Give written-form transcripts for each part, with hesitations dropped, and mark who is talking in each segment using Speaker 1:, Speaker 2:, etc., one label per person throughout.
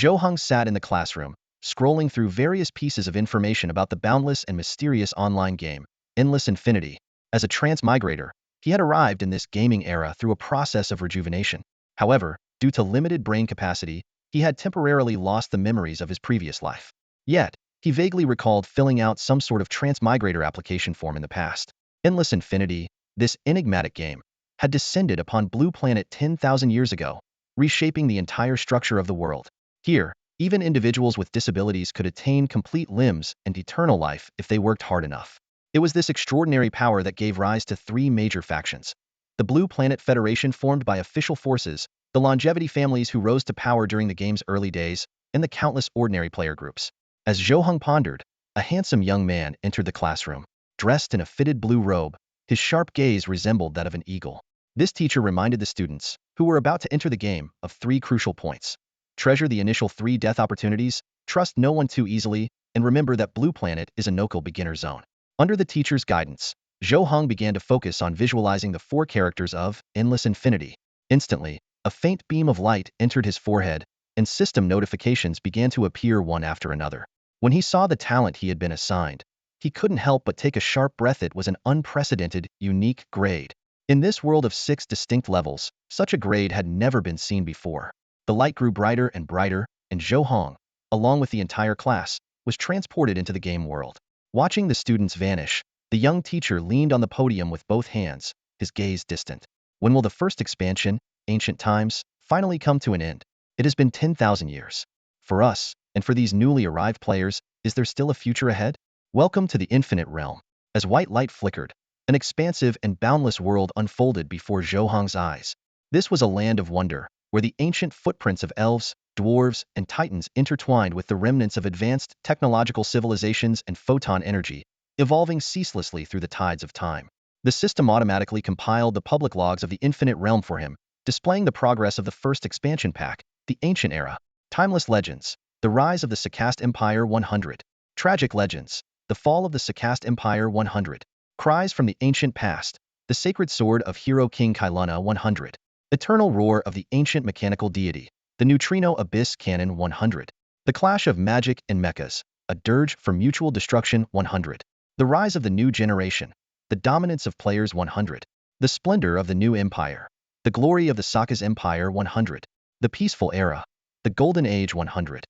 Speaker 1: Zhou Heng sat in the classroom, scrolling through various pieces of information about the boundless and mysterious online game, Endless Infinity. As a transmigrator, he had arrived in this gaming era through a process of rejuvenation. However, due to limited brain capacity, he had temporarily lost the memories of his previous life. Yet, he vaguely recalled filling out some sort of transmigrator application form in the past. Endless Infinity, this enigmatic game, had descended upon Blue Planet 10,000 years ago, reshaping the entire structure of the world. Here, even individuals with disabilities could attain complete limbs and eternal life if they worked hard enough. It was this extraordinary power that gave rise to three major factions. The Blue Planet Federation, formed by official forces, the longevity families who rose to power during the game's early days, and the countless ordinary player groups. As Zhou Heng pondered, a handsome young man entered the classroom, dressed in a fitted blue robe. His sharp gaze resembled that of an eagle. This teacher reminded the students, who were about to enter the game, of three crucial points. Treasure the initial 3 death opportunities, trust no one too easily, and remember that Blue Planet is a no-kill beginner zone. Under the teacher's guidance, Zhou Heng began to focus on visualizing the 4 characters of Endless Infinity. Instantly, a faint beam of light entered his forehead, and system notifications began to appear one after another. When he saw the talent he had been assigned, he couldn't help but take a sharp breath. It was an unprecedented, unique grade. In this world of 6 distinct levels, such a grade had never been seen before. The light grew brighter and brighter, and Zhou Heng, along with the entire class, was transported into the game world. Watching the students vanish, the young teacher leaned on the podium with both hands, his gaze distant. When will the first expansion, Ancient Times, finally come to an end? It has been 10,000 years. For us, and for these newly arrived players, is there still a future ahead? Welcome to the Infinite Realm. As white light flickered, an expansive and boundless world unfolded before Zhou Heng's eyes. This was a land of wonder, where the ancient footprints of elves, dwarves, and titans intertwined with the remnants of advanced technological civilizations and photon energy, evolving ceaselessly through the tides of time. The system automatically compiled the public logs of the Infinite Realm for him, displaying the progress of the first expansion pack, the Ancient Era. Timeless Legends, the rise of the Sakast Empire 100. Tragic Legends, the fall of the Sakast Empire 100. Cries from the Ancient Past, the Sacred Sword of Hero King Kailuna 100. Eternal Roar of the Ancient Mechanical Deity, the Neutrino Abyss Cannon 100. The Clash of Magic and Mechas, a Dirge for Mutual Destruction 100. The Rise of the New Generation, the Dominance of Players 100. The Splendor of the New Empire, the Glory of the Saka's Empire 100. The Peaceful Era, the Golden Age 100.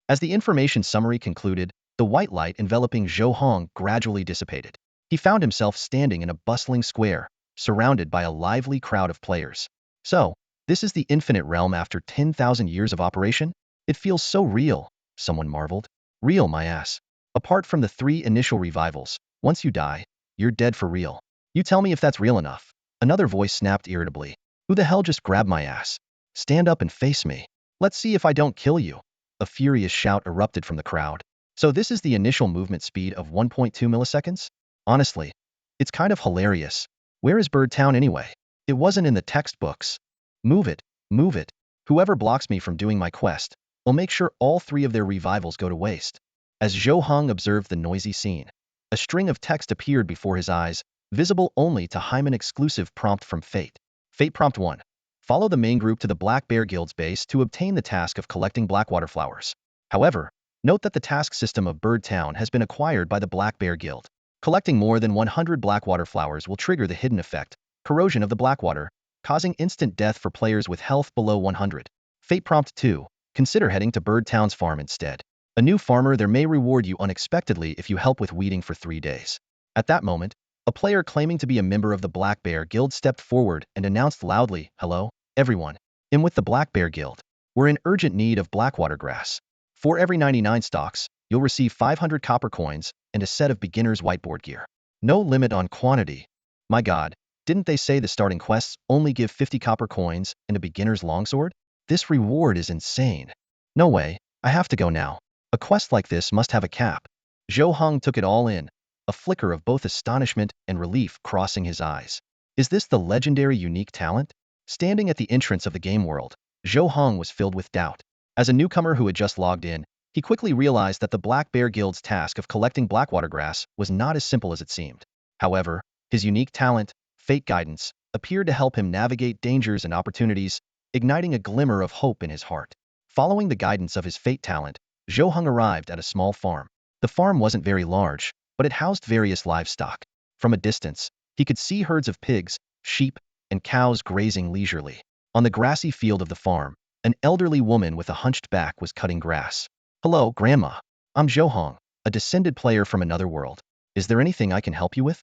Speaker 1: As the information summary concluded, the white light enveloping Zhou Heng gradually dissipated. He found himself standing in a bustling square, surrounded by a lively crowd of players. So, this is the Infinite Realm after 10,000 years of operation? It feels so real, someone marveled. Real, my ass. Apart from the 3 initial revivals, once you die, you're dead for real. You tell me if that's real enough. Another voice snapped irritably. Who the hell just grabbed my ass? Stand up and face me. Let's see if I don't kill you. A furious shout erupted from the crowd. So this is the initial movement speed of 1.2 milliseconds? Honestly, it's kind of hilarious. Where is Bird Town anyway? It wasn't in the textbooks. Move it, move it. Whoever blocks me from doing my quest, will make sure all 3 of their revivals go to waste. As Zhou Heng observed the noisy scene, a string of text appeared before his eyes, visible only to him. An exclusive prompt from Fate. Fate Prompt 1. Follow the main group to the Black Bear Guild's base to obtain the task of collecting Blackwater flowers. However, note that the task system of Bird Town has been acquired by the Black Bear Guild. Collecting more than 100 Blackwater flowers will trigger the hidden effect, corrosion of the Blackwater, causing instant death for players with health below 100. Fate Prompt 2. Consider heading to Bird Town's farm instead. A new farmer there may reward you unexpectedly if you help with weeding for 3 days. At that moment, a player claiming to be a member of the Black Bear Guild stepped forward and announced loudly, "Hello, everyone. I'm with the Black Bear Guild. We're in urgent need of Blackwater grass. For every 99 stocks, you'll receive 500 copper coins and a set of beginner's whiteboard gear. No limit on quantity. My god, didn't they say the starting quests only give 50 copper coins and a beginner's longsword? This reward is insane. No way, I have to go now. A quest like this must have a cap." Zhou Heng took it all in, a flicker of both astonishment and relief crossing his eyes. Is this the legendary unique talent? Standing at the entrance of the game world, Zhou Heng was filled with doubt. As a newcomer who had just logged in, he quickly realized that the Black Bear Guild's task of collecting Blackwater grass was not as simple as it seemed. However, his unique talent, Fate Guidance, appeared to help him navigate dangers and opportunities, igniting a glimmer of hope in his heart. Following the guidance of his fate talent, Zhou Heng arrived at a small farm. The farm wasn't very large, but it housed various livestock. From a distance, he could see herds of pigs, sheep, and cows grazing leisurely. On the grassy field of the farm, an elderly woman with a hunched back was cutting grass. "Hello, Grandma. I'm Zhou Heng, a descended player from another world. Is there anything I can help you with?"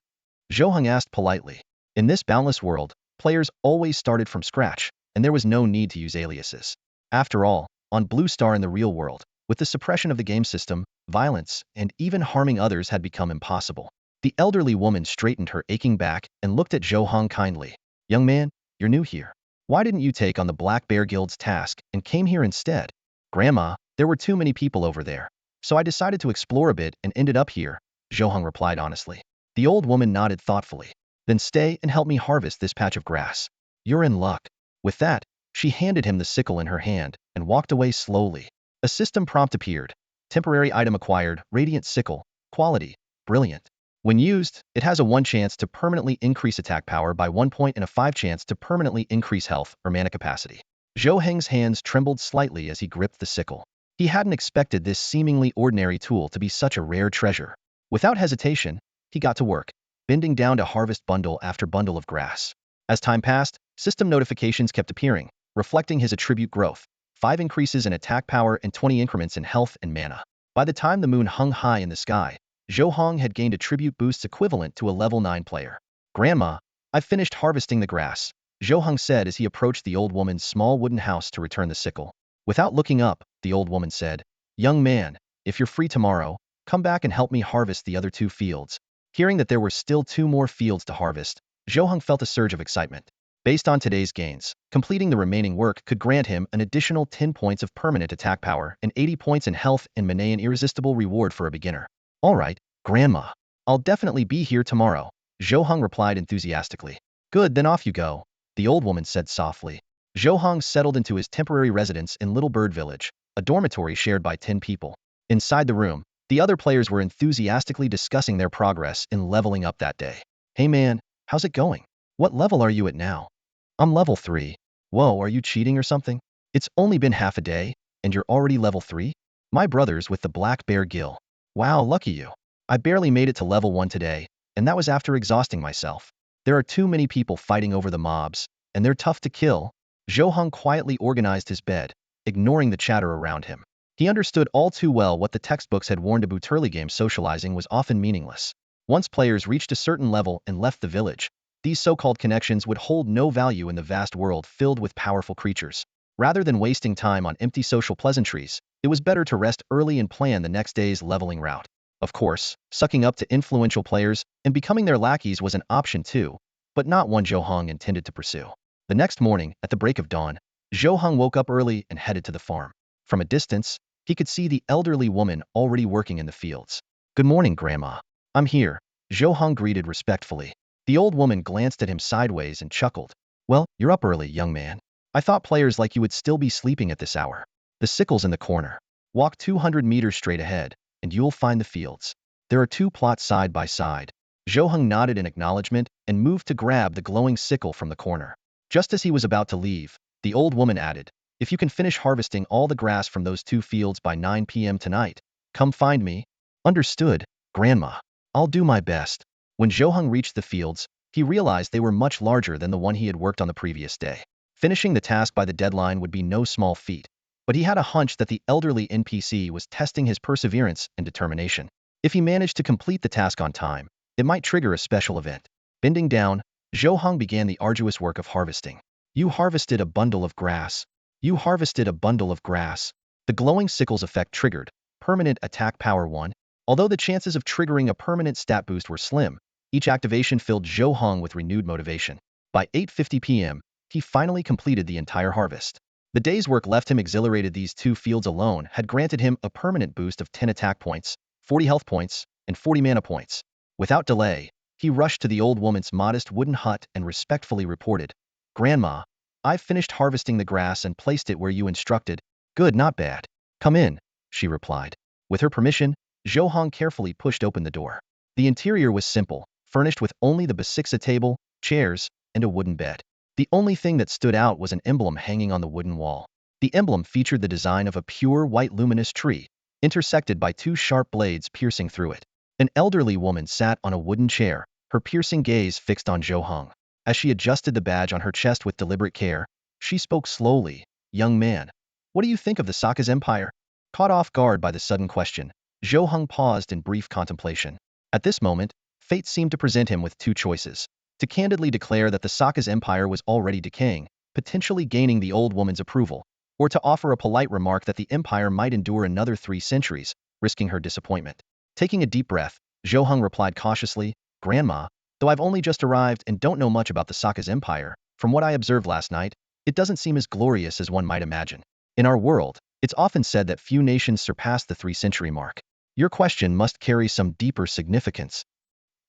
Speaker 1: Zhou Heng asked politely. In this boundless world, players always started from scratch, and there was no need to use aliases. After all, on Blue Star in the real world, with the suppression of the game system, violence, and even harming others had become impossible. The elderly woman straightened her aching back and looked at Zhou Heng kindly. "Young man, you're new here. Why didn't you take on the Black Bear Guild's task and came here instead?" "Grandma, there were too many people over there, so I decided to explore a bit and ended up here," Zhou Heng replied honestly. The old woman nodded thoughtfully. "Then stay and help me harvest this patch of grass. You're in luck." With that, she handed him the sickle in her hand and walked away slowly. A system prompt appeared. Temporary item acquired, Radiant Sickle, quality, brilliant. When used, it has a 1 chance to permanently increase attack power by 1 point and a 5 chance to permanently increase health or mana capacity. Zhou Heng's hands trembled slightly as he gripped the sickle. He hadn't expected this seemingly ordinary tool to be such a rare treasure. Without hesitation, he got to work, bending down to harvest bundle after bundle of grass. As time passed, system notifications kept appearing, reflecting his attribute growth. 5 increases in attack power and 20 increments in health and mana. By the time the moon hung high in the sky, Zhou Heng had gained attribute boosts equivalent to a level 9 player. "Grandma, I've finished harvesting the grass," Zhou Heng said as he approached the old woman's small wooden house to return the sickle. Without looking up, the old woman said, "Young man, if you're free tomorrow, come back and help me harvest the other 2 fields." Hearing that there were still 2 more fields to harvest, Zhou Heng felt a surge of excitement. Based on today's gains, completing the remaining work could grant him an additional 10 points of permanent attack power and 80 points in health and mana, an irresistible reward for a beginner. "All right, Grandma. I'll definitely be here tomorrow," Zhou Heng replied enthusiastically. "Good, then off you go," the old woman said softly. Zhou Heng settled into his temporary residence in Little Bird Village, a dormitory shared by 10 people. Inside the room, the other players were enthusiastically discussing their progress in leveling up that day. "Hey man, how's it going? What level are you at now?" "I'm level 3. "Whoa, are you cheating or something? It's only been half a day, and you're already level 3? "My brother's with the Black Bear Guild." "Wow, lucky you. I barely made it to level 1 today, and that was after exhausting myself. There are too many people fighting over the mobs, and they're tough to kill." Zhou Heng quietly organized his bed, ignoring the chatter around him. He understood all too well what the textbooks had warned about: early game socializing was often meaningless. Once players reached a certain level and left the village, these so-called connections would hold no value in the vast world filled with powerful creatures. Rather than wasting time on empty social pleasantries, it was better to rest early and plan the next day's leveling route. Of course, sucking up to influential players and becoming their lackeys was an option too, but not one Zhou Heng intended to pursue. The next morning, at the break of dawn, Zhou Heng woke up early and headed to the farm. From a distance, he could see the elderly woman already working in the fields. "Good morning, Grandma. I'm here," Zhou Heng greeted respectfully. The old woman glanced at him sideways and chuckled. "Well, you're up early, young man. I thought players like you would still be sleeping at this hour." "The sickle's in the corner. Walk 200 meters straight ahead, and you'll find the fields. There are 2 plots side by side." Zhou Heng nodded in acknowledgement and moved to grab the glowing sickle from the corner. Just as he was about to leave, the old woman added, "If you can finish harvesting all the grass from those 2 fields by 9 p.m. tonight, come find me." "Understood, Grandma. I'll do my best." When Zhou Heng reached the fields, he realized they were much larger than the one he had worked on the previous day. Finishing the task by the deadline would be no small feat, but he had a hunch that the elderly NPC was testing his perseverance and determination. If he managed to complete the task on time, it might trigger a special event. Bending down, Zhou Heng began the arduous work of harvesting. "You harvested a bundle of grass. You harvested a bundle of grass." The glowing sickle's effect triggered permanent attack power 1. Although the chances of triggering a permanent stat boost were slim, each activation filled Zhou Heng with renewed motivation. By 8:50 p.m., he finally completed the entire harvest. The day's work left him exhilarated. These 2 fields alone had granted him a permanent boost of 10 attack points, 40 health points, and 40 mana points. Without delay, he rushed to the old woman's modest wooden hut and respectfully reported, "Grandma, I've finished harvesting the grass and placed it where you instructed." "Good, not bad. Come in," she replied. With her permission, Zhou Heng carefully pushed open the door. The interior was simple, furnished with only the basics: a table, chairs, and a wooden bed. The only thing that stood out was an emblem hanging on the wooden wall. The emblem featured the design of a pure white luminous tree, intersected by two sharp blades piercing through it. An elderly woman sat on a wooden chair, her piercing gaze fixed on Zhou Heng. As she adjusted the badge on her chest with deliberate care, she spoke slowly. "Young man, what do you think of the Saka's empire?" Caught off guard by the sudden question, Zhou Heng paused in brief contemplation. At this moment, fate seemed to present him with two choices: to candidly declare that the Saka's empire was already decaying, potentially gaining the old woman's approval, or to offer a polite remark that the empire might endure another 3 centuries, risking her disappointment. Taking a deep breath, Zhou Heng replied cautiously, "Grandma, though I've only just arrived and don't know much about the Saka's empire, from what I observed last night, it doesn't seem as glorious as one might imagine. In our world, it's often said that few nations surpass the 3-century mark. Your question must carry some deeper significance."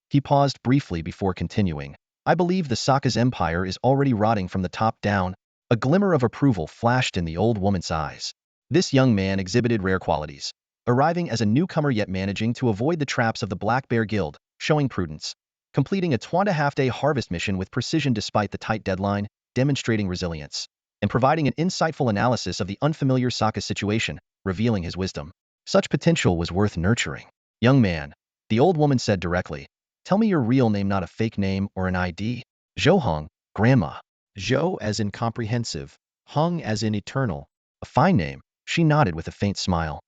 Speaker 1: He paused briefly before continuing. "I believe the Saka's empire is already rotting from the top down." A glimmer of approval flashed in the old woman's eyes. This young man exhibited rare qualities, arriving as a newcomer yet managing to avoid the traps of the Black Bear Guild, showing prudence. Completing a 2.5-day harvest mission with precision despite the tight deadline, demonstrating resilience. And providing an insightful analysis of the unfamiliar Saka situation, revealing his wisdom. Such potential was worth nurturing. "Young man," the old woman said directly, "tell me your real name, not a fake name or an ID." "Zhou Heng, Grandma." "Zhou as in comprehensive, Heng as in eternal." "A fine name," she nodded with a faint smile.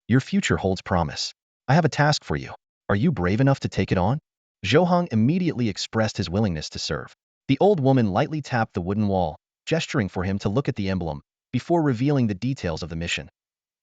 Speaker 1: "Your future holds promise. I have a task for you. Are you brave enough to take it on?" Zhou Heng immediately expressed his willingness to serve. The old woman lightly tapped the wooden wall, gesturing for him to look at the emblem, before revealing the details of the mission.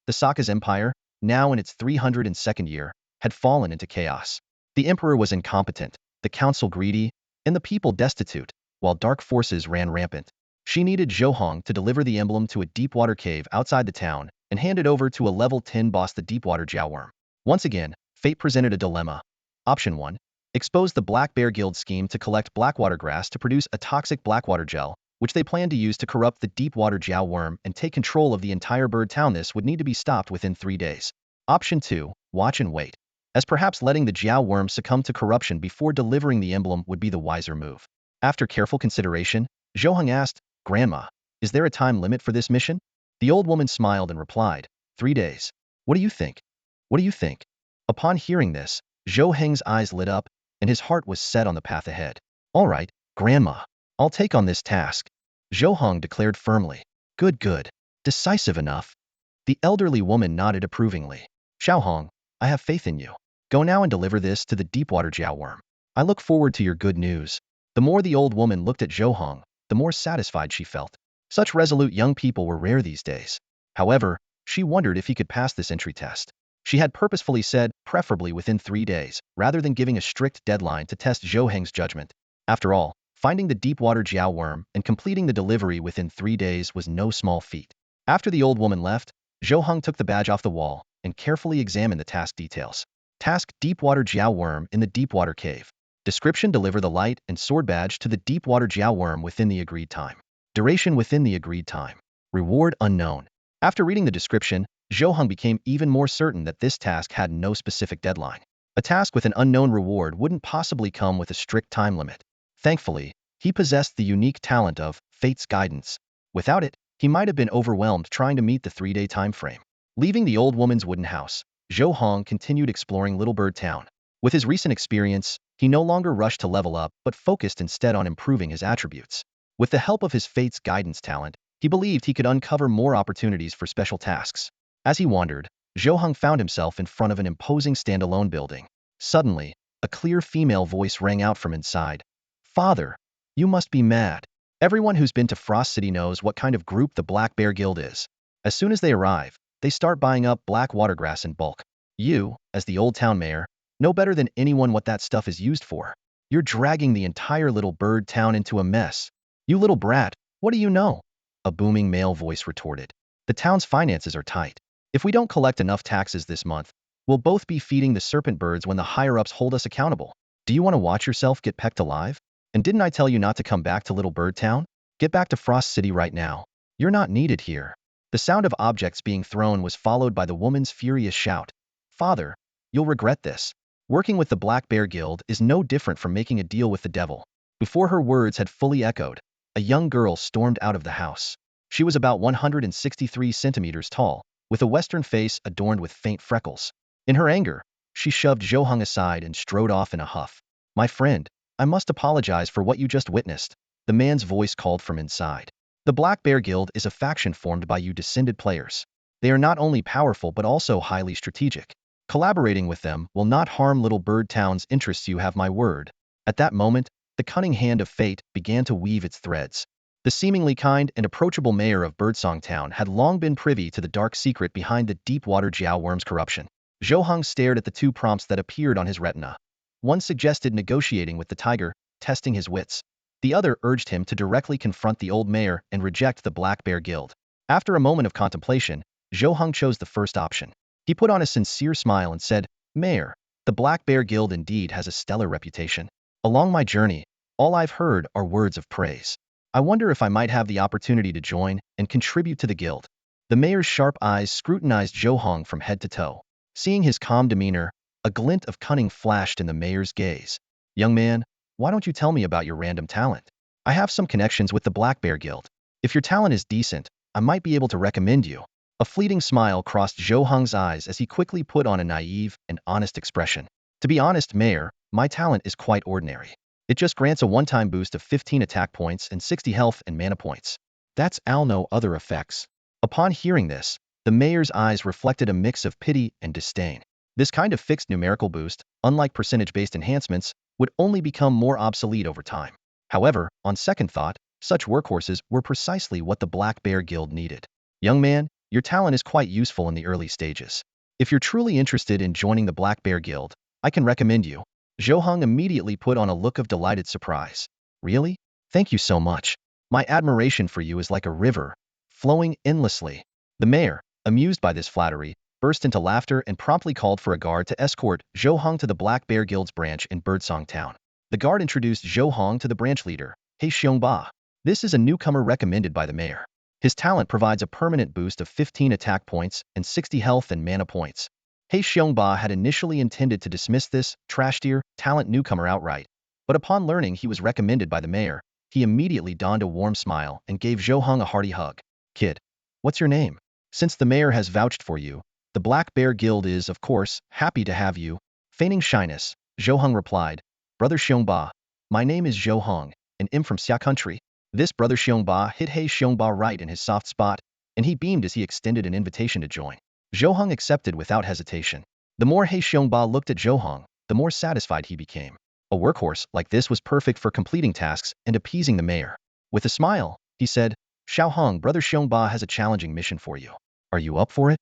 Speaker 1: The Saka's empire, now in its 302nd year, had fallen into chaos. The emperor was incompetent, the council greedy, and the people destitute, while dark forces ran rampant. She needed Zhou Heng to deliver the emblem to a deep-water cave outside the town and hand it over to a level 10 boss, the deep-water Jiaoworm. Once again, fate presented a dilemma. Option 1. Expose the Black Bear Guild scheme to collect blackwater grass to produce a toxic blackwater gel, which they planned to use to corrupt the deep-water Jiaoworm and take control of the entire bird town. This would need to be stopped within 3 days. Option 2. Watch and wait, as perhaps letting the Jiaoworm succumb to corruption before delivering the emblem would be the wiser move. After careful consideration, Zhou Heng asked, "Grandma, is there a time limit for this mission?" The old woman smiled and replied, 3 days. "What do you think? What do you think?" Upon hearing this, Zhou Heng's eyes lit up, and his heart was set on the path ahead. "All right, Grandma, I'll take on this task," Zhou Heng declared firmly. "Good, good. Decisive enough." The elderly woman nodded approvingly. "Zhou Heng, I have faith in you. Go now and deliver this to the deepwater Jiaoworm. I look forward to your good news." The more the old woman looked at Zhou Heng, the more satisfied she felt. Such resolute young people were rare these days. However, she wondered if he could pass this entry test. She had purposefully said, preferably within 3 days, rather than giving a strict deadline to test Zhou Heng's judgment. After all, finding the deepwater Jiaoworm and completing the delivery within 3 days was no small feat. After the old woman left, Zhou Heng took the badge off the wall and carefully examined the task details. Task: Deepwater Jiaoworm in the Deepwater Cave. Description: deliver the light and sword badge to the deepwater Jiaoworm within the agreed time. Duration: within the agreed time. Reward: unknown. After reading the description, Zhou Heng became even more certain that this task had no specific deadline. A task with an unknown reward wouldn't possibly come with a strict time limit. Thankfully, he possessed the unique talent of fate's guidance. Without it, he might have been overwhelmed trying to meet the 3-day time frame. Leaving the old woman's wooden house, Zhou Heng continued exploring Little Bird Town. With his recent experience, he no longer rushed to level up, but focused instead on improving his attributes. With the help of his fate's guidance talent, he believed he could uncover more opportunities for special tasks. As he wandered, Zhou Heng found himself in front of an imposing standalone building. Suddenly, a clear female voice rang out from inside. "Father, you must be mad. Everyone who's been to Frost City knows what kind of group the Black Bear Guild is. As soon as they arrive, they start buying up black watergrass in bulk. You, as the old town mayor, know better than anyone what that stuff is used for. You're dragging the entire Little Bird Town into a mess. You little brat, what do you know?" A booming male voice retorted. "The town's finances are tight. If we don't collect enough taxes this month, we'll both be feeding the serpent birds when the higher-ups hold us accountable. Do you want to watch yourself get pecked alive? And didn't I tell you not to come back to Little Bird Town? Get back to Frost City right now. You're not needed here." The sound of objects being thrown was followed by the woman's furious shout. "Father, you'll regret this. Working with the Black Bear Guild is no different from making a deal with the devil." Before her words had fully echoed, a young girl stormed out of the house. She was about 163 centimeters tall, with a western face adorned with faint freckles. In her anger, she shoved Zhou Heng aside and strode off in a huff. "My friend, I must apologize for what you just witnessed," the man's voice called from inside. "The Black Bear Guild is a faction formed by you descended players. They are not only powerful but also highly strategic. Collaborating with them will not harm Little Bird Town's interests, you have my word." At that moment, the cunning hand of fate began to weave its threads. The seemingly kind and approachable mayor of Birdsong Town had long been privy to the dark secret behind the deep-water Jiao worm's corruption. Zhou Heng stared at the two prompts that appeared on his retina. One suggested negotiating with the tiger, testing his wits. The other urged him to directly confront the old mayor and reject the Black Bear Guild. After a moment of contemplation, Zhou Heng chose the first option. He put on a sincere smile and said, "Mayor, the Black Bear Guild indeed has a stellar reputation. Along my journey, all I've heard are words of praise. I wonder if I might have the opportunity to join and contribute to the guild." The mayor's sharp eyes scrutinized Zhou Heng from head to toe. Seeing his calm demeanor, a glint of cunning flashed in the mayor's gaze. "Young man, why don't you tell me about your random talent? I have some connections with the Black Bear Guild. If your talent is decent, I might be able to recommend you." A fleeting smile crossed Zhou Heng's eyes as he quickly put on a naive and honest expression. "To be honest, Mayor, my talent is quite ordinary. It just grants a one-time boost of 15 attack points and 60 health and mana points. That's all, no other effects." Upon hearing this, the mayor's eyes reflected a mix of pity and disdain. This kind of fixed numerical boost, unlike percentage-based enhancements, would only become more obsolete over time. However, on second thought, such workhorses were precisely what the Black Bear Guild needed. "Young man, your talent is quite useful in the early stages. If you're truly interested in joining the Black Bear Guild, I can recommend you." Zhou Heng immediately put on a look of delighted surprise. "Really? Thank you so much. My admiration for you is like a river, flowing endlessly." The mayor, amused by this flattery, burst into laughter and promptly called for a guard to escort Zhou Heng to the Black Bear Guild's branch in Birdsong Town. The guard introduced Zhou Heng to the branch leader, He Xiongba. This is a newcomer recommended by the mayor. His talent provides a permanent boost of 15 attack points and 60 health and mana points. He Xiongba had initially intended to dismiss this trash-tier talent newcomer outright, but upon learning he was recommended by the mayor, he immediately donned a warm smile and gave Zhou Heng a hearty hug. "Kid, what's your name? Since the mayor has vouched for you, the Black Bear Guild is, of course, happy to have you." Feigning shyness, Zhou Heng replied, "Brother Xiongba, my name is Zhou Heng, and am from Xia country." This Brother Xiongba hit He Xiongba right in his soft spot, and he beamed as he extended an invitation to join. Zhou Heng accepted without hesitation. The more He Xiongba looked at Zhou Heng, the more satisfied he became. A workhorse like this was perfect for completing tasks and appeasing the mayor. With a smile, he said, "Xiao Heng, Brother Xiongba has a challenging mission for you. Are you up for it?"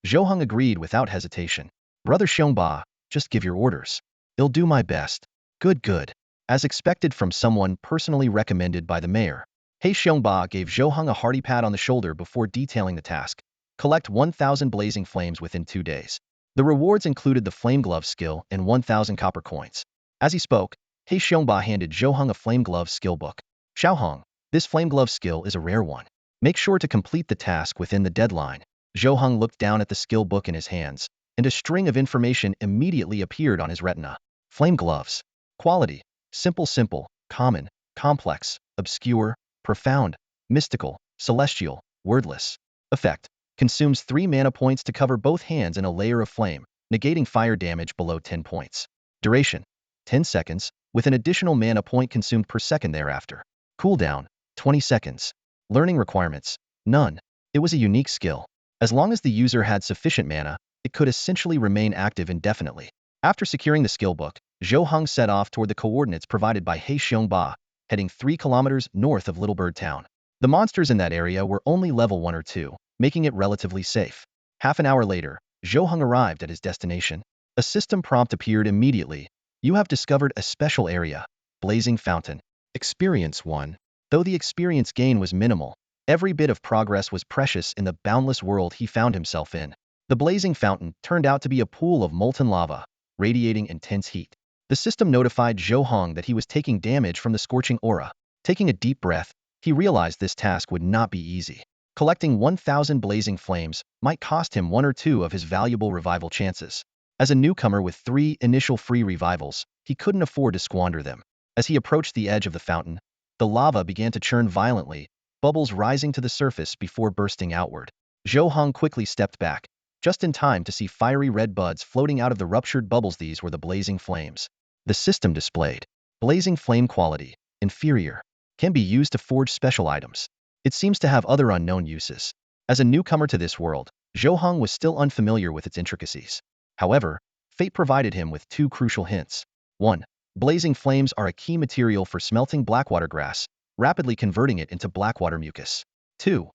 Speaker 1: Zhou Heng agreed without hesitation. "Brother Xiongba, just give your orders. I'll do my best." "Good, good." As expected from someone personally recommended by the mayor, He Xiongba gave Zhou Heng a hearty pat on the shoulder before detailing the task. Collect 1,000 blazing flames within 2 days. The rewards included the Flame Glove skill and 1,000 copper coins. As he spoke, He Xiongba handed Zhou Heng a Flame Glove skill book. "Xiao Heng, this Flame Glove skill is a rare one. Make sure to complete the task within the deadline." Zhou Heng looked down at the skill book in his hands, and a string of information immediately appeared on his retina. Flame Gloves. Quality: simple, common, complex, obscure, profound, mystical, celestial, wordless. Effect: consumes 3 mana points to cover both hands in a layer of flame, negating fire damage below 10 points. Duration: 10 seconds, with an additional mana point consumed per second thereafter. Cooldown: 20 seconds. Learning requirements: none. It was a unique skill. As long as the user had sufficient mana, it could essentially remain active indefinitely. After securing the skill book, Zhou Heng set off toward the coordinates provided by He Xiongba, heading 3 kilometers north of Little Bird Town. The monsters in that area were only level 1 or 2, making it relatively safe. Half an hour later, Zhou Heng arrived at his destination. A system prompt appeared immediately. "You have discovered a special area, Blazing Fountain. Experience 1. Though the experience gain was minimal, every bit of progress was precious in the boundless world he found himself in. The Blazing Fountain turned out to be a pool of molten lava, radiating intense heat. The system notified Zhou Heng that he was taking damage from the scorching aura. Taking a deep breath, he realized this task would not be easy. Collecting 1,000 blazing flames might cost him 1 or 2 of his valuable revival chances. As a newcomer with 3 initial free revivals, he couldn't afford to squander them. As he approached the edge of the fountain, the lava began to churn violently, bubbles rising to the surface before bursting outward. Zhou Heng quickly stepped back, just in time to see fiery red buds floating out of the ruptured bubbles. These were the blazing flames. The system displayed. Blazing flame quality, inferior. Can be used to forge special items. It seems to have other unknown uses. As a newcomer to this world, Zhou Heng was still unfamiliar with its intricacies. However, fate provided him with two crucial hints. 1. Blazing flames are a key material for smelting blackwater grass, rapidly converting it into blackwater mucus. 2.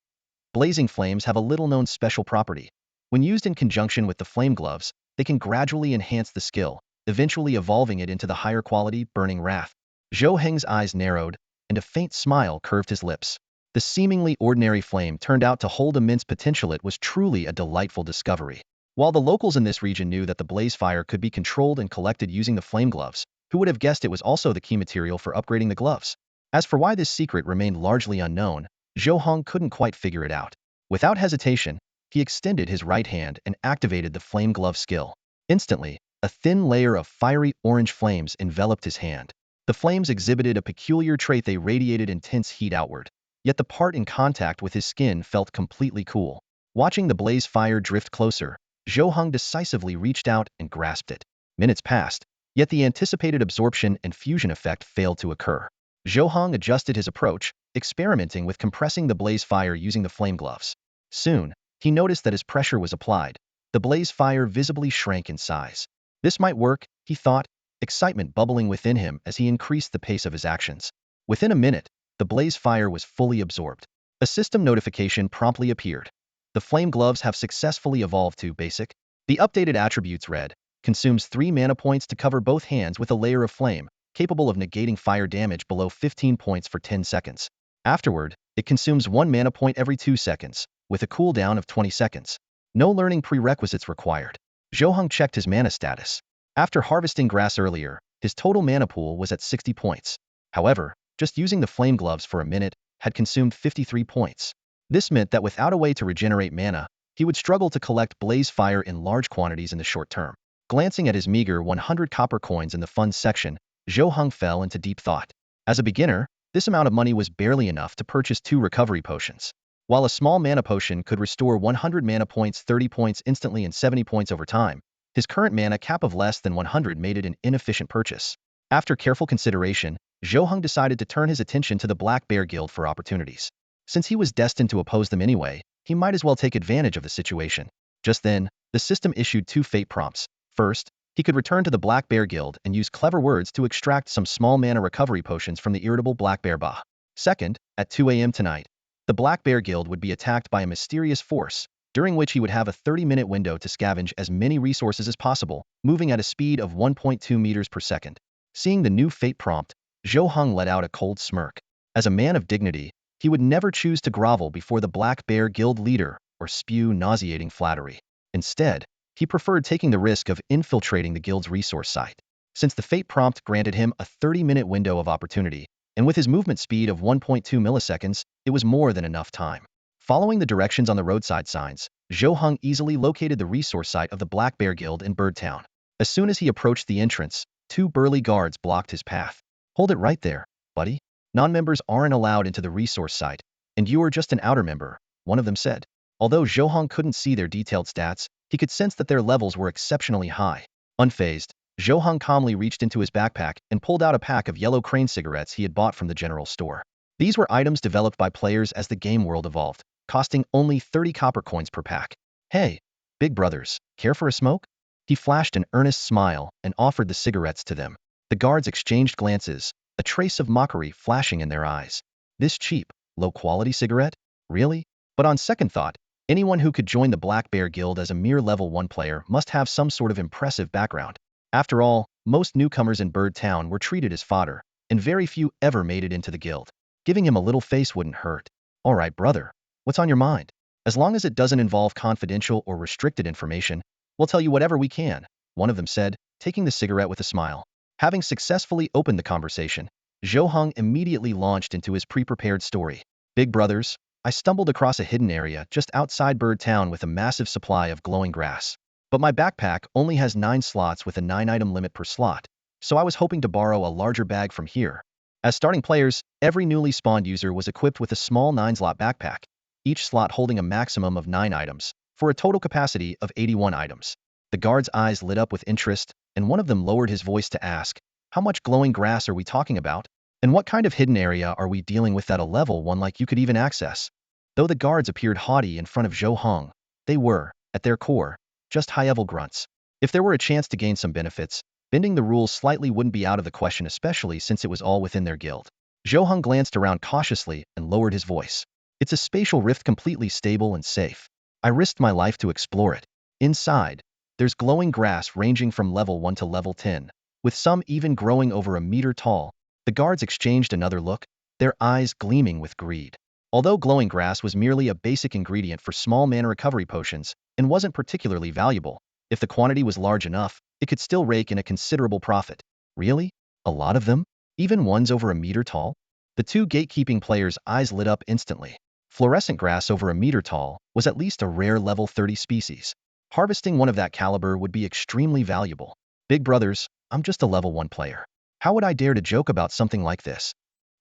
Speaker 1: Blazing flames have a little-known special property. When used in conjunction with the flame gloves, they can gradually enhance the skill, eventually evolving it into the higher quality Burning Wrath. Zhou Heng's eyes narrowed, and a faint smile curved his lips. The seemingly ordinary flame turned out to hold immense potential. It was truly a delightful discovery. While the locals in this region knew that the blaze fire could be controlled and collected using the flame gloves, who would have guessed it was also the key material for upgrading the gloves? As for why this secret remained largely unknown, Zhou Heng couldn't quite figure it out. Without hesitation, he extended his right hand and activated the flame glove skill. Instantly, a thin layer of fiery orange flames enveloped his hand. The flames exhibited a peculiar trait. They radiated intense heat outward. Yet the part in contact with his skin felt completely cool. Watching the blaze fire drift closer, Zhou Heng decisively reached out and grasped it. Minutes passed, yet the anticipated absorption and fusion effect failed to occur. Zhou Heng adjusted his approach, experimenting with compressing the blaze fire using the flame gloves. Soon, he noticed that as pressure was applied, the blaze fire visibly shrank in size. This might work, he thought, excitement bubbling within him as he increased the pace of his actions. Within a minute, the blaze fire was fully absorbed. A system notification promptly appeared. The flame gloves have successfully evolved to basic. The updated attributes read, consumes 3 mana points to cover both hands with a layer of flame, capable of negating fire damage below 15 points for 10 seconds. Afterward, it consumes 1 mana point every 2 seconds, with a cooldown of 20 seconds. No learning prerequisites required. Zhou Heng checked his mana status. After harvesting grass earlier, his total mana pool was at 60 points. However, just using the flame gloves for a minute had consumed 53 points. This meant that without a way to regenerate mana, he would struggle to collect blaze fire in large quantities in the short term. Glancing at his meager 100 copper coins in the funds section, Zhou Heng fell into deep thought. As a beginner, this amount of money was barely enough to purchase 2 recovery potions. While a small mana potion could restore 100 mana points, 30 points instantly and 70 points over time, his current mana cap of less than 100 made it an inefficient purchase. After careful consideration, Zhou Heng decided to turn his attention to the Black Bear Guild for opportunities. Since he was destined to oppose them anyway, he might as well take advantage of the situation. Just then, the system issued 2 fate prompts. First, he could return to the Black Bear Guild and use clever words to extract some small mana recovery potions from the irritable Black Bear Bah. Second, at 2 a.m. tonight, the Black Bear Guild would be attacked by a mysterious force, during which he would have a 30-minute window to scavenge as many resources as possible, moving at a speed of 1.2 meters per second. Seeing the new fate prompt, Zhou Heng let out a cold smirk. As a man of dignity, he would never choose to grovel before the Black Bear Guild leader or spew nauseating flattery. Instead, he preferred taking the risk of infiltrating the guild's resource site. Since the fate prompt granted him a 30-minute window of opportunity, and with his movement speed of 1.2 milliseconds, it was more than enough time. Following the directions on the roadside signs, Zhou Heng easily located the resource site of the Black Bear Guild in Birdtown. As soon as he approached the entrance, 2 burly guards blocked his path. "Hold it right there, buddy. Non-members aren't allowed into the resource site, and you are just an outer member," one of them said. Although Zhou Heng couldn't see their detailed stats, he could sense that their levels were exceptionally high. Unfazed, Zhou Heng calmly reached into his backpack and pulled out a pack of yellow crane cigarettes he had bought from the general store. These were items developed by players as the game world evolved, costing only 30 copper coins per pack. "Hey, big brothers, care for a smoke?" He flashed an earnest smile and offered the cigarettes to them. The guards exchanged glances, a trace of mockery flashing in their eyes. This cheap, low-quality cigarette? Really? But on second thought, anyone who could join the Black Bear Guild as a mere level 1 player must have some sort of impressive background. After all, most newcomers in Bird Town were treated as fodder, and very few ever made it into the guild. Giving him a little face wouldn't hurt. "All right, brother. What's on your mind? As long as it doesn't involve confidential or restricted information, we'll tell you whatever we can," one of them said, taking the cigarette with a smile. Having successfully opened the conversation, Zhou Heng immediately launched into his pre-prepared story. "Big brothers, I stumbled across a hidden area just outside Bird Town with a massive supply of glowing grass. But my backpack only has 9 slots with a 9-item limit per slot, so I was hoping to borrow a larger bag from here. As starting players, every newly spawned user was equipped with a small 9-slot backpack, each slot holding a maximum of 9 items, for a total capacity of 81 items. The guard's eyes lit up with interest, and one of them lowered his voice to ask, "How much glowing grass are we talking about? And what kind of hidden area are we dealing with at a level 1 like you could even access?" Though the guards appeared haughty in front of Zhou Heng, they were, at their core, just high-level grunts. If there were a chance to gain some benefits, bending the rules slightly wouldn't be out of the question, especially since it was all within their guild. Zhou Heng glanced around cautiously and lowered his voice. "It's a spatial rift completely stable and safe. I risked my life to explore it. Inside, there's glowing grass ranging from level 1 to level 10, with some even growing over a meter tall." The guards exchanged another look, their eyes gleaming with greed. Although glowing grass was merely a basic ingredient for small mana recovery potions and wasn't particularly valuable, if the quantity was large enough, it could still rake in a considerable profit. Really? A lot of them? Even ones over a meter tall? The two gatekeeping players' eyes lit up instantly. Fluorescent grass over a meter tall was at least a rare level 30 species. Harvesting one of that caliber would be extremely valuable. Big brothers, I'm just a level 1 player. How would I dare to joke about something like this?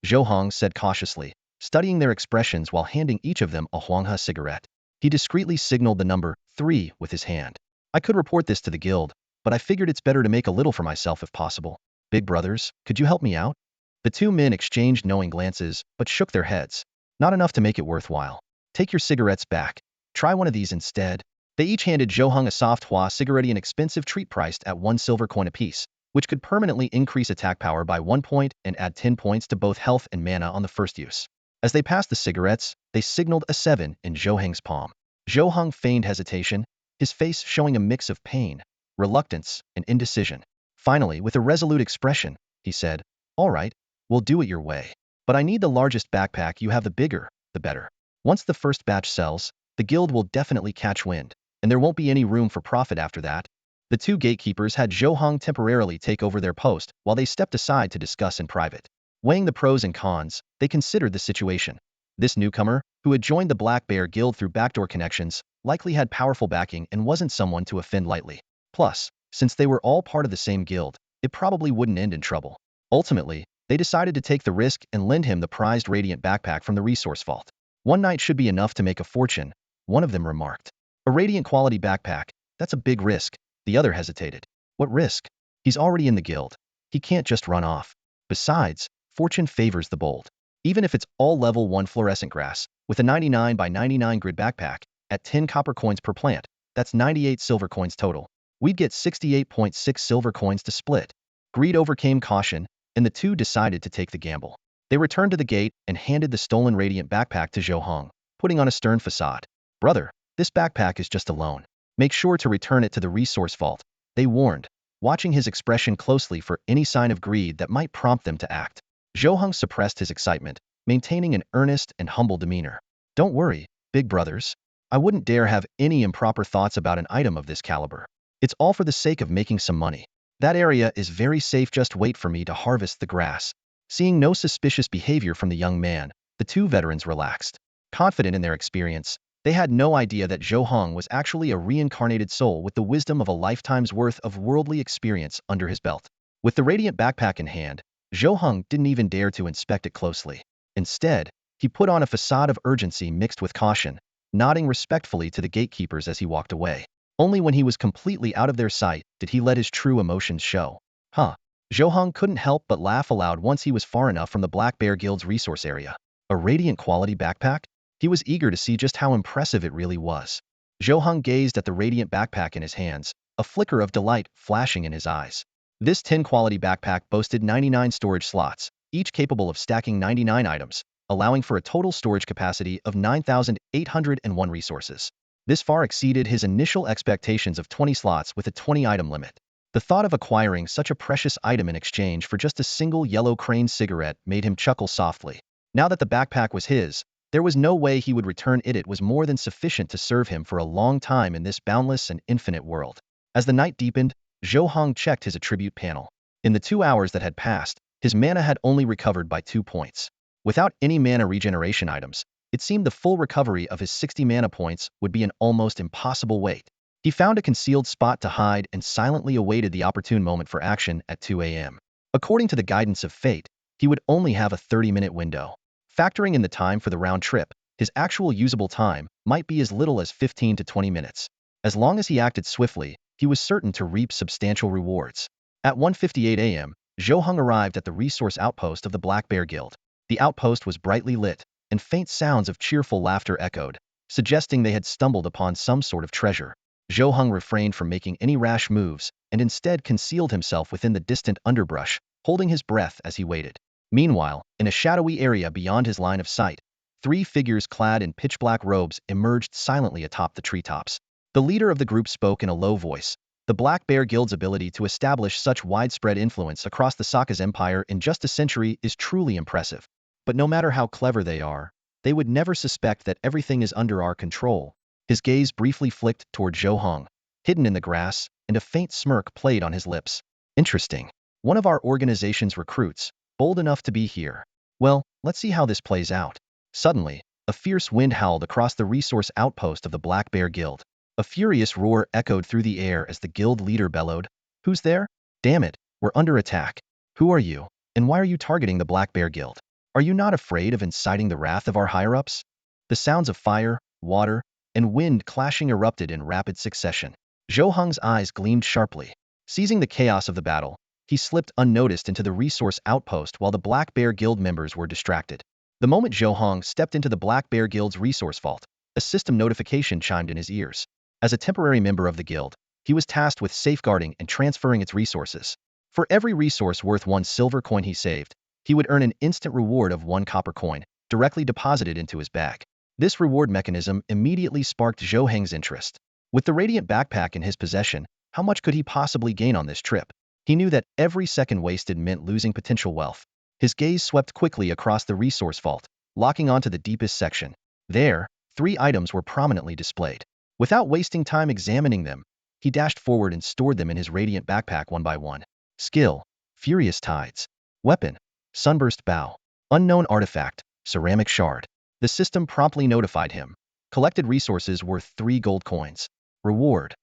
Speaker 1: Zhou Heng said cautiously, studying their expressions while handing each of them a Huanghe cigarette. He discreetly signaled the number 3 with his hand. "I could report this to the guild, but I figured it's better to make a little for myself if possible. Big brothers, could you help me out?" The two men exchanged knowing glances, but shook their heads. "Not enough to make it worthwhile. Take your cigarettes back. Try one of these instead." They each handed Zhou Heng a soft Hua cigarette, an expensive treat priced at 1 silver coin apiece, which could permanently increase attack power by 1 point and add 10 points to both health and mana on the first use. As they passed the cigarettes, they signaled a 7 in Zhou Heng's palm. Zhou Heng feigned hesitation, his face showing a mix of pain, reluctance, and indecision. Finally, with a resolute expression, he said, "All right, we'll do it your way. But I need the largest backpack you have. The bigger, the better. Once the first batch sells, the guild will definitely catch wind, and there won't be any room for profit after that." The two gatekeepers had Zhou Heng temporarily take over their post while they stepped aside to discuss in private. Weighing the pros and cons, they considered the situation. This newcomer, who had joined the Black Bear Guild through backdoor connections, likely had powerful backing and wasn't someone to offend lightly. Plus, since they were all part of the same guild, it probably wouldn't end in trouble. Ultimately, they decided to take the risk and lend him the prized Radiant backpack from the resource vault. "One night should be enough to make a fortune," one of them remarked. "A Radiant quality backpack, that's a big risk." The other hesitated. "What risk? He's already in the guild. He can't just run off. Besides, fortune favors the bold. Even if it's all level 1 fluorescent grass, with a 99 by 99 grid backpack, at 10 copper coins per plant, that's 98 silver coins total. We'd get 68.6 silver coins to split." Greed overcame caution, and the two decided to take the gamble. They returned to the gate and handed the stolen Radiant backpack to Zhou Heng, putting on a stern facade. "Brother, this backpack is just a loan. Make sure to return it to the resource vault," they warned, watching his expression closely for any sign of greed that might prompt them to act. Zhou Heng suppressed his excitement, maintaining an earnest and humble demeanor. "Don't worry, big brothers. I wouldn't dare have any improper thoughts about an item of this caliber. It's all for the sake of making some money. That area is very safe. Just wait for me to harvest the grass." Seeing no suspicious behavior from the young man, the two veterans relaxed. Confident in their experience, they had no idea that Zhou Heng was actually a reincarnated soul with the wisdom of a lifetime's worth of worldly experience under his belt. With the Radiant backpack in hand, Zhou Heng didn't even dare to inspect it closely. Instead, he put on a facade of urgency mixed with caution, nodding respectfully to the gatekeepers as he walked away. Only when he was completely out of their sight did he let his true emotions show. Zhou Heng couldn't help but laugh aloud once he was far enough from the Black Bear Guild's resource area. A Radiant quality backpack? He was eager to see just how impressive it really was. Zhou Heng gazed at the Radiant backpack in his hands, a flicker of delight flashing in his eyes. This 10 quality backpack boasted 99 storage slots, each capable of stacking 99 items, allowing for a total storage capacity of 9,801 resources. This far exceeded his initial expectations of 20 slots with a 20-item limit. The thought of acquiring such a precious item in exchange for just a single yellow crane cigarette made him chuckle softly. Now that the backpack was his, there was no way he would return it. It was more than sufficient to serve him for a long time in this boundless and infinite world. As the night deepened, Zhou Heng checked his attribute panel. In the 2 hours that had passed, his mana had only recovered by 2 points. Without any mana regeneration items, it seemed the full recovery of his 60 mana points would be an almost impossible wait. He found a concealed spot to hide and silently awaited the opportune moment for action at 2 a.m. According to the guidance of fate, he would only have a 30-minute window. Factoring in the time for the round trip, his actual usable time might be as little as 15 to 20 minutes. As long as he acted swiftly, he was certain to reap substantial rewards. At 1:58 a.m., Zhou Heng arrived at the resource outpost of the Black Bear Guild. The outpost was brightly lit, and faint sounds of cheerful laughter echoed, suggesting they had stumbled upon some sort of treasure. Zhou Heng refrained from making any rash moves and instead concealed himself within the distant underbrush, holding his breath as he waited. Meanwhile, in a shadowy area beyond his line of sight, three figures clad in pitch-black robes emerged silently atop the treetops. The leader of the group spoke in a low voice. The Black Bear Guild's ability to establish such widespread influence across the Saka's empire in just a century is truly impressive. But no matter how clever they are, they would never suspect that everything is under our control. His gaze briefly flicked toward Zhou Heng, hidden in the grass, and a faint smirk played on his lips. Interesting. One of our organization's recruits, bold enough to be here. Well, let's see how this plays out. Suddenly, a fierce wind howled across the resource outpost of the Black Bear Guild. A furious roar echoed through the air as the guild leader bellowed, "Who's there? Damn it, we're under attack. Who are you, and why are you targeting the Black Bear Guild? Are you not afraid of inciting the wrath of our higher-ups?" The sounds of fire, water, and wind clashing erupted in rapid succession. Zhou Heng's eyes gleamed sharply. Seizing the chaos of the battle, he slipped unnoticed into the resource outpost while the Black Bear Guild members were distracted. The moment Zhou Heng stepped into the Black Bear Guild's resource vault, a system notification chimed in his ears. As a temporary member of the guild, he was tasked with safeguarding and transferring its resources. For every resource worth 1 silver coin he saved, he would earn an instant reward of 1 copper coin, directly deposited into his bag. This reward mechanism immediately sparked Zhou Heng's interest. With the radiant backpack in his possession, how much could he possibly gain on this trip? He knew that every second wasted meant losing potential wealth. His gaze swept quickly across the resource vault, locking onto the deepest section. There, 3 items were prominently displayed. Without wasting time examining them, he dashed forward and stored them in his radiant backpack one by one. Skill: Furious Tides. Weapon: Sunburst Bow. Unknown artifact: Ceramic Shard. The system promptly notified him. Collected resources worth 3 gold coins. Reward: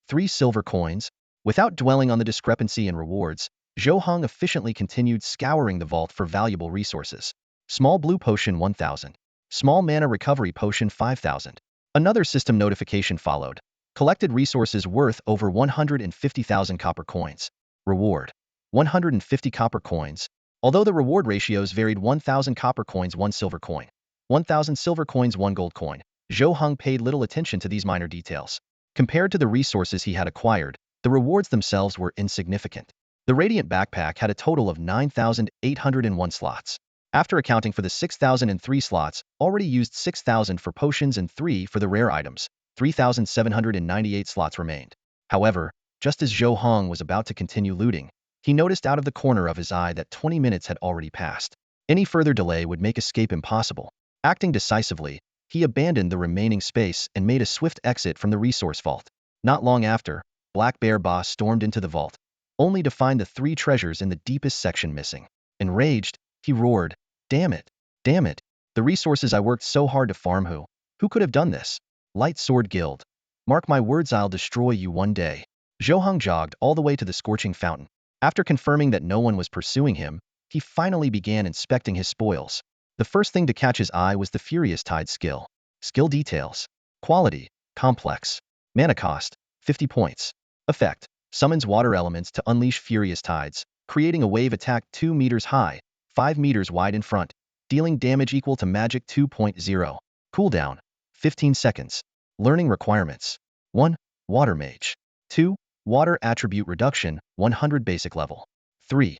Speaker 1: 3 silver coins. Without dwelling on the discrepancy in rewards, Zhou Heng efficiently continued scouring the vault for valuable resources. Small Blue Potion 1000. Small Mana Recovery Potion 5000. Another system notification followed. Collected resources worth over 150,000 copper coins. Reward: 150 copper coins. Although the reward ratios varied: 1,000 copper coins 1 silver coin, 1,000 silver coins 1 gold coin, Zhou Heng paid little attention to these minor details. Compared to the resources he had acquired, the rewards themselves were insignificant. The radiant backpack had a total of 9,801 slots. After accounting for the 6,003 slots, already used 6,000 for potions and 3 for the rare items, 3,798 slots remained. However, just as Zhou Heng was about to continue looting, he noticed out of the corner of his eye that 20 minutes had already passed. Any further delay would make escape impossible. Acting decisively, he abandoned the remaining space and made a swift exit from the resource vault. Not long after, Black Bear Boss stormed into the vault, only to find the 3 treasures in the deepest section missing. Enraged, he roared, "Damn it! Damn it! The resources I worked so hard to farm, who could have done this? Light Sword Guild. Mark my words, I'll destroy you one day." Zhou Heng jogged all the way to the scorching fountain. After confirming that no one was pursuing him, he finally began inspecting his spoils. The first thing to catch his eye was the Furious Tide skill. Skill details. Quality: complex. Mana cost: 50 points. Effect: summons water elements to unleash furious tides, creating a wave attack 2 meters high, 5 meters wide in front, dealing damage equal to Magic 2.0. Cooldown: 15 seconds. Learning requirements: 1. Water Mage. 2. Water Attribute Reduction, 100 basic level. 3.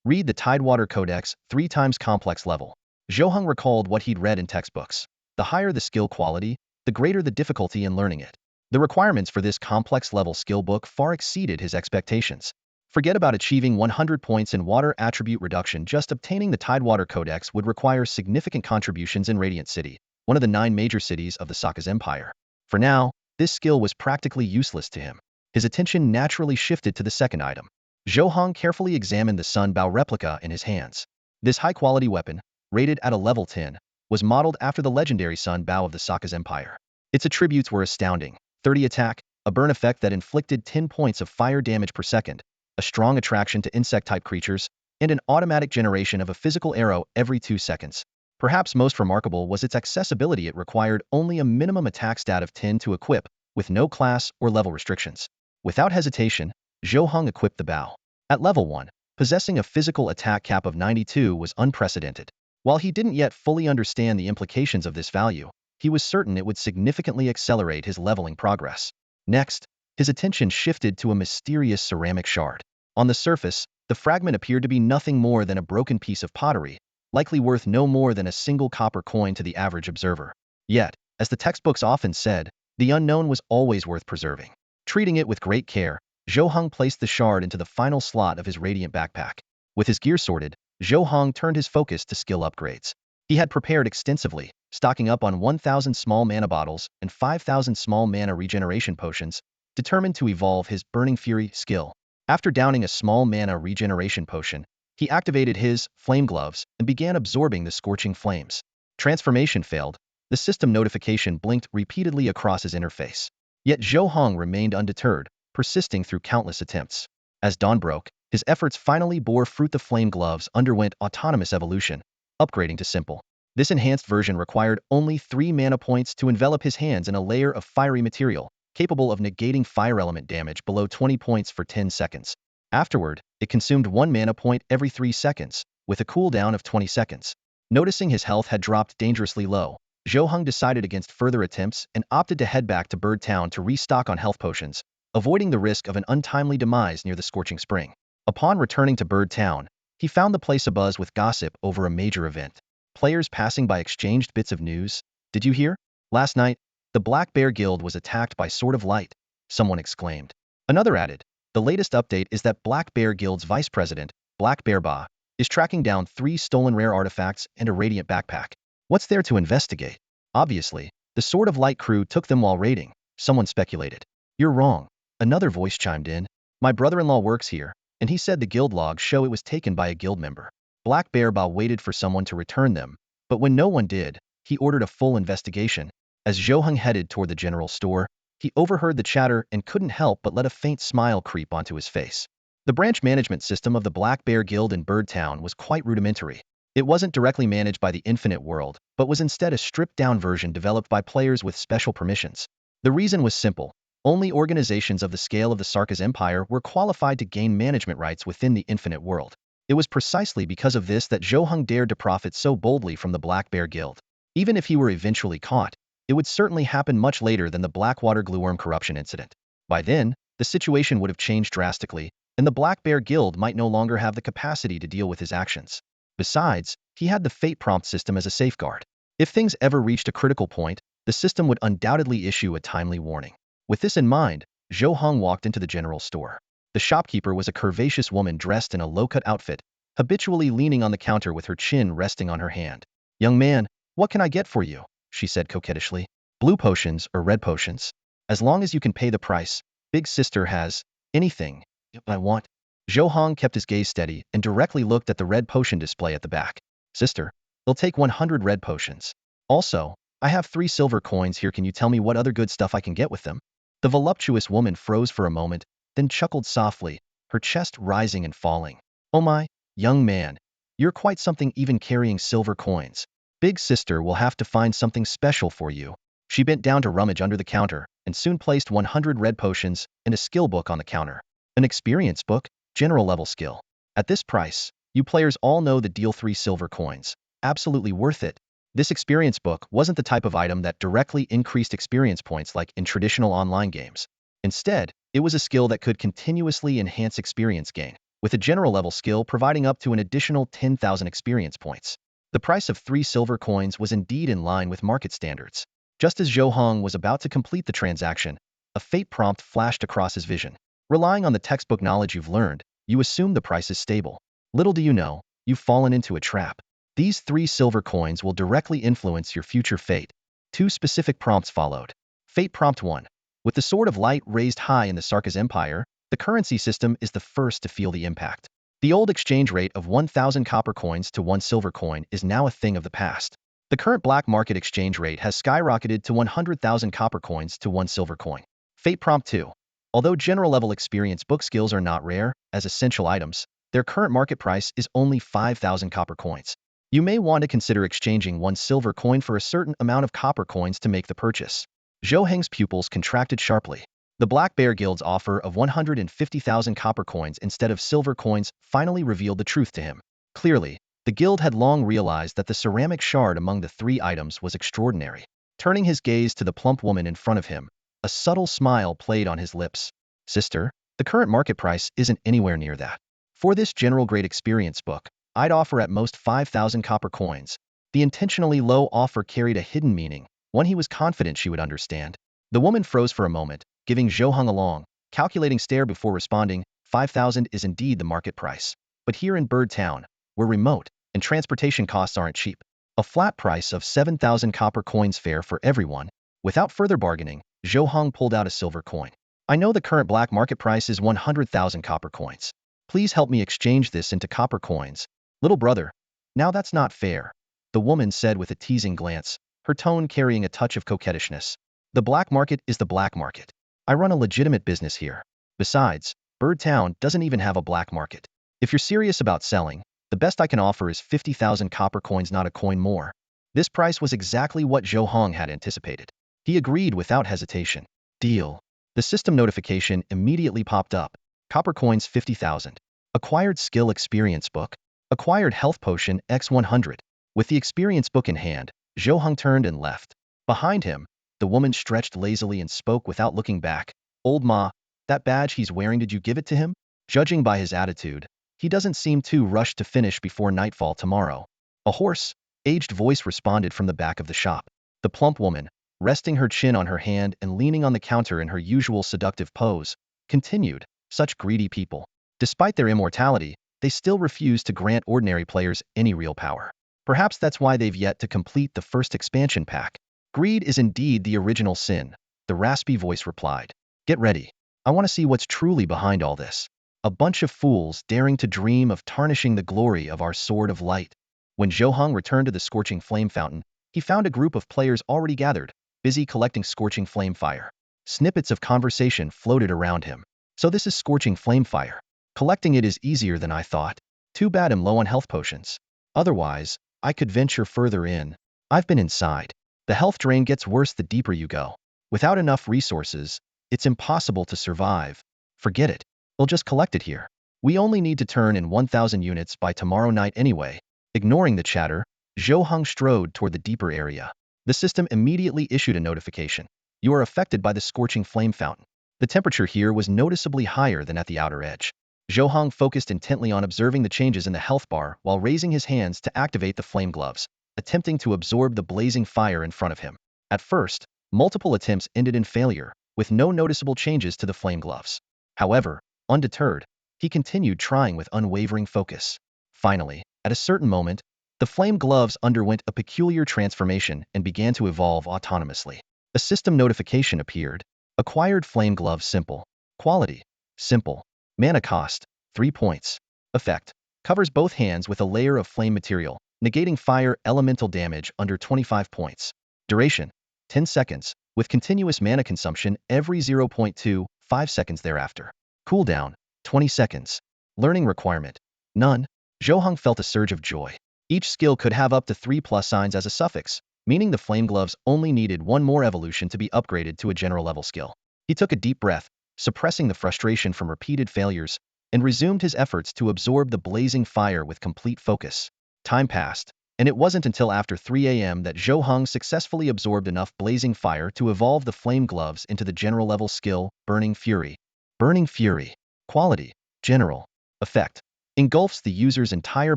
Speaker 1: Read the Tidewater Codex 3 times complex level. Zhou Heng recalled what he'd read in textbooks. The higher the skill quality, the greater the difficulty in learning it. The requirements for this complex level skill book far exceeded his expectations. Forget about achieving 100 points in water attribute reduction. Just obtaining the Tidewater Codex would require significant contributions in Radiant City, one of the 9 major cities of the Saka's empire. For now, this skill was practically useless to him. His attention naturally shifted to the second item. Zhou Heng carefully examined the Sun Bow replica in his hands. This high-quality weapon, rated at a level 10, was modeled after the legendary Sun Bow of the Saka's empire. Its attributes were astounding: 30 attack, a burn effect that inflicted 10 points of fire damage per second, a strong attraction to insect-type creatures, and an automatic generation of a physical arrow every 2 seconds. Perhaps most remarkable was its accessibility. It required only a minimum attack stat of 10 to equip, with no class or level restrictions. Without hesitation, Zhou Heng equipped the bow. At level 1, possessing a physical attack cap of 92 was unprecedented. While he didn't yet fully understand the implications of this value, he was certain it would significantly accelerate his leveling progress. Next, his attention shifted to a mysterious ceramic shard. On the surface, the fragment appeared to be nothing more than a broken piece of pottery, likely worth no more than a single copper coin to the average observer. Yet, as the textbooks often said, the unknown was always worth preserving. Treating it with great care, Zhou Heng placed the shard into the final slot of his radiant backpack. With his gear sorted, Zhou Heng turned his focus to skill upgrades. He had prepared extensively, stocking up on 1,000 small mana bottles and 5,000 small mana regeneration potions, determined to evolve his Burning Fury skill. After downing a small mana regeneration potion, he activated his Flame Gloves and began absorbing the scorching flames. Transformation failed. The system notification blinked repeatedly across his interface. Yet Zhou Heng remained undeterred, persisting through countless attempts. As dawn broke, his efforts finally bore fruit. The Flame Gloves underwent autonomous evolution, upgrading to simple. This enhanced version required only 3 mana points to envelop his hands in a layer of fiery material, capable of negating fire element damage below 20 points for 10 seconds. Afterward, it consumed 1 mana point every 3 seconds, with a cooldown of 20 seconds. Noticing his health had dropped dangerously low, Zhou Heng decided against further attempts and opted to head back to Bird Town to restock on health potions, avoiding the risk of an untimely demise near the Scorching Spring. Upon returning to Bird Town, he found the place abuzz with gossip over a major event. Players passing by exchanged bits of news. "Did you hear? Last night, the Black Bear Guild was attacked by Sword of Light," someone exclaimed. Another added, "The latest update is that Black Bear Guild's vice president, Black Bear Ba, is tracking down 3 stolen rare artifacts and a radiant backpack. What's there to investigate? Obviously, the Sword of Light crew took them while raiding," someone speculated. "You're wrong," another voice chimed in. "My brother-in-law works here, and he said the guild logs show it was taken by a guild member." Black Bear Ba waited for someone to return them, but when no one did, he ordered a full investigation. As Zhou Heng headed toward the general store, he overheard the chatter and couldn't help but let a faint smile creep onto his face. The branch management system of the Black Bear Guild in Bird Town was quite rudimentary. It wasn't directly managed by the Infinite World, but was instead a stripped-down version developed by players with special permissions. The reason was simple. Only organizations of the scale of the Sarkaz Empire were qualified to gain management rights within the Infinite World. It was precisely because of this that Zhou Heng dared to profit so boldly from the Black Bear Guild. Even if he were eventually caught, it would certainly happen much later than the Blackwater Glowworm corruption incident. By then, the situation would have changed drastically, and the Black Bear Guild might no longer have the capacity to deal with his actions. Besides, he had the fate prompt system as a safeguard. If things ever reached a critical point, the system would undoubtedly issue a timely warning. With this in mind, Zhou Heng walked into the general store. The shopkeeper was a curvaceous woman dressed in a low-cut outfit, habitually leaning on the counter with her chin resting on her hand. "Young man, what can I get for you?" she said coquettishly. "Blue potions or red potions? As long as you can pay the price, Big Sister has anything I want." Zhou Heng kept his gaze steady and directly looked at the red potion display at the back. "Sister, they'll take 100 red potions. Also, I have 3 silver coins here. Can you tell me what other good stuff I can get with them?" The voluptuous woman froze for a moment, then chuckled softly, her chest rising and falling. "Oh my, young man, you're quite something, even carrying silver coins. Big Sister will have to find something special for you." She bent down to rummage under the counter and soon placed 100 red potions and a skill book on the counter. An experience book, general level skill. At this price, you players all know the deal 3 silver coins. Absolutely worth it. This experience book wasn't the type of item that directly increased experience points like in traditional online games. Instead, it was a skill that could continuously enhance experience gain, with a general level skill providing up to an additional 10,000 experience points. The price of 3 silver coins was indeed in line with market standards. Just as Zhou Heng was about to complete the transaction, a fate prompt flashed across his vision. Relying on the textbook knowledge you've learned, you assume the price is stable. Little do you know, you've fallen into a trap. These 3 silver coins will directly influence your future fate. 2 specific prompts followed. Fate Prompt 1. With the Sword of Light raised high in the Sarkaz Empire, the currency system is the first to feel the impact. The old exchange rate of 1,000 copper coins to 1 silver coin is now a thing of the past. The current black market exchange rate has skyrocketed to 100,000 copper coins to 1 silver coin. Fate Prompt 2. Although general level experience book skills are not rare as essential items, Their current market price is only 5,000 copper coins. You may want to consider exchanging one silver coin for a certain amount of copper coins to make the purchase. Zhou Heng's pupils contracted sharply. The Black Bear Guild's offer of 150,000 copper coins instead of silver coins finally revealed the truth to him. Clearly, the guild had long realized that the ceramic shard among the three items was extraordinary. Turning his gaze to the plump woman in front of him, a subtle smile played on his lips. Sister, the current market price isn't anywhere near that. For this general grade experience book, I'd offer at most 5,000 copper coins. The intentionally low offer carried a hidden meaning, one he was confident she would understand. The woman froze for a moment, giving Zhou Heng a long, calculating stare before responding, 5,000 is indeed the market price. But here in Bird Town, we're remote, and transportation costs aren't cheap. A flat price of 7,000 copper coins fair for everyone. Without further bargaining, Zhou Heng pulled out a silver coin. I know the current black market price is 100,000 copper coins. Please help me exchange this into copper coins. Little brother, now that's not fair, the woman said with a teasing glance, her tone carrying a touch of coquettishness. The black market is the black market. I run a legitimate business here. Besides, Bird Town doesn't even have a black market. If you're serious about selling, the best I can offer is 50,000 copper coins, not a coin more. This price was exactly what Zhou Heng had anticipated. He agreed without hesitation. Deal. The system notification immediately popped up. Copper coins 50,000. Acquired skill experience book. Acquired health potion X100. With the experience book in hand, Zhou Heng turned and left. Behind him, the woman stretched lazily and spoke without looking back. Old Ma, that badge he's wearing, did you give it to him? Judging by his attitude, he doesn't seem too rushed to finish before nightfall tomorrow. A hoarse, aged voice responded from the back of the shop. The plump woman, resting her chin on her hand and leaning on the counter in her usual seductive pose, continued, such greedy people. Despite their immortality, they still refuse to grant ordinary players any real power. Perhaps that's why they've yet to complete the first expansion pack. Greed is indeed the original sin, the raspy voice replied. Get ready. I want to see what's truly behind all this. A bunch of fools daring to dream of tarnishing the glory of our sword of light. When Zhou Heng returned to the scorching flame fountain, he found a group of players already gathered, busy collecting scorching flame fire. Snippets of conversation floated around him. So this is scorching flame fire. Collecting it is easier than I thought. Too bad I'm low on health potions. Otherwise, I could venture further in. I've been inside. The health drain gets worse the deeper you go. Without enough resources, it's impossible to survive. Forget it. We'll just collect it here. We only need to turn in 1,000 units by tomorrow night anyway. Ignoring the chatter, Zhou Heng strode toward the deeper area. The system immediately issued a notification. You are affected by the scorching flame fountain. The temperature here was noticeably higher than at the outer edge. Zhou Heng focused intently on observing the changes in the health bar while raising his hands to activate the flame gloves, attempting to absorb the blazing fire in front of him. At first, multiple attempts ended in failure, with no noticeable changes to the flame gloves. However, undeterred, he continued trying with unwavering focus. Finally, at a certain moment, the flame gloves underwent a peculiar transformation and began to evolve autonomously. A system notification appeared. Acquired flame glove simple. Quality. Simple. Mana cost. 3 points. Effect. Covers both hands with a layer of flame material, negating fire elemental damage under 25 points. Duration. 10 seconds, with continuous mana consumption every 0.25 seconds thereafter. Cooldown. 20 seconds. Learning requirement. None. Zhou Heng felt a surge of joy. Each skill could have up to 3 plus signs as a suffix, meaning the flame gloves only needed one more evolution to be upgraded to a general level skill. He took a deep breath, suppressing the frustration from repeated failures, and resumed his efforts to absorb the blazing fire with complete focus. Time passed, and it wasn't until after 3 a.m. that Zhou Heng successfully absorbed enough blazing fire to evolve the flame gloves into the general level skill, Burning Fury. Burning Fury. Quality. General. Effect. Engulfs the user's entire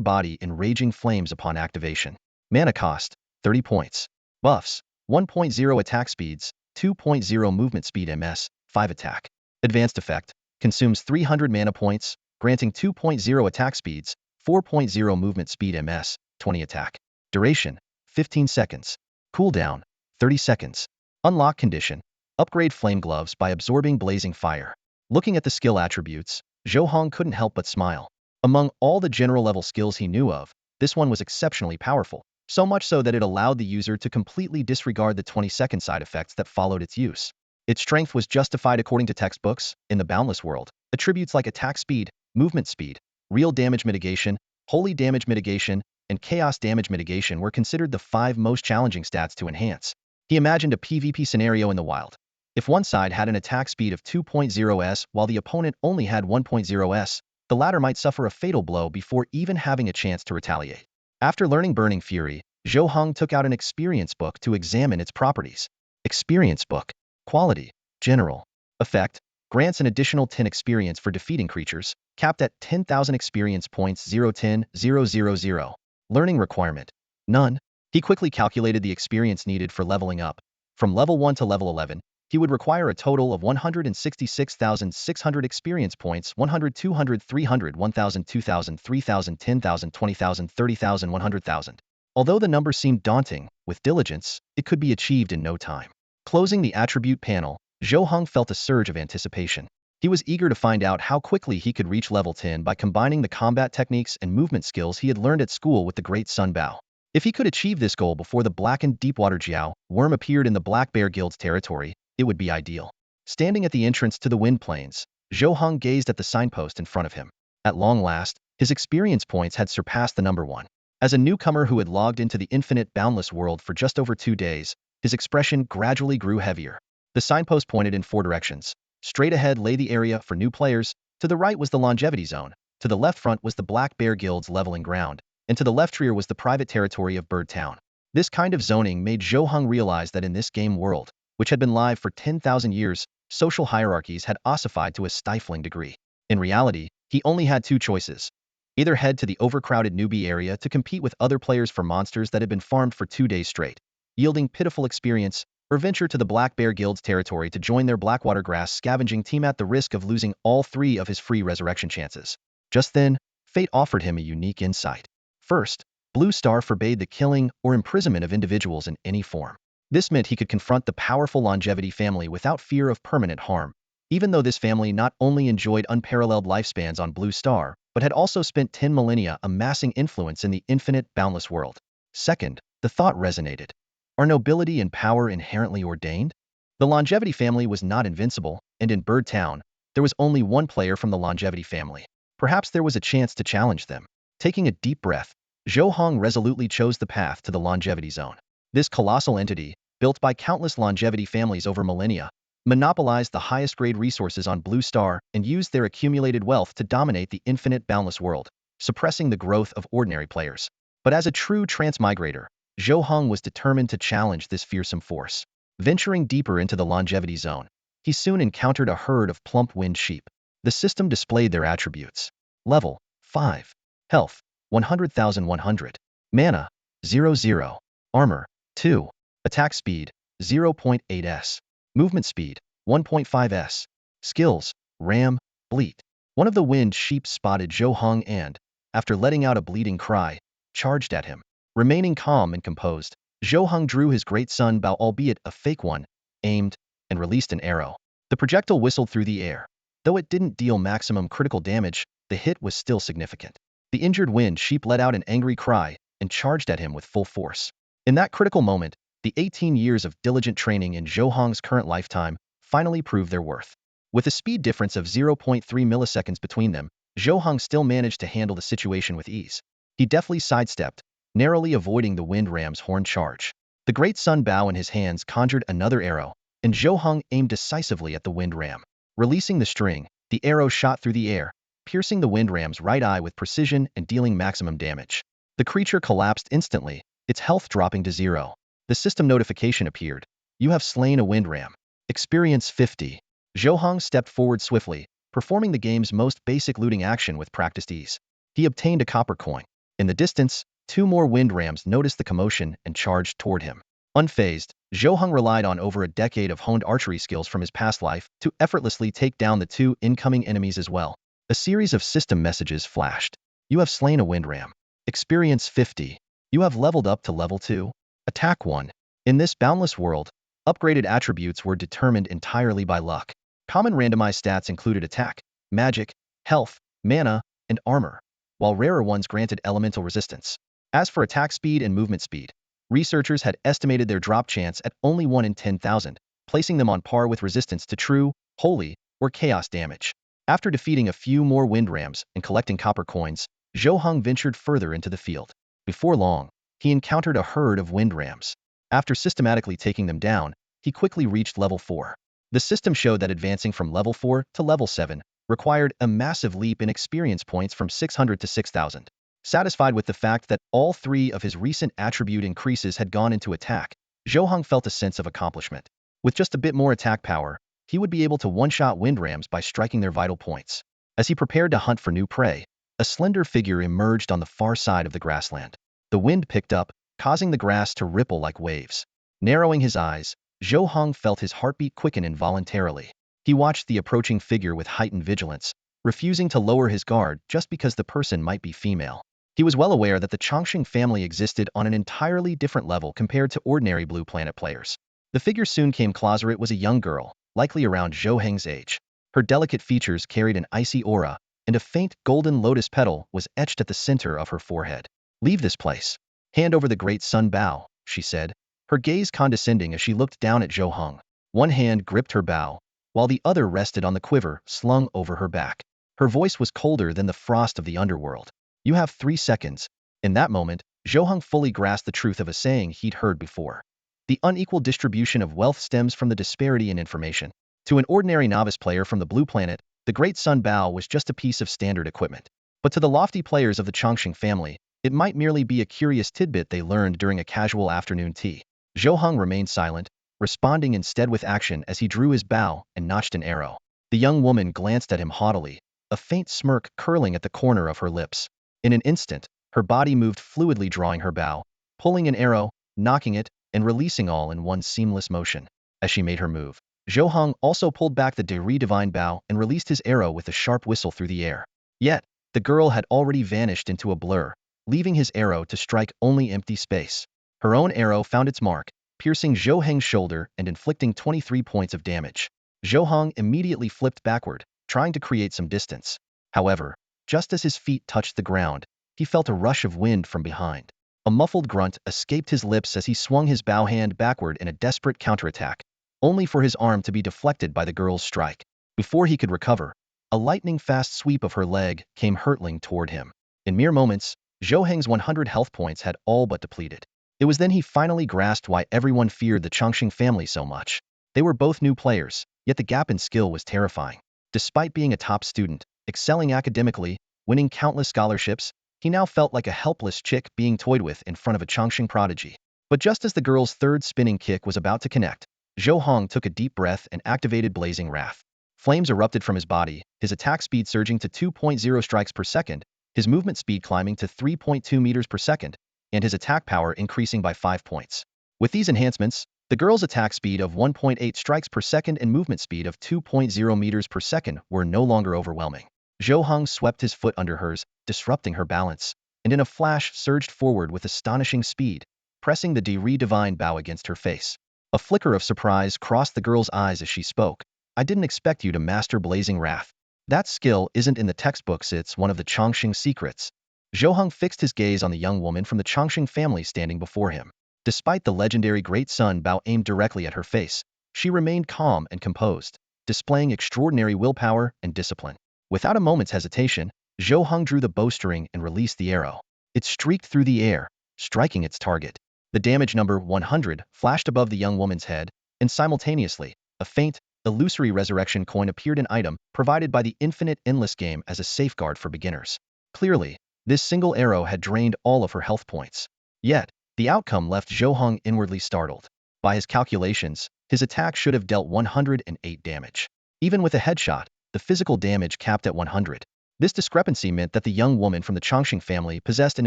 Speaker 1: body in raging flames upon activation. Mana cost. 30 points. Buffs. 1.0 attack speeds, 2.0 movement speed ms, 5 attack. Advanced effect. Consumes 300 mana points, granting 2.0 attack speeds, 4.0 movement speed ms, 20 attack. Duration. 15 seconds. Cooldown. 30 seconds. Unlock condition. Upgrade flame gloves by absorbing blazing fire. Looking at the skill attributes, Zhou Heng couldn't help but smile. Among all the general level skills he knew of, this one was exceptionally powerful, so much so that it allowed the user to completely disregard the 20-second side effects that followed its use. Its strength was justified according to textbooks. In the boundless world, attributes like attack speed, movement speed, Real damage mitigation, holy damage mitigation, and chaos damage mitigation were considered the 5 most challenging stats to enhance. He imagined a PvP scenario in the wild. If one side had an attack speed of 2.0s while the opponent only had 1.0s, the latter might suffer a fatal blow before even having a chance to retaliate. After learning Burning Fury, Zhou Heng took out an experience book to examine its properties. Experience book. Quality. General. Effect. Grants an additional 10 experience for defeating creatures, capped at 10,000 experience points 010,000. Learning requirement. None. He quickly calculated the experience needed for leveling up. From level 1 to level 11, he would require a total of 166,600 experience points, 100, 200, 300, 1,000, 2,000, 3,000, 10,000, 20,000, 30,000, 100,000. Although the number seemed daunting, with diligence, it could be achieved in no time. Closing the attribute panel, Zhou Heng felt a surge of anticipation. He was eager to find out how quickly he could reach level 10 by combining the combat techniques and movement skills he had learned at school with the Great Sun Bow. If he could achieve this goal before the blackened Deepwater Jiao worm appeared in the Black Bear Guild's territory, it would be ideal. Standing at the entrance to the Wind Plains, Zhou Heng gazed at the signpost in front of him. At long last, his experience points had surpassed the number 1. As a newcomer who had logged into the Infinite Boundless world for just over 2 days, his expression gradually grew heavier. The signpost pointed in 4 directions. Straight ahead lay the area for new players, to the right was the Longevity Zone, to the left front was the Black Bear Guild's leveling ground, and to the left rear was the private territory of Bird Town. This kind of zoning made Zhou Heng realize that in this game world, which had been live for 10,000 years, social hierarchies had ossified to a stifling degree. In reality, he only had 2 choices. Either head to the overcrowded newbie area to compete with other players for monsters that had been farmed for 2 days straight, yielding pitiful experience, or venture to the Black Bear Guild's territory to join their Blackwater Grass scavenging team at the risk of losing all 3 of his free resurrection chances. Just then, fate offered him a unique insight. First, Blue Star forbade the killing or imprisonment of individuals in any form. This meant he could confront the powerful Longevity family without fear of permanent harm, even though this family not only enjoyed unparalleled lifespans on Blue Star, but had also spent 10 millennia amassing influence in the infinite, boundless world. Second, the thought resonated. Are nobility and power inherently ordained? The Longevity family was not invincible, and in Bird Town, there was only 1 player from the Longevity family. Perhaps there was a chance to challenge them. Taking a deep breath, Zhou Heng resolutely chose the path to the Longevity Zone. This colossal entity, built by countless Longevity families over millennia, monopolized the highest-grade resources on Blue Star and used their accumulated wealth to dominate the infinite boundless world, suppressing the growth of ordinary players. But as a true transmigrator, Zhou Heng was determined to challenge this fearsome force. Venturing deeper into the Longevity Zone, he soon encountered a herd of plump wind sheep. The system displayed their attributes. Level 5. Health 100,100. Mana 00. Armor 2. Attack speed 0.8s. Movement speed 1.5s. Skills Ram, Bleat. One of the wind sheep spotted Zhou Heng and, after letting out a bleating cry, charged at him. Remaining calm and composed, Zhou Heng drew his Great Sun Bow, albeit a fake one, aimed, and released an arrow. The projectile whistled through the air. Though it didn't deal maximum critical damage, the hit was still significant. The injured wind sheep let out an angry cry and charged at him with full force. In that critical moment, the 18 years of diligent training in Zhou Heng's current lifetime finally proved their worth. With a speed difference of 0.3 milliseconds between them, Zhou Heng still managed to handle the situation with ease. He deftly sidestepped, narrowly avoiding the wind ram's horn charge. The Great Sun Bow in his hands conjured another arrow, and Zhou Heng aimed decisively at the wind ram. Releasing the string, the arrow shot through the air, piercing the wind ram's right eye with precision and dealing maximum damage. The creature collapsed instantly, its health dropping to 0. The system notification appeared. You have slain a wind ram. Experience 50. Zhou Heng stepped forward swiftly, performing the game's most basic looting action with practiced ease. He obtained a copper coin. In the distance, 2 more wind rams noticed the commotion and charged toward him. Unfazed, Zhou Heng relied on over a decade of honed archery skills from his past life to effortlessly take down the 2 incoming enemies as well. A series of system messages flashed. You have slain a wind ram. Experience 50. You have leveled up to level 2. Attack 1. In this boundless world, upgraded attributes were determined entirely by luck. Common randomized stats included attack, magic, health, mana, and armor, while rarer ones granted elemental resistance. As for attack speed and movement speed, researchers had estimated their drop chance at only 1 in 10,000, placing them on par with resistance to true, holy, or chaos damage. After defeating a few more wind rams and collecting copper coins, Zhou Heng ventured further into the field. Before long, he encountered a herd of wind rams. After systematically taking them down, he quickly reached level 4. The system showed that advancing from level 4 to level 7 required a massive leap in experience points from 600 to 6,000. Satisfied with the fact that all 3 of his recent attribute increases had gone into attack, Zhou Heng felt a sense of accomplishment. With just a bit more attack power, he would be able to one-shot wind rams by striking their vital points. As he prepared to hunt for new prey, a slender figure emerged on the far side of the grassland. The wind picked up, causing the grass to ripple like waves. Narrowing his eyes, Zhou Heng felt his heartbeat quicken involuntarily. He watched the approaching figure with heightened vigilance, refusing to lower his guard just because the person might be female. He was well aware that the Chongqing family existed on an entirely different level compared to ordinary Blue Planet players. The figure soon came closer. It was a young girl, likely around Zhou Heng's age. Her delicate features carried an icy aura, and a faint golden lotus petal was etched at the center of her forehead. "Leave this place. Hand over the great sun bow," she said, her gaze condescending as she looked down at Zhou Heng. One hand gripped her bow, while the other rested on the quiver slung over her back. Her voice was colder than the frost of the underworld. "You have 3 seconds. In that moment, Zhou Heng fully grasped the truth of a saying he'd heard before. The unequal distribution of wealth stems from the disparity in information. To an ordinary novice player from the Blue Planet, the Great Sun Bow was just a piece of standard equipment. But to the lofty players of the Chongqing family, it might merely be a curious tidbit they learned during a casual afternoon tea. Zhou Heng remained silent, responding instead with action as he drew his bow and notched an arrow. The young woman glanced at him haughtily, a faint smirk curling at the corner of her lips. In an instant, her body moved fluidly, drawing her bow, pulling an arrow, nocking it, and releasing all in one seamless motion. As she made her move, Zhou Heng also pulled back the divine bow and released his arrow with a sharp whistle through the air. Yet, the girl had already vanished into a blur, leaving his arrow to strike only empty space. Her own arrow found its mark, piercing Zhou Heng's shoulder and inflicting 23 points of damage. Zhou Heng immediately flipped backward, trying to create some distance. However, just as his feet touched the ground, he felt a rush of wind from behind. A muffled grunt escaped his lips as he swung his bow hand backward in a desperate counterattack, only for his arm to be deflected by the girl's strike. Before he could recover, a lightning-fast sweep of her leg came hurtling toward him. In mere moments, Zhou Heng's 100 health points had all but depleted. It was then he finally grasped why everyone feared the Chongqing family so much. They were both new players, yet the gap in skill was terrifying. Despite being a top student, excelling academically, winning countless scholarships, he now felt like a helpless chick being toyed with in front of a Chongqing prodigy. But just as the girl's third spinning kick was about to connect, Zhou Heng took a deep breath and activated Blazing Wrath. Flames erupted from his body, his attack speed surging to 2.0 strikes per second, his movement speed climbing to 3.2 meters per second, and his attack power increasing by 5 points. With these enhancements, the girl's attack speed of 1.8 strikes per second and movement speed of 2.0 meters per second were no longer overwhelming. Zhou Heng swept his foot under hers, disrupting her balance, and in a flash surged forward with astonishing speed, pressing the divine bow against her face. A flicker of surprise crossed the girl's eyes as she spoke. "I didn't expect you to master Blazing Wrath. That skill isn't in the textbooks, it's one of the Chongqing secrets." Zhou Heng fixed his gaze on the young woman from the Chongqing family standing before him. Despite the legendary Great Sun Bow aimed directly at her face, she remained calm and composed, displaying extraordinary willpower and discipline. Without a moment's hesitation, Zhou Heng drew the bowstring and released the arrow. It streaked through the air, striking its target. The damage number 100 flashed above the young woman's head, and simultaneously, a faint, illusory resurrection coin appeared, an item provided by the Infinite Endless game as a safeguard for beginners. Clearly, this single arrow had drained all of her health points. Yet, the outcome left Zhou Heng inwardly startled. By his calculations, his attack should have dealt 108 damage. Even with a headshot, the physical damage capped at 100. This discrepancy meant that the young woman from the Chongqing family possessed an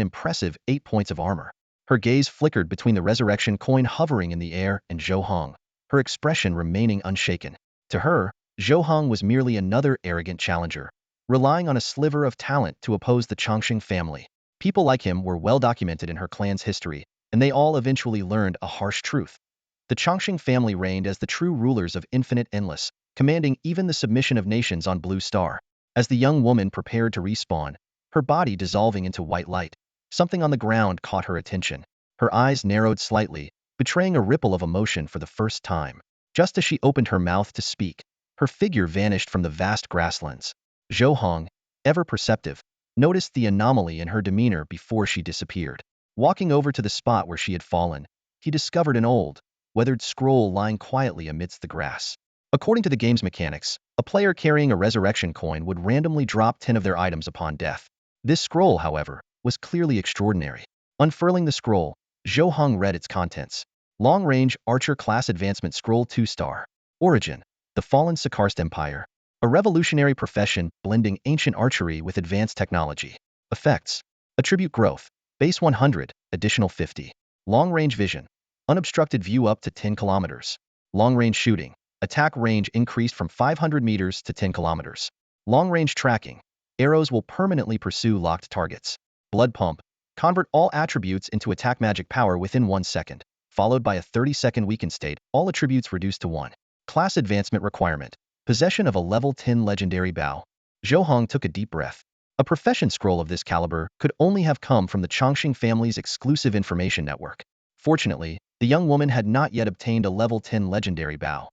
Speaker 1: impressive 8 points of armor. Her gaze flickered between the resurrection coin hovering in the air and Zhou Heng, her expression remaining unshaken. To her, Zhou Heng was merely another arrogant challenger, relying on a sliver of talent to oppose the Chongqing family. People like him were well documented in her clan's history, and they all eventually learned a harsh truth. The Chongqing family reigned as the true rulers of Infinite Endless, commanding even the submission of nations on Blue Star. As the young woman prepared to respawn, her body dissolving into white light, something on the ground caught her attention. Her eyes narrowed slightly, betraying a ripple of emotion for the first time. Just as she opened her mouth to speak, her figure vanished from the vast grasslands. Zhou Heng, ever perceptive, noticed the anomaly in her demeanor before she disappeared. Walking over to the spot where she had fallen, he discovered an old, weathered scroll lying quietly amidst the grass. According to the game's mechanics, a player carrying a resurrection coin would randomly drop 10 of their items upon death. This scroll, however, was clearly extraordinary. Unfurling the scroll, Zhou Heng read its contents. Long-range Archer Class Advancement Scroll 2-star. Origin: the fallen Sakarst Empire. A revolutionary profession blending ancient archery with advanced technology. Effects: attribute growth, base 100, additional 50. Long-range vision, unobstructed view up to 10 kilometers. Long-range shooting, attack range increased from 500 meters to 10 kilometers. Long-range tracking, arrows will permanently pursue locked targets. Blood pump, convert all attributes into attack magic power within 1 second, followed by a 30-second weakened state, all attributes reduced to 1. Class advancement requirement: possession of a level 10 legendary bow. Zhou Heng took a deep breath. A profession scroll of this caliber could only have come from the Chongqing family's exclusive information network. Fortunately, the young woman had not yet obtained a level 10 legendary bow.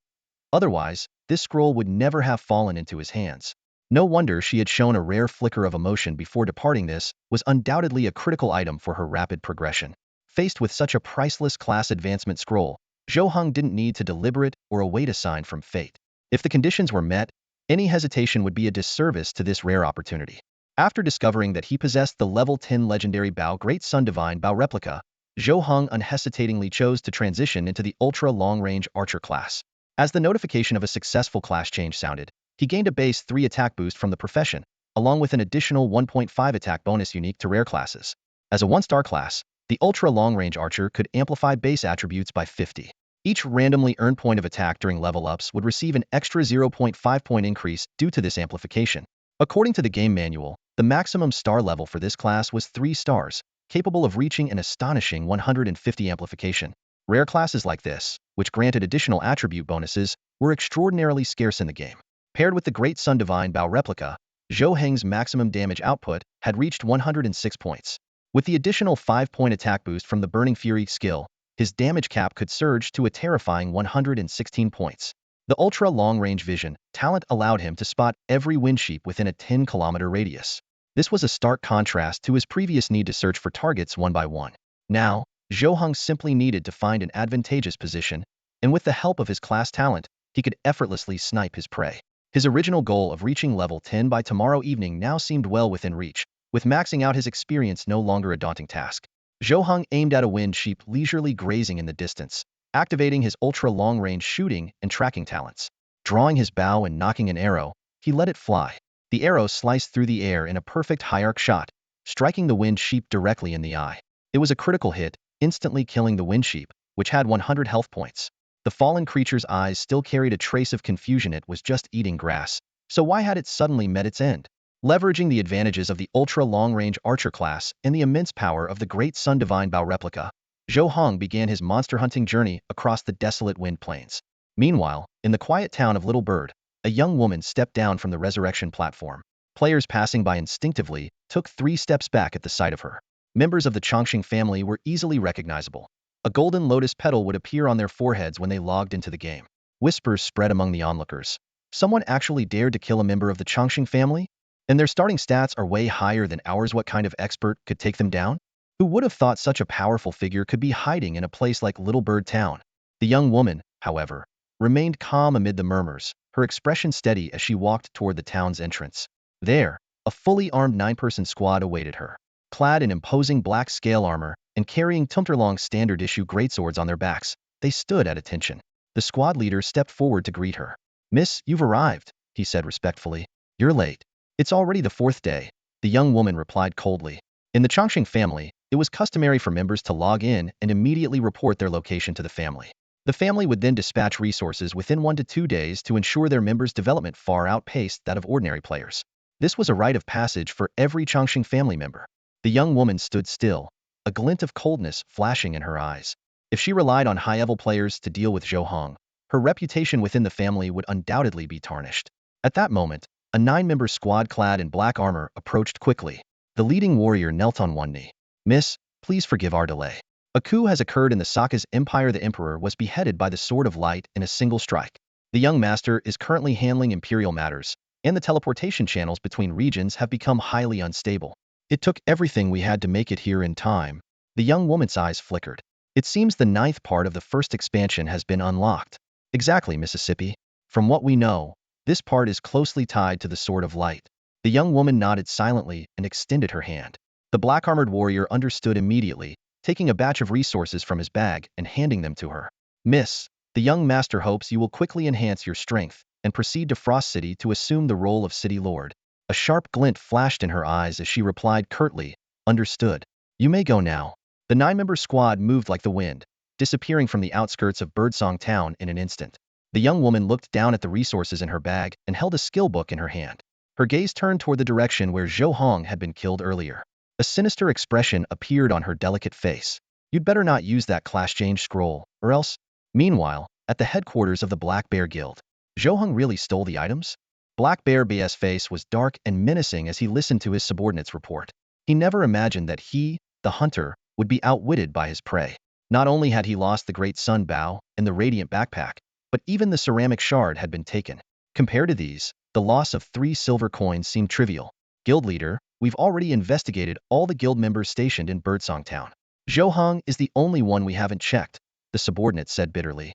Speaker 1: Otherwise, this scroll would never have fallen into his hands. No wonder she had shown a rare flicker of emotion before departing. This was undoubtedly a critical item for her rapid progression. Faced with such a priceless class advancement scroll, Zhou Heng didn't need to deliberate or await a sign from fate. If the conditions were met, any hesitation would be a disservice to this rare opportunity. After discovering that he possessed the level 10 legendary bow Great Sun Divine Bow replica, Zhou Heng unhesitatingly chose to transition into the ultra long-range archer class. As the notification of a successful class change sounded, he gained a base 3 attack boost from the profession, along with an additional 1.5 attack bonus unique to rare classes. As a 1-star class, the ultra long-range archer could amplify base attributes by 50. Each randomly earned point of attack during level ups would receive an extra 0.5 point increase due to this amplification. According to the game manual, the maximum star level for this class was 3 stars, capable of reaching an astonishing 150 amplification. Rare classes like this, which granted additional attribute bonuses, were extraordinarily scarce in the game. Paired with the Great Sun Divine Bow replica, Zhou Heng's maximum damage output had reached 106 points. With the additional 5-point attack boost from the Burning Fury skill, his damage cap could surge to a terrifying 116 points. The ultra long-range vision talent allowed him to spot every wind sheep within a 10-kilometer radius. This was a stark contrast to his previous need to search for targets one by one. Now, Zhou Heng simply needed to find an advantageous position, and with the help of his class talent, he could effortlessly snipe his prey. His original goal of reaching level 10 by tomorrow evening now seemed well within reach, with maxing out his experience no longer a daunting task. Zhou Heng aimed at a wind sheep leisurely grazing in the distance, activating his ultra long-range shooting and tracking talents. Drawing his bow and knocking an arrow, he let it fly. The arrow sliced through the air in a perfect high-arc shot, striking the wind sheep directly in the eye. It was a critical hit, instantly killing the wind sheep, which had 100 health points. The fallen creature's eyes still carried a trace of confusion. It was just eating grass, so why had it suddenly met its end? Leveraging the advantages of the ultra long-range archer class and the immense power of the Great Sun Divine Bow replica, Zhou Heng began his monster hunting journey across the desolate wind plains. Meanwhile, in the quiet town of Little Bird, a young woman stepped down from the resurrection platform. Players passing by instinctively took 3 steps back at the sight of her. Members of the Chongqing family were easily recognizable. A golden lotus petal would appear on their foreheads when they logged into the game. Whispers spread among the onlookers. Someone actually dared to kill a member of the Chongqing family? And their starting stats are way higher than ours. What kind of expert could take them down? Who would have thought such a powerful figure could be hiding in a place like Little Bird Town? The young woman, however, remained calm amid the murmurs, her expression steady as she walked toward the town's entrance. There, a fully armed 9-person squad awaited her. Clad in imposing black scale armor and carrying Tumterlong's standard-issue greatswords on their backs, they stood at attention. The squad leader stepped forward to greet her. "Miss, you've arrived," he said respectfully. "You're late." "It's already the 4th day," the young woman replied coldly. In the Chongqing family, it was customary for members to log in and immediately report their location to the family. The family would then dispatch resources within 1 to 2 days to ensure their members' development far outpaced that of ordinary players. This was a rite of passage for every Chongqing family member. The young woman stood still, a glint of coldness flashing in her eyes. If she relied on high-level players to deal with Zhou Heng, her reputation within the family would undoubtedly be tarnished. At that moment, a 9-member squad clad in black armor approached quickly. The leading warrior knelt on one knee. "Miss, please forgive our delay. A coup has occurred in the Saka's empire. The emperor was beheaded by the Sword of Light in a single strike. The young master is currently handling imperial matters, and the teleportation channels between regions have become highly unstable. It took everything we had to make it here in time. The young woman's eyes flickered. It seems the ninth part of the first expansion has been unlocked. Exactly, Mississippi. From what we know, this part is closely tied to the Sword of Light. The young woman nodded silently and extended her hand. The black-armored warrior understood immediately, taking a batch of resources from his bag and handing them to her. Miss, the young master hopes you will quickly enhance your strength and proceed to Frost City to assume the role of City Lord. A sharp glint flashed in her eyes as she replied curtly, "Understood. You may go now." The nine-member squad moved like the wind, disappearing from the outskirts of Birdsong Town in an instant. The young woman looked down at the resources in her bag and held a skill book in her hand. Her gaze turned toward the direction where Zhou Heng had been killed earlier. A sinister expression appeared on her delicate face. "You'd better not use that class change scroll, or else." Meanwhile, at the headquarters of the Black Bear Guild, Zhou Heng really stole the items? Black Bear B's face was dark and menacing as he listened to his subordinate's report. He never imagined that he, the hunter, would be outwitted by his prey. Not only had he lost the Great Sun Bow and the Radiant Backpack, but even the ceramic shard had been taken. Compared to these, the loss of 3 silver coins seemed trivial. Guild leader, we've already investigated all the guild members stationed in Birdsong Town. Zhou Heng is the only one we haven't checked, the subordinate said bitterly.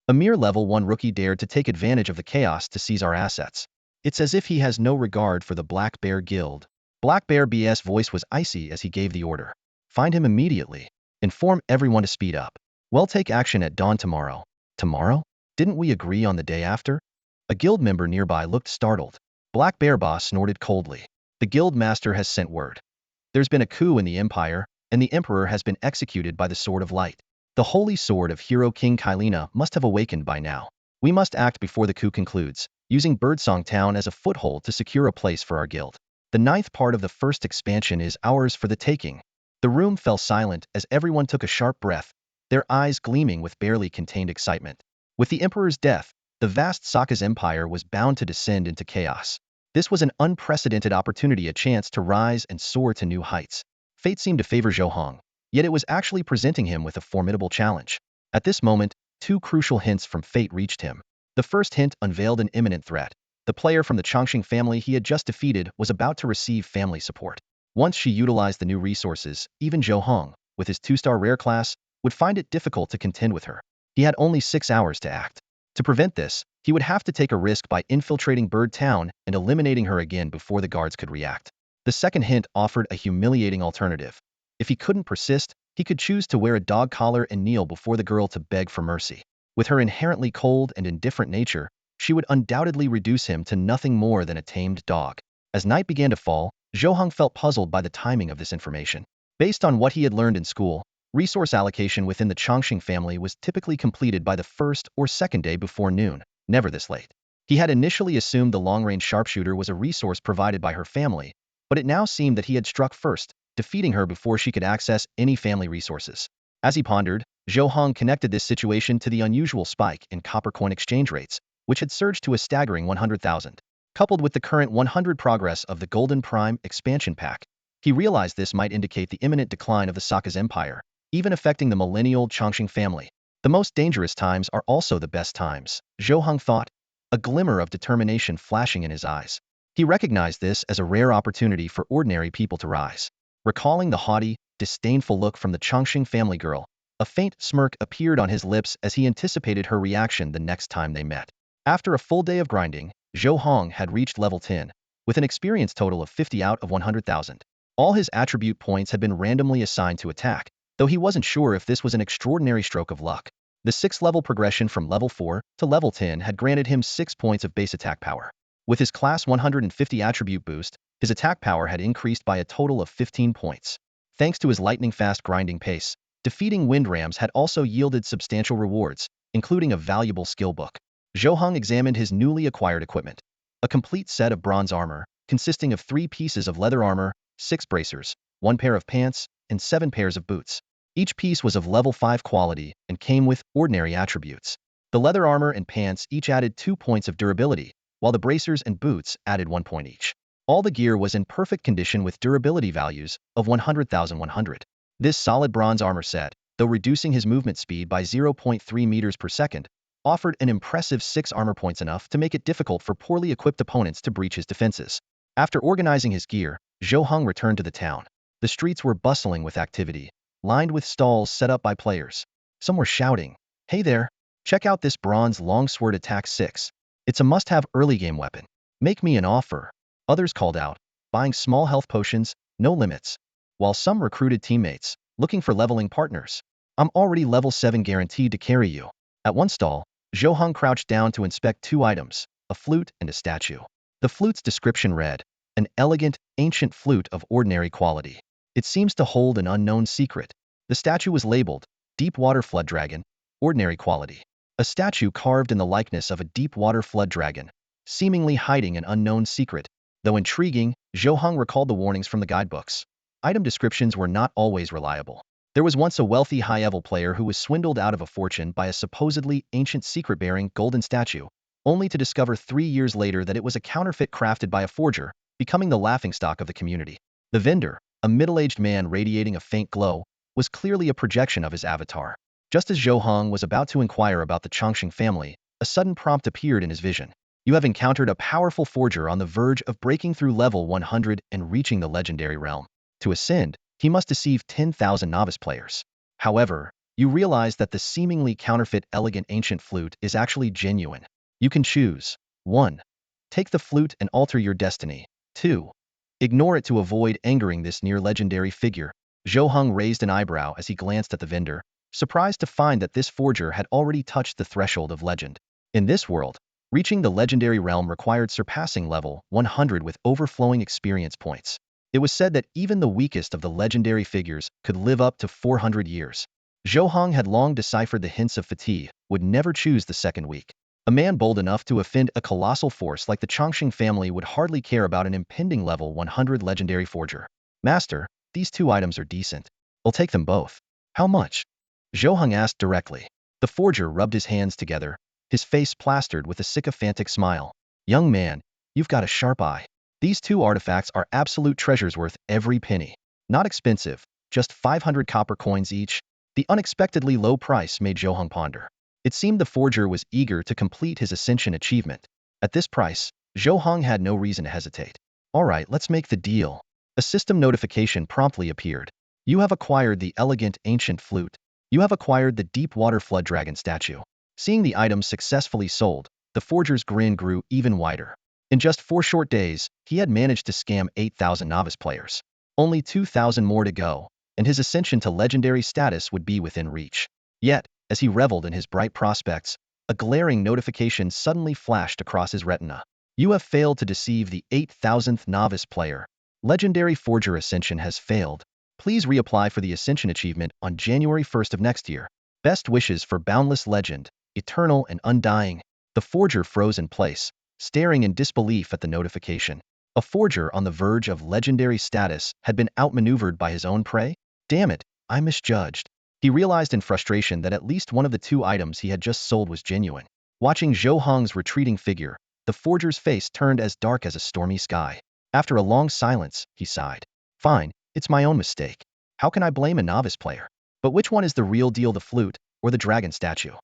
Speaker 1: A mere level 1 rookie dared to take advantage of the chaos to seize our assets. It's as if he has no regard for the Black Bear Guild. Black Bear B's voice was icy as he gave the order. Find him immediately. Inform everyone to speed up. We'll take action at dawn tomorrow. Tomorrow? Didn't we agree on the day after? A guild member nearby looked startled. Black Bear Boss snorted coldly. The guild master has sent word. There's been a coup in the Empire, and the Emperor has been executed by the Sword of Light. The holy sword of Hero King Kylina must have awakened by now. We must act before the coup concludes, using Birdsong Town as a foothold to secure a place for our guild. The ninth part of the first expansion is ours for the taking. The room fell silent as everyone took a sharp breath, their eyes gleaming with barely contained excitement. With the Emperor's death, the vast Sokka's empire was bound to descend into chaos. This was an unprecedented opportunity, a chance to rise and soar to new heights. Fate seemed to favor Zhou Heng, yet it was actually presenting him with a formidable challenge. At this moment, 2 crucial hints from fate reached him. The first hint unveiled an imminent threat. The player from the Chongqing family he had just defeated was about to receive family support. Once she utilized the new resources, even Zhou Heng, with his 2-star rare class, would find it difficult to contend with her. He had only 6 hours to act. To prevent this, he would have to take a risk by infiltrating Bird Town and eliminating her again before the guards could react. The second hint offered a humiliating alternative. If he couldn't persist, he could choose to wear a dog collar and kneel before the girl to beg for mercy. With her inherently cold and indifferent nature, she would undoubtedly reduce him to nothing more than a tamed dog. As night began to fall, Zhou Heng felt puzzled by the timing of this information. Based on what he had learned in school, resource allocation within the Chongqing family was typically completed by the first or second day before noon, never this late. He had initially assumed the long-range sharpshooter was a resource provided by her family, but it now seemed that he had struck first, defeating her before she could access any family resources. As he pondered, Zhou Heng connected this situation to the unusual spike in copper coin exchange rates, which had surged to a staggering 100,000. Coupled with the current 100 progress of the Golden Prime expansion pack, he realized this might indicate the imminent decline of the Sokka's empire, even affecting the millennial Chongqing family. The most dangerous times are also the best times, Zhou Heng thought, a glimmer of determination flashing in his eyes. He recognized this as a rare opportunity for ordinary people to rise. Recalling the haughty, disdainful look from the Chongqing family girl, a faint smirk appeared on his lips as he anticipated her reaction the next time they met. After a full day of grinding, Zhou Heng had reached level 10, with an experience total of 50 out of 100,000. All his attribute points had been randomly assigned to attack, though he wasn't sure if this was an extraordinary stroke of luck. The 6th-level progression from level 4 to level 10 had granted him 6 points of base attack power. With his class 150 attribute boost, his attack power had increased by a total of 15 points. Thanks to his lightning-fast grinding pace, defeating wind rams had also yielded substantial rewards, including a valuable skill book. Zhou Heng examined his newly acquired equipment. A complete set of bronze armor, consisting of 3 pieces of leather armor, 6 bracers, 1 pair of pants, and 7 pairs of boots. Each piece was of level 5 quality and came with ordinary attributes. The leather armor and pants each added 2 points of durability, while the bracers and boots added 1 point each. All the gear was in perfect condition with durability values of 100,100. This solid bronze armor set, though reducing his movement speed by 0.3 meters per second, offered an impressive 6 armor points, enough to make it difficult for poorly equipped opponents to breach his defenses. After organizing his gear, Zhou Heng returned to the town. The streets were bustling with activity, lined with stalls set up by players. Some were shouting, "Hey there! Check out this bronze longsword attack 6. It's a must-have early game weapon. Make me an offer." Others called out, buying small health potions, no limits. While some recruited teammates, looking for leveling partners. "I'm already level 7 guaranteed to carry you." At one stall, Zhou Heng crouched down to inspect 2 items, a flute and a statue. The flute's description read, "An elegant, ancient flute of ordinary quality. It seems to hold an unknown secret." The statue was labeled, "Deep Water Flood Dragon, ordinary quality." A statue carved in the likeness of a deep water flood dragon, seemingly hiding an unknown secret. Though intriguing, Zhou Heng recalled the warnings from the guidebooks. Item descriptions were not always reliable. There was once a wealthy high-level player who was swindled out of a fortune by a supposedly ancient secret-bearing golden statue, only to discover 3 years later that it was a counterfeit crafted by a forger, becoming the laughingstock of the community. The vendor, a middle-aged man radiating a faint glow, was clearly a projection of his avatar. Just as Zhou Heng was about to inquire about the Chongqing family, a sudden prompt appeared in his vision. "You have encountered a powerful forger on the verge of breaking through level 100 and reaching the legendary realm. To ascend, he must deceive 10,000 novice players. However, you realize that the seemingly counterfeit elegant ancient flute is actually genuine. You can choose. 1. Take the flute and alter your destiny. 2. Ignore it to avoid angering this near-legendary figure." Zhou Heng raised an eyebrow as he glanced at the vendor, surprised to find that this forger had already touched the threshold of legend. In this world, reaching the legendary realm required surpassing level 100 with overflowing experience points. It was said that even the weakest of the legendary figures could live up to 400 years. Zhou Heng had long deciphered the hints of fatigue, would never choose the second week. A man bold enough to offend a colossal force like the Chongqing family would hardly care about an impending level 100 legendary forger. "Master, these 2 items are decent. I'll take them both." "How much?" Zhou Heng asked directly. The forger rubbed his hands together, his face plastered with a sycophantic smile. "Young man, you've got a sharp eye. These 2 artifacts are absolute treasures worth every penny. Not expensive, just 500 copper coins each." The unexpectedly low price made Zhou Heng ponder. It seemed the forger was eager to complete his ascension achievement. At this price, Zhou Heng had no reason to hesitate. "All right, let's make the deal." A system notification promptly appeared. "You have acquired the elegant ancient flute. You have acquired the deep water flood dragon statue." Seeing the items successfully sold, the forger's grin grew even wider. In just 4 short days, he had managed to scam 8,000 novice players. Only 2,000 more to go, and his ascension to legendary status would be within reach. Yet, as he reveled in his bright prospects, a glaring notification suddenly flashed across his retina. "You have failed to deceive the 8,000th novice player. Legendary forger ascension has failed. Please reapply for the ascension achievement on January 1st of next year. Best wishes for boundless legend, eternal and undying." The forger froze in place, staring in disbelief at the notification. A forger on the verge of legendary status had been outmaneuvered by his own prey? Damn it, I misjudged. He realized in frustration that at least one of the 2 items he had just sold was genuine. Watching Zhou Heng's retreating figure, the forger's face turned as dark as a stormy sky. After a long silence, he sighed. "Fine, it's my own mistake. How can I blame a novice player? But which one is the real deal, the flute or the dragon statue?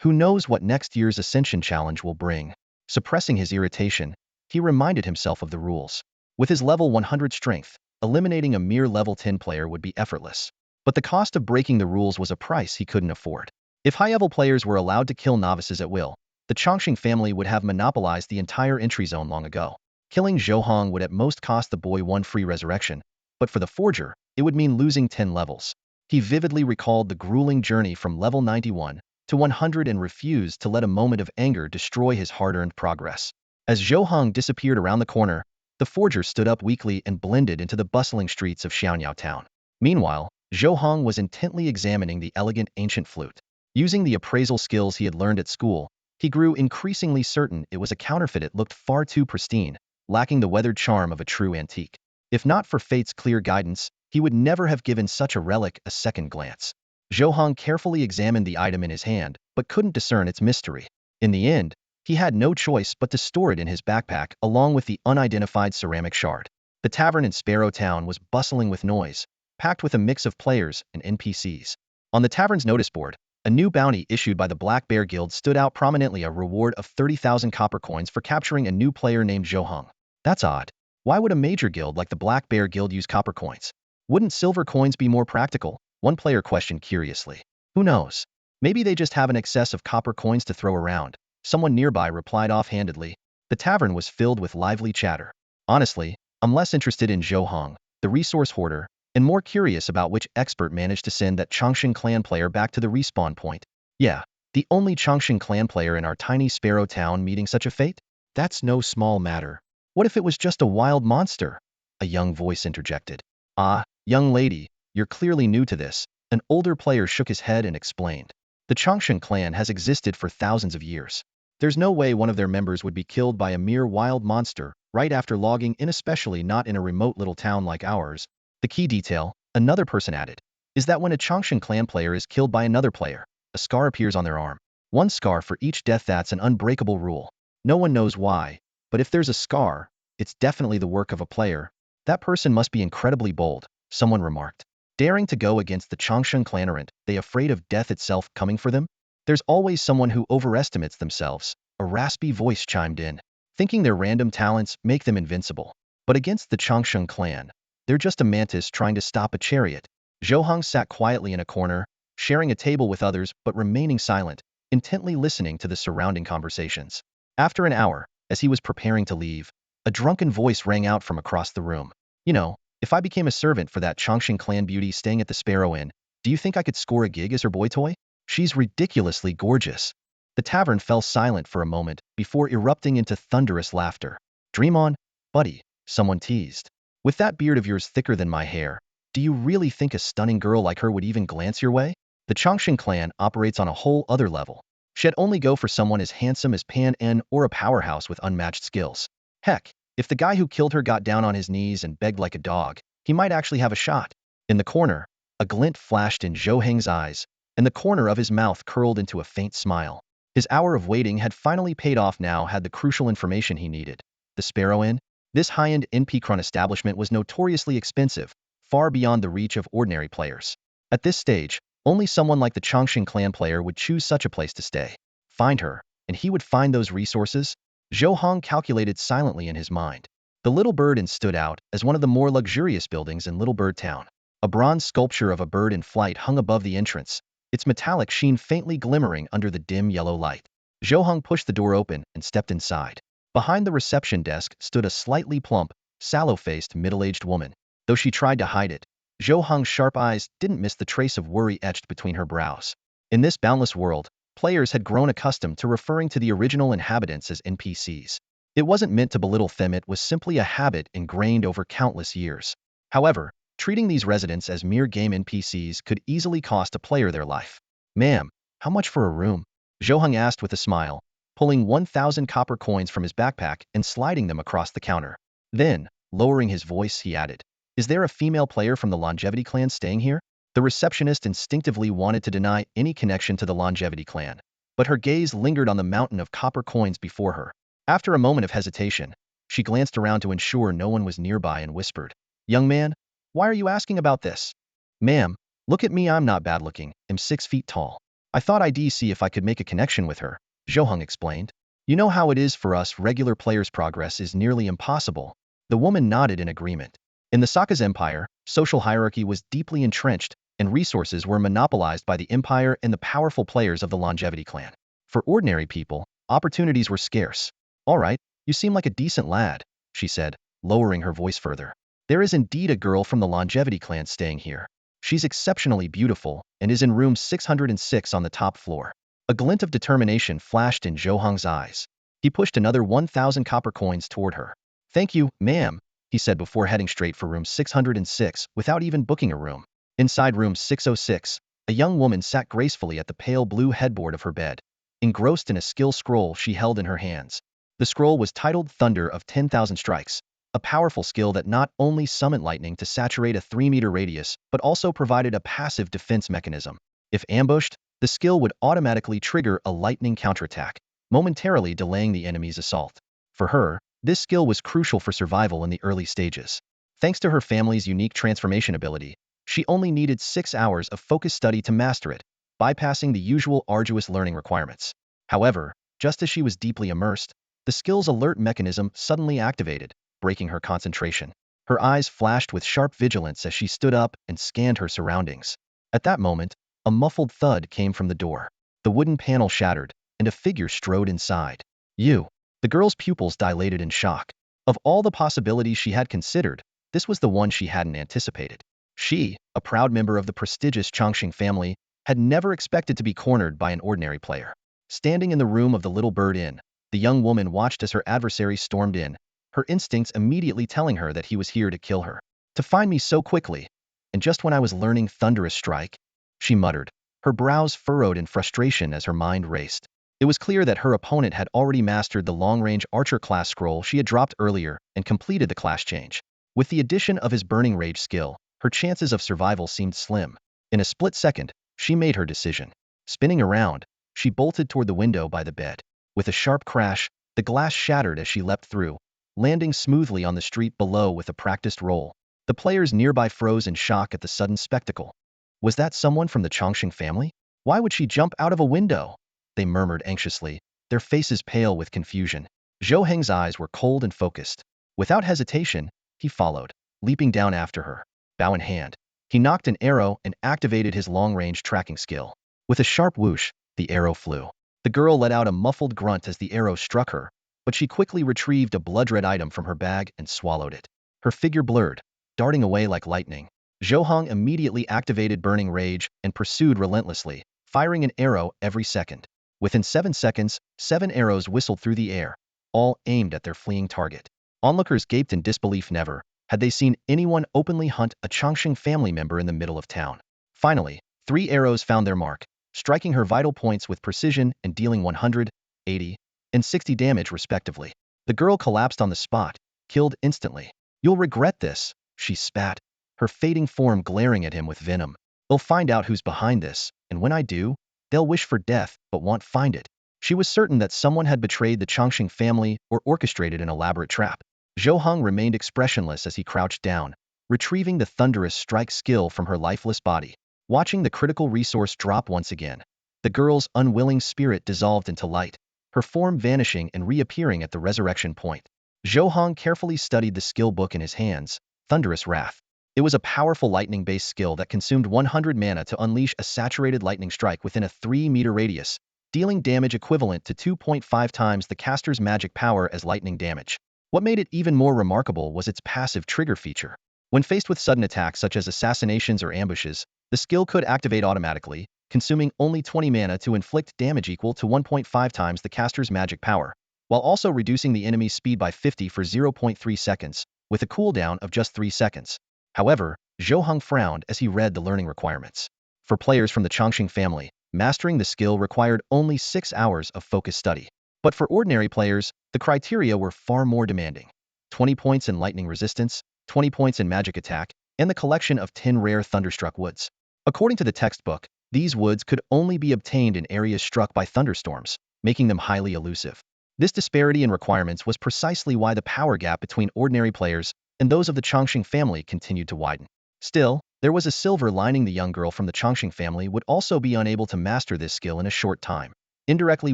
Speaker 1: Who knows what next year's Ascension Challenge will bring?" Suppressing his irritation, he reminded himself of the rules. With his level 100 strength, eliminating a mere level 10 player would be effortless. But the cost of breaking the rules was a price he couldn't afford. If high-level players were allowed to kill novices at will, the Chongqing family would have monopolized the entire entry zone long ago. Killing Zhou Heng would at most cost the boy 1 free resurrection, but for the forger, it would mean losing 10 levels. He vividly recalled the grueling journey from level 91 to 100 and refused to let a moment of anger destroy his hard-earned progress. As Zhou Heng disappeared around the corner, the forger stood up weakly and blended into the bustling streets of Xiaonyao town. Meanwhile, Zhou Heng was intently examining the elegant ancient flute. Using the appraisal skills he had learned at school, he grew increasingly certain it was a counterfeit. It looked far too pristine, lacking the weathered charm of a true antique. If not for fate's clear guidance, he would never have given such a relic a second glance. Zhou Heng carefully examined the item in his hand, but couldn't discern its mystery. In the end, he had no choice but to store it in his backpack along with the unidentified ceramic shard. The tavern in Sparrow Town was bustling with noise, packed with a mix of players and NPCs. On the tavern's notice board, A new bounty issued by the Black Bear Guild stood out prominently, a reward of 30,000 copper coins for capturing a new player named Zhou Heng. That's odd. Why would a major guild like the Black Bear Guild use copper coins? Wouldn't silver coins be more practical? One player questioned curiously. Who knows? Maybe they just have an excess of copper coins to throw around. Someone nearby replied offhandedly. The tavern was filled with lively chatter. Honestly, I'm less interested in Zhou Heng, the resource hoarder, and more curious about which expert managed to send that Changshan clan player back to the respawn point. Yeah, the only Changshan clan player in our tiny sparrow town meeting such a fate? That's no small matter. What if it was just a wild monster? A young voice interjected. Ah, young lady, you're clearly new to this. An older player shook his head and explained. The Changshan clan has existed for thousands of years. There's no way one of their members would be killed by a mere wild monster right after logging in, especially not in a remote little town like ours. The key detail, another person added, is that when a Changshan clan player is killed by another player, a scar appears on their arm. One scar for each death. That's an unbreakable rule. No one knows why, but if there's a scar, it's definitely the work of a player. That person must be incredibly bold, someone remarked. Daring to go against the Changshan clan, aren't they afraid of death itself coming for them? There's always someone who overestimates themselves, a raspy voice chimed in, thinking their random talents make them invincible. But against the Changshan clan, they're just a mantis trying to stop a chariot. Zhou Heng sat quietly in a corner, sharing a table with others but remaining silent, intently listening to the surrounding conversations. After an hour, as he was preparing to leave, a drunken voice rang out from across the room. You know, if I became a servant for that Changshan clan beauty staying at the Sparrow Inn, do you think I could score a gig as her boy toy? She's ridiculously gorgeous. The tavern fell silent for a moment before erupting into thunderous laughter. Dream on, buddy, someone teased. With that beard of yours thicker than my hair, do you really think a stunning girl like her would even glance your way? The Changshan clan operates on a whole other level. She'd only go for someone as handsome as Pan En or a powerhouse with unmatched skills. Heck, if the guy who killed her got down on his knees and begged like a dog, he might actually have a shot. In the corner, a glint flashed in Zhou Heng's eyes, and the corner of his mouth curled into a faint smile. His hour of waiting had finally paid off. Now had the crucial information he needed. The Sparrow Inn? This high-end NP-Cron establishment was notoriously expensive, far beyond the reach of ordinary players. At this stage, only someone like the Changshan clan player would choose such a place to stay. Find her, and he would find those resources? Zhou Heng calculated silently in his mind. The Little Bird Inn stood out as one of the more luxurious buildings in Little Bird Town. A bronze sculpture of a bird in flight hung above the entrance, its metallic sheen faintly glimmering under the dim yellow light. Zhou Heng pushed the door open and stepped inside. Behind the reception desk stood a slightly plump, sallow-faced middle-aged woman. Though she tried to hide it, Zhou Heng's sharp eyes didn't miss the trace of worry etched between her brows. In this boundless world, players had grown accustomed to referring to the original inhabitants as NPCs. It wasn't meant to belittle them, it was simply a habit ingrained over countless years. However, treating these residents as mere game NPCs could easily cost a player their life. Ma'am, how much for a room? Zhou Heng asked with a smile, pulling 1,000 copper coins from his backpack and sliding them across the counter. Then, lowering his voice, he added, is there a female player from the Longevity clan staying here? The receptionist instinctively wanted to deny any connection to the Longevity clan, but her gaze lingered on the mountain of copper coins before her. After a moment of hesitation, she glanced around to ensure no one was nearby and whispered, young man, why are you asking about this? Ma'am, look at me, I'm not bad looking, I'm 6 feet tall. I thought I'd see if I could make a connection with her, Zhou Heng explained. You know how it is for us regular players, progress is nearly impossible. The woman nodded in agreement. In the Sokka's empire, social hierarchy was deeply entrenched, and resources were monopolized by the empire and the powerful players of the Longevity clan. For ordinary people, opportunities were scarce. All right, you seem like a decent lad, she said, lowering her voice further. There is indeed a girl from the Longevity clan staying here. She's exceptionally beautiful and is in room 606 on the top floor. A glint of determination flashed in Zhou Heng's eyes. He pushed another 1,000 copper coins toward her. Thank you, ma'am, he said before heading straight for room 606 without even booking a room. Inside room 606, a young woman sat gracefully at the pale blue headboard of her bed, engrossed in a skill scroll she held in her hands. The scroll was titled Thunder of 10,000 Strikes, a powerful skill that not only summoned lightning to saturate a 3-meter radius, but also provided a passive defense mechanism. If ambushed, the skill would automatically trigger a lightning counterattack, momentarily delaying the enemy's assault. For her, this skill was crucial for survival in the early stages. Thanks to her family's unique transformation ability, she only needed 6 hours of focused study to master it, bypassing the usual arduous learning requirements. However, just as she was deeply immersed, the skill's alert mechanism suddenly activated, breaking her concentration. Her eyes flashed with sharp vigilance as she stood up and scanned her surroundings. At that moment, a muffled thud came from the door. The wooden panel shattered, and a figure strode inside. You. The girl's pupils dilated in shock. Of all the possibilities she had considered, this was the one she hadn't anticipated. She, a proud member of the prestigious Chongqing family, had never expected to be cornered by an ordinary player. Standing in the room of the Little Bird Inn, the young woman watched as her adversary stormed in, her instincts immediately telling her that he was here to kill her. To find me so quickly, and just when I was learning Thunderous Strike, she muttered, her brows furrowed in frustration as her mind raced. It was clear that her opponent had already mastered the long-range archer class scroll she had dropped earlier and completed the class change. With the addition of his Burning Rage skill, her chances of survival seemed slim. In a split second, she made her decision. Spinning around, she bolted toward the window by the bed. With a sharp crash, the glass shattered as she leapt through, landing smoothly on the street below with a practiced roll. The players nearby froze in shock at the sudden spectacle. Was that someone from the Chongqing family? Why would she jump out of a window? They murmured anxiously, their faces pale with confusion. Zhou Heng's eyes were cold and focused. Without hesitation, he followed, leaping down after her. Bow in hand, he knocked an arrow and activated his long-range tracking skill. With a sharp whoosh, the arrow flew. The girl let out a muffled grunt as the arrow struck her, but she quickly retrieved a blood-red item from her bag and swallowed it. Her figure blurred, darting away like lightning. Zhou Heng immediately activated Burning Rage and pursued relentlessly, firing an arrow every second. Within 7 seconds, 7 arrows whistled through the air, all aimed at their fleeing target. Onlookers gaped in disbelief. Never had they seen anyone openly hunt a Chongqing family member in the middle of town. Finally, 3 arrows found their mark, striking her vital points with precision and dealing 100, 80, and 60 damage respectively. The girl collapsed on the spot, killed instantly. You'll regret this, she spat, her fading form glaring at him with venom. I'll find out who's behind this, and when I do, they'll wish for death but won't find it. She was certain that someone had betrayed the Chongqing family or orchestrated an elaborate trap. Zhou Heng remained expressionless as he crouched down, retrieving the Thunderous Strike skill from her lifeless body. Watching the critical resource drop once again, the girl's unwilling spirit dissolved into light, her form vanishing and reappearing at the resurrection point. Zhou Heng carefully studied the skill book in his hands, Thunderous Wrath. It was a powerful lightning-based skill that consumed 100 mana to unleash a saturated lightning strike within a 3-meter radius, dealing damage equivalent to 2.5 times the caster's magic power as lightning damage. What made it even more remarkable was its passive trigger feature. When faced with sudden attacks such as assassinations or ambushes, the skill could activate automatically, consuming only 20 mana to inflict damage equal to 1.5 times the caster's magic power, while also reducing the enemy's speed by 50 for 0.3 seconds, with a cooldown of just 3 seconds. However, Zhou Heng frowned as he read the learning requirements. For players from the Chongqing family, mastering the skill required only 6 hours of focused study. But for ordinary players, the criteria were far more demanding. 20 points in lightning resistance, 20 points in magic attack, and the collection of 10 rare thunderstruck woods. According to the textbook, these woods could only be obtained in areas struck by thunderstorms, making them highly elusive. This disparity in requirements was precisely why the power gap between ordinary players and those of the Chongqing family continued to widen. Still, there was a silver lining. The young girl from the Chongqing family would also be unable to master this skill in a short time, indirectly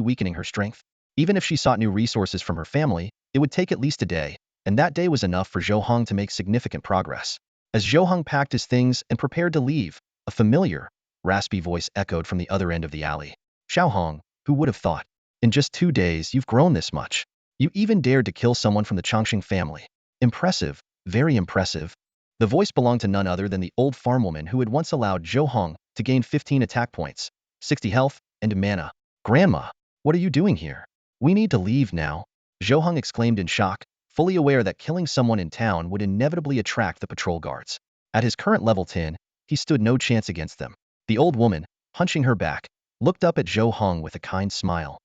Speaker 1: weakening her strength. Even if she sought new resources from her family, it would take at least a day, and that day was enough for Zhou Heng to make significant progress. As Zhou Heng packed his things and prepared to leave, a familiar, raspy voice echoed from the other end of the alley. Zhou Heng, who would have thought? In just 2 days, you've grown this much. You even dared to kill someone from the Chongqing family. Impressive, very impressive. The voice belonged to none other than the old farmwoman who had once allowed Zhou Heng to gain 15 attack points, 60 health, and mana. Grandma, what are you doing here? We need to leave now, Zhou Heng exclaimed in shock, fully aware that killing someone in town would inevitably attract the patrol guards. At his current level 10, he stood no chance against them. The old woman, hunching her back, looked up at Zhou Heng with a kind smile.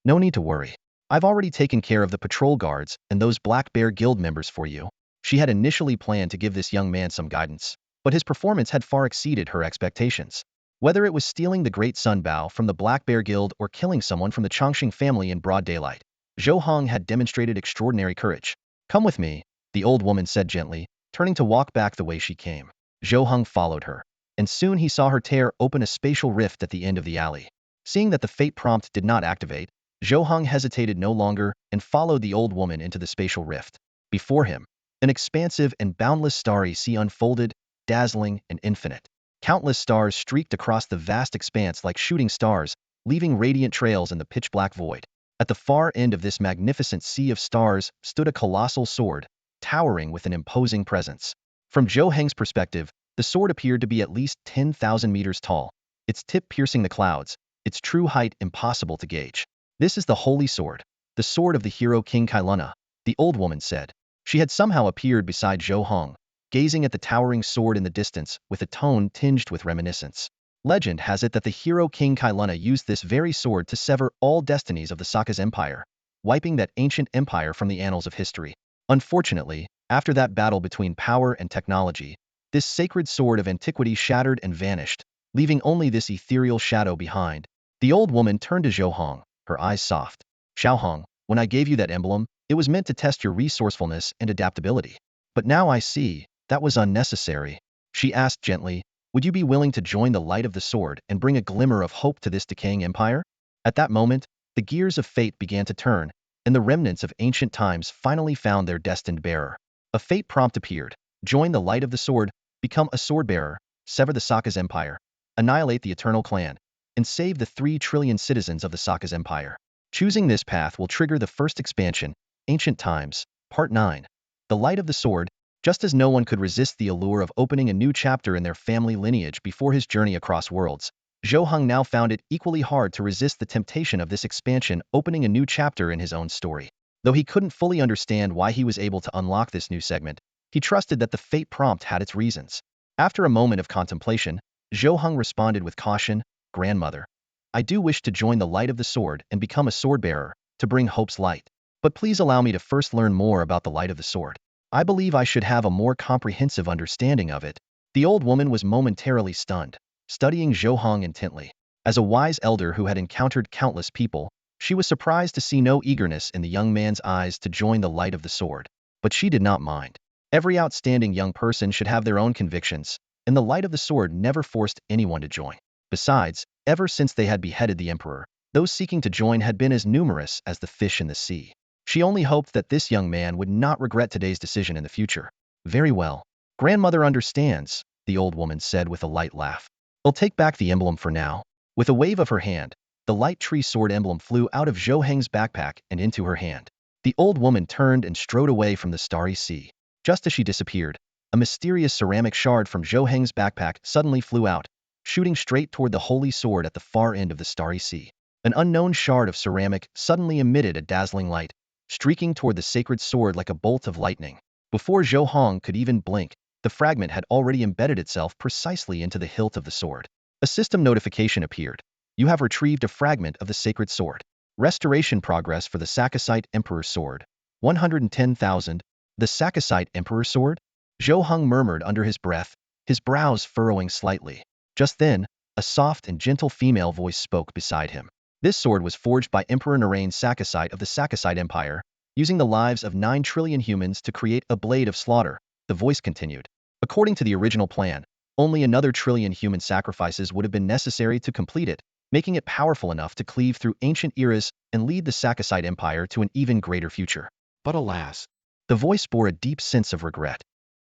Speaker 1: No need to worry. I've already taken care of the patrol guards and those Black Bear Guild members for you. She had initially planned to give this young man some guidance, but his performance had far exceeded her expectations. Whether it was stealing the Great Sun Bow from the Black Bear Guild or killing someone from the Chongqing family in broad daylight, Zhou Heng had demonstrated extraordinary courage. Come with me, the old woman said gently, turning to walk back the way she came. Zhou Heng followed her. and soon he saw her tear open a spatial rift at the end of the alley. Seeing that the fate prompt did not activate, Zhou Heng hesitated no longer and followed the old woman into the spatial rift. Before him, an expansive and boundless starry sea unfolded, dazzling and infinite. Countless stars streaked across the vast expanse like shooting stars, leaving radiant trails in the pitch-black void. At the far end of this magnificent sea of stars stood a colossal sword, towering with an imposing presence. From Zhou Heng's perspective, the sword appeared to be at least 10,000 meters tall, its tip piercing the clouds, its true height impossible to gauge. This is the holy sword, the sword of the hero King Kailuna, the old woman said. She had somehow appeared beside Zhou Heng, gazing at the towering sword in the distance with a tone tinged with reminiscence. Legend has it that the hero King Kailuna used this very sword to sever all destinies of the Saka's empire, wiping that ancient empire from the annals of history. Unfortunately, after that battle between power and technology, this sacred sword of antiquity shattered and vanished, leaving only this ethereal shadow behind. The old woman turned to Zhou Heng, her eyes soft. Zhou Heng, when I gave you that emblem, it was meant to test your resourcefulness and adaptability. But now I see, that was unnecessary. She asked gently, would you be willing to join the light of the sword and bring a glimmer of hope to this decaying empire? At that moment, the gears of fate began to turn, and the remnants of ancient times finally found their destined bearer. A fate prompt appeared. Join the light of the sword, become a sword bearer, sever the Saka's empire, annihilate the eternal clan, and save the 3 trillion citizens of the Saka's empire. Choosing this path will trigger the first expansion, Ancient Times, Part 9. The light of the sword. Just as no one could resist the allure of opening a new chapter in their family lineage before his journey across worlds, Zhou Heng now found it equally hard to resist the temptation of this expansion opening a new chapter in his own story. Though he couldn't fully understand why he was able to unlock this new segment, he trusted that the fate prompt had its reasons. After a moment of contemplation, Zhou Heng responded with caution, Grandmother, I do wish to join the light of the sword and become a sword bearer, to bring hope's light. But please allow me to first learn more about the light of the sword. I believe I should have a more comprehensive understanding of it. The old woman was momentarily stunned, studying Zhou Heng intently. As a wise elder who had encountered countless people, she was surprised to see no eagerness in the young man's eyes to join the light of the sword. But she did not mind. Every outstanding young person should have their own convictions, and the light of the sword never forced anyone to join. Besides, ever since they had beheaded the emperor, those seeking to join had been as numerous as the fish in the sea. She only hoped that this young man would not regret today's decision in the future. Very well. Grandmother understands, the old woman said with a light laugh. I'll take back the emblem for now. With a wave of her hand, the light tree sword emblem flew out of Zhou Heng's backpack and into her hand. The old woman turned and strode away from the starry sea. Just as she disappeared, a mysterious ceramic shard from Zhou Heng's backpack suddenly flew out, shooting straight toward the holy sword at the far end of the starry sea. An unknown shard of ceramic suddenly emitted a dazzling light, streaking toward the sacred sword like a bolt of lightning. Before Zhou Heng could even blink, the fragment had already embedded itself precisely into the hilt of the sword. A system notification appeared. You have retrieved a fragment of the sacred sword. Restoration progress for the Sakasite Emperor's sword. 110,000. The Sakasite Emperor's sword? Zhou Heng murmured under his breath, his brows furrowing slightly. Just then, a soft and gentle female voice spoke beside him. This sword was forged by Emperor Narain Sakasite of the Sakasite Empire, using the lives of 9 trillion humans to create a blade of slaughter, the voice continued. According to the original plan, only another trillion human sacrifices would have been necessary to complete it, making it powerful enough to cleave through ancient eras and lead the Sakasite Empire to an even greater future. But alas, the voice bore a deep sense of regret.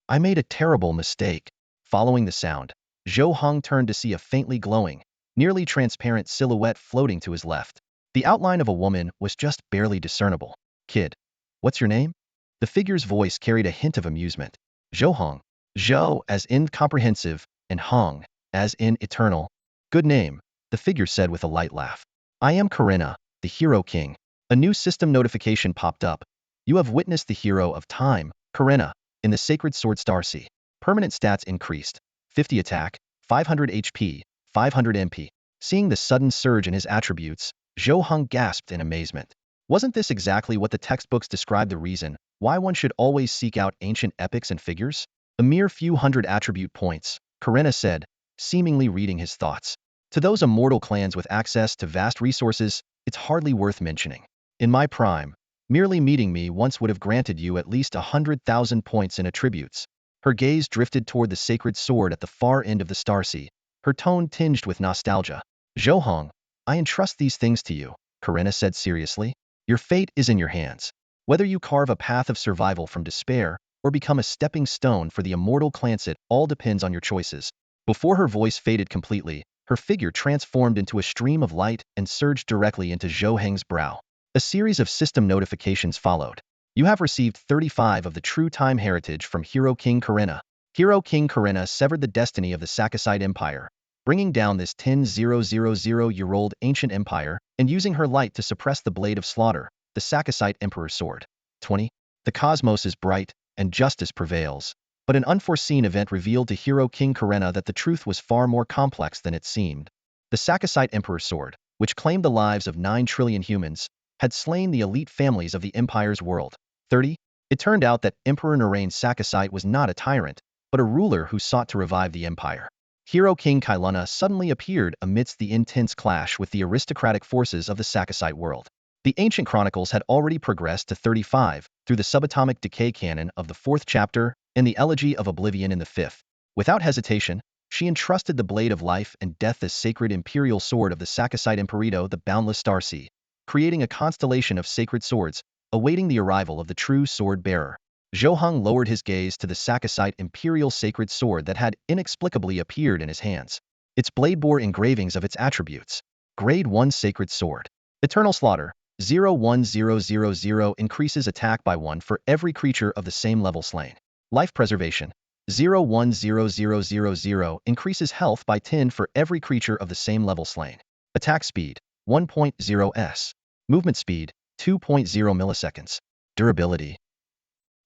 Speaker 1: I made a terrible mistake. Following the sound, Zhou Heng turned to see a faintly glowing, nearly transparent silhouette floating to his left. The outline of a woman was just barely discernible. Kid, what's your name? The figure's voice carried a hint of amusement. Zhou Heng. Zhou as in comprehensive, and Heng as in eternal. Good name, the figure said with a light laugh. I am Karina, the Hero King. A new system notification popped up. You have witnessed the hero of time, Karina, in the Sacred Sword Star Sea. Permanent stats increased. 50 attack, 500 HP, 500 MP. Seeing the sudden surge in his attributes, Zhou Heng gasped in amazement. Wasn't this exactly what the textbooks described the reason why one should always seek out ancient epics and figures? A mere few hundred attribute points, Karina said, seemingly reading his thoughts. To those immortal clans with access to vast resources, it's hardly worth mentioning. In my prime, merely meeting me once would have granted you at least 100,000 points in attributes. Her gaze drifted toward the sacred sword at the far end of the Starsea, her tone tinged with nostalgia. Zhou Heng, I entrust these things to you, Karina said seriously. Your fate is in your hands. Whether you carve a path of survival from despair, or become a stepping stone for the immortal clans, it all depends on your choices. Before her voice faded completely, her figure transformed into a stream of light and surged directly into Zhou Heng's brow. A series of system notifications followed. You have received 35 of the True Time Heritage from Hero King Karina. Hero King Karina severed the destiny of the Sakasite Empire, bringing down this 10,000-year-old ancient empire and using her light to suppress the blade of slaughter, the Sakasite Emperor's sword. 20. The cosmos is bright, and justice prevails. But an unforeseen event revealed to Hero King Karina that the truth was far more complex than it seemed. The Sakasite Emperor's sword, which claimed the lives of 9 trillion humans, had slain the elite families of the Empire's world. 30. It turned out that Emperor Narain Sakasite was not a tyrant, but a ruler who sought to revive the empire. Hero King Kailuna suddenly appeared amidst the intense clash with the aristocratic forces of the Sakasite world. The ancient chronicles had already progressed to 35 through the subatomic decay canon of the 4th chapter and the Elegy of Oblivion in the 5th. Without hesitation, she entrusted the blade of life and death as sacred imperial sword of the Sakasite Imperito, the Boundless Starsea, creating a constellation of sacred swords, awaiting the arrival of the true sword-bearer. Zhou Heng lowered his gaze to the Sakasite imperial sacred sword that had inexplicably appeared in his hands. Its blade bore engravings of its attributes. Grade 1 Sacred Sword. Eternal Slaughter. 01000 increases attack by 1 for every creature of the same level slain. Life Preservation. 01000 increases health by 10 for every creature of the same level slain. Attack Speed. 1.0s. Movement Speed. 2.0 milliseconds. Durability.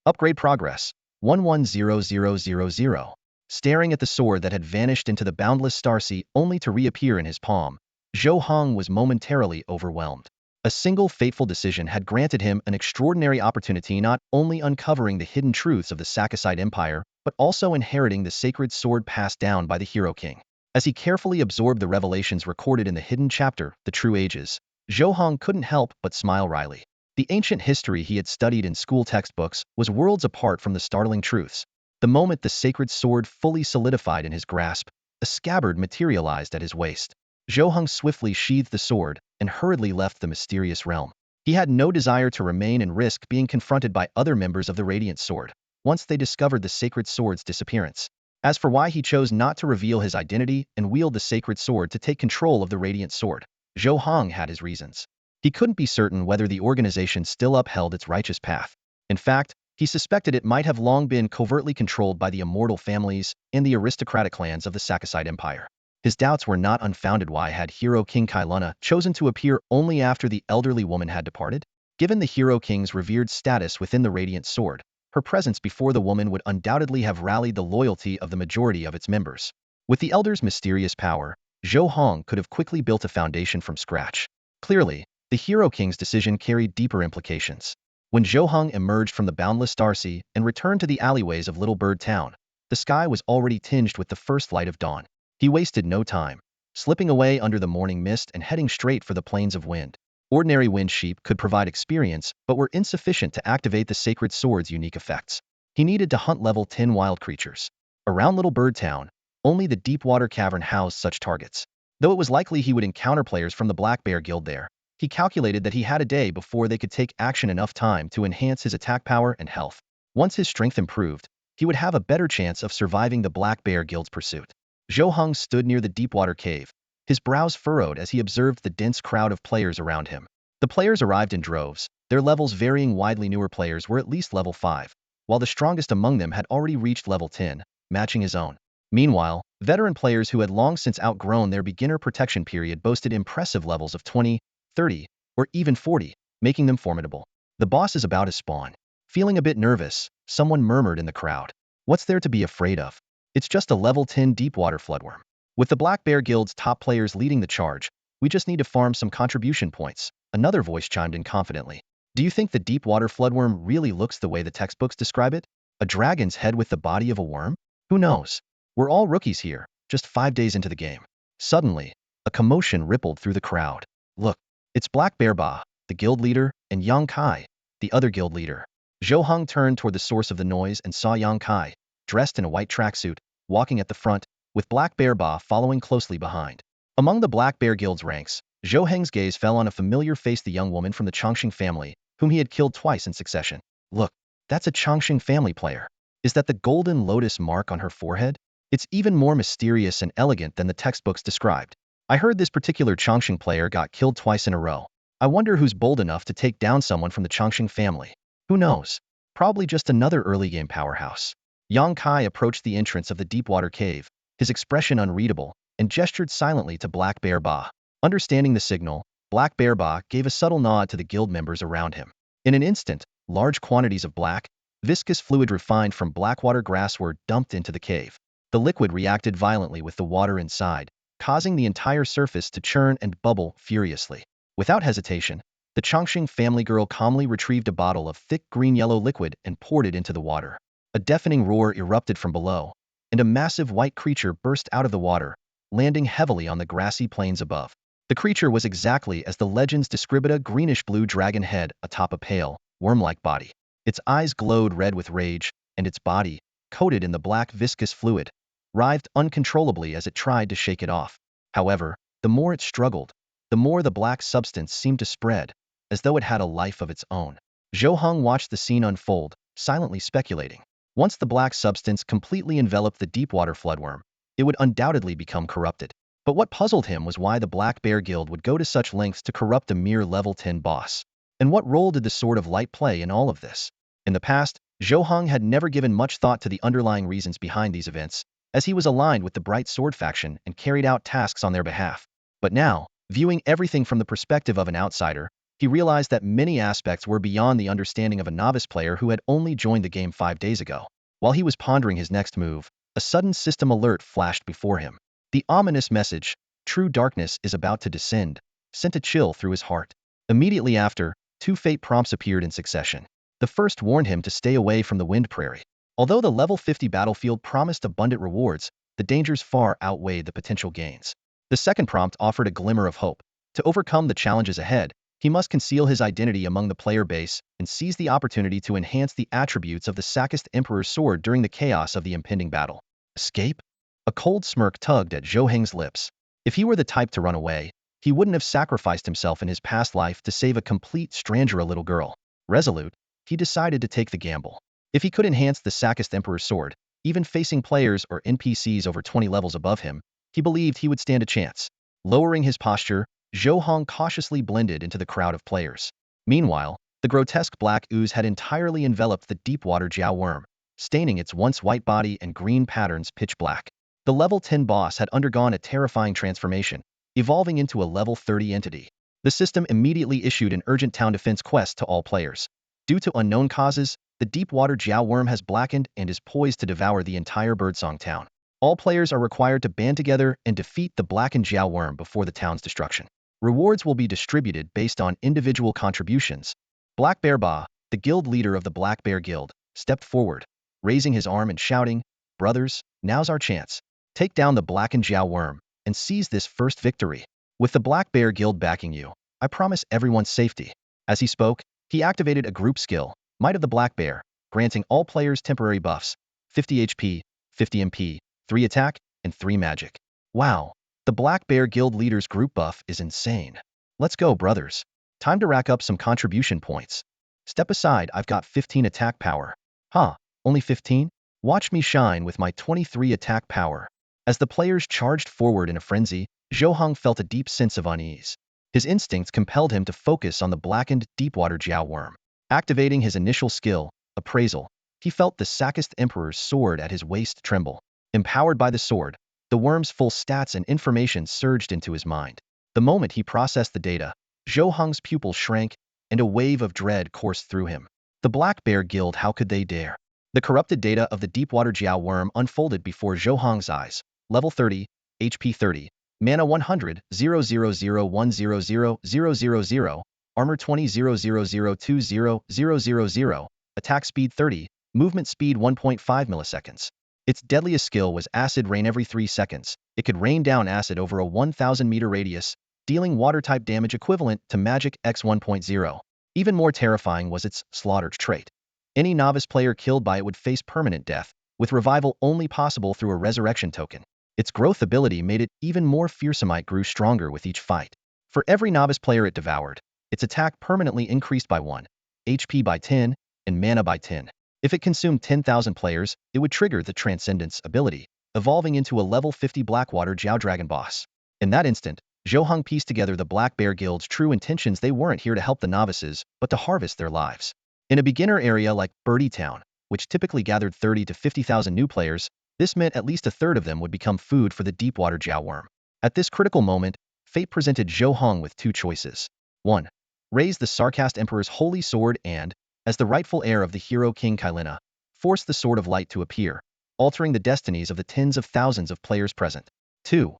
Speaker 1: Upgrade Progress. 110000. Staring at the sword that had vanished into the boundless Starsea only to reappear in his palm, Zhou Heng was momentarily overwhelmed. A single fateful decision had granted him an extraordinary opportunity, not only uncovering the hidden truths of the Sakasite Empire, but also inheriting the sacred sword passed down by the Hero King. As he carefully absorbed the revelations recorded in the hidden chapter, The True Ages, Zhou Heng couldn't help but smile wryly. The ancient history he had studied in school textbooks was worlds apart from the startling truths. The moment the sacred sword fully solidified in his grasp, a scabbard materialized at his waist. Zhou Heng swiftly sheathed the sword and hurriedly left the mysterious realm. He had no desire to remain and risk being confronted by other members of the Radiant Sword once they discovered the sacred sword's disappearance. As for why he chose not to reveal his identity and wield the sacred sword to take control of the Radiant Sword, Zhou Heng had his reasons. He couldn't be certain whether the organization still upheld its righteous path. In fact, he suspected it might have long been covertly controlled by the immortal families and the aristocratic clans of the Sakasite Empire. His doubts were not unfounded. Why had Hero King Kailuna chosen to appear only after the elderly woman had departed? Given the Hero King's revered status within the Radiant Sword, her presence before the woman would undoubtedly have rallied the loyalty of the majority of its members. With the Elder's mysterious power, Zhou Heng could have quickly built a foundation from scratch. Clearly, the Hero King's decision carried deeper implications. When Zhou Heng emerged from the Boundless Starsea and returned to the alleyways of Little Bird Town, the sky was already tinged with the first light of dawn. He wasted no time, slipping away under the morning mist and heading straight for the Plains of Wind. Ordinary wind sheep could provide experience, but were insufficient to activate the sacred sword's unique effects. He needed to hunt level 10 wild creatures. Around Little Bird Town, only the Deepwater Cavern housed such targets. Though it was likely he would encounter players from the Black Bear Guild there, he calculated that he had a day before they could take action, enough time to enhance his attack power and health. Once his strength improved, he would have a better chance of surviving the Black Bear Guild's pursuit. Zhou Heng stood near the Deepwater Cave, his brows furrowed as he observed the dense crowd of players around him. The players arrived in droves, their levels varying widely. Newer players were at least level 5, while the strongest among them had already reached level 10, matching his own. Meanwhile, veteran players who had long since outgrown their beginner protection period boasted impressive levels of 20, 30, or even 40, making them formidable. The boss is about to spawn. Feeling a bit nervous, someone murmured in the crowd. What's there to be afraid of? It's just a level 10 Deepwater Floodworm. With the Black Bear Guild's top players leading the charge, we just need to farm some contribution points, another voice chimed in confidently. Do you think the Deepwater Floodworm really looks the way the textbooks describe it? A dragon's head with the body of a worm? Who knows? We're all rookies here, just 5 days into the game. Suddenly, a commotion rippled through the crowd. Look, it's Black Bear Ba, the guild leader, and Yang Kai, the other guild leader. Zhou Heng turned toward the source of the noise and saw Yang Kai, dressed in a white tracksuit, walking at the front, with Black Bear Ba following closely behind. Among the Black Bear Guild's ranks, Zhou Heng's gaze fell on a familiar face, the young woman from the Chongqing family, whom he had killed twice in succession. Look, that's a Chongqing family player. Is that the golden lotus mark on her forehead? It's even more mysterious and elegant than the textbooks described. I heard this particular Chongqing player got killed twice in a row. I wonder who's bold enough to take down someone from the Chongqing family. Who knows? Probably just another early game powerhouse. Yang Kai approached the entrance of the deepwater cave, his expression unreadable, and gestured silently to Black Bear Ba. Understanding the signal, Black Bear Ba gave a subtle nod to the guild members around him. In an instant, large quantities of black, viscous fluid refined from Blackwater grass were dumped into the cave. The liquid reacted violently with the water inside, causing the entire surface to churn and bubble furiously. Without hesitation, the Chongqing family girl calmly retrieved a bottle of thick green-yellow liquid and poured it into the water. A deafening roar erupted from below, and a massive white creature burst out of the water, landing heavily on the grassy plains above. The creature was exactly as the legends described: a greenish-blue dragon head atop a pale, worm-like body. Its eyes glowed red with rage, and its body, coated in the black viscous fluid, writhed uncontrollably as it tried to shake it off. However, the more it struggled, the more the black substance seemed to spread, as though it had a life of its own. Zhou Heng watched the scene unfold, silently speculating. Once the black substance completely enveloped the deepwater floodworm, it would undoubtedly become corrupted. But what puzzled him was why the Black Bear Guild would go to such lengths to corrupt a mere level 10 boss. And what role did the Sword of Light play in all of this? In the past, Zhou Heng had never given much thought to the underlying reasons behind these events, as he was aligned with the Bright Sword faction and carried out tasks on their behalf. But now, viewing everything from the perspective of an outsider, he realized that many aspects were beyond the understanding of a novice player who had only joined the game 5 days ago. While he was pondering his next move, a sudden system alert flashed before him. The ominous message, "True darkness is about to descend," sent a chill through his heart. Immediately after, 2 fate prompts appeared in succession. The first warned him to stay away from the Wind Prairie. Although the level 50 battlefield promised abundant rewards, the dangers far outweighed the potential gains. The second prompt offered a glimmer of hope. To overcome the challenges ahead, he must conceal his identity among the player base and seize the opportunity to enhance the attributes of the Sakist Emperor's sword during the chaos of the impending battle. Escape? A cold smirk tugged at Zhou Heng's lips. If he were the type to run away, he wouldn't have sacrificed himself in his past life to save a complete stranger, a little girl. Resolute, he decided to take the gamble. If he could enhance the Sakist Emperor's sword, even facing players or NPCs over 20 levels above him, he believed he would stand a chance. Lowering his posture, Zhou Heng cautiously blended into the crowd of players. Meanwhile, the grotesque black ooze had entirely enveloped the deepwater Jiao worm, staining its once white body and green patterns pitch black. The level 10 boss had undergone a terrifying transformation, evolving into a level 30 entity. The system immediately issued an urgent town defense quest to all players. Due to unknown causes, the deepwater Jiao worm has blackened and is poised to devour the entire Birdsong town. All players are required to band together and defeat the blackened Jiao worm before the town's destruction. Rewards will be distributed based on individual contributions. Black Bear Ba, the guild leader of the Black Bear Guild, stepped forward, raising his arm and shouting, "Brothers, now's our chance. Take down the blackened Jiao worm and seize this first victory. With the Black Bear Guild backing you, I promise everyone's safety." As he spoke, he activated a group skill, Might of the Black Bear, granting all players temporary buffs, 50 HP, 50 MP, 3 attack, and 3 magic. Wow, the Black Bear Guild leader's group buff is insane. Let's go, brothers. Time to rack up some contribution points. Step aside, I've got 15 attack power. Huh, only 15? Watch me shine with my 23 attack power. As the players charged forward in a frenzy, Zhou Heng felt a deep sense of unease. His instincts compelled him to focus on the blackened deepwater Jiao worm. Activating his initial skill, Appraisal, he felt the Sakist Emperor's sword at his waist tremble. Empowered by the sword, the worm's full stats and information surged into his mind. The moment he processed the data, Zhou Heng's pupils shrank, and a wave of dread coursed through him. The Black Bear Guild, how could they dare? The corrupted data of the deepwater Jiao worm unfolded before Zhou Heng's eyes. Level 30, HP 30, Mana 100, 000100000, Armor 20, 0002000, Attack Speed 30, Movement Speed 1.5 milliseconds. Its deadliest skill was Acid Rain. Every 3 seconds, it could rain down acid over a 1,000-meter radius, dealing water-type damage equivalent to Magic X 1.0. Even more terrifying was its Slaughter trait. Any novice player killed by it would face permanent death, with revival only possible through a resurrection token. Its growth ability made it even more fearsome. It grew stronger with each fight. For every novice player it devoured, its attack permanently increased by 1, HP by 10, and mana by 10. If it consumed 10,000 players, it would trigger the Transcendence ability, evolving into a level 50 Blackwater Jiao Dragon boss. In that instant, Zhou Heng pieced together the Black Bear Guild's true intentions. They weren't here to help the novices, but to harvest their lives. In a beginner area like Birdie Town, which typically gathered 30 to 50,000 new players, this meant at least a third of them would become food for the deepwater Jiao worm. At this critical moment, fate presented Zhou Heng with two choices. 1. Raise the Sarcast Emperor's holy sword and, as the rightful heir of the hero King Kailina, force the Sword of Light to appear, altering the destinies of the tens of thousands of players present. 2.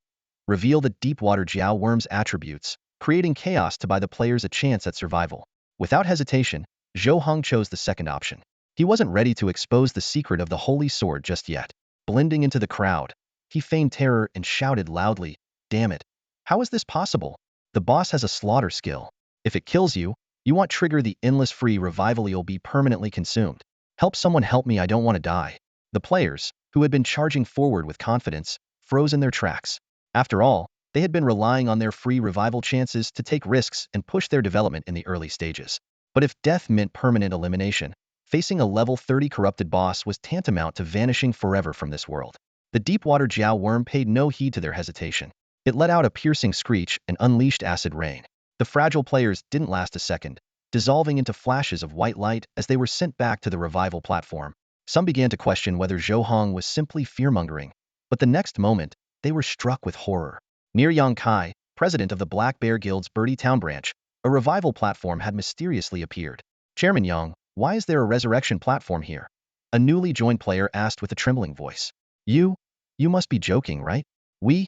Speaker 1: Reveal the deepwater Jiao worm's attributes, creating chaos to buy the players a chance at survival. Without hesitation, Zhou Heng chose the second option. He wasn't ready to expose the secret of the holy sword just yet. Blending into the crowd, he feigned terror and shouted loudly, "Damn it! How is this possible? The boss has a slaughter skill. If it kills you, you won't trigger the endless free revival, you'll be permanently consumed. Help someone, help me, I don't want to die." The players, who had been charging forward with confidence, froze in their tracks. After all, they had been relying on their free revival chances to take risks and push their development in the early stages. But if death meant permanent elimination, facing a level 30 corrupted boss was tantamount to vanishing forever from this world. The deepwater Jiao worm paid no heed to their hesitation. It let out a piercing screech and unleashed acid rain. The fragile players didn't last a second, dissolving into flashes of white light as they were sent back to the revival platform. Some began to question whether Zhou Heng was simply fearmongering, but the next moment, they were struck with horror. Near Yang Kai, president of the Black Bear Guild's Birdie Town branch, a revival platform had mysteriously appeared. "Chairman Yang, why is there a resurrection platform here?" a newly joined player asked with a trembling voice. You must be joking, right? We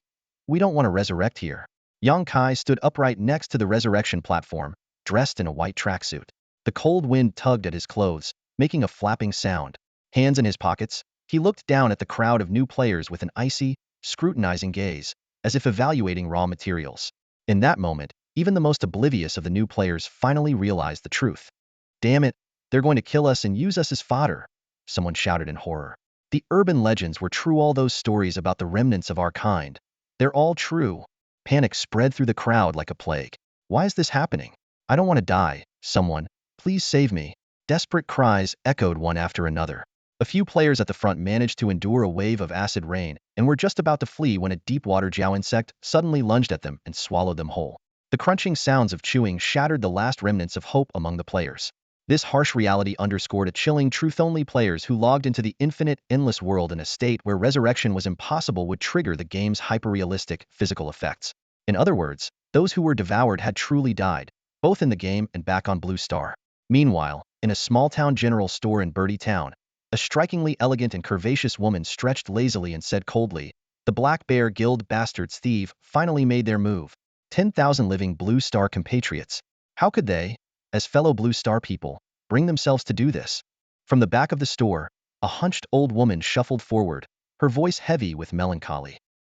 Speaker 1: don't want to resurrect here." Yang Kai stood upright next to the resurrection platform, dressed in a white tracksuit. The cold wind tugged at his clothes, making a flapping sound. Hands in his pockets, he looked down at the crowd of new players with an icy, scrutinizing gaze, as if evaluating raw materials. In that moment, even the most oblivious of the new players finally realized the truth. "Damn it, they're going to kill us and use us as fodder," someone shouted in horror. The urban legends were true, all those stories about the remnants of our kind. They're all true. Panic spread through the crowd like a plague. "Why is this happening? I don't want to die. Someone, please save me." Desperate cries echoed one after another. A few players at the front managed to endure a wave of acid rain and were just about to flee when a deepwater Jiao insect suddenly lunged at them and swallowed them whole. The crunching sounds of chewing shattered the last remnants of hope among the players. This harsh reality underscored a chilling truth: only players who logged into the infinite, endless world in a state where resurrection was impossible would trigger the game's hyper-realistic physical effects. In other words, those who were devoured had truly died, both in the game and back on Blue Star. Meanwhile, in a small-town general store in Birdie Town, a strikingly elegant and curvaceous woman stretched lazily and said coldly, "The Black Bear Guild bastards thief finally made their move. 10,000 living Blue Star compatriots. How could they, as fellow Blue Star people, bring themselves to do this?" From the back of the store, a hunched old woman shuffled forward, her voice heavy with melancholy.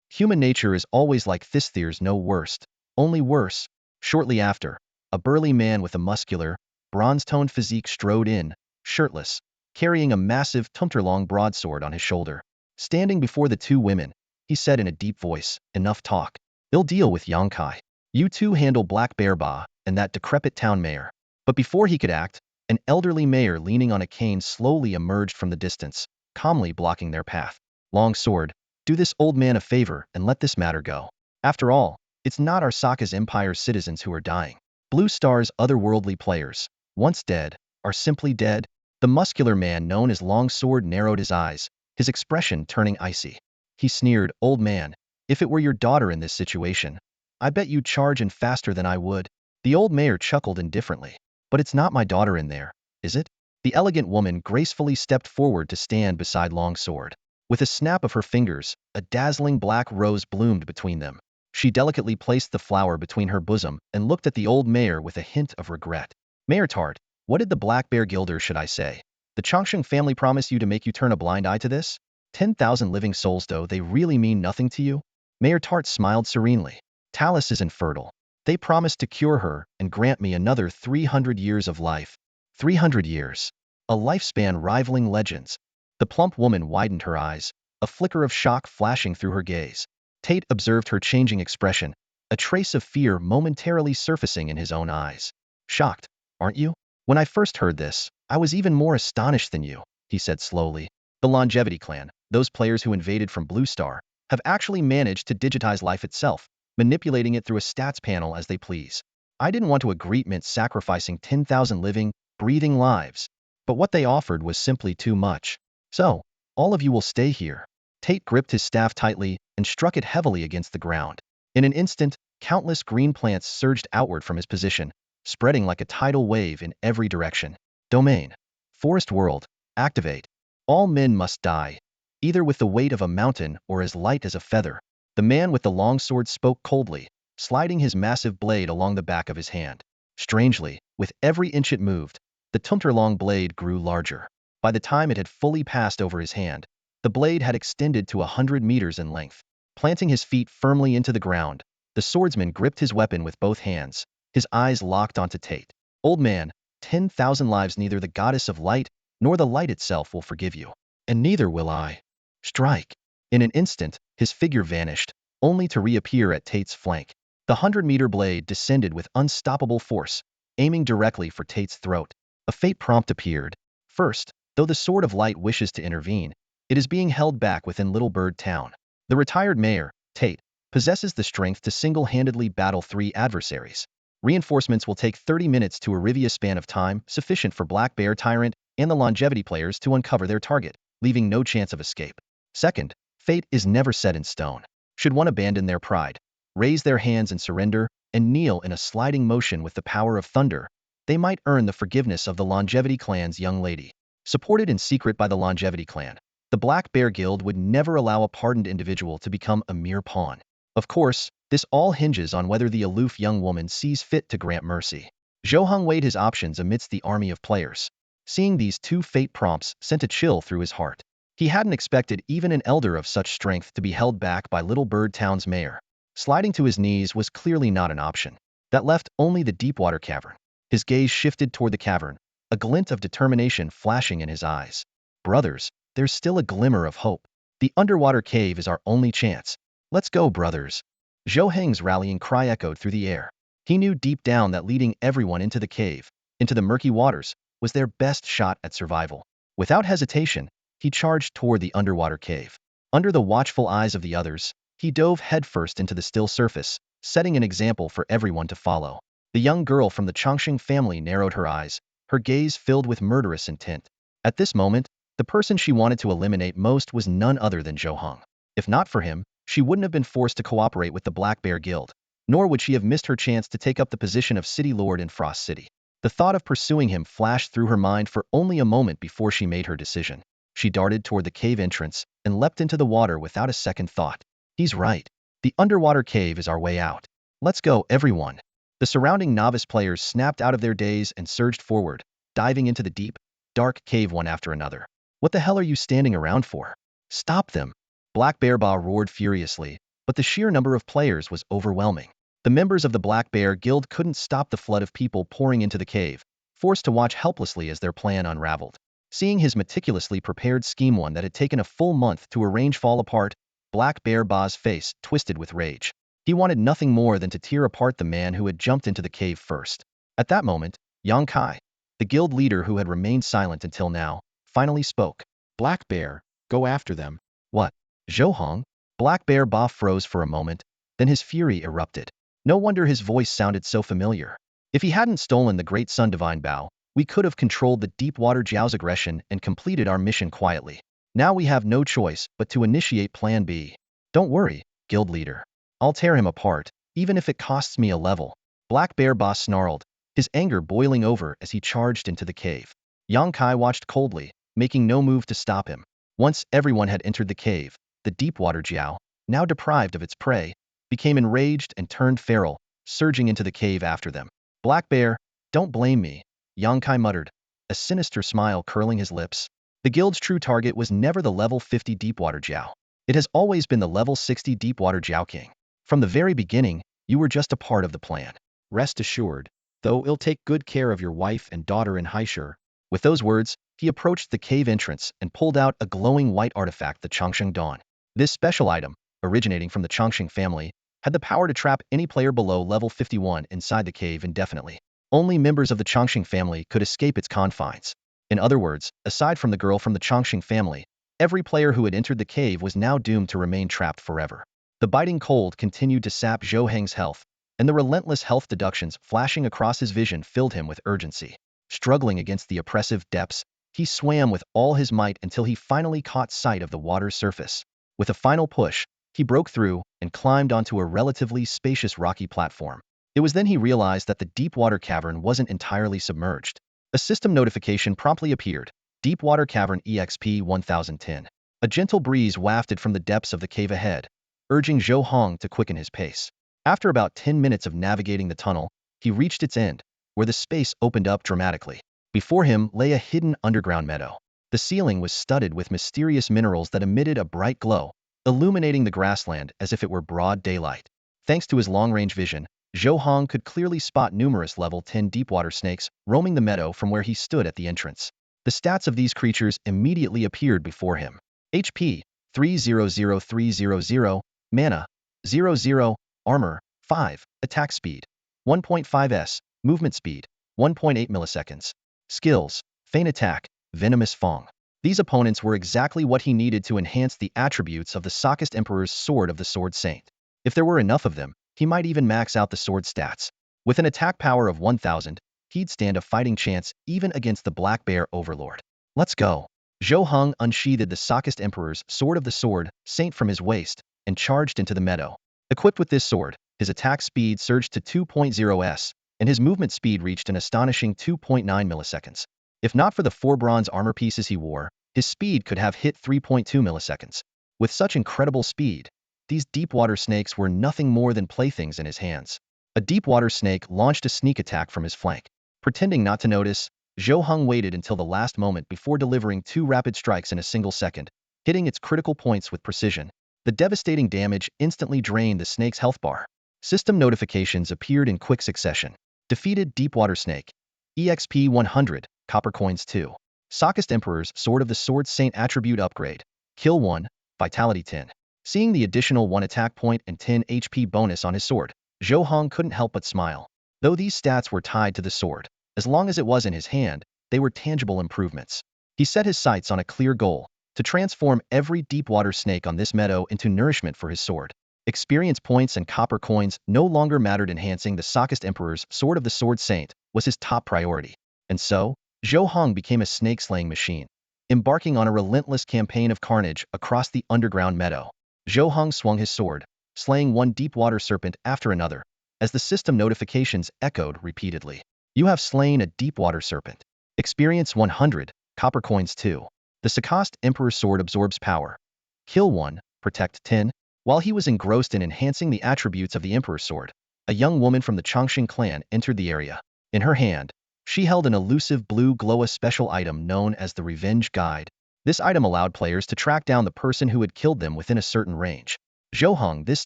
Speaker 1: "Human nature is always like this, there's no worst, only worse." Shortly after, a burly man with a muscular, bronze-toned physique strode in, shirtless, carrying a massive tumterlong broadsword on his shoulder. Standing before the two women, he said in a deep voice, "Enough talk. I'll deal with Yang Kai. You two handle Black Bear Ba and that decrepit town mayor." But before he could act, an elderly mayor leaning on a cane slowly emerged from the distance, calmly blocking their path. "Long Sword, do this old man a favor and let this matter go. After all, it's not Arasaka's Empire's citizens who are dying. Blue Star's otherworldly players, once dead, are simply dead." The muscular man known as Long Sword narrowed his eyes, his expression turning icy. He sneered, "Old man, if it were your daughter in this situation, I bet you'd charge in faster than I would." The old mayor chuckled indifferently. "But it's not my daughter in there, is it?" The elegant woman gracefully stepped forward to stand beside Long Sword. With a snap of her fingers, a dazzling black rose bloomed between them. She delicately placed the flower between her bosom and looked at the old mayor with a hint of regret. "Mayor Tart, what did the Black Bear Guilder, should I say, the Chongsheng family promise you to make you turn a blind eye to this? 10,000 living souls, though they really mean nothing to you?" Mayor Tart smiled serenely. "Talus is infertile. They promised to cure her and grant me another 300 years of life. 300 years. A lifespan rivaling legends. The plump woman widened her eyes, a flicker of shock flashing through her gaze. Tate observed her changing expression, a trace of fear momentarily surfacing in his own eyes. Shocked, aren't you? When I first heard this, I was even more astonished than you, he said slowly. The Longevity Clan, those players who invaded from Blue Star, have actually managed to digitize life itself, manipulating it through a stats panel as they please. I didn't want to agree meant sacrificing 10,000 living, breathing lives. But what they offered was simply too much. So, all of you will stay here. Tate gripped his staff tightly and struck it heavily against the ground. In an instant, countless green plants surged outward from his position, spreading like a tidal wave in every direction. Domain. Forest World. Activate. All men must die, either with the weight of a mountain or as light as a feather. The man with the long sword spoke coldly, sliding his massive blade along the back of his hand. Strangely, with every inch it moved, the tunter-long blade grew larger. By the time it had fully passed over his hand, the blade had extended to 100 meters in length. Planting his feet firmly into the ground, the swordsman gripped his weapon with both hands, his eyes locked onto Tate. Old man, 10,000 lives neither the goddess of light nor the light itself will forgive you. And neither will I. Strike. In an instant, his figure vanished, only to reappear at Tate's flank. The 100-meter blade descended with unstoppable force, aiming directly for Tate's throat. A fate prompt appeared. First, though the Sword of Light wishes to intervene, it is being held back within Little Bird Town. The retired mayor, Tate, possesses the strength to single-handedly battle 3 adversaries. Reinforcements will take 30 minutes to a span of time sufficient for Black Bear Tyrant and the Longevity players to uncover their target, leaving no chance of escape. Second, fate is never set in stone. Should one abandon their pride, raise their hands in surrender, and kneel in a sliding motion with the power of thunder, they might earn the forgiveness of the Longevity Clan's young lady. Supported in secret by the Longevity Clan, the Black Bear Guild would never allow a pardoned individual to become a mere pawn. Of course, this all hinges on whether the aloof young woman sees fit to grant mercy. Zhou Heng weighed his options amidst the army of players. Seeing these 2 fate prompts sent a chill through his heart. He hadn't expected even an elder of such strength to be held back by Little Bird Town's mayor. Sliding to his knees was clearly not an option. That left only the deep-water cavern. His gaze shifted toward the cavern, a glint of determination flashing in his eyes. Brothers, there's still a glimmer of hope. The underwater cave is our only chance. Let's go, brothers. Zhou Heng's rallying cry echoed through the air. He knew deep down that leading everyone into the cave, into the murky waters, was their best shot at survival. Without hesitation, he charged toward the underwater cave. Under the watchful eyes of the others, he dove headfirst into the still surface, setting an example for everyone to follow. The young girl from the Chongqing family narrowed her eyes, her gaze filled with murderous intent. At this moment, the person she wanted to eliminate most was none other than Zhou Heng. If not for him, she wouldn't have been forced to cooperate with the Black Bear Guild, nor would she have missed her chance to take up the position of City Lord in Frost City. The thought of pursuing him flashed through her mind for only a moment before she made her decision. She darted toward the cave entrance and leapt into the water without a second thought. He's right. The underwater cave is our way out. Let's go, everyone. The surrounding novice players snapped out of their daze and surged forward, diving into the deep, dark cave one after another. What the hell are you standing around for? Stop them. Black Bear Ba roared furiously, but the sheer number of players was overwhelming. The members of the Black Bear Guild couldn't stop the flood of people pouring into the cave, forced to watch helplessly as their plan unraveled. Seeing his meticulously prepared scheme, one that had taken a full month to arrange, fall apart, Black Bear Ba's face twisted with rage. He wanted nothing more than to tear apart the man who had jumped into the cave first. At that moment, Yang Kai, the guild leader who had remained silent until now, finally spoke.
Speaker 2: Black Bear, go after them.
Speaker 1: What? Zhou Heng? Black Bear Ba froze for a moment, then his fury erupted. No wonder his voice sounded so familiar. If he hadn't stolen the Great Sun Divine Bow, we could have controlled the Deepwater Jiao's aggression and completed our mission quietly. Now we have no choice but to initiate Plan B. Don't worry, guild leader. I'll tear him apart, even if it costs me a level. Black Bear Ba snarled, his anger boiling over as he charged into the cave. Yang Kai watched coldly, making no move to stop him. Once everyone had entered the cave, the Deepwater Jiao, now deprived of its prey, became enraged and turned feral, surging into the cave after them. Black Bear, don't blame me, Yang Kai muttered, a sinister smile curling his lips. The guild's true target was never the level 50 Deepwater Jiao. It has always been the level 60 Deepwater Jiao King. From the very beginning, you were just a part of the plan.
Speaker 2: Rest assured, though, I'll take good care of your wife and daughter in Haishur.
Speaker 1: With those words, he approached the cave entrance and pulled out a glowing white artifact, the Changsheng Dawn. This special item, originating from the Changsheng family, had the power to trap any player below level 51 inside the cave indefinitely. Only members of the Changsheng family could escape its confines. In other words, aside from the girl from the Changsheng family, every player who had entered the cave was now doomed to remain trapped forever. The biting cold continued to sap Zhou Heng's health, and the relentless health deductions flashing across his vision filled him with urgency. Struggling against the oppressive depths, he swam with all his might until he finally caught sight of the water's surface. With a final push, he broke through and climbed onto a relatively spacious rocky platform. It was then he realized that the deep water cavern wasn't entirely submerged. A system notification promptly appeared: Deepwater Cavern EXP 1010. A gentle breeze wafted from the depths of the cave ahead, urging Zhou Heng to quicken his pace. After about 10 minutes of navigating the tunnel, he reached its end, where the space opened up dramatically. Before him lay a hidden underground meadow. The ceiling was studded with mysterious minerals that emitted a bright glow, illuminating the grassland as if it were broad daylight. Thanks to his long-range vision, Zhou Heng could clearly spot numerous level 10 deepwater snakes roaming the meadow from where he stood at the entrance. The stats of these creatures immediately appeared before him. HP 300300, Mana 00, Armor 5, Attack Speed 1.5s, Movement Speed 1.8 milliseconds. Skills: Feint Attack, Venomous Fang. These opponents were exactly what he needed to enhance the attributes of the Sakist Emperor's Sword of the Sword Saint. If there were enough of them, he might even max out the sword stats. With an attack power of 1000, he'd stand a fighting chance even against the Black Bear Overlord. Let's go. Zhou Heng unsheathed the Sakist Emperor's Sword of the Sword Saint from his waist and charged into the meadow. Equipped with this sword, his attack speed surged to 2.0s, and his movement speed reached an astonishing 2.9 milliseconds. If not for the 4 bronze armor pieces he wore, his speed could have hit 3.2 milliseconds. With such incredible speed, these deep-water snakes were nothing more than playthings in his hands. A deep-water snake launched a sneak attack from his flank. Pretending not to notice, Zhou Heng waited until the last moment before delivering 2 rapid strikes in a single second, hitting its critical points with precision. The devastating damage instantly drained the snake's health bar. System notifications appeared in quick succession. Defeated Deepwater Snake. EXP 100, Copper Coins 2. Sakist Emperor's Sword of the Sword Saint Attribute Upgrade. Kill 1, Vitality 10. Seeing the additional 1 attack point and 10 HP bonus on his sword, Zhou Heng couldn't help but smile. Though these stats were tied to the sword, as long as it was in his hand, they were tangible improvements. He set his sights on a clear goal: to transform every deepwater snake on this meadow into nourishment for his sword. Experience points and copper coins no longer mattered. Enhancing the Sakist Emperor's Sword of the Sword Saint was his top priority. And so, Zhou Heng became a snake-slaying machine, embarking on a relentless campaign of carnage across the underground meadow. Zhou Heng swung his sword, slaying one deep-water serpent after another, as the system notifications echoed repeatedly. You have slain a deep-water serpent. Experience 100, Copper Coins 2. The Sakist Emperor's Sword absorbs power. Kill 1, Protect 10. While he was engrossed in enhancing the attributes of the Emperor's Sword, a young woman from the Changsheng clan entered the area. In her hand, she held an elusive blue glow, a special item known as the Revenge Guide. This item allowed players to track down the person who had killed them within a certain range. Zhou Heng, this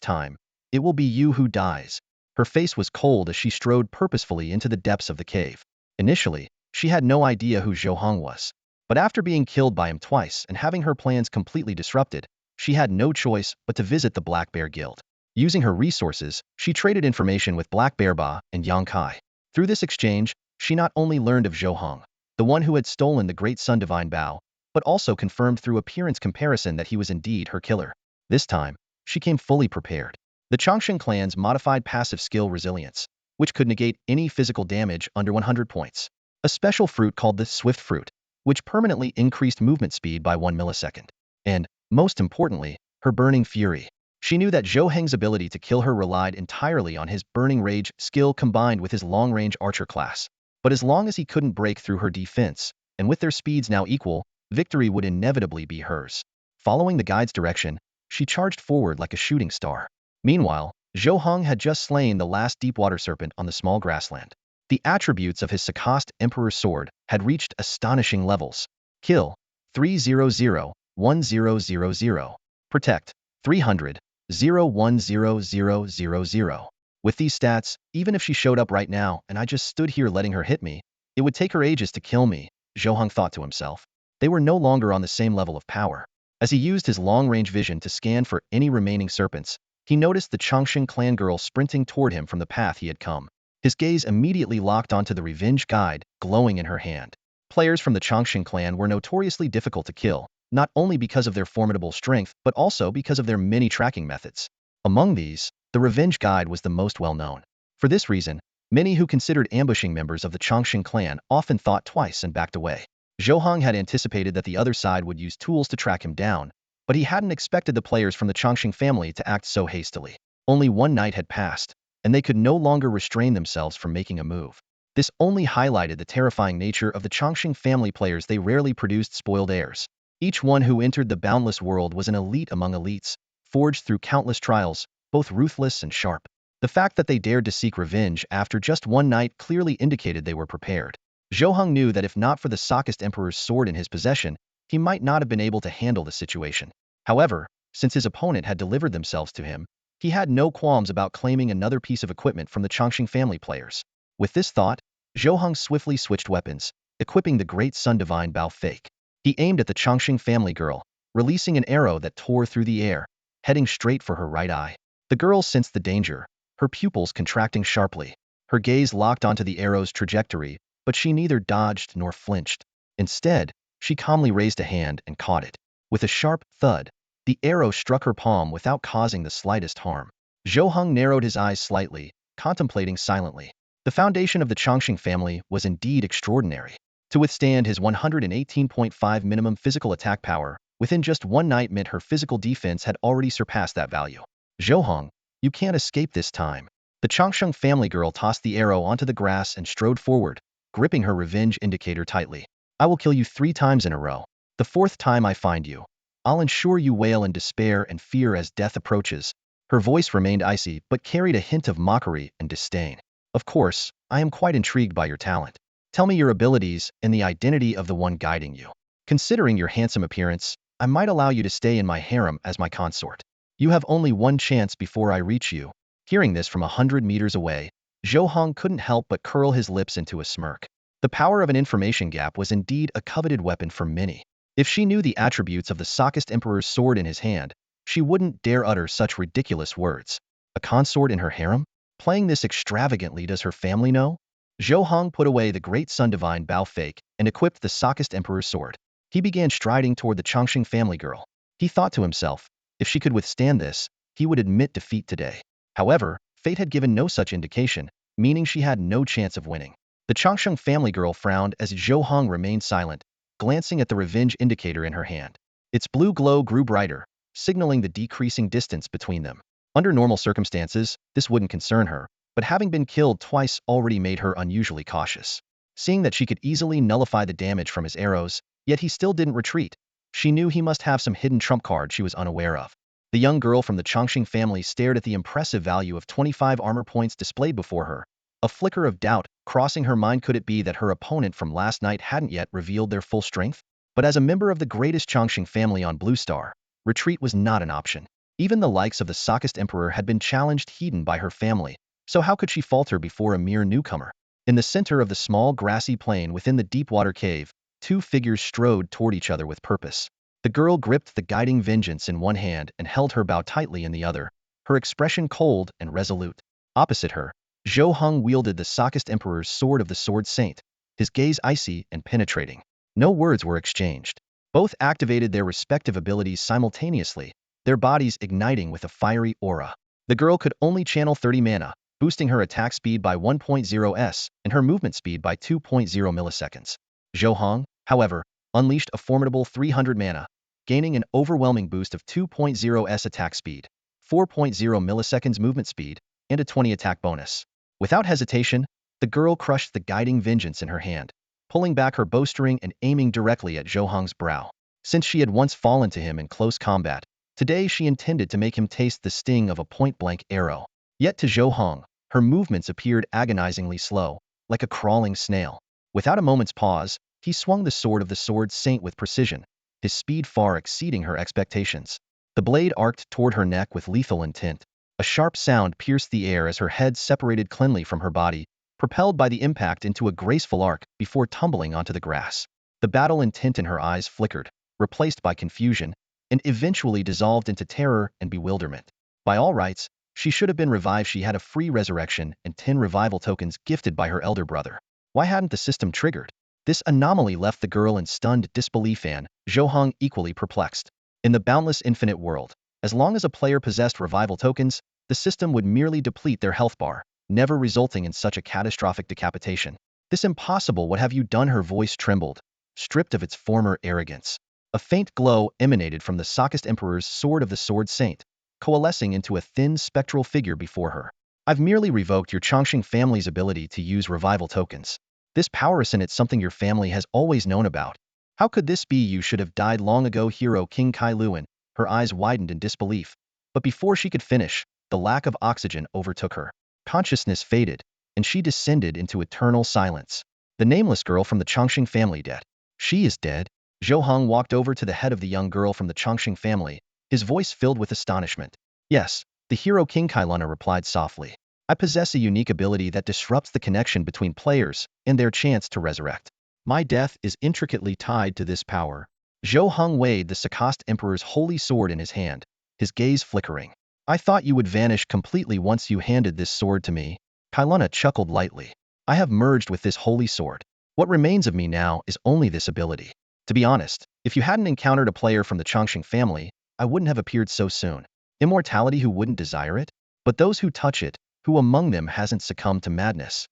Speaker 1: time, it will be you who dies. Her face was cold as she strode purposefully into the depths of the cave. Initially, she had no idea who Zhou Heng was. But after being killed by him twice and having her plans completely disrupted, she had no choice but to visit the Black Bear Guild. Using her resources, she traded information with Black Bear Ba and Yang Kai. Through this exchange, she not only learned of Zhou Heng, the one who had stolen the Great Sun Divine Bow, but also confirmed through appearance comparison that he was indeed her killer. This time, she came fully prepared. The Changsheng clan's modified passive skill Resilience, which could negate any physical damage under 100 points. A special fruit called the Swift Fruit, which permanently increased movement speed by 1 millisecond. And, most importantly, her Burning Fury. She knew that Zhou Heng's ability to kill her relied entirely on his Burning Rage skill combined with his long-range archer class. But as long as he couldn't break through her defense, and with their speeds now equal, victory would inevitably be hers. Following the guide's direction, she charged forward like a shooting star. Meanwhile, Zhou Heng had just slain the last deepwater serpent on the small grassland. The attributes of his Sakist Emperor's Sword had reached astonishing levels. Kill 300, 1000. Protect 300, 10000. With these stats, even if she showed up right now and I just stood here letting her hit me, it would take her ages to kill me. Zhou Heng thought to himself. They were no longer on the same level of power. As he used his long-range vision to scan for any remaining serpents, he noticed the Changsheng clan girl sprinting toward him from the path he had come. His gaze immediately locked onto the revenge guide, glowing in her hand. Players from the Changsheng clan were notoriously difficult to kill, not only because of their formidable strength, but also because of their many tracking methods. Among these, the revenge guide was the most well-known. For this reason, many who considered ambushing members of the Changsheng clan often thought twice and backed away. Zhou Heng had anticipated that the other side would use tools to track him down, but he hadn't expected the players from the Changsheng family to act so hastily. Only one night had passed, and they could no longer restrain themselves from making a move. This only highlighted the terrifying nature of the Changsheng family players. They rarely produced spoiled heirs. Each one who entered the boundless world was an elite among elites, forged through countless trials, both ruthless and sharp. The fact that they dared to seek revenge after just one night clearly indicated they were prepared. Zhou Heng knew that if not for the Sakist Emperor's sword in his possession, he might not have been able to handle the situation. However, since his opponent had delivered themselves to him, he had no qualms about claiming another piece of equipment from the Changsheng family players. With this thought, Zhou Heng swiftly switched weapons, equipping the Great Sun Divine Bow Fake. He aimed at the Changsheng family girl, releasing an arrow that tore through the air, heading straight for her right eye. The girl sensed the danger, her pupils contracting sharply. Her gaze locked onto the arrow's trajectory, but she neither dodged nor flinched. Instead, she calmly raised a hand and caught it. With a sharp thud, the arrow struck her palm without causing the slightest harm. Zhou Heng narrowed his eyes slightly, contemplating silently. The foundation of the Changsheng family was indeed extraordinary. To withstand his 118.5 minimum physical attack power, within just one night meant her physical defense had already surpassed that value. Zhou Heng, you can't escape this time. The Changsheng family girl tossed the arrow onto the grass and strode forward, gripping her revenge indicator tightly. I will kill you 3 times in a row. The 4th time I find you, I'll ensure you wail in despair and fear as death approaches. Her voice remained icy but carried a hint of mockery and disdain. Of course, I am quite intrigued by your talent. Tell me your abilities and the identity of the one guiding you. Considering your handsome appearance, I might allow you to stay in my harem as my consort. You have only one chance before I reach you. Hearing this from 100 meters away, Zhou Heng couldn't help but curl his lips into a smirk. The power of an information gap was indeed a coveted weapon for many. If she knew the attributes of the Sakist Emperor's sword in his hand, she wouldn't dare utter such ridiculous words. A consort in her harem? Playing this extravagantly, does her family know? Zhou Heng put away the Great Sun Divine Bow Fake and equipped the Sakist Emperor's sword. He began striding toward the Changsheng family girl. He thought to himself, if she could withstand this, he would admit defeat today. However, fate had given no such indication, meaning she had no chance of winning. The Changsheng family girl frowned as Zhou Heng remained silent, glancing at the revenge indicator in her hand. Its blue glow grew brighter, signaling the decreasing distance between them. Under normal circumstances, this wouldn't concern her, but having been killed twice already made her unusually cautious. Seeing that she could easily nullify the damage from his arrows, yet he still didn't retreat, she knew he must have some hidden trump card she was unaware of. The young girl from the Changsheng family stared at the impressive value of 25 armor points displayed before her. A flicker of doubt crossing her mind. Could it be that her opponent from last night hadn't yet revealed their full strength? But as a member of the greatest Changsheng family on Blue Star, retreat was not an option. Even the likes of the Sakist Emperor had been challenged heathen by her family, so how could she falter before a mere newcomer? In the center of the small grassy plain within the deep-water cave, 2 figures strode toward each other with purpose. The girl gripped the guiding vengeance in one hand and held her bow tightly in the other, her expression cold and resolute. Opposite her, Zhou Heng wielded the Sakist Emperor's sword of the Sword Saint, his gaze icy and penetrating. No words were exchanged. Both activated their respective abilities simultaneously, their bodies igniting with a fiery aura. The girl could only channel 30 mana, boosting her attack speed by 1.0s and her movement speed by 2.0 milliseconds. Zhou Heng, however, unleashed a formidable 300 mana, gaining an overwhelming boost of 2.0s attack speed, 4.0 milliseconds movement speed, and a 20 attack bonus. Without hesitation, the girl crushed the guiding vengeance in her hand, pulling back her bowstring and aiming directly at Zhou Heng's brow. Since she had once fallen to him in close combat, today she intended to make him taste the sting of a point-blank arrow. Yet to Zhou Heng, her movements appeared agonizingly slow, like a crawling snail. Without a moment's pause, he swung the sword of the Sword Saint with precision, his speed far exceeding her expectations. The blade arced toward her neck with lethal intent. A sharp sound pierced the air as her head separated cleanly from her body, propelled by the impact into a graceful arc before tumbling onto the grass. The battle intent in her eyes flickered, replaced by confusion, and eventually dissolved into terror and bewilderment. By all rights, she should have been revived. She had a free resurrection and 10 revival tokens gifted by her elder brother. Why hadn't the system triggered? This anomaly left the girl in stunned disbelief and Zhou Heng equally perplexed. In the boundless infinite world, as long as a player possessed revival tokens, the system would merely deplete their health bar, never resulting in such a catastrophic decapitation. This impossible, what have you done? Her voice trembled, stripped of its former arrogance. A faint glow emanated from the Sakist Emperor's sword of the Sword Saint, coalescing into a thin spectral figure before her. I've merely revoked your Chongqing family's ability to use revival tokens. This power is in it something your family has always known about. How could this be? You should have died long ago. Hero King Kai Luan, her eyes widened in disbelief. But before she could finish, the lack of oxygen overtook her. Consciousness faded, and she descended into eternal silence. The nameless girl from the Chongqing family dead. She is dead. Zhou Heng walked over to the head of the young girl from the Chongqing family, his voice filled with astonishment. Yes, the hero King Kailana replied softly. I possess a unique ability that disrupts the connection between players and their chance to resurrect. My death is intricately tied to this power. Zhou Heng weighed the Sakast Emperor's holy sword in his hand, his gaze flickering. I thought you would vanish completely once you handed this sword to me. Kailana chuckled lightly. I have merged with this holy sword. What remains of me now is only this ability. To be honest, if you hadn't encountered a player from the Chongqing family, I wouldn't have appeared so soon. Immortality, who wouldn't desire it? But those who touch it, who among them hasn't succumbed to madness?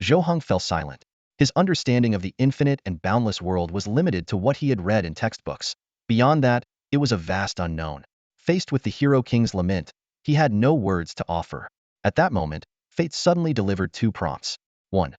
Speaker 1: Zhou Heng fell silent. His understanding of the infinite and boundless world was limited to what he had read in textbooks. Beyond that, it was a vast unknown. Faced with the hero king's lament, he had no words to offer. At that moment, fate suddenly delivered 2 prompts. 1.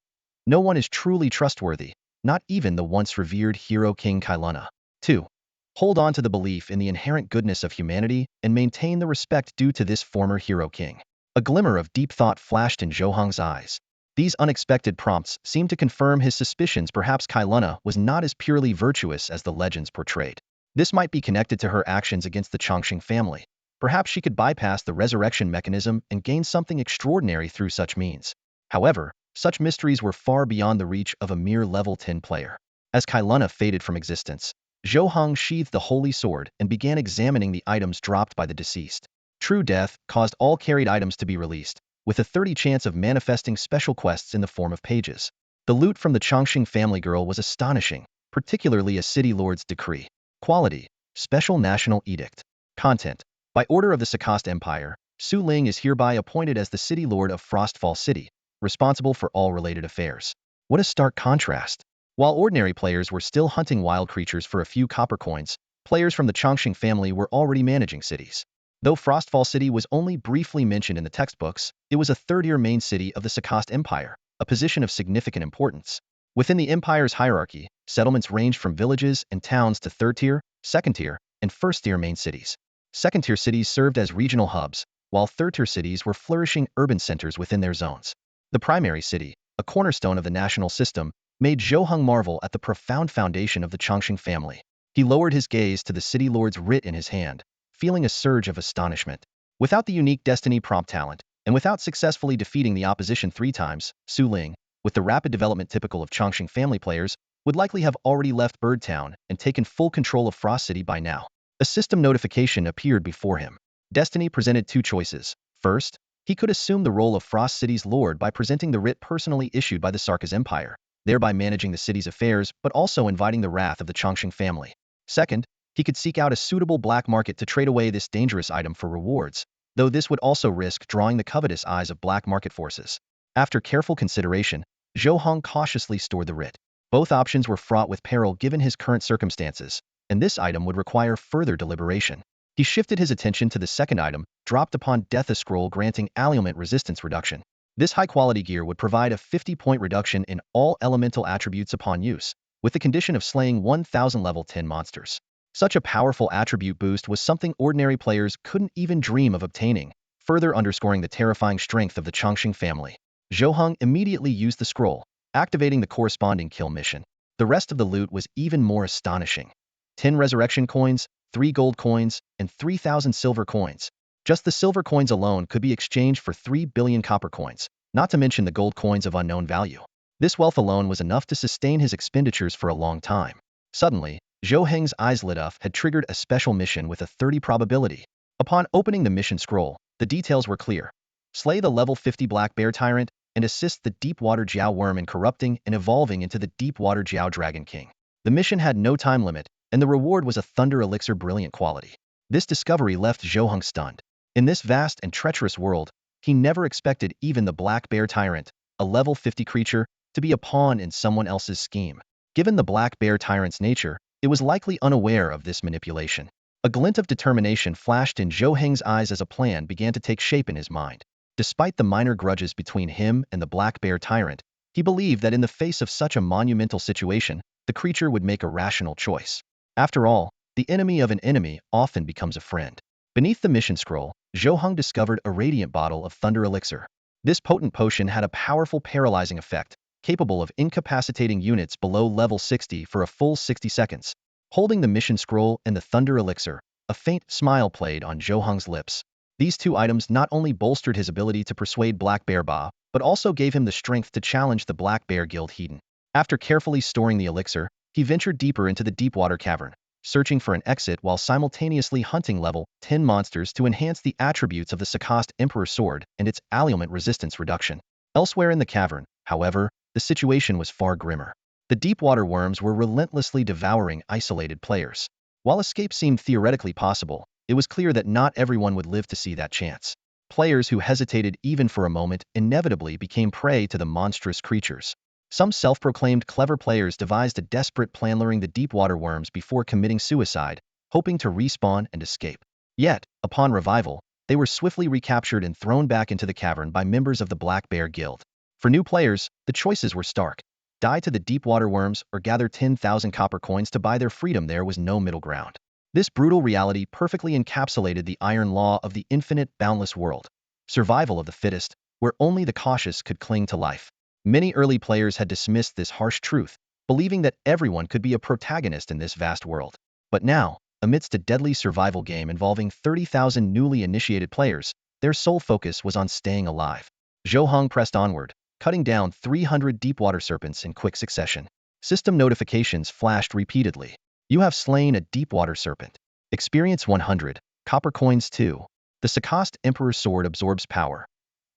Speaker 1: No one is truly trustworthy, not even the once revered hero King Kailana. 2. Hold on to the belief in the inherent goodness of humanity and maintain the respect due to this former hero king. A glimmer of deep thought flashed in Zhou Heng's eyes. These unexpected prompts seemed to confirm his suspicions. Perhaps Kailana was not as purely virtuous as the legends portrayed. This might be connected to her actions against the Chongqing family. Perhaps she could bypass the resurrection mechanism and gain something extraordinary through such means. However, such mysteries were far beyond the reach of a mere level 10 player. As Kailana faded from existence, Zhou Heng sheathed the holy sword and began examining the items dropped by the deceased. True death caused all carried items to be released, with a 30 chance of manifesting special quests in the form of pages. The loot from the Chongqing family girl was astonishing, particularly a city lord's decree. Quality: Special National Edict. Content: by order of the Sakast Empire, Su Ling is hereby appointed as the city lord of Frostfall City, responsible for all related affairs. What a stark contrast! While ordinary players were still hunting wild creatures for a few copper coins, players from the Chongqing family were already managing cities. Though Frostfall City was only briefly mentioned in the textbooks, it was a third-tier main city of the Sakast Empire, a position of significant importance. Within the empire's hierarchy, settlements ranged from villages and towns to third-tier, second-tier, and first-tier main cities. Second-tier cities served as regional hubs, while third-tier cities were flourishing urban centers within their zones. The primary city, a cornerstone of the national system, made Zhou Heng marvel at the profound foundation of the Chongqing family. He lowered his gaze to the city lord's writ in his hand, feeling a surge of astonishment. Without the unique destiny prompt talent, and without successfully defeating the opposition 3 times, Su Ling, with the rapid development typical of Chongqing family players, would likely have already left Bird Town and taken full control of Frost City by now. A system notification appeared before him. Destiny presented 2 choices. First, he could assume the role of Frost City's lord by presenting the writ personally issued by the Sarkaz Empire, thereby managing the city's affairs but also inviting the wrath of the Chongqing family. Second, he could seek out a suitable black market to trade away this dangerous item for rewards, though this would also risk drawing the covetous eyes of black market forces. After careful consideration, Zhou Heng cautiously stored the writ. Both options were fraught with peril given his current circumstances, and this item would require further deliberation. He shifted his attention to the second item, dropped upon death, a scroll granting ailment resistance reduction. This high-quality gear would provide a 50-point reduction in all elemental attributes upon use, with the condition of slaying 1,000 level 10 monsters. Such a powerful attribute boost was something ordinary players couldn't even dream of obtaining, further underscoring the terrifying strength of the Chongqing family. Zhou Heng immediately used the scroll, activating the corresponding kill mission. The rest of the loot was even more astonishing. 10 resurrection coins, 3 gold coins, and 3,000 silver coins. Just the silver coins alone could be exchanged for 3 billion copper coins, not to mention the gold coins of unknown value. This wealth alone was enough to sustain his expenditures for a long time. Suddenly, Zhou Heng's eyes lit up had triggered a special mission with a 30 probability. Upon opening the mission scroll, the details were clear. Slay the level 50 Black Bear Tyrant and assist the Deepwater Jiao Worm in corrupting and evolving into the Deepwater Jiao Dragon King. The mission had no time limit, and the reward was a Thunder Elixir brilliant quality. This discovery left Zhou Heng stunned. In this vast and treacherous world, he never expected even the Black Bear Tyrant, a level 50 creature, to be a pawn in someone else's scheme. Given the Black Bear Tyrant's nature, it was likely unaware of this manipulation. A glint of determination flashed in Zhou Heng's eyes as a plan began to take shape in his mind. Despite the minor grudges between him and the Black Bear Tyrant, he believed that in the face of such a monumental situation, the creature would make a rational choice. After all, the enemy of an enemy often becomes a friend. Beneath the mission scroll, Zhou Heng discovered a radiant bottle of Thunder Elixir. This potent potion had a powerful paralyzing effect, capable of incapacitating units below level 60 for a full 60 seconds. Holding the mission scroll and the Thunder Elixir, a faint smile played on Zhou Heng's lips. These two items not only bolstered his ability to persuade Black Bear Ba, but also gave him the strength to challenge the Black Bear Guild Hedon. After carefully storing the elixir, he ventured deeper into the Deepwater Cavern, searching for an exit while simultaneously hunting level 10 monsters to enhance the attributes of the Sakast Emperor Sword and its allurement resistance reduction. Elsewhere in the cavern, however, the situation was far grimmer. The Deepwater worms were relentlessly devouring isolated players. While escape seemed theoretically possible, it was clear that not everyone would live to see that chance. Players who hesitated even for a moment inevitably became prey to the monstrous creatures. Some self-proclaimed clever players devised a desperate plan luring the Deepwater worms before committing suicide, hoping to respawn and escape. Yet, upon revival, they were swiftly recaptured and thrown back into the cavern by members of the Black Bear Guild. For new players, the choices were stark. Die to the Deepwater worms or gather 10,000 copper coins to buy their freedom. There was no middle ground. This brutal reality perfectly encapsulated the iron law of the infinite boundless world. Survival of the fittest, where only the cautious could cling to life. Many early players had dismissed this harsh truth, believing that everyone could be a protagonist in this vast world. But now, amidst a deadly survival game involving 30,000 newly initiated players, their sole focus was on staying alive. Zhou Heng pressed onward, cutting down 300 Deepwater serpents in quick succession. System notifications flashed repeatedly. You have slain a Deepwater serpent. Experience 100, copper coins 2. The Sakast Emperor Sword absorbs power.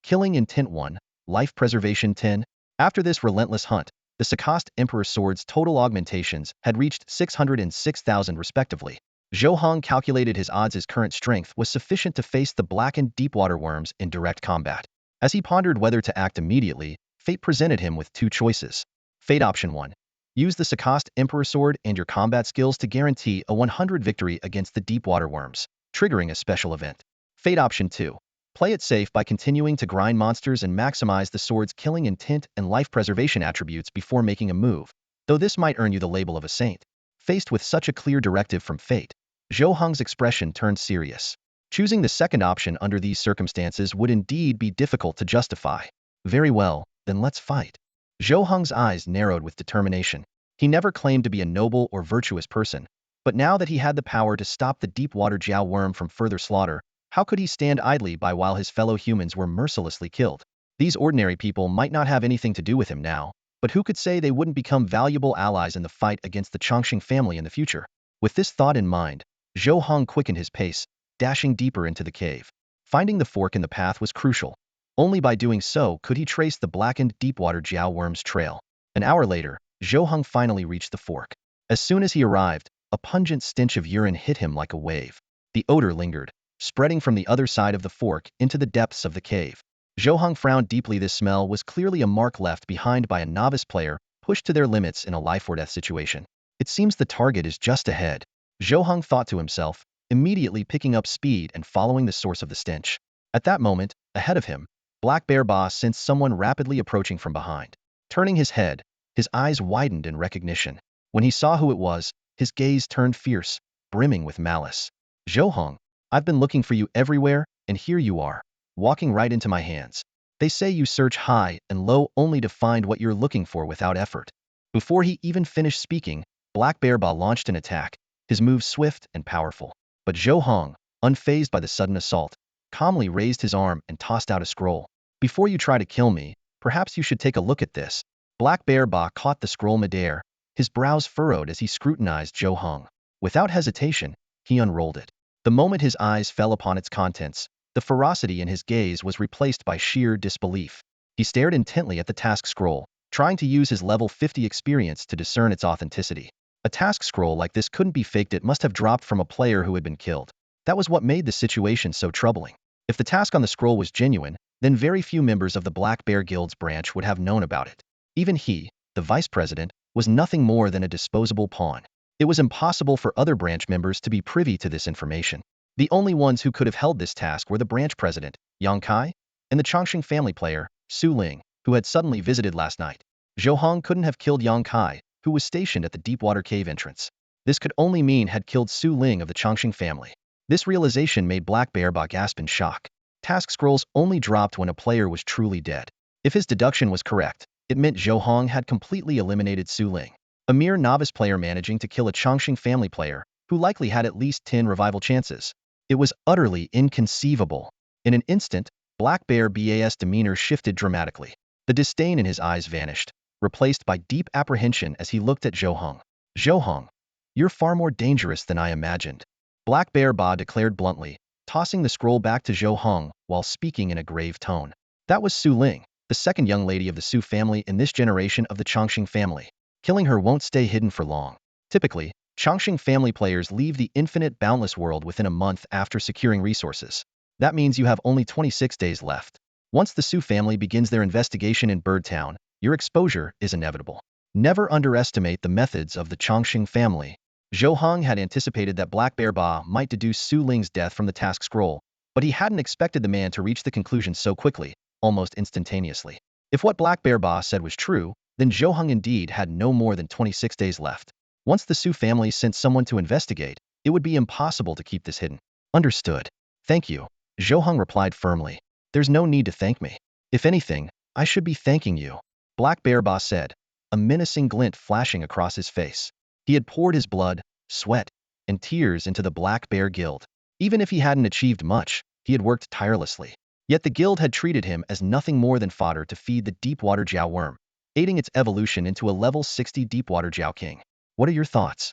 Speaker 1: Killing intent 1, life preservation 10. After this relentless hunt, the Sakast Emperor Sword's total augmentations had reached 606,000 respectively. Zhou Heng calculated his odds. His current strength was sufficient to face the blackened Deepwater worms in direct combat. As he pondered whether to act immediately, fate presented him with two choices. Fate option 1. Use the Sakast Emperor Sword and your combat skills to guarantee a 100 victory against the Deepwater worms, triggering a special event. Fate option 2. Play it safe by continuing to grind monsters and maximize the sword's killing intent and life preservation attributes before making a move, though this might earn you the label of a saint. Faced with such a clear directive from fate, Zhou Heng's expression turned serious. Choosing the second option under these circumstances would indeed be difficult to justify. Very well, then let's fight. Zhou Heng's eyes narrowed with determination. He never claimed to be a noble or virtuous person, but now that he had the power to stop the Deepwater Jiao worm from further slaughter, how could he stand idly by while his fellow humans were mercilessly killed? These ordinary people might not have anything to do with him now, but who could say they wouldn't become valuable allies in the fight against the Chongqing family in the future? With this thought in mind, Zhou Heng quickened his pace, dashing deeper into the cave. Finding the fork in the path was crucial. Only by doing so could he trace the blackened Deepwater Jiao worm's trail. An hour later, Zhou Heng finally reached the fork. As soon as he arrived, a pungent stench of urine hit him like a wave. The odor lingered, spreading from the other side of the fork into the depths of the cave. Zhou Heng frowned deeply. This smell was clearly a mark left behind by a novice player pushed to their limits in a life-or-death situation. It seems the target is just ahead, Zhou Heng thought to himself, immediately picking up speed and following the source of the stench. At that moment, ahead of him, Black Bear Boss sensed someone rapidly approaching from behind. Turning his head, his eyes widened in recognition. When he saw who it was, his gaze turned fierce, brimming with malice. Zhou Heng, I've been looking for you everywhere, and here you are, walking right into my hands. They say you search high and low only to find what you're looking for without effort. Before he even finished speaking, Black Bear Ba launched an attack, his move swift and powerful. But Zhou Heng, unfazed by the sudden assault, calmly raised his arm and tossed out a scroll. Before you try to kill me, perhaps you should take a look at this. Black Bear Ba caught the scroll midair, His brows furrowed as he scrutinized Zhou Heng. Without hesitation, he unrolled it. The moment his eyes fell upon its contents, the ferocity in his gaze was replaced by sheer disbelief. He stared intently at the task scroll, trying to use his level 50 experience to discern its authenticity. A task scroll like this couldn't be faked. It must have dropped from a player who had been killed. That was what made the situation so troubling. If the task on the scroll was genuine, then very few members of the Black Bear Guild's branch would have known about it. Even he, the vice president, was nothing more than a disposable pawn. It was impossible for other branch members to be privy to this information. The only ones who could have held this task were the branch president, Yang Kai, and the Chongqing family player, Su Ling, who had suddenly visited last night. Zhou Heng couldn't have killed Yang Kai, who was stationed at the deepwater cave entrance. This could only mean had killed Su Ling of the Chongqing family. This realization made Black Bear Ba gasp in shock. Task scrolls only dropped when a player was truly dead. If his deduction was correct, it meant Zhou Heng had completely eliminated Su Ling, a mere novice player managing to kill a Chongqing family player, who likely had at least 10 revival chances. It was utterly inconceivable. In an instant, Black Bear Ba's demeanor shifted dramatically. The disdain in his eyes vanished, replaced by deep apprehension as he looked at Zhou Heng. Zhou Heng, you're far more dangerous than I imagined. Black Bear Ba declared bluntly, tossing the scroll back to Zhou Heng while speaking in a grave tone. That was Su Ling, the second young lady of the Su family in this generation of the Chongqing family. Killing her won't stay hidden for long. Typically, Chongqing family players leave the Infinite Boundless world within a month after securing resources. That means you have only 26 days left. Once the Su family begins their investigation in Birdtown, your exposure is inevitable. Never underestimate the methods of the Chongqing family. Zhou Heng had anticipated that Black Bear Ba might deduce Su Ling's death from the task scroll, but he hadn't expected the man to reach the conclusion so quickly, almost instantaneously. If what Black Bear Ba said was true, then Zhou Heng indeed had no more than 26 days left. Once the Su family sent someone to investigate, it would be impossible to keep this hidden. Understood. Thank you, Zhou Heng replied firmly. There's no need to thank me. If anything, I should be thanking you, Black Bear Ba said, a menacing glint flashing across his face. He had poured his blood, sweat, and tears into the Black Bear Guild. Even if he hadn't achieved much, he had worked tirelessly. Yet the guild had treated him as nothing more than fodder to feed the deepwater Jiao worm, aiding its evolution into a level 60 deepwater Jiao king. What are your thoughts?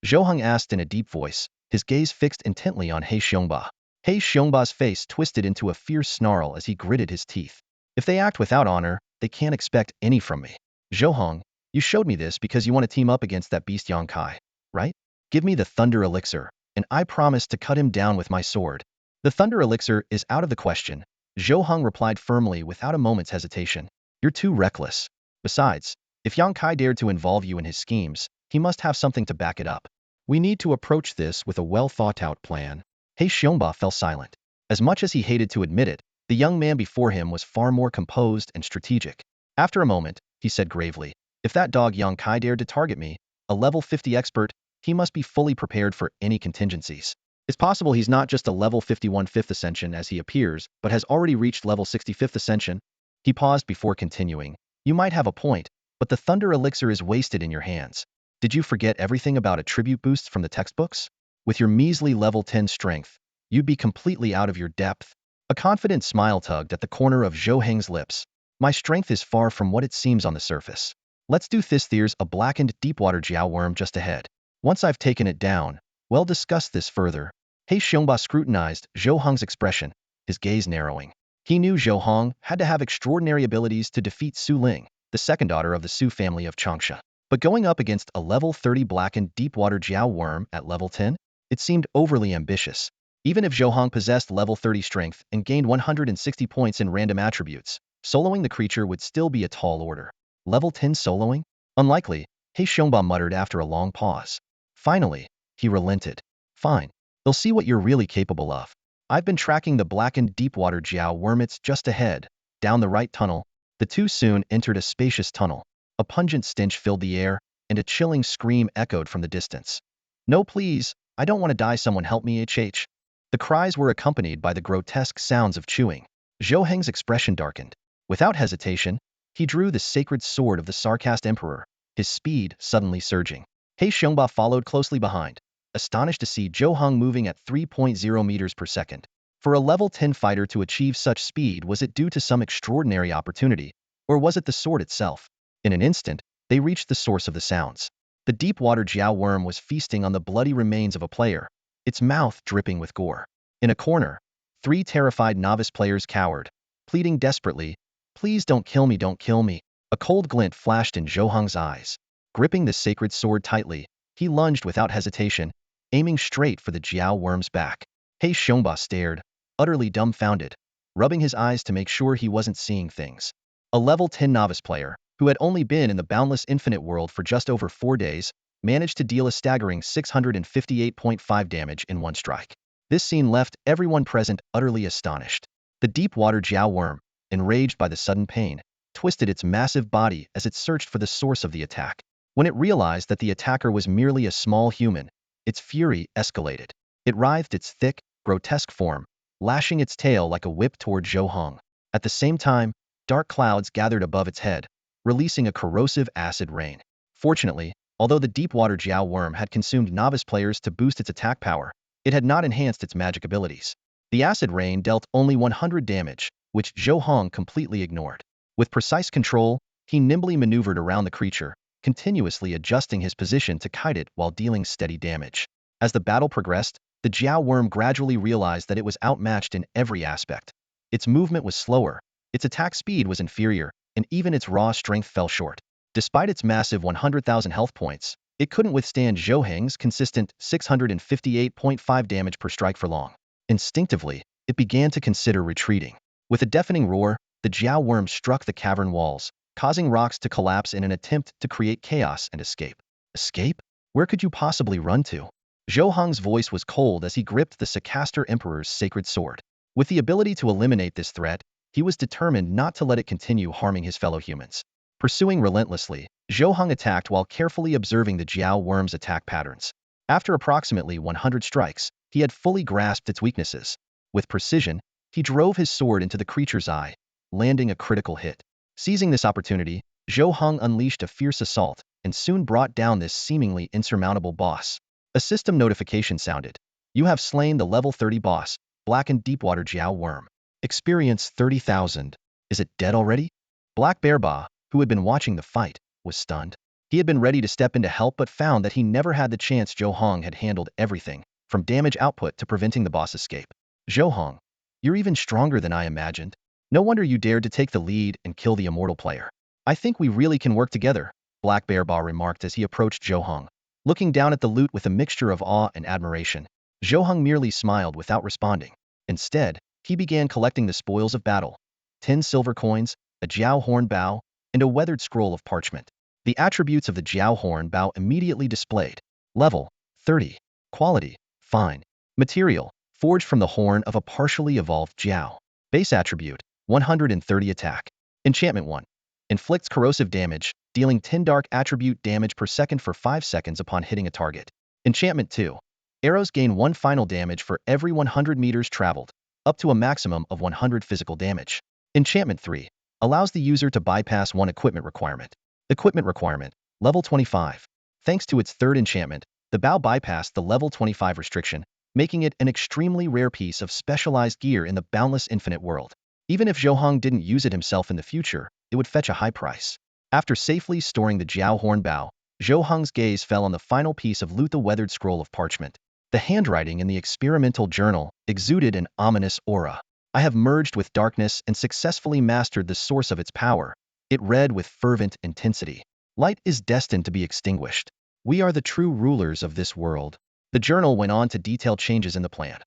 Speaker 1: Zhou Heng asked in a deep voice, his gaze fixed intently on He Xiongba. He Xiongba's face twisted into a fierce snarl as he gritted his teeth. If they act without honor, they can't expect any from me. Zhou Heng, you showed me this because you want to team up against that beast Yang Kai, right? Give me the Thunder Elixir, and I promise to cut him down with my sword. The Thunder Elixir is out of the question, Zhou Heng replied firmly without a moment's hesitation. You're too reckless. Besides, if Yang Kai dared to involve you in his schemes, he must have something to back it up.
Speaker 2: We need to approach this with a well-thought-out plan.
Speaker 1: He Xiongba fell silent. As much as he hated to admit it, the young man before him was far more composed and strategic. After a moment, he said gravely, if that dog Yang Kai dared to target me, a level 50 expert, he must be fully prepared for any contingencies. It's possible he's not just a level 51 5th Ascension as he appears, but has already reached level 65th Ascension. He paused before continuing. You might have a point, but the Thunder Elixir is wasted in your hands. Did you forget everything about attribute boosts from the textbooks? With your measly level 10 strength, you'd be completely out of your depth. A confident smile tugged at the corner of Zhou Heng's lips. My strength is far from what it seems on the surface. Let's do this. There's a blackened deepwater Jiao worm just ahead. Once I've taken it down, we'll discuss this further. He Xiongba scrutinized Zhou Heng's expression, his gaze narrowing. He knew Zhou Heng had to have extraordinary abilities to defeat Su Ling, the second daughter of the Su family of Changsha. But going up against a level 30 blackened deepwater Jiao worm at level 10? It seemed overly ambitious. Even if Zhou Heng possessed level 30 strength and gained 160 points in random attributes, soloing the creature would still be a tall order. Level 10 soloing? Unlikely, He Xiongba muttered after a long pause. Finally, he relented. Fine. They'll see what you're really capable of. I've been tracking the blackened deepwater Jiao worm. It's just ahead, down the right tunnel. The two soon entered a spacious tunnel. A pungent stench filled the air, and a chilling scream echoed from the distance. No, please, I don't want to die. Someone help me. HH. The cries were accompanied by the grotesque sounds of chewing. Zhou Heng's expression darkened. Without hesitation, he drew the sacred sword of the Sarcast Emperor, his speed suddenly surging. He Xiongba followed closely behind, astonished to see Zhou Heng moving at 3.0 meters per second. For a level 10 fighter to achieve such speed, was it due to some extraordinary opportunity, or was it the sword itself? In an instant, they reached the source of the sounds. The deep-water Jiao worm was feasting on the bloody remains of a player, its mouth dripping with gore. In a corner, 3 terrified novice players cowered, pleading desperately, "Please don't kill me, don't kill me." A cold glint flashed in Zhou Heng's eyes. Gripping the sacred sword tightly, he lunged without hesitation, aiming straight for the Jiao worm's back. He Xiongba stared, utterly dumbfounded, rubbing his eyes to make sure he wasn't seeing things. A level 10 novice player, who had only been in the boundless infinite world for just over 4 days, managed to deal a staggering 658.5 damage in one strike. This scene left everyone present utterly astonished. The deep-water Jiao worm, enraged by the sudden pain, twisted its massive body as it searched for the source of the attack. When it realized that the attacker was merely a small human, its fury escalated. It writhed its thick, grotesque form, lashing its tail like a whip toward Zhou Heng. At the same time, dark clouds gathered above its head, releasing a corrosive acid rain. Fortunately, although the deep-water Jiao worm had consumed novice players to boost its attack power, it had not enhanced its magic abilities. The acid rain dealt only 100 damage, which Zhou Heng completely ignored. With precise control, he nimbly maneuvered around the creature, continuously adjusting his position to kite it while dealing steady damage. As the battle progressed, the Jiao worm gradually realized that it was outmatched in every aspect. Its movement was slower, its attack speed was inferior, and even its raw strength fell short. Despite its massive 100,000 health points, it couldn't withstand Zhou Heng's consistent 658.5 damage per strike for long. Instinctively, it began to consider retreating. With a deafening roar, the Jiao worm struck the cavern walls, causing rocks to collapse in an attempt to create chaos and escape. Escape? Where could you possibly run to? Zhou Heng's voice was cold as he gripped the Sacaster Emperor's sacred sword. With the ability to eliminate this threat, he was determined not to let it continue harming his fellow humans. Pursuing relentlessly, Zhou Heng attacked while carefully observing the Jiao worm's attack patterns. After approximately 100 strikes, he had fully grasped its weaknesses. With precision, he drove his sword into the creature's eye, landing a critical hit. Seizing this opportunity, Zhou Heng unleashed a fierce assault and soon brought down this seemingly insurmountable boss. A system notification sounded. You have slain the level 30 boss, blackened deepwater Jiao worm. Experience 30,000. Is it dead already? Black Bear Ba, who had been watching the fight, was stunned. He had been ready to step in to help but found that he never had the chance. Zhou Heng had handled everything, from damage output to preventing the boss escape. Zhou Heng, you're even stronger than I imagined. No wonder you dared to take the lead and kill the immortal player. I think we really can work together, Black Bear Ba remarked as he approached Zhou Heng. Looking down at the loot with a mixture of awe and admiration, Zhou Heng merely smiled without responding. Instead, he began collecting the spoils of battle: 10 silver coins, a Jiao horn bow, and a weathered scroll of parchment. The attributes of the Jiao horn bow immediately displayed. Level: 30. Quality: fine. Material: forged from the horn of a partially evolved Jiao. Base attribute: 130 attack. Enchantment 1. Inflicts corrosive damage, dealing 10 dark attribute damage per second for 5 seconds upon hitting a target. Enchantment 2. Arrows gain 1 final damage for every 100 meters traveled, up to a maximum of 100 physical damage. Enchantment 3. Allows the user to bypass one equipment requirement. Equipment requirement: level 25. Thanks to its third enchantment, the bow bypassed the level 25 restriction, making it an extremely rare piece of specialized gear in the boundless infinite world. Even if Zhou Heng didn't use it himself in the future, it would fetch a high price. After safely storing the Jiao horn bow, Zhou Heng's gaze fell on the final piece of loot, the weathered scroll of parchment. The handwriting in the experimental journal exuded an ominous aura. I have merged with darkness and successfully mastered the source of its power. It read with fervent intensity. Light is destined to be extinguished. We are the true rulers of this world. The journal went on to detail changes in the plan.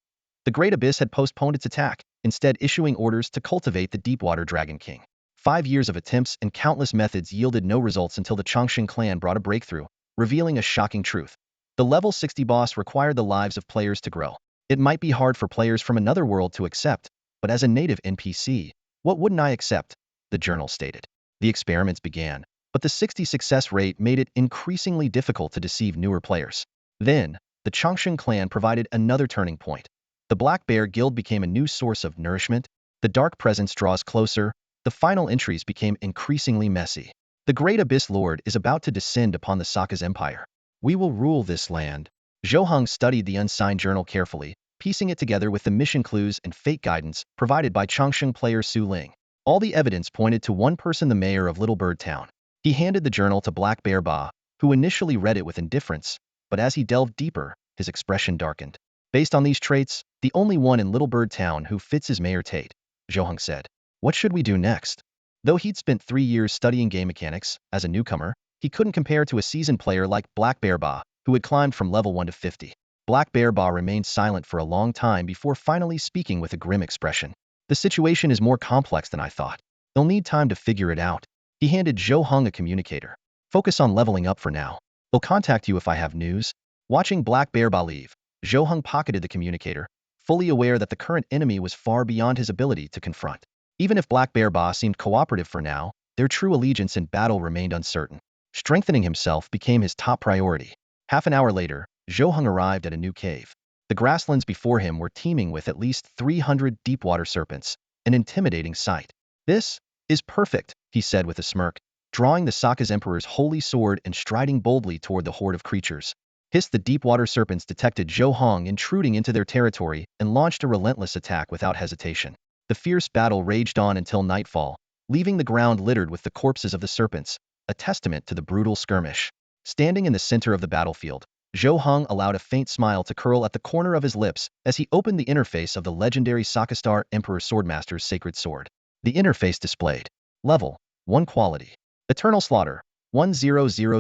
Speaker 1: The Great Abyss had postponed its attack, instead issuing orders to cultivate the Deepwater Dragon King. 5 years of attempts and countless methods yielded no results until the Chongqing clan brought a breakthrough, revealing a shocking truth. The level 60 boss required the lives of players to grow. It might be hard for players from another world to accept, but as a native NPC, what wouldn't I accept? The journal stated. The experiments began, but the 60 success rate made it increasingly difficult to deceive newer players. Then, the Chongqing clan provided another turning point. The Black Bear Guild became a new source of nourishment. The dark presence draws closer. The final entries became increasingly messy. The Great Abyss Lord is about to descend upon the Sokka's empire. We will rule this land. Zhou Heng studied the unsigned journal carefully, piecing it together with the mission clues and fate guidance provided by Chongqing player Su Ling. All the evidence pointed to one person, the mayor of Little Bird Town. He handed the journal to Black Bear Ba, who initially read it with indifference, but as he delved deeper, his expression darkened. Based on these traits, the only one in Little Bird Town who fits is Mayor Tate, Zhou Heng said. What should we do next? Though he'd spent 3 years studying game mechanics, as a newcomer, he couldn't compare to a seasoned player like Black Bear Ba, who had climbed from level 1 to 50. Black Bear Ba remained silent for a long time before finally speaking with a grim expression. The situation is more complex than I thought. They'll need time to figure it out. He handed Zhou Heng a communicator. Focus on leveling up for now. I'll contact you if I have news. Watching Black Bear Ba leave, Zhou Heng pocketed the communicator, fully aware that the current enemy was far beyond his ability to confront. Even if Black Bear Ba seemed cooperative for now, their true allegiance in battle remained uncertain. Strengthening himself became his top priority. Half an hour later, Zhou Heng arrived at a new cave. The grasslands before him were teeming with at least 300 deep-water serpents, an intimidating sight. This is perfect, he said with a smirk, drawing the Sokka's Emperor's holy sword and striding boldly toward the horde of creatures. The deep-water serpents detected Zhou Heng intruding into their territory and launched a relentless attack without hesitation. The fierce battle raged on until nightfall, leaving the ground littered with the corpses of the serpents, a testament to the brutal skirmish. Standing in the center of the battlefield, Zhou Heng allowed a faint smile to curl at the corner of his lips as he opened the interface of the legendary Sokka Emperor Swordmaster's sacred sword. The interface displayed Level 1 Quality Eternal Slaughter 1000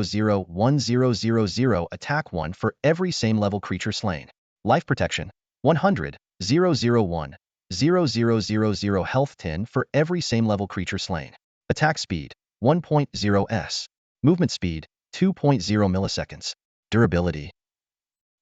Speaker 1: Attack 1 for every same level creature slain. Life Protection 100 001 0000 Health 10 for every same level creature slain. Attack Speed 1.0 s. Movement Speed 2.0 milliseconds. Durability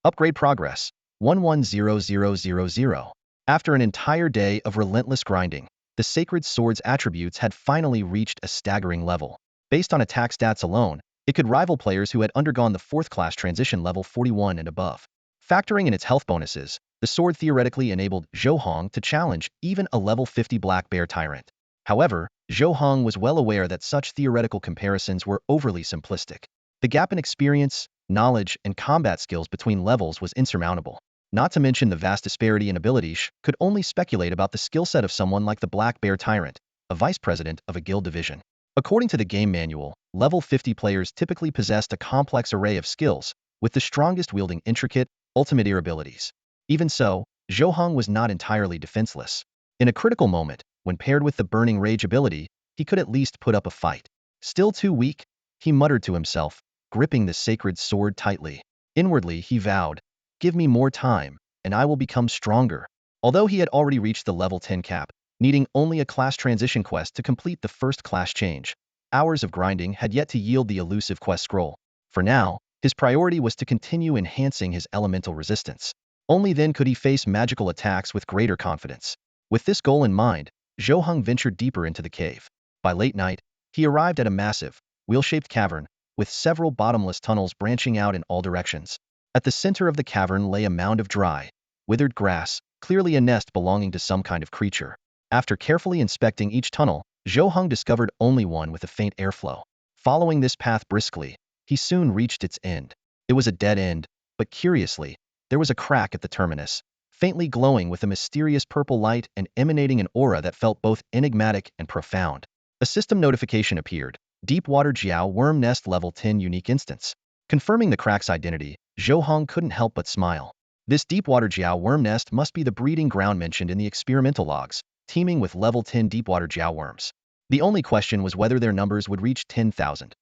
Speaker 1: Upgrade Progress 110000. After an entire day of relentless grinding, the Sacred Sword's attributes had finally reached a staggering level. Based on attack stats alone, it could rival players who had undergone the 4th class transition level 41 and above. Factoring in its health bonuses, the sword theoretically enabled Zhou Heng to challenge even a level 50 Black Bear Tyrant. However, Zhou Heng was well aware that such theoretical comparisons were overly simplistic. The gap in experience, knowledge, and combat skills between levels was insurmountable. Not to mention the vast disparity in abilities, could only speculate about the skill set of someone like the Black Bear Tyrant, a vice president of a guild division. According to the game manual, level 50 players typically possessed a complex array of skills, with the strongest wielding intricate, ultimate abilities. Even so, Zhou Heng was not entirely defenseless. In a critical moment, when paired with the Burning Rage ability, he could at least put up a fight. Still too weak, he muttered to himself, gripping the sacred sword tightly. Inwardly, he vowed, "Give me more time, and I will become stronger." Although he had already reached the level 10 cap, needing only a class transition quest to complete the first class change, hours of grinding had yet to yield the elusive quest scroll. For now, his priority was to continue enhancing his elemental resistance. Only then could he face magical attacks with greater confidence. With this goal in mind, Zhou Heng ventured deeper into the cave. By late night, he arrived at a massive, wheel-shaped cavern, with several bottomless tunnels branching out in all directions. At the center of the cavern lay a mound of dry, withered grass, clearly a nest belonging to some kind of creature. After carefully inspecting each tunnel, Zhou Heng discovered only one with a faint airflow. Following this path briskly, he soon reached its end. It was a dead end, but curiously, there was a crack at the terminus, faintly glowing with a mysterious purple light and emanating an aura that felt both enigmatic and profound. A system notification appeared. Deepwater Jiao Worm Nest Level 10 Unique Instance. Confirming the crack's identity, Zhou Heng couldn't help but smile. This Deepwater Jiao Worm Nest must be the breeding ground mentioned in the experimental logs, teeming with level 10 Deepwater Jiao worms. The only question was whether their numbers would reach 10,000.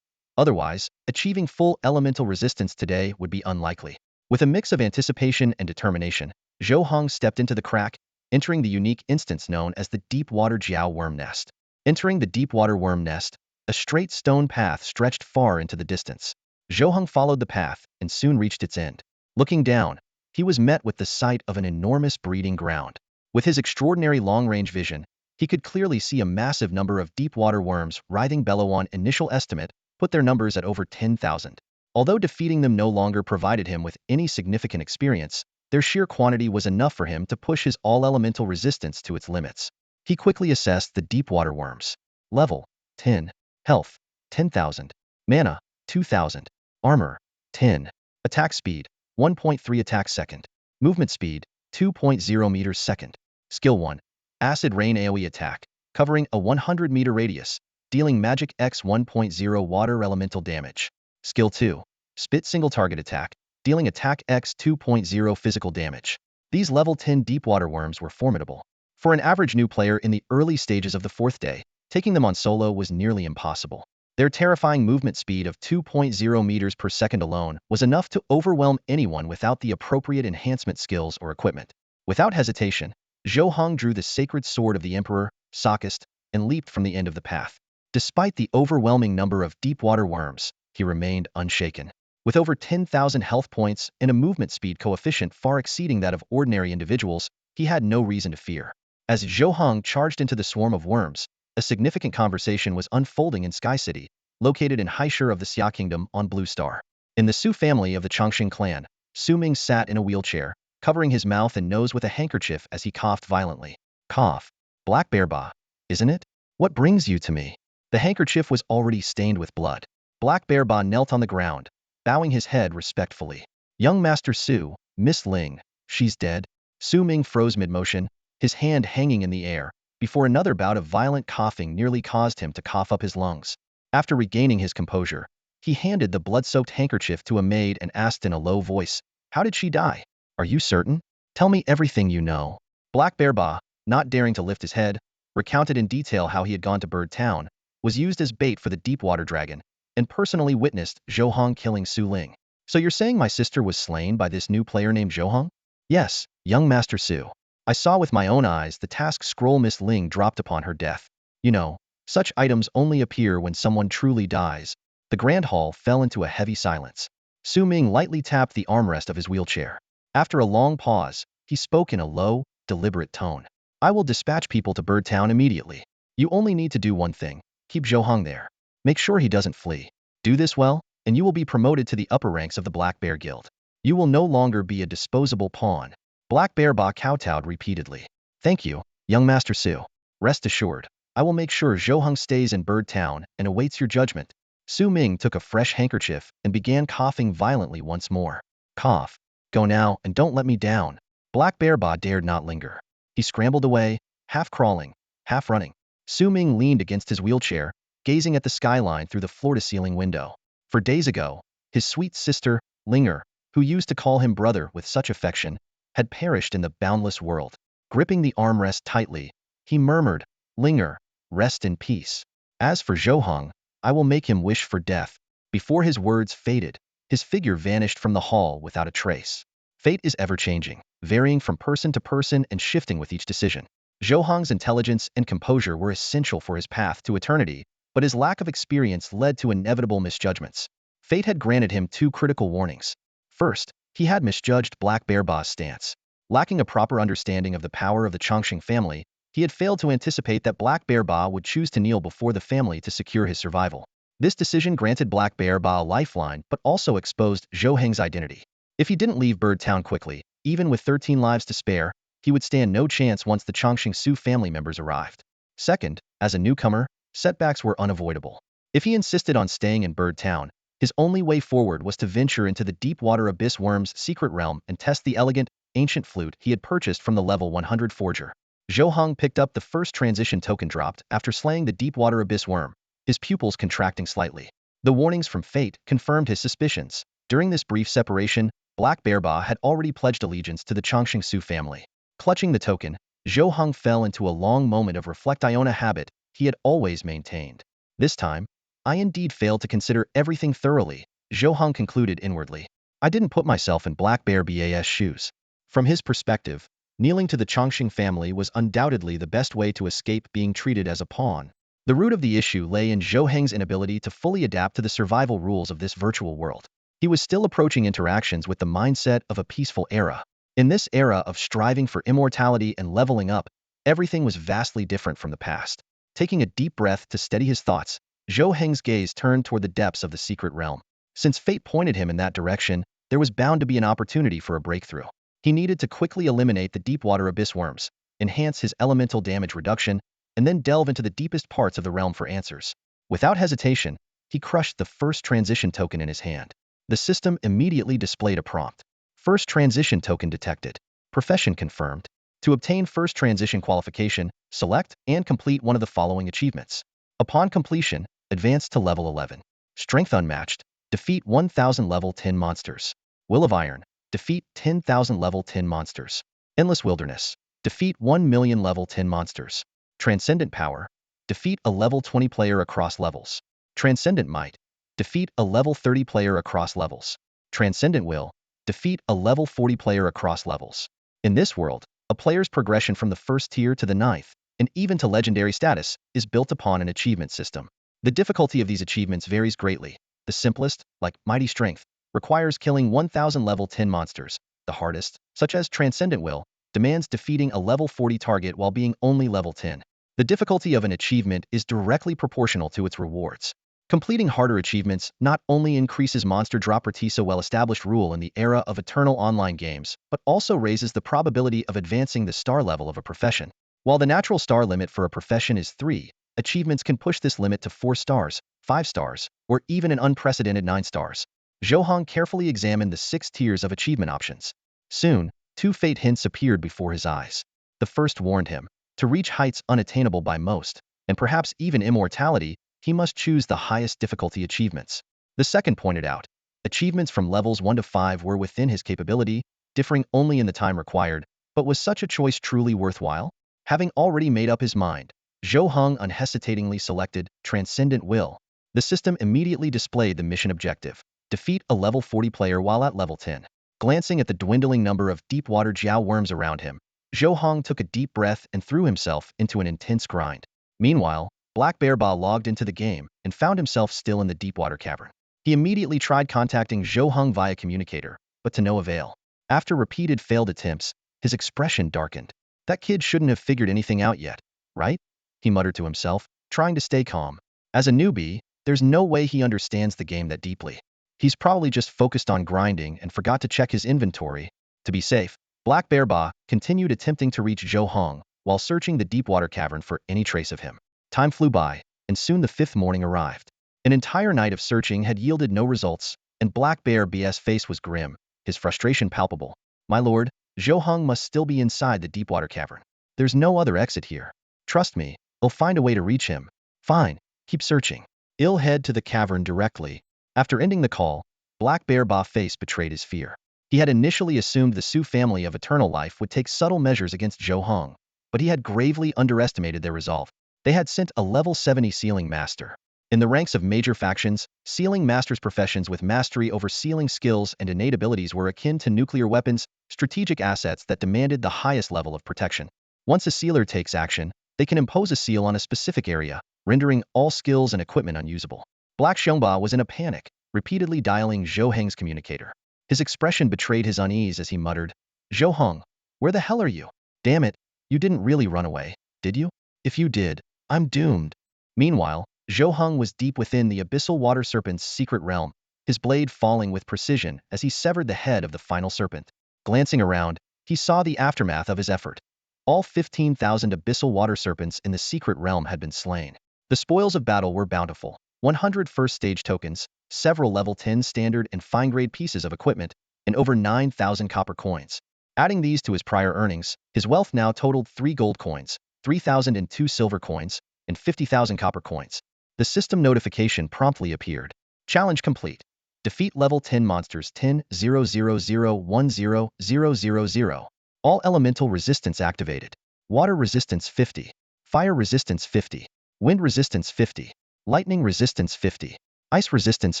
Speaker 1: Otherwise, achieving full elemental resistance today would be unlikely. With a mix of anticipation and determination, Zhou Heng stepped into the crack, entering the unique instance known as the Deepwater Jiao Worm Nest. Entering the Deepwater Worm Nest, a straight stone path stretched far into the distance. Zhou Heng followed the path and soon reached its end. Looking down, he was met with the sight of an enormous breeding ground. With his extraordinary long-range vision, he could clearly see a massive number of deep-water worms writhing below. On initial estimate, put their numbers at over 10,000. Although defeating them no longer provided him with any significant experience, their sheer quantity was enough for him to push his all-elemental resistance to its limits. He quickly assessed the deep-water worms. Level 10. Health 10,000. Mana 2,000. Armor 10. Attack speed 1.3 attack second. Movement speed 2.0 meters second. Skill 1. Acid Rain AoE attack, covering a 100-meter radius, dealing magic X 1.0 water elemental damage. Skill 2. Spit single target attack, dealing attack x 2.0 physical damage. These level 10 deepwater worms were formidable. For an average new player in the early stages of the 4th day, taking them on solo was nearly impossible. Their terrifying movement speed of 2.0 meters per second alone was enough to overwhelm anyone without the appropriate enhancement skills or equipment. Without hesitation, Zhou Heng drew the sacred sword of the Emperor, Sockist, and leaped from the end of the path. Despite the overwhelming number of deepwater worms, he remained unshaken. With over 10,000 health points and a movement speed coefficient far exceeding that of ordinary individuals, he had no reason to fear. As Zhou Heng charged into the swarm of worms, a significant conversation was unfolding in Sky City, located in Haishur of the Xia Kingdom on Blue Star. In the Su family of the Chongqing clan, Su Ming sat in a wheelchair, covering his mouth and nose with a handkerchief as he coughed violently. Cough. Black Bear Ba, isn't it? What brings you to me? The handkerchief was already stained with blood. Black Bear Ba knelt on the ground, bowing his head respectfully. Young Master Su, Miss Ling, she's dead. Su Ming froze mid-motion, his hand hanging in the air, before another bout of violent coughing nearly caused him to cough up his lungs. After regaining his composure, he handed the blood-soaked handkerchief to a maid and asked in a low voice, "How did she die? Are you certain? Tell me everything you know." Black Bear Ba, not daring to lift his head, recounted in detail how he had gone to Bird Town, was used as bait for the Deepwater Dragon, and personally witnessed Zhou Heng killing Su Ling. "So you're saying my sister was slain by this new player named Zhou Heng?" "Yes, young Master Su. I saw with my own eyes the task scroll Miss Ling dropped upon her death. You know, such items only appear when someone truly dies." The Grand Hall fell into a heavy silence. Su Ming lightly tapped the armrest of his wheelchair. After a long pause, he spoke in a low, deliberate tone. "I will dispatch people to Bird Town immediately. You only need to do one thing. Keep Zhou Heng there. Make sure he doesn't flee. Do this well, and you will be promoted to the upper ranks of the Black Bear Guild. You will no longer be a disposable pawn." Black Bear Ba kowtowed repeatedly. "Thank you, young Master Su. Rest assured, I will make sure Zhou Heng stays in Bird Town and awaits your judgment." Su Ming took a fresh handkerchief and began coughing violently once more. "Cough. Go now and don't let me down." Black Bear Ba dared not linger. He scrambled away, half crawling, half running. Su Ming leaned against his wheelchair, gazing at the skyline through the floor-to-ceiling window. For days ago, his sweet sister, Linger, who used to call him brother with such affection, had perished in the boundless world. Gripping the armrest tightly, he murmured, "Linger, rest in peace. As for Zhou Heng, I will make him wish for death." Before his words faded, his figure vanished from the hall without a trace. Fate is ever-changing, varying from person to person and shifting with each decision. Zhou Heng's intelligence and composure were essential for his path to eternity, but his lack of experience led to inevitable misjudgments. Fate had granted him two critical warnings. First, he had misjudged Black Bear Ba's stance. Lacking a proper understanding of the power of the Chongqing family, he had failed to anticipate that Black Bear Ba would choose to kneel before the family to secure his survival. This decision granted Black Bear Ba a lifeline but also exposed Zhou Heng's identity. If he didn't leave Bird Town quickly, even with 13 lives to spare, he would stand no chance once the Chongqing Su family members arrived. Second, as a newcomer, setbacks were unavoidable. If he insisted on staying in Bird Town, his only way forward was to venture into the deep-water abyss worm's secret realm and test the elegant, ancient flute he had purchased from the level 100 forger. Zhou Heng picked up the first transition token dropped after slaying the deep-water abyss worm, his pupils contracting slightly. The warnings from fate confirmed his suspicions. During this brief separation, Black Bear Ba had already pledged allegiance to the Chongqing Su family. Clutching the token, Zhou Heng fell into a long moment of reflect-Iona habit he had always maintained. This time, I indeed failed to consider everything thoroughly, Zhou Heng concluded inwardly. I didn't put myself in Black Bear Ba's shoes. From his perspective, kneeling to the Chongqing family was undoubtedly the best way to escape being treated as a pawn. The root of the issue lay in Zhou Heng's inability to fully adapt to the survival rules of this virtual world. He was still approaching interactions with the mindset of a peaceful era. In this era of striving for immortality and leveling up, everything was vastly different from the past. Taking a deep breath to steady his thoughts, Zhou Heng's gaze turned toward the depths of the secret realm. Since fate pointed him in that direction, there was bound to be an opportunity for a breakthrough. He needed to quickly eliminate the deep-water abyss worms, enhance his elemental damage reduction, and then delve into the deepest parts of the realm for answers. Without hesitation, he crushed the first transition token in his hand. The system immediately displayed a prompt. First transition token detected. Profession confirmed. To obtain first transition qualification, select and complete one of the following achievements. Upon completion, advance to level 11. Strength unmatched, Defeat 1,000 level 10 monsters. Will of Iron. Defeat 10,000 level 10 monsters. Endless Wilderness. Defeat 1 million level 10 monsters. Transcendent Power. Defeat a level 20 player across levels. Transcendent Might. Defeat a level 30 player across levels. Transcendent Will. Defeat a level 40 player across levels. In this world, a player's progression from the first tier to the ninth, and even to legendary status, is built upon an achievement system. The difficulty of these achievements varies greatly. The simplest, like Mighty Strength, requires killing 1,000 level 10 monsters. The hardest, such as Transcendent Will, demands defeating a level 40 target while being only level 10. The difficulty of an achievement is directly proportional to its rewards. Completing harder achievements not only increases monster drop rate, a well-established rule in the era of eternal online games, but also raises the probability of advancing the star level of a profession. While the natural star limit for a profession is 3, achievements can push this limit to 4 stars, 5 stars, or even an unprecedented 9 stars. Zhou Heng carefully examined the 6 tiers of achievement options. Soon, 2 fate hints appeared before his eyes. The first warned him, to reach heights unattainable by most, and perhaps even immortality, he must choose the highest difficulty achievements. The second pointed out, achievements from levels 1 to 5 were within his capability, differing only in the time required, but was such a choice truly worthwhile? Having already made up his mind, Zhou Heng unhesitatingly selected Transcendent Will. The system immediately displayed the mission objective: defeat a level 40 player while at level 10. Glancing at the dwindling number of deep-water jiao worms around him, Zhou Heng took a deep breath and threw himself into an intense grind. Meanwhile, Black Bear Ba logged into the game and found himself still in the deep-water cavern. He immediately tried contacting Zhou Heng via communicator, but to no avail. After repeated failed attempts, his expression darkened. That kid shouldn't have figured anything out yet, right? He muttered to himself, trying to stay calm. As a newbie, there's no way he understands the game that deeply. He's probably just focused on grinding and forgot to check his inventory. To be safe, Black Bear Ba continued attempting to reach Zhou Heng while searching the deep-water cavern for any trace of him. Time flew by, and soon the 5th morning arrived. An entire night of searching had yielded no results, and Black Bear Ba's face was grim, his frustration palpable. My lord, Zhou Heng must still be inside the deep-water cavern. There's no other exit here. Trust me, I'll find a way to reach him. Fine, keep searching. I'll head to the cavern directly. After ending the call, Black Bear Ba's face betrayed his fear. He had initially assumed the Su family of Eternal Life would take subtle measures against Zhou Heng, but he had gravely underestimated their resolve. They had sent a level 70 sealing master. In the ranks of major factions, sealing masters' professions with mastery over sealing skills and innate abilities were akin to nuclear weapons, strategic assets that demanded the highest level of protection. Once a sealer takes action, they can impose a seal on a specific area, rendering all skills and equipment unusable. Black Xiongba was in a panic, repeatedly dialing Zhou Heng's communicator. His expression betrayed his unease as he muttered, Zhou Heng, where the hell are you? Damn it, you didn't really run away, did you? If you did, I'm doomed. Meanwhile, Zhou Heng was deep within the abyssal water serpent's secret realm, his blade falling with precision as he severed the head of the final serpent. Glancing around, he saw the aftermath of his effort. All 15,000 abyssal water serpents in the secret realm had been slain. The spoils of battle were bountiful: 100 first-stage tokens, several level 10 standard and fine-grade pieces of equipment, and over 9,000 copper coins. Adding these to his prior earnings, his wealth now totaled 3 gold coins, 3,002 silver coins, and 50,000 copper coins. The system notification promptly appeared. Challenge complete. Defeat level 10 monsters 10,000,10,000. All elemental resistance activated. Water resistance 50. Fire resistance 50. Wind resistance 50. Lightning resistance 50. Ice resistance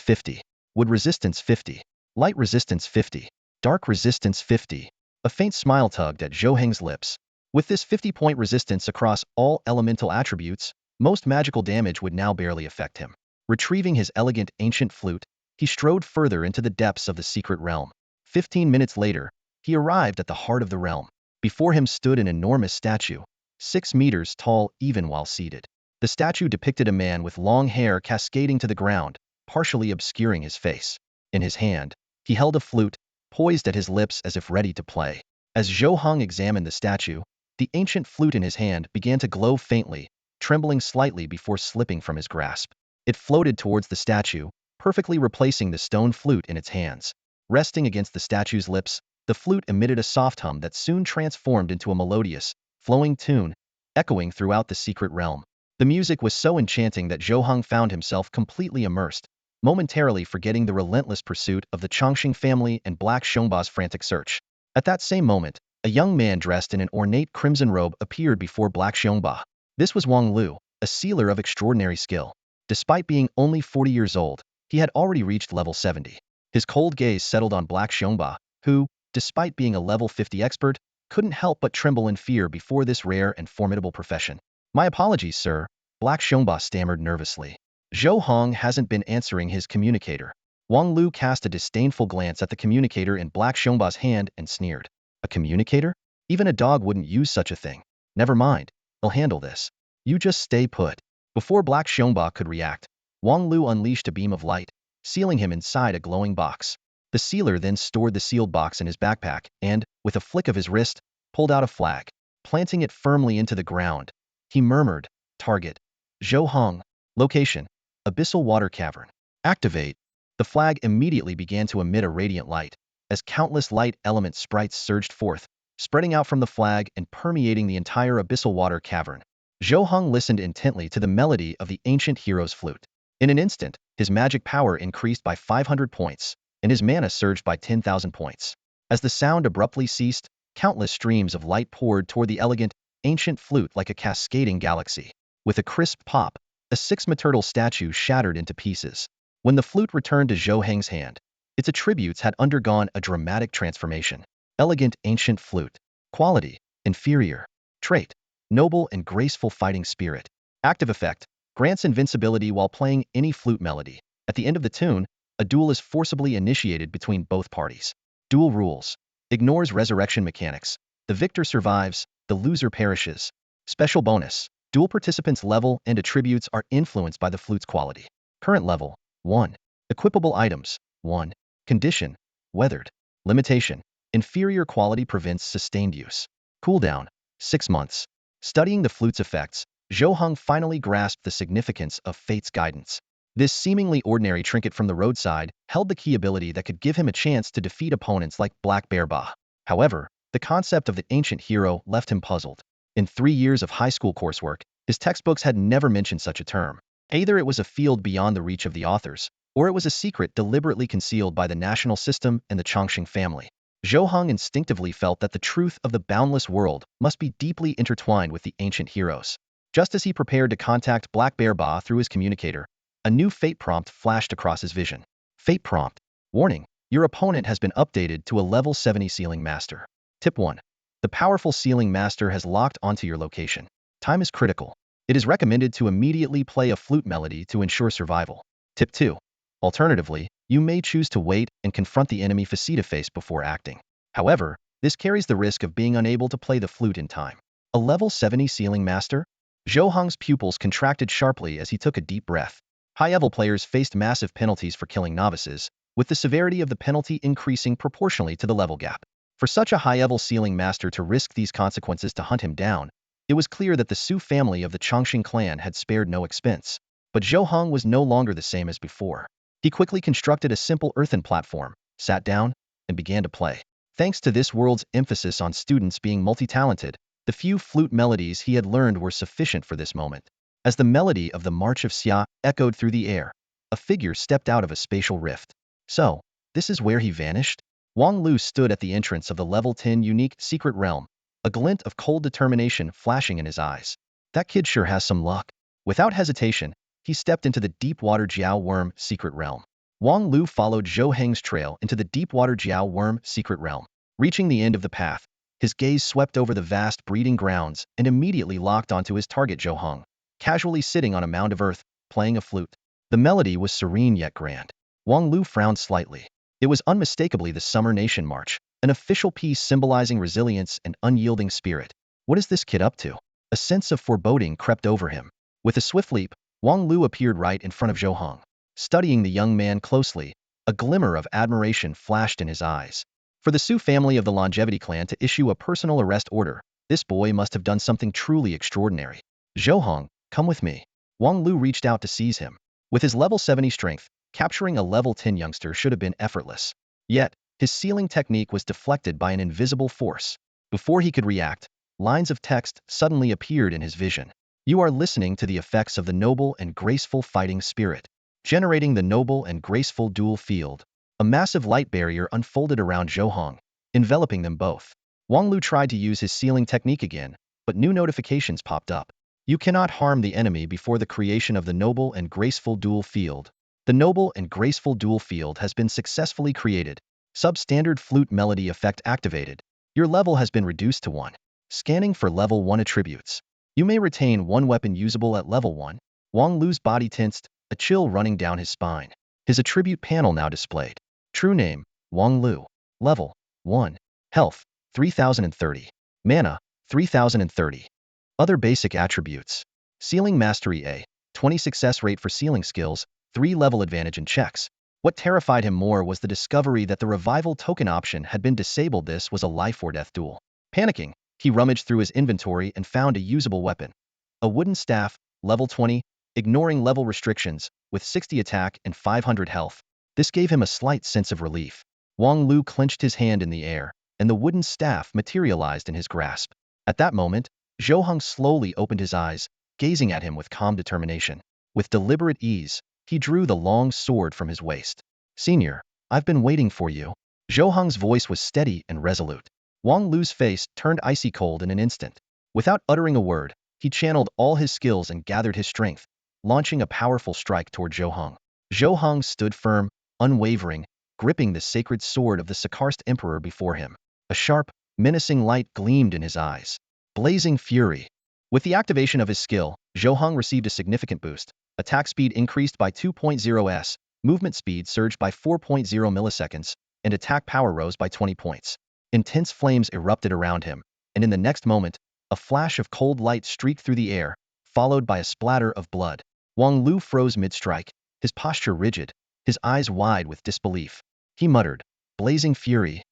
Speaker 1: 50. Wood resistance 50. Light resistance 50. Dark resistance 50. A faint smile tugged at Zhou Heng's lips. With this 50-point resistance across all elemental attributes, most magical damage would now barely affect him. Retrieving his elegant ancient flute, he strode further into the depths of the secret realm. 15 minutes later, he arrived at the heart of the realm. Before him stood an enormous statue, 6 meters tall even while seated. The statue depicted a man with long hair cascading to the ground, partially obscuring his face. In his hand, he held a flute, poised at his lips as if ready to play. As Zhou Heng examined the statue, the ancient flute in his hand began to glow faintly, trembling slightly before slipping from his grasp. It floated towards the statue, perfectly replacing the stone flute in its hands. Resting against the statue's lips, the flute emitted a soft hum that soon transformed into a melodious, flowing tune, echoing throughout the secret realm. The music was so enchanting that Zhou Heng found himself completely immersed, momentarily forgetting the relentless pursuit of the Chongqing family and Black Xiongba's frantic search. At that same moment, a young man dressed in an ornate crimson robe appeared before Black Xiongba. This was Wang Lu, a sealer of extraordinary skill. Despite being only 40 years old, he had already reached level 70. His cold gaze settled on Black Xiongba, who, despite being a level 50 expert, couldn't help but tremble in fear before this rare and formidable profession. "My apologies, sir," Black Xiongba stammered nervously. Zhou Heng hasn't been answering his communicator. Wang Lu cast a disdainful glance at the communicator in Black Xiongba's hand and sneered. "A communicator? Even a dog wouldn't use such a thing. Never mind, I'll handle this. You just stay put." Before Black Xiongba could react, Wang Lu unleashed a beam of light, sealing him inside a glowing box. The sealer then stored the sealed box in his backpack and, with a flick of his wrist, pulled out a flag. Planting it firmly into the ground, he murmured, "Target. Zhou Heng. Location. Abyssal Water Cavern. Activate." The flag immediately began to emit a radiant light, as countless light element sprites surged forth, spreading out from the flag and permeating the entire Abyssal Water Cavern. Zhou Heng listened intently to the melody of the ancient hero's flute. In an instant, his magic power increased by 500 points, and his mana surged by 10,000 points. As the sound abruptly ceased, countless streams of light poured toward the elegant, ancient flute like a cascading galaxy. With a crisp pop, a six-meter-tall statue shattered into pieces. When the flute returned to Zhou Heng's hand, its attributes had undergone a dramatic transformation. Elegant ancient flute. Quality: inferior. Trait: noble and graceful fighting spirit. Active effect: grants invincibility while playing any flute melody. At the end of the tune, a duel is forcibly initiated between both parties. Duel rules: ignores resurrection mechanics. The victor survives, the loser perishes. Special bonus: duel participants' level and attributes are influenced by the flute's quality. Current level: 1. Equipable items: 1. Condition: weathered. Limitation: inferior quality prevents sustained use. Cooldown: 6 months. Studying the flute's effects, Zhou Heng finally grasped the significance of fate's guidance. This seemingly ordinary trinket from the roadside held the key ability that could give him a chance to defeat opponents like Black Bear Ba. However, the concept of the ancient hero left him puzzled. In 3 years of high school coursework, his textbooks had never mentioned such a term. Either it was a field beyond the reach of the authors, or it was a secret deliberately concealed by the national system and the Chongqing family. Zhou Heng instinctively felt that the truth of the boundless world must be deeply intertwined with the ancient heroes. Just as he prepared to contact Black Bear Ba through his communicator, a new fate prompt flashed across his vision. Fate prompt: warning, your opponent has been updated to a level 70 Sealing Master. Tip 1. The powerful Sealing Master has locked onto your location. Time is critical. It is recommended to immediately play a flute melody to ensure survival. Tip 2. Alternatively, you may choose to wait and confront the enemy face-to-face before acting. However, this carries the risk of being unable to play the flute in time. A level 70 Sealing Master? Zhou Heng's pupils contracted sharply as he took a deep breath. High-level players faced massive penalties for killing novices, with the severity of the penalty increasing proportionally to the level gap. For such a high-level Sealing Master to risk these consequences to hunt him down, it was clear that the Su family of the Chongqing clan had spared no expense. But Zhou Heng was no longer the same as before. He quickly constructed a simple earthen platform, sat down, and began to play. Thanks to this world's emphasis on students being multi-talented, the few flute melodies he had learned were sufficient for this moment. As the melody of the March of Xia echoed through the air, a figure stepped out of a spatial rift. So, this is where he vanished? Wang Lu stood at the entrance of the level 10 unique secret realm, a glint of cold determination flashing in his eyes. That kid sure has some luck. Without hesitation, he stepped into the deep-water Jiao Worm secret realm. Wang Lu followed Zhou Heng's trail into the deep-water Jiao Worm secret realm. Reaching the end of the path, his gaze swept over the vast breeding grounds and immediately locked onto his target Zhou Heng, casually sitting on a mound of earth, playing a flute. The melody was serene yet grand. Wang Lu frowned slightly. It was unmistakably the Summer Nation March, an official piece symbolizing resilience and unyielding spirit. What is this kid up to? A sense of foreboding crept over him. With a swift leap, Wang Lu appeared right in front of Zhou Heng. Studying the young man closely, a glimmer of admiration flashed in his eyes. For the Su family of the Longevity clan to issue a personal arrest order, this boy must have done something truly extraordinary. Zhou Heng, come with me. Wang Lu reached out to seize him. With his level 70 strength, capturing a level 10 youngster should have been effortless. Yet, his sealing technique was deflected by an invisible force. Before he could react, lines of text suddenly appeared in his vision. You are listening to the effects of the noble and graceful fighting spirit. generating the noble and graceful dual field. A massive light barrier unfolded around Zhou Heng, enveloping them both. Wang Lu tried to use his sealing technique again, but new notifications popped up. You cannot harm the enemy before the creation of the noble and graceful dual field. The noble and graceful dual field has been successfully created. Substandard flute melody effect activated. Your level has been reduced to 1. Scanning for level 1 attributes. You may retain one weapon usable at level 1. Wang Lu's body tensed, a chill running down his spine. His attribute panel now displayed. True name, Wang Lu. Level 1. Health, 3030. Mana, 3030. Other basic attributes. Sealing Mastery A. 20 success rate for sealing skills, 3 level advantage in checks. What terrified him more was the discovery that the revival token option had been disabled. This was a life or death duel. Panicking, he rummaged through his inventory and found a usable weapon. A wooden staff, level 20, ignoring level restrictions, with 60 attack and 500 health. This gave him a slight sense of relief. Wang Lu clenched his hand in the air, and the wooden staff materialized in his grasp. At that moment, Zhou Heng slowly opened his eyes, gazing at him with calm determination. With deliberate ease, he drew the long sword from his waist. Senior, I've been waiting for you. Zhou Heng's voice was steady and resolute. Wang Lu's face turned icy cold in an instant. Without uttering a word, he channeled all his skills and gathered his strength, launching a powerful strike toward Zhou Heng. Zhou Heng stood firm, unwavering, gripping the sacred sword of the Sakarst Emperor before him. A sharp, menacing light gleamed in his eyes. Blazing fury. With the activation of his skill, Zhou Heng received a significant boost. Attack speed increased by 2.0 s, movement speed surged by 4.0 milliseconds, and attack power rose by 20 points. Intense flames erupted around him, and in the next moment, a flash of cold light streaked through the air, followed by a splatter of blood. Wang Lu froze mid-strike, his posture rigid, his eyes wide with disbelief. He muttered, "Blazing fury.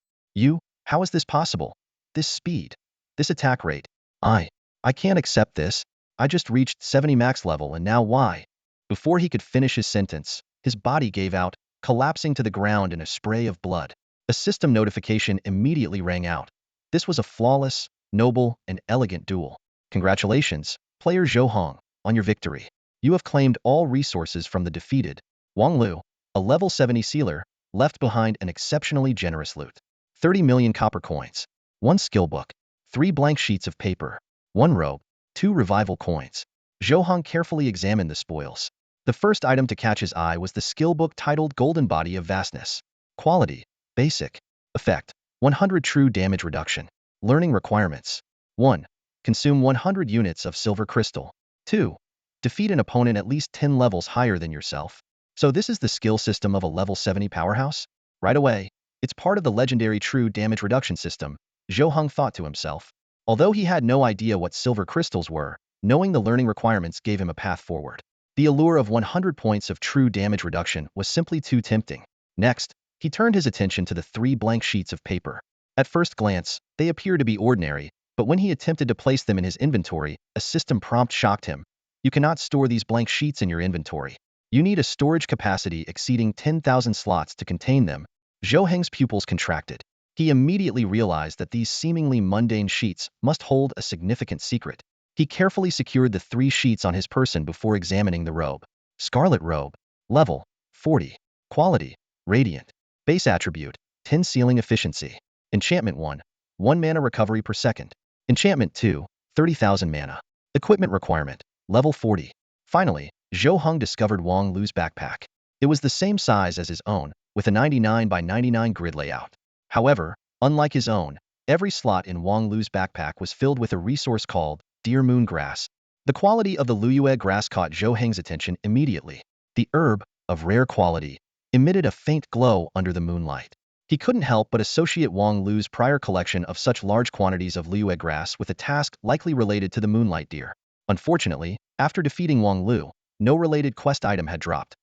Speaker 1: How is this possible? This speed, this attack rate. I can't accept this. I just reached 70 max level and now why?" Before he could finish his sentence, his body gave out, collapsing to the ground in a spray of blood. A system notification immediately rang out. This was a flawless, noble, and elegant duel. Congratulations, player Zhou Heng, on your victory. You have claimed all resources from the defeated. Wang Lu, a level 70 sealer, left behind an exceptionally generous loot. 30 million copper coins, 1 skill book, 3 blank sheets of paper, 1 robe, 2 revival coins. Zhou Heng carefully examined the spoils. The first item to catch his eye was the skill book titled Golden Body of Vastness. Quality, Basic. Effect, 100 true damage reduction. Learning requirements. 1. Consume 100 units of silver crystal. 2. Defeat an opponent at least 10 levels higher than yourself. So this is the skill system of a level 70 powerhouse? Right away, it's part of the legendary true damage reduction system, Zhou Heng thought to himself. Although he had no idea what silver crystals were, knowing the learning requirements gave him a path forward. The allure of 100 points of true damage reduction was simply too tempting. Next, he turned his attention to the 3 blank sheets of paper. At first glance, they appeared to be ordinary, but when he attempted to place them in his inventory, a system prompt shocked him. You cannot store these blank sheets in your inventory. You need a storage capacity exceeding 10,000 slots to contain them. Zhou Heng's pupils contracted. He immediately realized that these seemingly mundane sheets must hold a significant secret. He carefully secured the 3 sheets on his person before examining the robe. Scarlet robe. Level, 40. Quality, Radiant. Base attribute, 10 sealing efficiency. Enchantment 1, 1 mana recovery per second. Enchantment 2, 30,000 mana. Equipment requirement, level 40. Finally, Zhou Heng discovered Wang Lu's backpack. It was the same size as his own, with a 99 by 99 grid layout. However, unlike his own, every slot in Wang Lu's backpack was filled with a resource called Deer Moon Grass. The quality of the Luyue grass caught Zhou Heng's attention immediately. The herb, of rare quality, emitted a faint glow under the moonlight. He couldn't help but associate Wang Lu's prior collection of such large quantities of Luyue grass with a task likely related to the moonlight deer. Unfortunately, after defeating Wang Lu, no related quest item had dropped.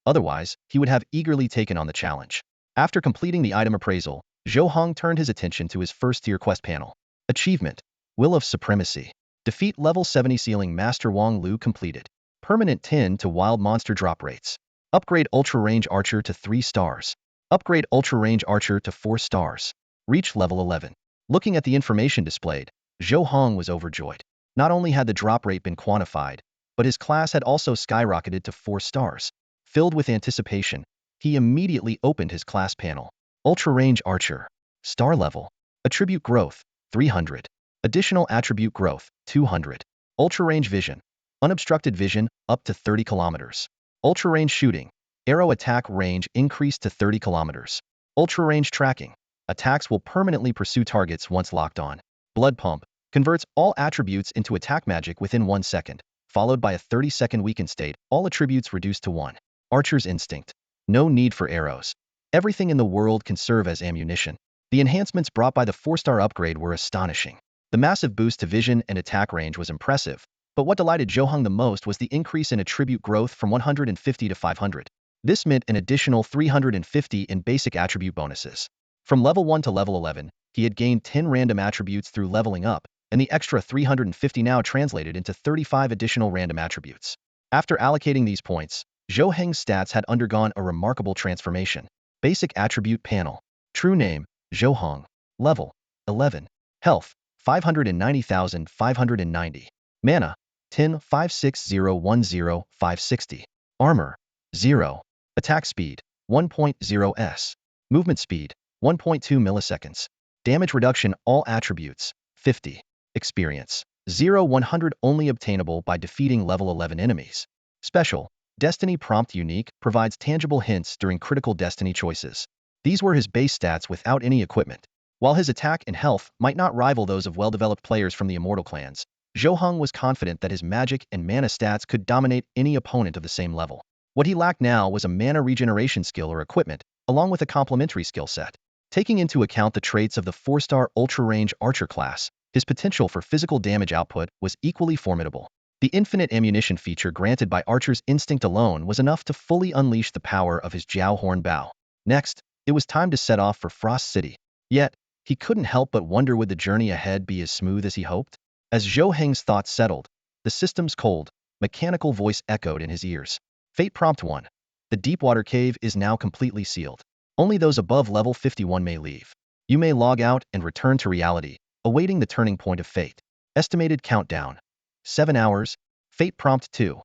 Speaker 1: Otherwise, he would have eagerly taken on the challenge. After completing the item appraisal, Zhou Heng turned his attention to his first-tier quest panel. Achievement, Will of Supremacy. Defeat level 70 sealing Master Wang Lu completed. Permanent 10 to Wild Monster drop rates. Upgrade Ultra Range Archer to 3 stars. Upgrade Ultra Range Archer to 4 stars. Reach level 11. Looking at the information displayed, Zhou Heng was overjoyed. Not only had the drop rate been quantified, but his class had also skyrocketed to 4 stars. Filled with anticipation, he immediately opened his class panel. Ultra Range Archer. Star Level. Attribute Growth, 300. Additional Attribute Growth, 200. Ultra Range Vision. Unobstructed vision, up to 30 kilometers. Ultra Range Shooting. Arrow attack range increased to 30 kilometers. Ultra Range Tracking. Attacks will permanently pursue targets once locked on. Blood Pump. Converts all attributes into attack magic within 1 second, followed by a 30-second weakened state, all attributes reduced to 1. Archer's Instinct. No need for arrows. Everything in the world can serve as ammunition. The enhancements brought by the 4-star upgrade were astonishing. The massive boost to vision and attack range was impressive, but what delighted Zhou Heng the most was the increase in attribute growth from 150 to 500. This meant an additional 350 in basic attribute bonuses. From level 1 to level 11, he had gained 10 random attributes through leveling up, and the extra 350 now translated into 35 additional random attributes. After allocating these points, Zhou Heng's stats had undergone a remarkable transformation. Basic Attribute Panel. True Name, Zhou Heng. Level, 11. Health, 590,590. Mana, 10,560,10,560. Armor, 0. Attack Speed, 1.0 s. Movement Speed, 1.2 milliseconds. Damage Reduction all attributes, 50. Experience, 0-100 only obtainable by defeating level 11 enemies. Special, Destiny Prompt Unique provides tangible hints during critical destiny choices. These were his base stats without any equipment. While his attack and health might not rival those of well-developed players from the Immortal clans, Zhou Heng was confident that his magic and mana stats could dominate any opponent of the same level. What he lacked now was a mana regeneration skill or equipment, along with a complementary skill set. Taking into account the traits of the 4-star Ultra Range Archer class, his potential for physical damage output was equally formidable. The infinite ammunition feature granted by Archer's instinct alone was enough to fully unleash the power of his Jiao Horn Bow. Next, it was time to set off for Frost City. Yet, he couldn't help but wonder would the journey ahead be as smooth as he hoped? As Zhou Heng's thoughts settled, the system's cold, mechanical voice echoed in his ears. Fate Prompt 1. The Deepwater Cave is now completely sealed. Only those above level 51 may leave. You may log out and return to reality, awaiting the turning point of fate. Estimated countdown. 7 hours. Fate Prompt 2.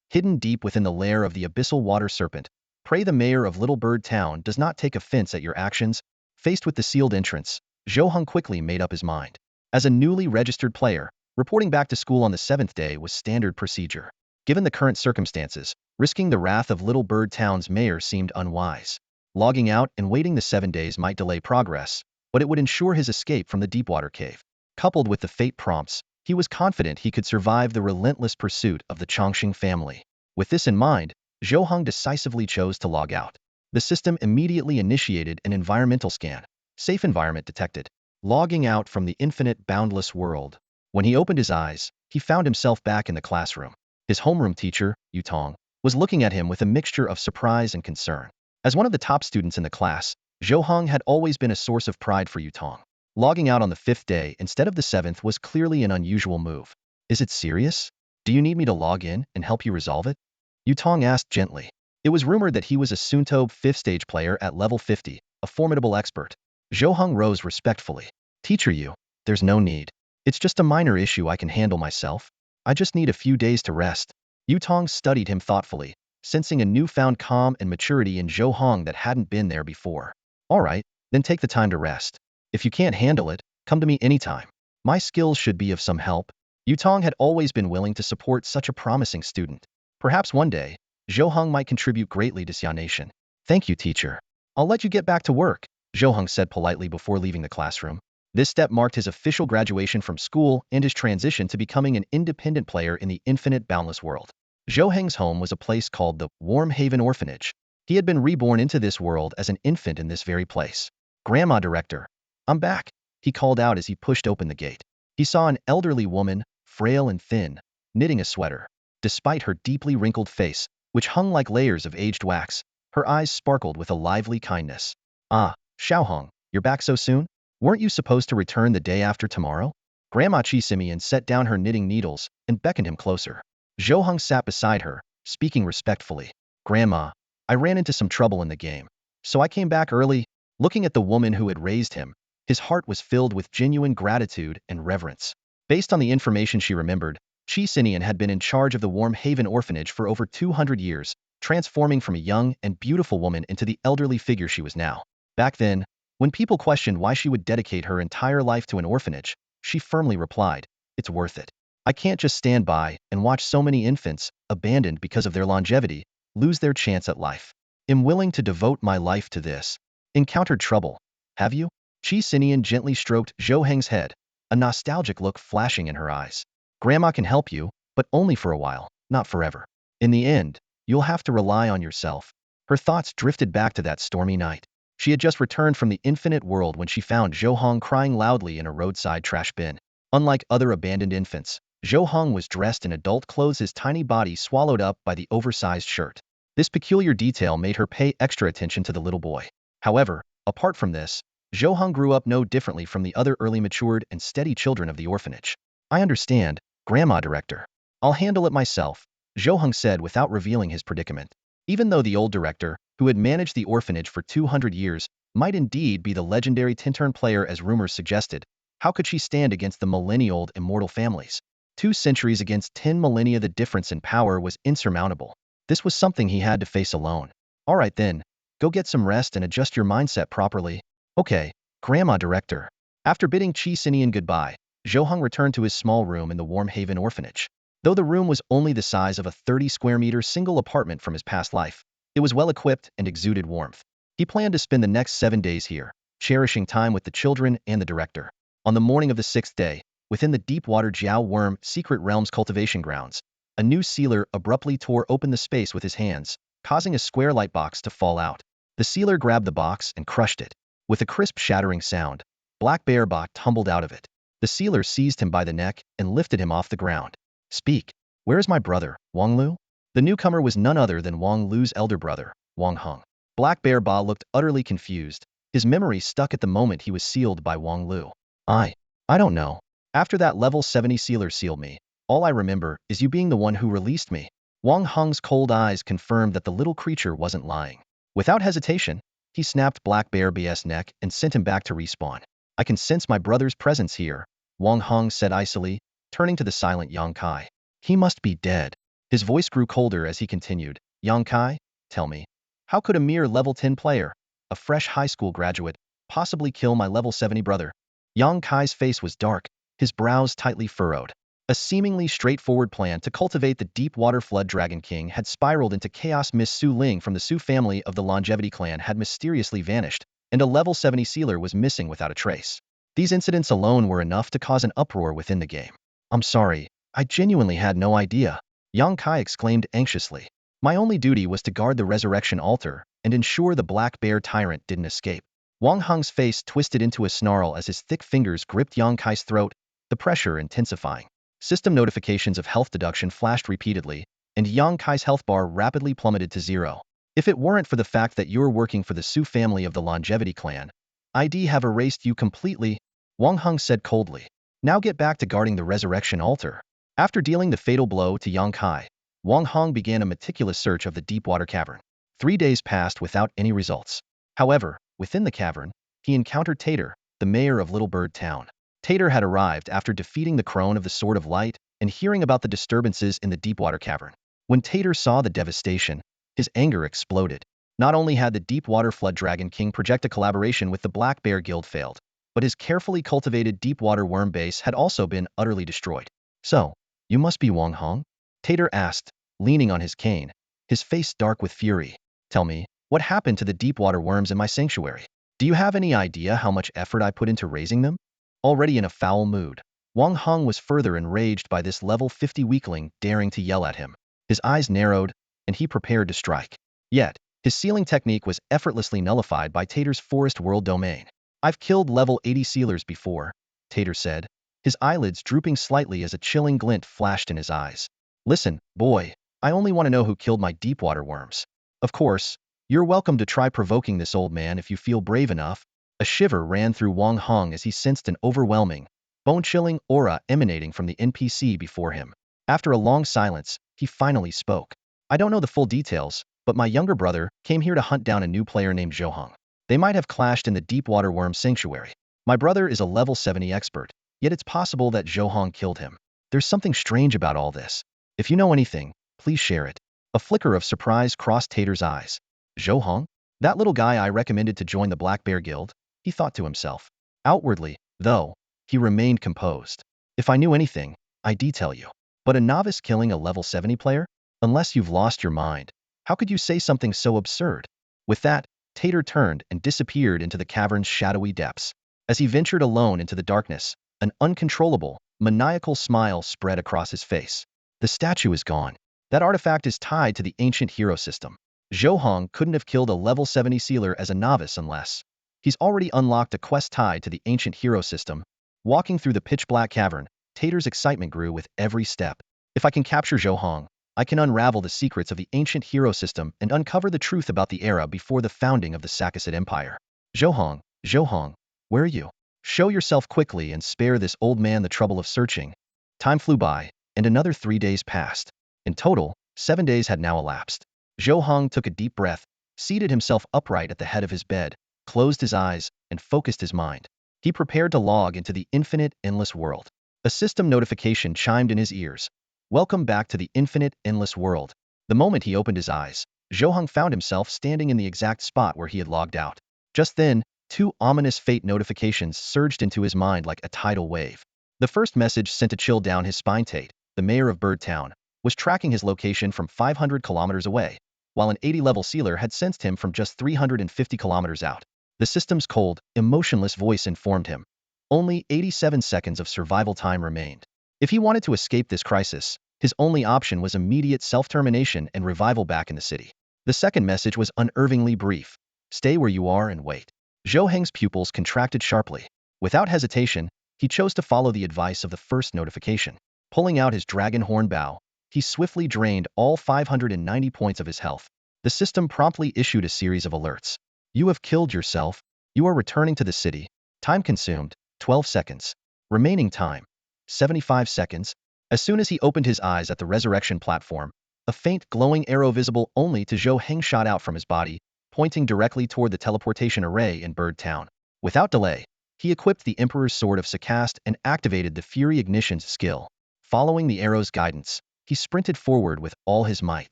Speaker 1: Hidden deep within the lair of the abyssal water serpent, pray the mayor of Little Bird Town does not take offense at your actions. Faced with the sealed entrance, Zhou Heng quickly made up his mind. As a newly registered player, reporting back to school on the 7th day was standard procedure. Given the current circumstances, risking the wrath of Little Bird Town's mayor seemed unwise. Logging out and waiting the 7 days might delay progress, but it would ensure his escape from the Deepwater Cave. Coupled with the fate prompts, he was confident he could survive the relentless pursuit of the Chongqing family. With this in mind, Zhou Heng decisively chose to log out. The system immediately initiated an environmental scan. Safe environment detected. Logging out from the infinite boundless world. When he opened his eyes, he found himself back in the classroom. His homeroom teacher, Yu Tong, was looking at him with a mixture of surprise and concern. As one of the top students in the class, Zhou Heng had always been a source of pride for Yu Tong. Logging out on the 5th day instead of the 7th was clearly an unusual move. Is it serious? Do you need me to log in and help you resolve it? Yu Tong asked gently. It was rumored that he was a Suntobe 5th stage player at level 50, a formidable expert. Zhou Heng rose respectfully. Teacher Yu, there's no need. It's just a minor issue I can handle myself. I just need a few days to rest. Yu Tong studied him thoughtfully, sensing a newfound calm and maturity in Zhou Heng that hadn't been there before. All right, then take the time to rest. If you can't handle it, come to me anytime. My skills should be of some help. Yu Tong had always been willing to support such a promising student. Perhaps one day, Zhou Heng might contribute greatly to Xia Nation. Thank you, teacher. I'll let you get back to work, Zhou Heng said politely before leaving the classroom. This step marked his official graduation from school and his transition to becoming an independent player in the infinite boundless world. Zhou Heng's home was a place called the Warm Haven Orphanage. He had been reborn into this world as an infant in this very place. Grandma Director, I'm back, he called out as he pushed open the gate. He saw an elderly woman, frail and thin, knitting a sweater. Despite her deeply wrinkled face, which hung like layers of aged wax, her eyes sparkled with a lively kindness. Ah, Zhou Heng, you're back so soon? Weren't you supposed to return the day after tomorrow? Grandma Chi Simeon set down her knitting needles and beckoned him closer. Zhou Heng sat beside her, speaking respectfully. Grandma, I ran into some trouble in the game, so I came back early. Looking at the woman who had raised him, his heart was filled with genuine gratitude and reverence. Based on the information she remembered, Chi Simeon had been in charge of the Warm Haven Orphanage for over 200 years, transforming from a young and beautiful woman into the elderly figure she was now. Back then, when people questioned why she would dedicate her entire life to an orphanage, she firmly replied, "It's worth it. I can't just stand by and watch so many infants, abandoned because of their longevity, lose their chance at life. I'm willing to devote my life to this." Encountered trouble, have you? Chi Sinian gently stroked Zhou Heng's head, a nostalgic look flashing in her eyes. Grandma can help you, but only for a while, not forever. In the end, you'll have to rely on yourself. Her thoughts drifted back to that stormy night. She had just returned from the infinite world when she found Zhou Heng crying loudly in a roadside trash bin. Unlike other abandoned infants, Zhou Heng was dressed in adult clothes, his tiny body swallowed up by the oversized shirt. This peculiar detail made her pay extra attention to the little boy. However, apart from this, Zhou Heng grew up no differently from the other early matured and steady children of the orphanage. "I understand, Grandma Director. I'll handle it myself," Zhou Heng said without revealing his predicament. Even though the old director, who had managed the orphanage for 200 years, might indeed be the legendary Tintern player as rumors suggested, how could she stand against the millennia-old immortal families? 2 centuries against 10 millennia, the difference in power was insurmountable. This was something he had to face alone. "All right then, go get some rest and adjust your mindset properly." "Okay, Grandma Director." After bidding Chi Sinian goodbye, Zhou Heng returned to his small room in the Warm Haven orphanage. Though the room was only the size of a 30-square-meter single apartment from his past life, it was well-equipped and exuded warmth. He planned to spend the next 7 days here, cherishing time with the children and the director. On the morning of the 6th day, within the deep-water Jiao Worm Secret Realms cultivation grounds, a new sealer abruptly tore open the space with his hands, causing a square light box to fall out. The sealer grabbed the box and crushed it. With a crisp shattering sound, Black Bear Bot tumbled out of it. The sealer seized him by the neck and lifted him off the ground. "Speak. Where is my brother, Wang Lu?" The newcomer was none other than Wang Lu's elder brother, Wang Heng. Black Bear Ba looked utterly confused. His memory stuck at the moment he was sealed by Wang Lu. I don't know. After that level 70 sealer sealed me, all I remember is you being the one who released me." Wang Heng's cold eyes confirmed that the little creature wasn't lying. Without hesitation, he snapped Black Bear B's neck and sent him back to respawn. "I can sense my brother's presence here," Wang Heng said icily, turning to the silent Yang Kai. "He must be dead." His voice grew colder as he continued. "Yang Kai, tell me, how could a mere level 10 player, a fresh high school graduate, possibly kill my level 70 brother?" Yang Kai's face was dark, his brows tightly furrowed. A seemingly straightforward plan to cultivate the deep water flood Dragon King had spiraled into chaos. Miss Su Ling from the Su family of the Longevity clan had mysteriously vanished, and a level 70 sealer was missing without a trace. These incidents alone were enough to cause an uproar within the game. "I'm sorry, I genuinely had no idea," Yang Kai exclaimed anxiously. "My only duty was to guard the resurrection altar and ensure the Black Bear tyrant didn't escape." Wang Heng's face twisted into a snarl as his thick fingers gripped Yang Kai's throat, the pressure intensifying. System notifications of health deduction flashed repeatedly, and Yang Kai's health bar rapidly plummeted to 0. "If it weren't for the fact that you're working for the Su family of the Longevity clan, I'd have erased you completely," Wang Heng said coldly. "Now get back to guarding the resurrection altar." After dealing the fatal blow to Yang Kai, Wang Heng began a meticulous search of the deep water cavern. 3 days passed without any results. However, within the cavern, he encountered Tater, the mayor of Little Bird Town. Tater had arrived after defeating the crone of the Sword of Light and hearing about the disturbances in the Deepwater Cavern. When Tater saw the devastation, his anger exploded. Not only had the Deepwater Flood Dragon King project a collaboration with the Black Bear Guild failed, but his carefully cultivated Deepwater Worm base had also been utterly destroyed. "So, you must be Wang Heng?" Tater asked, leaning on his cane, his face dark with fury. "Tell me, what happened to the Deepwater worms in my sanctuary? Do you have any idea how much effort I put into raising them?" Already in a foul mood, Wang Heng was further enraged by this level 50 weakling daring to yell at him. His eyes narrowed, and he prepared to strike. Yet, his sealing technique was effortlessly nullified by Tater's forest world domain. "I've killed level 80 sealers before," Tater said, his eyelids drooping slightly as a chilling glint flashed in his eyes. "Listen, boy, I only want to know who killed my deepwater worms. Of course, you're welcome to try provoking this old man if you feel brave enough." A shiver ran through Wang Heng as he sensed an overwhelming, bone-chilling aura emanating from the NPC before him. After a long silence, he finally spoke. "I don't know the full details, but my younger brother came here to hunt down a new player named Zhou Heng. They might have clashed in the Deepwater Worm Sanctuary. My brother is a level 70 expert, yet it's possible that Zhou Heng killed him. There's something strange about all this. If you know anything, please share it." A flicker of surprise crossed Tater's eyes. Zhou Heng? That little guy I recommended to join the Black Bear Guild? He thought to himself. Outwardly, though, he remained composed. If I knew anything, I'd tell you. But a novice killing a level 70 player? Unless you've lost your mind. How could you say something so absurd? With that, Tater turned and disappeared into the cavern's shadowy depths. As he ventured alone into the darkness, an uncontrollable, maniacal smile spread across his face. The statue is gone. That artifact is tied to the ancient hero system. Zhou Heng couldn't have killed a level 70 sealer as a novice unless he's already unlocked a quest tied to the ancient hero system. Walking through the pitch-black cavern, Tater's excitement grew with every step. If I can capture Zhou Heng, I can unravel the secrets of the ancient hero system and uncover the truth about the era before the founding of the Sakacid Empire. Zhou Heng, where are you? Show yourself quickly and spare this old man the trouble of searching. Time flew by, and another 3 days passed. In total, 7 days had now elapsed. Zhou Heng took a deep breath, seated himself upright at the head of his bed, closed his eyes, and focused his mind. He prepared to log into the infinite, endless world. A system notification chimed in his ears. Welcome back to the infinite, endless world. The moment he opened his eyes, Zhou Heng found himself standing in the exact spot where he had logged out. Just then, 2 ominous fate notifications surged into his mind like a tidal wave. The first message sent a chill down his spine. Tate, the mayor of Bird Town, was tracking his location from 500 kilometers away, while an 80-level sealer had sensed him from just 350 kilometers out. The system's cold, emotionless voice informed him. Only 87 seconds of survival time remained. If he wanted to escape this crisis, his only option was immediate self-termination and revival back in the city. The second message was unnervingly brief. Stay where you are and wait. Zhou Heng's pupils contracted sharply. Without hesitation, he chose to follow the advice of the first notification. Pulling out his dragon horn bow, he swiftly drained all 590 points of his health. The system promptly issued a series of alerts. You have killed yourself. You are returning to the city. Time consumed, 12 seconds. Remaining time, 75 seconds. As soon as he opened his eyes at the resurrection platform, a faint glowing arrow visible only to Zhou Heng shot out from his body, pointing directly toward the teleportation array in Bird Town. Without delay, he equipped the Emperor's Sword of Sakast and activated the Fury Ignition's skill. Following the arrow's guidance, he sprinted forward with all his might.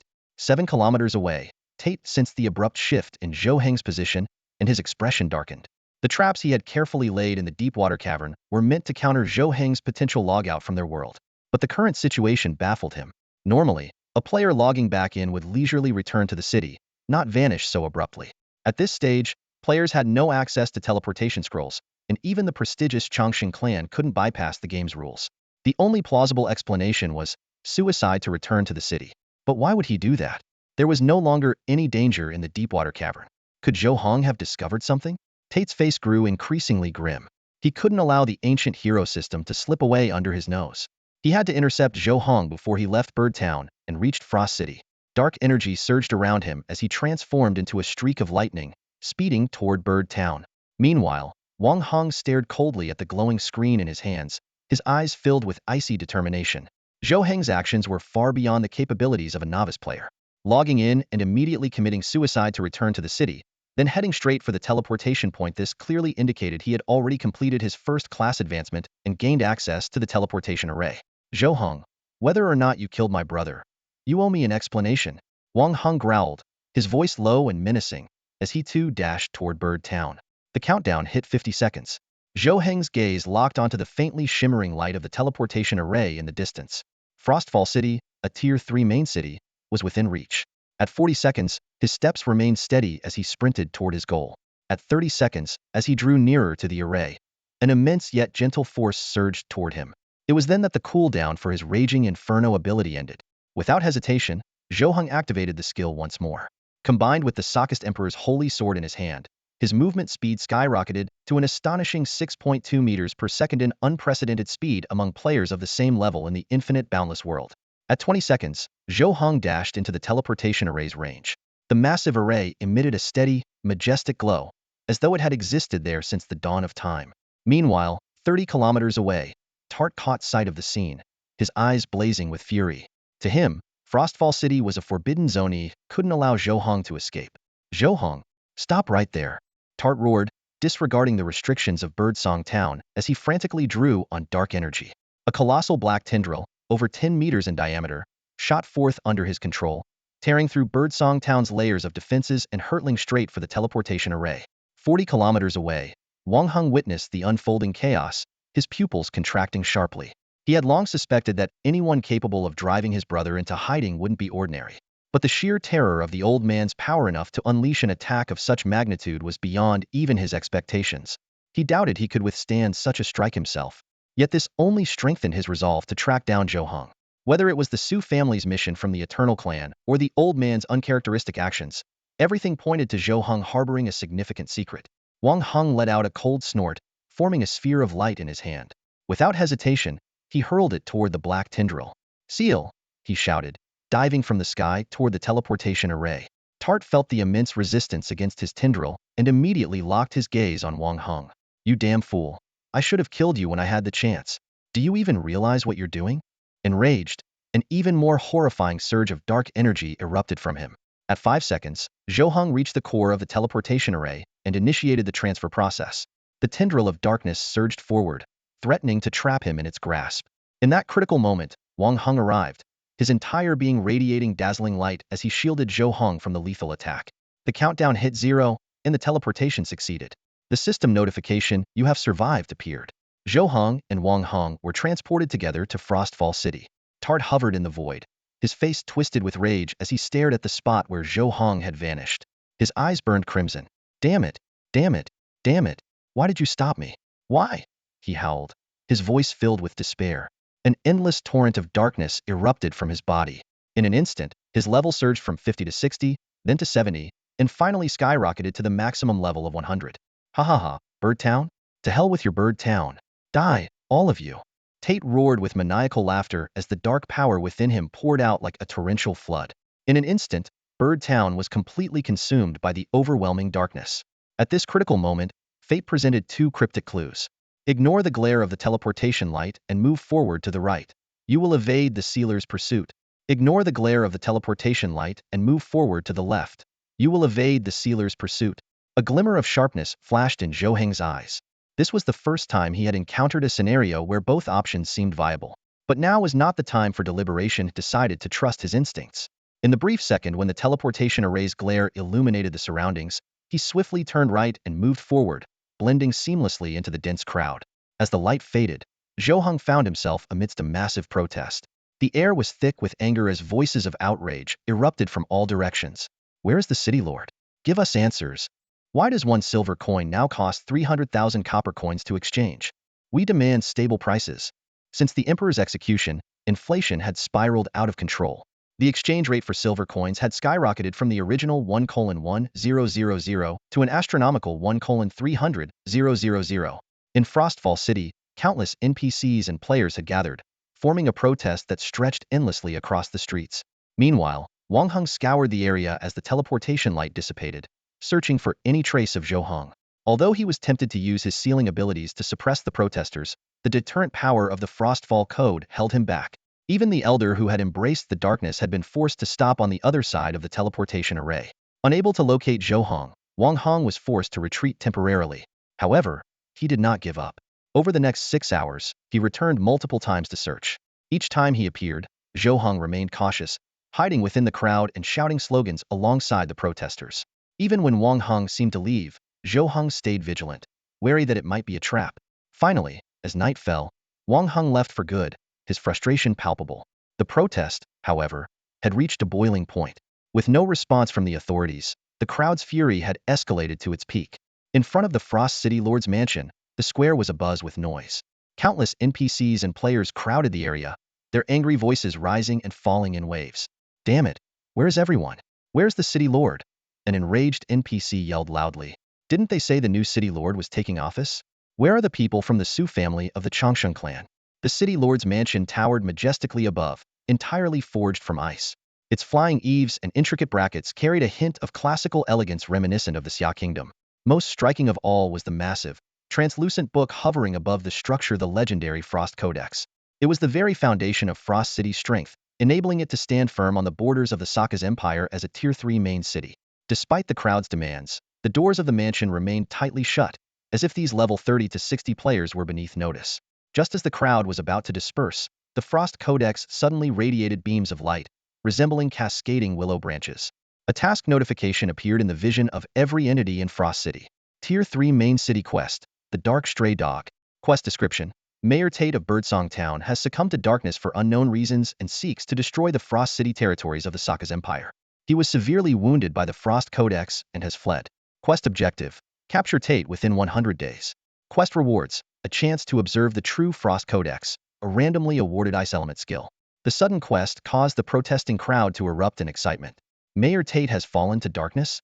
Speaker 1: 7 kilometers away, Tate sensed the abrupt shift in Zhou Heng's position, and his expression darkened. The traps he had carefully laid in the deep-water cavern were meant to counter Zhou Heng's potential logout from their world. But the current situation baffled him. Normally, a player logging back in would leisurely return to the city, not vanish so abruptly. At this stage, players had no access to teleportation scrolls, and even the prestigious Changxing clan couldn't bypass the game's rules. The only plausible explanation was suicide to return to the city. But why would he do that? There was no longer any danger in the deep-water cavern. Could Zhou Heng have discovered something? Tate's face grew increasingly grim. He couldn't allow the ancient hero system to slip away under his nose. He had to intercept Zhou Heng before he left Bird Town and reached Frost City. Dark energy surged around him as he transformed into a streak of lightning, speeding toward Bird Town. Meanwhile, Wang Hong stared coldly at the glowing screen in his hands, his eyes filled with icy determination. Zhou Heng's actions were far beyond the capabilities of a novice player. Logging in and immediately committing suicide to return to the city, then heading straight for the teleportation point. This clearly indicated he had already completed his first class advancement and gained access to the teleportation array. Zhou Heng, whether or not you killed my brother, you owe me an explanation. Wang Hong growled, his voice low and menacing, as he too dashed toward Bird Town. The countdown hit 50 seconds. Zhou Heng's gaze locked onto the faintly shimmering light of the teleportation array in the distance. Frostfall City, a Tier 3 main city, was within reach. At 40 seconds, his steps remained steady as he sprinted toward his goal. At 30 seconds, as he drew nearer to the array, an immense yet gentle force surged toward him. It was then that the cooldown for his Raging Inferno ability ended. Without hesitation, Zhou Heng activated the skill once more. Combined with the Sakacid Emperor's holy sword in his hand, his movement speed skyrocketed to an astonishing 6.2 meters per second, an unprecedented speed among players of the same level in the Infinite Boundless world. At 20 seconds, Zhou Heng dashed into the teleportation array's range. The massive array emitted a steady, majestic glow, as though it had existed there since the dawn of time. Meanwhile, 30 kilometers away, Tart caught sight of the scene, his eyes blazing with fury. To him, Frostfall City was a forbidden zone. He couldn't allow Zhou Heng to escape. Zhou Heng, stop right there, Tart roared, disregarding the restrictions of Birdsong Town as he frantically drew on dark energy. A colossal black tendril, over 10 meters in diameter, shot forth under his control, tearing through Birdsong Town's layers of defenses and hurtling straight for the teleportation array. 40 kilometers away, Wang Heng witnessed the unfolding chaos, his pupils contracting sharply. He had long suspected that anyone capable of driving his brother into hiding wouldn't be ordinary. But the sheer terror of the old man's power enough to unleash an attack of such magnitude was beyond even his expectations. He doubted he could withstand such a strike himself. Yet this only strengthened his resolve to track down Zhou Heng. Whether it was the Su family's mission from the Eternal Clan or the old man's uncharacteristic actions, everything pointed to Zhou Heng harboring a significant secret. Wang Heng let out a cold snort, forming a sphere of light in his hand. Without hesitation, he hurled it toward the black tendril. "Seal!" he shouted, diving from the sky toward the teleportation array. Tart felt the immense resistance against his tendril and immediately locked his gaze on Wang Heng. "You damn fool. I should have killed you when I had the chance. Do you even realize what you're doing?" Enraged, an even more horrifying surge of dark energy erupted from him. At 5 seconds, Zhou Heng reached the core of the teleportation array and initiated the transfer process. The tendril of darkness surged forward, threatening to trap him in its grasp. In that critical moment, Wang Heng arrived, his entire being radiating dazzling light as he shielded Zhou Heng from the lethal attack. The countdown hit 0, and the teleportation succeeded. The system notification, "You have survived," appeared. Zhou Heng and Wang Heng were transported together to Frostfall City. Tart hovered in the void, his face twisted with rage as he stared at the spot where Zhou Heng had vanished. His eyes burned crimson. "Damn it! Damn it! Damn it! Why did you stop me? Why?" he howled, his voice filled with despair. An endless torrent of darkness erupted from his body. In an instant, his level surged from 50 to 60, then to 70, and finally skyrocketed to the maximum level of 100. "Ha ha ha, Bird Town? To hell with your Bird Town. Die, all of you." Tate roared with maniacal laughter as the dark power within him poured out like a torrential flood. In an instant, Bird Town was completely consumed by the overwhelming darkness. At this critical moment, fate presented 2 cryptic clues. Ignore the glare of the teleportation light and move forward to the right. You will evade the sealer's pursuit. Ignore the glare of the teleportation light and move forward to the left. You will evade the sealer's pursuit. A glimmer of sharpness flashed in Zhou Heng's eyes. This was the first time he had encountered a scenario where both options seemed viable. But now was not the time for deliberation. He decided to trust his instincts. In the brief second when the teleportation array's glare illuminated the surroundings, he swiftly turned right and moved forward, blending seamlessly into the dense crowd. As the light faded, Zhou Heng found himself amidst a massive protest. The air was thick with anger as voices of outrage erupted from all directions. "Where is the city lord? Give us answers. Why does 1 silver coin now cost 300,000 copper coins to exchange? We demand stable prices." Since the emperor's execution, inflation had spiraled out of control. The exchange rate for silver coins had skyrocketed from the original 1:1000 to an astronomical 1:300,000. In Frostfall City, countless NPCs and players had gathered, forming a protest that stretched endlessly across the streets. Meanwhile, Wang Heng scoured the area as the teleportation light dissipated, searching for any trace of Zhou Heng. Although he was tempted to use his sealing abilities to suppress the protesters, the deterrent power of the Frostfall Code held him back. Even the elder who had embraced the darkness had been forced to stop on the other side of the teleportation array. Unable to locate Zhou Heng, Wang Heng was forced to retreat temporarily. However, he did not give up. Over the next 6 hours, he returned multiple times to search. Each time he appeared, Zhou Heng remained cautious, hiding within the crowd and shouting slogans alongside the protesters. Even when Wang Heng seemed to leave, Zhou Heng stayed vigilant, wary that it might be a trap. Finally, as night fell, Wang Heng left for good, his frustration palpable. The protest, however, had reached a boiling point. With no response from the authorities, the crowd's fury had escalated to its peak. In front of the Frost City Lord's mansion, the square was abuzz with noise. Countless NPCs and players crowded the area, their angry voices rising and falling in waves. "Damn it! Where's everyone? Where's the city lord?" An enraged NPC yelled loudly. "Didn't they say the new city lord was taking office? Where are the people from the Su family of the Changsheng clan?" The city lord's mansion towered majestically above, entirely forged from ice. Its flying eaves and intricate brackets carried a hint of classical elegance reminiscent of the Xia kingdom. Most striking of all was the massive, translucent book hovering above the structure, the legendary Frost Codex. It was the very foundation of Frost City's strength, enabling it to stand firm on the borders of the Sokka's empire as a Tier 3 main city. Despite the crowd's demands, the doors of the mansion remained tightly shut, as if these level 30 to 60 players were beneath notice. Just as the crowd was about to disperse, the Frost Codex suddenly radiated beams of light, resembling cascading willow branches. A task notification appeared in the vision of every entity in Frost City. Tier 3 Main City Quest, The Dark Stray Dog. Quest description: Mayor Tate of Birdsong Town has succumbed to darkness for unknown reasons and seeks to destroy the Frost City territories of the Sokka's Empire. He was severely wounded by the Frost Codex and has fled. Quest objective: Capture Tate within 100 days. Quest rewards: a chance to observe the true Frost Codex, a randomly awarded ice element skill. The sudden quest caused the protesting crowd to erupt in excitement. Mayor Tate has fallen to darkness?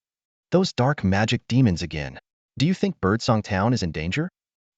Speaker 1: Those dark magic demons again. Do you think Birdsong Town is in danger?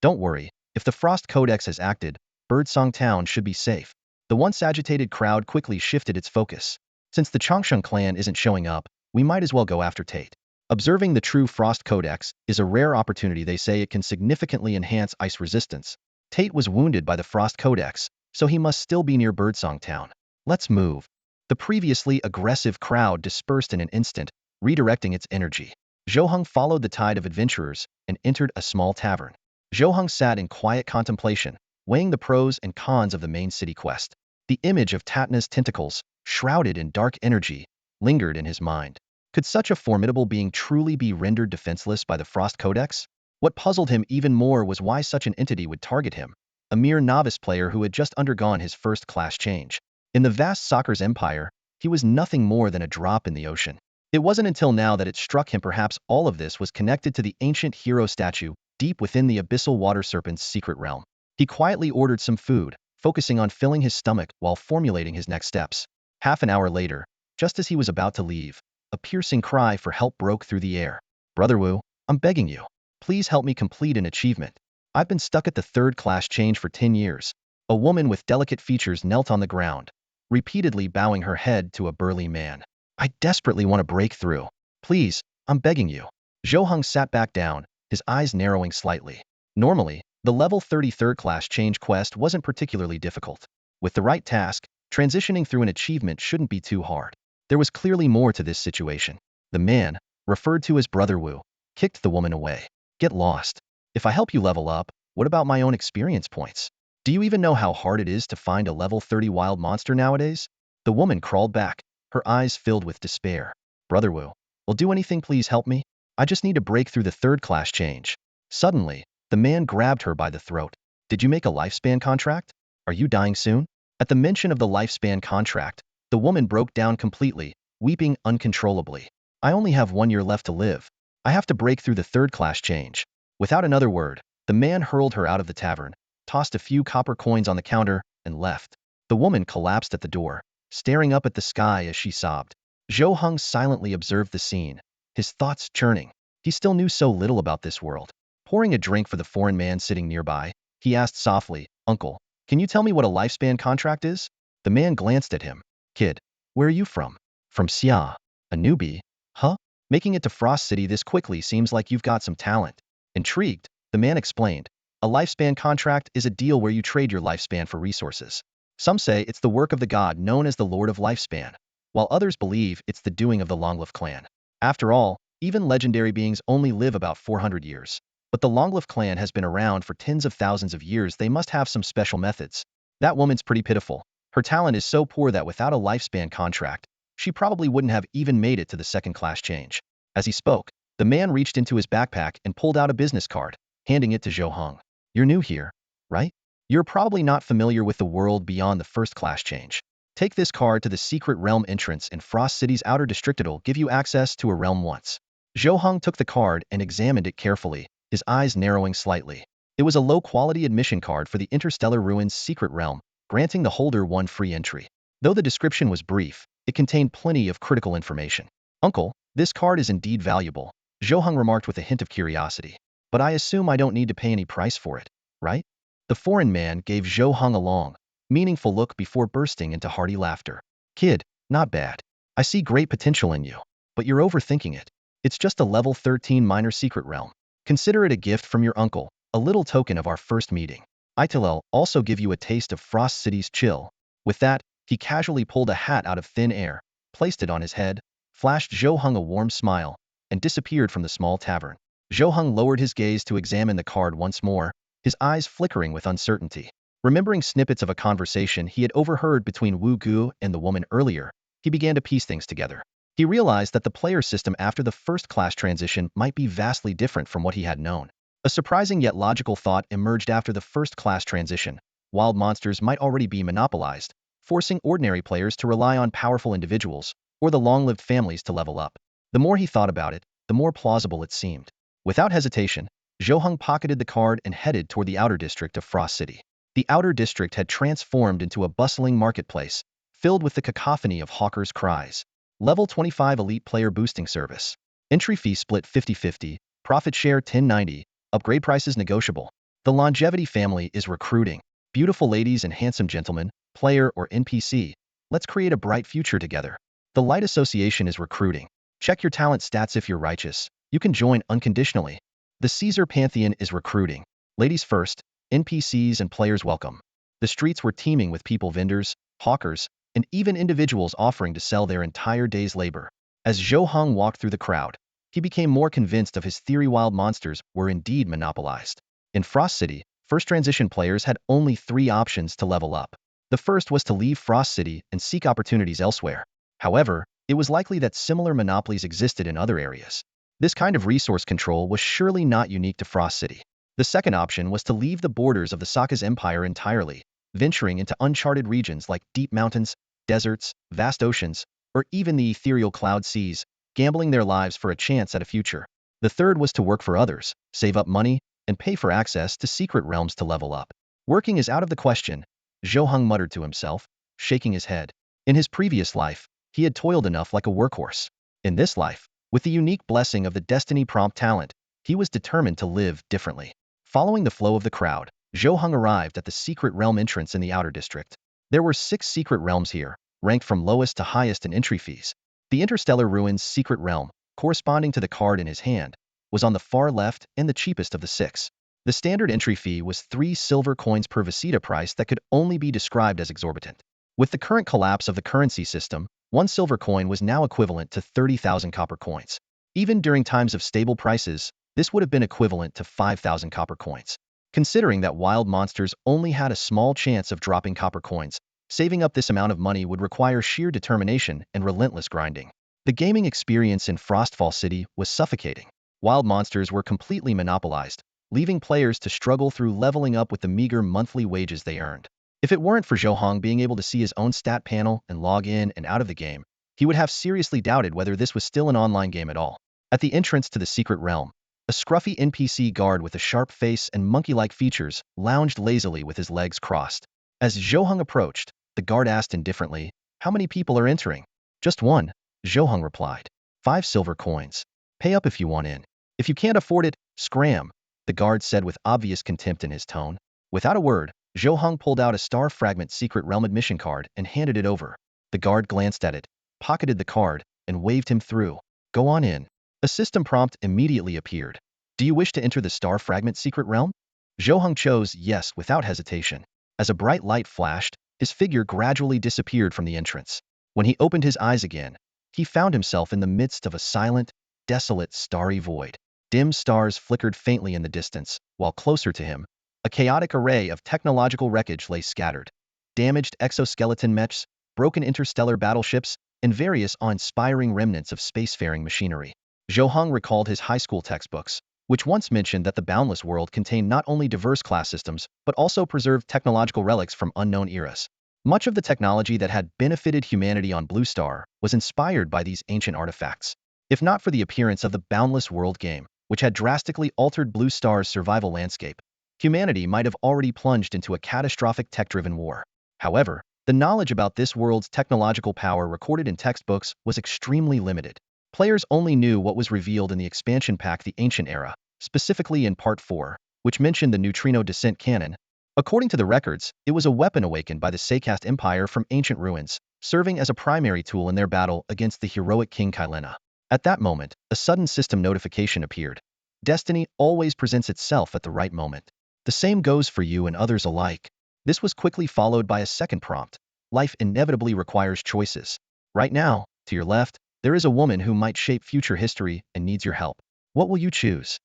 Speaker 1: Don't worry, if the Frost Codex has acted, Birdsong Town should be safe. The once agitated crowd quickly shifted its focus. Since the Changsheng clan isn't showing up, we might as well go after Tate. Observing the true Frost Codex is a rare opportunity. They say it can significantly enhance ice resistance. Tate was wounded by the Frost Codex, so he must still be near Birdsong Town. Let's move. The previously aggressive crowd dispersed in an instant, redirecting its energy. Zhou Heng followed the tide of adventurers and entered a small tavern. Zhou Heng sat in quiet contemplation, weighing the pros and cons of the main city quest. The image of Tatna's tentacles, shrouded in dark energy, lingered in his mind. Could such a formidable being truly be rendered defenseless by the Frost Codex? What puzzled him even more was why such an entity would target him, a mere novice player who had just undergone his first class change. In the vast Sokka's empire, he was nothing more than a drop in the ocean. It wasn't until now that it struck him perhaps all of this was connected to the ancient hero statue deep within the abyssal water serpent's secret realm. He quietly ordered some food, focusing on filling his stomach while formulating his next steps. Half an hour later, just as he was about to leave, a piercing cry for help broke through the air. Brother Wu, I'm begging you. Please help me complete an achievement. I've been stuck at the third class change for 10 years. A woman with delicate features knelt on the ground, repeatedly bowing her head to a burly man. I desperately want to break through. Please, I'm begging you. Zhou Heng sat back down, his eyes narrowing slightly. Normally, the level 30 third class change quest wasn't particularly difficult. With the right task, transitioning through an achievement shouldn't be too hard. There was clearly more to this situation. The man, referred to as Brother Wu, kicked the woman away. Get lost. If I help you level up, what about my own experience points? Do you even know how hard it is to find a level 30 wild monster nowadays? The woman crawled back, her eyes filled with despair. Brother Wu, will do anything, please help me? I just need to break through the third class change. Suddenly, the man grabbed her by the throat. Did you make a lifespan contract? Are you dying soon? At the mention of the lifespan contract, the woman broke down completely, weeping uncontrollably. I only have 1 year left to live. I have to break through the third class change. Without another word, the man hurled her out of the tavern, tossed a few copper coins on the counter, and left. The woman collapsed at the door, staring up at the sky as she sobbed. Zhou Heng silently observed the scene, his thoughts churning. He still knew so little about this world. Pouring a drink for the foreign man sitting nearby, he asked softly, Uncle, can you tell me what a lifespan contract is? The man glanced at him. Kid, where are you from? From Xia. A newbie? Huh? Making it to Frost City this quickly seems like you've got some talent. Intrigued, the man explained. A lifespan contract is a deal where you trade your lifespan for resources. Some say it's the work of the god known as the Lord of Lifespan, while others believe it's the doing of the Longlif clan. After all, even legendary beings only live about 400 years. But the Longlif clan has been around for tens of thousands of years. They must have some special methods. That woman's pretty pitiful. Her talent is so poor that without a lifespan contract, she probably wouldn't have even made it to the second class change. As he spoke, the man reached into his backpack and pulled out a business card, handing it to Zhou Heng. You're new here, right? You're probably not familiar with the world beyond the first class change. Take this card to the secret realm entrance in Frost City's outer district. It'll give you access to a realm once. Zhou Heng took the card and examined it carefully, his eyes narrowing slightly. It was a low-quality admission card for the Interstellar Ruins secret realm, granting the holder 1 free entry. Though the description was brief, it contained plenty of critical information. Uncle, this card is indeed valuable, Zhou Heng remarked with a hint of curiosity. But I assume I don't need to pay any price for it, right? The foreign man gave Zhou Heng a long, meaningful look before bursting into hearty laughter. Kid, not bad. I see great potential in you, but you're overthinking it. It's just a level 13 minor secret realm. Consider it a gift from your uncle, a little token of our first meeting. I'll also give you a taste of Frost City's chill. With that, he casually pulled a hat out of thin air, placed it on his head, flashed Zhou Heng a warm smile, and disappeared from the small tavern. Zhou Heng lowered his gaze to examine the card once more, his eyes flickering with uncertainty. Remembering snippets of a conversation he had overheard between Wu Gu and the woman earlier, he began to piece things together. He realized that the player system after the first class transition might be vastly different from what he had known. A surprising yet logical thought emerged after the first class transition. Wild monsters might already be monopolized, forcing ordinary players to rely on powerful individuals or the long-lived families to level up. The more he thought about it, the more plausible it seemed. Without hesitation, Zhou Heng pocketed the card and headed toward the outer district of Frost City. The outer district had transformed into a bustling marketplace, filled with the cacophony of hawkers' cries. Level 25 Elite Player Boosting Service. Entry fee split 50-50, profit share 10/90, upgrade prices negotiable. The Longevity family is recruiting. Beautiful ladies and handsome gentlemen, player or NPC, let's create a bright future together. The Light Association is recruiting. Check your talent stats if you're righteous. You can join unconditionally. The Caesar Pantheon is recruiting. Ladies first, NPCs and players welcome. The streets were teeming with people, vendors, hawkers, and even individuals offering to sell their entire day's labor. As Zhou Heng walked through the crowd, he became more convinced of his theory. Wild monsters were indeed monopolized. In Frost City, first transition players had only 3 options to level up. The first was to leave Frost City and seek opportunities elsewhere. However, it was likely that similar monopolies existed in other areas. This kind of resource control was surely not unique to Frost City. The second option was to leave the borders of the Sokka's empire entirely, venturing into uncharted regions like deep mountains, deserts, vast oceans, or even the ethereal cloud seas, gambling their lives for a chance at a future. The third was to work for others, save up money, and pay for access to secret realms to level up. Working is out of the question, Zhou Heng muttered to himself, shaking his head. In his previous life, he had toiled enough like a workhorse. In this life, with the unique blessing of the destiny prompt talent, he was determined to live differently. Following the flow of the crowd, Zhou Heng arrived at the secret realm entrance in the outer district. There were 6 secret realms here, ranked from lowest to highest in entry fees. The Interstellar Ruins secret realm, corresponding to the card in his hand, was on the far left and the cheapest of the 6. The standard entry fee was 3 silver coins per visita, price that could only be described as exorbitant. With the current collapse of the currency system, 1 silver coin was now equivalent to 30,000 copper coins. Even during times of stable prices, this would have been equivalent to 5,000 copper coins. Considering that wild monsters only had a small chance of dropping copper coins, saving up this amount of money would require sheer determination and relentless grinding. The gaming experience in Frostfall City was suffocating. Wild monsters were completely monopolized, leaving players to struggle through leveling up with the meager monthly wages they earned. If it weren't for Zhou Heng being able to see his own stat panel and log in and out of the game, he would have seriously doubted whether this was still an online game at all. At the entrance to the secret realm, a scruffy NPC guard with a sharp face and monkey-like features lounged lazily with his legs crossed. As Zhou Heng approached, the guard asked indifferently, "How many people are entering?" "Just one," Zhou Heng replied. "5 silver coins. Pay up if you want in. If you can't afford it, scram," the guard said with obvious contempt in his tone. Without a word, Zhou Heng pulled out a Star Fragment secret realm admission card and handed it over. The guard glanced at it, pocketed the card, and waved him through. "Go on in." A system prompt immediately appeared. "Do you wish to enter the Star Fragment secret realm?" Zhou Heng chose yes without hesitation. As a bright light flashed, his figure gradually disappeared from the entrance. When he opened his eyes again, he found himself in the midst of a silent, desolate, starry void. Dim stars flickered faintly in the distance, while closer to him, a chaotic array of technological wreckage lay scattered. Damaged exoskeleton mechs, broken interstellar battleships, and various awe-inspiring remnants of spacefaring machinery. Zhou Heng recalled his high school textbooks, which once mentioned that the boundless world contained not only diverse class systems, but also preserved technological relics from unknown eras. Much of the technology that had benefited humanity on Blue Star was inspired by these ancient artifacts. If not for the appearance of the Boundless World game, which had drastically altered Blue Star's survival landscape, humanity might have already plunged into a catastrophic tech-driven war. However, the knowledge about this world's technological power recorded in textbooks was extremely limited. Players only knew what was revealed in the expansion pack The Ancient Era, specifically in Part 4, which mentioned the Neutrino Descent Cannon. According to the records, it was a weapon awakened by the Seikast Empire from ancient ruins, serving as a primary tool in their battle against the heroic King Kailena. At that moment, a sudden system notification appeared. Destiny always presents itself at the right moment. The same goes for you and others alike. This was quickly followed by a second prompt. Life inevitably requires choices. Right now, to your left, there is a woman who might shape future history and needs your help. What will you choose?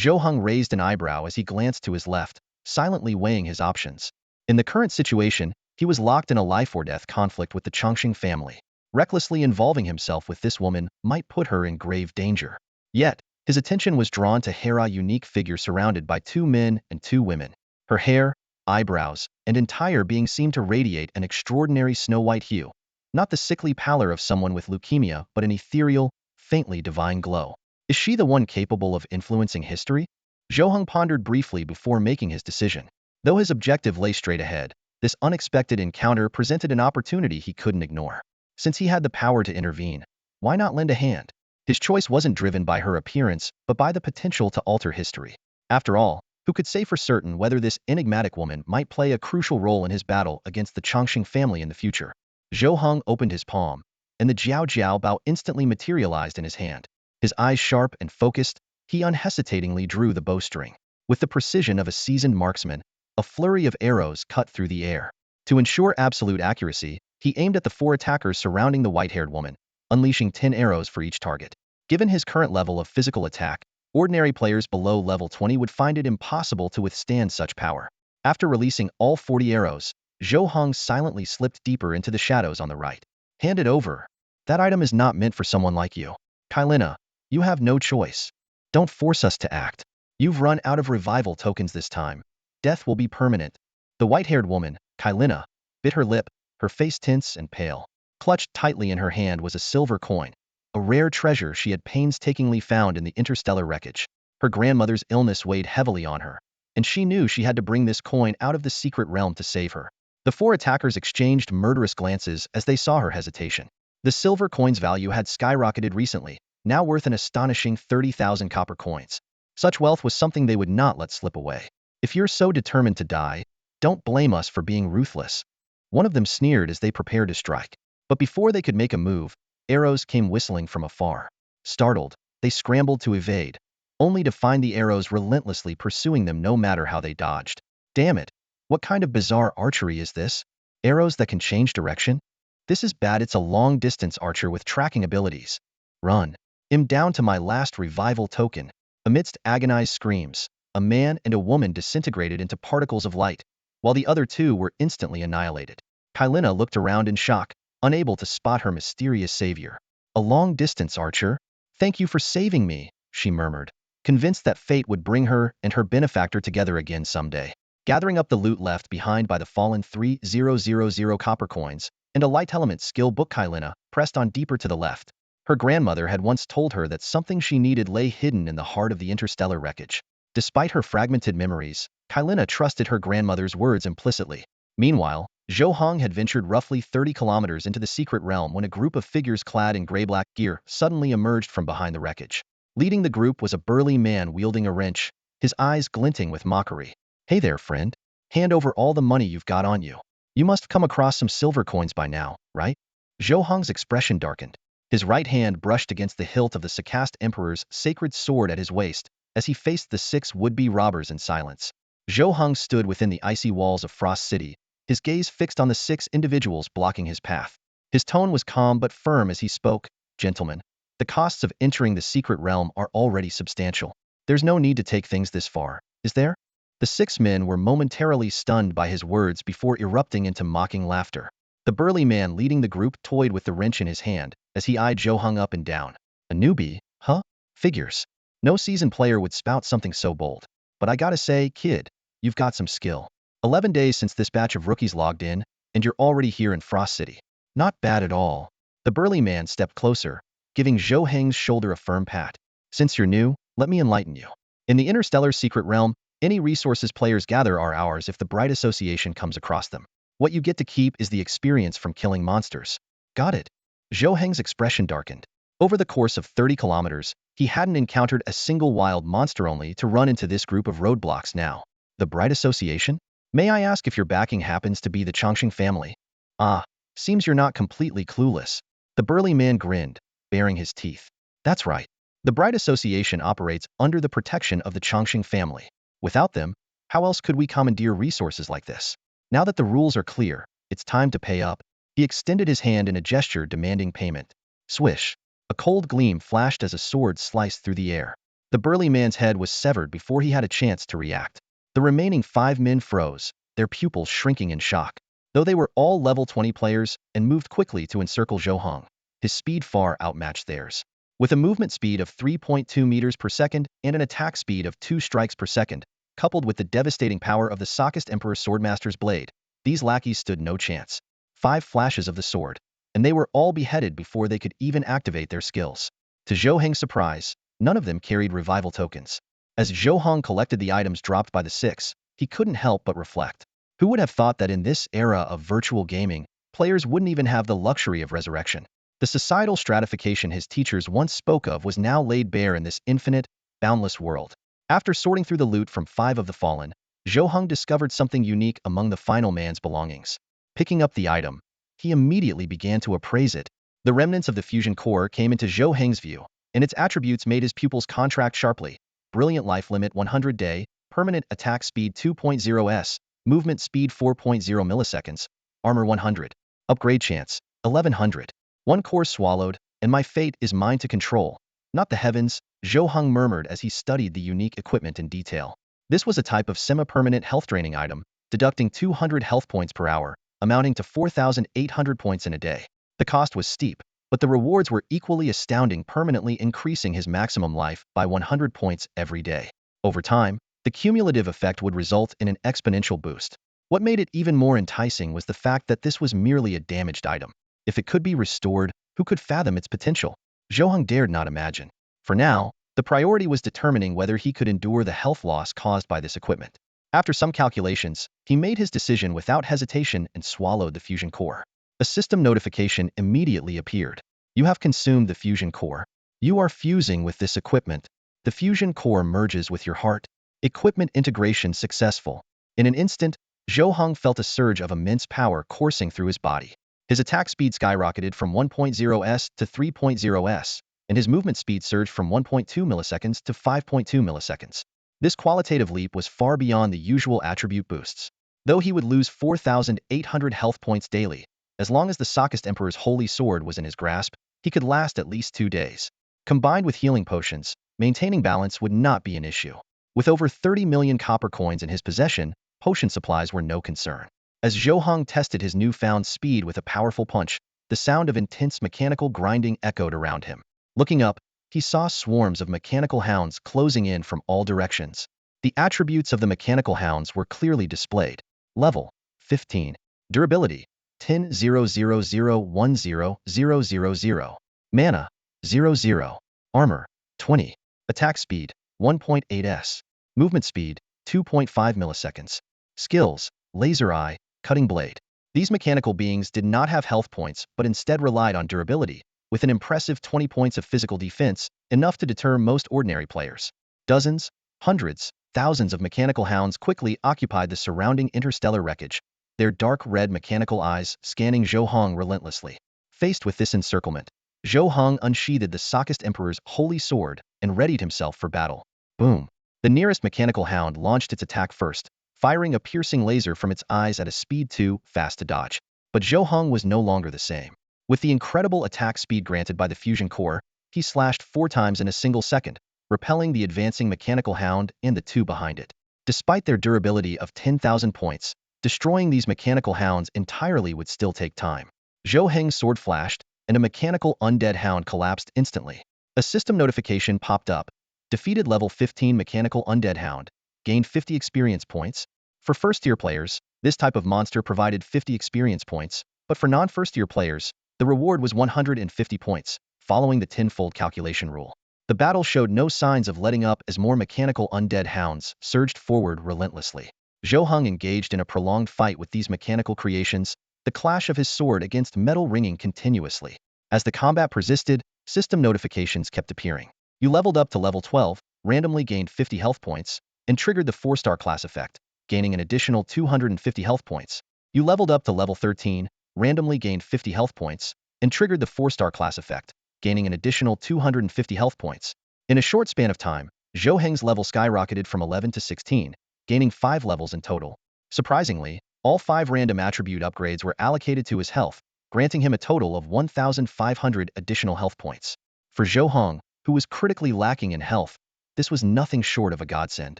Speaker 1: Zhou Heng raised an eyebrow as he glanced to his left, silently weighing his options. In the current situation, he was locked in a life-or-death conflict with the Chongqing family. Recklessly involving himself with this woman might put her in grave danger. Yet, his attention was drawn to Hera's unique figure surrounded by two men and two women. Her hair, eyebrows, and entire being seemed to radiate an extraordinary snow-white hue. Not the sickly pallor of someone with leukemia, but an ethereal, faintly divine glow. Is she the one capable of influencing history? Zhou Heng pondered briefly before making his decision. Though his objective lay straight ahead, this unexpected encounter presented an opportunity he couldn't ignore. Since he had the power to intervene, why not lend a hand? His choice wasn't driven by her appearance, but by the potential to alter history. After all, who could say for certain whether this enigmatic woman might play a crucial role in his battle against the Chongqing family in the future? Zhou Heng opened his palm, and the Jiao Jiao Bao instantly materialized in his hand. His eyes sharp and focused, he unhesitatingly drew the bowstring. With the precision of a seasoned marksman, a flurry of arrows cut through the air. To ensure absolute accuracy, he aimed at the 4 attackers surrounding the white-haired woman, unleashing 10 arrows for each target. Given his current level of physical attack, ordinary players below level 20 would find it impossible to withstand such power. After releasing all 40 arrows, Zhou Heng silently slipped deeper into the shadows on the right. Hand it over. That item is not meant for someone like you. Kailina, you have no choice. Don't force us to act. You've run out of revival tokens this time. Death will be permanent. The white-haired woman, Kailina, bit her lip, her face tense and pale. Clutched tightly in her hand was a silver coin, a rare treasure she had painstakingly found in the interstellar wreckage. Her grandmother's illness weighed heavily on her, and she knew she had to bring this coin out of the secret realm to save her. The 4 attackers exchanged murderous glances as they saw her hesitation. The silver coin's value had skyrocketed recently, now worth an astonishing 30,000 copper coins. Such wealth was something they would not let slip away. If you're so determined to die, don't blame us for being ruthless. One of them sneered as they prepared to strike. But before they could make a move, arrows came whistling from afar. Startled, they scrambled to evade, only to find the arrows relentlessly pursuing them no matter how they dodged. Damn it! What kind of bizarre archery is this? Arrows that can change direction? This is bad. It's a long-distance archer with tracking abilities. Run. I'm down to my last revival token. Amidst agonized screams, a man and a woman disintegrated into particles of light, while the other 2 were instantly annihilated. Kailina looked around in shock, unable to spot her mysterious savior. A long-distance archer? Thank you for saving me, she murmured, convinced that fate would bring her and her benefactor together again someday. Gathering up the loot left behind by the fallen 3000 copper coins and a light element skill book, Kailina pressed on deeper to the left. Her grandmother had once told her that something she needed lay hidden in the heart of the interstellar wreckage. Despite her fragmented memories, Kailina trusted her grandmother's words implicitly. Meanwhile, Zhou Heng had ventured roughly 30 kilometers into the secret realm when a group of figures clad in gray-black gear suddenly emerged from behind the wreckage. Leading the group was a burly man wielding a wrench, his eyes glinting with mockery. Hey there, friend. Hand over all the money you've got on you. You must have come across some silver coins by now, right? Zhou Heng's expression darkened. His right hand brushed against the hilt of the Sakast Emperor's sacred sword at his waist as he faced the 6 would-be robbers in silence. Zhou Heng stood within the icy walls of Frost City, his gaze fixed on the 6 individuals blocking his path. His tone was calm but firm as he spoke. Gentlemen, the costs of entering the secret realm are already substantial. There's no need to take things this far, is there? The 6 men were momentarily stunned by his words before erupting into mocking laughter. The burly man leading the group toyed with the wrench in his hand as he eyed Zhou Heng up and down. A newbie, huh? Figures. No seasoned player would spout something so bold. But I gotta say, kid, you've got some skill. 11 days since this batch of rookies logged in, and you're already here in Frost City. Not bad at all. The burly man stepped closer, giving Zhou Heng's shoulder a firm pat. Since you're new, let me enlighten you. In the interstellar secret realm, any resources players gather are ours if the Bright Association comes across them. What you get to keep is the experience from killing monsters. Got it. Zhou Heng's expression darkened. Over the course of 30 kilometers, he hadn't encountered a single wild monster only to run into this group of roadblocks now. The Bright Association? May I ask if your backing happens to be the Chongqing family? Ah, seems you're not completely clueless. The burly man grinned, baring his teeth. That's right. The Bright Association operates under the protection of the Chongqing family. Without them, how else could we commandeer resources like this? Now that the rules are clear, it's time to pay up. He extended his hand in a gesture demanding payment. Swish. A cold gleam flashed as a sword sliced through the air. The burly man's head was severed before he had a chance to react. The remaining 5 men froze, their pupils shrinking in shock. though they were all level 20 players and moved quickly to encircle Zhou Heng. His speed far outmatched theirs. With a movement speed of 3.2 meters per second and an attack speed of 2 strikes per second, coupled with the devastating power of the Sockest Emperor Swordmaster's blade, these lackeys stood no chance. 5 flashes of the sword, and they were all beheaded before they could even activate their skills. To Zhou Heng's surprise, none of them carried revival tokens. As Zhou Heng collected the items dropped by the 6, he couldn't help but reflect. Who would have thought that in this era of virtual gaming, players wouldn't even have the luxury of resurrection? The societal stratification his teachers once spoke of was now laid bare in this infinite, boundless world. After sorting through the loot from 5 of the fallen, Zhou Heng discovered something unique among the final man's belongings. Picking up the item, he immediately began to appraise it. The remnants of the fusion core came into Zhou Heng's view, and its attributes made his pupils contract sharply. Brilliant life limit 100 day, permanent attack speed 2.0 s, movement speed 4.0 milliseconds, armor 100, upgrade chance 1100. One core swallowed, and my fate is mine to control. Not the heavens, Zhou Heng murmured as he studied the unique equipment in detail. This was a type of semi-permanent health draining item, deducting 200 health points per hour, amounting to 4,800 points in a day. The cost was steep, but the rewards were equally astounding, permanently increasing his maximum life by 100 points every day. Over time, the cumulative effect would result in an exponential boost. What made it even more enticing was the fact that this was merely a damaged item. If it could be restored, who could fathom its potential? Zhou Heng dared not imagine. For now, the priority was determining whether he could endure the health loss caused by this equipment. After some calculations, he made his decision without hesitation and swallowed the fusion core. A system notification immediately appeared. You have consumed the fusion core. You are fusing with this equipment. The fusion core merges with your heart. Equipment integration successful. In an instant, Zhou Heng felt a surge of immense power coursing through his body. His attack speed skyrocketed from 1.0 s to 3.0 s, and his movement speed surged from 1.2 milliseconds to 5.2 milliseconds. This qualitative leap was far beyond the usual attribute boosts. Though he would lose 4,800 health points daily, as long as the Sockest Emperor's holy sword was in his grasp, he could last at least 2 days. Combined with healing potions, maintaining balance would not be an issue. With over 30 million copper coins in his possession, potion supplies were no concern. As Zhou Heng tested his newfound speed with a powerful punch, the sound of intense mechanical grinding echoed around him. Looking up, he saw swarms of mechanical hounds closing in from all directions. The attributes of the mechanical hounds were clearly displayed. Level 15. Durability 10,000,10,000. Mana 00. Armor 20. Attack speed 1.8 s. Movement speed 2.5 milliseconds. Skills: Laser Eye, Cutting Blade. These mechanical beings did not have health points but instead relied on durability, with an impressive 20 points of physical defense, enough to deter most ordinary players. Dozens, hundreds, thousands of mechanical hounds quickly occupied the surrounding interstellar wreckage, their dark red mechanical eyes scanning Zhou Heng relentlessly. Faced with this encirclement, Zhou Heng unsheathed the Sockest Emperor's holy sword and readied himself for battle. Boom! The nearest mechanical hound launched its attack first, firing a piercing laser from its eyes at a speed too fast to dodge. But Zhou Heng was no longer the same. With the incredible attack speed granted by the fusion core, he slashed 4 times in a single second, repelling the advancing mechanical hound and the 2 behind it. Despite their durability of 10,000 points, destroying these mechanical hounds entirely would still take time. Zhou Heng's sword flashed, and a mechanical undead hound collapsed instantly. A system notification popped up. Defeated level 15 mechanical undead hound. Gained 50 experience points. For first-tier players, this type of monster provided 50 experience points, but for non-first-tier players, the reward was 150 points, following the tenfold calculation rule. The battle showed no signs of letting up as more mechanical undead hounds surged forward relentlessly. Zhou Heng engaged in a prolonged fight with these mechanical creations, the clash of his sword against metal ringing continuously. As the combat persisted, system notifications kept appearing. You leveled up to level 12, randomly gained 50 health points, and triggered the 4-star class effect, gaining an additional 250 health points. You leveled up to level 13, randomly gained 50 health points, and triggered the 4-star class effect, gaining an additional 250 health points. In a short span of time, Zhou Heng's level skyrocketed from 11 to 16, gaining 5 levels in total. Surprisingly, all 5 random attribute upgrades were allocated to his health, granting him a total of 1,500 additional health points. For Zhou Heng, who was critically lacking in health, this was nothing short of a godsend.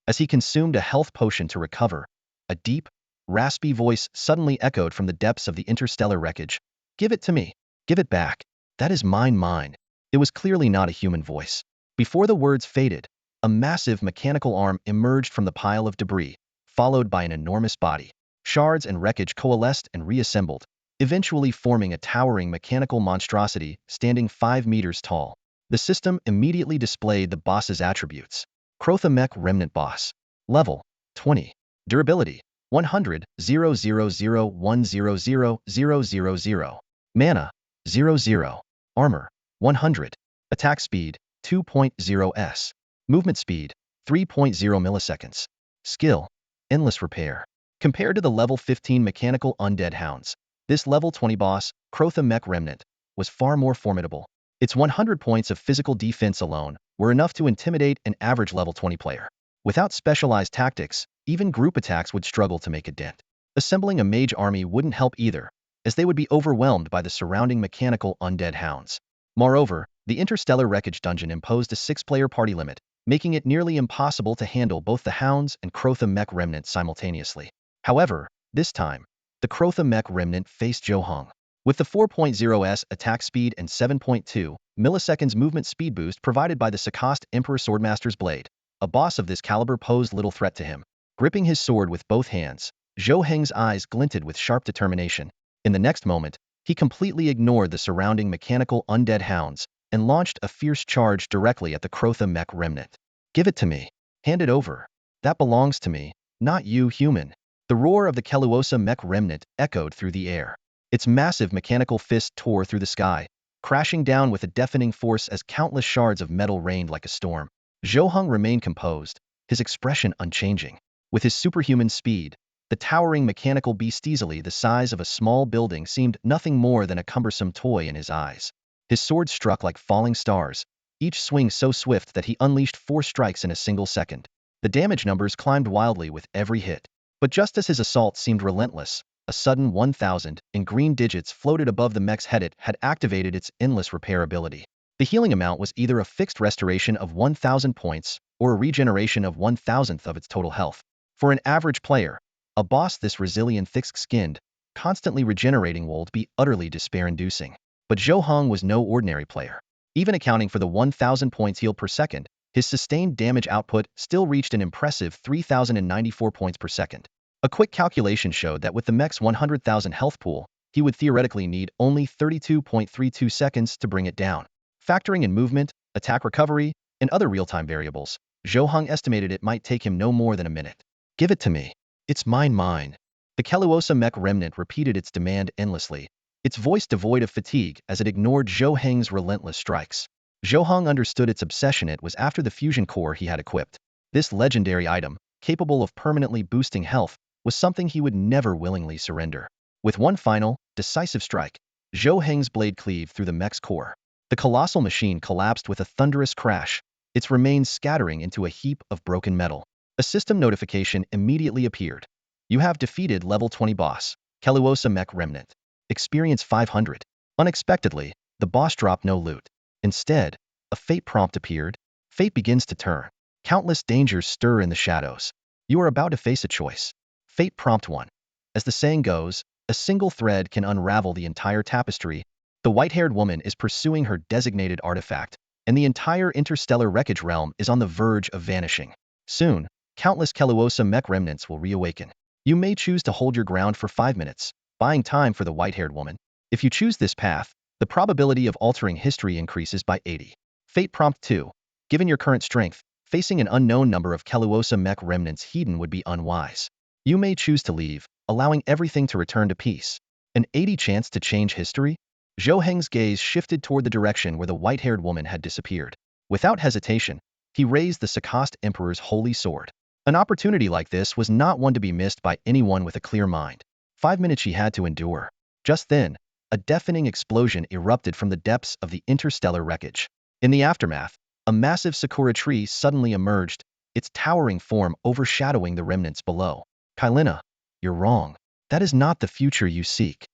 Speaker 1: As he consumed a health potion to recover, a deep, raspy voice suddenly echoed from the depths of the interstellar wreckage. Give it to me. Give it back. That is mine. It was clearly not a human voice. Before the words faded, a massive mechanical arm emerged from the pile of debris, followed by an enormous body. Shards and wreckage coalesced and reassembled, eventually forming a towering mechanical monstrosity standing 5 meters tall. The system immediately displayed the boss's attributes. Crotha Mech Remnant Boss. Level 20. Durability 100, 000100000. Mana 00. Armor 100. Attack speed 2.0 s. Movement speed 3.0 milliseconds. Skill Endless Repair. Compared to the level 15 mechanical undead hounds, this level 20 boss, Crotha Mech Remnant, was far more formidable. Its 100 points of physical defense alone were enough to intimidate an average level 20 player. Without specialized tactics, even group attacks would struggle to make a dent. Assembling a mage army wouldn't help either, as they would be overwhelmed by the surrounding mechanical undead hounds. Moreover, the interstellar wreckage dungeon imposed a 6-player party limit, making it nearly impossible to handle both the hounds and Crotha Mech Remnant simultaneously. However, this time, the Crotha Mech Remnant faced Zhou Heng. With the 4.0s attack speed and 7.2 milliseconds movement speed boost provided by the Sakast Emperor Swordmaster's blade, a boss of this caliber posed little threat to him. Gripping his sword with both hands, Zhou Heng's eyes glinted with sharp determination. In the next moment, he completely ignored the surrounding mechanical undead hounds and launched a fierce charge directly at the Crotha Mech Remnant. Give it to me. Hand it over. That belongs to me, not you, human. The roar of the Keluosa Mech Remnant echoed through the air. Its massive mechanical fist tore through the sky, crashing down with a deafening force as countless shards of metal rained like a storm. Zhou Heng remained composed, his expression unchanging. With his superhuman speed, the towering mechanical beast easily the size of a small building seemed nothing more than a cumbersome toy in his eyes. His sword struck like falling stars, each swing so swift that he unleashed 4 strikes in a single second. The damage numbers climbed wildly with every hit. But just as his assault seemed relentless, a sudden 1,000 in green digits floated above the mech's head. It had activated its endless repair ability. The healing amount was either a fixed restoration of 1,000 points or a regeneration of 1,000th of its total health. For an average player, a boss this resilient, thick-skinned, constantly regenerating would be utterly despair-inducing. But Zhou Heng was no ordinary player. Even accounting for the 1,000 points healed per second, his sustained damage output still reached an impressive 3,094 points per second. A quick calculation showed that with the mech's 100,000 health pool, he would theoretically need only 32.32 seconds to bring it down. Factoring in movement, attack recovery, and other real-time variables, Zhou Heng estimated it might take him no more than a minute. Give it to me. It's mine. The Keluosa Mech Remnant repeated its demand endlessly, its voice devoid of fatigue as it ignored Zhou Heng's relentless strikes. Zhou Heng understood its obsession. It was after the fusion core he had equipped. This legendary item, capable of permanently boosting health, was something he would never willingly surrender. With one final, decisive strike, Zhou Heng's blade cleaved through the mech's core. The colossal machine collapsed with a thunderous crash, its remains scattering into a heap of broken metal. A system notification immediately appeared. You have defeated level 20 boss, Keluosa Mech Remnant. Experience 500. Unexpectedly, the boss dropped no loot. Instead, a fate prompt appeared. Fate begins to turn. Countless dangers stir in the shadows. You are about to face a choice. Fate prompt 1. As the saying goes, a single thread can unravel the entire tapestry. The white-haired woman is pursuing her designated artifact, and the entire interstellar wreckage realm is on the verge of vanishing. Soon, countless Keluosa Mech remnants will reawaken. You may choose to hold your ground for 5 minutes, buying time for the white-haired woman. If you choose this path, the probability of altering history increases by 80. Fate prompt 2. Given your current strength, facing an unknown number of Keluosa Mech remnants hidden would be unwise. You may choose to leave, allowing everything to return to peace. An 80 chance to change history? Zhou Heng's gaze shifted toward the direction where the white-haired woman had disappeared. Without hesitation, he raised the Sakast Emperor's holy sword. An opportunity like this was not one to be missed by anyone with a clear mind. 5 minutes she had to endure. Just then, a deafening explosion erupted from the depths of the interstellar wreckage. In the aftermath, a massive sakura tree suddenly emerged, its towering form overshadowing the remnants below. Kailina, you're wrong. That is not the future you seek.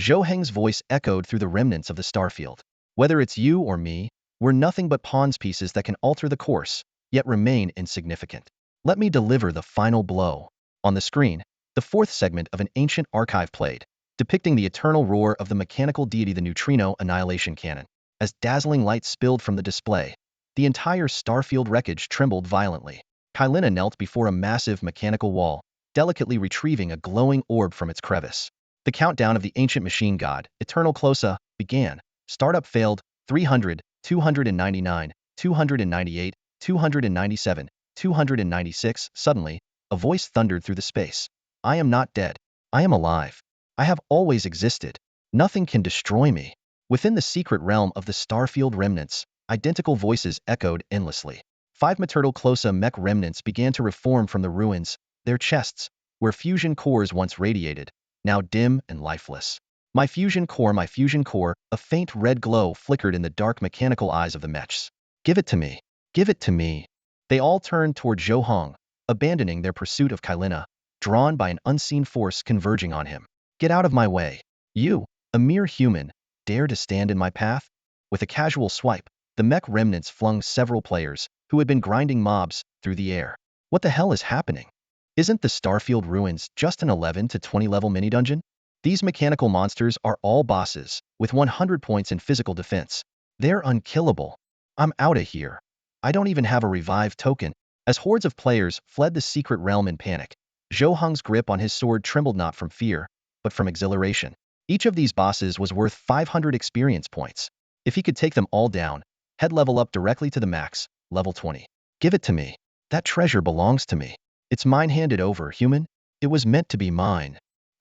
Speaker 1: Zhou Heng's voice echoed through the remnants of the starfield. Whether it's you or me, we're nothing but pawns pieces that can alter the course, yet remain insignificant. Let me deliver the final blow. On the screen, The fourth segment of an ancient archive played, depicting the eternal roar of the mechanical deity the neutrino annihilation cannon. As dazzling light spilled from the display, the entire starfield wreckage trembled violently. Kylina knelt before a massive mechanical wall, delicately retrieving a glowing orb from its crevice. The countdown of the ancient machine god, Eternal Closa, began. Startup failed. 300, 299, 298, 297, 296. Suddenly, a voice thundered through the space. I am not dead. I am alive. I have always existed. Nothing can destroy me. Within the secret realm of the starfield remnants, identical voices echoed endlessly. 5 maternal Closa mech remnants began to reform from the ruins, their chests, where fusion cores once radiated, now dim and lifeless. My fusion core, a faint red glow flickered in the dark mechanical eyes of the mechs. Give it to me. Give it to me. They all turned toward Zhou Heng, abandoning their pursuit of Kylina, drawn by an unseen force converging on him. Get out of my way. You, a mere human, dare to stand in my path? With a casual swipe, the mech remnants flung several players, who had been grinding mobs, through the air. What the hell is happening? Isn't the Starfield Ruins just an 11 to 20 level mini-dungeon? These mechanical monsters are all bosses, with 100 points in physical defense. They're unkillable. I'm outta here. I don't even have a revive token. As hordes of players fled the secret realm in panic, Zhou Heng's grip on his sword trembled not from fear, but from exhilaration. Each of these bosses was worth 500 experience points. If he could take them all down, head level up directly to the max, level 20. Give it to me. That treasure belongs to me. It's mine, handed over, human. It was meant to be mine.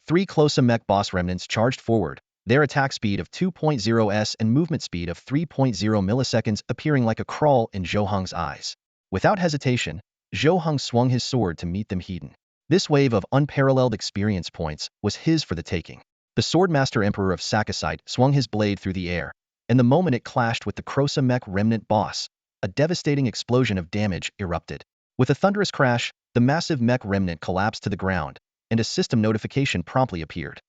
Speaker 1: 3 Closa mech boss remnants charged forward, their attack speed of 2.0 s and movement speed of 3.0 milliseconds appearing like a crawl in Zhou Heng's eyes. Without hesitation, Zhou Heng swung his sword to meet them heat. This wave of unparalleled experience points was his for the taking. The Swordmaster Emperor of Sakasite swung his blade through the air, and the moment it clashed with the Closa mech remnant boss, a devastating explosion of damage erupted. With a thunderous crash, the massive mech remnant collapsed to the ground, and a system notification promptly appeared.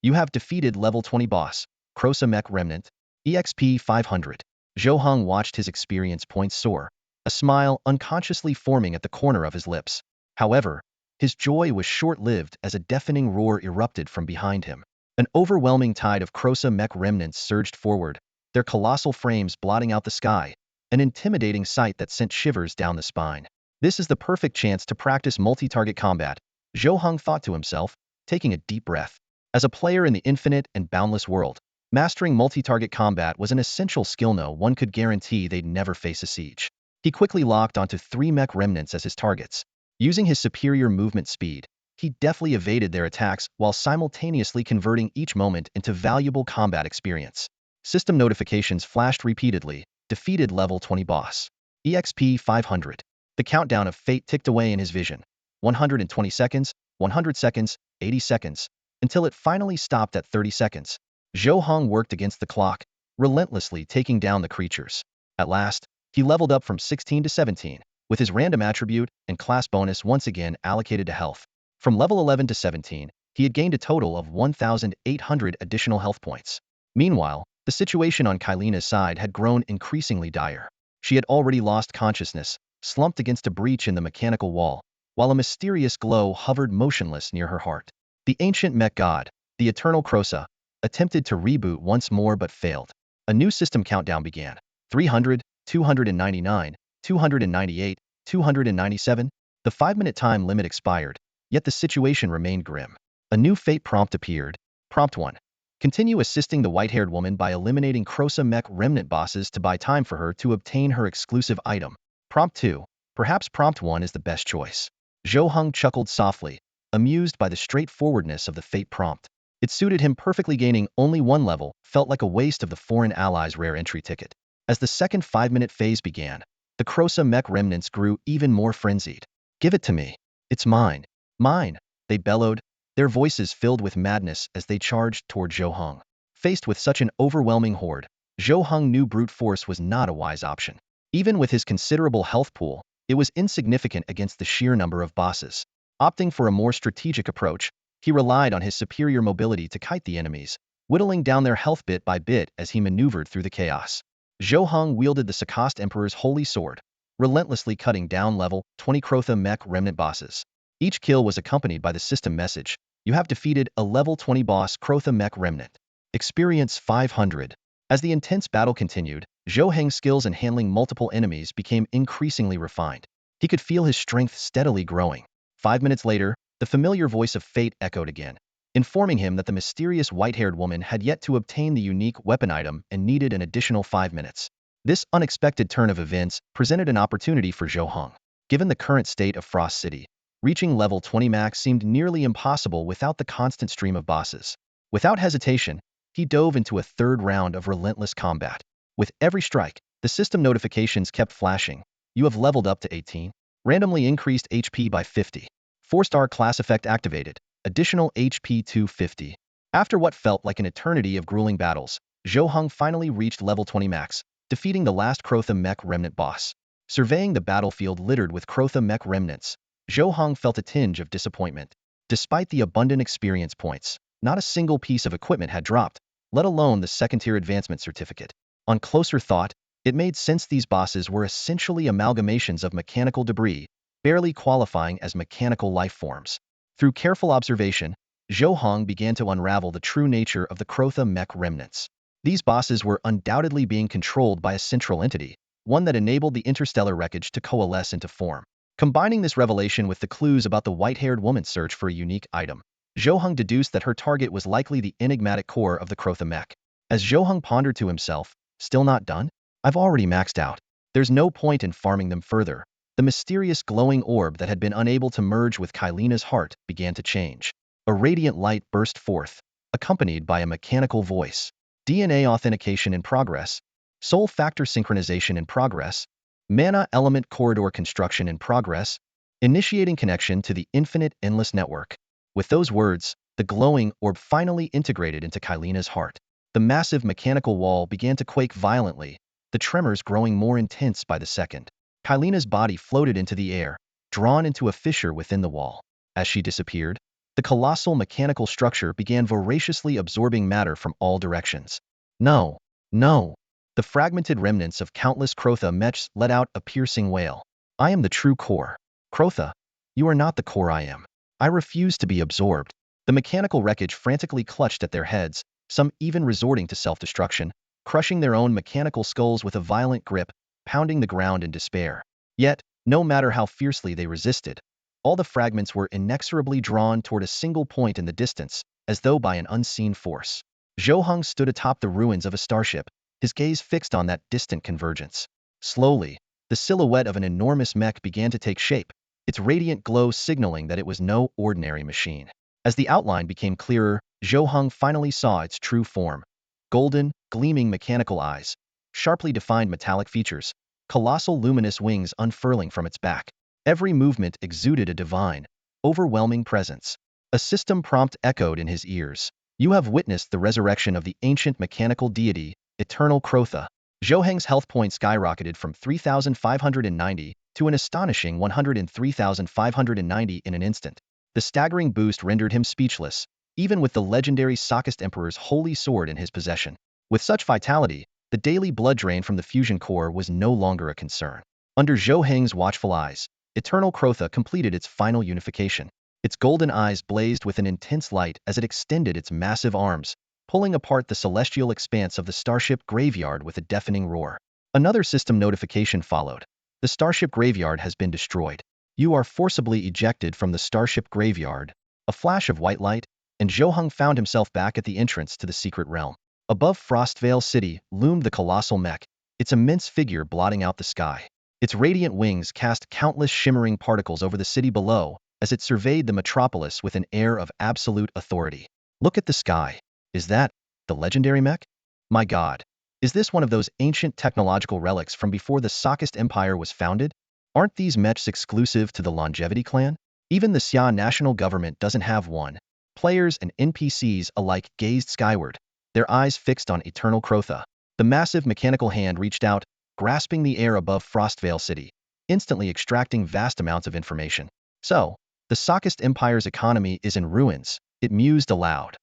Speaker 1: You have defeated level 20 boss, Closa mech remnant, EXP 500. Zhou Heng watched his experience points soar, a smile unconsciously forming at the corner of his lips. However, his joy was short-lived as a deafening roar erupted from behind him. An overwhelming tide of Closa mech remnants surged forward, their colossal frames blotting out the sky, an intimidating sight that sent shivers down the spine. This is the perfect chance to practice multi-target combat, Zhou Heng thought to himself, taking a deep breath. As a player in the infinite and boundless world, mastering multi-target combat was an essential skill no one could guarantee they'd never face a siege. He quickly locked onto 3 mech remnants as his targets. Using his superior movement speed, he deftly evaded their attacks while simultaneously converting each moment into valuable combat experience. System notifications flashed repeatedly. Defeated level 20 boss. EXP 500. The countdown of fate ticked away in his vision. 120 seconds, 100 seconds, 80 seconds, until it finally stopped at 30 seconds. Zhou Heng worked against the clock, relentlessly taking down the creatures. At last, he leveled up from 16 to 17, with his random attribute and class bonus once again allocated to health. From level 11 to 17, he had gained a total of 1,800 additional health points. Meanwhile, the situation on Kylina's side had grown increasingly dire. She had already lost consciousness, slumped against a breach in the mechanical wall, while a mysterious glow hovered motionless near her heart. The ancient mech god, the Eternal Closa, attempted to reboot once more but failed. A new system countdown began. 300, 299, 298, 297. The 5-minute time limit expired, yet the situation remained grim. A new fate prompt appeared. Prompt 1. Continue assisting the white-haired woman by eliminating Closa mech remnant bosses to buy time for her to obtain her exclusive item. Prompt 2. Perhaps prompt 1 is the best choice. Zhou Heng chuckled softly, amused by the straightforwardness of the fate prompt. It suited him perfectly. Gaining only 1 level felt like a waste of the foreign allies' rare entry ticket. As the second 5-minute phase began, the Closa mech remnants grew even more frenzied. Give it to me. It's mine. Mine, they bellowed, their voices filled with madness as they charged toward Zhou Heng. Faced with such an overwhelming horde, Zhou Heng knew brute force was not a wise option. Even with his considerable health pool, it was insignificant against the sheer number of bosses. Opting for a more strategic approach, he relied on his superior mobility to kite the enemies, whittling down their health bit by bit as he maneuvered through the chaos. Zhou Heng wielded the Sakast Emperor's holy sword, relentlessly cutting down level 20 Closa mech remnant bosses. Each kill was accompanied by the system message: you have defeated a level 20 boss Crotha Mech Remnant. Experience 500. As the intense battle continued, Zhou Heng's skills in handling multiple enemies became increasingly refined. He could feel his strength steadily growing. 5 minutes later, the familiar voice of fate echoed again, informing him that the mysterious white-haired woman had yet to obtain the unique weapon item and needed an additional 5 minutes. This unexpected turn of events presented an opportunity for Zhou Heng. Given the current state of Frost City, reaching level 20 max seemed nearly impossible without the constant stream of bosses. Without hesitation, he dove into a third round of relentless combat. With every strike, the system notifications kept flashing. You have leveled up to 18. Randomly increased HP by 50. 4-star class effect activated. Additional HP 250. After what felt like an eternity of grueling battles, Zhou Heng finally reached level 20 max, defeating the last Crotha Mech Remnant boss. Surveying the battlefield littered with Crotha Mech remnants, Zhou Heng felt a tinge of disappointment. Despite the abundant experience points, not a single piece of equipment had dropped, let alone the second-tier advancement certificate. On closer thought, it made sense these bosses were essentially amalgamations of mechanical debris, barely qualifying as mechanical life forms. Through careful observation, Zhou Heng began to unravel the true nature of the Crotha Mech remnants. These bosses were undoubtedly being controlled by a central entity, one that enabled the interstellar wreckage to coalesce into form. Combining this revelation with the clues about the white-haired woman's search for a unique item, Zhou Heng deduced that her target was likely the enigmatic core of the Crotha Mech. As Zhou Heng pondered to himself, still not done? I've already maxed out. There's no point in farming them further. The mysterious glowing orb that had been unable to merge with Kailina's heart began to change. A radiant light burst forth, accompanied by a mechanical voice. DNA authentication in progress. Soul factor synchronization in progress. Mana element corridor construction in progress. Initiating connection to the Infinite Endless Network. With those words, the glowing orb finally integrated into Kailina's heart. The massive mechanical wall began to quake violently, the tremors growing more intense by the second. Kailina's body floated into the air, drawn into a fissure within the wall. As she disappeared, the colossal mechanical structure began voraciously absorbing matter from all directions. No, no. The fragmented remnants of countless Crotha mechs let out a piercing wail. I am the true core. Crotha, you are not the core I am. I refuse to be absorbed. The mechanical wreckage frantically clutched at their heads, some even resorting to self-destruction, crushing their own mechanical skulls with a violent grip, pounding the ground in despair. Yet, no matter how fiercely they resisted, all the fragments were inexorably drawn toward a single point in the distance, as though by an unseen force. Zhou Heng stood atop the ruins of a starship, his gaze fixed on that distant convergence. Slowly, the silhouette of an enormous mech began to take shape, its radiant glow signaling that it was no ordinary machine. As the outline became clearer, Zhou Heng finally saw its true form. Golden, gleaming mechanical eyes, sharply defined metallic features, colossal luminous wings unfurling from its back. Every movement exuded a divine, overwhelming presence. A system prompt echoed in his ears. You have witnessed the resurrection of the ancient mechanical deity, Eternal Crotha. Zhou Heng's health points skyrocketed from 3,590 to an astonishing 103,590 in an instant. The staggering boost rendered him speechless, even with the legendary Sakist Emperor's holy sword in his possession. With such vitality, the daily blood drain from the fusion core was no longer a concern. Under Zhou Heng's watchful eyes, Eternal Crotha completed its final unification. Its golden eyes blazed with an intense light as it extended its massive arms, pulling apart the celestial expanse of the starship graveyard with a deafening roar. Another system notification followed. The starship graveyard has been destroyed. You are forcibly ejected from the starship graveyard. A flash of white light, and Zhou Heng found himself back at the entrance to the secret realm. Above Frostvale City loomed the colossal mech, its immense figure blotting out the sky. Its radiant wings cast countless shimmering particles over the city below as it surveyed the metropolis with an air of absolute authority. Look at the sky. Is that the legendary mech? My god. Is this one of those ancient technological relics from before the Sakist Empire was founded? Aren't these mechs exclusive to the Longevity clan? Even the Xia national government doesn't have one. Players and NPCs alike gazed skyward, their eyes fixed on Eternal Crotha. The massive mechanical hand reached out, grasping the air above Frostvale City, instantly extracting vast amounts of information. So, the Sakist Empire's economy is in ruins, it mused aloud.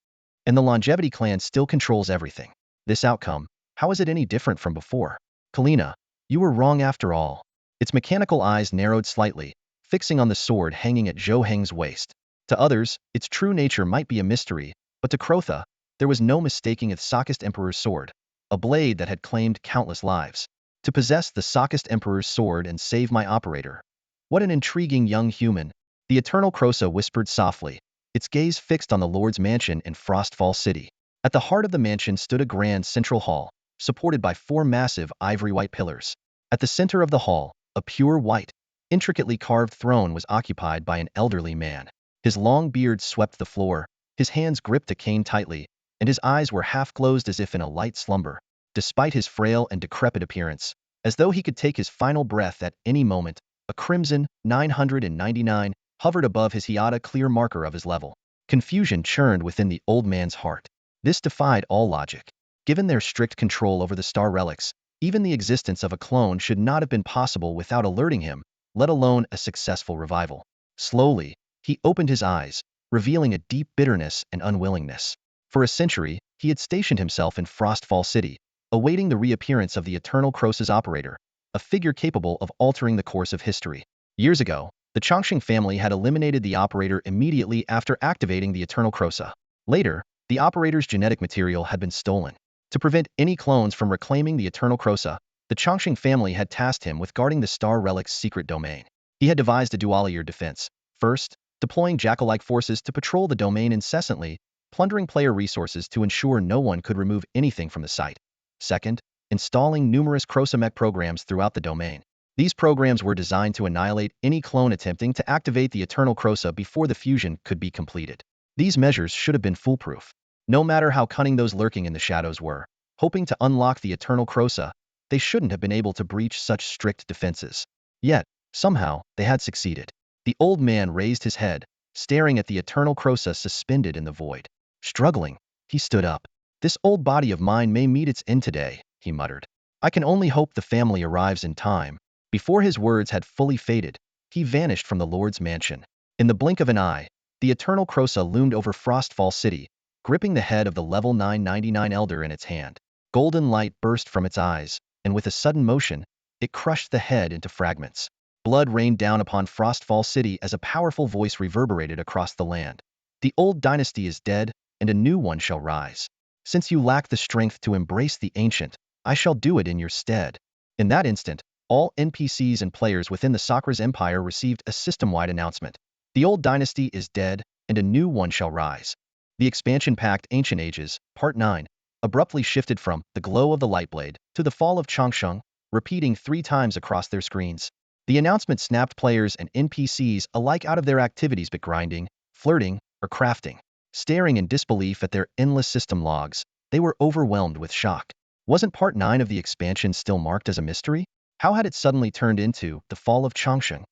Speaker 1: And the Longevity clan still controls everything. This outcome, how is it any different from before? Kailina, you were wrong after all. Its mechanical eyes narrowed slightly, fixing on the sword hanging at Zhou Heng's waist. To others, its true nature might be a mystery, but to Crotha, there was no mistaking its Sakist Emperor's sword, a blade that had claimed countless lives. To possess the Sakist Emperor's sword and save my operator. What an intriguing young human, the Eternal Crotha whispered softly, its gaze fixed on the Lord's mansion in Frostfall City. At the heart of the mansion stood a grand central hall, supported by 4 massive ivory-white pillars. At the center of the hall, a pure white, intricately carved throne was occupied by an elderly man. His long beard swept the floor, his hands gripped a cane tightly, and his eyes were half closed as if in a light slumber. Despite his frail and decrepit appearance, as though he could take his final breath at any moment, a crimson 999 hovered above his Hiata, clear marker of his level. Confusion churned within the old man's heart. This defied all logic. Given their strict control over the star relics, even the existence of a clone should not have been possible without alerting him, let alone a successful revival. Slowly, he opened his eyes, revealing a deep bitterness and unwillingness. For a century, he had stationed himself in Frostfall City, awaiting the reappearance of the Eternal Crotha's operator, a figure capable of altering the course of history. Years ago, the Chongqing family had eliminated the operator immediately after activating the Eternal Crotha. Later, the operator's genetic material had been stolen. To prevent any clones from reclaiming the Eternal Crotha, the Chongqing family had tasked him with guarding the star relic's secret domain. He had devised a dual-layer defense. First, deploying jackal-like forces to patrol the domain incessantly, plundering player resources to ensure no one could remove anything from the site. Second, installing numerous Crotha programs throughout the domain. These programs were designed to annihilate any clone attempting to activate the Eternal Crotha before the fusion could be completed. These measures should have been foolproof. No matter how cunning those lurking in the shadows were, hoping to unlock the Eternal Crotha, they shouldn't have been able to breach such strict defenses. Yet, somehow, they had succeeded. The old man raised his head, staring at the Eternal Crotha suspended in the void. Struggling, he stood up. This old body of mine may meet its end today, he muttered. I can only hope the family arrives in time. Before his words had fully faded, he vanished from the Lord's mansion. In the blink of an eye, the Eternal Crotha loomed over Frostfall City, gripping the head of the level 999 elder in its hand. Golden light burst from its eyes, and with a sudden motion, it crushed the head into fragments. Blood rained down upon Frostfall City as a powerful voice reverberated across the land. The old dynasty is dead, and a new one shall rise. Since you lack the strength to embrace the ancient, I shall do it in your stead. In that instant, all NPCs and players within the Sakra's empire received a system-wide announcement. The old dynasty is dead, and a new one shall rise. The expansion-packed Ancient Ages, Part 9, abruptly shifted from the glow of the Lightblade to the fall of Chongqing, repeating 3 times across their screens. The announcement snapped players and NPCs alike out of their activities but grinding, flirting, or crafting. Staring in disbelief at their endless system logs, they were overwhelmed with shock. Wasn't Part 9 of the expansion still marked as a mystery? How had it suddenly turned into the fall of Chongqing?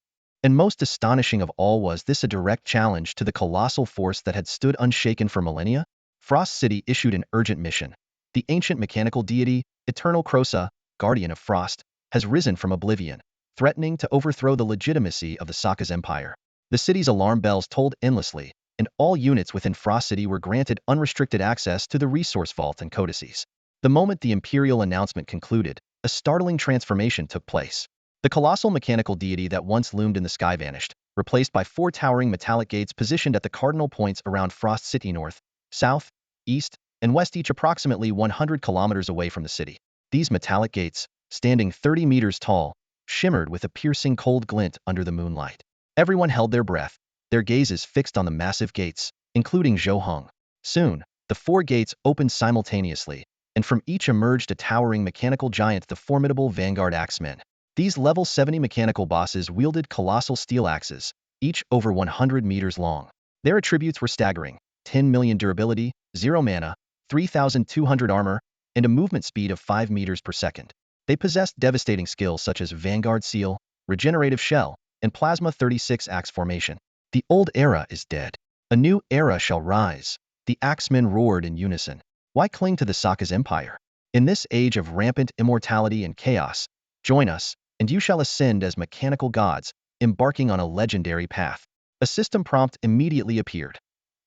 Speaker 1: And most astonishing of all, was this a direct challenge to the colossal force that had stood unshaken for millennia? Frost City issued an urgent mission. The ancient mechanical deity, Eternal Crotha, guardian of Frost, has risen from oblivion, threatening to overthrow the legitimacy of the Saka's empire. The city's alarm bells tolled endlessly, and all units within Frost City were granted unrestricted access to the resource vault and codices. The moment the imperial announcement concluded, a startling transformation took place. The colossal mechanical deity that once loomed in the sky vanished, replaced by 4 towering metallic gates positioned at the cardinal points around Frost City north, south, east, and west, each approximately 100 kilometers away from the city. These metallic gates, standing 30 meters tall, shimmered with a piercing cold glint under the moonlight. Everyone held their breath, their gazes fixed on the massive gates, including Zhou Heng. Soon, the 4 gates opened simultaneously, and from each emerged a towering mechanical giant, the formidable Vanguard Axemen. These level 70 mechanical bosses wielded colossal steel axes, each over 100 meters long. Their attributes were staggering: 10 million durability, 0 mana, 3,200 armor, and a movement speed of 5 meters per second. They possessed devastating skills such as Vanguard Seal, Regenerative Shell, and Plasma 36 Axe Formation. The old era is dead. A new era shall rise. The Axemen roared in unison. Why cling to the Saka's empire? In this age of rampant immortality and chaos, join us, and you shall ascend as mechanical gods, embarking on a legendary path. A system prompt immediately appeared.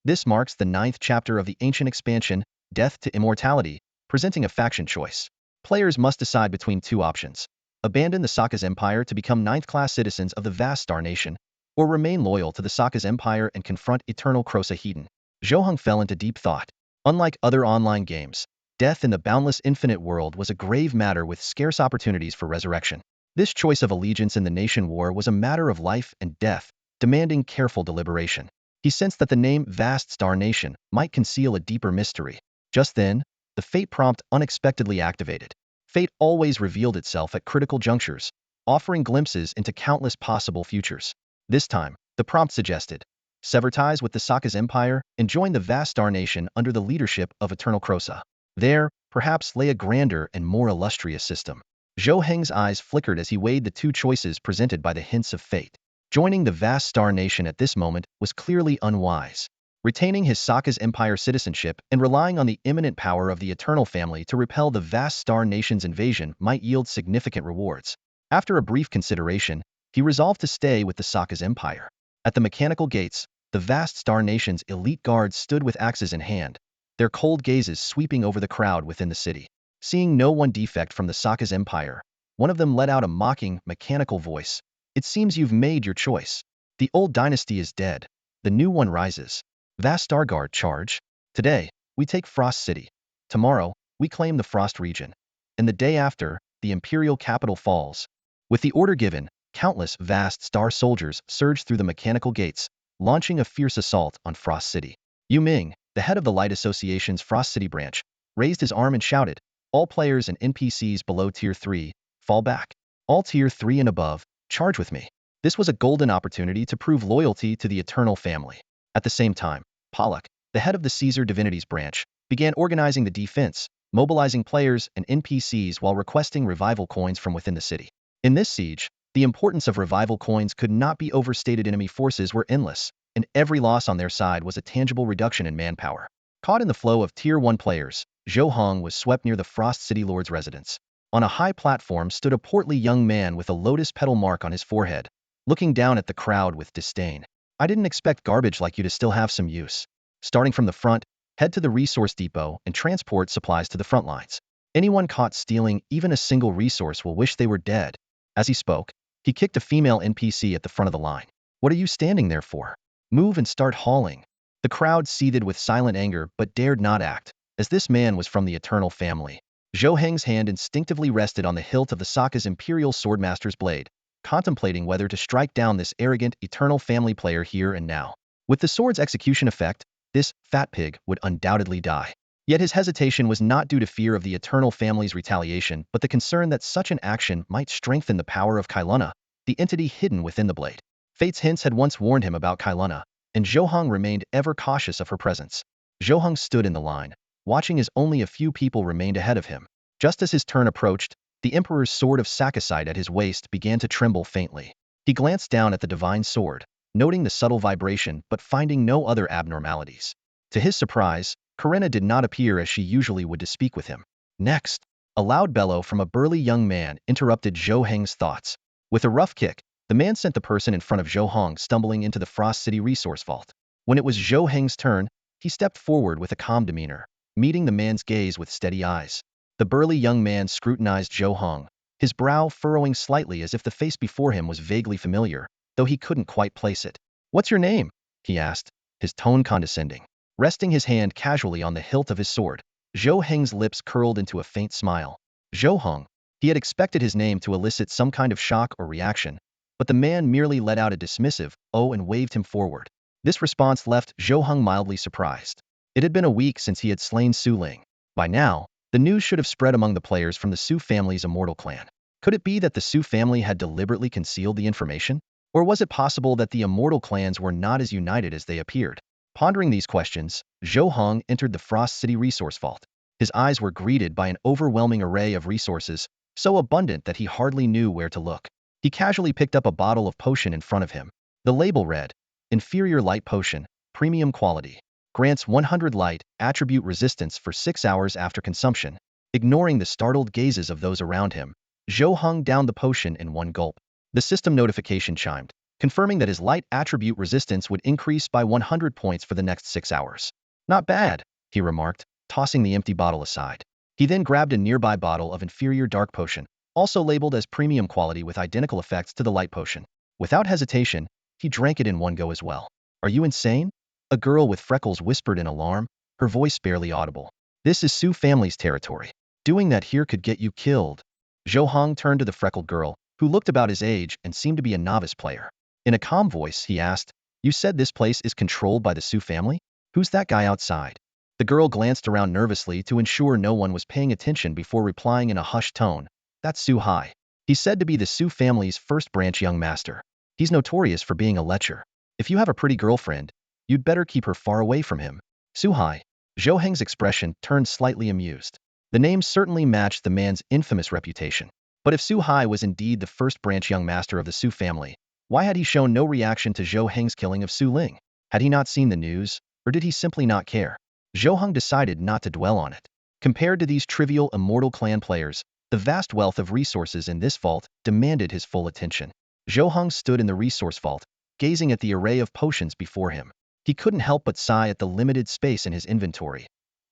Speaker 1: This marks the 9th chapter of the ancient expansion, Death to Immortality, presenting a faction choice. Players must decide between 2 options. Abandon the Saka's empire to become 9th-class citizens of the vast Star Nation, or remain loyal to the Sokka's empire and confront eternal Crosa Hedon? Zhou Heng fell into deep thought. Unlike other online games, death in the boundless infinite world was a grave matter with scarce opportunities for resurrection. This choice of allegiance in the nation war was a matter of life and death, demanding careful deliberation. He sensed that the name Vast Star Nation might conceal a deeper mystery. Just then, the fate prompt unexpectedly activated. Fate always revealed itself at critical junctures, offering glimpses into countless possible futures. This time, the prompt suggested, sever ties with the Sokka's empire and join the vast Star Nation under the leadership of Eternal Crosa. There, perhaps, lay a grander and more illustrious system. Zhou Heng's eyes flickered as he weighed the two choices presented by the hints of fate. Joining the vast Star Nation at this moment was clearly unwise. Retaining his Sokka's empire citizenship and relying on the imminent power of the Eternal family to repel the vast Star Nation's invasion might yield significant rewards. After a brief consideration, he resolved to stay with the Sokka's empire. At the mechanical gates, the vast Star Nation's elite guards stood with axes in hand, their cold gazes sweeping over the crowd within the city. Seeing no one defect from the Sokka's empire, one of them let out a mocking, mechanical voice. It seems you've made your choice. The old dynasty is dead. The new one rises. Vast Star Guard, charge. Today, we take Frost City. Tomorrow, we claim the Frost region. And the day after, the imperial capital falls. With the order given, countless vast star soldiers surged through the mechanical gates, launching a fierce assault on Frost City. Yu Ming, the head of the Light Association's Frost City branch, raised his arm and shouted, all players and NPCs below Tier 3, fall back. All Tier 3 and above, charge with me. This was a golden opportunity to prove loyalty to the Eternal family. At the same time, Pollock, the head of the Caesar Divinities branch, began organizing the defense, mobilizing players and NPCs while requesting revival coins from within the city. In this siege, the importance of revival coins could not be overstated. Enemy forces were endless, and every loss on their side was a tangible reduction in manpower. Caught in the flow of Tier 1 players, Zhou Heng was swept near the Frost City Lord's residence. On a high platform stood a portly young man with a lotus petal mark on his forehead, looking down at the crowd with disdain. I didn't expect garbage like you to still have some use. Starting from the front, head to the resource depot and transport supplies to the front lines. Anyone caught stealing even a single resource will wish they were dead. As he spoke, he kicked a female NPC at the front of the line. What are you standing there for? Move and start hauling. The crowd seethed with silent anger but dared not act, as this man was from the Eternal family. Zhou Heng's hand instinctively rested on the hilt of the Sokka's Imperial Swordmaster's blade, contemplating whether to strike down this arrogant Eternal family player here and now. With the sword's execution effect, this fat pig would undoubtedly die. Yet his hesitation was not due to fear of the Eternal family's retaliation, but the concern that such an action might strengthen the power of Kailuna, the entity hidden within the blade. Fate's hints had once warned him about Kailuna, and Zhou Heng remained ever cautious of her presence. Zhou Heng stood in the line, watching as only a few people remained ahead of him. Just as his turn approached, the Emperor's sword of Sakacite at his waist began to tremble faintly. He glanced down at the divine sword, noting the subtle vibration but finding no other abnormalities. To his surprise, Karina did not appear as she usually would to speak with him. Next, a loud bellow from a burly young man interrupted Zhou Heng's thoughts. With a rough kick, the man sent the person in front of Zhou Heng stumbling into the Frost City resource vault. When it was Zhou Heng's turn, he stepped forward with a calm demeanor, meeting the man's gaze with steady eyes. The burly young man scrutinized Zhou Heng, his brow furrowing slightly as if the face before him was vaguely familiar, though he couldn't quite place it. What's your name? He asked, his tone condescending. Resting his hand casually on the hilt of his sword, Zhou Heng's lips curled into a faint smile. Zhou Heng. He had expected his name to elicit some kind of shock or reaction, but the man merely let out a dismissive "oh" and waved him forward. This response left Zhou Heng mildly surprised. It had been a week since he had slain Su Ling. By now, the news should have spread among the players from the Su family's immortal clan. Could it be that the Su family had deliberately concealed the information? Or was it possible that the immortal clans were not as united as they appeared? Pondering these questions, Zhou Heng entered the Frost City resource vault. His eyes were greeted by an overwhelming array of resources, so abundant that he hardly knew where to look. He casually picked up a bottle of potion in front of him. The label read, Inferior Light Potion, Premium Quality. Grants 100 light attribute resistance for 6 hours after consumption. Ignoring the startled gazes of those around him, Zhou Heng downed the potion in one gulp. The system notification chimed, confirming that his light attribute resistance would increase by 100 points for the next 6 hours. Not bad, he remarked, tossing the empty bottle aside. He then grabbed a nearby bottle of inferior dark potion, also labeled as premium quality with identical effects to the light potion. Without hesitation, he drank it in one go as well. Are you insane? A girl with freckles whispered in alarm, her voice barely audible. This is Su family's territory. Doing that here could get you killed. Zhou Heng turned to the freckled girl, who looked about his age and seemed to be a novice player. In a calm voice, he asked, "You said this place is controlled by the Su family? Who's that guy outside?" The girl glanced around nervously to ensure no one was paying attention before replying in a hushed tone, "That's Su Hai. He's said to be the Su family's first branch young master. He's notorious for being a lecher. If you have a pretty girlfriend, you'd better keep her far away from him." Su Hai. Zhou Heng's expression turned slightly amused. The name certainly matched the man's infamous reputation. But if Su Hai was indeed the first branch young master of the Su family, why had he shown no reaction to Zhou Heng's killing of Su Ling? Had he not seen the news, or did he simply not care? Zhou Heng decided not to dwell on it. Compared to these trivial immortal clan players, the vast wealth of resources in this vault demanded his full attention. Zhou Heng stood in the resource vault, gazing at the array of potions before him. He couldn't help but sigh at the limited space in his inventory.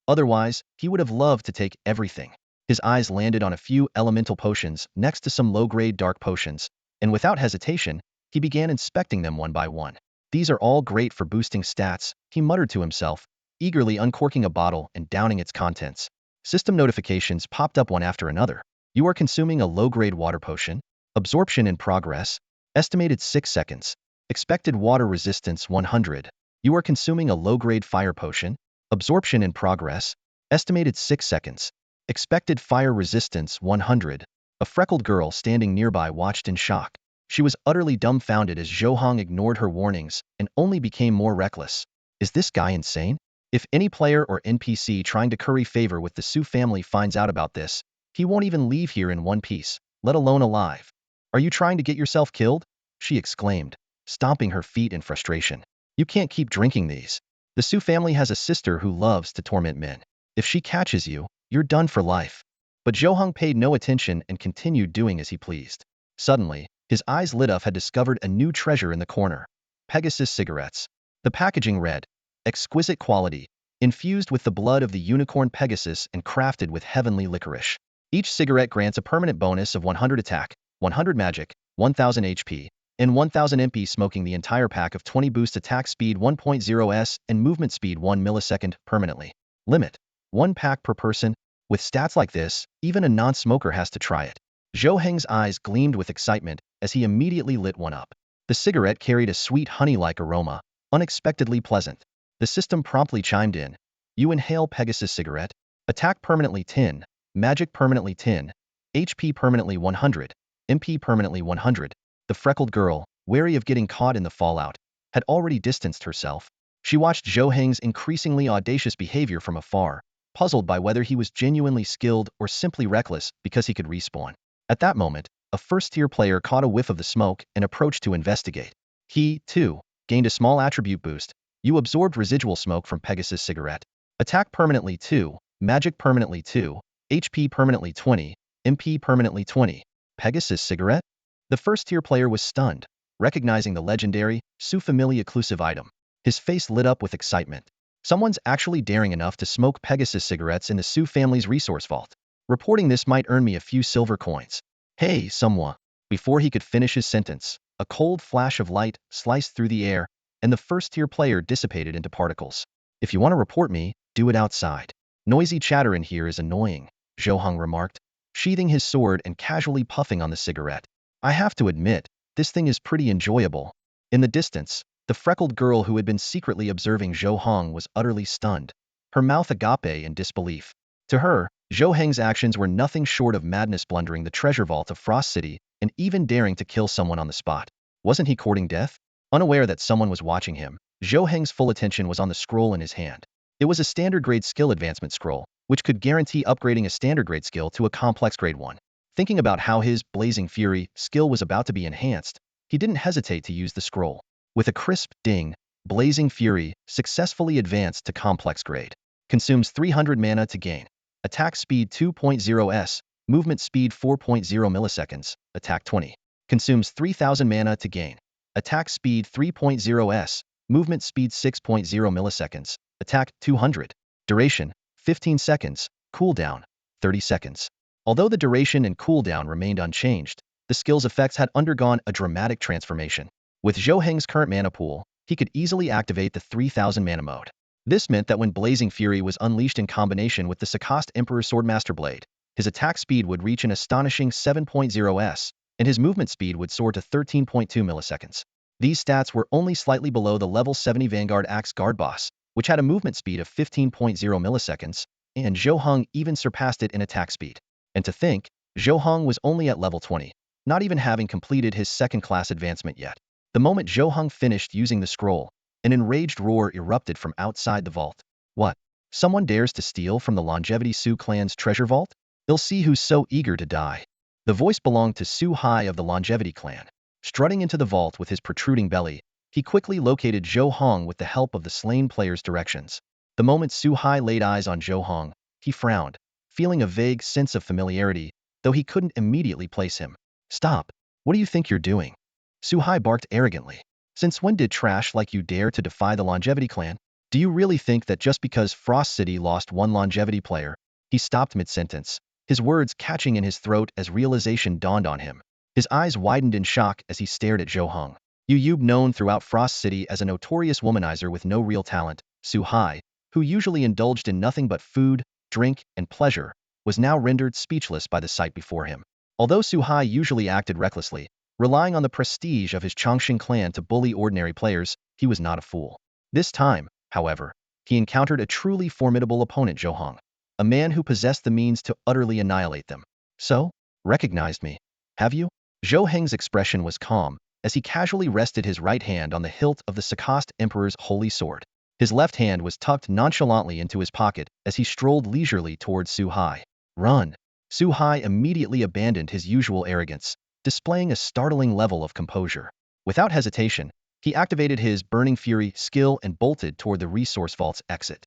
Speaker 1: Otherwise, he would have loved to take everything. His eyes landed on a few elemental potions next to some low-grade dark potions, and without hesitation, he began inspecting them one by one. These are all great for boosting stats, he muttered to himself, eagerly uncorking a bottle and downing its contents. System notifications popped up one after another. You are consuming a low-grade water potion. Absorption in progress. Estimated 6 seconds. Expected water resistance 100. You are consuming a low-grade fire potion. Absorption in progress. Estimated 6 seconds. Expected fire resistance 100. A freckled girl standing nearby watched in shock. She was utterly dumbfounded as Zhou Heng ignored her warnings and only became more reckless. Is this guy insane? If any player or NPC trying to curry favor with the Su family finds out about this, he won't even leave here in one piece, let alone alive. Are you trying to get yourself killed? She exclaimed, stomping her feet in frustration. You can't keep drinking these. The Su family has a sister who loves to torment men. If she catches you, you're done for life. But Zhou Heng paid no attention and continued doing as he pleased. Suddenly, his eyes lit up, had discovered a new treasure in the corner. Pegasus cigarettes. The packaging read, "Exquisite quality, infused with the blood of the unicorn Pegasus and crafted with heavenly licorice." Each cigarette grants a permanent bonus of 100 attack, 100 magic, 1000 HP, and 1000 MP. Smoking the entire pack of 20 boost attack speed 1.0s and movement speed 1 millisecond permanently. Limit: 1 pack per person. With stats like this, even a non-smoker has to try it. Zhou Heng's eyes gleamed with excitement as he immediately lit one up. The cigarette carried a sweet honey-like aroma, unexpectedly pleasant. The system promptly chimed in. You inhale Pegasus cigarette. Attack permanently 10, magic permanently 10, HP permanently 100, MP permanently 100. The freckled girl, wary of getting caught in the fallout, had already distanced herself. She watched Zhou Heng's increasingly audacious behavior from afar, puzzled by whether he was genuinely skilled or simply reckless because he could respawn. At that moment, a first-tier player caught a whiff of the smoke and approached to investigate. He, too, gained a small attribute boost. You absorbed residual smoke from Pegasus cigarette. Attack permanently 2, magic permanently 2, HP permanently 20, MP permanently 20. Pegasus cigarette? The first-tier player was stunned, recognizing the legendary, Su familia exclusive item. His face lit up with excitement. Someone's actually daring enough to smoke Pegasus cigarettes in the Su family's resource vault. Reporting this might earn me a few silver coins. Hey, someone. Before he could finish his sentence, a cold flash of light sliced through the air, and the first-tier player dissipated into particles. If you want to report me, do it outside. Noisy chatter in here is annoying, Zhou Heng remarked, sheathing his sword and casually puffing on the cigarette. I have to admit, this thing is pretty enjoyable. In the distance, the freckled girl who had been secretly observing Zhou Heng was utterly stunned, her mouth agape in disbelief. To her, Zhou Heng's actions were nothing short of madness, plundering the treasure vault of Frost City and even daring to kill someone on the spot. Wasn't he courting death? Unaware that someone was watching him, Zhou Heng's full attention was on the scroll in his hand. It was a standard grade skill advancement scroll, which could guarantee upgrading a standard grade skill to a complex grade 1. Thinking about how his Blazing Fury skill was about to be enhanced, he didn't hesitate to use the scroll. With a crisp ding, Blazing Fury successfully advanced to complex grade. Consumes 300 mana to gain. Attack speed 2.0s, movement speed 4.0 milliseconds, attack 20. Consumes 3000 mana to gain. Attack speed 3.0s, movement speed 6.0 milliseconds, attack 200. Duration, 15 seconds, cooldown, 30 seconds. Although the duration and cooldown remained unchanged, the skill's effects had undergone a dramatic transformation. With Zhou Heng's current mana pool, he could easily activate the 3000 mana mode. This meant that when Blazing Fury was unleashed in combination with the Sakast Emperor's Swordmaster Blade, his attack speed would reach an astonishing 7.0s, and his movement speed would soar to 13.2 milliseconds. These stats were only slightly below the level 70 Vanguard Axe Guard boss, which had a movement speed of 15.0 milliseconds, and Zhou Heng even surpassed it in attack speed. And to think, Zhou Heng was only at level 20, not even having completed his second-class advancement yet. The moment Zhou Heng finished using the scroll, an enraged roar erupted from outside the vault. What? Someone dares to steal from the Longevity Su clan's treasure vault? They'll see who's so eager to die. The voice belonged to Su Hai of the Longevity clan. Strutting into the vault with his protruding belly, he quickly located Zhou Heng with the help of the slain player's directions. The moment Su Hai laid eyes on Zhou Heng, he frowned, feeling a vague sense of familiarity, though he couldn't immediately place him. Stop! What do you think you're doing? Su Hai barked arrogantly. Since when did trash like you dare to defy the Longevity clan? Do you really think that just because Frost City lost one Longevity player? He stopped mid-sentence, his words catching in his throat as realization dawned on him. His eyes widened in shock as he stared at Zhou Heng. You've known throughout Frost City as a notorious womanizer with no real talent, Su Hai, who usually indulged in nothing but food, drink, and pleasure, was now rendered speechless by the sight before him. Although Su Hai usually acted recklessly, relying on the prestige of his Chongqing clan to bully ordinary players, he was not a fool. This time, however, he encountered a truly formidable opponent, Zhou Heng, a man who possessed the means to utterly annihilate them. So, recognized me, have you? Zhou Heng's expression was calm, as he casually rested his right hand on the hilt of the Sakast Emperor's holy sword. His left hand was tucked nonchalantly into his pocket as he strolled leisurely towards Su Hai. Run! Su Hai immediately abandoned his usual arrogance, displaying a startling level of composure. Without hesitation, he activated his Burning Fury skill and bolted toward the resource vault's exit.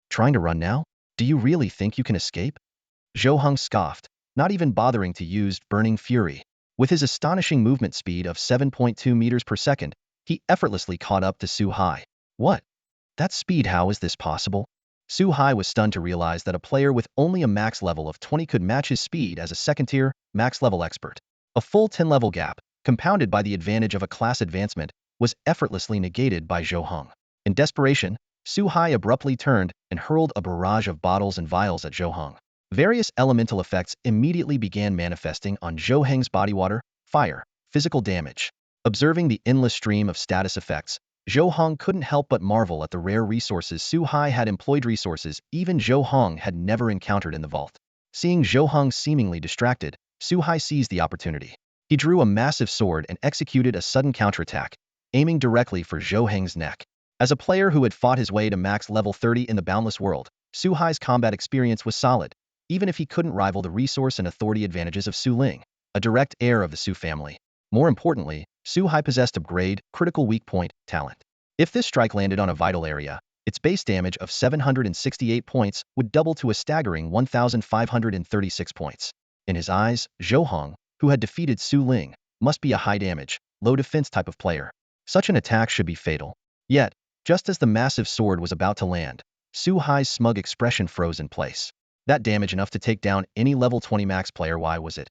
Speaker 1: Trying to run now? Do you really think you can escape? Zhou Heng scoffed, not even bothering to use Burning Fury. With his astonishing movement speed of 7.2 meters per second, he effortlessly caught up to Su Hai. What? That speed, how is this possible? Su Hai was stunned to realize that a player with only a max level of 20 could match his speed as a second-tier, max-level expert. A full 10-level gap, compounded by the advantage of a class advancement, was effortlessly negated by Zhou Heng. In desperation, Su Hai abruptly turned and hurled a barrage of bottles and vials at Zhou Heng. Various elemental effects immediately began manifesting on Zhou Heng's body: water, fire, physical damage. Observing the endless stream of status effects, Zhou Heng couldn't help but marvel at the rare resources Su Hai had employed, resources even Zhou Heng had never encountered in the vault. Seeing Zhou Heng seemingly distracted, Su Hai seized the opportunity. He drew a massive sword and executed a sudden counterattack, aiming directly for Zhou Heng's neck. As a player who had fought his way to max level 30 in the Boundless world, Su Hai's combat experience was solid, even if he couldn't rival the resource and authority advantages of Su Ling, a direct heir of the Su family. More importantly, Su Hai possessed upgrade, critical weak point, talent. If this strike landed on a vital area, its base damage of 768 points would double to a staggering 1,536 points. In his eyes, Zhou Heng, who had defeated Su Ling, must be a high damage, low defense type of player. Such an attack should be fatal. Yet, just as the massive sword was about to land, Su Hai's smug expression froze in place. That damage enough to take down any level 20 max player? Why was it?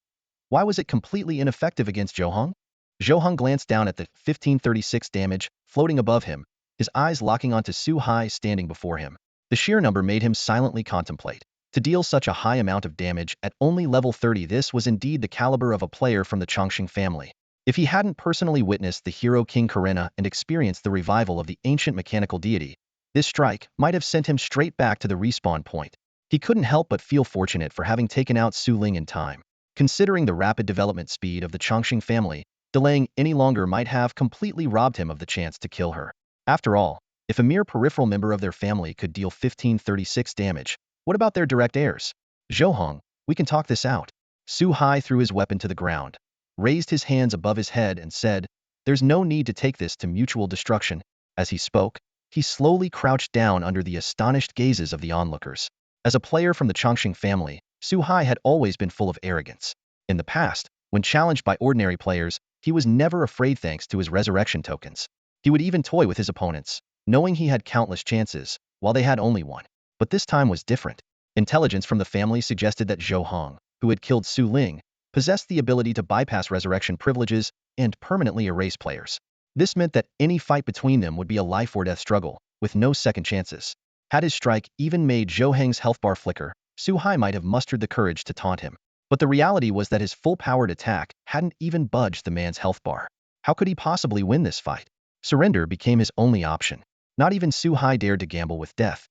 Speaker 1: Why was it completely ineffective against Zhou Heng? Zhou Heng glanced down at the 1536 damage floating above him, his eyes locking onto Su Hai standing before him. The sheer number made him silently contemplate. To deal such a high amount of damage at only level 30, this was indeed the caliber of a player from the Chongqing family. If he hadn't personally witnessed the hero King Karena and experienced the revival of the ancient mechanical deity, this strike might have sent him straight back to the respawn point. He couldn't help but feel fortunate for having taken out Su Ling in time. Considering the rapid development speed of the Chongqing family, delaying any longer might have completely robbed him of the chance to kill her. After all, if a mere peripheral member of their family could deal 1536 damage, what about their direct heirs? Zhou Heng, we can talk this out. Su Hai threw his weapon to the ground, raised his hands above his head and said, "There's no need to take this to mutual destruction." As he spoke, he slowly crouched down under the astonished gazes of the onlookers. As a player from the Chongqing family, Su Hai had always been full of arrogance. In the past, when challenged by ordinary players, he was never afraid thanks to his resurrection tokens. He would even toy with his opponents, knowing he had countless chances, while they had only one. But this time was different. Intelligence from the family suggested that Zhou Heng, who had killed Su Ling, possessed the ability to bypass resurrection privileges and permanently erase players. This meant that any fight between them would be a life-or-death struggle, with no second chances. Had his strike even made Zhou Heng's health bar flicker, Zhou Heng might have mustered the courage to taunt him. But the reality was that his full-powered attack hadn't even budged the man's health bar. How could he possibly win this fight? Surrender became his only option. Not even Zhou Heng dared to gamble with death.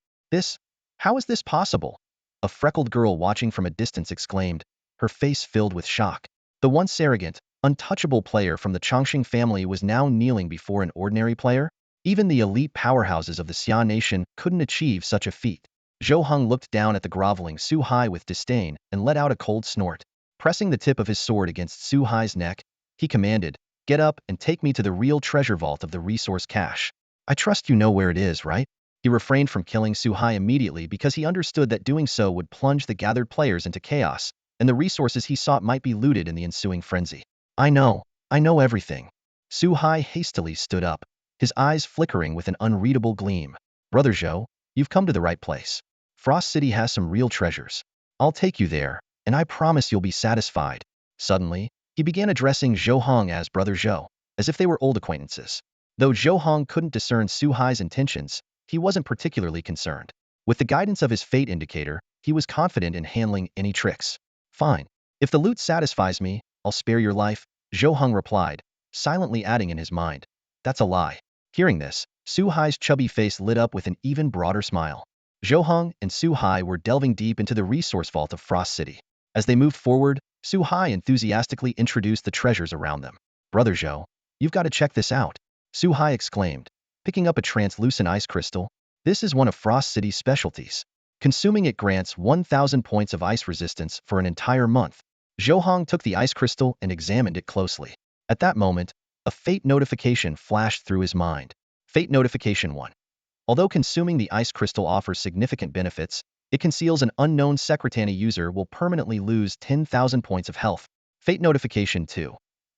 Speaker 1: How is this possible? A freckled girl watching from a distance exclaimed, her face filled with shock. The once arrogant, untouchable player from the Chongqing family was now kneeling before an ordinary player? Even the elite powerhouses of the Xia nation couldn't achieve such a feat. Zhou Heng looked down at the groveling Zhou Heng with disdain and let out a cold snort. Pressing the tip of his sword against Zhou Heng's neck, he commanded, "Get up and take me to the real treasure vault of the resource cache. I trust you know where it is, right?" He refrained from killing Zhou Heng immediately because he understood that doing so would plunge the gathered players into chaos, and the resources he sought might be looted in the ensuing frenzy. I know everything." Zhou Heng hastily stood up, his eyes flickering with an unreadable gleam. "Brother Zhou, you've come to the right place. Frost City has some real treasures. I'll take you there, and I promise you'll be satisfied." Suddenly, he began addressing Zhou Heng as Brother Zhou, as if they were old acquaintances. Though Zhou Heng couldn't discern Zhou Heng's intentions, he wasn't particularly concerned. With the guidance of his fate indicator, he was confident in handling any tricks. "Fine. If the loot satisfies me, I'll spare your life," Zhou Heng replied, silently adding in his mind, "That's a lie." Hearing this, Zhou Heng's chubby face lit up with an even broader smile. Zhou Heng and Zhou Heng were delving deep into the resource vault of Frost City. As they moved forward, Zhou Heng enthusiastically introduced the treasures around them. "Brother Zhou, you've got to check this out," Zhou Heng exclaimed, picking up a translucent ice crystal. "This is one of Frost City's specialties. Consuming it grants 1,000 points of ice resistance for an entire month." Zhou Heng took the ice crystal and examined it closely. At that moment, a fate notification flashed through his mind. Fate Notification 1. Although consuming the ice crystal offers significant benefits, it conceals an unknown Secretany user will permanently lose 10,000 points of health. Fate Notification 2.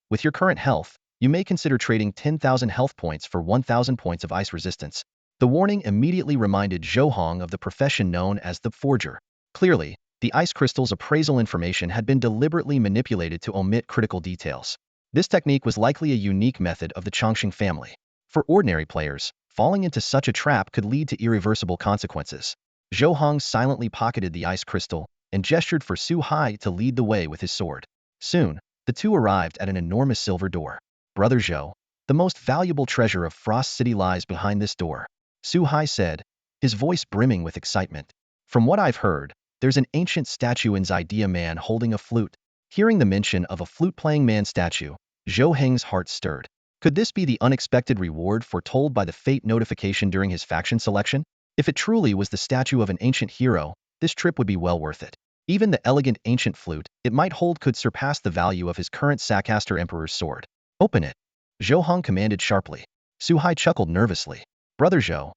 Speaker 1: With your current health, you may consider trading 10,000 health points for 1,000 points of ice resistance. The warning immediately reminded Zhou Heng of the profession known as the forger. Clearly, the ice crystal's appraisal information had been deliberately manipulated to omit critical details. This technique was likely a unique method of the Chongqing family. For ordinary players, falling into such a trap could lead to irreversible consequences. Zhou Heng silently pocketed the ice crystal and gestured for Zhou Heng to lead the way with his sword. Soon, the two arrived at an enormous silver door. "Brother Zhou, the most valuable treasure of Frost City lies behind this door," Zhou Heng said, his voice brimming with excitement. "From what I've heard, there's an ancient statue in Zidea man holding a flute." Hearing the mention of a flute-playing man statue, Zhou Heng's heart stirred. Could this be the unexpected reward foretold by the fate notification during his faction selection? If it truly was the statue of an ancient hero, this trip would be well worth it. Even the elegant ancient flute it might hold could surpass the value of his current Sacaster Emperor's sword. "Open it," Zhou Heng commanded sharply. Zhou Heng chuckled nervously. "Brother Zhou,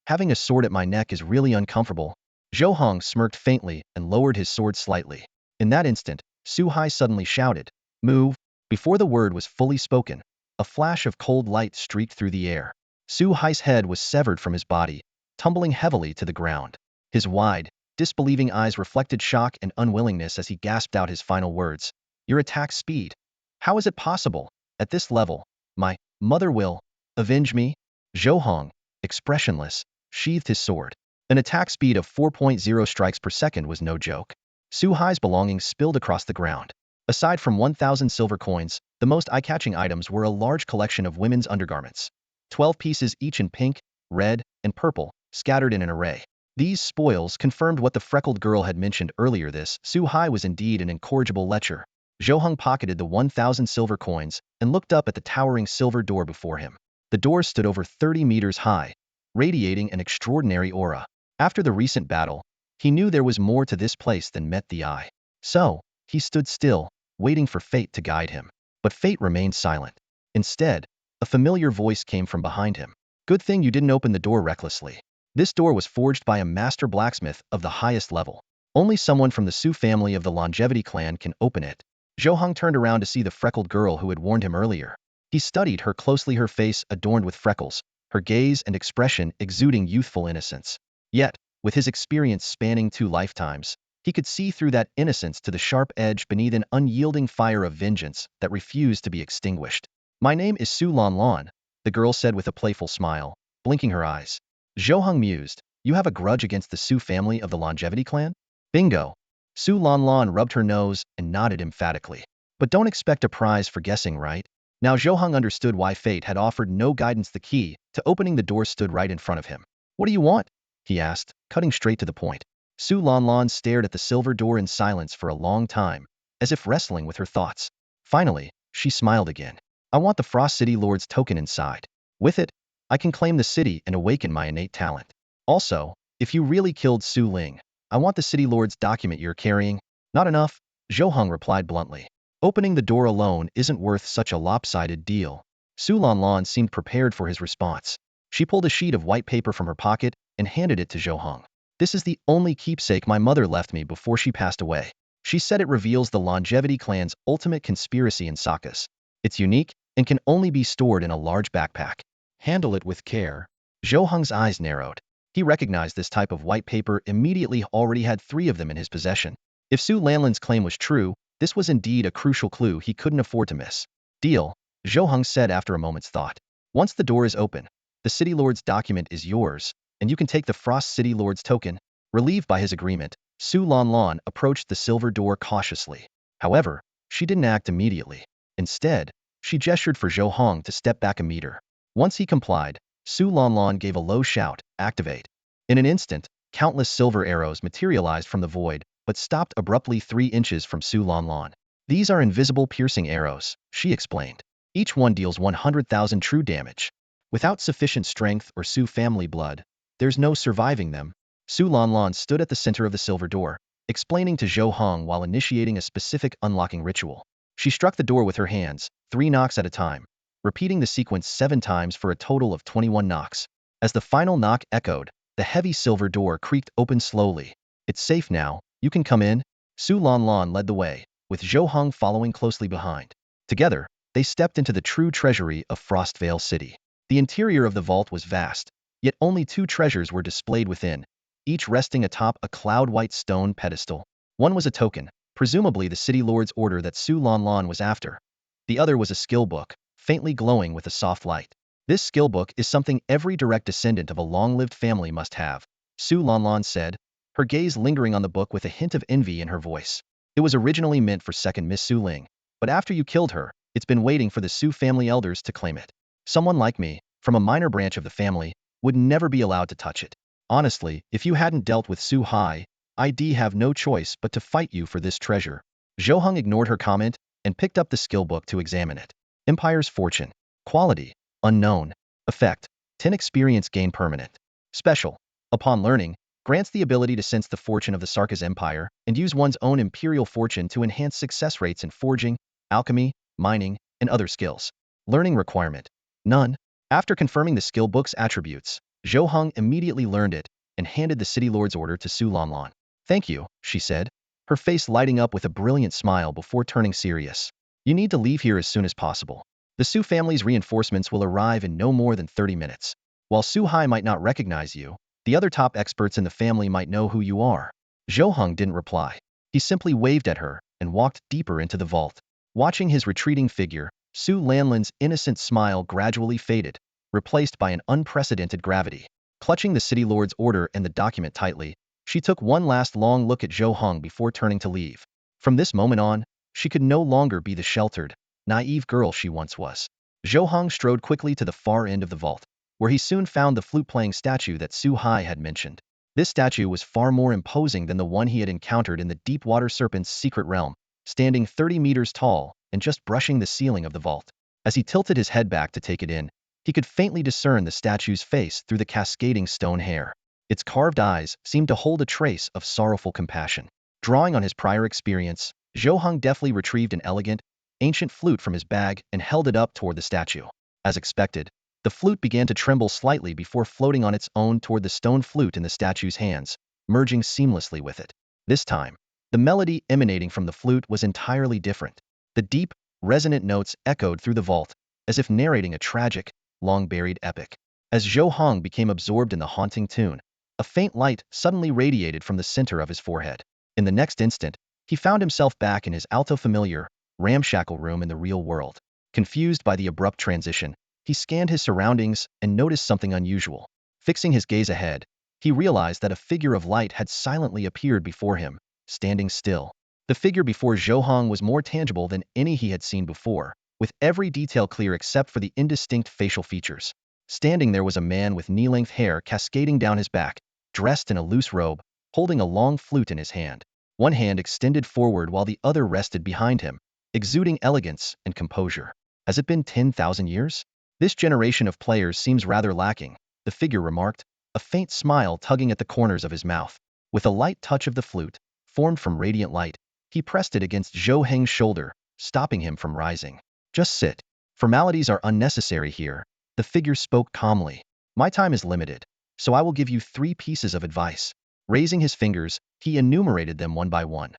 Speaker 1: having a sword at my neck is really uncomfortable." Zhou Heng smirked faintly and lowered his sword slightly. In that instant, Zhou Heng suddenly shouted, "Move!" Before the word was fully spoken, a flash of cold light streaked through the air. Zhou Heng's head was severed from his body, tumbling heavily to the ground. His wide, disbelieving eyes reflected shock and unwillingness as he gasped out his final words. "Your attack speed. How is it possible? At this level, my mother will avenge me?" Zhou Heng, expressionless, sheathed his sword. An attack speed of 4.0 strikes per second was no joke. Zhou Heng's belongings spilled across the ground. Aside from 1,000 silver coins, the most eye-catching items were a large collection of women's undergarments. 12 pieces each in pink, red, and purple, scattered in an array. These spoils confirmed what the freckled girl had mentioned earlier. This Zhou Heng was indeed an incorrigible lecher. Zhou Heng pocketed the 1,000 silver coins and looked up at the towering silver door before him. The door stood over 30 meters high, radiating an extraordinary aura. After the recent battle, he knew there was more to this place than met the eye. So, he stood still, waiting for fate to guide him. But fate remained silent. Instead, a familiar voice came from behind him. "Good thing you didn't open the door recklessly. This door was forged by a master blacksmith of the highest level. Only someone from the Su family of the Longevity clan can open it." Zhou Heng turned around to see the freckled girl who had warned him earlier. He studied her closely, her face adorned with freckles, her gaze and expression exuding youthful innocence. Yet, with his experience spanning 2 lifetimes, he could see through that innocence to the sharp edge beneath an unyielding fire of vengeance that refused to be extinguished. My name is Su Lan Lan, the girl said with a playful smile, blinking her eyes. Zhou Heng mused, you have a grudge against the Su family of the Longevity clan? Bingo. Su Lan Lan rubbed her nose and nodded emphatically. But don't expect a prize for guessing, right? Now Zhou Heng understood why fate had offered no guidance. The key to opening the door stood right in front of him. What do you want? He asked, cutting straight to the point. Su Lan Lan stared at the silver door in silence for a long time, as if wrestling with her thoughts. Finally, she smiled again. I want the Frost City Lord's token inside. With it, I can claim the city and awaken my innate talent. Also, if you really killed Su Ling, I want the City Lord's document you're carrying. Not enough, Zhou Heng replied bluntly. Opening the door alone isn't worth such a lopsided deal. Su Lan Lan seemed prepared for his response. She pulled a sheet of white paper from her pocket and handed it to Zhou Heng. This is the only keepsake my mother left me before she passed away. She said it reveals the Longevity clan's ultimate conspiracy in Sakas. It's unique and can only be stored in a large backpack. Handle it with care. Zhou Heng's eyes narrowed. He recognized this type of white paper immediately, already had 3 of them in his possession. If Su Lanlan's claim was true, this was indeed a crucial clue he couldn't afford to miss. Deal, Zhou Heng said after a moment's thought. Once the door is open, the City Lord's document is yours, and you can take the Frost City Lord's token. Relieved by his agreement, Su Lan Lan approached the silver door cautiously. However, she didn't act immediately. Instead, she gestured for Zhou Heng to step back a meter. Once he complied, Su Lan Lan gave a low shout, activate. In an instant, countless silver arrows materialized from the void, but stopped abruptly 3 inches from Su Lan Lan. These are invisible piercing arrows, she explained. Each one deals 100,000 true damage. Without sufficient strength or Su family blood, there's no surviving them. Su Lan Lan stood at the center of the silver door, explaining to Zhou Heng while initiating a specific unlocking ritual. She struck the door with her hands, 3 knocks at a time, repeating the sequence 7 times for a total of 21 knocks. As the final knock echoed, the heavy silver door creaked open slowly. It's safe now, you can come in. Su Lan Lan led the way, with Zhou Heng following closely behind. Together, they stepped into the true treasury of Frostvale City. The interior of the vault was vast, yet only 2 treasures were displayed within, each resting atop a cloud-white stone pedestal. One was a token, presumably the City Lord's order that Su Lan Lan was after. The other was a skill book, faintly glowing with a soft light. This skill book is something every direct descendant of a long-lived family must have, Su Lan Lan said, her gaze lingering on the book with a hint of envy in her voice. It was originally meant for second Miss Su Ling, but after you killed her, it's been waiting for the Su family elders to claim it. Someone like me, from a minor branch of the family, would never be allowed to touch it. Honestly, if you hadn't dealt with Su Hai, I'd have no choice but to fight you for this treasure. Zhou Heng ignored her comment and picked up the skill book to examine it. Empire's Fortune. Quality, unknown. Effect, 10 experience gain permanent. Special, upon learning, grants the ability to sense the fortune of the Sarkas Empire and use one's own imperial fortune to enhance success rates in forging, alchemy, mining, and other skills. Learning requirement, none. After confirming the skill book's attributes, Zhou Heng immediately learned it and handed the City Lord's order to Su Lan Lan. Thank you, she said, her face lighting up with a brilliant smile before turning serious. You need to leave here as soon as possible. The Su family's reinforcements will arrive in no more than 30 minutes. While Su Hai might not recognize you, the other top experts in the family might know who you are. Zhou Heng didn't reply. He simply waved at her and walked deeper into the vault. Watching his retreating figure, Su Lanlan's innocent smile gradually faded, replaced by an unprecedented gravity. Clutching the City Lord's order and the document tightly, she took one last long look at Zhou Heng before turning to leave. From this moment on, she could no longer be the sheltered, naive girl she once was. Zhou Heng strode quickly to the far end of the vault, where he soon found the flute-playing statue that Su Hai had mentioned. This statue was far more imposing than the one he had encountered in the Deepwater Serpent's secret realm, standing 30 meters tall and just brushing the ceiling of the vault. As he tilted his head back to take it in, he could faintly discern the statue's face through the cascading stone hair. Its carved eyes seemed to hold a trace of sorrowful compassion. Drawing on his prior experience, Zhou Heng deftly retrieved an elegant, ancient flute from his bag and held it up toward the statue. As expected, the flute began to tremble slightly before floating on its own toward the stone flute in the statue's hands, merging seamlessly with it. This time, the melody emanating from the flute was entirely different. The deep, resonant notes echoed through the vault, as if narrating a tragic, long-buried epic. As Zhou Heng became absorbed in the haunting tune, a faint light suddenly radiated from the center of his forehead. In the next instant, he found himself back in his alto-familiar, ramshackle room in the real world. Confused by the abrupt transition, he scanned his surroundings and noticed something unusual. Fixing his gaze ahead, he realized that a figure of light had silently appeared before him, standing still. The figure before Zhou Heng was more tangible than any he had seen before, with every detail clear except for the indistinct facial features. Standing there was a man with knee-length hair cascading down his back, dressed in a loose robe, holding a long flute in his hand. One hand extended forward while the other rested behind him, exuding elegance and composure. Has it been 10,000 years? This generation of players seems rather lacking, the figure remarked, a faint smile tugging at the corners of his mouth. With a light touch of the flute, formed from radiant light, he pressed it against Zhou Heng's shoulder, stopping him from rising. Just sit. Formalities are unnecessary here, the figure spoke calmly. My time is limited, so I will give you 3 pieces of advice. Raising his fingers, he enumerated them one by one.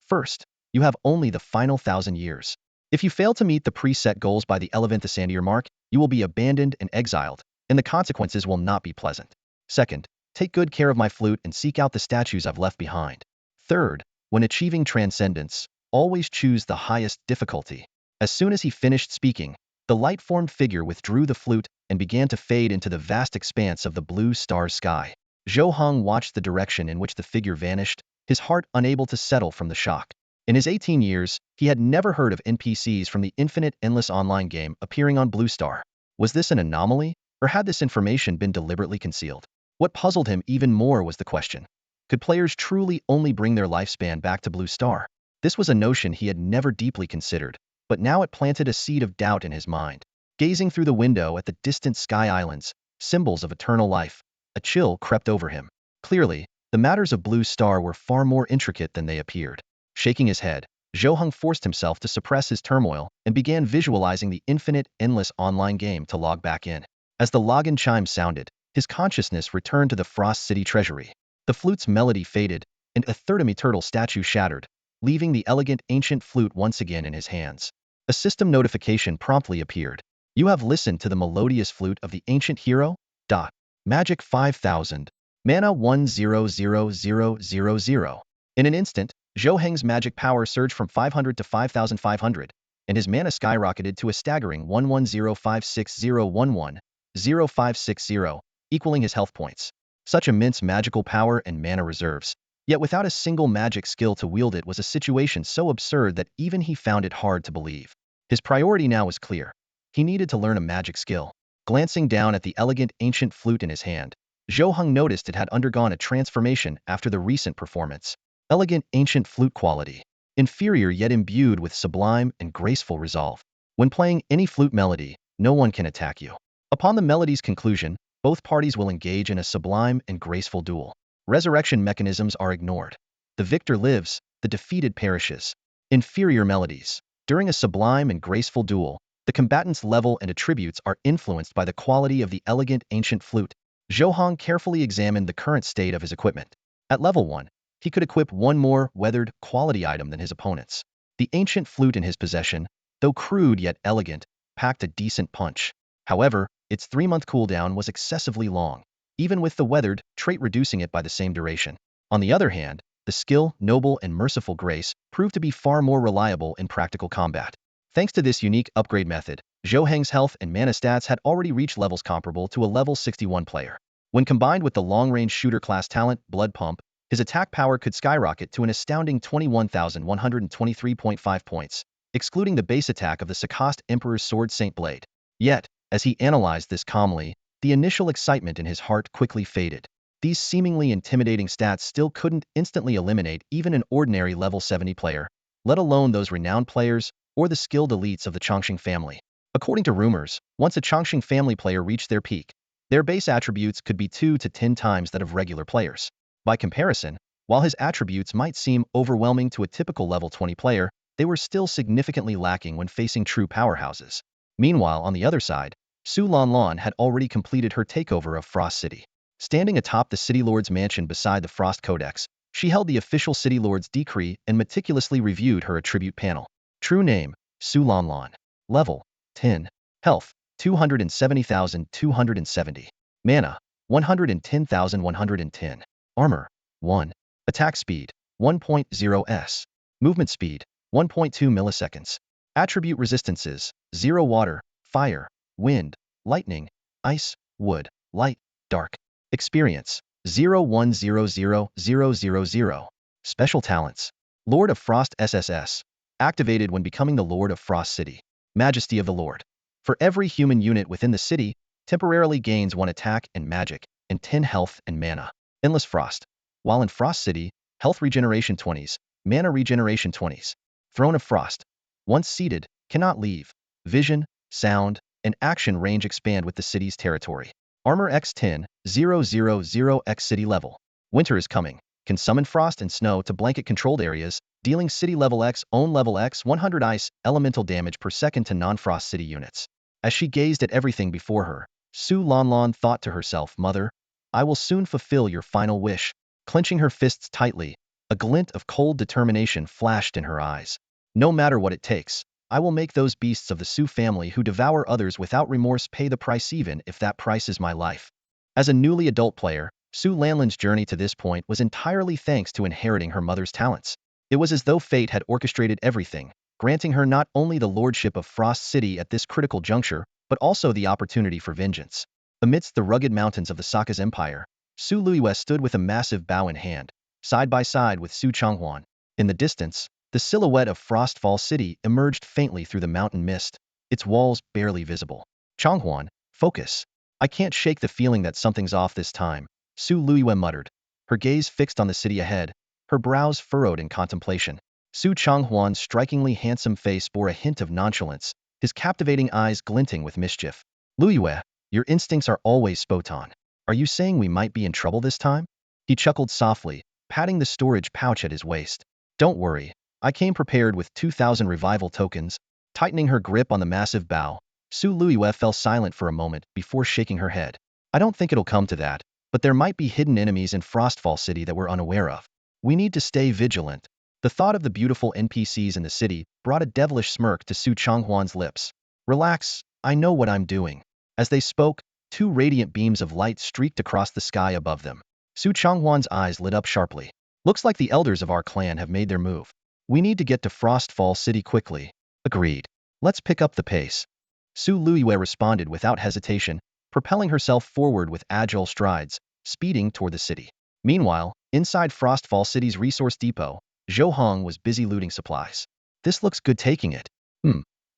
Speaker 1: First, you have only the final 1,000 years. If you fail to meet the preset goals by the 11th Ascendier mark, you will be abandoned and exiled, and the consequences will not be pleasant. Second, take good care of my flute and seek out the statues I've left behind. Third, when achieving transcendence, always choose the highest difficulty. As soon as he finished speaking, the light-formed figure withdrew the flute and began to fade into the vast expanse of the blue star sky. Zhou Heng watched the direction in which the figure vanished, his heart unable to settle from the shock. In his 18 years, he had never heard of NPCs from the Infinite Endless online game appearing on Blue Star. Was this an anomaly, or had this information been deliberately concealed? What puzzled him even more was the question. Could players truly only bring their lifespan back to Blue Star? This was a notion he had never deeply considered, but now it planted a seed of doubt in his mind. Gazing through the window at the distant sky islands, symbols of eternal life, a chill crept over him. Clearly, the matters of Blue Star were far more intricate than they appeared. Shaking his head, Zhou Heng forced himself to suppress his turmoil and began visualizing the Infinite Endless online game to log back in. As the login chime sounded, his consciousness returned to the Frost City treasury. The flute's melody faded, and a third turtle statue shattered, leaving the elegant ancient flute once again in his hands. A system notification promptly appeared. You have listened to the melodious flute of the ancient hero. Magic 5000. Mana 100000. In an instant, Zhou Heng's magic power surged from 500 to 5,500, and his mana skyrocketed to a staggering 110560110,560, equaling his health points. Such immense magical power and mana reserves, yet without a single magic skill to wield it, was a situation so absurd that even he found it hard to believe. His priority now was clear. He needed to learn a magic skill. Glancing down at the elegant ancient flute in his hand, Zhou Heng noticed it had undergone a transformation after the recent performance. Elegant ancient flute quality. Inferior yet imbued with sublime and graceful resolve. When playing any flute melody, no one can attack you. Upon the melody's conclusion, both parties will engage in a sublime and graceful duel. Resurrection mechanisms are ignored. The victor lives, the defeated perishes. Inferior melodies. During a sublime and graceful duel, the combatant's level and attributes are influenced by the quality of the elegant ancient flute. Zhou Heng carefully examined the current state of his equipment. At level 1, he could equip one more weathered quality item than his opponents. The ancient flute in his possession, though crude yet elegant, packed a decent punch. However, its 3-month cooldown was excessively long, even with the weathered trait reducing it by the same duration. On the other hand, the skill, noble and merciful grace proved to be far more reliable in practical combat. Thanks to this unique upgrade method, Zhou Heng's health and mana stats had already reached levels comparable to a level 61 player. When combined with the long-range shooter class talent, Blood Pump, his attack power could skyrocket to an astounding 21,123.5 points, excluding the base attack of the Sakast Emperor's Sword Saint Blade. Yet, as he analyzed this calmly, the initial excitement in his heart quickly faded. These seemingly intimidating stats still couldn't instantly eliminate even an ordinary level 70 player, let alone those renowned players or the skilled elites of the Chongqing family. According to rumors, once a Chongqing family player reached their peak, their base attributes could be 2 to 10 times that of regular players. By comparison, while his attributes might seem overwhelming to a typical level 20 player, they were still significantly lacking when facing true powerhouses. Meanwhile, on the other side, Su Lanlan had already completed her takeover of Frost City. Standing atop the City Lord's mansion beside the Frost Codex, she held the official City Lord's decree and meticulously reviewed her attribute panel. True name, Su Lanlan. Level, 10. Health, 270,270. Mana, 110,110. Armor, 1. Attack speed, 1.0s. Movement speed, 1.2 milliseconds. Attribute resistances: 0 water, fire, wind, lightning, ice, wood, light, dark. Experience: 0 1 0 0 0 0. Special talents: Lord of Frost SSS. Activated when becoming the Lord of Frost City. Majesty of the Lord. For every human unit within the city, temporarily gains 1 attack and magic, and 10 health and mana. Endless Frost. While in Frost City, health regeneration 20s, mana regeneration 20s. Throne of Frost. Once seated, cannot leave. Vision, sound, and action range expand with the city's territory. Armor X10, 000X city level. Winter is coming. Can summon frost and snow to blanket controlled areas, dealing city level X, own level X 100 ice, elemental damage per second to non-frost city units. As she gazed at everything before her, Su Lanlan thought to herself, Mother, I will soon fulfill your final wish. Clenching her fists tightly, a glint of cold determination flashed in her eyes. No matter what it takes, I will make those beasts of the Su family who devour others without remorse pay the price, even if that price is my life. As a newly adult player, Su Lanlan's journey to this point was entirely thanks to inheriting her mother's talents. It was as though fate had orchestrated everything, granting her not only the lordship of Frost City at this critical juncture, but also the opportunity for vengeance. Amidst the rugged mountains of the Saka's empire, Su Luiyue stood with a massive bow in hand, side by side with Su Changhuan. In the distance, the silhouette of Frostfall City emerged faintly through the mountain mist, its walls barely visible. Changhuan, focus. I can't shake the feeling that something's off this time, Su Luiyue muttered, her gaze fixed on the city ahead, her brows furrowed in contemplation. Su Changhuan's strikingly handsome face bore a hint of nonchalance, his captivating eyes glinting with mischief. Luiyue, your instincts are always spot on. Are you saying we might be in trouble this time? He chuckled softly, patting the storage pouch at his waist. Don't worry, I came prepared with 2,000 revival tokens. Tightening her grip on the massive bow, Su Luiyue fell silent for a moment before shaking her head. I don't think it'll come to that, but there might be hidden enemies in Frostfall City that we're unaware of. We need to stay vigilant. The thought of the beautiful NPCs in the city brought a devilish smirk to Su Changhuan's lips. Relax, I know what I'm doing. As they spoke, 2 radiant beams of light streaked across the sky above them. Su Changhuan's eyes lit up sharply. Looks like the elders of our clan have made their move. We need to get to Frostfall City quickly. Agreed. Let's pick up the pace. Su Luiyue responded without hesitation, propelling herself forward with agile strides, speeding toward the city. Meanwhile, inside Frostfall City's resource depot, Zhou Heng was busy looting supplies. This looks good, taking it.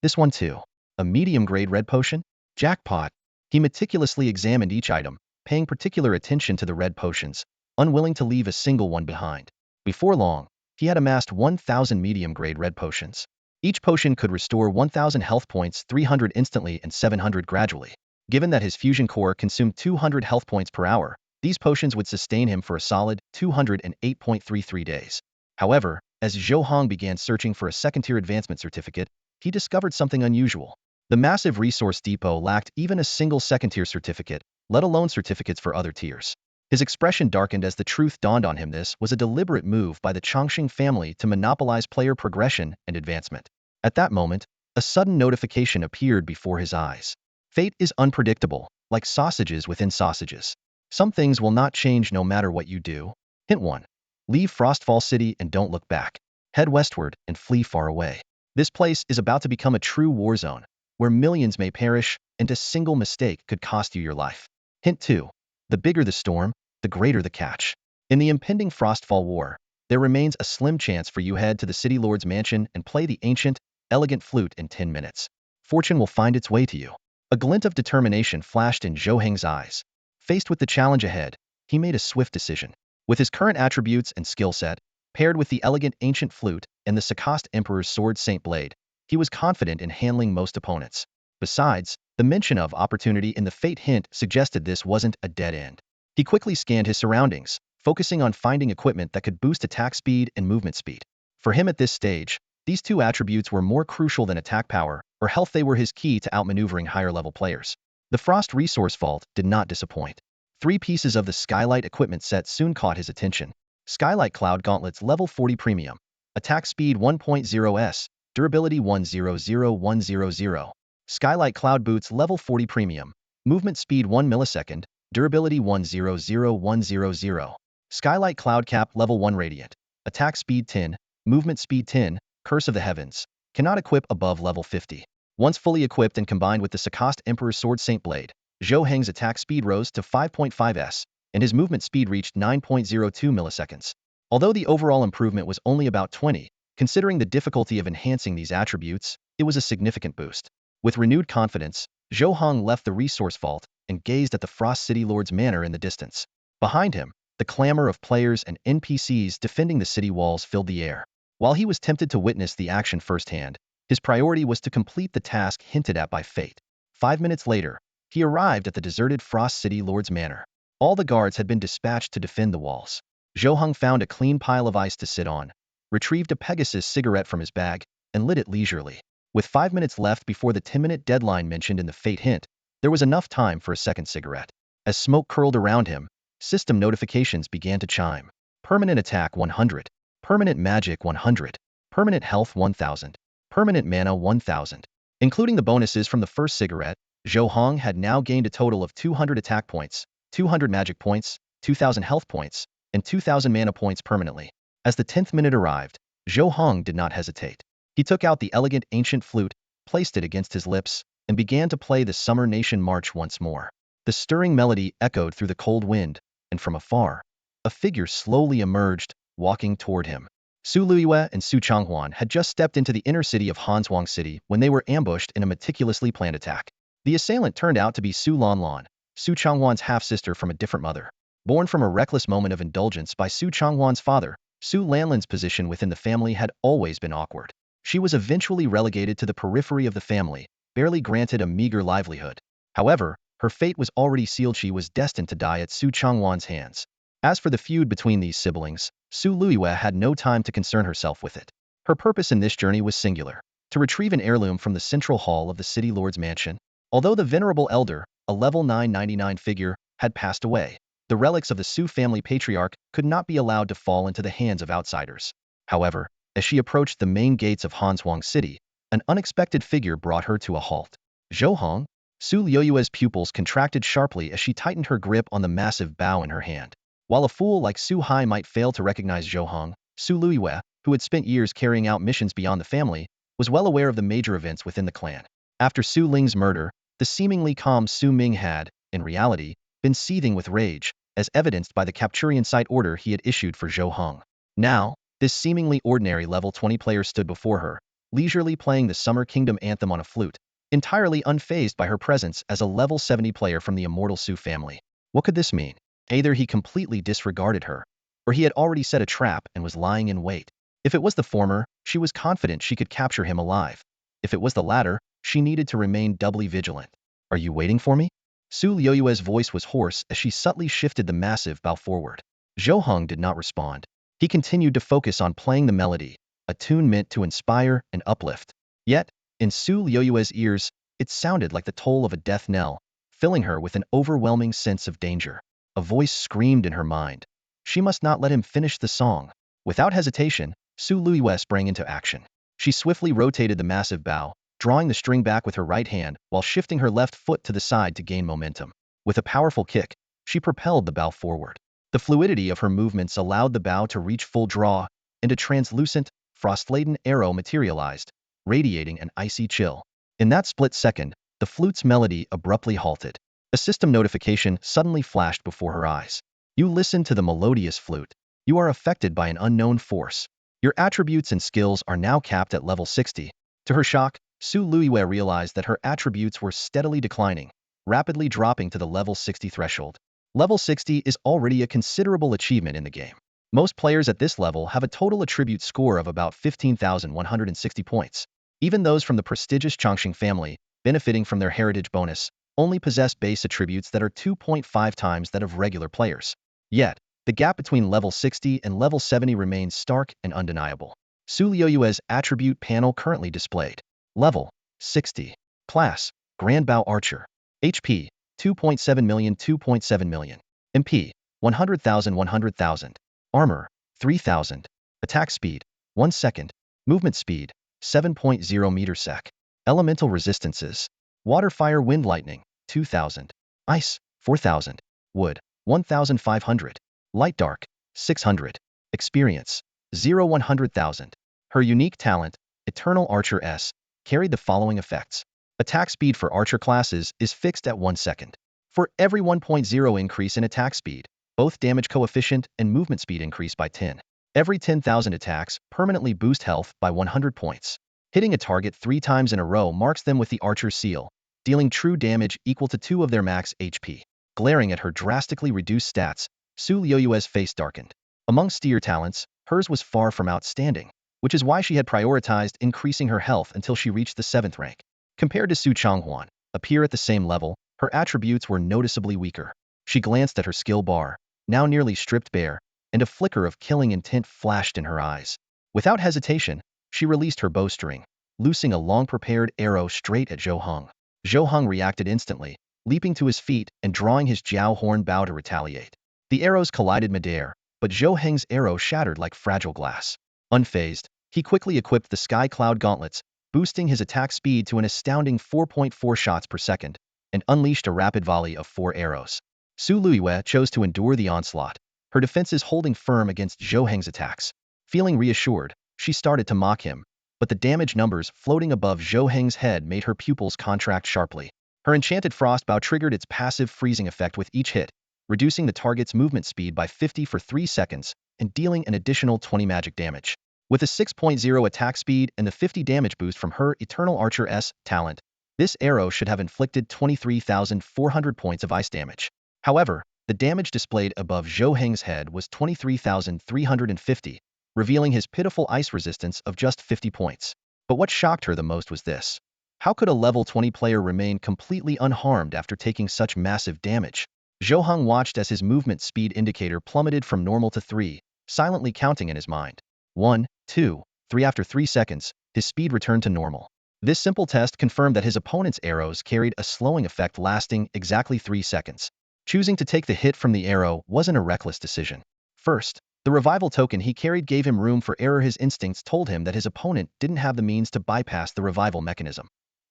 Speaker 1: This one too. A medium-grade red potion? Jackpot. He meticulously examined each item, paying particular attention to the red potions, unwilling to leave a single one behind. Before long, he had amassed 1,000 medium-grade red potions. Each potion could restore 1,000 health points, 300 instantly and 700 gradually. Given that his fusion core consumed 200 health points per hour, these potions would sustain him for a solid 208.33 days. However, as Zhou Heng began searching for a second-tier advancement certificate, he discovered something unusual. The massive resource depot lacked even a single second-tier certificate, let alone certificates for other tiers. His expression darkened as the truth dawned on him. This was a deliberate move by the Chongqing family to monopolize player progression and advancement. At that moment, a sudden notification appeared before his eyes. Fate is unpredictable, like sausages within sausages. Some things will not change no matter what you do. Hint 1. Leave Frostfall City and don't look back. Head westward and flee far away. This place is about to become a true war zone, where millions may perish, and a single mistake could cost you your life. Hint 2. The bigger the storm, the greater the catch. In the impending Frostfall War, there remains a slim chance for you head to the City Lord's mansion and play the ancient, elegant flute in 10 minutes. Fortune will find its way to you. A glint of determination flashed in Zhou Heng's eyes. Faced with the challenge ahead, he made a swift decision. With his current attributes and skill set, paired with the elegant ancient flute and the Sakast Emperor's sword Saint Blade, he was confident in handling most opponents. Besides, the mention of opportunity in the fate hint suggested this wasn't a dead end. He quickly scanned his surroundings, focusing on finding equipment that could boost attack speed and movement speed. For him at this stage, these 2 attributes were more crucial than attack power or health. They were his key to outmaneuvering higher-level players. The Frost Resource Vault did not disappoint. 3 pieces of the Skylight equipment set soon caught his attention. Skylight Cloud Gauntlets Level 40 Premium. Attack Speed 1.0s, Durability 100100. Skylight Cloud Boots Level 40 Premium. Movement Speed 1 millisecond, Durability 100100. Skylight Cloud Cap Level 1 Radiant. Attack Speed 10, Movement Speed 10, Curse of the Heavens. cannot equip above level 50. Once fully equipped and combined with the Sakast Emperor's Sword Saint Blade, Zhou Heng's attack speed rose to 5.5s, and his movement speed reached 9.02 milliseconds. Although the overall improvement was only about 20, considering the difficulty of enhancing these attributes, it was a significant boost. With renewed confidence, Zhou Heng left the resource vault and gazed at the Frost City Lord's manor in the distance. Behind him, the clamor of players and NPCs defending the city walls filled the air. While he was tempted to witness the action firsthand, his priority was to complete the task hinted at by fate. 5 minutes later, he arrived at the deserted Frost City Lord's manor. All the guards had been dispatched to defend the walls. Zhou Heng found a clean pile of ice to sit on, retrieved a Pegasus cigarette from his bag, and lit it leisurely. With 5 minutes left before the 10-minute deadline mentioned in the fate hint, there was enough time for a second cigarette. As smoke curled around him, system notifications began to chime. Permanent attack 100. Permanent magic 100. Permanent health 1000. Permanent mana 1000. Including the bonuses from the first cigarette, Zhou Heng had now gained a total of 200 attack points, 200 magic points, 2000 health points, and 2000 mana points permanently. As the 10th minute arrived, Zhou Heng did not hesitate. He took out the elegant ancient flute, placed it against his lips, and began to play the Summer Nation March once more. The stirring melody echoed through the cold wind, and from afar, a figure slowly emerged, walking toward him. Su Luiyue and Su Changhuan had just stepped into the inner city of Hanzhuang City when they were ambushed in a meticulously planned attack. The assailant turned out to be Su Lanlan, Su Changhuan's half-sister from a different mother. Born from a reckless moment of indulgence by Su Changhuan's father, Su Lanlan's position within the family had always been awkward. She was eventually relegated to the periphery of the family, barely granted a meager livelihood. However, her fate was already sealed. She was destined to die at Su Changhuan's hands. As for the feud between these siblings, Su Luiyue had no time to concern herself with it. Her purpose in this journey was singular: to retrieve an heirloom from the central hall of the city lord's mansion. Although the venerable elder, a level 999 figure, had passed away, the relics of the Su family patriarch could not be allowed to fall into the hands of outsiders. However, as she approached the main gates of Hanzhuang City, an unexpected figure brought her to a halt. Zhou Heng? Su Luiyue's pupils contracted sharply as she tightened her grip on the massive bow in her hand. While a fool like Su Hai might fail to recognize Zhou Heng, Su Luiyue, who had spent years carrying out missions beyond the family, was well aware of the major events within the clan. After Su Ling's murder, the seemingly calm Su Ming had, in reality, been seething with rage, as evidenced by the Capturian site order he had issued for Zhou Heng. Now, this seemingly ordinary level 20 player stood before her, leisurely playing the Summer Kingdom anthem on a flute, entirely unfazed by her presence as a level 70 player from the immortal Su family. What could this mean? Either he completely disregarded her, or he had already set a trap and was lying in wait. If it was the former, she was confident she could capture him alive. If it was the latter, she needed to remain doubly vigilant. Are you waiting for me? Su Luiyue's voice was hoarse as she subtly shifted the massive bow forward. Zhou Heng did not respond. He continued to focus on playing the melody, a tune meant to inspire and uplift. Yet, in Su Luiyue's ears, it sounded like the toll of a death knell, filling her with an overwhelming sense of danger. A voice screamed in her mind. She must not let him finish the song. Without hesitation, Su Luiyue sprang into action. She swiftly rotated the massive bow, drawing the string back with her right hand while shifting her left foot to the side to gain momentum. With a powerful kick, she propelled the bow forward. The fluidity of her movements allowed the bow to reach full draw, and a translucent, frost-laden arrow materialized, radiating an icy chill. In that split second, the flute's melody abruptly halted. A system notification suddenly flashed before her eyes. You listen to the melodious flute. You are affected by an unknown force. Your attributes and skills are now capped at level 60. To her shock, Su Luiyue realized that her attributes were steadily declining, rapidly dropping to the level 60 threshold. Level 60 is already a considerable achievement in the game. Most players at this level have a total attribute score of about 15,160 points. Even those from the prestigious Chongqing family, benefiting from their heritage bonus, only possess base attributes that are 2.5 times that of regular players. Yet, the gap between level 60 and level 70 remains stark and undeniable. Su Luiyue's attribute panel currently displayed. Level 60. Class Grand Bow Archer. HP 2.7 million 2.7 million. MP 100,000 100,000. Armor 3,000. Attack speed 1 second. Movement speed 7.0 meters sec. Elemental resistances: water, fire, wind, lightning 2,000. Ice 4,000. Wood 1,500. Light, dark 600. Experience 0 100,000. Her unique talent, Eternal Archer S, carried the following effects. Attack speed for Archer classes is fixed at 1 second. For every 1.0 increase in attack speed, both damage coefficient and movement speed increase by 10. Every 10,000 attacks permanently boost health by 100 points. Hitting a target 3 times in a row marks them with the Archer's seal, dealing true damage equal to 2 of their max HP. Glaring at her drastically reduced stats, Su Liyue's face darkened. Among steer talents, hers was far from outstanding, which is why she had prioritized increasing her health until she reached the 7th rank. Compared to Su Changhuan, a peer at the same level, her attributes were noticeably weaker. She glanced at her skill bar, now nearly stripped bare, and a flicker of killing intent flashed in her eyes. Without hesitation, she released her bowstring, loosing a long-prepared arrow straight at Zhou Heng. Zhou Heng reacted instantly, leaping to his feet and drawing his Jiao horn bow to retaliate. The arrows collided midair, but Zhou Heng's arrow shattered like fragile glass. Unfazed, he quickly equipped the Sky Cloud gauntlets, boosting his attack speed to an astounding 4.4 shots per second, and unleashed a rapid volley of 4 arrows. Su Liyue chose to endure the onslaught, her defenses holding firm against Zhou Heng's attacks. Feeling reassured, she started to mock him, but the damage numbers floating above Zhou Heng's head made her pupils contract sharply. Her enchanted frostbow triggered its passive freezing effect with each hit, reducing the target's movement speed by 50 for 3 seconds and dealing an additional 20 magic damage. With a 6.0 attack speed and the 50 damage boost from her Eternal Archer S talent, this arrow should have inflicted 23,400 points of ice damage. However, the damage displayed above Zhou Heng's head was 23,350, revealing his pitiful ice resistance of just 50 points. But what shocked her the most was this. How could a level 20 player remain completely unharmed after taking such massive damage? Zhou Heng watched as his movement speed indicator plummeted from normal to 3, silently counting in his mind. 1, 2, 3. After 3 seconds, his speed returned to normal. This simple test confirmed that his opponent's arrows carried a slowing effect lasting exactly 3 seconds. Choosing to take the hit from the arrow wasn't a reckless decision. First, the revival token he carried gave him room for error. His instincts told him that his opponent didn't have the means to bypass the revival mechanism.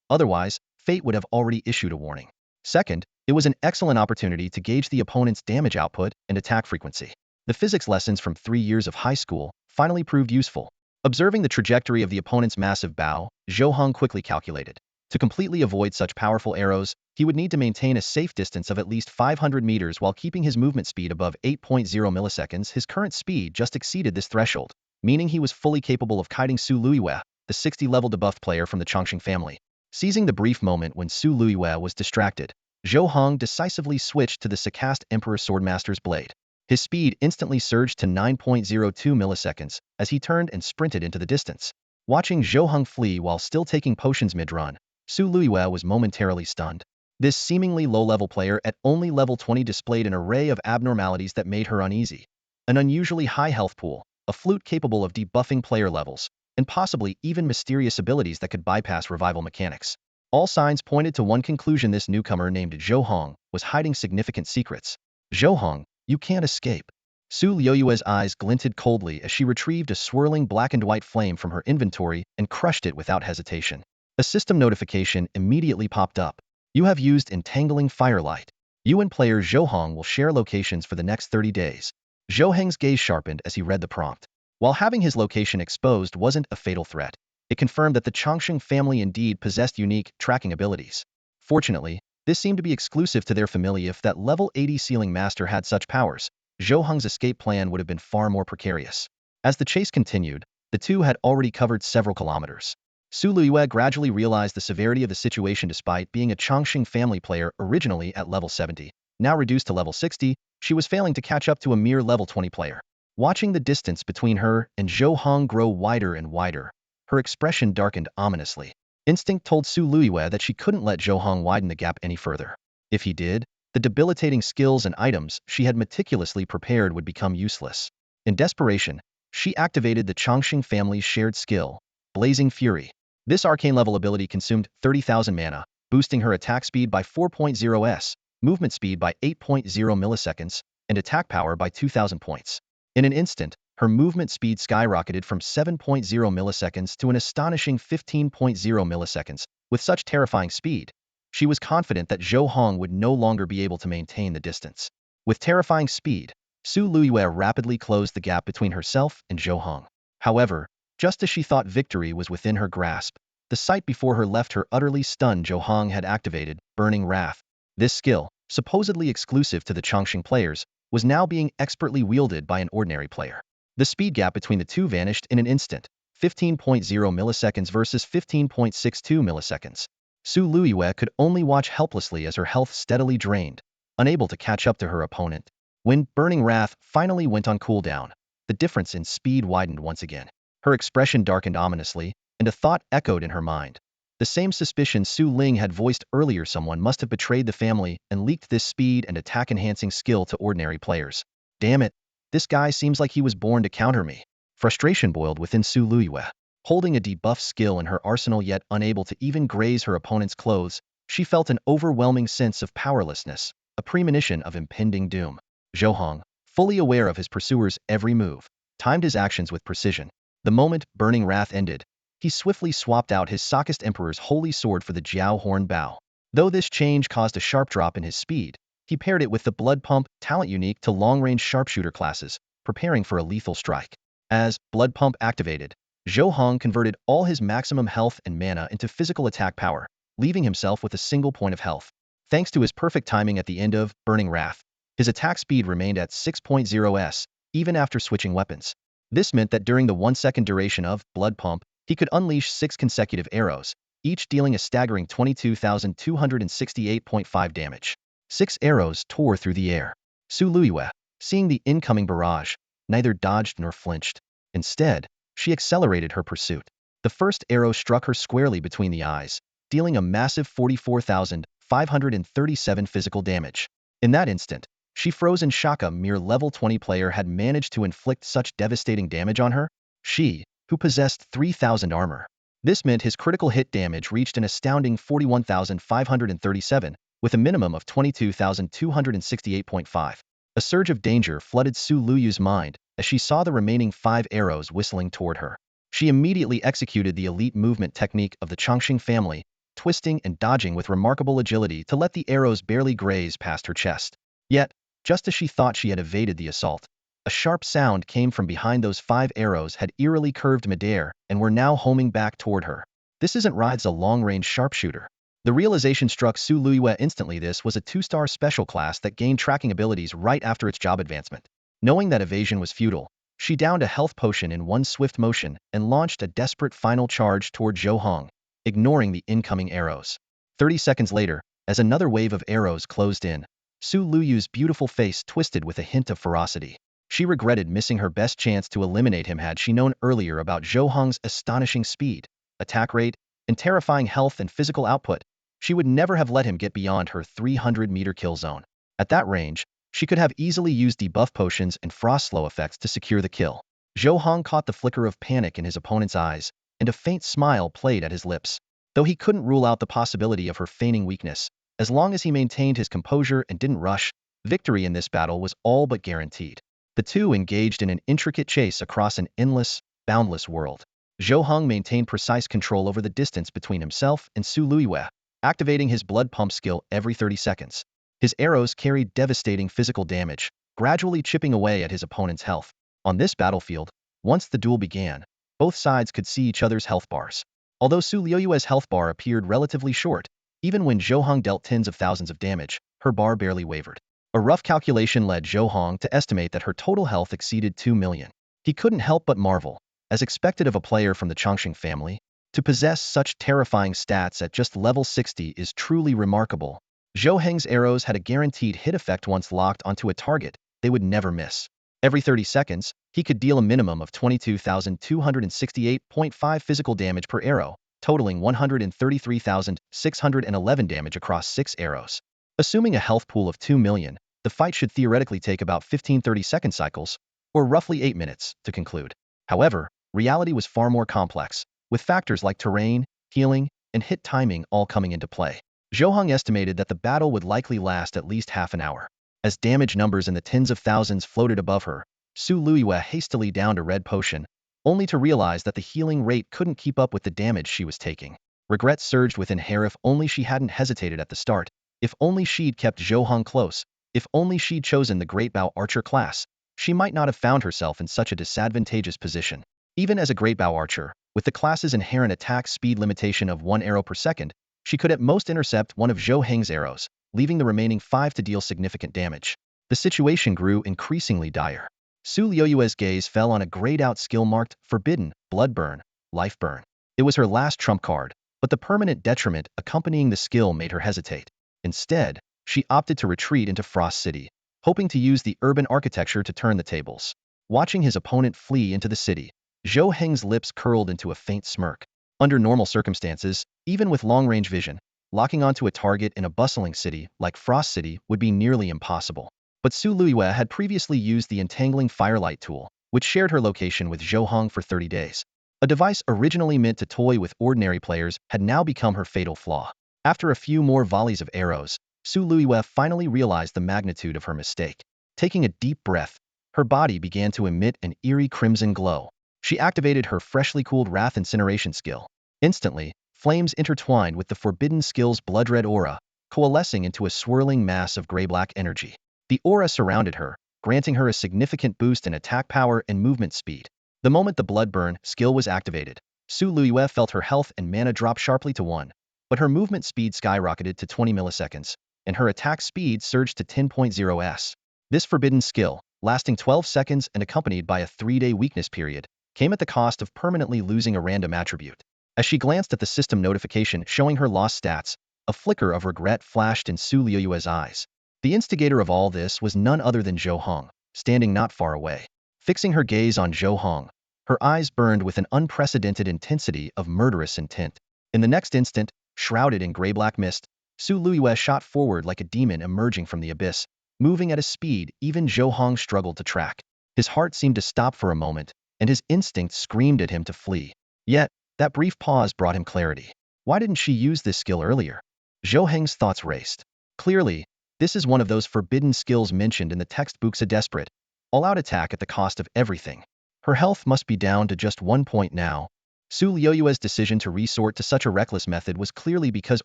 Speaker 1: Otherwise, fate would have already issued a warning. Second, it was an excellent opportunity to gauge the opponent's damage output and attack frequency. The physics lessons from 3 years of high school finally proved useful. Observing the trajectory of the opponent's massive bow, Zhou Heng quickly calculated. To completely avoid such powerful arrows, he would need to maintain a safe distance of at least 500 meters while keeping his movement speed above 8.0 milliseconds. His current speed just exceeded this threshold, meaning he was fully capable of kiting Su Liyue, the 60-level debuffed player from the Chongqing family. Seizing the brief moment when Su Liyue was distracted, Zhou Heng decisively switched to the Sakast Emperor Swordmaster's blade. His speed instantly surged to 9.02 milliseconds as he turned and sprinted into the distance. Watching Zhou Heng flee while still taking potions mid-run, Su Liyue was momentarily stunned. This seemingly low-level player at only level 20 displayed an array of abnormalities that made her uneasy. An unusually high health pool, a flute capable of debuffing player levels, and possibly even mysterious abilities that could bypass revival mechanics. All signs pointed to one conclusion: this newcomer named Zhou Heng was hiding significant secrets. Zhou Heng, you can't escape. Su Liyue's eyes glinted coldly as she retrieved a swirling black and white flame from her inventory and crushed it without hesitation. A system notification immediately popped up. You have used Entangling Firelight. You and player Zhou Heng will share locations for the next 30 days. Zhou Heng's gaze sharpened as he read the prompt. While having his location exposed wasn't a fatal threat, it confirmed that the Chongqing family indeed possessed unique tracking abilities. Fortunately, this seemed to be exclusive to their family. If that level 80 Sealing Master had such powers, Zhou Heng's escape plan would have been far more precarious. As the chase continued, the two had already covered several kilometers. Su Liyue gradually realized the severity of the situation. Despite being a Chongqing family player originally at level 70, now reduced to level 60, she was failing to catch up to a mere level 20 player. Watching the distance between her and Zhou Heng grow wider and wider, her expression darkened ominously. Instinct told Su Liyue that she couldn't let Zhou Heng widen the gap any further. If he did, the debilitating skills and items she had meticulously prepared would become useless. In desperation, she activated the Chongqing family's shared skill, Blazing Fury. This arcane-level ability consumed 30,000 mana, boosting her attack speed by 4.0s, movement speed by 8.0 milliseconds, and attack power by 2,000 points. In an instant, her movement speed skyrocketed from 7.0 milliseconds to an astonishing 15.0 milliseconds. With such terrifying speed, she was confident that Zhou Heng would no longer be able to maintain the distance. With terrifying speed, Su Liyue rapidly closed the gap between herself and Zhou Heng. However, Just as she thought victory was within her grasp, the sight before her left her utterly stunned. Zhou Heng had activated Burning Wrath. This skill, supposedly exclusive to the Chongqing players, was now being expertly wielded by an ordinary player. The speed gap between the two vanished in an instant, 15.0 milliseconds versus 15.62 milliseconds. Su Luiyue could only watch helplessly as her health steadily drained, unable to catch up to her opponent. When Burning Wrath finally went on cooldown, the difference in speed widened once again. Her expression darkened ominously, and a thought echoed in her mind. The same suspicion Su Ling had voiced earlier: someone must have betrayed the family and leaked this speed and attack-enhancing skill to ordinary players. Damn it, this guy seems like he was born to counter me. Frustration boiled within Su Luiyue. Holding a debuff skill in her arsenal yet unable to even graze her opponent's clothes, she felt an overwhelming sense of powerlessness, a premonition of impending doom. Zhou Heng, fully aware of his pursuer's every move, timed his actions with precision. The moment Burning Wrath ended, he swiftly swapped out his Sockest Emperor's holy sword for the Jiao Horn Bow. Though this change caused a sharp drop in his speed, he paired it with the Blood Pump talent unique to long-range sharpshooter classes, preparing for a lethal strike. As Blood Pump activated, Zhou Heng converted all his maximum health and mana into physical attack power, leaving himself with a single point of health. Thanks to his perfect timing at the end of Burning Wrath, his attack speed remained at 6.0s, even after switching weapons. This meant that during the 1-second duration of Blood Pump, he could unleash 6 consecutive arrows, each dealing a staggering 22,268.5 damage. 6 arrows tore through the air. Su Luiyue, seeing the incoming barrage, neither dodged nor flinched. Instead, she accelerated her pursuit. The first arrow struck her squarely between the eyes, dealing a massive 44,537 physical damage. In that instant, she froze in shock. A mere level 20 player had managed to inflict such devastating damage on her. She, who possessed 3,000 armor. This meant his critical hit damage reached an astounding 41,537, with a minimum of 22,268.5. A surge of danger flooded Su Luiyue's mind as she saw the remaining 5 arrows whistling toward her. She immediately executed the elite movement technique of the Chongqing family, twisting and dodging with remarkable agility to let the arrows barely graze past her chest. Yet, just as she thought she had evaded the assault, a sharp sound came from behind. Those 5 arrows had eerily curved midair and were now homing back toward her. This isn't Ride's a long-range sharpshooter. The realization struck Su Luiyue instantly. This was a 2-star special class that gained tracking abilities right after its job advancement. Knowing that evasion was futile, she downed a health potion in one swift motion and launched a desperate final charge toward Zhou Heng, ignoring the incoming arrows. 30 seconds later, as another wave of arrows closed in, Su Luiyue's beautiful face twisted with a hint of ferocity. She regretted missing her best chance to eliminate him. Had she known earlier about Zhou Heng's astonishing speed, attack rate, and terrifying health and physical output, she would never have let him get beyond her 300-meter kill zone. At that range, she could have easily used debuff potions and frost slow effects to secure the kill. Zhou Heng caught the flicker of panic in his opponent's eyes, and a faint smile played at his lips. Though he couldn't rule out the possibility of her feigning weakness, as long as he maintained his composure and didn't rush, victory in this battle was all but guaranteed. The two engaged in an intricate chase across an endless, boundless world. Zhou Heng maintained precise control over the distance between himself and Su Luiyue, activating his blood pump skill every 30 seconds. His arrows carried devastating physical damage, gradually chipping away at his opponent's health. On this battlefield, once the duel began, both sides could see each other's health bars. Although Su Luiyue's health bar appeared relatively short, even when Zhou Heng dealt tens of thousands of damage, her bar barely wavered. A rough calculation led Zhou Heng to estimate that her total health exceeded 2 million. He couldn't help but marvel, as expected of a player from the Chongqing family, to possess such terrifying stats at just level 60 is truly remarkable. Zhou Heng's arrows had a guaranteed hit effect. Once locked onto a target, they would never miss. Every 30 seconds, he could deal a minimum of 22,268.5 physical damage per arrow, totaling 133,611 damage across 6 arrows. Assuming a health pool of 2 million, the fight should theoretically take about 15 30-second cycles, or roughly 8 minutes, to conclude. However, reality was far more complex, with factors like terrain, healing, and hit timing all coming into play. Zhou Heng estimated that the battle would likely last at least half an hour. As damage numbers in the tens of thousands floated above her, Su Luiyue hastily downed a red potion, only to realize that the healing rate couldn't keep up with the damage she was taking. Regret surged within her. If only she hadn't hesitated at the start. If only she'd kept Zhou Heng close. If only she'd chosen the Great Bow Archer class, she might not have found herself in such a disadvantageous position. Even as a great bow archer, with the class's inherent attack speed limitation of 1 arrow per second, she could at most intercept one of Zhou Heng's arrows, leaving the remaining 5 to deal significant damage. The situation grew increasingly dire. Su Liuyue's gaze fell on a grayed-out skill marked Forbidden, Blood Burn, Life Burn. It was her last trump card, but the permanent detriment accompanying the skill made her hesitate. Instead, she opted to retreat into Frost City, hoping to use the urban architecture to turn the tables. Watching his opponent flee into the city, Zhou Heng's lips curled into a faint smirk. Under normal circumstances, even with long-range vision, locking onto a target in a bustling city like Frost City would be nearly impossible. But Su Luiyue had previously used the entangling firelight tool, which shared her location with Zhou Heng for 30 days. A device originally meant to toy with ordinary players had now become her fatal flaw. After a few more volleys of arrows, Su Luiyue finally realized the magnitude of her mistake. Taking a deep breath, her body began to emit an eerie crimson glow. She activated her freshly cooled Wrath Incineration skill. Instantly, flames intertwined with the forbidden skill's blood-red aura, coalescing into a swirling mass of gray-black energy. The aura surrounded her, granting her a significant boost in attack power and movement speed. The moment the Blood Burn skill was activated, Su Luiyue felt her health and mana drop sharply to 1, but her movement speed skyrocketed to 20 milliseconds, and her attack speed surged to 10.0s. This forbidden skill, lasting 12 seconds and accompanied by a 3-day weakness period, came at the cost of permanently losing a random attribute. As she glanced at the system notification showing her lost stats, a flicker of regret flashed in Su Liuyue's eyes. The instigator of all this was none other than Zhou Heng, standing not far away. Fixing her gaze on Zhou Heng, her eyes burned with an unprecedented intensity of murderous intent. In the next instant, shrouded in gray-black mist, Su Luiyue shot forward like a demon emerging from the abyss, moving at a speed even Zhou Heng struggled to track. His heart seemed to stop for a moment, and his instinct screamed at him to flee. Yet, that brief pause brought him clarity. Why didn't she use this skill earlier? Zhou Heng's thoughts raced. Clearly, this is one of those forbidden skills mentioned in the textbooks, a desperate, all-out attack at the cost of everything. Her health must be down to just 1 point now. Su Liuyue's decision to resort to such a reckless method was clearly because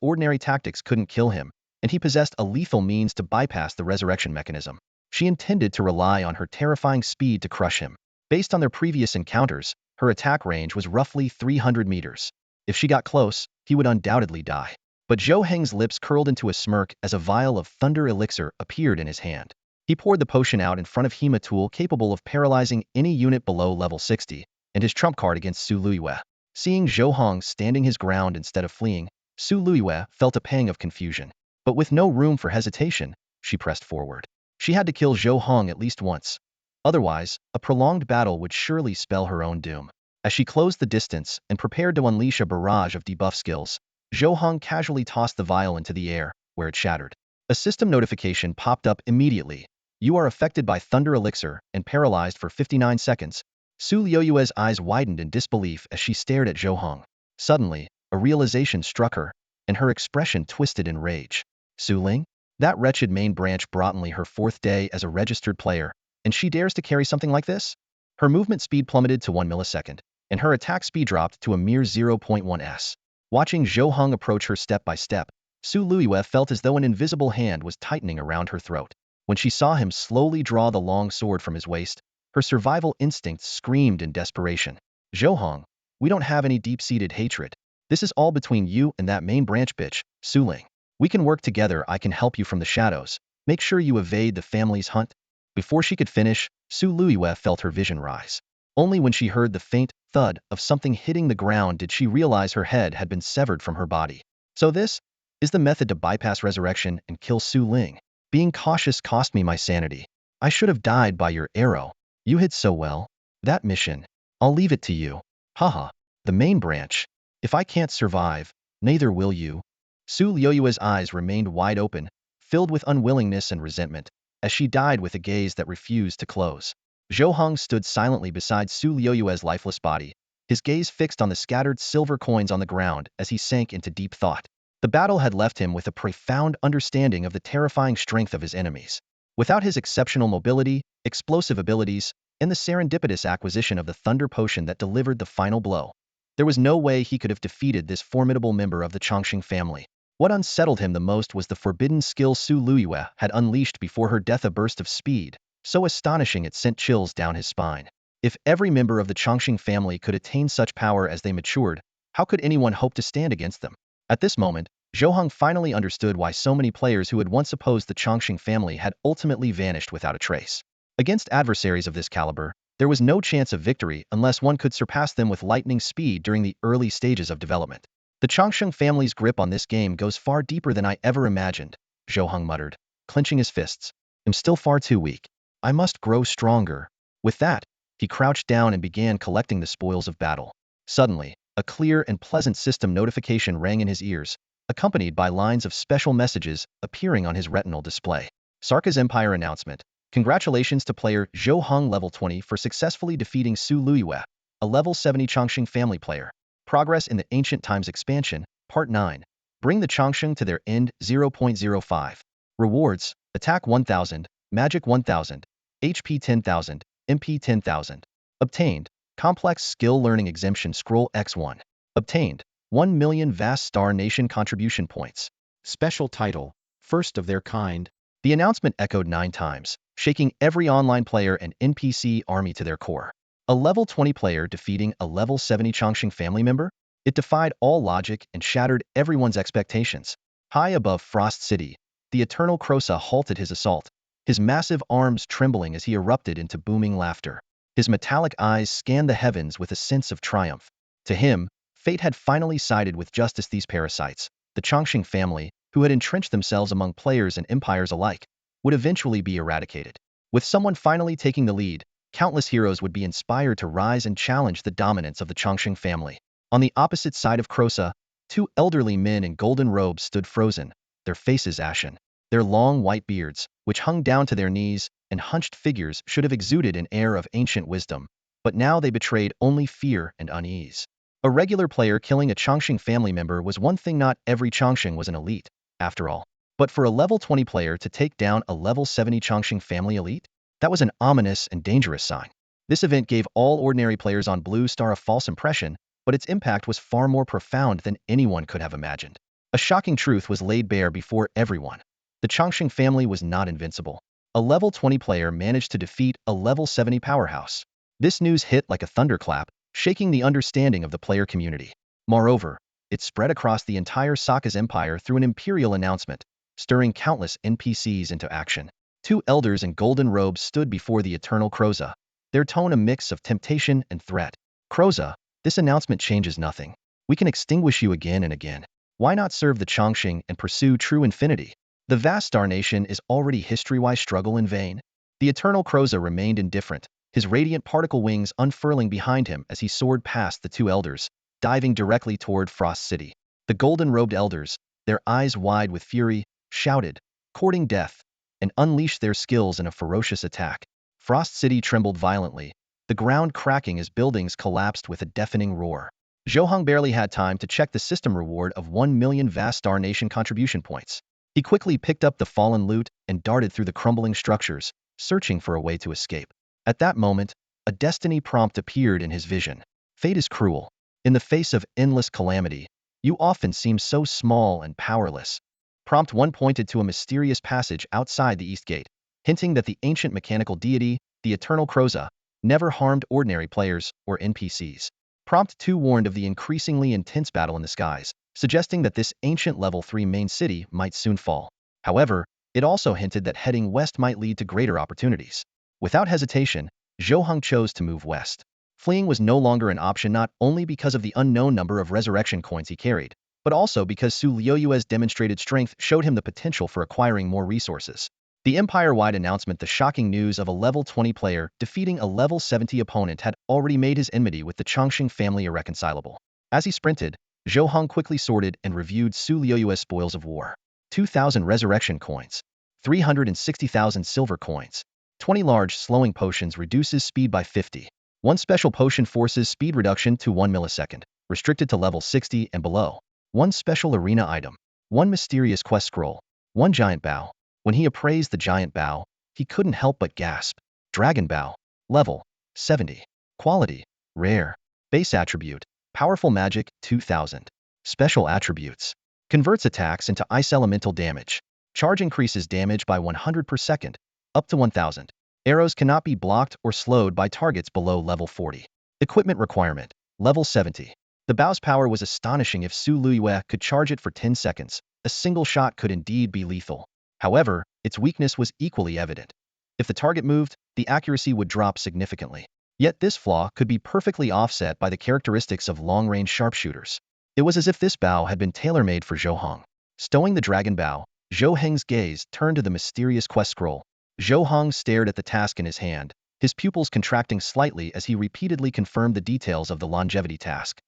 Speaker 1: ordinary tactics couldn't kill him, and he possessed a lethal means to bypass the resurrection mechanism. She intended to rely on her terrifying speed to crush him. Based on their previous encounters, her attack range was roughly 300 meters. If she got close, he would undoubtedly die. But Zhou Heng's lips curled into a smirk as a vial of thunder elixir appeared in his hand. He poured the potion out in front of him, a tool capable of paralyzing any unit below level 60, and his trump card against Su Luiyue. Seeing Zhou Heng standing his ground instead of fleeing, Su Luiyue felt a pang of confusion. But with no room for hesitation, she pressed forward. She had to kill Zhou Heng at least once. Otherwise, a prolonged battle would surely spell her own doom. As she closed the distance and prepared to unleash a barrage of debuff skills, Zhou Heng casually tossed the vial into the air, where it shattered. A system notification popped up immediately. You are affected by Thunder Elixir and paralyzed for 59 seconds. Su Liuyue's eyes widened in disbelief as she stared at Zhou Heng. Suddenly, a realization struck her, and her expression twisted in rage. Su Ling? That wretched main branch brought only her 4th day as a registered player, and she dares to carry something like this? Her movement speed plummeted to 1 millisecond, and her attack speed dropped to a mere 0.1s. Watching Zhou Heng approach her step by step, Su Luiyue felt as though an invisible hand was tightening around her throat. When she saw him slowly draw the long sword from his waist, her survival instincts screamed in desperation. Zhou Heng, we don't have any deep-seated hatred. This is all between you and that main branch bitch, Su Ling. We can work together. I can help you from the shadows. Make sure you evade the family's hunt. Before she could finish, Su Luiyue felt her vision rise. Only when she heard the faint thud of something hitting the ground did she realize her head had been severed from her body. So this is the method to bypass resurrection and kill Su Ling. Being cautious cost me my sanity. I should have died by your arrow. You hid so well. That mission, I'll leave it to you. Haha. The main branch. If I can't survive, neither will you. Su Liuyue's eyes remained wide open, filled with unwillingness and resentment, as she died with a gaze that refused to close. Zhou Heng stood silently beside Su Liuyue's lifeless body, his gaze fixed on the scattered silver coins on the ground as he sank into deep thought. The battle had left him with a profound understanding of the terrifying strength of his enemies. Without his exceptional mobility, explosive abilities, and the serendipitous acquisition of the thunder potion that delivered the final blow, there was no way he could have defeated this formidable member of the Chongqing family. What unsettled him the most was the forbidden skill Su Luiyue had unleashed before her death, a burst of speed, so astonishing it sent chills down his spine. If every member of the Chongqing family could attain such power as they matured, how could anyone hope to stand against them? At this moment, Zhou Heng finally understood why so many players who had once opposed the Chongqing family had ultimately vanished without a trace. Against adversaries of this caliber, there was no chance of victory unless one could surpass them with lightning speed during the early stages of development. The Chongqing family's grip on this game goes far deeper than I ever imagined, Zhou Heng muttered, clenching his fists. I'm still far too weak. I must grow stronger. With that, he crouched down and began collecting the spoils of battle. Suddenly, a clear and pleasant system notification rang in his ears, accompanied by lines of special messages appearing on his retinal display. Sarka's Empire announcement. Congratulations to player Zhou Heng level 20 for successfully defeating Su Luyue, a level 70 Chongqing family player. Progress in the Ancient Times expansion, Part 9. Bring the Chongqing to their end 0.05. Rewards, Attack 1000, Magic 1000, HP 10,000, MP 10,000. Obtained, Complex Skill Learning Exemption Scroll X1. Obtained, 1 million Vast Star Nation Contribution Points.
Speaker 2: Special title, First of their kind.
Speaker 1: The announcement echoed 9 times, shaking every online player and NPC army to their core. A level 20 player defeating a level 70 Chongqing family member? It defied all logic and shattered everyone's expectations. High above Frost City, the Eternal Crosa halted his assault, his massive arms trembling as he erupted into booming laughter. His metallic eyes scanned the heavens with a sense of triumph. To him, fate had finally sided with justice. These parasites, the Chongqing family, who had entrenched themselves among players and empires alike, would eventually be eradicated. With someone finally taking the lead, countless heroes would be inspired to rise and challenge the dominance of the Chongqing family. On the opposite side of Crosa, 2 elderly men in golden robes stood frozen, their faces ashen. Their long white beards, which hung down to their knees, and hunched figures should have exuded an air of ancient wisdom, but now they betrayed only fear and unease. A regular player killing a Chongqing family member was one thing. Not every Chongqing was an elite, after all. But for a level 20 player to take down a level 70 Chongqing family elite? That was an ominous and dangerous sign. This event gave all ordinary players on Blue Star a false impression, but its impact was far more profound than anyone could have imagined. A shocking truth was laid bare before everyone. The Chongqing family was not invincible. A level 20 player managed to defeat a level 70 powerhouse. This news hit like a thunderclap, shaking the understanding of the player community. Moreover, it spread across the entire Sokka's empire through an imperial announcement, stirring countless NPCs into action. 2 elders in golden robes stood before the Eternal Crosa, their tone a mix of temptation and threat. Crosa, this announcement changes nothing. We can extinguish you again and again. Why not serve the Chongqing and pursue true infinity? The vast Star Nation is already history. Why struggle in vain? The Eternal Crosa remained indifferent, his radiant particle wings unfurling behind him as he soared past the 2 elders, diving directly toward Frost City. The golden-robed elders, their eyes wide with fury, shouted, courting death, and unleashed their skills in a ferocious attack. Frost City trembled violently, the ground cracking as buildings collapsed with a deafening roar. Zhou Heng barely had time to check the system reward of 1 million Vast Star Nation contribution points. He quickly picked up the fallen loot and darted through the crumbling structures, searching for a way to escape. At that moment, a destiny prompt appeared in his vision. Fate is cruel. In the face of endless calamity, you often seem so small and powerless. Prompt 1 pointed to a mysterious passage outside the East Gate, hinting that the ancient mechanical deity, the Eternal Crosa, never harmed ordinary players or NPCs. Prompt 2 warned of the increasingly intense battle in the skies, suggesting that this ancient level 3 main city might soon fall. However, it also hinted that heading west might lead to greater opportunities. Without hesitation, Zhou Heng chose to move west. Fleeing was no longer an option, not only because of the unknown number of resurrection coins he carried, but also because Su Luyue's demonstrated strength showed him the potential for acquiring more resources. The empire-wide announcement, the shocking news of a level 20 player defeating a level 70 opponent, had already made his enmity with the Chongqing family irreconcilable. As he sprinted, Zhou Heng quickly sorted and reviewed Su Luyue's spoils of war. 2,000 resurrection coins, 360,000 silver coins, 20 large slowing potions reduces speed by 50. 1 special potion forces speed reduction to 1 millisecond, restricted to level 60 and below. 1 special arena item, 1 mysterious quest scroll, 1 giant bow. When he appraised the giant bow, he couldn't help but gasp. Dragon bow, level 70. Quality, rare. Base attribute, powerful magic, 2000. Special attributes, converts attacks into ice elemental damage. Charge increases damage by 100 per second, up to 1000. Arrows cannot be blocked or slowed by targets below level 40. Equipment requirement, level 70. The bow's power was astonishing. If Su Luiyue could charge it for 10 seconds, a single shot could indeed be lethal. However, its weakness was equally evident. If the target moved, the accuracy would drop significantly. Yet this flaw could be perfectly offset by the characteristics of long-range sharpshooters. It was as if this bow had been tailor-made for Zhou Heng. Stowing the dragon bow, Zhou Heng's gaze turned to the mysterious quest scroll. Zhou Heng stared at the task in his hand, his pupils contracting slightly as he repeatedly confirmed the details of the longevity task.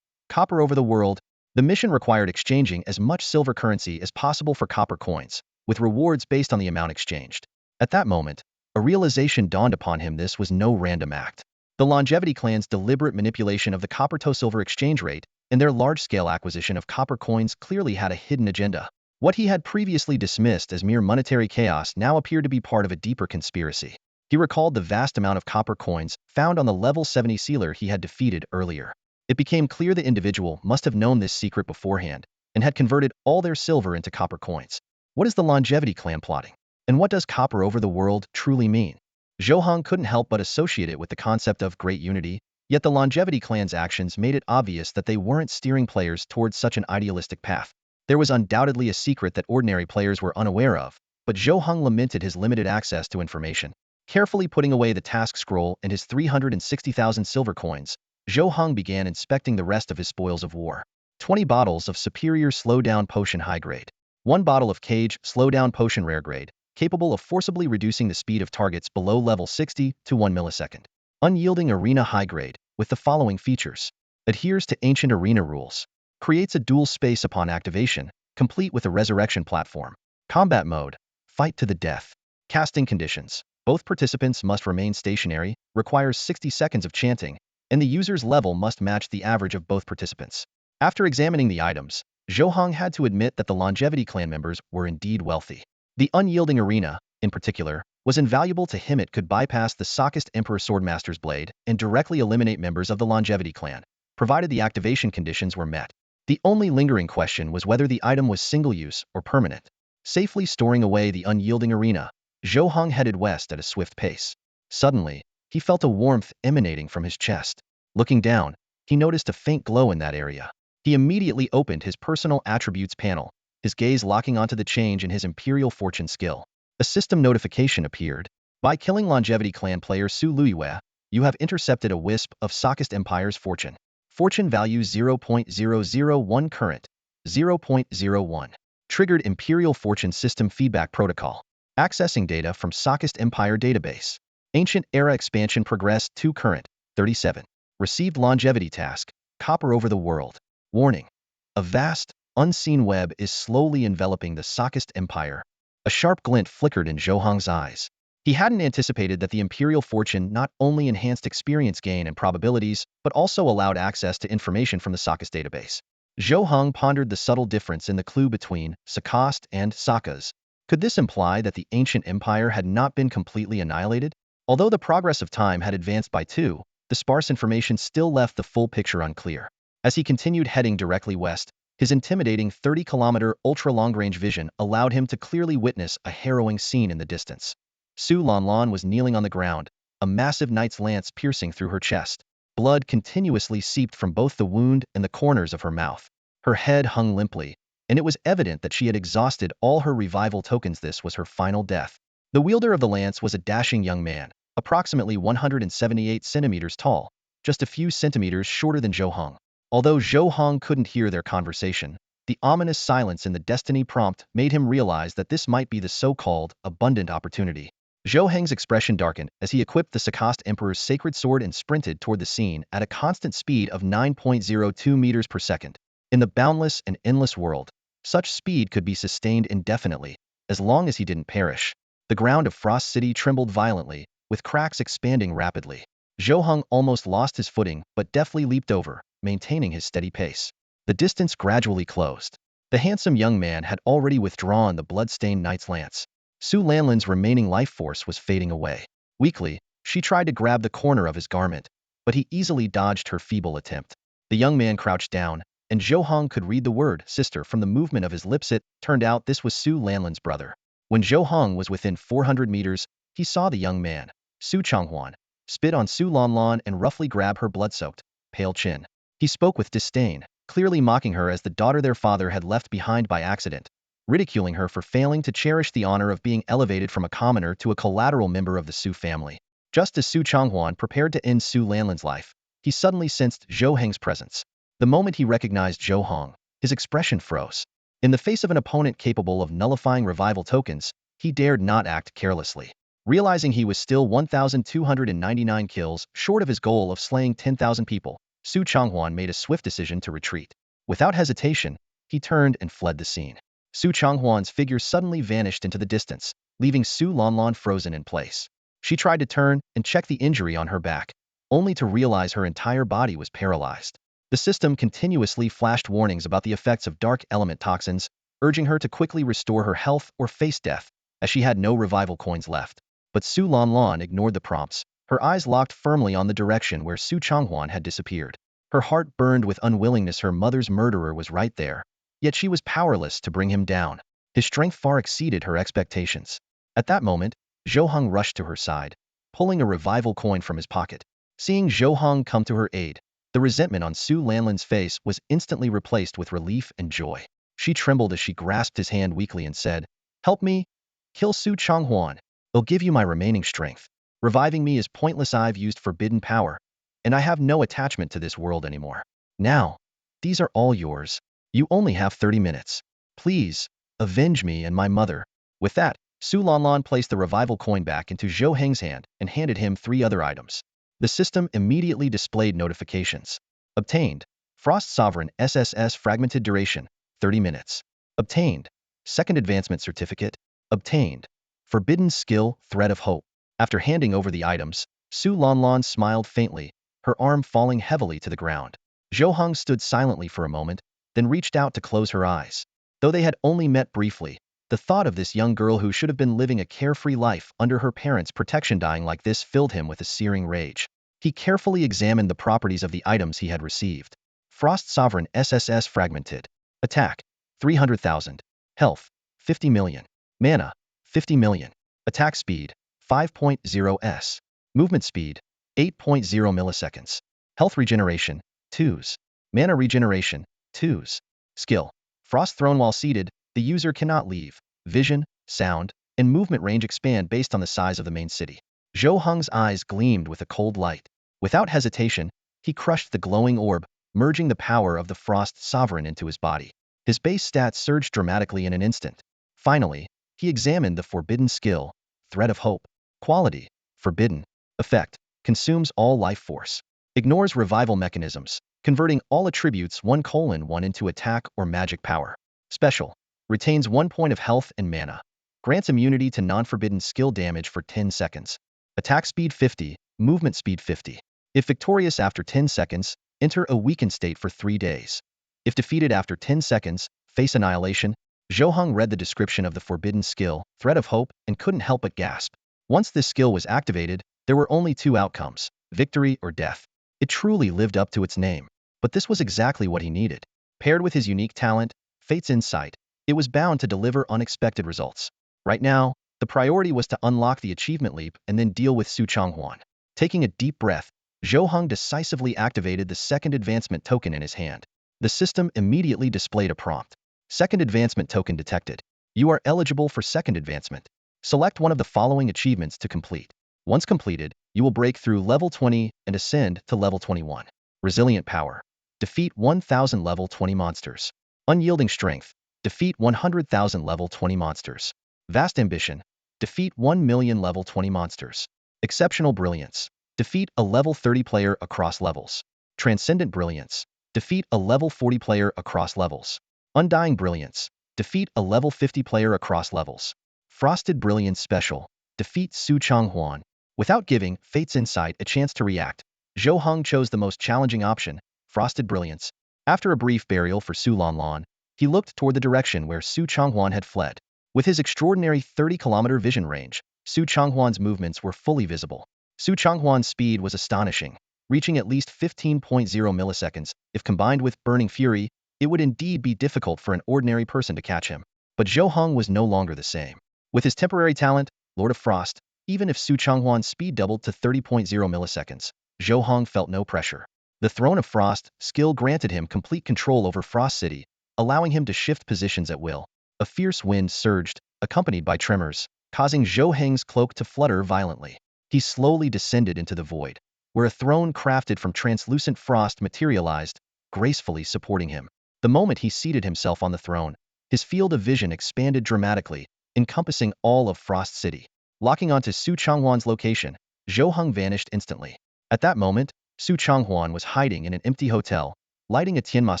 Speaker 1: Copper over the world, the mission required exchanging as much silver currency as possible for copper coins, with rewards based on the amount exchanged. At that moment, a realization dawned upon him: this was no random act. The Longevity clan's deliberate manipulation of the copper-to-silver exchange rate and their large-scale acquisition of copper coins clearly had a hidden agenda. What he had previously dismissed as mere monetary chaos now appeared to be part of a deeper conspiracy. He recalled the vast amount of copper coins found on the level 70 sealer he had defeated earlier. It became clear the individual must have known this secret beforehand and had converted all their silver into copper coins. What is the Longevity clan plotting? And what does copper over the world truly mean? Zhou Heng couldn't help but associate it with the concept of great unity, yet the Longevity clan's actions made it obvious that they weren't steering players towards such an idealistic path. There was undoubtedly a secret that ordinary players were unaware of, but Zhou Heng lamented his limited access to information. Carefully putting away the task scroll and his 360,000 silver coins, Zhou Heng began inspecting the rest of his spoils of war. 20 bottles of superior slowdown potion high grade. 1 bottle of cage slowdown potion rare grade, capable of forcibly reducing the speed of targets below level 60 to 1 millisecond. Unyielding arena high grade, with the following features. Adheres to ancient arena rules. Creates a dual space upon activation, complete with a resurrection platform. Combat mode, fight to the death. Casting conditions. Both participants must remain stationary, requires 60 seconds of chanting, and the user's level must match the average of both participants. After examining the items, Zhou Heng had to admit that the Longevity clan members were indeed wealthy. The unyielding arena, in particular, was invaluable to him. It could bypass the Sockist Emperor Swordmaster's blade and directly eliminate members of the Longevity clan, provided the activation conditions were met. The only lingering question was whether the item was single-use or permanent. Safely storing away the unyielding arena, Zhou Heng headed west at a swift pace. Suddenly, he felt a warmth emanating from his chest. Looking down, he noticed a faint glow in that area. He immediately opened his personal attributes panel, his gaze locking onto the change in his Imperial Fortune skill. A system notification appeared. By killing Longevity clan player Su Luiyue, you have intercepted a wisp of Sockist Empire's fortune. Fortune value 0.001 current, 0.01. Triggered Imperial Fortune System Feedback Protocol. Accessing data from Sockist Empire database. Ancient Era Expansion Progress 2 current, 37. Received Longevity task, Copper over the world. Warning. A vast, unseen web is slowly enveloping the Sockist Empire. A sharp glint flickered in Zhou Heng's eyes. He hadn't anticipated that the Imperial Fortune not only enhanced experience gain and probabilities, but also allowed access to information from the Sockist database. Zhou Heng pondered the subtle difference in the clue between Sockist and Sokkas. Could this imply that the ancient empire had not been completely annihilated? Although the progress of time had advanced by 2, the sparse information still left the full picture unclear. As he continued heading directly west, his intimidating 30-kilometer ultra-long-range vision allowed him to clearly witness a harrowing scene in the distance. Su Lanlan was kneeling on the ground, a massive knight's lance piercing through her chest. Blood continuously seeped from both the wound and the corners of her mouth. Her head hung limply, and it was evident that she had exhausted all her revival tokens. This was her final death. The wielder of the lance was a dashing young man, approximately 178 centimeters tall, just a few centimeters shorter than Zhou Heng. Although Zhou Heng couldn't hear their conversation, the ominous silence in the destiny prompt made him realize that this might be the so-called abundant opportunity. Zhou Heng's expression darkened as he equipped the Sockist Emperor's sacred sword and sprinted toward the scene at a constant speed of 9.02 meters per second. In the boundless and endless world, such speed could be sustained indefinitely, as long as he didn't perish. The ground of Frost City trembled violently, with cracks expanding rapidly. Zhou Heng almost lost his footing but deftly leaped over, maintaining his steady pace. The distance gradually closed. The handsome young man had already withdrawn the blood-stained knight's lance. Su Lanlan's remaining life force was fading away. Weakly, she tried to grab the corner of his garment, but he easily dodged her feeble attempt. The young man crouched down, and Zhou Heng could read the word sister from the movement of his lips. It turned out this was Su Lanlan's brother. When Zhou Heng was within 400 meters, he saw the young man, Su Changhuan, spit on Su Lanlan and roughly grab her blood-soaked, pale chin. He spoke with disdain, clearly mocking her as the daughter their father had left behind by accident, ridiculing her for failing to cherish the honor of being elevated from a commoner to a collateral member of the Su family. Just as Su Changhuan prepared to end Su Lanlan's life, he suddenly sensed Zhou Heng's presence. The moment he recognized Zhou Heng, his expression froze. In the face of an opponent capable of nullifying revival tokens, he dared not act carelessly. Realizing he was still 1,299 kills short of his goal of slaying 10,000 people, Su Changhuan made a swift decision to retreat. Without hesitation, he turned and fled the scene. Su Changhuan's figure suddenly vanished into the distance, leaving Su Lanlan frozen in place. She tried to turn and check the injury on her back, only to realize her entire body was paralyzed. The system continuously flashed warnings about the effects of dark element toxins, urging her to quickly restore her health or face death, as she had no revival coins left. But Su Lanlan ignored the prompts, her eyes locked firmly on the direction where Su Changhuan had disappeared. Her heart burned with unwillingness. Her mother's murderer was right there, yet she was powerless to bring him down. His strength far exceeded her expectations. At that moment, Zhou Heng rushed to her side, pulling a revival coin from his pocket. Seeing Zhou Heng come to her aid, the resentment on Su Lanlan's face was instantly replaced with relief and joy. She trembled as she grasped his hand weakly and said, "Help me! Kill Su Changhuan. I'll give you my remaining strength. Reviving me is pointless. I've used forbidden power, and I have no attachment to this world anymore. Now, these are all yours. You only have 30 minutes. Please, avenge me and my mother." With that, Su Lanlan placed the revival coin back into Zhou Heng's hand and handed him 3 other items. The system immediately displayed notifications. Obtained. Frost Sovereign SSS Fragmented Duration, 30 minutes. Obtained. Second Advancement Certificate. Obtained. Forbidden Skill, Thread of Hope. After handing over the items, Su Lanlan smiled faintly, her arm falling heavily to the ground. Zhou Heng stood silently for a moment, then reached out to close her eyes. Though they had only met briefly, the thought of this young girl who should have been living a carefree life under her parents' protection dying like this filled him with a searing rage. He carefully examined the properties of the items he had received. Frost Sovereign SSS Fragmented. Attack, 300,000. Health, 50 million. Mana, 50 million. Attack speed, 5.0 s. Movement speed, 8.0 milliseconds. Health regeneration, 2s. Mana regeneration, 2s. Skill, Frost Throne. While seated, the user cannot leave. Vision, sound, and movement range expand based on the size of the main city. Zhou Heng's eyes gleamed with a cold light. Without hesitation, he crushed the glowing orb, merging the power of the Frost Sovereign into his body. His base stats surged dramatically in an instant. Finally, he examined the forbidden skill, Thread of Hope. Quality, forbidden. Effect, consumes all life force. Ignores revival mechanisms, converting all attributes 1:1 into attack or magic power. Special, retains 1 point of health and mana. Grants immunity to non-forbidden skill damage for 10 seconds. Attack speed 50, movement speed 50. If victorious after 10 seconds, enter a weakened state for 3 days. If defeated after 10 seconds, face annihilation. Zhou Heng read the description of the forbidden skill, Thread of Hope, and couldn't help but gasp. Once this skill was activated, there were only 2 outcomes, victory or death. It truly lived up to its name. But this was exactly what he needed. Paired with his unique talent, Fate's Insight, it was bound to deliver unexpected results. Right now, the priority was to unlock the achievement leap and then deal with Su Changhuan. Taking a deep breath, Zhou Heng decisively activated the second advancement token in his hand. The system immediately displayed a prompt. Second advancement token detected. You are eligible for second advancement. Select one of the following achievements to complete. Once completed, you will break through level 20 and ascend to level 21. Resilient Power. Defeat 1,000 level 20 monsters. Unyielding Strength. Defeat 100,000 level 20 monsters. Vast Ambition. Defeat 1 million level 20 monsters. Exceptional Brilliance. Defeat a level 30 player across levels. Transcendent Brilliance. Defeat a level 40 player across levels. Undying Brilliance. Defeat a level 50 player across levels. Frosted Brilliance Special. Defeat Su Changhuan. Without giving Fate's Insight a chance to react, Zhou Heng chose the most challenging option, Frosted Brilliance. After a brief burial for Su Lanlan, he looked toward the direction where Su Changhuan had fled. With his extraordinary 30-kilometer vision range, Su Changhuan's movements were fully visible. Su Changhuan's speed was astonishing, reaching at least 15.0 milliseconds. If combined with Burning Fury, it would indeed be difficult for an ordinary person to catch him. But Zhou Heng was no longer the same. With his temporary talent, Lord of Frost, Even if Su Changhuan's speed doubled to 30.0 milliseconds, Zhou Heng felt no pressure. The Throne of Frost skill granted him complete control over Frost City, allowing him to shift positions at will. A fierce wind surged, accompanied by tremors, causing Zhou Heng's cloak to flutter violently. He slowly descended into the void, where a throne crafted from translucent frost materialized, gracefully supporting him. The moment he seated himself on the throne, his field of vision expanded dramatically, encompassing all of Frost City. Locking onto Su Changhuan's location, Zhou Heng vanished instantly. At that moment, Su Changhuan was hiding in an empty hotel, lighting a Tianma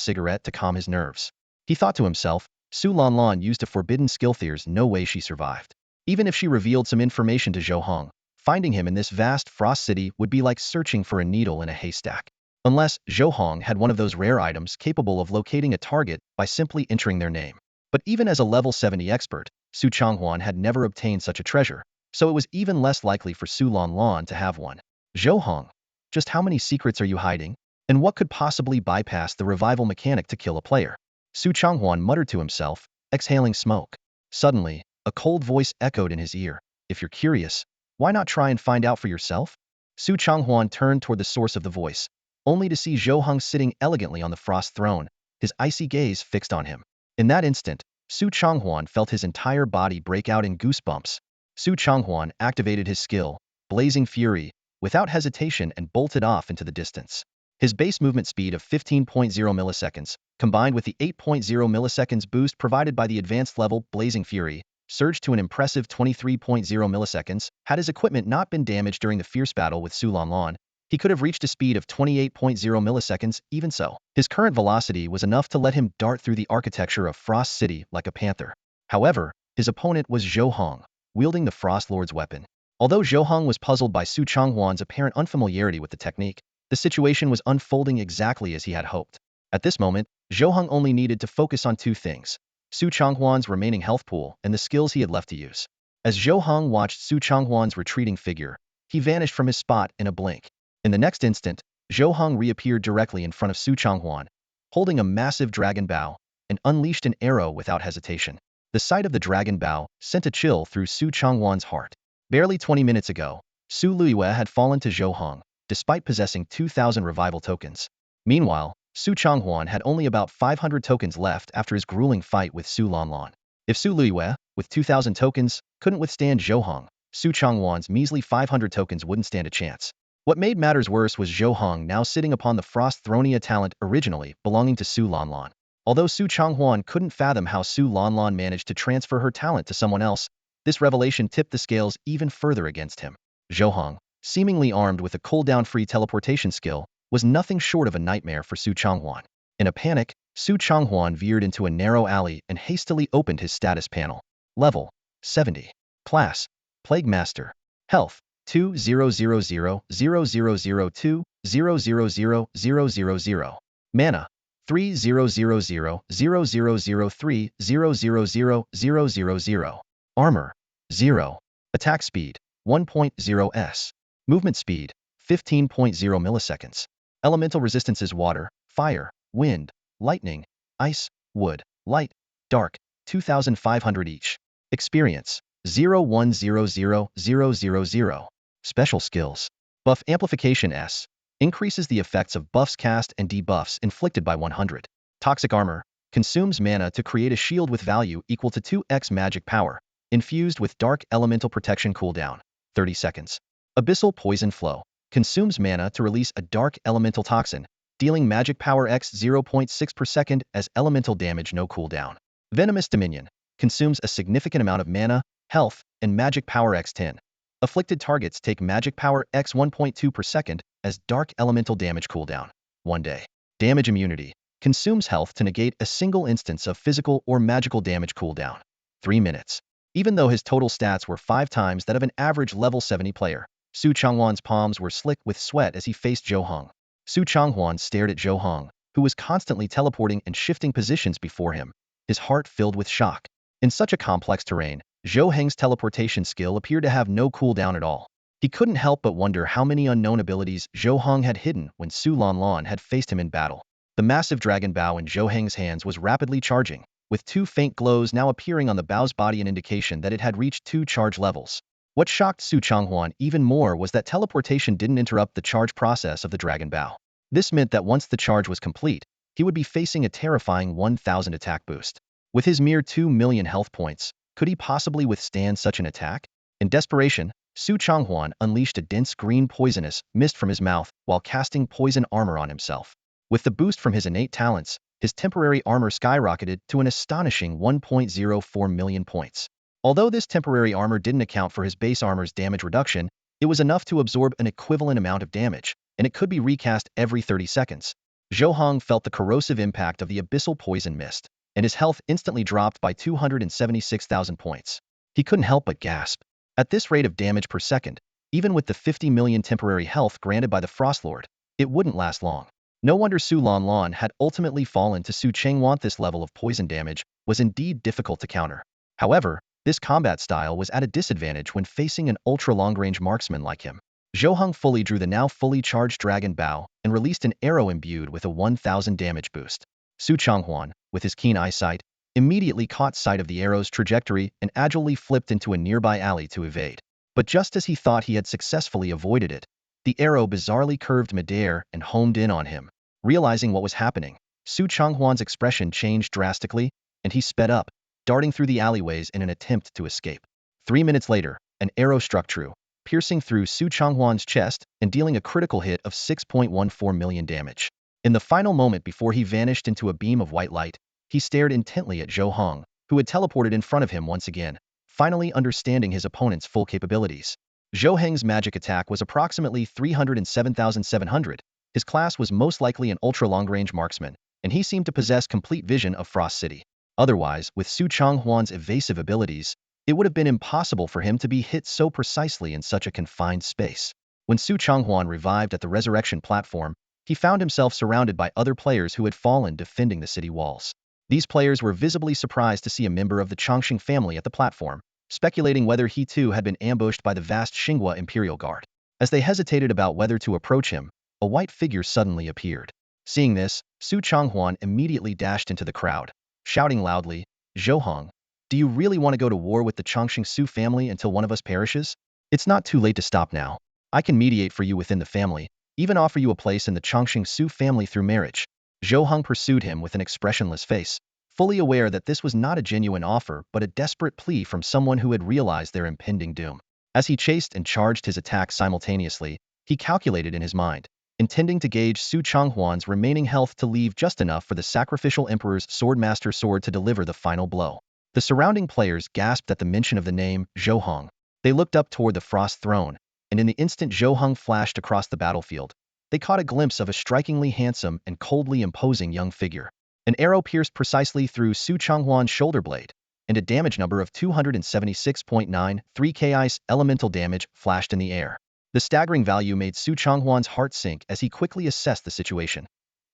Speaker 1: cigarette to calm his nerves. He thought to himself, Su Lanlan used a forbidden skill, there's no way she survived. Even if she revealed some information to Zhou Heng, finding him in this vast Frost City would be like searching for a needle in a haystack. Unless Zhou Heng had one of those rare items capable of locating a target by simply entering their name. But even as a level 70 expert, Su Changhuan had never obtained such a treasure, so it was even less likely for Su Lanlan to have one. Zhou Heng, just how many secrets are you hiding? And what could possibly bypass the revival mechanic to kill a player? Su Changhuan muttered to himself, exhaling smoke. Suddenly, a cold voice echoed in his ear. If you're curious, why not try and find out for yourself? Su Changhuan turned toward the source of the voice, only to see Zhou Heng sitting elegantly on the frost throne, his icy gaze fixed on him. In that instant, Su Changhuan felt his entire body break out in goosebumps. Su Changhuan activated his skill, Blazing Fury, without hesitation and bolted off into the distance. His base movement speed of 15.0 milliseconds, combined with the 8.0 milliseconds boost provided by the advanced level Blazing Fury, surged to an impressive 23.0 milliseconds. Had his equipment not been damaged during the fierce battle with Su Lanlan, he could have reached a speed of 28.0 milliseconds. Even so, his current velocity was enough to let him dart through the architecture of Frost City like a panther. However, his opponent was Zhou Heng, wielding the Frost Lord's weapon. Although Zhou Heng was puzzled by Su Changhuan's apparent unfamiliarity with the technique, the situation was unfolding exactly as he had hoped. At this moment, Zhou Heng only needed to focus on two things: Su Changhuan's remaining health pool and the skills he had left to use. As Zhou Heng watched Su Changhuan's retreating figure, he vanished from his spot in a blink. In the next instant, Zhou Heng reappeared directly in front of Su Changhuan, holding a massive dragon bow, and unleashed an arrow without hesitation. The sight of the dragon bow sent a chill through Su Changhuan's heart. Barely 20 minutes ago, Su Luiyue had fallen to Zhou Heng, despite possessing 2,000 revival tokens. Meanwhile, Su Changhuan had only about 500 tokens left after his grueling fight with Su Lanlan. If Su Luiyue, with 2,000 tokens, couldn't withstand Zhou Heng, Su Changhuan's measly 500 tokens wouldn't stand a chance. What made matters worse was Zhou Heng now sitting upon the Frost Thronia talent originally belonging to Su Lanlan. Although Su Changhuan couldn't fathom how Su Lanlan managed to transfer her talent to someone else, this revelation tipped the scales even further against him. Zhou Heng, seemingly armed with a cooldown-free teleportation skill, was nothing short of a nightmare for Su Changhuan. In a panic, Su Changhuan veered into a narrow alley and hastily opened his status panel. Level 70. Class Plague Master. Health 2,000,002,000,000. Mana 3,000,000,000,003,000,000. Armor 0. Attack speed 1.0s. Movement speed 15.0 milliseconds. Elemental resistances: water, fire, wind, lightning, ice, wood, light, dark, 2,500 each. Experience 0,100,000. Special skills. Buff Amplification S. Increases the effects of buffs cast and debuffs inflicted by 100. Toxic Armor. Consumes mana to create a shield with value equal to 2x magic power, infused with Dark Elemental Protection cooldown, 30 seconds. Abyssal Poison Flow. Consumes mana to release a Dark Elemental Toxin, dealing magic power x 0.6 per second as elemental damage, no cooldown. Venomous Dominion. Consumes a significant amount of mana, health, and magic power x 10. Afflicted targets take magic power x 1.2 per second as dark elemental damage cooldown, 1 day. Damage Immunity. Consumes health to negate a single instance of physical or magical damage cooldown, 3 minutes. Even though his total stats were 5 times that of an average level 70 player, Su Changhuan's palms were slick with sweat as he faced Zhou Heng. Su Changhuan stared at Zhou Heng, who was constantly teleporting and shifting positions before him, his heart filled with shock. In such a complex terrain, Zhou Heng's teleportation skill appeared to have no cooldown at all. He couldn't help but wonder how many unknown abilities Zhou Heng had hidden when Su Lanlan had faced him in battle. The massive dragon bow in Zhou Heng's hands was rapidly charging, with 2 faint glows now appearing on the bow's body, an indication that it had reached 2 charge levels. What shocked Su Changhuan even more was that teleportation didn't interrupt the charge process of the Dragon Bow. This meant that once the charge was complete, he would be facing a terrifying 1,000 attack boost. With his mere 2 million health points, could he possibly withstand such an attack? In desperation, Su Changhuan unleashed a dense green poisonous mist from his mouth while casting poison armor on himself. With the boost from his innate talents, his temporary armor skyrocketed to an astonishing 1.04 million points. Although this temporary armor didn't account for his base armor's damage reduction, it was enough to absorb an equivalent amount of damage, and it could be recast every 30 seconds. Zhou Heng felt the corrosive impact of the abyssal poison mist, and his health instantly dropped by 276,000 points. He couldn't help but gasp. At this rate of damage per second, even with the 50 million temporary health granted by the Frost Lord, it wouldn't last long. No wonder Su Lanlan had ultimately fallen to Su Changhuan. This level of poison damage was indeed difficult to counter. However, this combat style was at a disadvantage when facing an ultra-long-range marksman like him. Zhou Heng fully drew the now fully charged Dragon Bow and released an arrow imbued with a 1,000 damage boost. Su Changhuan, with his keen eyesight, immediately caught sight of the arrow's trajectory and agilely flipped into a nearby alley to evade. But just as he thought he had successfully avoided it, the arrow bizarrely curved midair and homed in on him. Realizing what was happening, Su Changhuan's expression changed drastically, and he sped up, darting through the alleyways in an attempt to escape. 3 minutes later, an arrow struck true, piercing through Su Changhuan's chest and dealing a critical hit of 6.14 million damage. In the final moment before he vanished into a beam of white light, he stared intently at Zhou Heng, who had teleported in front of him once again, finally understanding his opponent's full capabilities. Zhou Heng's magic attack was approximately 307,700. His class was most likely an ultra-long-range marksman, and he seemed to possess complete vision of Frost City. Otherwise, with Su Changhuan's evasive abilities, it would have been impossible for him to be hit so precisely in such a confined space. When Su Changhuan revived at the resurrection platform, he found himself surrounded by other players who had fallen defending the city walls. These players were visibly surprised to see a member of the Chongqing family at the platform, speculating whether he too had been ambushed by the vast Xinghua Imperial Guard. As they hesitated about whether to approach him, a white figure suddenly appeared. Seeing this, Su Changhuan immediately dashed into the crowd, shouting loudly, "Zhou Heng, do you really want to go to war with the Chongqing Su family until one of us perishes? It's not too late to stop now. I can mediate for you within the family, even offer you a place in the Chongqing Su family through marriage." Zhou Heng pursued him with an expressionless face, fully aware that this was not a genuine offer but a desperate plea from someone who had realized their impending doom. As he chased and charged his attacks simultaneously, he calculated in his mind, intending to gauge Su Changhuan's remaining health to leave just enough for the sacrificial emperor's swordmaster sword to deliver the final blow. The surrounding players gasped at the mention of the name Zhou Heng. They looked up toward the Frost Throne, and in the instant Zhou Heng flashed across the battlefield, they caught a glimpse of a strikingly handsome and coldly imposing young figure. An arrow pierced precisely through Su Changhuan's shoulder blade, and a damage number of 276.93 Ki elemental damage flashed in the air. The staggering value made Su Changhuan's heart sink as he quickly assessed the situation.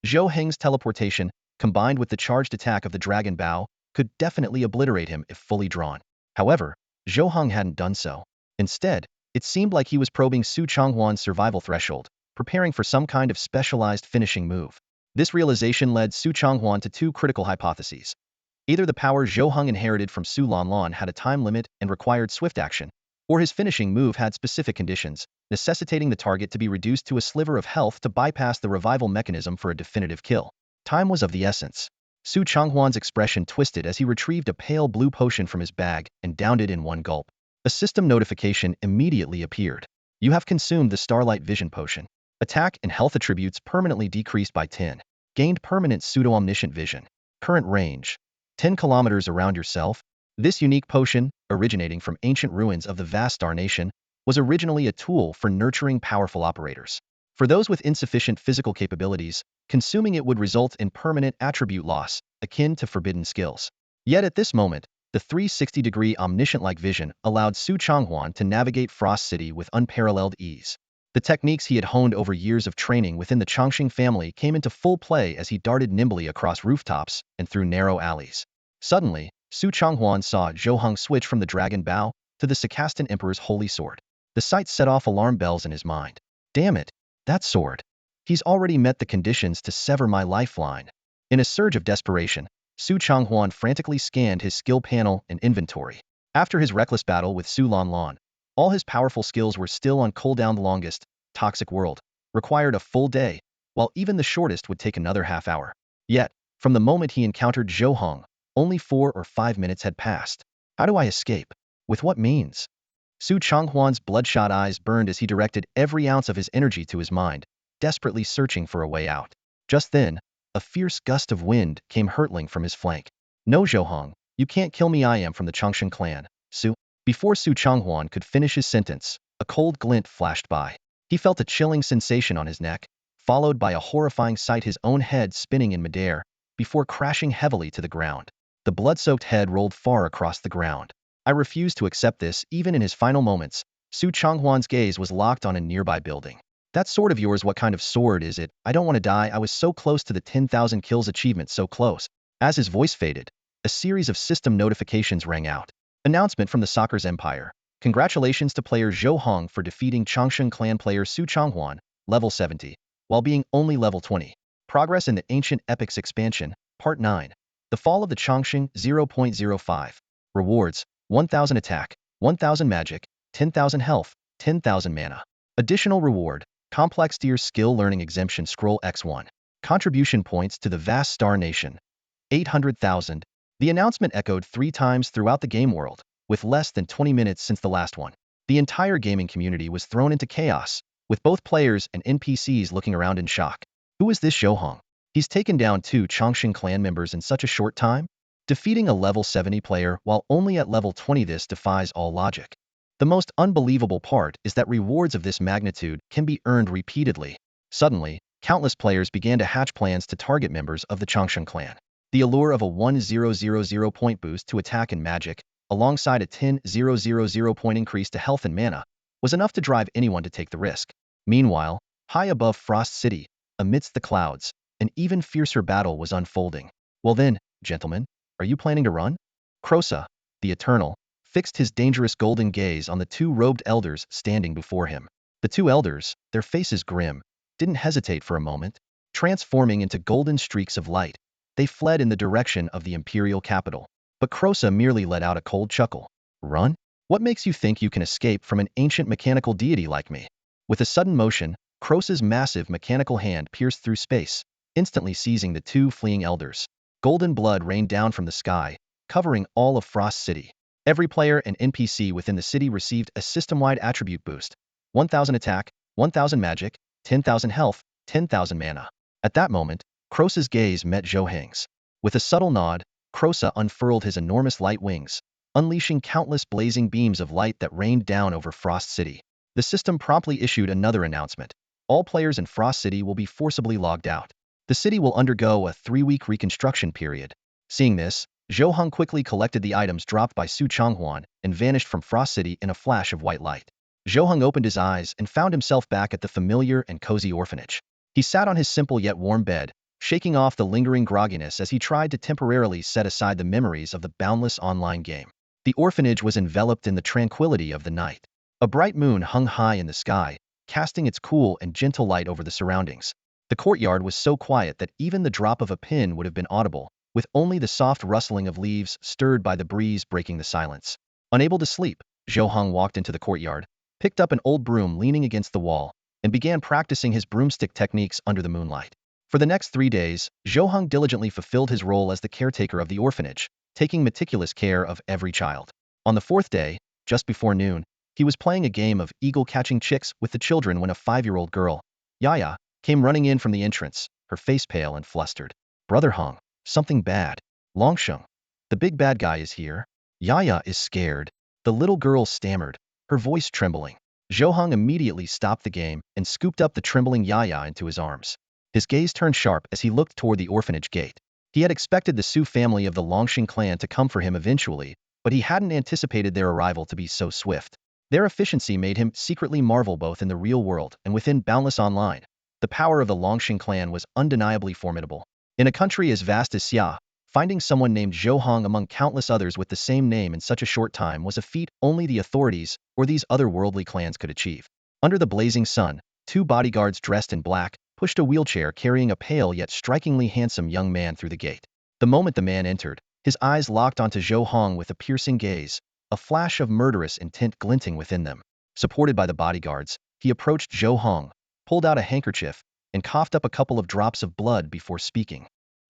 Speaker 1: Zhou Heng's teleportation, combined with the charged attack of the Dragon Bow, could definitely obliterate him if fully drawn. However, Zhou Heng hadn't done so. Instead, it seemed like he was probing Su Changhuan's survival threshold, preparing for some kind of specialized finishing move. This realization led Su Changhuan to two critical hypotheses. Either the power Zhou Heng inherited from Su Lanlan had a time limit and required swift action, or his finishing move had specific conditions, necessitating the target to be reduced to a sliver of health to bypass the revival mechanism for a definitive kill. Time was of the essence. Su Changhuan's expression twisted as he retrieved a pale blue potion from his bag and downed it in one gulp. A system notification immediately appeared. You have consumed the Starlight Vision Potion. Attack and health attributes permanently decreased by 10. Gained permanent pseudo-omniscient vision. Current range: 10 kilometers around yourself. This unique potion, originating from ancient ruins of the vast Star Nation, was originally a tool for nurturing powerful operators. For those with insufficient physical capabilities, consuming it would result in permanent attribute loss, akin to forbidden skills. Yet at this moment, the 360-degree omniscient-like vision allowed Su Changhuan to navigate Frost City with unparalleled ease. The techniques he had honed over years of training within the Chongqing family came into full play as he darted nimbly across rooftops and through narrow alleys. Suddenly, Su Changhuan saw Zhou Heng switch from the Dragon Bow to the Sakastan Emperor's holy sword. The sight set off alarm bells in his mind. Damn it, that sword. He's already met the conditions to sever my lifeline. In a surge of desperation, Su Changhuan frantically scanned his skill panel and inventory. After his reckless battle with Su Lanlan, All his powerful skills were still on cooldown. The longest, Toxic World, required a full day, while even the shortest would take another half hour. Yet, from the moment he encountered Zhou Heng, only 4 or 5 minutes had passed. How do I escape? With what means? Su Changhuan's bloodshot eyes burned as he directed every ounce of his energy to his mind, desperately searching for a way out. Just then, a fierce gust of wind came hurtling from his flank. No, Zhou Heng, you can't kill me. I am from the Changshan clan, Su. Before Su Changhuan could finish his sentence, a cold glint flashed by. He felt a chilling sensation on his neck, followed by a horrifying sight, his own head spinning in midair, before crashing heavily to the ground. The blood-soaked head rolled far across the ground. I refuse to accept this. Even in his final moments, Su Changhuan's gaze was locked on a nearby building. That sword of yours, what kind of sword is it? I don't want to die. I was so close to the 10,000 kills achievement, so close. As his voice faded, a series of system notifications rang out. Announcement from the Soccer's Empire. Congratulations to player Zhou Heng for defeating Changshan clan player Su Changhuan, level 70, while being only level 20. Progress in the Ancient Epics Expansion, Part 9. The Fall of the Changshan 0.05. Rewards, 1000 attack, 1000 magic, 10,000 health, 10,000 mana. Additional reward, Complex Deer Skill Learning Exemption Scroll X1. Contribution points to the vast Star Nation, 800,000. The announcement echoed 3 times throughout the game world, with less than 20 minutes since the last one. The entire gaming community was thrown into chaos, with both players and NPCs looking around in shock. Who is this Zhou Heng? He's taken down 2 Changshan clan members in such a short time? Defeating a level 70 player while only at level 20, this defies all logic. The most unbelievable part is that rewards of this magnitude can be earned repeatedly. Suddenly, countless players began to hatch plans to target members of the Changshan clan. The allure of a 1000 point boost to attack and magic, alongside a 10,000 point increase to health and mana, was enough to drive anyone to take the risk. Meanwhile, high above Frost City, amidst the clouds, an even fiercer battle was unfolding. Well then, gentlemen, are you planning to run? Crosa, the Eternal, fixed his dangerous golden gaze on the 2 robed elders standing before him. The 2 elders, their faces grim, didn't hesitate for a moment. Transforming into golden streaks of light, they fled in the direction of the imperial capital. But Crosa merely let out a cold chuckle. Run? What makes you think you can escape from an ancient mechanical deity like me? With a sudden motion, Crosa's massive mechanical hand pierced through space, instantly seizing the 2 fleeing elders. Golden blood rained down from the sky, covering all of Frost City. Every player and NPC within the city received a system-wide attribute boost. 1000 attack, 1000 magic, 10,000 health, 10,000 mana. At that moment, Crosa's gaze met Zhou Heng's. With a subtle nod, Crosa unfurled his enormous light wings, unleashing countless blazing beams of light that rained down over Frost City. The system promptly issued another announcement. All players in Frost City will be forcibly logged out. The city will undergo a 3-week reconstruction period. Seeing this, Zhou Heng quickly collected the items dropped by Su Changhuan and vanished from Frost City in a flash of white light. Zhou Heng opened his eyes and found himself back at the familiar and cozy orphanage. He sat on his simple yet warm bed, shaking off the lingering grogginess as he tried to temporarily set aside the memories of the boundless online game. The orphanage was enveloped in the tranquility of the night. A bright moon hung high in the sky, casting its cool and gentle light over the surroundings. The courtyard was so quiet that even the drop of a pin would have been audible, with only the soft rustling of leaves stirred by the breeze breaking the silence. Unable to sleep, Zhou Heng walked into the courtyard, picked up an old broom leaning against the wall, and began practicing his broomstick techniques under the moonlight. For the next 3 days, Zhou Heng diligently fulfilled his role as the caretaker of the orphanage, taking meticulous care of every child. On the 4th day, just before noon, he was playing a game of eagle-catching chicks with the children when a 5-year-old girl, Yaya, came running in from the entrance, her face pale and flustered. Brother Heng, something bad. Longsheng, the big bad guy is here. Yaya is scared. The little girl stammered, her voice trembling. Zhou Heng immediately stopped the game and scooped up the trembling Yaya into his arms. His gaze turned sharp as he looked toward the orphanage gate. He had expected the Su family of the Longsheng clan to come for him eventually, but he hadn't anticipated their arrival to be so swift. Their efficiency made him secretly marvel both in the real world and within Boundless Online. The power of the Longsheng clan was undeniably formidable. In a country as vast as Xia, finding someone named Zhou Heng among countless others with the same name in such a short time was a feat only the authorities or these otherworldly clans could achieve. Under the blazing sun, 2 bodyguards dressed in black pushed a wheelchair carrying a pale yet strikingly handsome young man through the gate. The moment the man entered, his eyes locked onto Zhou Heng with a piercing gaze, a flash of murderous intent glinting within them. Supported by the bodyguards, he approached Zhou Heng, pulled out a handkerchief, and coughed up a couple of drops of blood before speaking.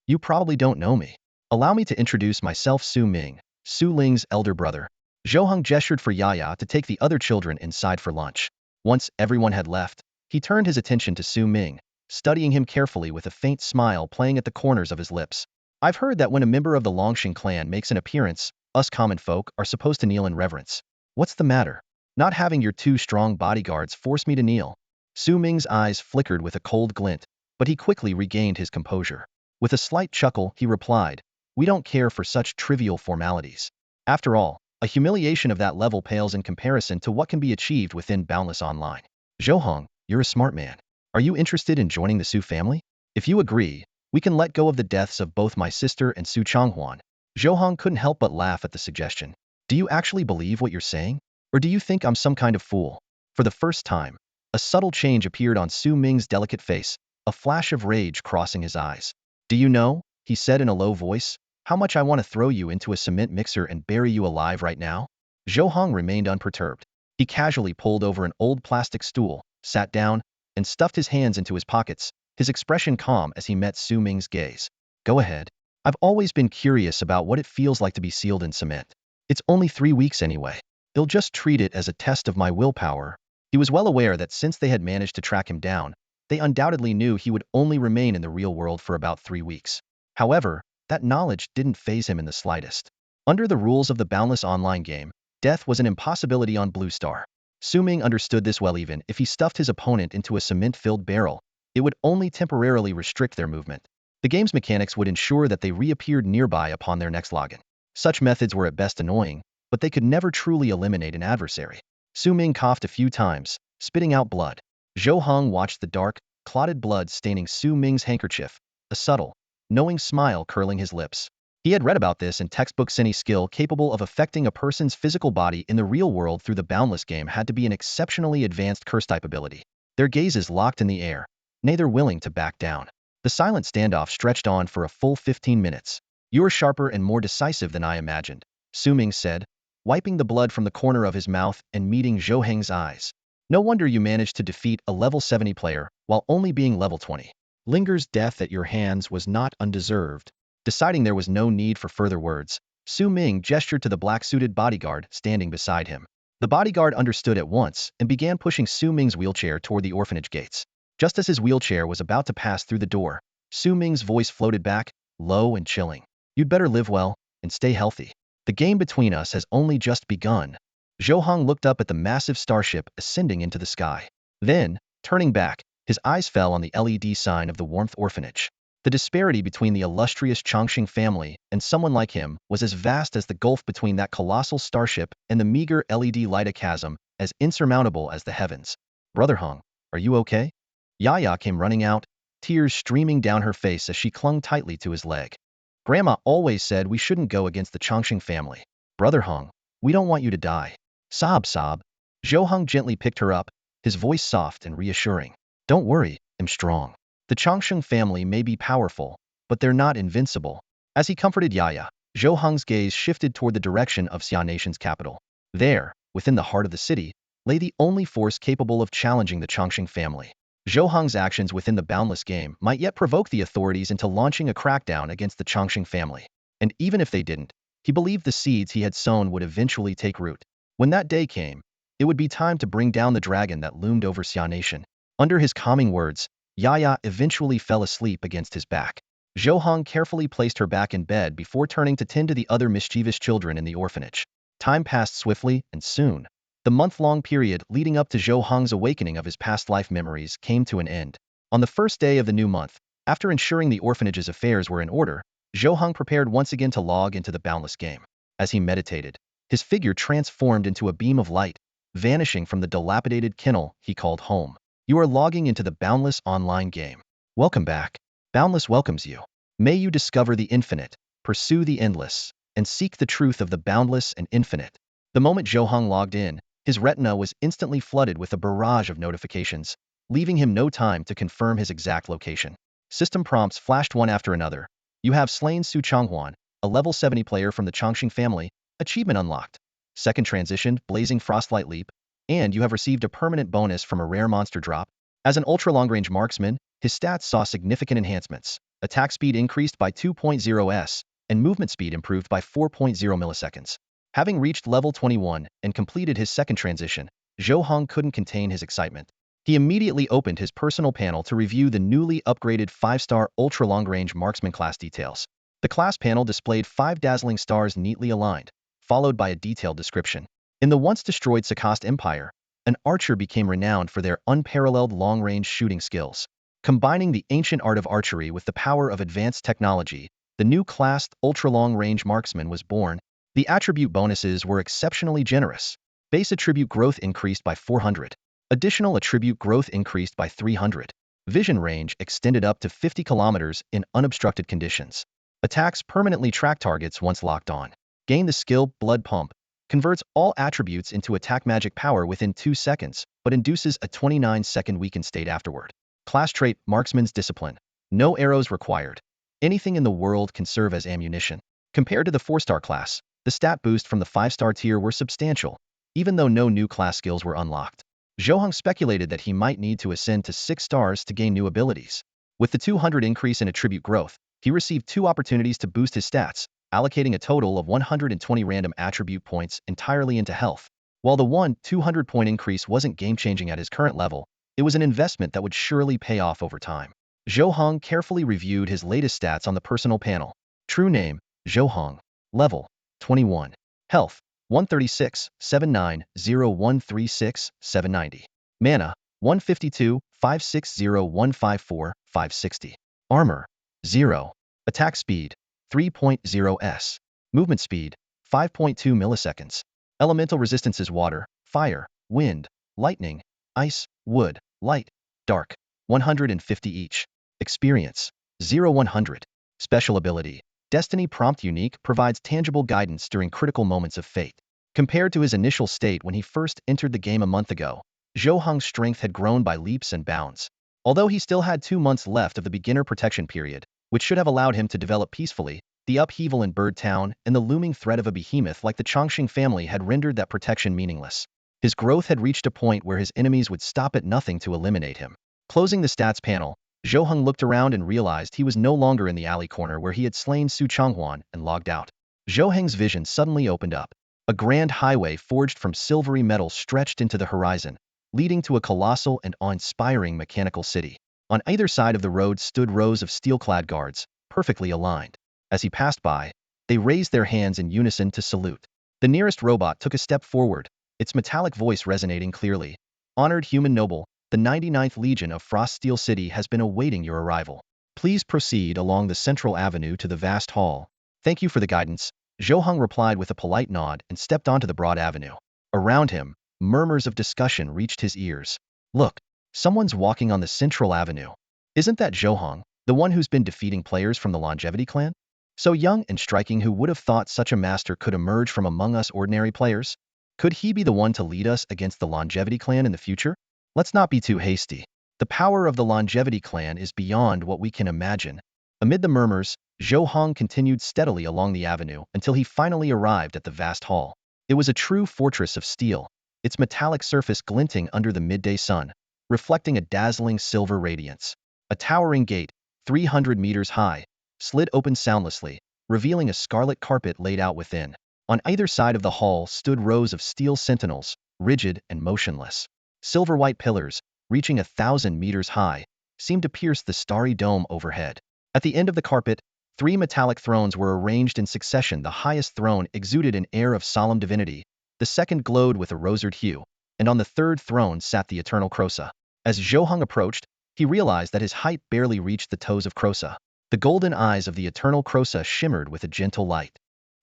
Speaker 1: You probably don't know me. Allow me to introduce myself, Su Ming, Su Ling's elder brother. Zhou Heng gestured for Yaya to take the other children inside for lunch. Once everyone had left, he turned his attention to Su Ming, studying him carefully with a faint smile playing at the corners of his lips. I've heard that when a member of the Longxing clan makes an appearance, us common folk are supposed to kneel in reverence. What's the matter? Not having your two strong bodyguards force me to kneel. Su Ming's eyes flickered with a cold glint, but he quickly regained his composure. With a slight chuckle, he replied, we don't care for such trivial formalities. After all, a humiliation of that level pales in comparison to what can be achieved within Boundless Online. Zhou Heng, you're a smart man. Are you interested in joining the Su family? If you agree, we can let go of the deaths of both my sister and Su Changhuan. Zhou Heng couldn't help but laugh at the suggestion. Do you actually believe what you're saying? Or do you think I'm some kind of fool? For the first time, a subtle change appeared on Su Ming's delicate face, a flash of rage crossing his eyes. Do you know, he said in a low voice, how much I want to throw you into a cement mixer and bury you alive right now? Zhou Heng remained unperturbed. He casually pulled over an old plastic stool, sat down, and stuffed his hands into his pockets, his expression calm as he met Su Ming's gaze. Go ahead. I've always been curious about what it feels like to be sealed in cement. It's only 3 weeks anyway. They'll just treat it as a test of my willpower. He was well aware that since they had managed to track him down, they undoubtedly knew he would only remain in the real world for about 3 weeks. However, that knowledge didn't faze him in the slightest. Under the rules of the Boundless Online game, death was an impossibility on Blue Star. Su Ming understood this well. Even if he stuffed his opponent into a cement-filled barrel, it would only temporarily restrict their movement. The game's mechanics would ensure that they reappeared nearby upon their next login. Such methods were at best annoying, but they could never truly eliminate an adversary. Su Ming coughed a few times, spitting out blood. Zhou Heng watched the dark, clotted blood staining Su Ming's handkerchief, a subtle, knowing smile curling his lips. He had read about this in textbooks. Any skill capable of affecting a person's physical body in the real world through the Boundless game had to be an exceptionally advanced curse-type ability. Their gazes locked in the air, neither willing to back down. The silent standoff stretched on for a full 15 minutes. You're sharper and more decisive than I imagined, Su Ming said, wiping the blood from the corner of his mouth and meeting Zhou Heng's eyes. No wonder you managed to defeat a level 70 player while only being level 20.
Speaker 2: Linger's death at your hands was not undeserved.
Speaker 1: Deciding there was no need for further words, Su Ming gestured to the black-suited bodyguard standing beside him. The bodyguard understood at once and began pushing Su Ming's wheelchair toward the orphanage gates. Just as his wheelchair was about to pass through the door, Su Ming's voice floated back, low and chilling. You'd better live well and stay healthy. The game between us has only just begun. Zhou Heng looked up at the massive starship ascending into the sky. Then, turning back, his eyes fell on the LED sign of the Warmth Orphanage. The disparity between the illustrious Chongqing family and someone like him was as vast as the gulf between that colossal starship and the meager LED light, a chasm as insurmountable as the heavens. Brother Heng, are you okay? Yaya came running out, tears streaming down her face as she clung tightly to his leg. Grandma always said we shouldn't go against the Chongqing family. Brother Heng, we don't want you to die. Sob, sob. Zhou Heng gently picked her up, his voice soft and reassuring. Don't worry, I'm strong. The Chongqing family may be powerful, but they're not invincible. As he comforted Yaya, Zhou Heng's gaze shifted toward the direction of Xia Nation's capital. There, within the heart of the city, lay the only force capable of challenging the Chongqing family. Zhou Heng's actions within the Boundless game might yet provoke the authorities into launching a crackdown against the Chongqing family. And even if they didn't, he believed the seeds he had sown would eventually take root. When that day came, it would be time to bring down the dragon that loomed over Xia Nation. Under his calming words, Yaya eventually fell asleep against his back. Zhou Heng carefully placed her back in bed before turning to tend to the other mischievous children in the orphanage. Time passed swiftly, and soon, the month-long period leading up to Zhou Heng's awakening of his past life memories came to an end. On the first day of the new month, after ensuring the orphanage's affairs were in order, Zhou Heng prepared once again to log into the Boundless game. As he meditated, his figure transformed into a beam of light, vanishing from the dilapidated kennel he called home. You are logging into the Boundless Online game. Welcome back. Boundless welcomes you. May you discover the infinite, pursue the endless, and seek the truth of the boundless and infinite. The moment Zhou Heng logged in, his retina was instantly flooded with a barrage of notifications, leaving him no time to confirm his exact location. System prompts flashed one after another. You have slain Su Changhuan, a level 70 player from the Chongqing family. Achievement unlocked. Second transitioned, blazing frostlight leap. And you have received a permanent bonus from a rare monster drop. As an ultra-long-range marksman, his stats saw significant enhancements. Attack speed increased by 2.0s, and movement speed improved by 4.0 milliseconds. Having reached level 21 and completed his second transition, Zhou Heng couldn't contain his excitement. He immediately opened his personal panel to review the newly upgraded 5-star ultra-long-range marksman class details. The class panel displayed 5 dazzling stars neatly aligned, followed by a detailed description. In the once-destroyed Sakast Empire, an archer became renowned for their unparalleled long-range shooting skills. Combining the ancient art of archery with the power of advanced technology, the new class ultra-long-range marksman was born. The attribute bonuses were exceptionally generous. Base attribute growth increased by 400. Additional attribute growth increased by 300. Vision range extended up to 50 kilometers in unobstructed conditions. Attacks permanently track targets once locked on. Gain the skill Blood Pump. Converts all attributes into attack magic power within 2 seconds, but induces a 29-second weakened state afterward. Class trait Marksman's Discipline. No arrows required. Anything in the world can serve as ammunition. Compared to the 4-star class, the stat boost from the 5-star tier were substantial, even though no new class skills were unlocked. Zhou Heng speculated that he might need to ascend to 6 stars to gain new abilities. With the 200 increase in attribute growth, he received 2 opportunities to boost his stats, allocating a total of 120 random attribute points entirely into health. While the 200-point increase wasn't game-changing at his current level, it was an investment that would surely pay off over time. Zhou Heng carefully reviewed his latest stats on the personal panel. True name, Zhou Heng. Level, 21. Health, 136, 79, 0136, 790. Mana, 152, 560, 154, 560. Armor, 0. Attack speed, 3.0s. Movement speed, 5.2 milliseconds. Elemental resistances water, fire, wind, lightning, ice, wood, light, dark, 150 each. Experience, 0-100. Special ability, Destiny Prompt Unique provides tangible guidance during critical moments of fate. Compared to his initial state when he first entered the game a month ago, Zhou Heng's strength had grown by leaps and bounds. Although he still had 2 months left of the beginner protection period, which should have allowed him to develop peacefully, the upheaval in Bird Town and the looming threat of a behemoth like the Chongqing family had rendered that protection meaningless. His growth had reached a point where his enemies would stop at nothing to eliminate him. Closing the stats panel, Zhou Heng looked around and realized he was no longer in the alley corner where he had slain Su Chonghuan and logged out. Zhou Heng's vision suddenly opened up. A grand highway forged from silvery metal stretched into the horizon, leading to a colossal and awe-inspiring mechanical city. On either side of the road stood rows of steel-clad guards, perfectly aligned. As he passed by, they raised their hands in unison to salute. The nearest robot took a step forward, its metallic voice resonating clearly. Honored human noble, the 99th Legion of Frost Steel City has been awaiting your arrival. Please proceed along the central avenue to the vast hall. Thank you for the guidance, Zhou Heng replied with a polite nod and stepped onto the broad avenue. Around him, murmurs of discussion reached his ears. Look, someone's walking on the central avenue. Isn't that Zhou Heng, the one who's been defeating players from the Longevity clan? So young and striking, who would have thought such a master could emerge from among us ordinary players? Could he be the one to lead us against the Longevity clan in the future? Let's not be too hasty. The power of the Longevity clan is beyond what we can imagine. Amid the murmurs, Zhou Heng continued steadily along the avenue until he finally arrived at the vast hall. It was a true fortress of steel, its metallic surface glinting under the midday sun, reflecting a dazzling silver radiance. A towering gate, 300 meters high, slid open soundlessly, revealing a scarlet carpet laid out within. On either side of the hall stood rows of steel sentinels, rigid and motionless. Silver-white pillars, reaching 1,000 meters high, seemed to pierce the starry dome overhead. At the end of the carpet, 3 metallic thrones were arranged in succession. The highest throne exuded an air of solemn divinity, the second glowed with a roseate hue, and on the third throne sat the eternal Crosa. As Zhou Heng approached, he realized that his height barely reached the toes of Crosa. The golden eyes of the eternal Crosa shimmered with a gentle light.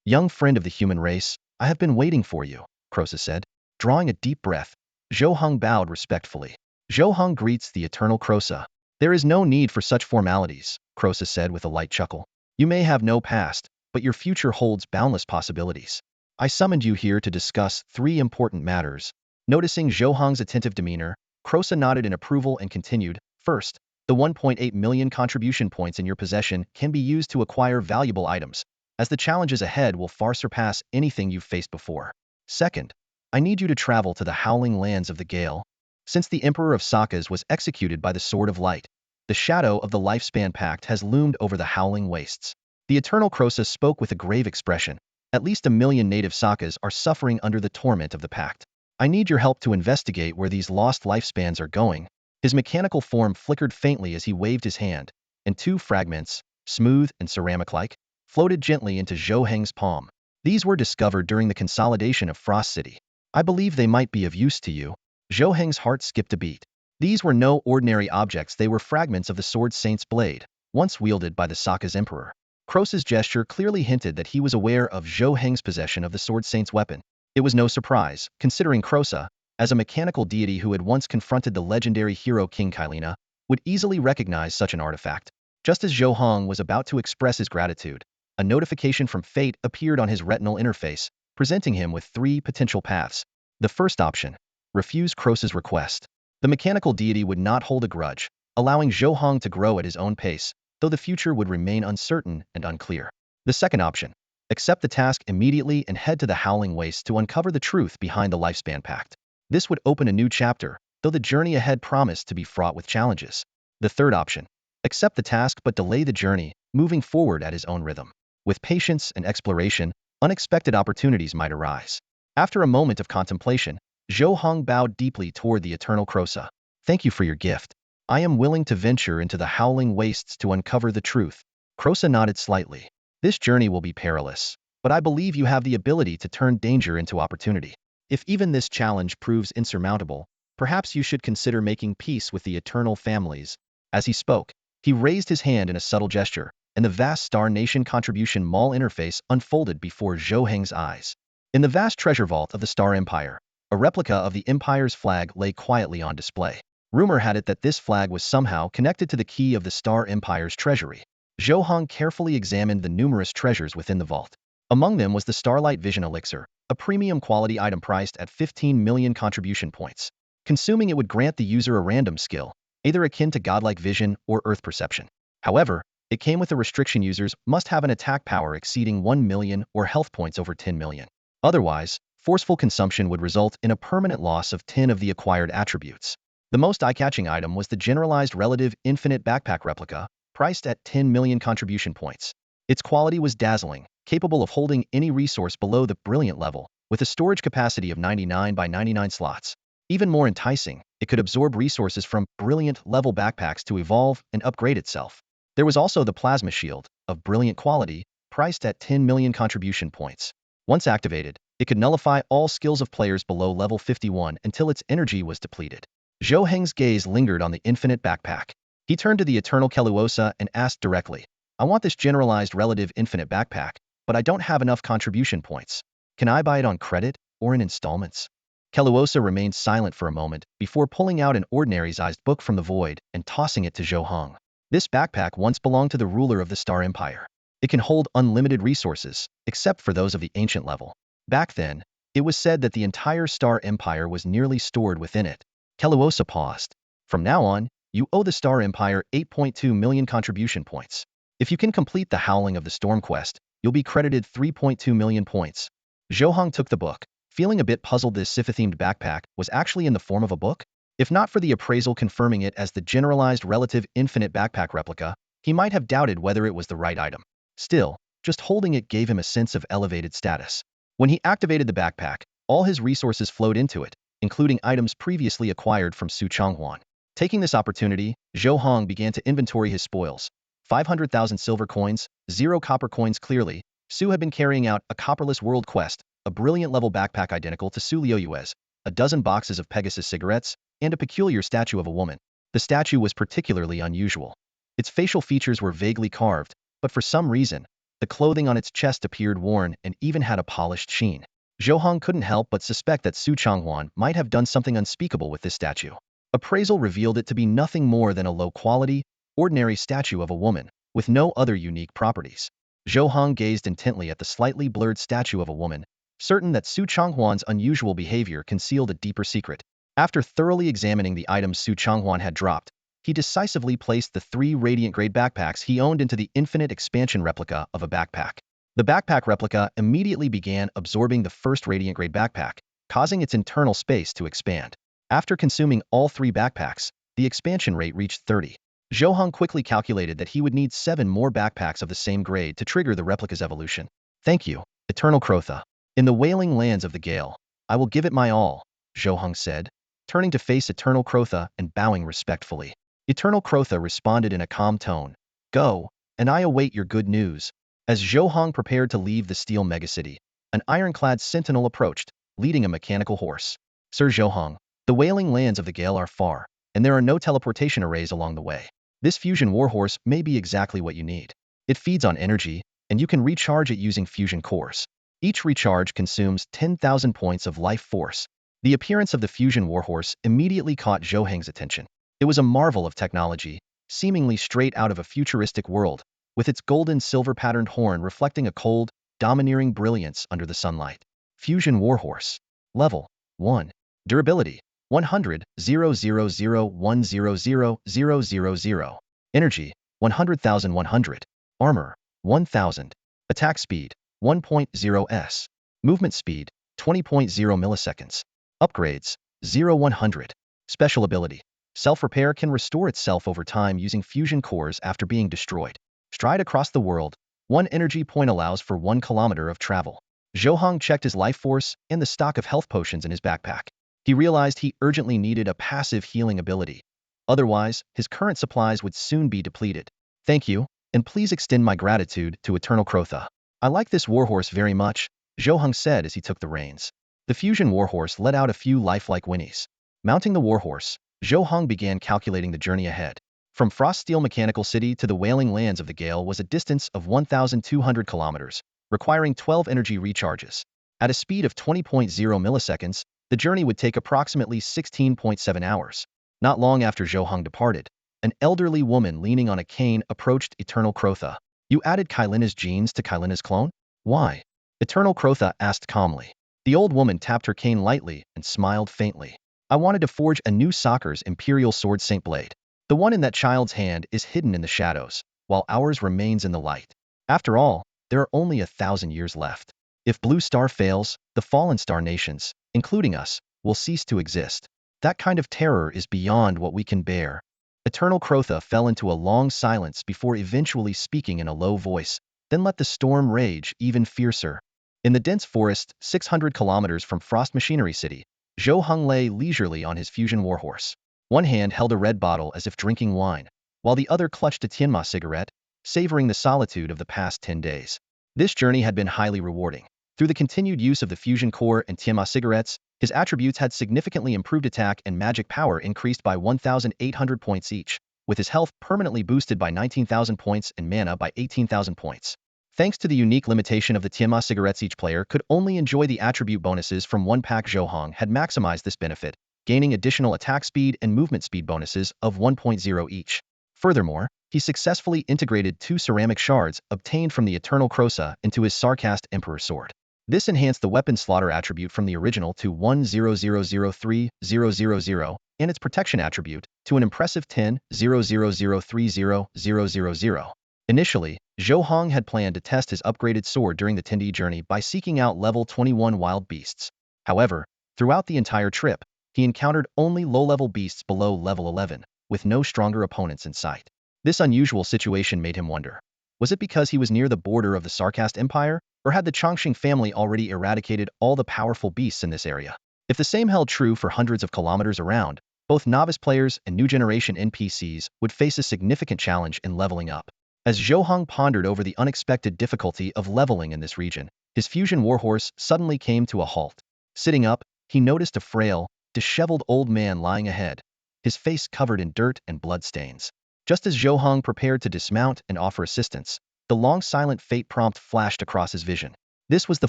Speaker 1: Young friend of the human race, I have been waiting for you, Crosa said. Drawing a deep breath, Zhou Heng bowed respectfully. Zhou Heng greets the eternal Crosa. There is no need for such formalities, Crosa said with a light chuckle. You may have no past, but your future holds boundless possibilities. I summoned you here to discuss 3 important matters. Noticing Zhou Heng's attentive demeanor, Crosa nodded in approval and continued. First, the 1.8 million contribution points in your possession can be used to acquire valuable items, as the challenges ahead will far surpass anything you've faced before. Second, I need you to travel to the howling lands of the Gale. Since the Emperor of Sakas was executed by the Sword of Light, the shadow of the Lifespan Pact has loomed over the howling wastes. The Eternal Crosa spoke with a grave expression. At least 1 million native Sakas are suffering under the torment of the pact. I need your help to investigate where these lost lifespans are going. His mechanical form flickered faintly as he waved his hand, and 2 fragments, smooth and ceramic-like, floated gently into Zhou Heng's palm. These were discovered during the consolidation of Frost City. I believe they might be of use to you. Zhou Heng's heart skipped a beat. These were no ordinary objects, they were fragments of the Sword Saint's blade, once wielded by the Sokka's emperor. Crosa's gesture clearly hinted that he was aware of Zhou Heng's possession of the Sword Saint's weapon. It was no surprise, considering Crosa, as a mechanical deity who had once confronted the legendary hero King Kailina, would easily recognize such an artifact. Just as Zhou Heng was about to express his gratitude, a notification from fate appeared on his retinal interface, presenting him with 3 potential paths. The first option: refuse Crosa's request. The mechanical deity would not hold a grudge, allowing Zhou Heng to grow at his own pace, though the future would remain uncertain and unclear. The second option: accept the task immediately and head to the Howling Wastes to uncover the truth behind the Lifespan Pact. This would open a new chapter, though the journey ahead promised to be fraught with challenges. The third option: accept the task but delay the journey, moving forward at his own rhythm. With patience and exploration, unexpected opportunities might arise. After a moment of contemplation, Zhou Heng bowed deeply toward the Eternal Crosa. Thank you for your gift. I am willing to venture into the Howling Wastes to uncover the truth. Crosa nodded slightly. This journey will be perilous, but I believe you have the ability to turn danger into opportunity. If even this challenge proves insurmountable, perhaps you should consider making peace with the Eternal Families. As he spoke, he raised his hand in a subtle gesture, and the vast Star Nation Contribution Mall interface unfolded before Zhou Heng's eyes. In the vast treasure vault of the Star Empire, a replica of the Empire's flag lay quietly on display. Rumor had it that this flag was somehow connected to the key of the Star Empire's treasury. Zhou Heng carefully examined the numerous treasures within the vault. Among them was the Starlight Vision Elixir, a premium quality item priced at 15 million contribution points. Consuming it would grant the user a random skill, either akin to godlike vision or earth perception. However, it came with a restriction: users must have an attack power exceeding 1 million or health points over 10 million. Otherwise, forceful consumption would result in a permanent loss of 10 of the acquired attributes. The most eye-catching item was the generalized relative infinite backpack replica, priced at 10 million contribution points. Its quality was dazzling, capable of holding any resource below the brilliant level, with a storage capacity of 99 by 99 slots. Even more enticing, it could absorb resources from brilliant level backpacks to evolve and upgrade itself. There was also the plasma shield, of brilliant quality, priced at 10 million contribution points. Once activated, it could nullify all skills of players below level 51 until its energy was depleted. Zhou Heng's gaze lingered on the infinite backpack. He turned to the Eternal Keluosa and asked directly, I want this generalized relative infinite backpack, but I don't have enough contribution points. Can I buy it on credit or in installments? Keluosa remained silent for a moment before pulling out an ordinary-sized book from the void and tossing it to Zhou Heng. This backpack once belonged to the ruler of the Star Empire. It can hold unlimited resources, except for those of the ancient level. Back then, it was said that the entire Star Empire was nearly stored within it. Keluosa paused. From now on, you owe the Star Empire 8.2 million contribution points. If you can complete the Howling of the Storm quest, you'll be credited 3.2 million points. Zhou Heng took the book, feeling a bit puzzled. This Sith-themed backpack was actually in the form of a book? If not for the appraisal confirming it as the generalized relative infinite backpack replica, he might have doubted whether it was the right item. Still, just holding it gave him a sense of elevated status. When he activated the backpack, all his resources flowed into it, including items previously acquired from Su Changhuan. Taking this opportunity, Zhou Heng began to inventory his spoils. 500,000 silver coins, 0 copper coins. Clearly, Su had been carrying out a copperless world quest, a brilliant level backpack identical to Su Liuyue's, a dozen boxes of Pegasus cigarettes, and a peculiar statue of a woman. The statue was particularly unusual. Its facial features were vaguely carved, but for some reason, the clothing on its chest appeared worn and even had a polished sheen. Zhou Heng couldn't help but suspect that Su Changhuan might have done something unspeakable with this statue. Appraisal revealed it to be nothing more than a low-quality, ordinary statue of a woman, with no other unique properties. Zhou Heng gazed intently at the slightly blurred statue of a woman, certain that Su Changhuan's unusual behavior concealed a deeper secret. After thoroughly examining the items Su Changhuan had dropped, he decisively placed the 3 Radiant-grade backpacks he owned into the infinite expansion replica of a backpack. The backpack replica immediately began absorbing the first Radiant-grade backpack, causing its internal space to expand. After consuming all 3 backpacks, the expansion rate reached 30. Zhou Heng quickly calculated that he would need 7 more backpacks of the same grade to trigger the replica's evolution. Thank you, Eternal Crotha. In the wailing lands of the gale, I will give it my all, Zhou Heng said, turning to face Eternal Crotha and bowing respectfully. Eternal Crotha responded in a calm tone. Go, and I await your good news. As Zhou Heng prepared to leave the steel megacity, an ironclad sentinel approached, leading a mechanical horse. Sir Zhou Heng, the wailing lands of the gale are far, and there are no teleportation arrays along the way. This fusion warhorse may be exactly what you need. It feeds on energy, and you can recharge it using fusion cores. Each recharge consumes 10,000 points of life force. The appearance of the fusion warhorse immediately caught Zhou Heng's attention. It was a marvel of technology, seemingly straight out of a futuristic world, with its golden silver-patterned horn reflecting a cold, domineering brilliance under the sunlight. Fusion warhorse. Level 1. Durability 100, 000100000. Energy 100,100. Armor 1,000. Attack speed 1.0 s. Movement speed 20.0 milliseconds. Upgrades 0-100. Special ability. Self-repair can restore itself over time using fusion cores after being destroyed. Stride across the world. 1 energy point allows for 1 kilometer of travel. Zhou Heng checked his life force and the stock of health potions in his backpack. He realized he urgently needed a passive healing ability. Otherwise, his current supplies would soon be depleted. Thank you, and please extend my gratitude to Eternal Crotha. I like this warhorse very much, Zhou Heng said as he took the reins. The fusion warhorse let out a few lifelike whinnies. Mounting the warhorse, Zhou Heng began calculating the journey ahead. From Frost Steel Mechanical City to the wailing lands of the gale was a distance of 1,200 kilometers, requiring 12 energy recharges. At a speed of 20.0 milliseconds, the journey would take approximately 16.7 hours. Not long after Zhou Heng departed, an elderly woman leaning on a cane approached Eternal Crotha. You added Kylina's genes to Kylina's clone? Why? Eternal Crotha asked calmly. The old woman tapped her cane lightly and smiled faintly. I wanted to forge a new Soccer's Imperial Sword Saint Blade. The one in that child's hand is hidden in the shadows, while ours remains in the light. After all, there are only 1,000 years left. If Blue Star fails, the fallen star nations, including us, will cease to exist. That kind of terror is beyond what we can bear. Eternal Crotha fell into a long silence before eventually speaking in a low voice, then let the storm rage even fiercer. In the dense forest, 600 kilometers from Frost Machinery City, Zhou Heng lay leisurely on his fusion warhorse. One hand held a red bottle as if drinking wine, while the other clutched a Tianma cigarette, savoring the solitude of the past 10 days. This journey had been highly rewarding. Through the continued use of the fusion core and Tianma cigarettes, his attributes had significantly improved. Attack and magic power increased by 1,800 points each, with his health permanently boosted by 19,000 points and mana by 18,000 points. Thanks to the unique limitation of the Tianma cigarettes, each player could only enjoy the attribute bonuses from one pack. Zhou Heng had maximized this benefit, gaining additional attack speed and movement speed bonuses of 1.0 each. Furthermore, he successfully integrated 2 ceramic shards obtained from the Eternal Crotha into his Sarcast Emperor sword. This enhanced the weapon slaughter attribute from the original to 10,003,000 and its protection attribute to an impressive 10,00030,000. Initially, Zhou Heng had planned to test his upgraded sword during the Tindi journey by seeking out level 21 wild beasts. However, throughout the entire trip, he encountered only low-level beasts below level 11, with no stronger opponents in sight. This unusual situation made him wonder. Was it because he was near the border of the Sarcast Empire, or had the Chongqing family already eradicated all the powerful beasts in this area? If the same held true for hundreds of kilometers around, both novice players and new generation NPCs would face a significant challenge in leveling up. As Zhou Heng pondered over the unexpected difficulty of leveling in this region, his fusion warhorse suddenly came to a halt. Sitting up, he noticed a frail, disheveled old man lying ahead, his face covered in dirt and bloodstains. Just as Zhou Heng prepared to dismount and offer assistance, the long silent fate prompt flashed across his vision. This was the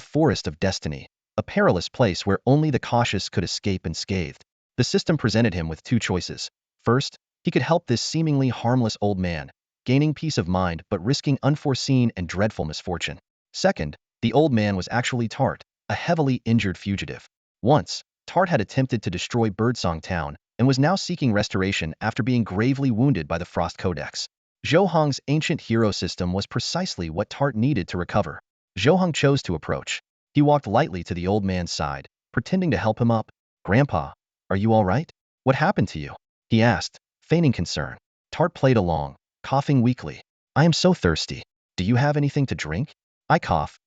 Speaker 1: Forest of Destiny, a perilous place where only the cautious could escape unscathed. The system presented him with 2 choices. First, he could help this seemingly harmless old man, gaining peace of mind but risking unforeseen and dreadful misfortune. Second, the old man was actually Tart, a heavily injured fugitive. Once, Tart had attempted to destroy Birdsong Town and was now seeking restoration after being gravely wounded by the Frost Codex. Zhou Heng's ancient hero system was precisely what Tart needed to recover. Zhou Heng chose to approach. He walked lightly to the old man's side, pretending to help him up. "Grandpa, are you all right? What happened to you?" he asked, feigning concern. Tart played along, coughing weakly. "I am so thirsty. Do you have anything to drink?" I cough.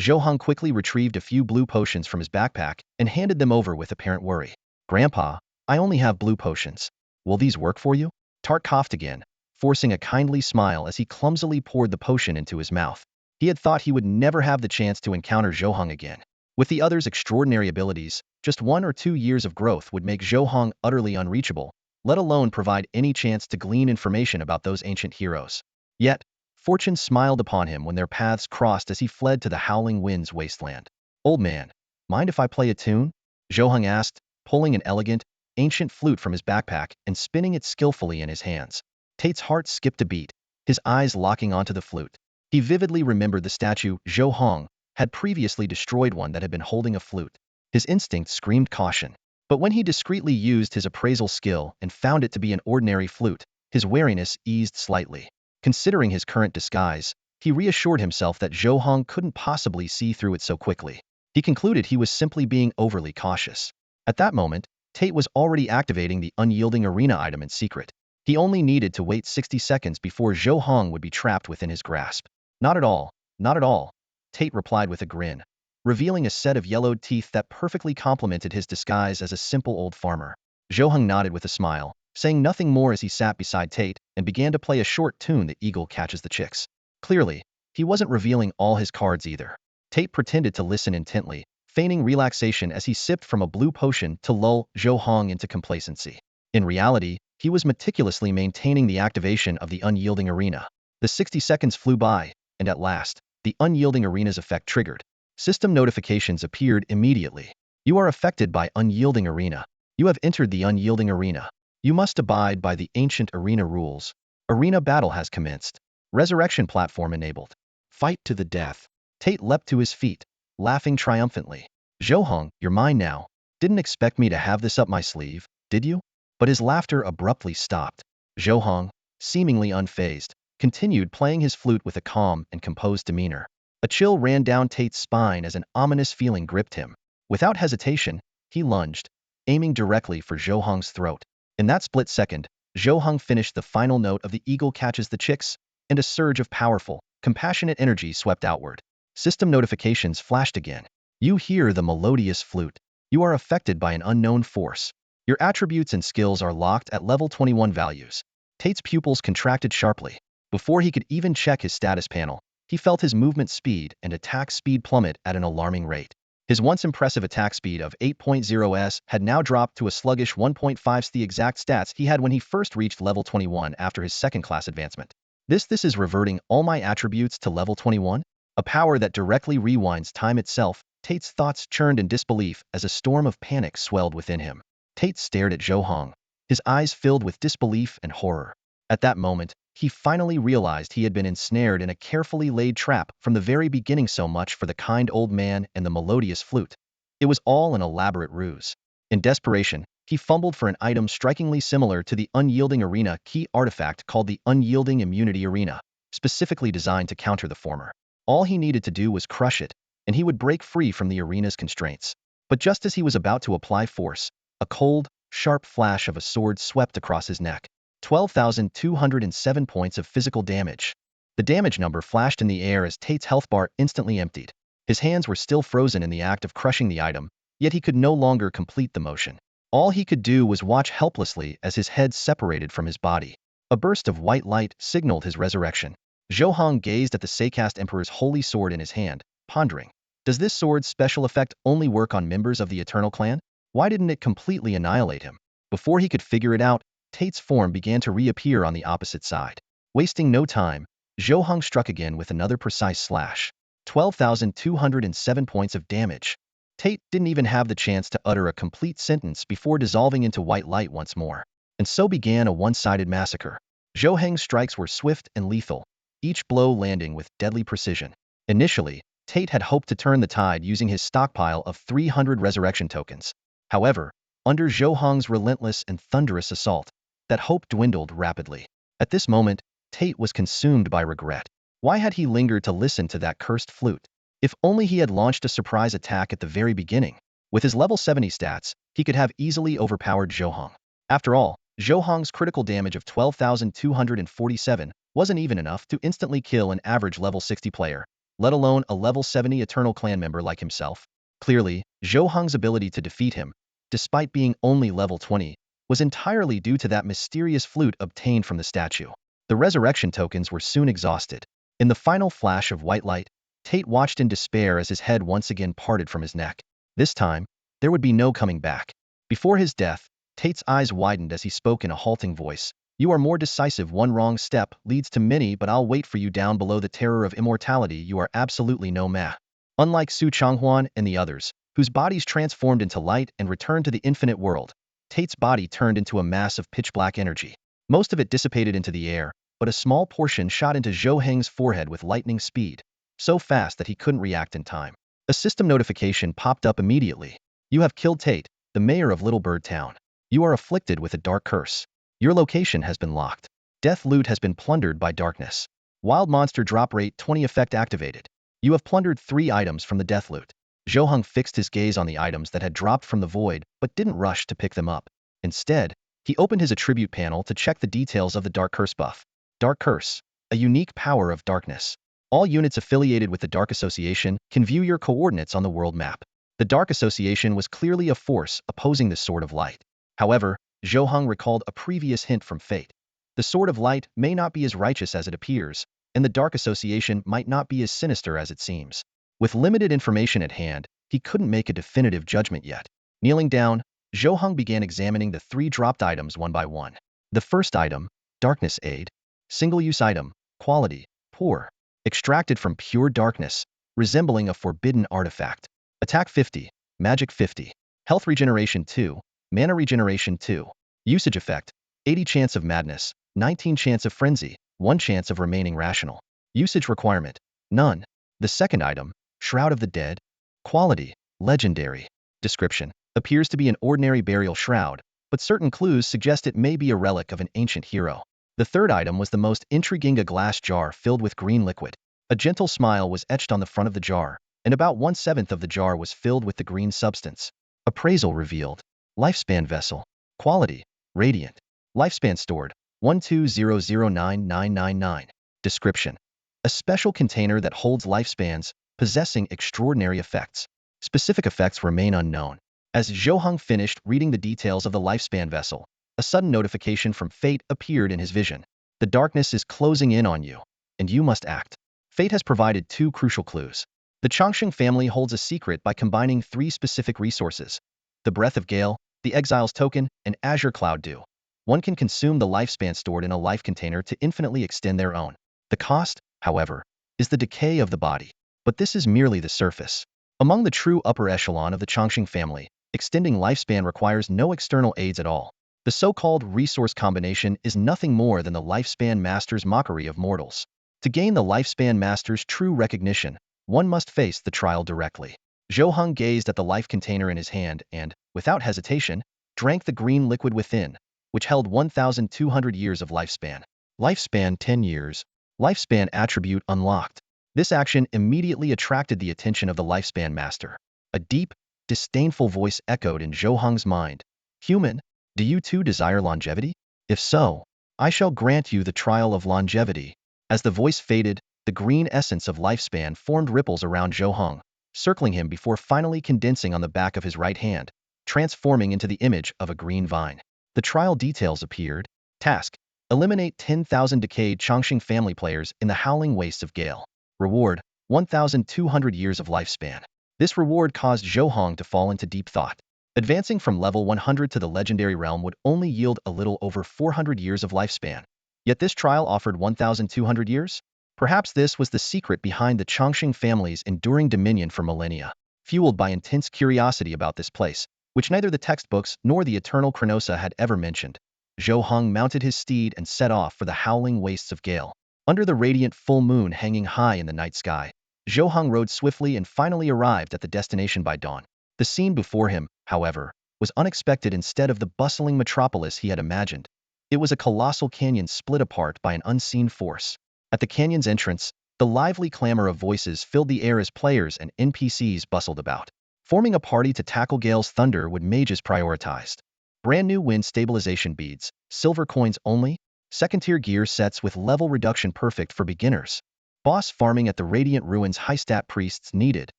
Speaker 1: Zhou Heng quickly retrieved a few blue potions from his backpack and handed them over with apparent worry. "Grandpa, I only have blue potions. Will these work for you?" Tart coughed again, forcing a kindly smile as he clumsily poured the potion into his mouth. He had thought he would never have the chance to encounter Zhou Heng again. With the other's extraordinary abilities, just 1 or 2 years of growth would make Zhou Heng utterly unreachable, let alone provide any chance to glean information about those ancient heroes. Yet, fortune smiled upon him when their paths crossed as he fled to the howling wind's wasteland. "Old man, mind if I play a tune?" Zhou Heng asked, pulling an elegant, ancient flute from his backpack and spinning it skillfully in his hands. Tate's heart skipped a beat, his eyes locking onto the flute. He vividly remembered the statue Zhou Heng had previously destroyed one that had been holding a flute. His instinct screamed caution. But when he discreetly used his appraisal skill and found it to be an ordinary flute, his wariness eased slightly. Considering his current disguise, he reassured himself that Zhou Heng couldn't possibly see through it so quickly. He concluded he was simply being overly cautious. At that moment, Tate was already activating the unyielding arena item in secret. He only needed to wait 60 seconds before Zhou Heng would be trapped within his grasp. "Not at all, not at all," Tate replied with a grin, revealing a set of yellowed teeth that perfectly complemented his disguise as a simple old farmer. Zhou Heng nodded with a smile, saying nothing more as he sat beside Tate and began to play a short tune, "The Eagle Catches the Chicks." Clearly, he wasn't revealing all his cards either. Tate pretended to listen intently, feigning relaxation as he sipped from a blue potion to lull Zhou Heng into complacency. In reality, he was meticulously maintaining the activation of the unyielding arena. The 60 seconds flew by, and at last, the unyielding arena's effect triggered. System notifications appeared immediately. "You are affected by unyielding arena. You have entered the unyielding arena. You must abide by the ancient arena rules. Arena battle has commenced. Resurrection platform enabled. Fight to the death." Tate leapt to his feet, laughing triumphantly. "Zhou Heng, you're mine now. Didn't expect me to have this up my sleeve, did you?" But his laughter abruptly stopped. Zhou Heng, seemingly unfazed, continued playing his flute with a calm and composed demeanor. A chill ran down Tate's spine as an ominous feeling gripped him. Without hesitation, he lunged, aiming directly for Zhou Heng's throat. In that split second, Zhou Heng finished the final note of "The Eagle Catches the Chicks," and a surge of powerful, compassionate energy swept outward. System notifications flashed again. "You hear the melodious flute. You are affected by an unknown force. Your attributes and skills are locked at level 21 values." Tate's pupils contracted sharply. Before he could even check his status panel, he felt his movement speed and attack speed plummet at an alarming rate. His once impressive attack speed of 8.0s had now dropped to a sluggish 1.5s, the exact stats he had when he first reached level 21 after his second-class advancement. This is reverting all my attributes to level 21? A power that directly rewinds time itself. Tate's thoughts churned in disbelief as a storm of panic swelled within him. Tate stared at Zhou Heng, his eyes filled with disbelief and horror. At that moment, he finally realized he had been ensnared in a carefully laid trap from the very beginning. So much for the kind old man and the melodious flute. It was all an elaborate ruse. In desperation, he fumbled for an item strikingly similar to the unyielding arena key artifact called the Unyielding Immunity Arena, specifically designed to counter the former. All he needed to do was crush it, and he would break free from the arena's constraints. But just as he was about to apply force, a cold, sharp flash of a sword swept across his neck. 12,207 points of physical damage. The damage number flashed in the air as Tate's health bar instantly emptied. His hands were still frozen in the act of crushing the item, yet he could no longer complete the motion. All he could do was watch helplessly as his head separated from his body. A burst of white light signaled his resurrection. Zhou Heng gazed at the Saycast Emperor's holy sword in his hand, pondering. Does this sword's special effect only work on members of the Eternal Clan? Why didn't it completely annihilate him? Before he could figure it out, Tate's form began to reappear on the opposite side. Wasting no time, Zhou Heng struck again with another precise slash. 12,207 points of damage. Tate didn't even have the chance to utter a complete sentence before dissolving into white light once more. And so began a one-sided massacre. Zhou Heng's strikes were swift and lethal, each blow landing with deadly precision. Initially, Tate had hoped to turn the tide using his stockpile of 300 resurrection tokens. However, under Zhou Heng's relentless and thunderous assault, that hope dwindled rapidly. At this moment, Tate was consumed by regret. Why had he lingered to listen to that cursed flute? If only he had launched a surprise attack at the very beginning. With his level 70 stats, he could have easily overpowered Zhou Heng. After all, Zhou Heng's critical damage of 12,247 wasn't even enough to instantly kill an average level 60 player, let alone a level 70 Eternal Clan member like himself. Clearly, Zhou Heng's ability to defeat him, despite being only level 20, was entirely due to that mysterious flute obtained from the statue. The resurrection tokens were soon exhausted. In the final flash of white light, Tate watched in despair as his head once again parted from his neck. This time, there would be no coming back. Before his death, Tate's eyes widened as he spoke in a halting voice. You are more decisive. One wrong step leads to many, but I'll wait for you down below the terror of immortality. You are absolutely no ma. Unlike Su Changhuan and the others, whose bodies transformed into light and returned to the infinite world, Tate's body turned into a mass of pitch-black energy. Most of it dissipated into the air, but a small portion shot into Zhou Heng's forehead with lightning speed, so fast that he couldn't react in time. A system notification popped up immediately. You have killed Tate, the mayor of Little Bird Town. You are afflicted with a dark curse. Your location has been locked. Death loot has been plundered by darkness. Wild monster drop rate 20 effect activated. You have plundered 3 items from the death loot. Zhou Heng fixed his gaze on the items that had dropped from the void, but didn't rush to pick them up. Instead, he opened his attribute panel to check the details of the Dark Curse buff. Dark Curse, a unique power of darkness. All units affiliated with the Dark Association can view your coordinates on the world map. The Dark Association was clearly a force opposing the Sword of Light. However, Zhou Heng recalled a previous hint from fate. The Sword of Light may not be as righteous as it appears, and the Dark Association might not be as sinister as it seems. With limited information at hand, he couldn't make a definitive judgment yet. Kneeling down, Zhou Heng began examining the 3 dropped items one by one. The first item, Darkness Aid. Single-use item, quality, poor. Extracted from pure darkness, resembling a forbidden artifact. Attack 50, Magic 50. Health regeneration 2, Mana regeneration 2. Usage effect, 80 chance of madness, 19 chance of frenzy, 1 chance of remaining rational. Usage requirement, none. The second item, Shroud of the Dead. Quality, legendary. Description, appears to be an ordinary burial shroud, but certain clues suggest it may be a relic of an ancient hero. The third item was the most intriguing, a glass jar filled with green liquid. A gentle smile was etched on the front of the jar, and about 1/7 of the jar was filled with the green substance. Appraisal revealed. Lifespan vessel. Quality, radiant. Lifespan stored, 12009999. Description, a special container that holds lifespans, possessing extraordinary effects. Specific effects remain unknown. As Zhou Heng finished reading the details of the lifespan vessel, a sudden notification from fate appeared in his vision. The darkness is closing in on you, and you must act. Fate has provided 2 crucial clues. The Changsheng family holds a secret by combining 3 specific resources: the Breath of Gale, the Exile's Token, and Azure Cloud Dew. One can consume the lifespan stored in a life container to infinitely extend their own. The cost, however, is the decay of the body. But this is merely the surface. Among the true upper echelon of the Changsheng family, extending lifespan requires no external aids at all. The so-called resource combination is nothing more than the Lifespan Master's mockery of mortals. To gain the Lifespan Master's true recognition, one must face the trial directly. Zhou Heng gazed at the life container in his hand and, without hesitation, drank the green liquid within, which held 1,200 years of lifespan. Lifespan 10 years. Lifespan attribute unlocked. This action immediately attracted the attention of the Lifespan Master. A deep, disdainful voice echoed in Zhou Heng's mind. Human, do you too desire longevity? If so, I shall grant you the trial of longevity. As the voice faded, the green essence of lifespan formed ripples around Zhou Heng, circling him before finally condensing on the back of his right hand, transforming into the image of a green vine. The trial details appeared. Task: eliminate 10,000 decayed Changsheng family players in the howling wastes of Gale. Reward: 1,200 years of lifespan. This reward caused Zhou Heng to fall into deep thought. Advancing from level 100 to the legendary realm would only yield a little over 400 years of lifespan. Yet this trial offered 1,200 years? Perhaps this was the secret behind the Changsheng family's enduring dominion for millennia. Fueled by intense curiosity about this place, which neither the textbooks nor the eternal Chronosa had ever mentioned, Zhou Heng mounted his steed and set off for the howling wastes of Gale. Under the radiant full moon hanging high in the night sky, Zhou Heng rode swiftly and finally arrived at the destination by dawn. The scene before him, however, was unexpected. Instead of the bustling metropolis he had imagined, it was a colossal canyon split apart by an unseen force. At the canyon's entrance, the lively clamor of voices filled the air as players and NPCs bustled about. Forming a party to tackle Gale's thunder would mages prioritized. Brand new wind stabilization beads, silver coins only, second-tier gear sets with level reduction perfect for beginners. Boss farming at the Radiant Ruins high-stat priests needed.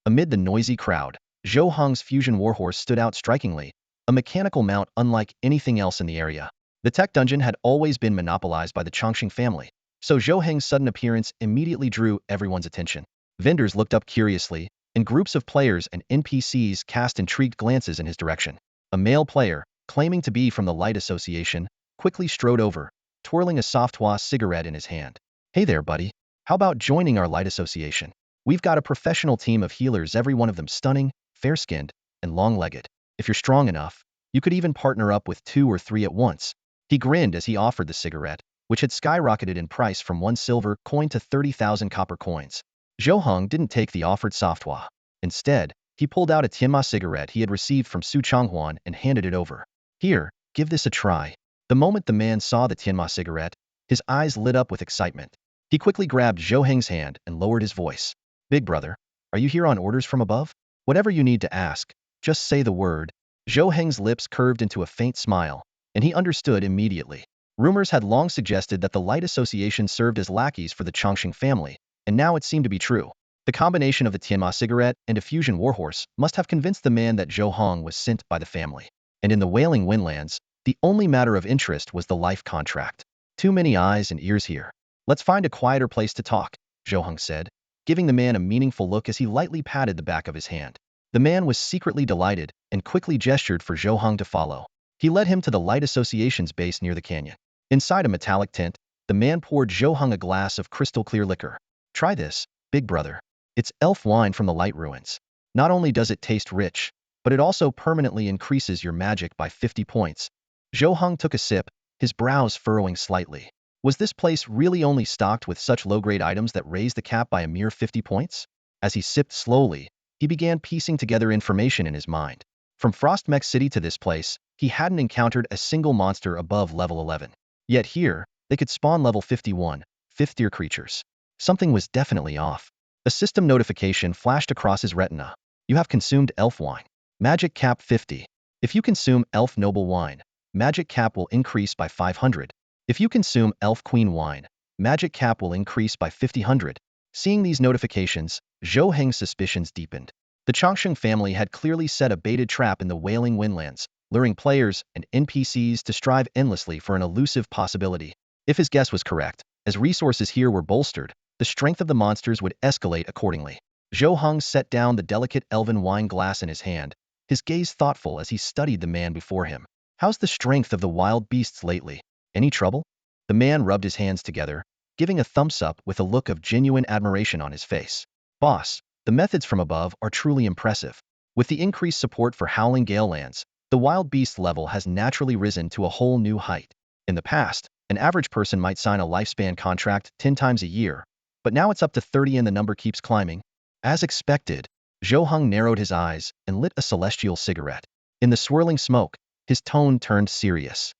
Speaker 1: Amid the noisy crowd, Zhou Heng's fusion warhorse stood out strikingly, a mechanical mount unlike anything else in the area. The tech dungeon had always been monopolized by the Chongqing family, so Zhou Heng's sudden appearance immediately drew everyone's attention. Vendors looked up curiously, and groups of players and NPCs cast intrigued glances in his direction. A male player, claiming to be from the Light Association, quickly strode over, twirling a softwa cigarette in his hand. "Hey there, buddy. How about joining our Light Association? We've got a professional team of healers, every one of them stunning, fair-skinned, and long-legged. If you're strong enough, you could even partner up with 2 or 3 at once." He grinned as he offered the cigarette, which had skyrocketed in price from 1 silver coin to 30,000 copper coins. Zhou Heng didn't take the offered softwa. Instead, he pulled out a Tianma cigarette he had received from Su Chonghuan and handed it over. "Here, give this a try." The moment the man saw the Tianma cigarette, his eyes lit up with excitement. He quickly grabbed Zhou Heng's hand and lowered his voice. "Big brother, are you here on orders from above? Whatever you need to ask, just say the word." Zhou Heng's lips curved into a faint smile, and he understood immediately. Rumors had long suggested that the Light Association served as lackeys for the Chongqing family, and now it seemed to be true. The combination of the Tianma cigarette and a fusion warhorse must have convinced the man that Zhou Heng was sent by the family. And in the Wailing Windlands, the only matter of interest was the life contract. "Too many eyes and ears here. Let's find a quieter place to talk," Zhou Heng said, giving the man a meaningful look as he lightly patted the back of his hand. The man was secretly delighted and quickly gestured for Zhou Heng to follow. He led him to the Light Association's base near the canyon. Inside a metallic tent, the man poured Zhou Heng a glass of crystal-clear liquor. "Try this, big brother. It's elf wine from the Light Ruins. Not only does it taste rich, but it also permanently increases your magic by 50 points." Zhou Heng took a sip, his brows furrowing slightly. Was this place really only stocked with such low-grade items that raised the cap by a mere 50 points? As he sipped slowly, he began piecing together information in his mind. From Frostmech City to this place, he hadn't encountered a single monster above level 11. Yet here, they could spawn level 51, 5th-tier creatures. Something was definitely off. A system notification flashed across his retina. "You have consumed elf wine. Magic cap 50. If you consume elf noble wine, magic cap will increase by 500. If you consume elf queen wine, magic cap will increase by 5000." Seeing these notifications, Zhou Heng's suspicions deepened. The Chongqing family had clearly set a baited trap in the Wailing Windlands, luring players and NPCs to strive endlessly for an elusive possibility. If his guess was correct, as resources here were bolstered, the strength of the monsters would escalate accordingly. Zhou Heng set down the delicate elven wine glass in his hand, his gaze thoughtful as he studied the man before him. "How's the strength of the wild beasts lately? Any trouble?" The man rubbed his hands together, giving a thumbs up with a look of genuine admiration on his face. "Boss, the methods from above are truly impressive. With the increased support for Howling Gale lands, the wild beast level has naturally risen to a whole new height. In the past, an average person might sign a lifespan contract 10 times a year, but now it's up to 30 and the number keeps climbing." As expected, Zhou Heng narrowed his eyes and lit a celestial cigarette. In the swirling smoke, his tone turned serious.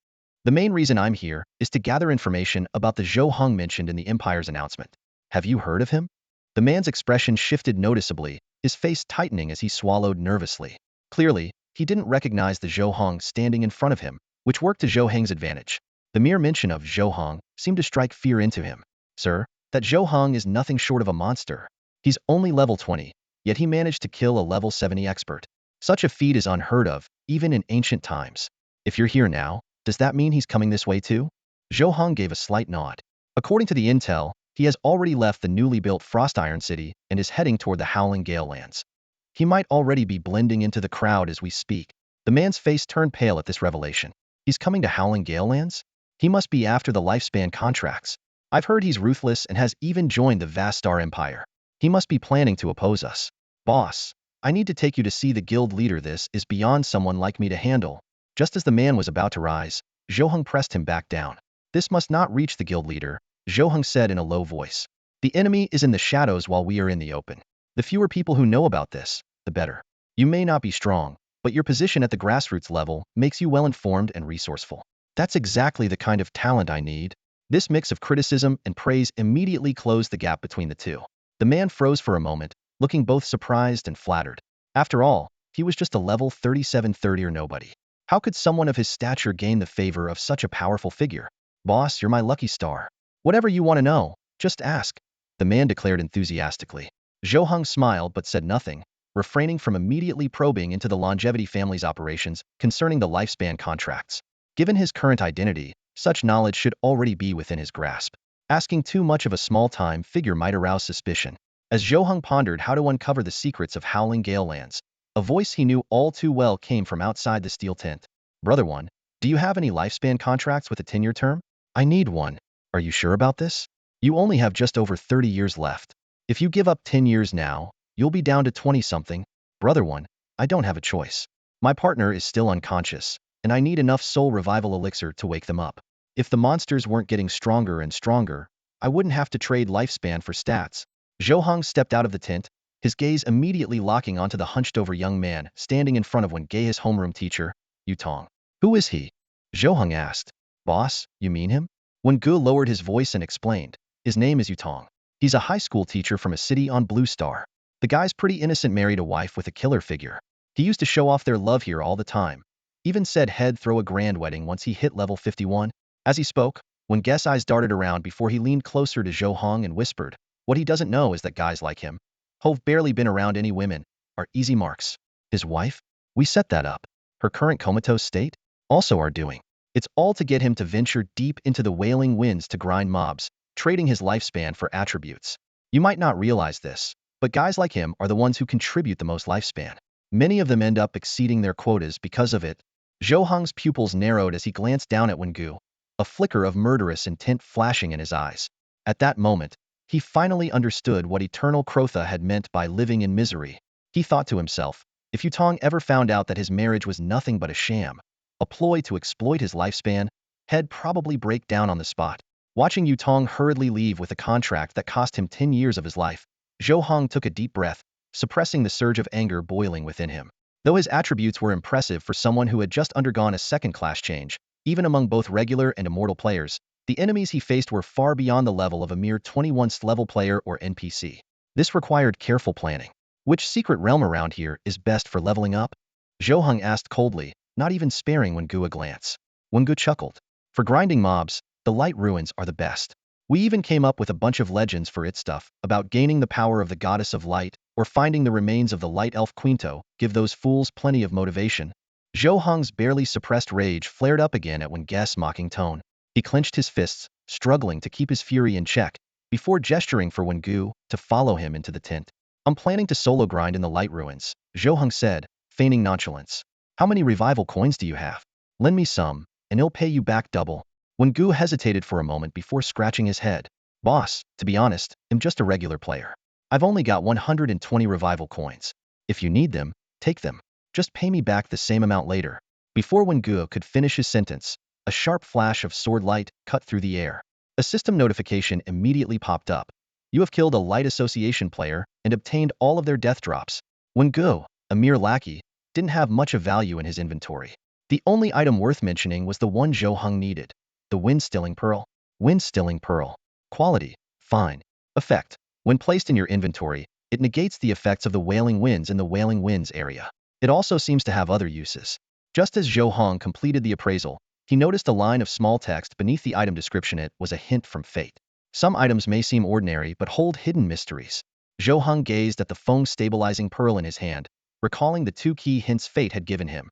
Speaker 1: "The main reason I'm here is to gather information about the Zhou Heng mentioned in the Empire's announcement. Have you heard of him?" The man's expression shifted noticeably, his face tightening as he swallowed nervously. Clearly, he didn't recognize the Zhou Heng standing in front of him, which worked to Zhou Heng's advantage. The mere mention of Zhou Heng seemed to strike fear into him. "Sir, that Zhou Heng is nothing short of a monster. He's only level 20, yet he managed to kill a level 70 expert. Such a feat is unheard of, even in ancient times. If you're here now, does that mean he's coming this way too?" Zhou Heng gave a slight nod. According to the intel, he has already left the newly built Frost Iron City and is heading toward the Howling Gale lands. He might already be blending into the crowd as we speak. The man's face turned pale at this revelation. "He's coming to Howling Gale lands? He must be after the lifespan contracts. I've heard he's ruthless and has even joined the vast Star Empire. He must be planning to oppose us. Boss, I need to take you to see the guild leader. This is beyond someone like me to handle." Just as the man was about to rise, Zhou Heng pressed him back down. "This must not reach the guild leader," Zhou Heng said in a low voice. "The enemy is in the shadows while we are in the open. The fewer people who know about this, the better. You may not be strong, but your position at the grassroots level makes you well-informed and resourceful. That's exactly the kind of talent I need." This mix of criticism and praise immediately closed the gap between the two. The man froze for a moment, looking both surprised and flattered. After all, he was just a level 3730 or nobody. How could someone of his stature gain the favor of such a powerful figure? Boss, you're my lucky star. Whatever you want to know, just ask, the man declared enthusiastically. Zhou Heng smiled but said nothing, refraining from immediately probing into the longevity family's operations concerning the lifespan contracts. Given his current identity, such knowledge should already be within his grasp. Asking too much of a small-time figure might arouse suspicion. As Zhou Heng pondered how to uncover the secrets of Howling Gale Lands, a voice he knew all too well came from outside the steel tent. Brother One, do you have any lifespan contracts with a 10-year term? I need one. Are you sure about this? You only have just over 30 years left. If you give up 10 years now, you'll be down to 20-something. Brother One, I don't have a choice. My partner is still unconscious, and I need enough soul revival elixir to wake them up. If the monsters weren't getting stronger and stronger, I wouldn't have to trade lifespan for stats. Zhou Heng stepped out of the tent, his gaze immediately locking onto the hunched-over young man standing in front of Wen Gei's homeroom teacher, Yu Tong. Who is he? Zhou Heng asked. Boss, you mean him? Wen Gu lowered his voice and explained. His name is Yu Tong. He's a high school teacher from a city on Blue Star. The guy's pretty innocent, married a wife with a killer figure. He used to show off their love here all the time. Even said he'd throw a grand wedding once he hit level 51. As he spoke, Wen Gei's eyes darted around before he leaned closer to Zhou Heng and whispered, what he doesn't know is that guys like him, who've barely been around any women, are easy marks. His wife? We set that up. Her current comatose state? Also our doing. It's all to get him to venture deep into the wailing winds to grind mobs, trading his lifespan for attributes. You might not realize this, but guys like him are the ones who contribute the most lifespan. Many of them end up exceeding their quotas because of it. Zhou Heng's pupils narrowed as he glanced down at Wen Gu, a flicker of murderous intent flashing in his eyes. At that moment, he finally understood what eternal Crotha had meant by living in misery. He thought to himself, if Yu Tong ever found out that his marriage was nothing but a sham, a ploy to exploit his lifespan, he'd probably break down on the spot. Watching Yu Tong hurriedly leave with a contract that cost him 10 years of his life, Zhou Heng took a deep breath, suppressing the surge of anger boiling within him. Though his attributes were impressive for someone who had just undergone a second-class change, even among both regular and immortal players, the enemies he faced were far beyond the level of a mere 21st level player or NPC. This required careful planning. Which secret realm around here is best for leveling up? Zhou Heng asked coldly, not even sparing Wen Gu a glance. Wen Gu chuckled. For grinding mobs, the light ruins are the best. We even came up with a bunch of legends for its stuff, about gaining the power of the goddess of light, or finding the remains of the light elf Quinto. Give those fools plenty of motivation. Zhou Heng's barely suppressed rage flared up again at Wen Gei's mocking tone. He clenched his fists, struggling to keep his fury in check, before gesturing for Wen Gu to follow him into the tent. I'm planning to solo grind in the light ruins, Zhou Heng said, feigning nonchalance. How many revival coins do you have? Lend me some, and he'll pay you back double. Wen Gu hesitated for a moment before scratching his head. Boss, to be honest, I'm just a regular player. I've only got 120 revival coins. If you need them, take them. Just pay me back the same amount later. Before Wen Gu could finish his sentence, a sharp flash of sword light cut through the air. A system notification immediately popped up. You have killed a light association player and obtained all of their death drops. Wen Gu, a mere lackey, didn't have much of value in his inventory. The only item worth mentioning was the one Zhou Heng needed. The Wind-Stilling Pearl. Wind-Stilling Pearl. Quality, fine. Effect. When placed in your inventory, it negates the effects of the Wailing Winds in the Wailing Winds area. It also seems to have other uses. Just as Zhou Heng completed the appraisal, he noticed a line of small text beneath the item description. It was a hint from fate. Some items may seem ordinary but hold hidden mysteries. Zhou Heng gazed at the foam-stabilizing pearl in his hand, recalling the two key hints fate had given him.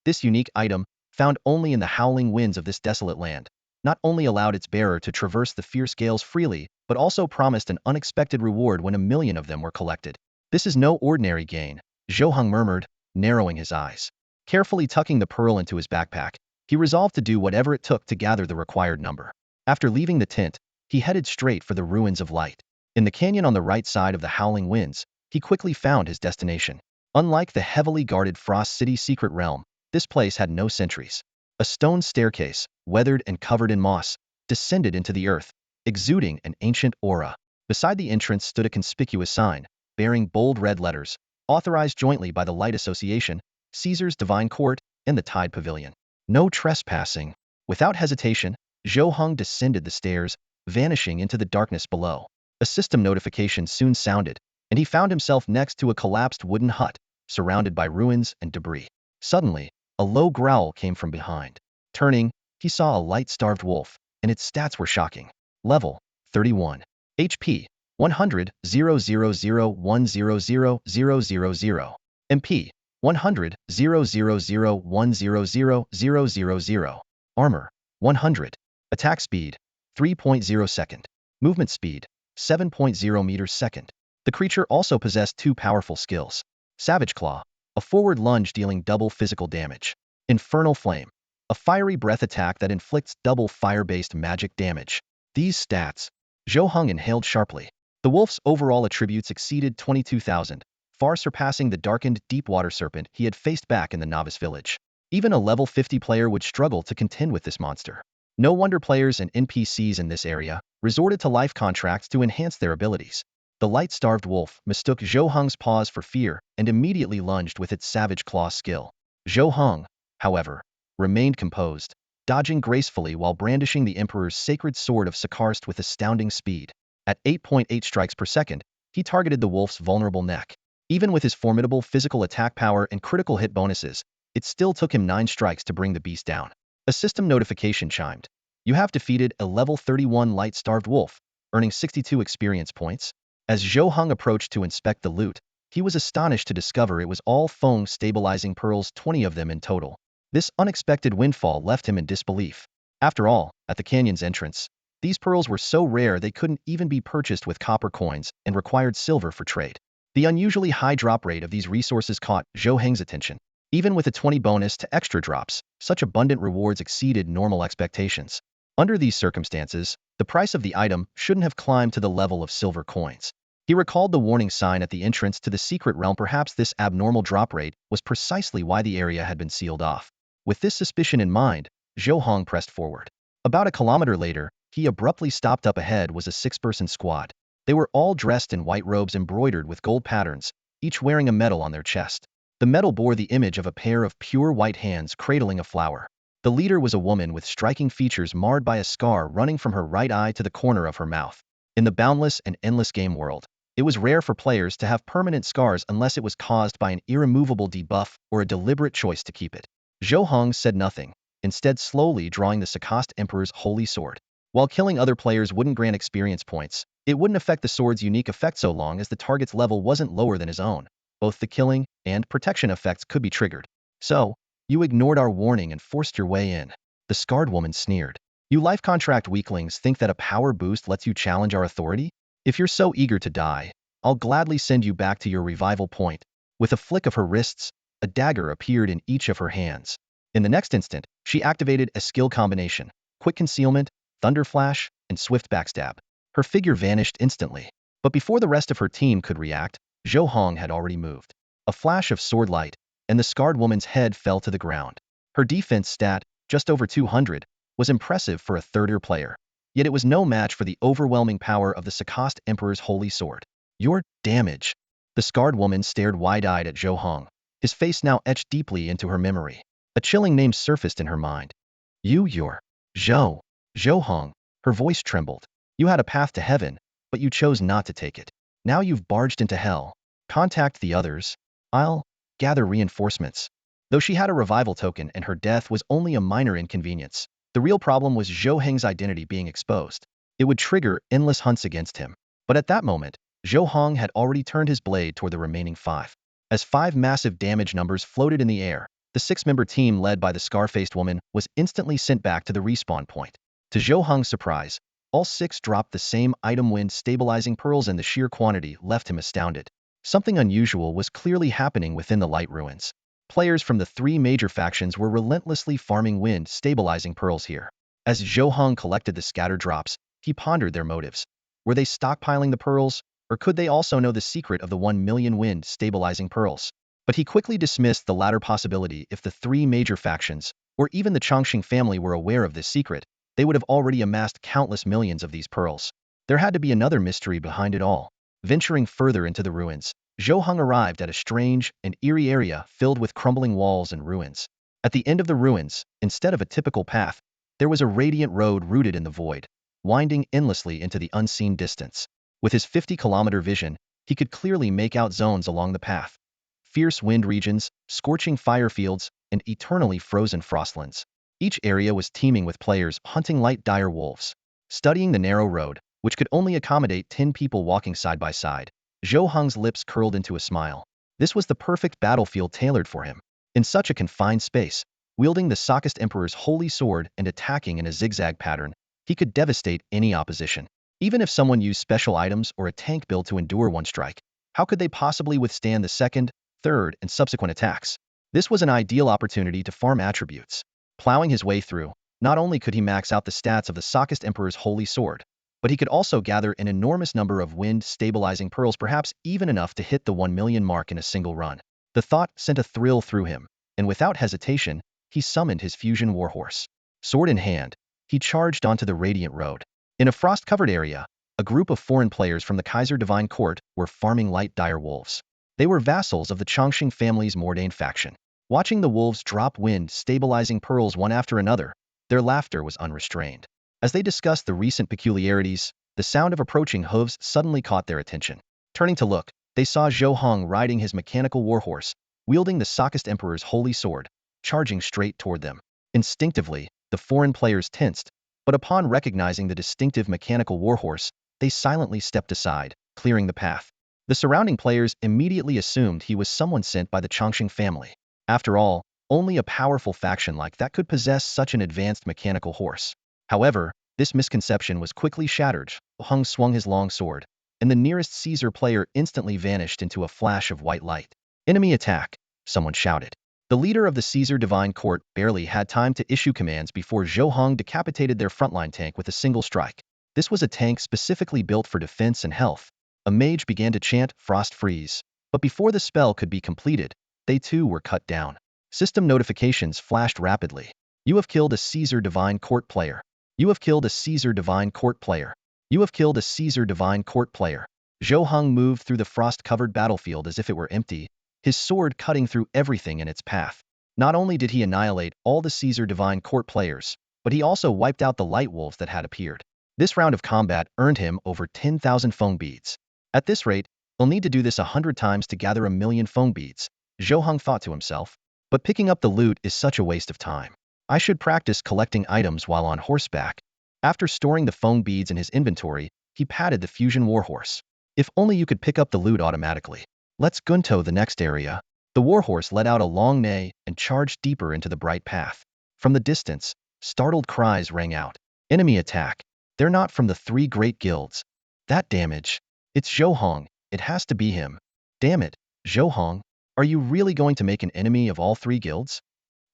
Speaker 1: This unique item, found only in the howling winds of this desolate land, not only allowed its bearer to traverse the fierce gales freely, but also promised an unexpected reward when 1,000,000 of them were collected. This is no ordinary gain, Zhou Heng murmured, narrowing his eyes. Carefully tucking the pearl into his backpack, he resolved to do whatever it took to gather the required number. After leaving the tent, he headed straight for the ruins of light. In the canyon on the right side of the howling winds, he quickly found his destination. Unlike the heavily guarded Frost City secret realm, this place had no sentries. A stone staircase, weathered and covered in moss, descended into the earth, exuding an ancient aura. Beside the entrance stood a conspicuous sign, bearing bold red letters, authorized jointly by the Light Association, Caesar's Divine Court, and the Tide Pavilion. No trespassing. Without hesitation, Zhou Heng descended the stairs, vanishing into the darkness below. A system notification soon sounded, and he found himself next to a collapsed wooden hut. surrounded by ruins and debris. Suddenly, a low growl came from behind. Turning, he saw a light-starved wolf, and its stats were shocking. Level 31. HP 100 000100000. MP 100 000100000. Armor 100. Attack speed 3.0 second. Movement speed 7.0 meters second. The creature also possessed two powerful skills. Savage Claw, a forward lunge dealing double physical damage. Infernal Flame, a fiery breath attack that inflicts double fire-based magic damage. These stats, Zhou Heng inhaled sharply. The wolf's overall attributes exceeded 22,000, far surpassing the darkened deep-water serpent he had faced back in the novice village. Even a level 50 player would struggle to contend with this monster. No wonder players and NPCs in this area resorted to life contracts to enhance their abilities. The light-starved wolf mistook Zhou Heng's pause for fear and immediately lunged with its Savage Claw skill. Zhou Heng, however, remained composed, dodging gracefully while brandishing the Emperor's sacred sword of Sakarst with astounding speed. At 8.8 strikes per second, he targeted the wolf's vulnerable neck. Even with his formidable physical attack power and critical hit bonuses, it still took him 9 strikes to bring the beast down. A system notification chimed. You have defeated a level 31 light-starved wolf, earning 62 experience points. As Zhou Heng approached to inspect the loot, he was astonished to discover it was all Feng stabilizing pearls, 20 of them in total. This unexpected windfall left him in disbelief. After all, at the canyon's entrance, these pearls were so rare they couldn't even be purchased with copper coins and required silver for trade. The unusually high drop rate of these resources caught Zhou Heng's attention. Even with a 20 bonus to extra drops, such abundant rewards exceeded normal expectations. Under these circumstances, the price of the item shouldn't have climbed to the level of silver coins. He recalled the warning sign at the entrance to the secret realm. Perhaps this abnormal drop rate was precisely why the area had been sealed off. With this suspicion in mind, Zhou Heng pressed forward. About a kilometer later, he abruptly stopped. Up ahead was a 6-person squad. They were all dressed in white robes embroidered with gold patterns, each wearing a medal on their chest. The medal bore the image of a pair of pure white hands cradling a flower. The leader was a woman with striking features marred by a scar running from her right eye to the corner of her mouth. In the boundless and endless game world, it was rare for players to have permanent scars unless it was caused by an irremovable debuff or a deliberate choice to keep it. Zhou Heng said nothing, instead slowly drawing the Sakarst Emperor's holy sword. While killing other players wouldn't grant experience points, it wouldn't affect the sword's unique effect so long as the target's level wasn't lower than his own. Both the killing and protection effects could be triggered. So, you ignored our warning and forced your way in. The scarred woman sneered. You life contract weaklings think that a power boost lets you challenge our authority? If you're so eager to die, I'll gladly send you back to your revival point. With a flick of her wrists, a dagger appeared in each of her hands. In the next instant, she activated a skill combination: quick concealment, thunder flash, and swift backstab. Her figure vanished instantly. But before the rest of her team could react, Zhou Heng had already moved. A flash of sword light, and the scarred woman's head fell to the ground. Her defense stat, just over 200, was impressive for a third-tier player. Yet it was no match for the overwhelming power of the Sakarst Emperor's holy sword. Your damage. The scarred woman stared wide-eyed at Zhou Heng, his face now etched deeply into her memory. A chilling name surfaced in her mind. You're Zhou. Zhou Heng. Her voice trembled. You had a path to heaven, but you chose not to take it. Now you've barged into hell. Contact the others. I'll gather reinforcements. Though she had a revival token and her death was only a minor inconvenience, the real problem was Zhou Heng's identity being exposed. It would trigger endless hunts against him. But at that moment, Zhou Heng had already turned his blade toward the remaining 5. As 5 massive damage numbers floated in the air, the 6-member team led by the scar-faced woman was instantly sent back to the respawn point. To Zhou Heng's surprise, all 6 dropped the same item: wind stabilizing pearls, and the sheer quantity left him astounded. Something unusual was clearly happening within the light ruins. Players from the 3 major factions were relentlessly farming wind stabilizing pearls here. As Zhou Heng collected the scattered drops, he pondered their motives. Were they stockpiling the pearls, or could they also know the secret of the 1 million wind stabilizing pearls? But he quickly dismissed the latter possibility. If the 3 major factions, or even the Chongqing family, were aware of this secret, they would have already amassed countless millions of these pearls. There had to be another mystery behind it all. Venturing further into the ruins, Zhou Heng arrived at a strange and eerie area filled with crumbling walls and ruins. At the end of the ruins, instead of a typical path, there was a radiant road rooted in the void, winding endlessly into the unseen distance. With his 50-kilometer vision, he could clearly make out zones along the path. fierce wind regions, scorching fire fields, and eternally frozen frostlands. Each area was teeming with players hunting light dire wolves. Studying the narrow road, which could only accommodate 10 people walking side by side, Zhou Heng's lips curled into a smile. This was the perfect battlefield tailored for him. In such a confined space, wielding the Sakist Emperor's holy sword and attacking in a zigzag pattern, he could devastate any opposition. Even if someone used special items or a tank build to endure one strike, how could they possibly withstand the second, third, and subsequent attacks? This was an ideal opportunity to farm attributes. Plowing his way through, not only could he max out the stats of the Sakist Emperor's holy sword, but he could also gather an enormous number of wind-stabilizing pearls, perhaps even enough to hit the 1 million mark in a single run. The thought sent a thrill through him, and without hesitation, he summoned his fusion warhorse. Sword in hand, he charged onto the Radiant Road. In a frost-covered area, a group of foreign players from the Kaiser Divine Court were farming light dire wolves. They were vassals of the Chongqing family's Mordain faction. Watching the wolves drop wind-stabilizing pearls one after another, their laughter was unrestrained. As they discussed the recent peculiarities, the sound of approaching hooves suddenly caught their attention. Turning to look, they saw Zhou Heng riding his mechanical warhorse, wielding the Sakist Emperor's holy sword, charging straight toward them. Instinctively, the foreign players tensed, but upon recognizing the distinctive mechanical warhorse, they silently stepped aside, clearing the path. The surrounding players immediately assumed he was someone sent by the Chongqing family. After all, only a powerful faction like that could possess such an advanced mechanical horse. However, this misconception was quickly shattered. Heng swung his long sword, and the nearest Caesar player instantly vanished into a flash of white light. Enemy attack, someone shouted. The leader of the Caesar Divine Court barely had time to issue commands before Zhou Heng decapitated their frontline tank with a single strike. This was a tank specifically built for defense and health. A mage began to chant Frost Freeze, but before the spell could be completed, they too were cut down. System notifications flashed rapidly. You have killed a Caesar Divine Court player. You have killed a Caesar Divine Court player. You have killed a Caesar Divine Court player. Zhou Heng moved through the frost-covered battlefield as if it were empty, his sword cutting through everything in its path. Not only did he annihilate all the Caesar Divine Court players, but he also wiped out the light wolves that had appeared. This round of combat earned him over 10,000 feng beads. At this rate, he'll need to do this 100 times to gather 1,000,000 feng beads, Zhou Heng thought to himself. But picking up the loot is such a waste of time. I should practice collecting items while on horseback. After storing the feng beads in his inventory, he patted the fusion warhorse. If only you could pick up the loot automatically. Let's gunto the next area. The warhorse let out a long neigh and charged deeper into the bright path. From the distance, startled cries rang out. Enemy attack. They're not from the 3 great guilds. That damage. It's Zhou Heng. It has to be him. Damn it, Zhou Heng. Are you really going to make an enemy of all 3 guilds?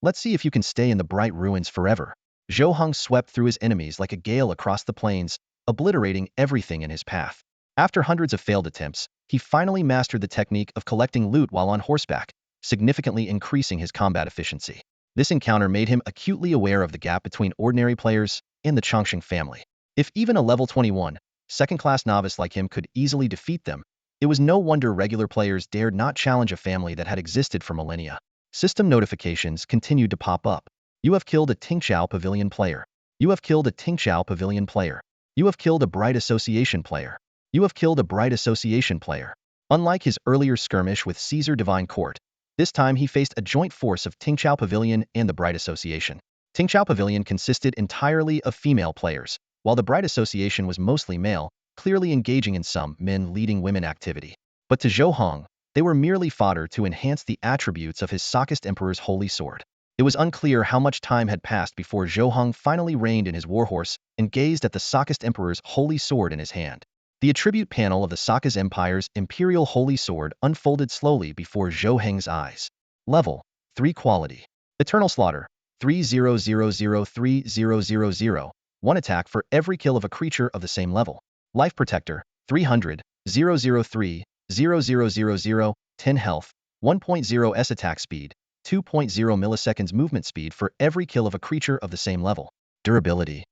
Speaker 1: Let's see if you can stay in the bright ruins forever. Zhou Heng swept through his enemies like a gale across the plains, obliterating everything in his path. After hundreds of failed attempts, he finally mastered the technique of collecting loot while on horseback, significantly increasing his combat efficiency. This encounter made him acutely aware of the gap between ordinary players and the Chongqing family. If even a level 21, second-class novice like him could easily defeat them, it was no wonder regular players dared not challenge a family that had existed for millennia. System notifications continued to pop up. You have killed a Tingqiao Pavilion player. You have killed a Tingqiao Pavilion player. You have killed a Bright Association player. You have killed a Bright Association player. Unlike his earlier skirmish with Caesar Divine Court, this time he faced a joint force of Tingqiao Pavilion and the Bright Association. Tingqiao Pavilion consisted entirely of female players, while the Bright Association was mostly male, clearly engaging in some men-leading women activity. But to Zhou Heng, they were merely fodder to enhance the attributes of his Sakist Emperor's holy sword. It was unclear how much time had passed before Zhou Heng finally reined in his warhorse and gazed at the Sakist Emperor's holy sword in his hand. The attribute panel of the Sakist Empire's Imperial Holy Sword unfolded slowly before Zhou Heng's eyes. Level 3 Quality. Eternal Slaughter 30003000. 1 attack for every kill of a creature of the same level. Life Protector 300 003 0000. 10 health. 1.0 s attack speed. 2.0 milliseconds movement speed for every kill of a creature of the same level. Durability.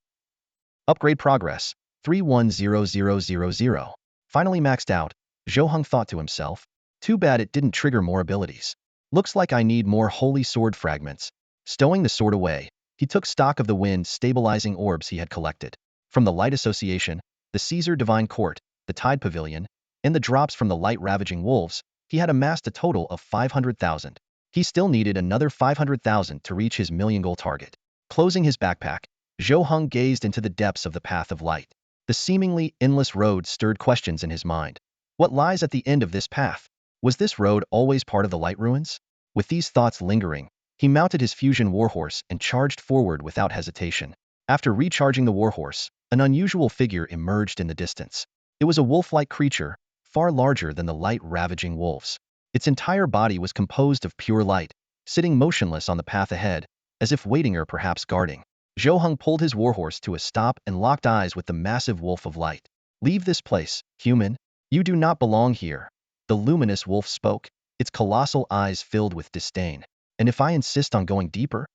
Speaker 1: Upgrade progress 310000. Finally maxed out, Zhou Heng thought to himself. Too bad it didn't trigger more abilities. Looks like I need more holy sword fragments. Stowing the sword away, he took stock of the wind-stabilizing orbs he had collected. From the Light Association, the Caesar Divine Court, the Tide Pavilion, and the drops from the light-ravaging wolves, he had amassed a total of 500,000. He still needed another 500,000 to reach his million-goal target. Closing his backpack, Zhou Heng gazed into the depths of the path of light. The seemingly endless road stirred questions in his mind. What lies at the end of this path? Was this road always part of the light ruins? With these thoughts lingering, he mounted his fusion warhorse and charged forward without hesitation. After recharging the warhorse, an unusual figure emerged in the distance. It was a wolf-like creature, far larger than the light-ravaging wolves. Its entire body was composed of pure light, sitting motionless on the path ahead, as if waiting or perhaps guarding. Zhou Heng pulled his warhorse to a stop and locked eyes with the massive wolf of light. "Leave this place, human. You do not belong here." The luminous wolf spoke, its colossal eyes filled with disdain. "And if I insist on going deeper?"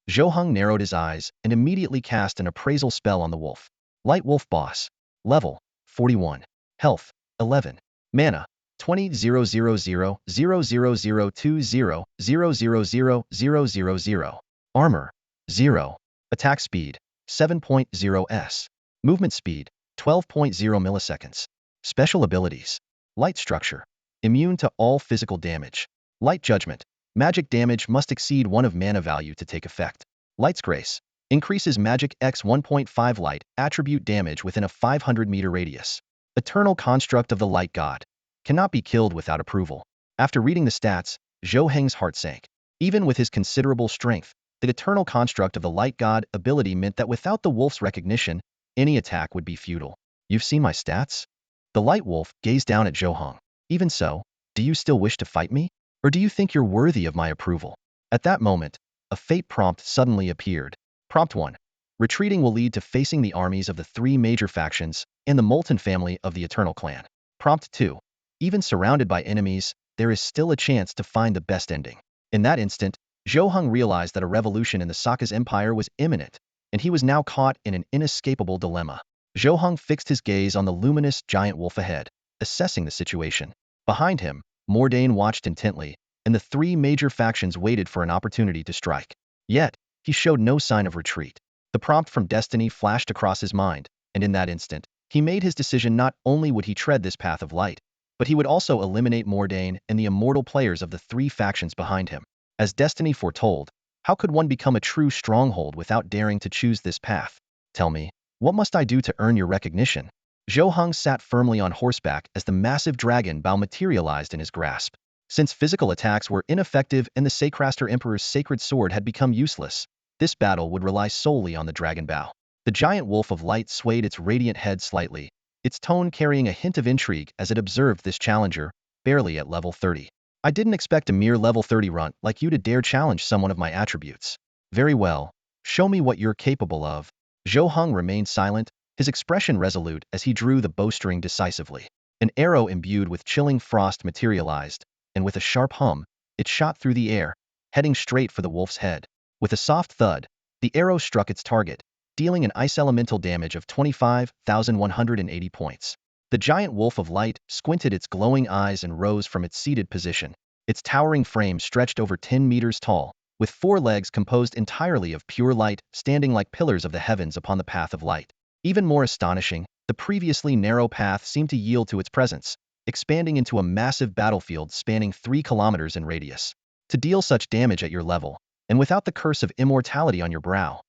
Speaker 1: Zhou Heng narrowed his eyes and immediately cast an appraisal spell on the wolf. Light Wolf Boss. Level 41. Health 11. Mana 20,000,000,000,000,000,000. Armor 0. Attack speed 7.0 s. Movement speed 12.0 milliseconds. Special abilities. Light structure. Immune to all physical damage. Light judgment. Magic damage must exceed 1 of mana value to take effect. Light's Grace. Increases magic x 1.5 light attribute damage within a 500-meter radius. Eternal construct of the light god. Cannot be killed without approval. After reading the stats, Zhou Heng's heart sank. Even with his considerable strength, the eternal construct of the light god ability meant that without the wolf's recognition, any attack would be futile. "You've seen my stats?" The light wolf gazed down at Zhou Heng. "Even so, do you still wish to fight me? Or do you think you're worthy of my approval?" At that moment, a fate prompt suddenly appeared. Prompt 1. Retreating will lead to facing the armies of the 3 major factions and the Molten family of the Eternal Clan. Prompt 2. Even surrounded by enemies, there is still a chance to find the best ending. In that instant, Zhou Heng realized that a revolution in the Sokka's empire was imminent, and he was now caught in an inescapable dilemma. Zhou Heng fixed his gaze on the luminous giant wolf ahead, assessing the situation. Behind him, Mordain watched intently, and the 3 major factions waited for an opportunity to strike. Yet, he showed no sign of retreat. The prompt from destiny flashed across his mind, and in that instant, he made his decision. Not only would he tread this path of light, but he would also eliminate Mordain and the immortal players of the 3 factions behind him. As destiny foretold, how could one become a true stronghold without daring to choose this path? "Tell me, what must I do to earn your recognition?" Zhou Heng sat firmly on horseback as the massive dragon bow materialized in his grasp. Since physical attacks were ineffective and the Sacraster Emperor's sacred sword had become useless, this battle would rely solely on the dragon bow. The giant wolf of light swayed its radiant head slightly, its tone carrying a hint of intrigue as it observed this challenger, barely at level 30. "I didn't expect a mere level 30 runt like you to dare challenge someone of my attributes." "Very well, show me what you're capable of." Zhou Heng remained silent, his expression resolute as he drew the bowstring decisively. An arrow imbued with chilling frost materialized, and with a sharp hum, it shot through the air, heading straight for the wolf's head. With a soft thud, the arrow struck its target, dealing an ice elemental damage of 25,180 points. The giant wolf of light squinted its glowing eyes and rose from its seated position. Its towering frame stretched over 10 meters tall, with 4 legs composed entirely of pure light standing like pillars of the heavens upon the path of light. Even more astonishing, the previously narrow path seemed to yield to its presence, expanding into a massive battlefield spanning 3 kilometers in radius. To deal such damage at your level, and without the curse of immortality on your brow,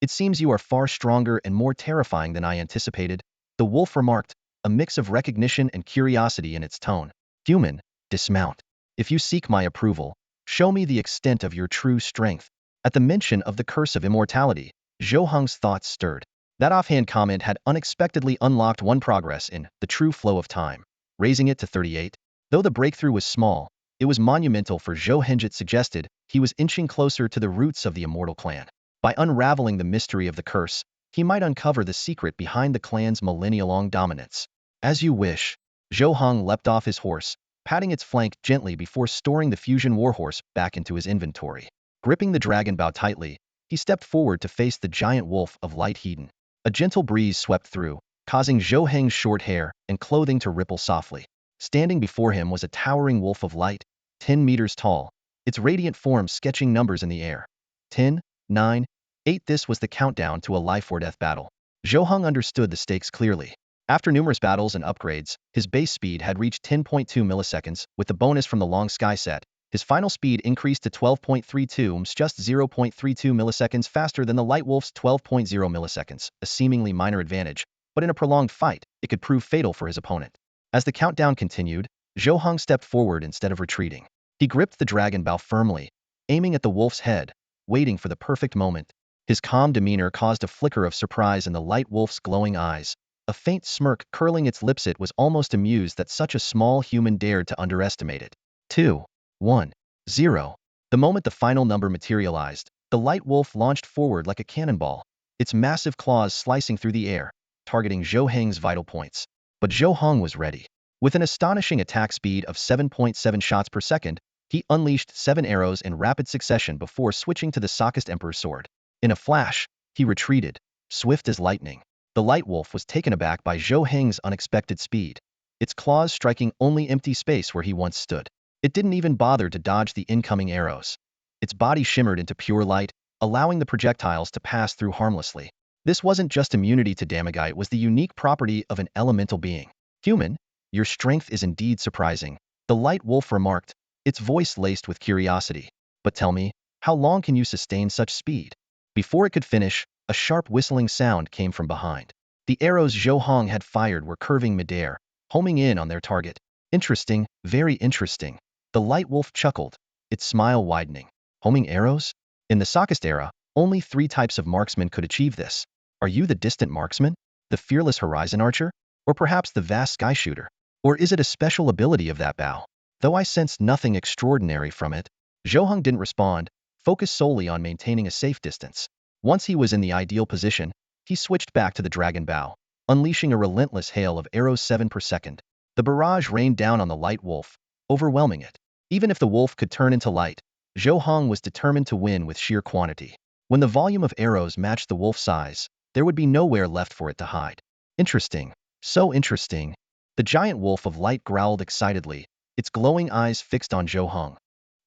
Speaker 1: it seems you are far stronger and more terrifying than I anticipated, the wolf remarked, a mix of recognition and curiosity in its tone. "Human, dismount. If you seek my approval, show me the extent of your true strength." At the mention of the curse of immortality, Zhou Heng's thoughts stirred. That offhand comment had unexpectedly unlocked one progress in the true flow of time, raising it to 38. Though the breakthrough was small, it was monumental for Zhou Heng. It suggested he was inching closer to the roots of the immortal clan. By unraveling the mystery of the curse, he might uncover the secret behind the clan's millennia-long dominance. "As you wish." Zhou Heng leapt off his horse, patting its flank gently before storing the fusion warhorse back into his inventory. Gripping the dragon bow tightly, he stepped forward to face the giant wolf of light Hedon. A gentle breeze swept through, causing Zhou Heng's short hair and clothing to ripple softly. Standing before him was a towering wolf of light, 10 meters tall, its radiant form sketching numbers in the air. 10, 9, 8. This was the countdown to a life-or-death battle. Zhou Heng understood the stakes clearly. After numerous battles and upgrades, his base speed had reached 10.2 milliseconds. With the bonus from the long sky set, his final speed increased to 12.32 ms, just 0.32 milliseconds faster than the Light Wolf's 12.0 milliseconds, a seemingly minor advantage, but in a prolonged fight, it could prove fatal for his opponent. As the countdown continued, Zhou Heng stepped forward instead of retreating. He gripped the dragon bow firmly, aiming at the wolf's head, waiting for the perfect moment. His calm demeanor caused a flicker of surprise in the Light Wolf's glowing eyes, a faint smirk curling its lips. It was almost amused that such a small human dared to underestimate it. 2, 1, 0. The moment the final number materialized, the Light Wolf launched forward like a cannonball, its massive claws slicing through the air, targeting Zhou Heng's vital points. But Zhou Heng was ready. With an astonishing attack speed of 7.7 shots per second, he unleashed 7 arrows in rapid succession before switching to the Sockest Emperor's sword. In a flash, he retreated, swift as lightning. The Light Wolf was taken aback by Zhou Heng's unexpected speed, its claws striking only empty space where he once stood. It didn't even bother to dodge the incoming arrows. Its body shimmered into pure light, allowing the projectiles to pass through harmlessly. This wasn't just immunity to damage, it was the unique property of an elemental being. Human, your strength is indeed surprising, the Light Wolf remarked, its voice laced with curiosity. But tell me, how long can you sustain such speed? Before it could finish, a sharp whistling sound came from behind. The arrows Zhou Heng had fired were curving midair, homing in on their target. Interesting, very interesting. The Light Wolf chuckled, its smile widening. Homing arrows? In the Sockest era, only 3 types of marksmen could achieve this. Are you the distant marksman? The fearless horizon archer? Or perhaps the vast sky shooter? Or is it a special ability of that bow? Though I sensed nothing extraordinary from it, Zhou Heng didn't respond, focused solely on maintaining a safe distance. Once he was in the ideal position, he switched back to the dragon bow, unleashing a relentless hail of arrows 7 per second. The barrage rained down on the Light Wolf, overwhelming it. Even if the wolf could turn into light, Zhou Heng was determined to win with sheer quantity. When the volume of arrows matched the wolf's size, there would be nowhere left for it to hide. Interesting. So interesting. The giant wolf of light growled excitedly, its glowing eyes fixed on Zhou Heng.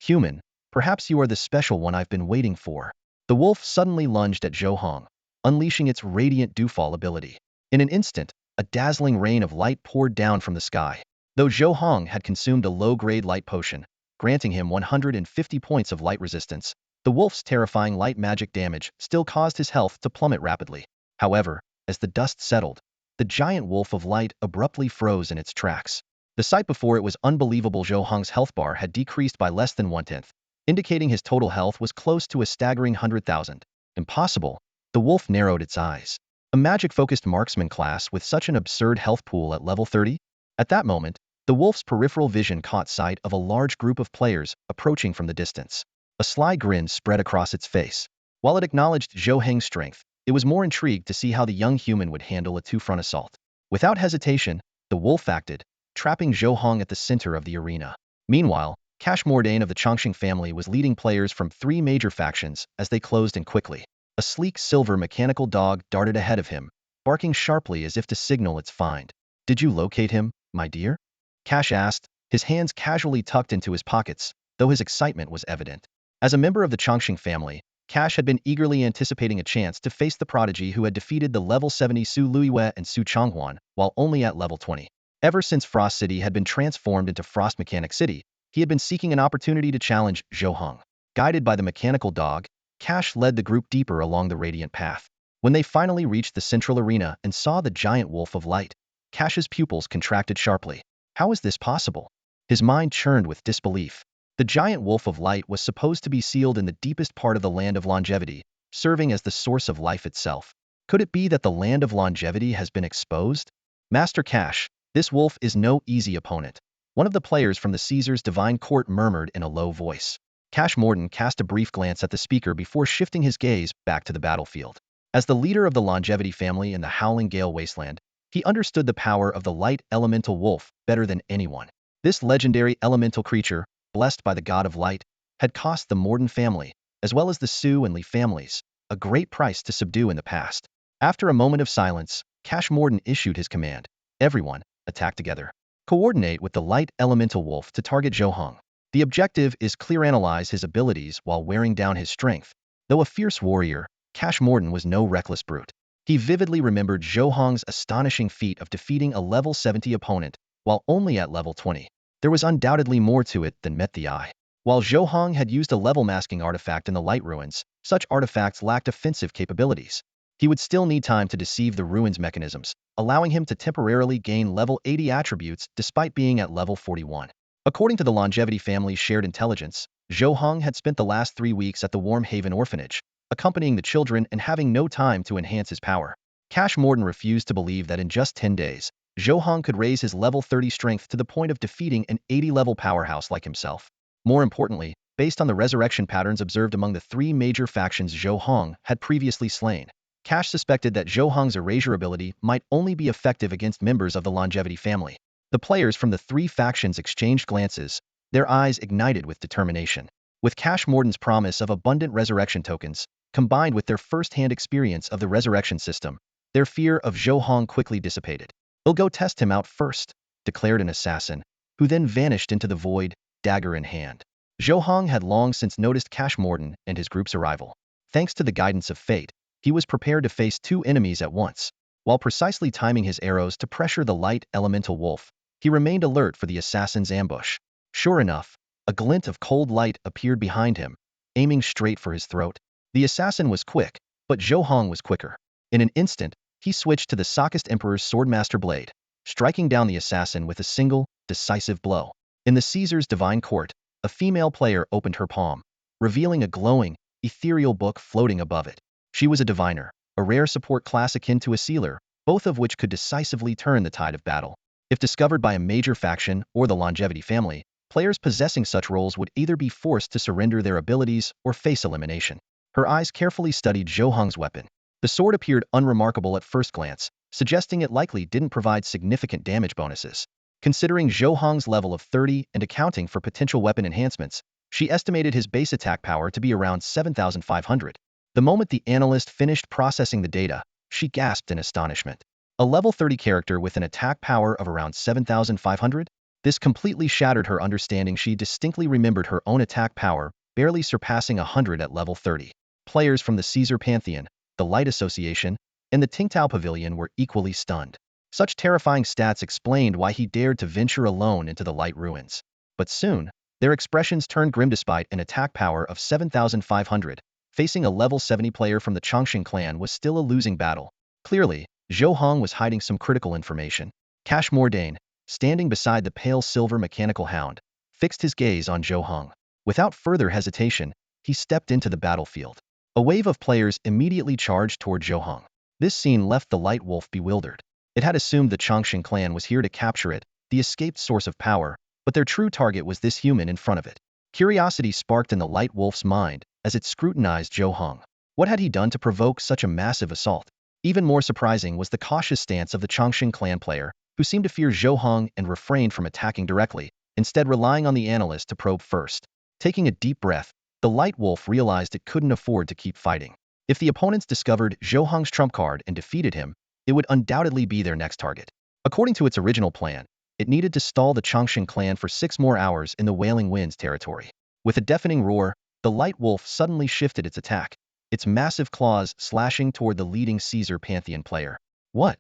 Speaker 1: Human, perhaps you are the special one I've been waiting for. The wolf suddenly lunged at Zhou Heng, unleashing its radiant dewfall ability. In an instant, a dazzling rain of light poured down from the sky. Though Zhou Heng had consumed a low-grade light potion, granting him 150 points of light resistance, the wolf's terrifying light magic damage still caused his health to plummet rapidly. However, as the dust settled, the giant wolf of light abruptly froze in its tracks. The sight before it was unbelievable. Zhou Heng's health bar had decreased by less than 1/10, indicating his total health was close to a staggering 100,000. Impossible. The wolf narrowed its eyes. A magic-focused marksman class with such an absurd health pool at level 30? At that moment, the wolf's peripheral vision caught sight of a large group of players approaching from the distance. A sly grin spread across its face. While it acknowledged Zhou Heng's strength, it was more intrigued to see how the young human would handle a two-front assault. Without hesitation, the wolf acted, trapping Zhou Heng at the center of the arena. Meanwhile, Cash Mordain of the Chongqing family was leading players from 3 major factions as they closed in quickly. A sleek silver mechanical dog darted ahead of him, barking sharply as if to signal its find. Did you locate him, my dear? Cash asked, his hands casually tucked into his pockets, though his excitement was evident. As a member of the Chongqing family, Cash had been eagerly anticipating a chance to face the prodigy who had defeated the level 70 Su Luiyue and Su Chonghuan, while only at level 20. Ever since Frost City had been transformed into Frost Mechanic City, he had been seeking an opportunity to challenge Zhou Heng. Guided by the mechanical dog, Cash led the group deeper along the radiant path. When they finally reached the central arena and saw the giant wolf of light, Cash's pupils contracted sharply. How is this possible? His mind churned with disbelief. The giant wolf of light was supposed to be sealed in the deepest part of the Land of Longevity, serving as the source of life itself. Could it be that the Land of Longevity has been exposed? Master Cash, this wolf is no easy opponent. One of the players from the Caesar's Divine Court murmured in a low voice. Cash Mordain cast a brief glance at the speaker before shifting his gaze back to the battlefield. As the leader of the Longevity family in the Howling Gale Wasteland, he understood the power of the light elemental wolf better than anyone. This legendary elemental creature, blessed by the god of light, had cost the Mordain family, as well as the Su and Li families, a great price to subdue in the past. After a moment of silence, Cash Mordain issued his command. Everyone, attack together. Coordinate with the light elemental wolf to target Zhou Heng. The objective is clear: analyze his abilities while wearing down his strength. Though a fierce warrior, Cash Mordain was no reckless brute. He vividly remembered Zhou Heng's astonishing feat of defeating a level 70 opponent while only at level 20. There was undoubtedly more to it than met the eye. While Zhou Heng had used a level masking artifact in the Light Ruins, such artifacts lacked offensive capabilities. He would still need time to deceive the ruins mechanisms, allowing him to temporarily gain level 80 attributes despite being at level 41. According to the Longevity family's shared intelligence, Zhou Heng had spent the last 3 weeks at the Warm Haven orphanage, accompanying the children and having no time to enhance his power. Cash Morden refused to believe that in just 10 days, Zhou Heng could raise his level 30 strength to the point of defeating an 80-level powerhouse like himself. More importantly, based on the resurrection patterns observed among the 3 major factions Zhou Heng had previously slain, Cash suspected that Zhou Heng's erasure ability might only be effective against members of the Longevity family. The players from the 3 factions exchanged glances, their eyes ignited with determination. With Cash Morden's promise of abundant resurrection tokens, combined with their first-hand experience of the resurrection system, their fear of Zhou Heng quickly dissipated. "We'll go test him out first," declared an assassin, who then vanished into the void, dagger in hand. Zhou Heng had long since noticed Cash Morden and his group's arrival. Thanks to the guidance of fate, he was prepared to face 2 enemies at once. While precisely timing his arrows to pressure the light elemental wolf, he remained alert for the assassin's ambush. Sure enough, a glint of cold light appeared behind him, aiming straight for his throat. The assassin was quick, but Zhou Heng was quicker. In an instant, he switched to the Sockist Emperor's Swordmaster blade, striking down the assassin with a single, decisive blow. In the Caesar's Divine Court, a female player opened her palm, revealing a glowing, ethereal book floating above it. She was a diviner, a rare support class akin to a sealer, both of which could decisively turn the tide of battle. If discovered by a major faction or the Longevity family, players possessing such roles would either be forced to surrender their abilities or face elimination. Her eyes carefully studied Zhou Heng's weapon. The sword appeared unremarkable at first glance, suggesting it likely didn't provide significant damage bonuses. Considering Zhou Heng's level of 30 and accounting for potential weapon enhancements, she estimated his base attack power to be around 7,500. The moment the analyst finished processing the data, she gasped in astonishment. A level 30 character with an attack power of around 7,500? This completely shattered her understanding. She distinctly remembered her own attack power, barely surpassing 100 at level 30. Players from the Caesar Pantheon, the Light Association, and the Tingtao Pavilion were equally stunned. Such terrifying stats explained why he dared to venture alone into the Light Ruins. But soon, their expressions turned grim. Despite an attack power of 7,500, facing a level 70 player from the Chongqing clan was still a losing battle. Clearly, Zhou Heng was hiding some critical information. Cash Morden, standing beside the pale silver mechanical hound, fixed his gaze on Zhou Heng. Without further hesitation, he stepped into the battlefield. A wave of players immediately charged toward Zhou Heng. This scene left the Light Wolf bewildered. It had assumed the Chongqing clan was here to capture it, the escaped source of power, but their true target was this human in front of it. Curiosity sparked in the Light Wolf's mind as it scrutinized Zhou Heng. What had he done to provoke such a massive assault? Even more surprising was the cautious stance of the Chongqing clan player, who seemed to fear Zhou Heng and refrained from attacking directly, instead relying on the analyst to probe first. Taking a deep breath, the Light Wolf realized it couldn't afford to keep fighting. If the opponents discovered Zhou Heng's trump card and defeated him, it would undoubtedly be their next target. According to its original plan, it needed to stall the Chongqing clan for 6 more hours in the Wailing Winds territory. With a deafening roar, the Light Wolf suddenly shifted its attack, its massive claws slashing toward the leading Caesar Pantheon player. What?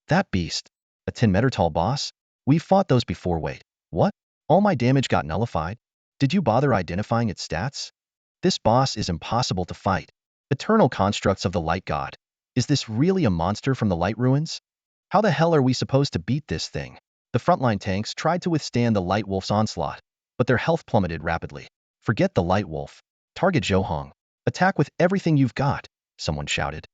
Speaker 1: That beast? A 10-meter-tall boss? We've fought those before. Wait, what? All my damage got nullified? Did you bother identifying its stats? This boss is impossible to fight. Eternal constructs of the Light God. Is this really a monster from the Light Ruins? How the hell are we supposed to beat this thing? The frontline tanks tried to withstand the Light Wolf's onslaught, but their health plummeted rapidly. Forget the Light Wolf. Target Zhou Heng. Attack with everything you've got, someone shouted.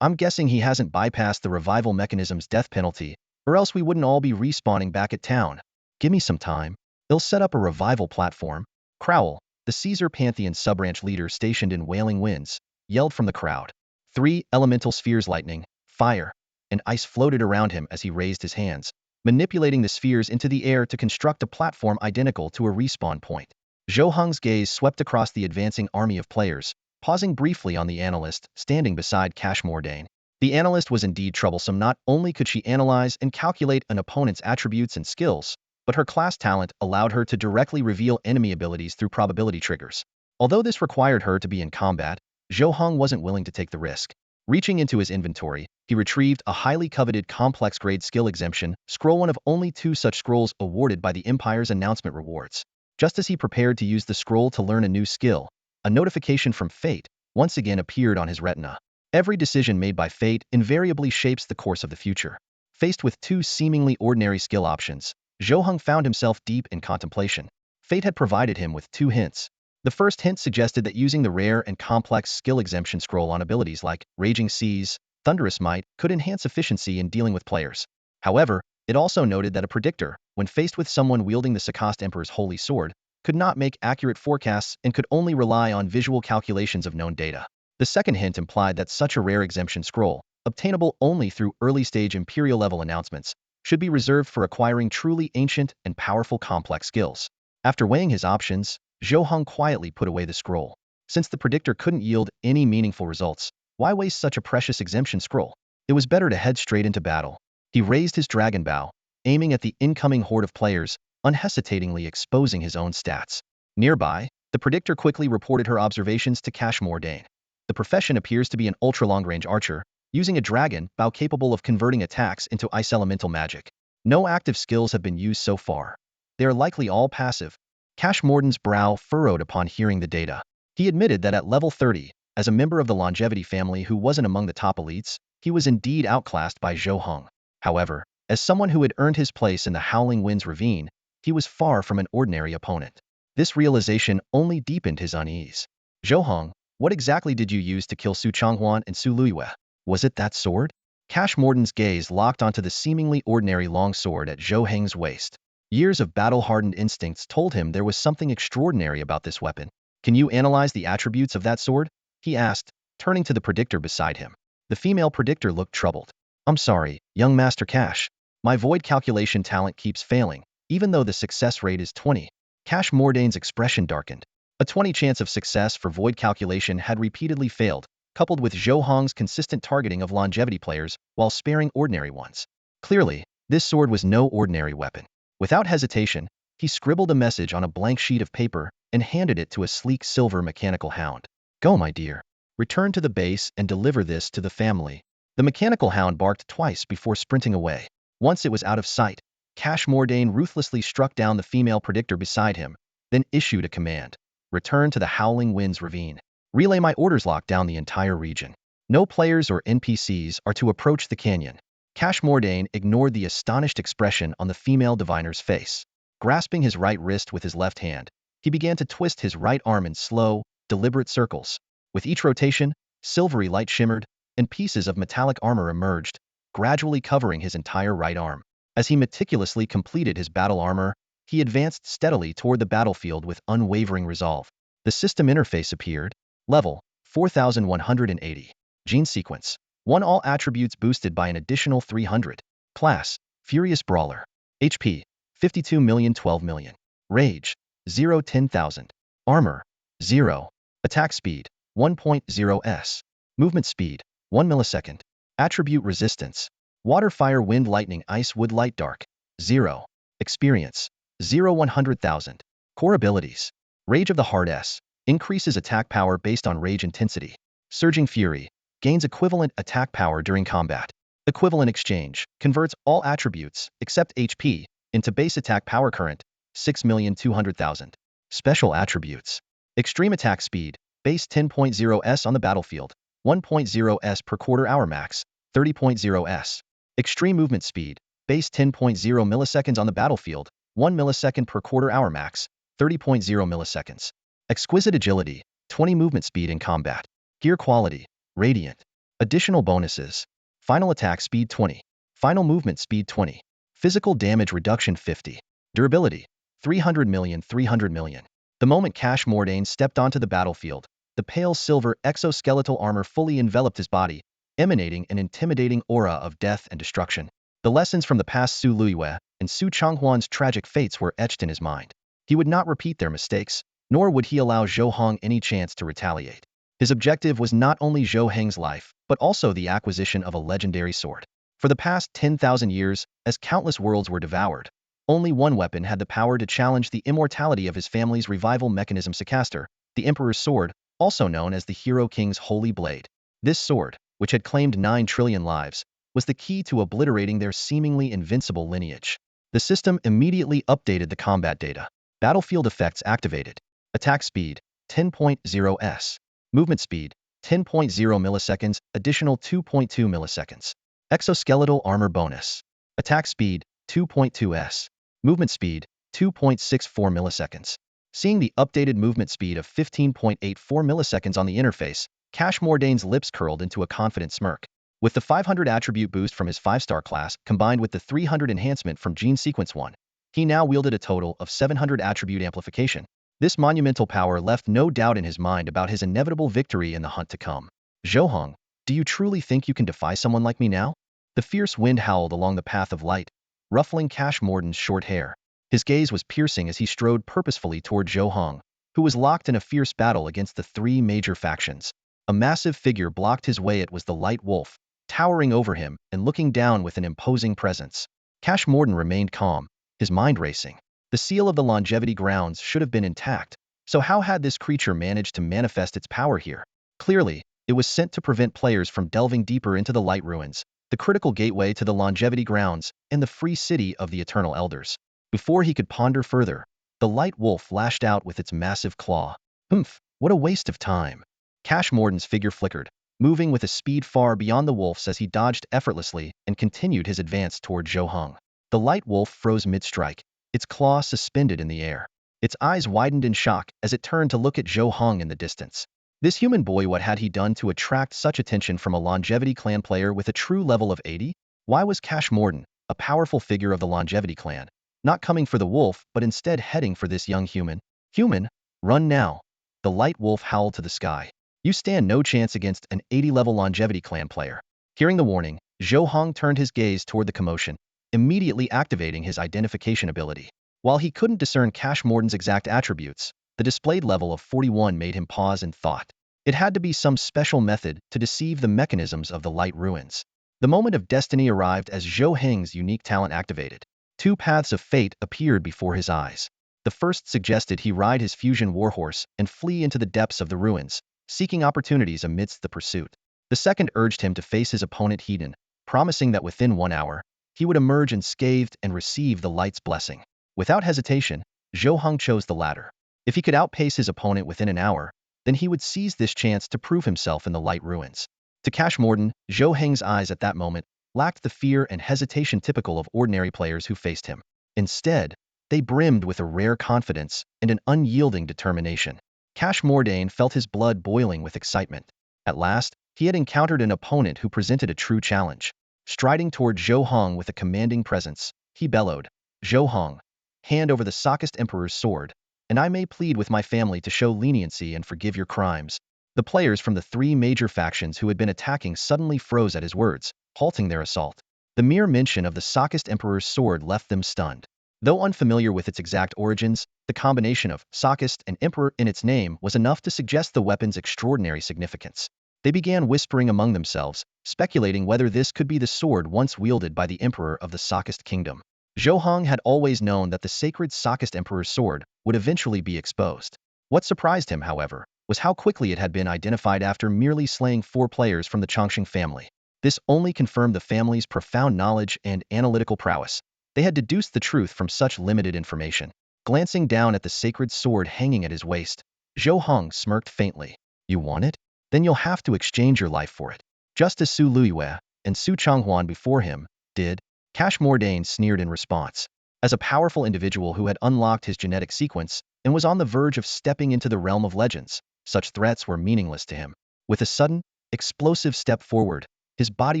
Speaker 1: I'm guessing he hasn't bypassed the revival mechanism's death penalty, or else we wouldn't all be respawning back at town. Give me some time. They'll set up a revival platform. Crowl, the Caesar Pantheon sub-branch leader stationed in Wailing Winds, yelled from the crowd. 3 elemental spheres, lightning, fire, and ice floated around him as he raised his hands, manipulating the spheres into the air to construct a platform identical to a respawn point. Zhou Heng's gaze swept across the advancing army of players, pausing briefly on the analyst standing beside Cash Morden. The analyst was indeed troublesome. Not only could she analyze and calculate an opponent's attributes and skills, but her class talent allowed her to directly reveal enemy abilities through probability triggers. Although this required her to be in combat, Zhou Heng wasn't willing to take the risk. Reaching into his inventory, he retrieved a highly coveted complex-grade skill exemption scroll, one of only 2 such scrolls awarded by the Empire's announcement rewards. Just as he prepared to use the scroll to learn a new skill, a notification from fate once again appeared on his retina. Every decision made by fate invariably shapes the course of the future. Faced with 2 seemingly ordinary skill options, Zhou Heng found himself deep in contemplation. Fate had provided him with 2 hints. The first hint suggested that using the rare and complex skill exemption scroll on abilities like Raging Seas, Thunderous Might could enhance efficiency in dealing with players. However, it also noted that a predictor, when faced with someone wielding the Sakast Emperor's holy sword, could not make accurate forecasts and could only rely on visual calculations of known data. The second hint implied that such a rare exemption scroll, obtainable only through early-stage Imperial-level announcements, should be reserved for acquiring truly ancient and powerful complex skills. After weighing his options, Zhou Heng quietly put away the scroll. Since the predictor couldn't yield any meaningful results, why waste such a precious exemption scroll? It was better to head straight into battle. He raised his dragon bow, aiming at the incoming horde of players, unhesitatingly exposing his own stats. Nearby, the predictor quickly reported her observations to Cash Mordain. The profession appears to be an ultra-long-range archer, using a dragon bow capable of converting attacks into ice elemental magic. No active skills have been used so far. They are likely all passive. Cash Mordain's brow furrowed upon hearing the data. He admitted that at level 30, as a member of the longevity family who wasn't among the top elites, he was indeed outclassed by Zhou Heng. However, as someone who had earned his place in the Howling Winds Ravine, he was far from an ordinary opponent. This realization only deepened his unease. Zhou Heng, what exactly did you use to kill Su Changhuan and Su Luiyue? Was it that sword? Cash Mordain's gaze locked onto the seemingly ordinary long sword at Zhou Heng's waist. Years of battle-hardened instincts told him there was something extraordinary about this weapon. Can you analyze the attributes of that sword? He asked, turning to the predictor beside him. The female predictor looked troubled. I'm sorry, young Master Cash. My void calculation talent keeps failing, even though the success rate is 20. Cash Mordain's expression darkened. A 20 chance of success for void calculation had repeatedly failed, coupled with Zhou Heng's consistent targeting of longevity players while sparing ordinary ones. Clearly, this sword was no ordinary weapon. Without hesitation, he scribbled a message on a blank sheet of paper and handed it to a sleek silver mechanical hound. Go, my dear. Return to the base and deliver this to the family. The mechanical hound barked twice before sprinting away. Once it was out of sight, Cash Mordain ruthlessly struck down the female predictor beside him, then issued a command. Return to the Howling Winds Ravine. Relay my orders. Lock down the entire region. No players or NPCs are to approach the canyon. Cash Mordain ignored the astonished expression on the female diviner's face. Grasping his right wrist with his left hand, he began to twist his right arm in slow, deliberate circles. With each rotation, silvery light shimmered, and pieces of metallic armor emerged, gradually covering his entire right arm. As he meticulously completed his battle armor, he advanced steadily toward the battlefield with unwavering resolve. The system interface appeared. Level 4180. Gene sequence 1. All attributes boosted by an additional 300. Class Furious Brawler. HP 52 million 12 million. Rage 0 10,000. Armor 0. Attack speed 1.0 s. Movement speed 1 millisecond. Attribute resistance Water Fire Wind Lightning Ice Wood Light Dark 0. Experience 0 100,000. Core abilities Rage of the Heart S. Increases attack power based on rage intensity. Surging Fury. Gains equivalent attack power during combat. Equivalent Exchange. Converts all attributes, except HP, into base attack power current, 6,200,000. Special attributes. Extreme attack speed. Base 10.0 s on the battlefield. 1.0 s per quarter hour max. 30.0 s. Extreme movement speed. Base 10.0 milliseconds on the battlefield. 1 millisecond per quarter hour max. 30.0 milliseconds. Exquisite agility. 20 movement speed in combat. Gear quality. Radiant. Additional bonuses. Final attack speed 20. Final movement speed 20. Physical damage reduction 50. Durability. 300 million 300 million. The moment Cash Mordain stepped onto the battlefield, the pale silver exoskeletal armor fully enveloped his body, emanating an intimidating aura of death and destruction. The lessons from the past Su Luiyue and Su Changhuan's tragic fates were etched in his mind. He would not repeat their mistakes, nor would he allow Zhou Heng any chance to retaliate. His objective was not only Zhou Heng's life, but also the acquisition of a legendary sword. For the past 10,000 years, as countless worlds were devoured, only one weapon had the power to challenge the immortality of his family's revival mechanism, Sakaster, the Emperor's Sword, also known as the Hero King's Holy Blade. This sword, which had claimed 9 trillion lives, was the key to obliterating their seemingly invincible lineage. The system immediately updated the combat data. Battlefield effects activated. Attack speed, 10.0 s. Movement speed, 10.0 milliseconds, additional 2.2 milliseconds. Exoskeletal armor bonus. Attack speed, 2.2 s. Movement speed, 2.64 milliseconds. Seeing the updated movement speed of 15.84 milliseconds on the interface, Cash Mordane's lips curled into a confident smirk. With the 500 attribute boost from his 5-star class, combined with the 300 enhancement from Gene Sequence 1, he now wielded a total of 700 attribute amplification. This monumental power left no doubt in his mind about his inevitable victory in the hunt to come. Zhou Heng, do you truly think you can defy someone like me now? The fierce wind howled along the path of light, ruffling Cash Mordane's short hair. His gaze was piercing as he strode purposefully toward Zhou Heng, who was locked in a fierce battle against the 3 major factions. A massive figure blocked his way. It was the Light Wolf, towering over him and looking down with an imposing presence. Cash Mordane remained calm, his mind racing. The seal of the longevity grounds should have been intact, so how had this creature managed to manifest its power here? Clearly, it was sent to prevent players from delving deeper into the Light Ruins, the critical gateway to the longevity grounds and the free city of the Eternal Elders. Before he could ponder further, the Light Wolf lashed out with its massive claw. Humph, what a waste of time. Cash Mordane's figure flickered, moving with a speed far beyond the wolf's as he dodged effortlessly and continued his advance toward Zhou Heng. The Light Wolf froze mid-strike, its claw suspended in the air. Its eyes widened in shock as it turned to look at Zhou Heng in the distance. This human boy, what had he done to attract such attention from a longevity clan player with a true level of 80? Why was Cash Mordane, a powerful figure of the longevity clan, not coming for the wolf but instead heading for this young human? Human, run now. The Light Wolf howled to the sky. You stand no chance against an 80-level longevity clan player. Hearing the warning, Zhou Heng turned his gaze toward the commotion, immediately activating his identification ability. While he couldn't discern Cash Mordane's exact attributes, the displayed level of 41 made him pause and thought. It had to be some special method to deceive the mechanisms of the Light Ruins. The moment of destiny arrived as Zhou Heng's unique talent activated. 2 paths of fate appeared before his eyes. The first suggested he ride his fusion warhorse and flee into the depths of the ruins, seeking opportunities amidst the pursuit. The second urged him to face his opponent Hedon, promising that within 1 hour, he would emerge unscathed and receive the light's blessing. Without hesitation, Zhou Heng chose the latter. If he could outpace his opponent within an hour, then he would seize this chance to prove himself in the Light Ruins. To Cash Mordane, Zhou Heng's eyes at that moment lacked the fear and hesitation typical of ordinary players who faced him. Instead, they brimmed with a rare confidence and an unyielding determination. Cash Mordane felt his blood boiling with excitement. At last, he had encountered an opponent who presented a true challenge. Striding toward Zhou Heng with a commanding presence, he bellowed, Zhou Heng, hand over the Sockest Emperor's sword, and I may plead with my family to show leniency and forgive your crimes. The players from the 3 major factions who had been attacking suddenly froze at his words, halting their assault. The mere mention of the Sockest Emperor's sword left them stunned. Though unfamiliar with its exact origins, the combination of Sockest and Emperor in its name was enough to suggest the weapon's extraordinary significance. They began whispering among themselves, speculating whether this could be the sword once wielded by the Emperor of the Sockest Kingdom. Zhou Heng had always known that the sacred Sockest Emperor's sword would eventually be exposed. What surprised him, however, was how quickly it had been identified after merely slaying 4 players from the Chongqing family. This only confirmed the family's profound knowledge and analytical prowess. They had deduced the truth from such limited information. Glancing down at the sacred sword hanging at his waist, Zhou Heng smirked faintly. You want it? Then you'll have to exchange your life for it. Just as Su Luiyue and Su Changhuan before him did. Cash Mordane sneered in response. As a powerful individual who had unlocked his genetic sequence and was on the verge of stepping into the realm of legends, such threats were meaningless to him. With a sudden, explosive step forward, his body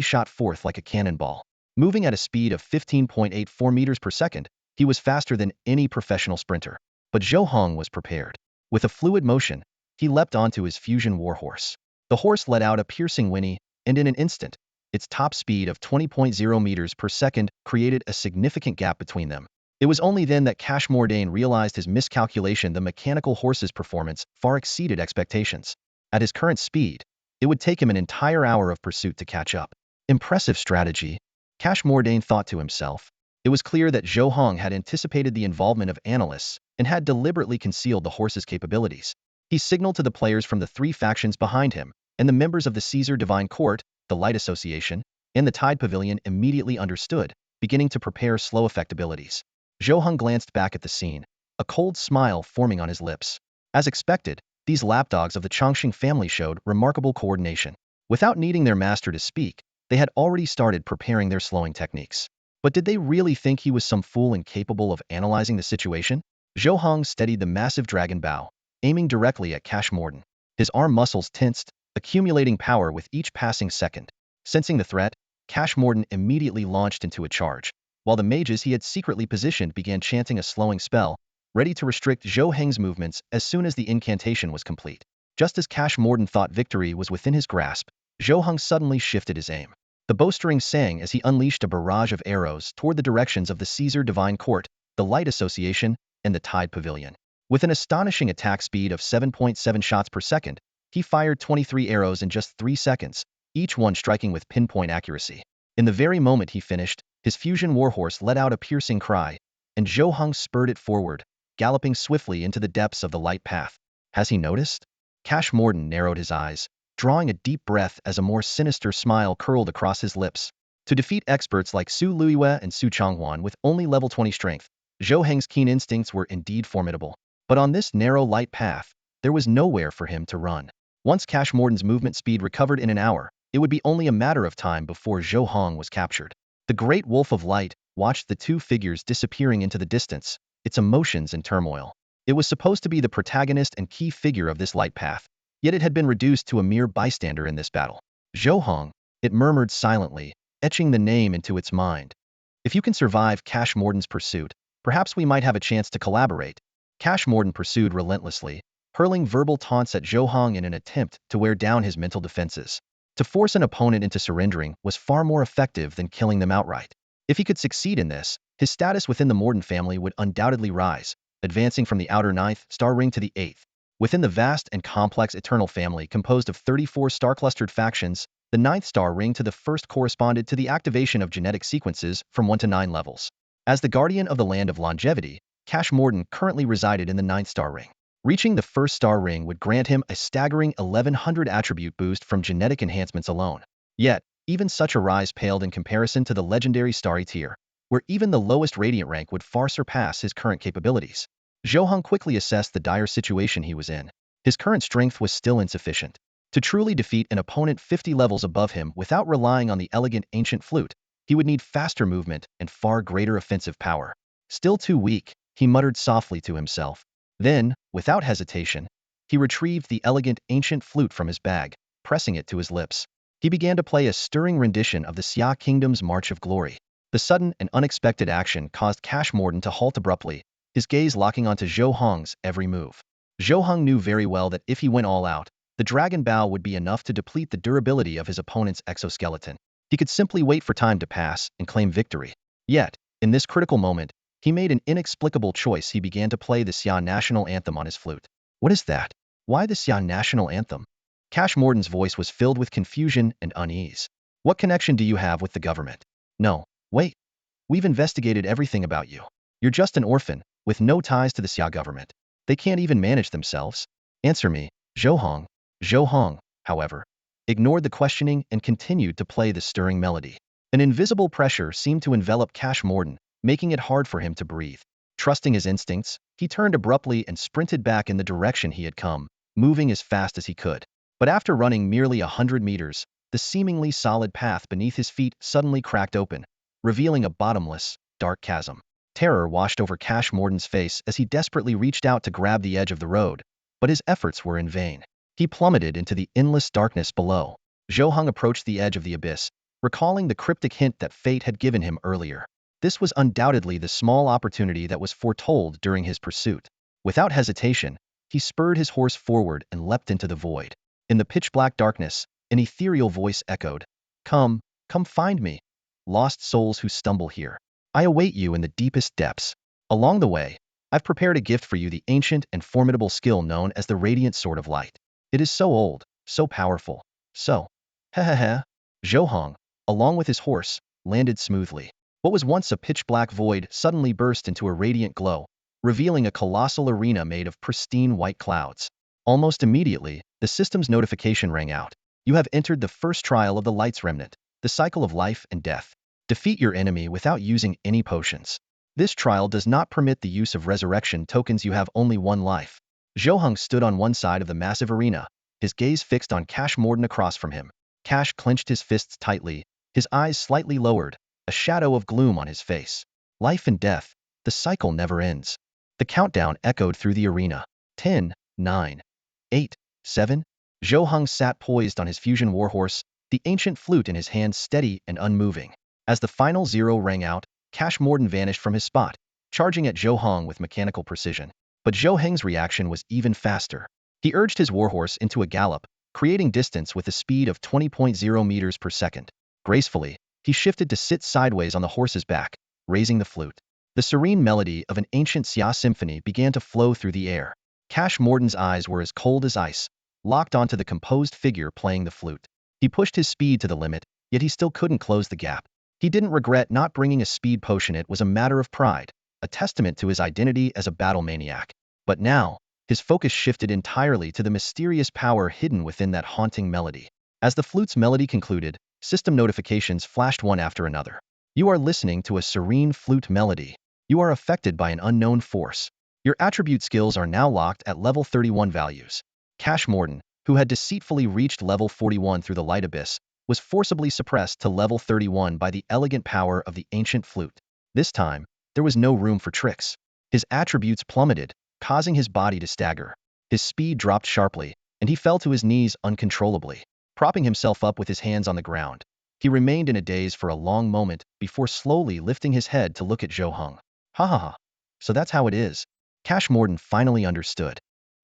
Speaker 1: shot forth like a cannonball. Moving at a speed of 15.84 meters per second, he was faster than any professional sprinter. But Zhou Heng was prepared. With a fluid motion, he leapt onto his fusion warhorse. The horse let out a piercing whinny, and in an instant, its top speed of 20.0 meters per second created a significant gap between them. It was only then that Cash Mordane realized his miscalculation. The mechanical horse's performance far exceeded expectations. At his current speed, it would take him an entire hour of pursuit to catch up. Impressive strategy, Cash Mordane thought to himself. It was clear that Zhou Heng had anticipated the involvement of analysts and had deliberately concealed the horse's capabilities. He signaled to the players from the 3 factions behind him and the members of the Caesar Divine Court the Light Association, and the Tide Pavilion immediately understood, beginning to prepare slow effect abilities. Zhou Heng glanced back at the scene, a cold smile forming on his lips. As expected, these lapdogs of the Chongqing family showed remarkable coordination. Without needing their master to speak, they had already started preparing their slowing techniques. But did they really think he was some fool incapable of analyzing the situation? Zhou Heng steadied the massive dragon bow, aiming directly at Cash Morden. His arm muscles tensed, accumulating power with each passing second. Sensing the threat, Cash Morden immediately launched into a charge, while the mages he had secretly positioned began chanting a slowing spell, ready to restrict Zhou Heng's movements as soon as the incantation was complete. Just as Cash Morden thought victory was within his grasp, Zhou Heng suddenly shifted his aim. The bowstring sang as he unleashed a barrage of arrows toward the directions of the Caesar Divine Court, the Light Association, and the Tide Pavilion. With an astonishing attack speed of 7.7 shots per second, he fired 23 arrows in just 3 seconds, each one striking with pinpoint accuracy. In the very moment he finished, his fusion warhorse let out a piercing cry, and Zhou Heng spurred it forward, galloping swiftly into the depths of the light path. Has he noticed? Cash Morden narrowed his eyes, drawing a deep breath as a more sinister smile curled across his lips. To defeat experts like Su Luiyue and Su Chonghuan with only level 20 strength, Zhou Heng's keen instincts were indeed formidable. But on this narrow light path, there was nowhere for him to run. Once Cash Morden's movement speed recovered in an hour, it would be only a matter of time before Zhou Heng was captured. The great wolf of light watched the two figures disappearing into the distance, its emotions in turmoil. It was supposed to be the protagonist and key figure of this light path, yet it had been reduced to a mere bystander in this battle. Zhou Heng, it murmured silently, etching the name into its mind. If you can survive Cash Morden's pursuit, perhaps we might have a chance to collaborate. Cash Morden pursued relentlessly, hurling verbal taunts at Zhou Heng in an attempt to wear down his mental defenses. To force an opponent into surrendering was far more effective than killing them outright. If he could succeed in this, his status within the Morden family would undoubtedly rise, advancing from the outer 9th star ring to the 8th. Within the vast and complex Eternal family composed of 34 star-clustered factions, the 9th star ring to the 1st corresponded to the activation of genetic sequences from 1 to 9 levels. As the guardian of the Land of Longevity, Cash Morden currently resided in the 9th star ring. Reaching the 1st star ring would grant him a staggering 1100 attribute boost from genetic enhancements alone. Yet, even such a rise paled in comparison to the legendary starry tier, where even the lowest radiant rank would far surpass his current capabilities. Zhou Heng quickly assessed the dire situation he was in. His current strength was still insufficient. To truly defeat an opponent 50 levels above him without relying on the elegant ancient flute, he would need faster movement and far greater offensive power. Still too weak, he muttered softly to himself. Then, without hesitation, he retrieved the elegant ancient flute from his bag, pressing it to his lips. He began to play a stirring rendition of the Xia Kingdom's March of Glory. The sudden and unexpected action caused Cash Morden to halt abruptly, his gaze locking onto Zhou Heng's every move. Zhou Heng knew very well that if he went all out, the Dragon Bow would be enough to deplete the durability of his opponent's exoskeleton. He could simply wait for time to pass and claim victory. Yet, in this critical moment, he made an inexplicable choice. He began to play the Xia national anthem on his flute. What is that? Why the Xia national anthem? Cash Morden's voice was filled with confusion and unease. What connection do you have with the government? No, wait. We've investigated everything about you. You're just an orphan, with no ties to the Xia government. They can't even manage themselves. Answer me, Zhou Heng. Zhou Heng, however, ignored the questioning and continued to play the stirring melody. An invisible pressure seemed to envelop Cash Morden, making it hard for him to breathe. Trusting his instincts, he turned abruptly and sprinted back in the direction he had come, moving as fast as he could. But after running merely 100 meters, the seemingly solid path beneath his feet suddenly cracked open, revealing a bottomless, dark chasm. Terror washed over Cash Morden's face as he desperately reached out to grab the edge of the road, but his efforts were in vain. He plummeted into the endless darkness below. Zhou Heng approached the edge of the abyss, recalling the cryptic hint that fate had given him earlier. This was undoubtedly the small opportunity that was foretold during his pursuit. Without hesitation, he spurred his horse forward and leapt into the void. In the pitch-black darkness, an ethereal voice echoed, "Come, come find me, lost souls who stumble here. I await you in the deepest depths. Along the way, I've prepared a gift for you, the ancient and formidable skill known as the Radiant Sword of Light. It is so old, so powerful, so..." Heh. Zhou Heng, along with his horse, landed smoothly. What was once a pitch-black void suddenly burst into a radiant glow, revealing a colossal arena made of pristine white clouds. Almost immediately, the system's notification rang out. You have entered the first trial of the Light's Remnant, the cycle of life and death. Defeat your enemy without using any potions. This trial does not permit the use of resurrection tokens. You have only one life. Zhou Heng stood on one side of the massive arena, his gaze fixed on Cash Morden across from him. Cash clenched his fists tightly, his eyes slightly lowered, a shadow of gloom on his face. Life and death, the cycle never ends. The countdown echoed through the arena. 10, 9, 8, 7. Zhou Heng sat poised on his fusion warhorse, the ancient flute in his hand steady and unmoving. As the final 0 rang out, Cash Morden vanished from his spot, charging at Zhou Heng with mechanical precision. But Zhou Heng's reaction was even faster. He urged his warhorse into a gallop, creating distance with a speed of 20.0 meters per second. Gracefully, he shifted to sit sideways on the horse's back, raising the flute. The serene melody of an ancient Xia symphony began to flow through the air. Cash Morden's eyes were as cold as ice, locked onto the composed figure playing the flute. He pushed his speed to the limit, yet he still couldn't close the gap. He didn't regret not bringing a speed potion. It was a matter of pride, a testament to his identity as a battle maniac. But now, his focus shifted entirely to the mysterious power hidden within that haunting melody. As the flute's melody concluded, system notifications flashed one after another. You are listening to a serene flute melody. You are affected by an unknown force. Your attribute skills are now locked at level 31 values. Cash Morden, who had deceitfully reached level 41 through the light abyss, was forcibly suppressed to level 31 by the elegant power of the ancient flute. This time, there was no room for tricks. His attributes plummeted, causing his body to stagger. His speed dropped sharply, and he fell to his knees uncontrollably. Propping himself up with his hands on the ground, he remained in a daze for a long moment before slowly lifting his head to look at Zhou Heng. Ha ha ha. So that's how it is. Cash Morden finally understood.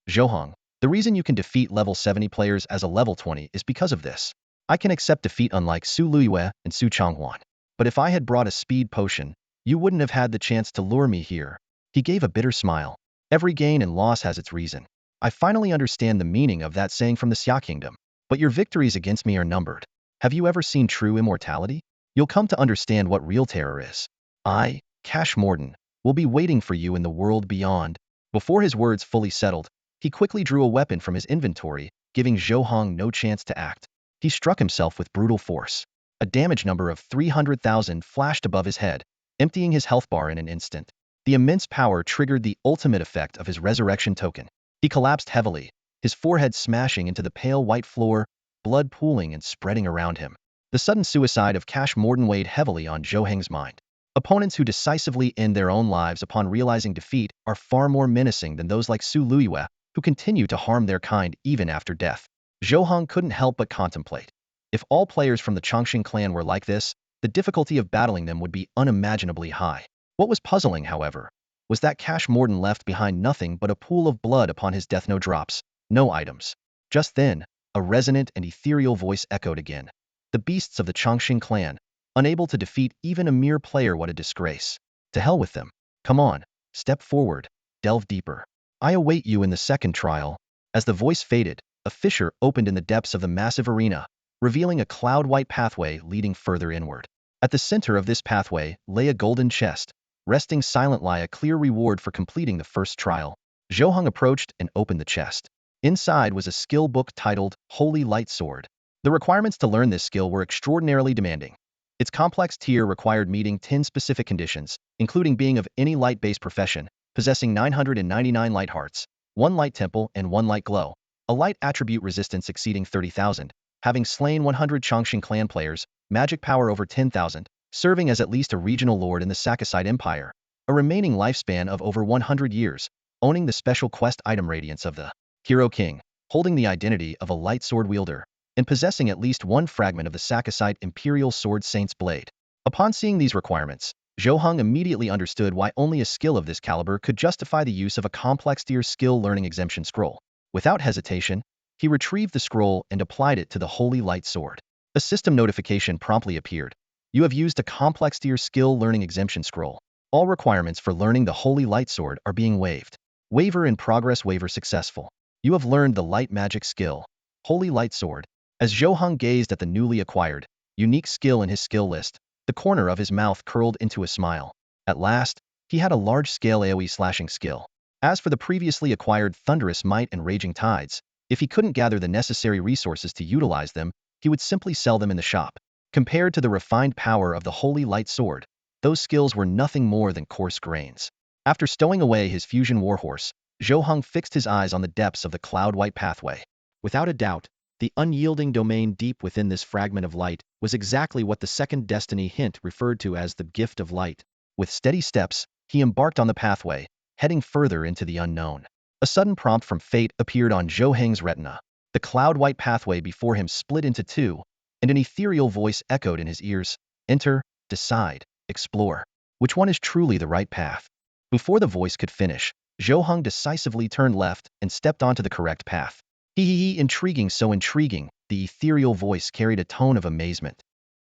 Speaker 1: Zhou Heng, the reason you can defeat level 70 players as a level 20 is because of this. I can accept defeat unlike Su Luiyue and Su Chonghuan. But if I had brought a speed potion, you wouldn't have had the chance to lure me here. He gave a bitter smile. Every gain and loss has its reason. I finally understand the meaning of that saying from the Xia Kingdom. But your victories against me are numbered. Have you ever seen true immortality? You'll come to understand what real terror is. I, Cash Morden, will be waiting for you in the world beyond. Before his words fully settled, he quickly drew a weapon from his inventory, giving Zhou Heng no chance to act. He struck himself with brutal force. A damage number of 300,000 flashed above his head, emptying his health bar in an instant. The immense power triggered the ultimate effect of his resurrection token. He collapsed heavily, his forehead smashing into the pale white floor, blood pooling and spreading around him. The sudden suicide of Cash Morden weighed heavily on Zhou Heng's mind. Opponents who decisively end their own lives upon realizing defeat are far more menacing than those like Su Luiyue, who continue to harm their kind even after death. Zhou Heng couldn't help but contemplate. If all players from the Chongqing clan were like this, the difficulty of battling them would be unimaginably high. What was puzzling, however, was that Cash Morden left behind nothing but a pool of blood upon his death. No drops, no items. Just then, a resonant and ethereal voice echoed again. The beasts of the Chongqing clan, unable to defeat even a mere player. What a disgrace. To hell with them. Come on, step forward, delve deeper. I await you in the second trial. As the voice faded, a fissure opened in the depths of the massive arena, revealing a cloud-white pathway leading further inward. At the center of this pathway lay a golden chest, resting silently, a clear reward for completing the first trial. Zhou Heng approached and opened the chest. Inside was a skill book titled Holy Light Sword. The requirements to learn this skill were extraordinarily demanding. Its complex tier required meeting 10 specific conditions, including being of any light-based profession, possessing 999 light hearts, 1 light temple and 1 light glow, a light attribute resistance exceeding 30,000, having slain 100 Chongqing clan players, magic power over 10,000, serving as at least a regional lord in the Sakaside Empire, a remaining lifespan of over 100 years, owning the special quest item Radiance of the Hero King, holding the identity of a light sword wielder, and possessing at least 1 fragment of the Sakaside Imperial Sword Saint's Blade. Upon seeing these requirements, Zhou Heng immediately understood why only a skill of this caliber could justify the use of a complex tier skill learning exemption scroll. Without hesitation, he retrieved the scroll and applied it to the Holy Light Sword. A system notification promptly appeared. You have used a complex tier skill learning exemption scroll. All requirements for learning the Holy Light Sword are being waived. Waiver in progress. Waiver successful. You have learned the light magic skill, Holy Light Sword. As Zhou Heng gazed at the newly acquired, unique skill in his skill list, the corner of his mouth curled into a smile. At last, he had a large-scale AoE slashing skill. As for the previously acquired Thunderous Might and Raging Tides, If he couldn't gather the necessary resources to utilize them, he would simply sell them in the shop. Compared to the refined power of the Holy Light Sword, those skills were nothing more than coarse grains. After stowing away his fusion warhorse, Zhou Heng fixed his eyes on the depths of the cloud-white pathway. Without a doubt, the unyielding domain deep within this fragment of light was exactly what the second destiny hint referred to as the gift of light. With steady steps, he embarked on the pathway, heading further into the unknown. A sudden prompt from fate appeared on Zhou Heng's retina. The cloud-white pathway before him split into two, and an ethereal voice echoed in his ears. Enter, decide, explore. Which one is truly the right path? Before the voice could finish, Zhou Heng decisively turned left and stepped onto the correct path. Intriguing, so intriguing, the ethereal voice carried a tone of amazement.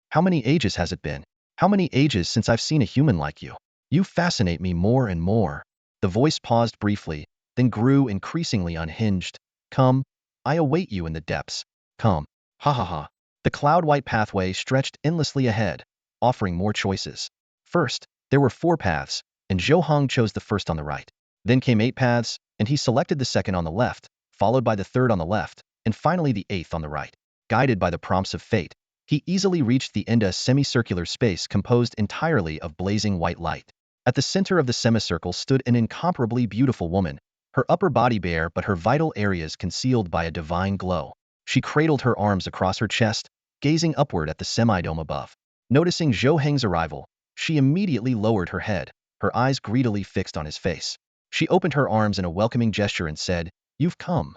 Speaker 1: How many ages has it been? How many ages since I've seen a human like you? You fascinate me more and more. The voice paused briefly, then grew increasingly unhinged. Come, I await you in the depths. Come. Ha ha ha. The cloud-white pathway stretched endlessly ahead, offering more choices. First, there were 4 paths, and Zhou Heng chose the first on the right. Then came 8 paths, and he selected the second on the left, followed by the third on the left, and finally the 8th on the right. Guided by the prompts of fate, he easily reached the end of a semicircular space composed entirely of blazing white light. At the center of the semicircle stood an incomparably beautiful woman, her upper body bare but her vital areas concealed by a divine glow. She cradled her arms across her chest, gazing upward at the semidome above. Noticing Zhou Heng's arrival, she immediately lowered her head, her eyes greedily fixed on his face. She opened her arms in a welcoming gesture and said, "You've come.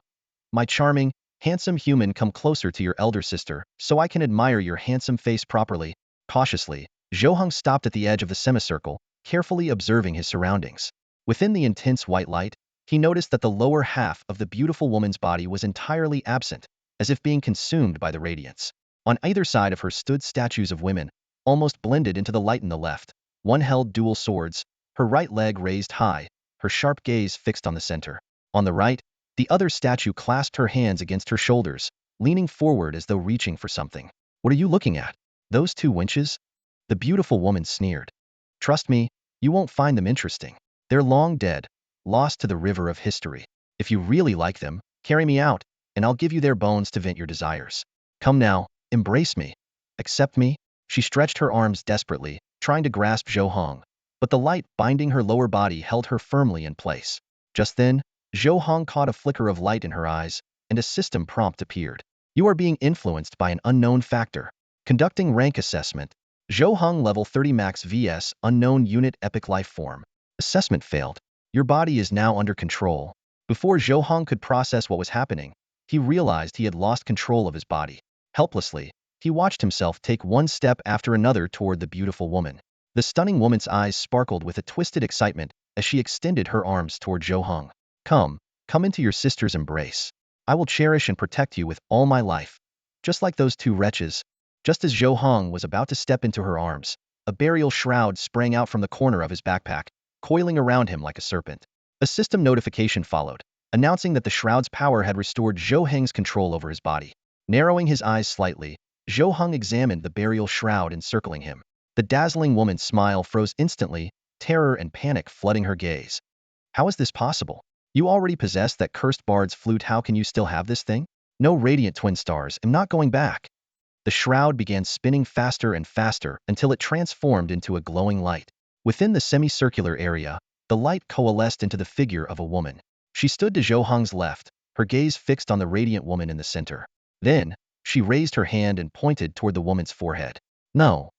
Speaker 1: My charming, handsome human, come closer to your elder sister, so I can admire your handsome face properly." Cautiously, Zhou Heng stopped at the edge of the semicircle, carefully observing his surroundings. Within the intense white light, he noticed that the lower half of the beautiful woman's body was entirely absent, as if being consumed by the radiance. On either side of her stood statues of women, almost blended into the light. In the left, one held dual swords, her right leg raised high, her sharp gaze fixed on the center. On the right, the other statue clasped her hands against her shoulders, leaning forward as though reaching for something. "What are you looking at? Those 2 winches?" The beautiful woman sneered. "Trust me, you won't find them interesting. They're long dead, lost to the river of history. If you really like them, carry me out, and I'll give you their bones to vent your desires. Come now, embrace me. Accept me." She stretched her arms desperately, trying to grasp Zhou Heng, but the light binding her lower body held her firmly in place. Just then, Zhou Heng caught a flicker of light in her eyes, and a system prompt appeared. "You are being influenced by an unknown factor. Conducting rank assessment. Zhou Heng level 30 max vs unknown unit epic life form. Assessment failed. Your body is now under control." Before Zhou Heng could process what was happening, he realized he had lost control of his body. Helplessly, he watched himself take one step after another toward the beautiful woman. The stunning woman's eyes sparkled with a twisted excitement as she extended her arms toward Zhou Heng. Come into your sister's embrace. I will cherish and protect you with all my life." Just like those 2 wretches. Just as Zhou Heng was about to step into her arms, a burial shroud sprang out from the corner of his backpack, coiling around him like a serpent. A system notification followed, announcing that the shroud's power had restored Zhou Heng's control over his body. Narrowing his eyes slightly, Zhou Heng examined the burial shroud encircling him. The dazzling woman's smile froze instantly, terror and panic flooding her gaze. "How is this possible? You already possess that cursed bard's flute. How can you still have this thing?" "No, radiant twin stars, I'm not going back." The shroud began spinning faster and faster until it transformed into a glowing light. Within the semicircular area, the light coalesced into the figure of a woman. She stood to Zhou Heng's left, her gaze fixed on the radiant woman in the center. Then, she raised her hand and pointed toward the woman's forehead. "No."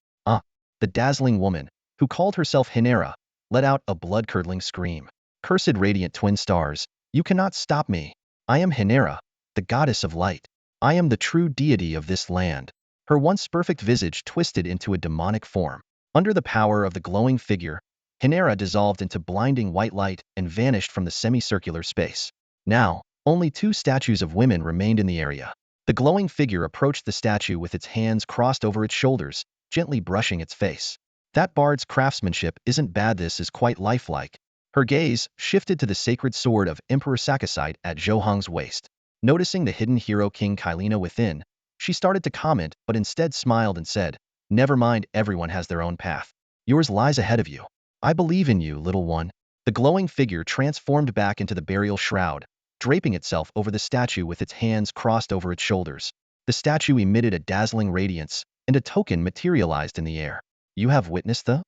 Speaker 1: The dazzling woman, who called herself Hinera, let out a blood-curdling scream. "Cursed radiant twin stars, you cannot stop me. I am Hinera, the goddess of light. I am the true deity of this land." Her once perfect visage twisted into a demonic form. Under the power of the glowing figure, Hinera dissolved into blinding white light and vanished from the semicircular space. Now, only 2 statues of women remained in the area. The glowing figure approached the statue with its hands crossed over its shoulders, gently brushing its face. "That bard's craftsmanship isn't bad. This is quite lifelike." Her gaze shifted to the sacred sword of Emperor Sakasite at Zhou Heng's waist. Noticing the hidden hero King Kylina within, she started to comment but instead smiled and said, "Never mind, everyone has their own path. Yours lies ahead of you. I believe in you, little one." The glowing figure transformed back into the burial shroud, draping itself over the statue with its hands crossed over its shoulders. The statue emitted a dazzling radiance, and a token materialized in the air. You have witnessed the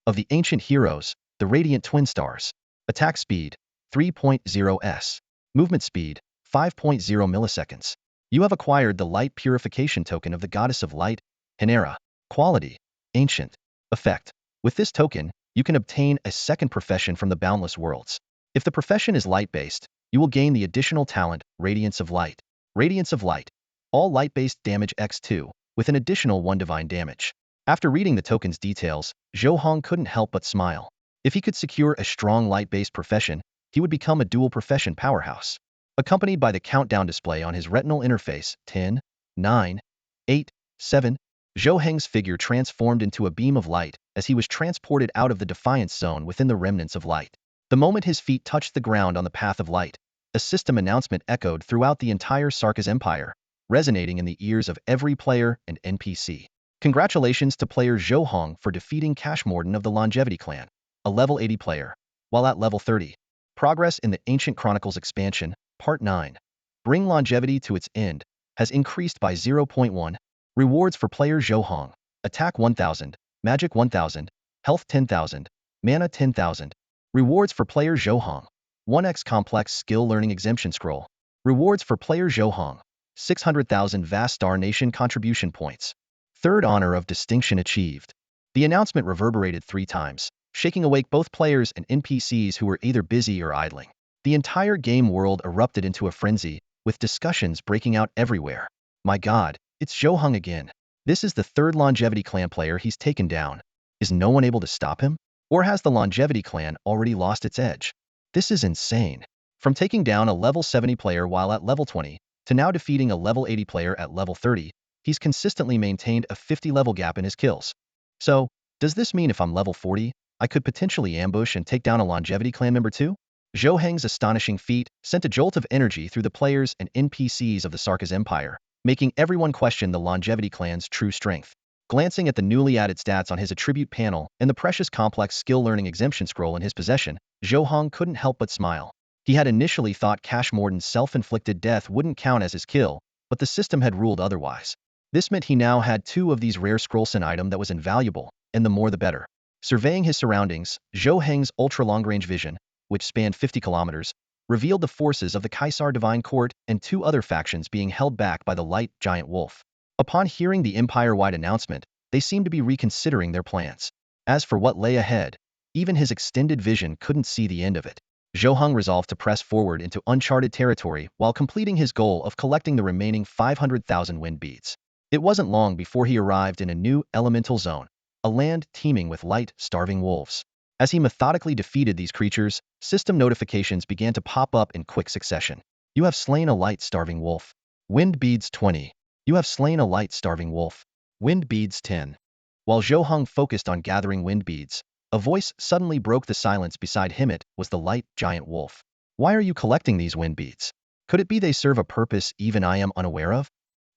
Speaker 1: of the ancient heroes, the radiant twin stars. Attack speed, 3.0 s. Movement speed, 5.0 milliseconds. You have acquired the light purification token of the goddess of light, Hera. Quality, ancient. Effect. With this token, you can obtain a second profession from the boundless worlds. If the profession is light-based, you will gain the additional talent, Radiance of Light. Radiance of Light. All light-based damage x2, with an additional 1 divine damage. After reading the token's details, Zhou Heng couldn't help but smile. If he could secure a strong light-based profession, he would become a dual-profession powerhouse. Accompanied by the countdown display on his retinal interface, 10, 9, 8, 7, Zhou Heng's figure transformed into a beam of light as he was transported out of the Defiance Zone within the remnants of light. The moment his feet touched the ground on the path of light, a system announcement echoed throughout the entire Sarkaz Empire, resonating in the ears of every player and NPC. Congratulations to player Zhou Heng for defeating Cashmorden of the Longevity Clan, a level 80 player, while at level 30. Progress in the Ancient Chronicles expansion, Part 9. Bring longevity to its end, has increased by 0.1. Rewards for player Zhou Heng. Attack 1000, Magic 1000, Health 10,000, Mana 10,000. Rewards for player Zhou Heng. 1x Complex Skill Learning Exemption Scroll. Rewards for player Zhou Heng. 600,000 Vast Star Nation Contribution Points. Third honor of distinction achieved. The announcement reverberated 3 times, shaking awake both players and NPCs who were either busy or idling. The entire game world erupted into a frenzy, with discussions breaking out everywhere. My god, it's Zhou Heng again. This is the 3rd Longevity Clan player he's taken down. Is no one able to stop him? Or has the Longevity Clan already lost its edge? This is insane. From taking down a level 70 player while at level 20, to now defeating a level 80 player at level 30, he's consistently maintained a 50 level gap in his kills. So, does this mean if I'm level 40, I could potentially ambush and take down a Longevity Clan member too? Zhou Heng's astonishing feat sent a jolt of energy through the players and NPCs of the Sarkaz Empire, making everyone question the Longevity Clan's true strength. Glancing at the newly added stats on his attribute panel and the precious complex skill learning exemption scroll in his possession, Zhou Heng couldn't help but smile. He had initially thought Cashmorden's self-inflicted death wouldn't count as his kill, but the system had ruled otherwise. This meant he now had 2 of these rare scrollsyn item that was invaluable, and the more the better. Surveying his surroundings, Zhou Heng's ultra-long-range vision, which spanned 50 kilometers, revealed the forces of the Caesar Divine Court and 2 other factions being held back by the Light Giant Wolf. Upon hearing the empire-wide announcement, they seemed to be reconsidering their plans. As for what lay ahead, even his extended vision couldn't see the end of it. Zhou Heng resolved to press forward into uncharted territory while completing his goal of collecting the remaining 500,000 wind beads. It wasn't long before he arrived in a new elemental zone, a land teeming with light, starving wolves. As he methodically defeated these creatures, system notifications began to pop up in quick succession. You have slain a light, starving wolf. Wind beads 20. You have slain a light, starving wolf. Wind beads 10. While Zhou Heng focused on gathering wind beads, a voice suddenly broke the silence beside him. It was the light giant wolf. Why are you collecting these wind beads? Could it be they serve a purpose even I am unaware of?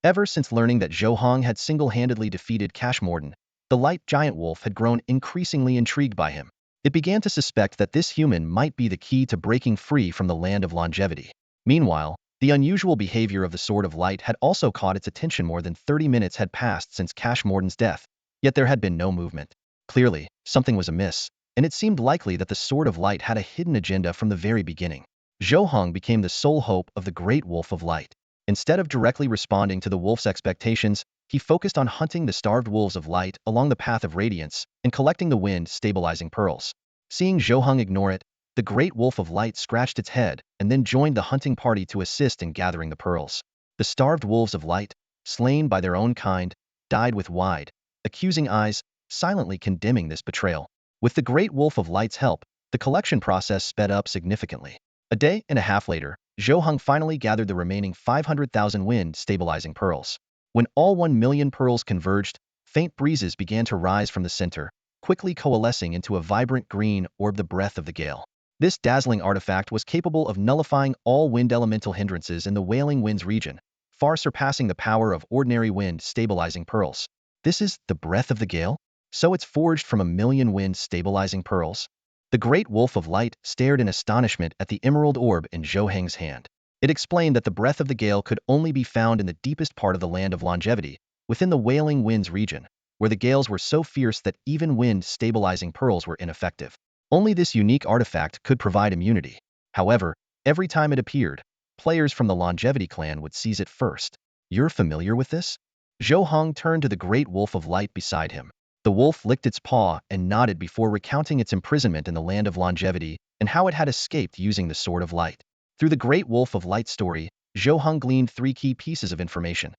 Speaker 1: Ever since learning that Zhou Heng had single-handedly defeated Cashmorden, the light giant wolf had grown increasingly intrigued by him. It began to suspect that this human might be the key to breaking free from the land of longevity. Meanwhile, the unusual behavior of the Sword of Light had also caught its attention. More than 30 minutes had passed since Cashmorden's death, yet there had been no movement. Clearly, something was amiss, and it seemed likely that the Sword of Light had a hidden agenda from the very beginning. Zhou Heng became the sole hope of the Great Wolf of Light. Instead of directly responding to the wolf's expectations, he focused on hunting the starved wolves of light along the path of radiance and collecting the wind-stabilizing pearls. Seeing Zhou Heng ignore it, the Great Wolf of Light scratched its head and then joined the hunting party to assist in gathering the pearls. The starved wolves of light, slain by their own kind, died with wide, accusing eyes, silently condemning this betrayal. With the Great Wolf of Light's help, the collection process sped up significantly. A day and a half later, Zhou Heng finally gathered the remaining 500,000 wind-stabilizing pearls. When all 1 million pearls converged, faint breezes began to rise from the center, quickly coalescing into a vibrant green orb, the breath of the gale. This dazzling artifact was capable of nullifying all wind elemental hindrances in the Wailing Winds region, far surpassing the power of ordinary wind-stabilizing pearls. This is the breath of the gale? So it's forged from 1 million wind-stabilizing pearls? The Great Wolf of Light stared in astonishment at the emerald orb in Zhou Heng's hand. It explained that the breath of the gale could only be found in the deepest part of the land of longevity, within the Wailing Winds region, where the gales were so fierce that even wind-stabilizing pearls were ineffective. Only this unique artifact could provide immunity. However, every time it appeared, players from the Longevity clan would seize it first. You're familiar with this? Zhou Heng turned to the great wolf of light beside him. The wolf licked its paw and nodded before recounting its imprisonment in the land of longevity and how it had escaped using the sword of light. Through the great wolf of light story, Zhou Heng gleaned three key pieces of information.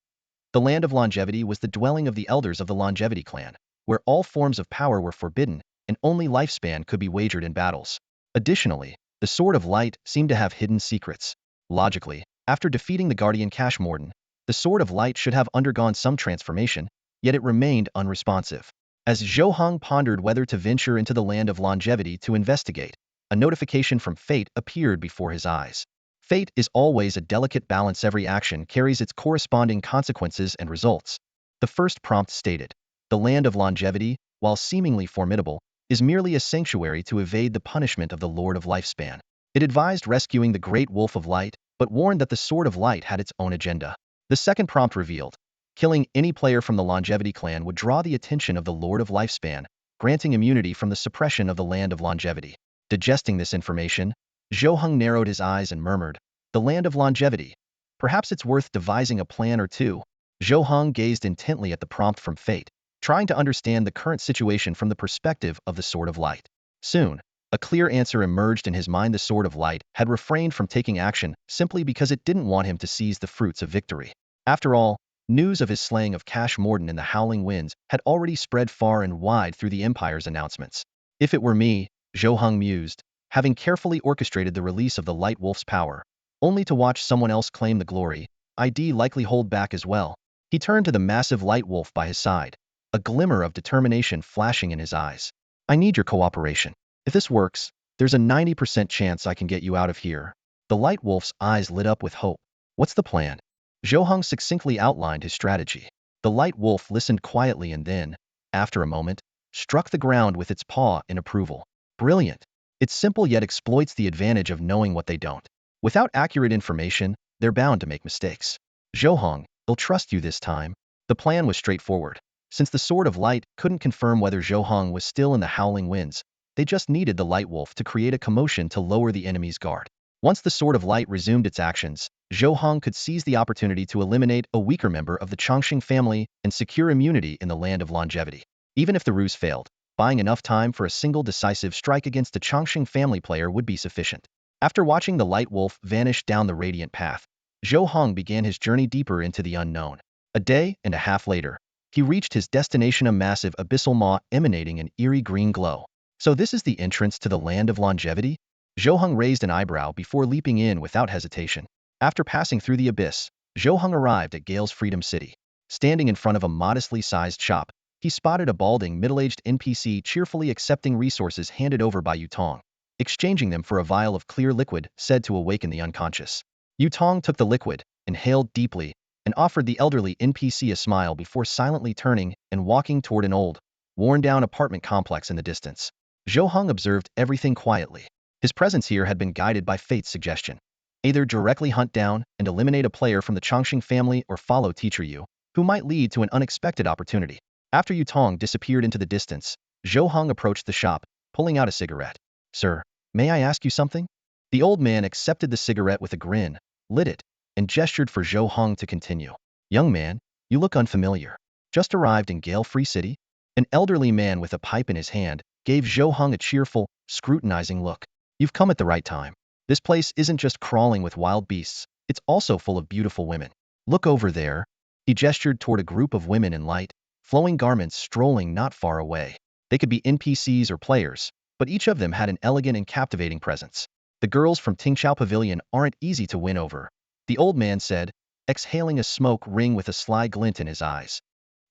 Speaker 1: The land of longevity was the dwelling of the elders of the Longevity clan, where all forms of power were forbidden and only lifespan could be wagered in battles. Additionally, the sword of light seemed to have hidden secrets. Logically, after defeating the guardian Cashmorden, the sword of light should have undergone some transformation, yet it remained unresponsive. As Zhou Heng pondered whether to venture into the land of longevity to investigate, a notification from fate appeared before his eyes. Fate is always a delicate balance. Every action carries its corresponding consequences and results. The first prompt stated, the land of longevity, while seemingly formidable, is merely a sanctuary to evade the punishment of the Lord of Lifespan. It advised rescuing the Great Wolf of Light, but warned that the Sword of Light had its own agenda. The second prompt revealed, killing any player from the Longevity clan would draw the attention of the Lord of Lifespan, granting immunity from the suppression of the land of longevity. Digesting this information, Zhou Heng narrowed his eyes and murmured, the land of longevity. Perhaps it's worth devising a plan or two. Zhou Heng gazed intently at the prompt from fate, trying to understand the current situation from the perspective of the Sword of Light. Soon, a clear answer emerged in his mind. The Sword of Light had refrained from taking action simply because it didn't want him to seize the fruits of victory. After all, news of his slaying of Cashmorden in the Howling Winds had already spread far and wide through the Empire's announcements. If it were me, Zhou Heng mused, having carefully orchestrated the release of the Light Wolf's power, only to watch someone else claim the glory, I'd likely hold back as well. He turned to the massive Light Wolf by his side, a glimmer of determination flashing in his eyes. I need your cooperation. If this works, there's a 90% chance I can get you out of here. The Light Wolf's eyes lit up with hope. What's the plan? Zhou Heng succinctly outlined his strategy. The Light Wolf listened quietly and then, after a moment, struck the ground with its paw in approval. Brilliant. It's simple yet exploits the advantage of knowing what they don't. Without accurate information, they're bound to make mistakes. Zhou Heng, they'll trust you this time. The plan was straightforward. Since the Sword of Light couldn't confirm whether Zhou Heng was still in the Howling Winds, they just needed the Light Wolf to create a commotion to lower the enemy's guard. Once the Sword of Light resumed its actions, Zhou Heng could seize the opportunity to eliminate a weaker member of the Chongqing family and secure immunity in the land of longevity. Even if the ruse failed, buying enough time for a single decisive strike against a Chongqing family player would be sufficient. After watching the Light Wolf vanish down the radiant path, Zhou Heng began his journey deeper into the unknown. A day and a half later, he reached his destination, a massive abyssal maw emanating an eerie green glow. So this is the entrance to the land of longevity? Zhou Heng raised an eyebrow before leaping in without hesitation. After passing through the abyss, Zhou Heng arrived at Gale's Freedom City. Standing in front of a modestly sized shop, he spotted a balding, middle-aged NPC cheerfully accepting resources handed over by Yutong, exchanging them for a vial of clear liquid said to awaken the unconscious. Yutong took the liquid, inhaled deeply, and offered the elderly NPC a smile before silently turning and walking toward an old, worn-down apartment complex in the distance. Zhou Heng observed everything quietly. His presence here had been guided by fate's suggestion. Either directly hunt down and eliminate a player from the Chongqing family or follow Teacher Yu, who might lead to an unexpected opportunity. After Yutong disappeared into the distance, Zhou Heng approached the shop, pulling out a cigarette. Sir, may I ask you something? The old man accepted the cigarette with a grin, lit it, and gestured for Zhou Heng to continue. Young man, you look unfamiliar. Just arrived in Gale Free City? An elderly man with a pipe in his hand gave Zhou Heng a cheerful, scrutinizing look. You've come at the right time. This place isn't just crawling with wild beasts, it's also full of beautiful women. Look over there. He gestured toward a group of women in light, flowing garments strolling not far away. They could be NPCs or players, but each of them had an elegant and captivating presence. The girls from Tingqiao Pavilion aren't easy to win over, the old man said, exhaling a smoke ring with a sly glint in his eyes.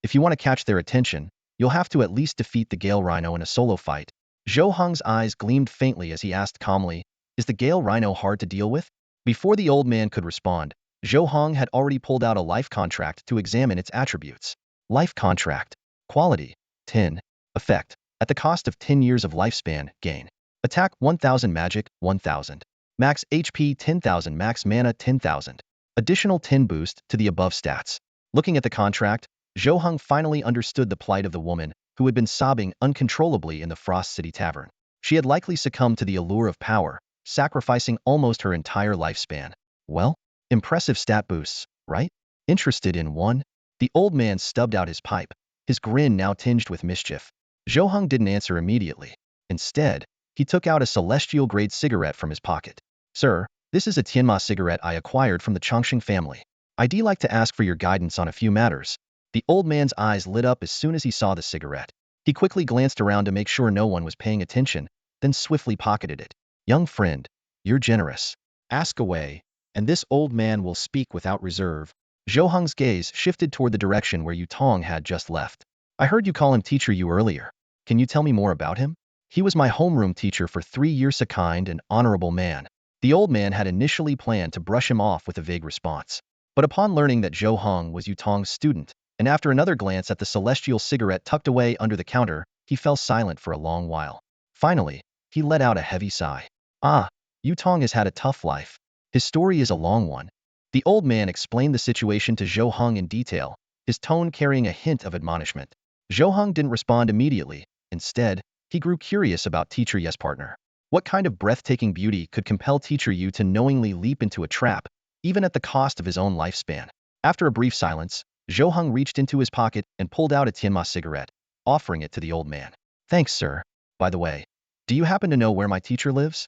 Speaker 1: If you want to catch their attention, you'll have to at least defeat the Gale Rhino in a solo fight. Zhou Heng's eyes gleamed faintly as he asked calmly, is the Gale Rhino hard to deal with? Before the old man could respond, Zhou Heng had already pulled out a life contract to examine its attributes. Life contract. Quality, 10. Effect, at the cost of 10 years of lifespan, gain. Attack 1000, magic 1000. Max HP 10,000, max mana 10,000. Additional 10 boost to the above stats. Looking at the contract, Zhou Heng finally understood the plight of the woman who had been sobbing uncontrollably in the Frost City Tavern. She had likely succumbed to the allure of power, sacrificing almost her entire lifespan. Well, impressive stat boosts, right? Interested in one? The old man stubbed out his pipe, his grin now tinged with mischief. Zhou Heng didn't answer immediately. Instead, he took out a celestial-grade cigarette from his pocket. Sir, this is a Tianma cigarette I acquired from the Chongqing family. I'd like to ask for your guidance on a few matters. The old man's eyes lit up as soon as he saw the cigarette. He quickly glanced around to make sure no one was paying attention, then swiftly pocketed it. Young friend, you're generous. Ask away, and this old man will speak without reserve. Zhou Heng's gaze shifted toward the direction where Yu Tong had just left. I heard you call him Teacher Yu earlier. Can you tell me more about him? He was my homeroom teacher for 3 years, a kind and honorable man. The old man had initially planned to brush him off with a vague response. But upon learning that Zhou Heng was Yu Tong's student, and after another glance at the celestial cigarette tucked away under the counter, he fell silent for a long while. Finally, he let out a heavy sigh. Ah, Yu Tong has had a tough life. His story is a long one. The old man explained the situation to Zhou Heng in detail, his tone carrying a hint of admonishment. Zhou Heng didn't respond immediately. Instead, he grew curious about Teacher Yu's partner. What kind of breathtaking beauty could compel Teacher Yu to knowingly leap into a trap, even at the cost of his own lifespan? After a brief silence, Zhou Heng reached into his pocket and pulled out a Tianma cigarette, offering it to the old man. Thanks, sir. By the way, do you happen to know where my teacher lives?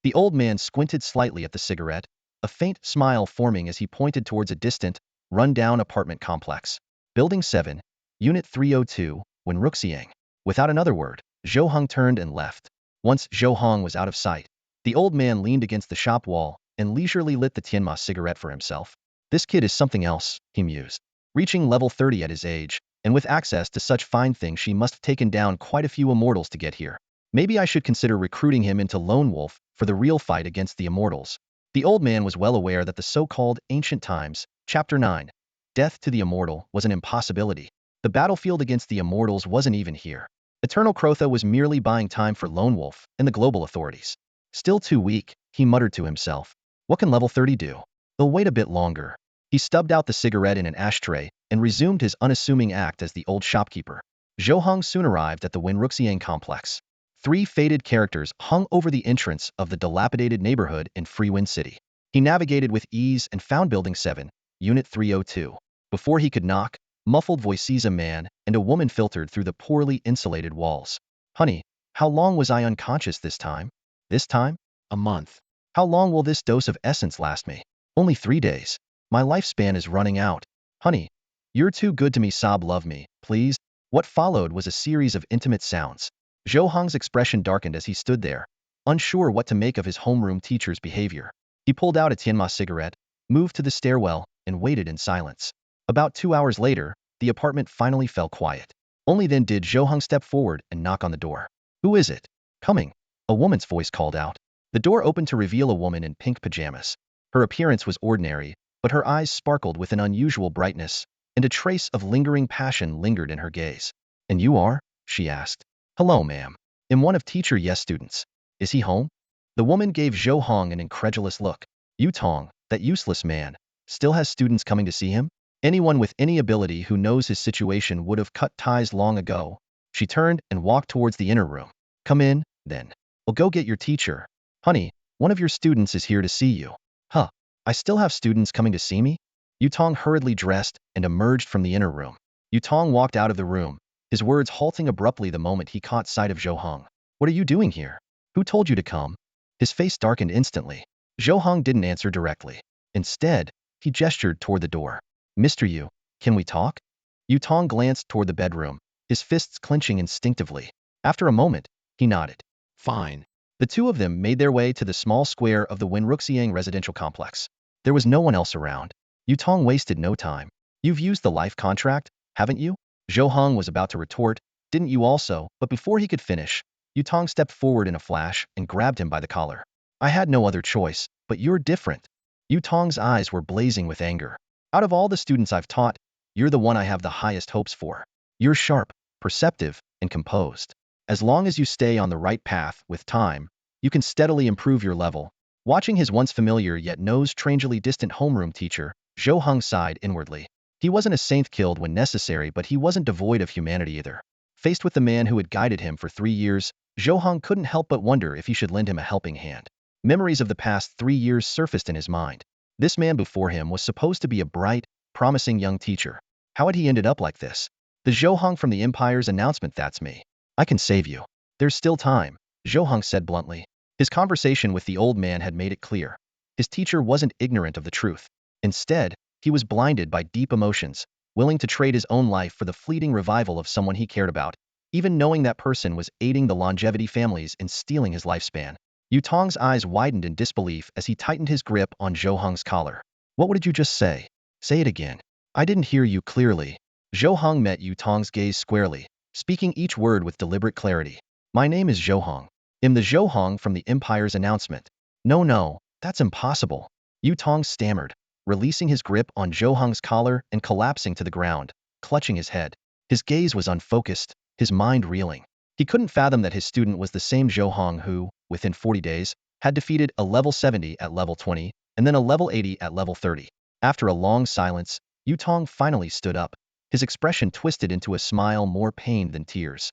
Speaker 1: The old man squinted slightly at the cigarette, a faint smile forming as he pointed towards a distant, run-down apartment complex. Building 7, Unit 302, Wenruxiang. Without another word, Zhou Heng turned and left. Once Zhou Heng was out of sight, the old man leaned against the shop wall and leisurely lit the Tianma cigarette for himself. This kid is something else, he mused. Reaching level 30 at his age, and with access to such fine things, she must have taken down quite a few immortals to get here. Maybe I should consider recruiting him into Lone Wolf for the real fight against the immortals. The old man was well aware that the so-called ancient times, Chapter 9, Death to the Immortal, was an impossibility. The battlefield against the immortals wasn't even here. Eternal Crotha was merely buying time for Lone Wolf and the global authorities. Still too weak, he muttered to himself. What can level 30 do? They'll wait a bit longer. He stubbed out the cigarette in an ashtray and resumed his unassuming act as the old shopkeeper. Zhou Heng soon arrived at the Wenruxiang complex. 3 faded characters hung over the entrance of the dilapidated neighborhood in Freewind City. He navigated with ease and found Building 7, Unit 302. Before he could knock, muffled voices, a man and a woman filtered through the poorly insulated walls. Honey, how long was I unconscious this time? This time? A month. How long will this dose of essence last me? Only 3 days. My lifespan is running out. Honey, you're too good to me, sob, love me, please. What followed was a series of intimate sounds. Zhou Heng's expression darkened as he stood there, unsure what to make of his homeroom teacher's behavior. He pulled out a Tianma cigarette, moved to the stairwell, and waited in silence. About 2 hours later, the apartment finally fell quiet. Only then did Zhou Heng step forward and knock on the door. Who is it? Coming, a woman's voice called out. The door opened to reveal a woman in pink pajamas. Her appearance was ordinary, but her eyes sparkled with an unusual brightness, and a trace of lingering passion lingered in her gaze. And you are? She asked. Hello, ma'am. I'm one of Teacher Yu's students. Is he home? The woman gave Zhou Heng an incredulous look. Yu Tong, that useless man, still has students coming to see him? Anyone with any ability who knows his situation would have cut ties long ago. She turned and walked towards the inner room. Come in, then. I'll go get your teacher. Honey, one of your students is here to see you. Huh. I still have students coming to see me? Yu Tong hurriedly dressed and emerged from the inner room. Yu Tong walked out of the room, his words halting abruptly the moment he caught sight of Zhou Heng. What are you doing here? Who told you to come? His face darkened instantly. Zhou Heng didn't answer directly. Instead, he gestured toward the door. Mr. Yu, can we talk? Yu Tong glanced toward the bedroom, his fists clenching instinctively. After a moment, he nodded. Fine. The two of them made their way to the small square of the Wenruxiang residential complex. There was no one else around. Yu Tong wasted no time. You've used the life contract, haven't you? Zhou Heng was about to retort, didn't you also? But before he could finish, Yu Tong stepped forward in a flash and grabbed him by the collar. I had no other choice, but you're different. Yu Tong's eyes were blazing with anger. Out of all the students I've taught, you're the one I have the highest hopes for. You're sharp, perceptive, and composed. As long as you stay on the right path with time, you can steadily improve your level. Watching his once familiar yet no strangely distant homeroom teacher, Zhou Heng sighed inwardly. He wasn't a saint killed when necessary, but he wasn't devoid of humanity either. Faced with the man who had guided him for 3 years, Zhou Heng couldn't help but wonder if he should lend him a helping hand. Memories of the past 3 years surfaced in his mind. This man before him was supposed to be a bright, promising young teacher. How had he ended up like this? The Zhou Heng from the Empire's announcement, that's me. I can save you. There's still time, Zhou Heng said bluntly. His conversation with the old man had made it clear. His teacher wasn't ignorant of the truth. Instead, he was blinded by deep emotions, willing to trade his own life for the fleeting revival of someone he cared about, even knowing that person was aiding the longevity families in stealing his lifespan. Yu Tong's eyes widened in disbelief as he tightened his grip on Zhou Heng's collar. What did you just say? Say it again. I didn't hear you clearly. Zhou Heng met Yu Tong's gaze squarely, speaking each word with deliberate clarity. My name is Zhou Heng. I'm the Zhou Heng from the Empire's announcement. No, that's impossible. Yu Tong stammered, releasing his grip on Zhou Heng's collar and collapsing to the ground, clutching his head. His gaze was unfocused, his mind reeling. He couldn't fathom that his student was the same Zhou Heng who, within 40 days, had defeated a level 70 at level 20, and then a level 80 at level 30. After a long silence, Yu Tong finally stood up, his expression twisted into a smile more pained than tears.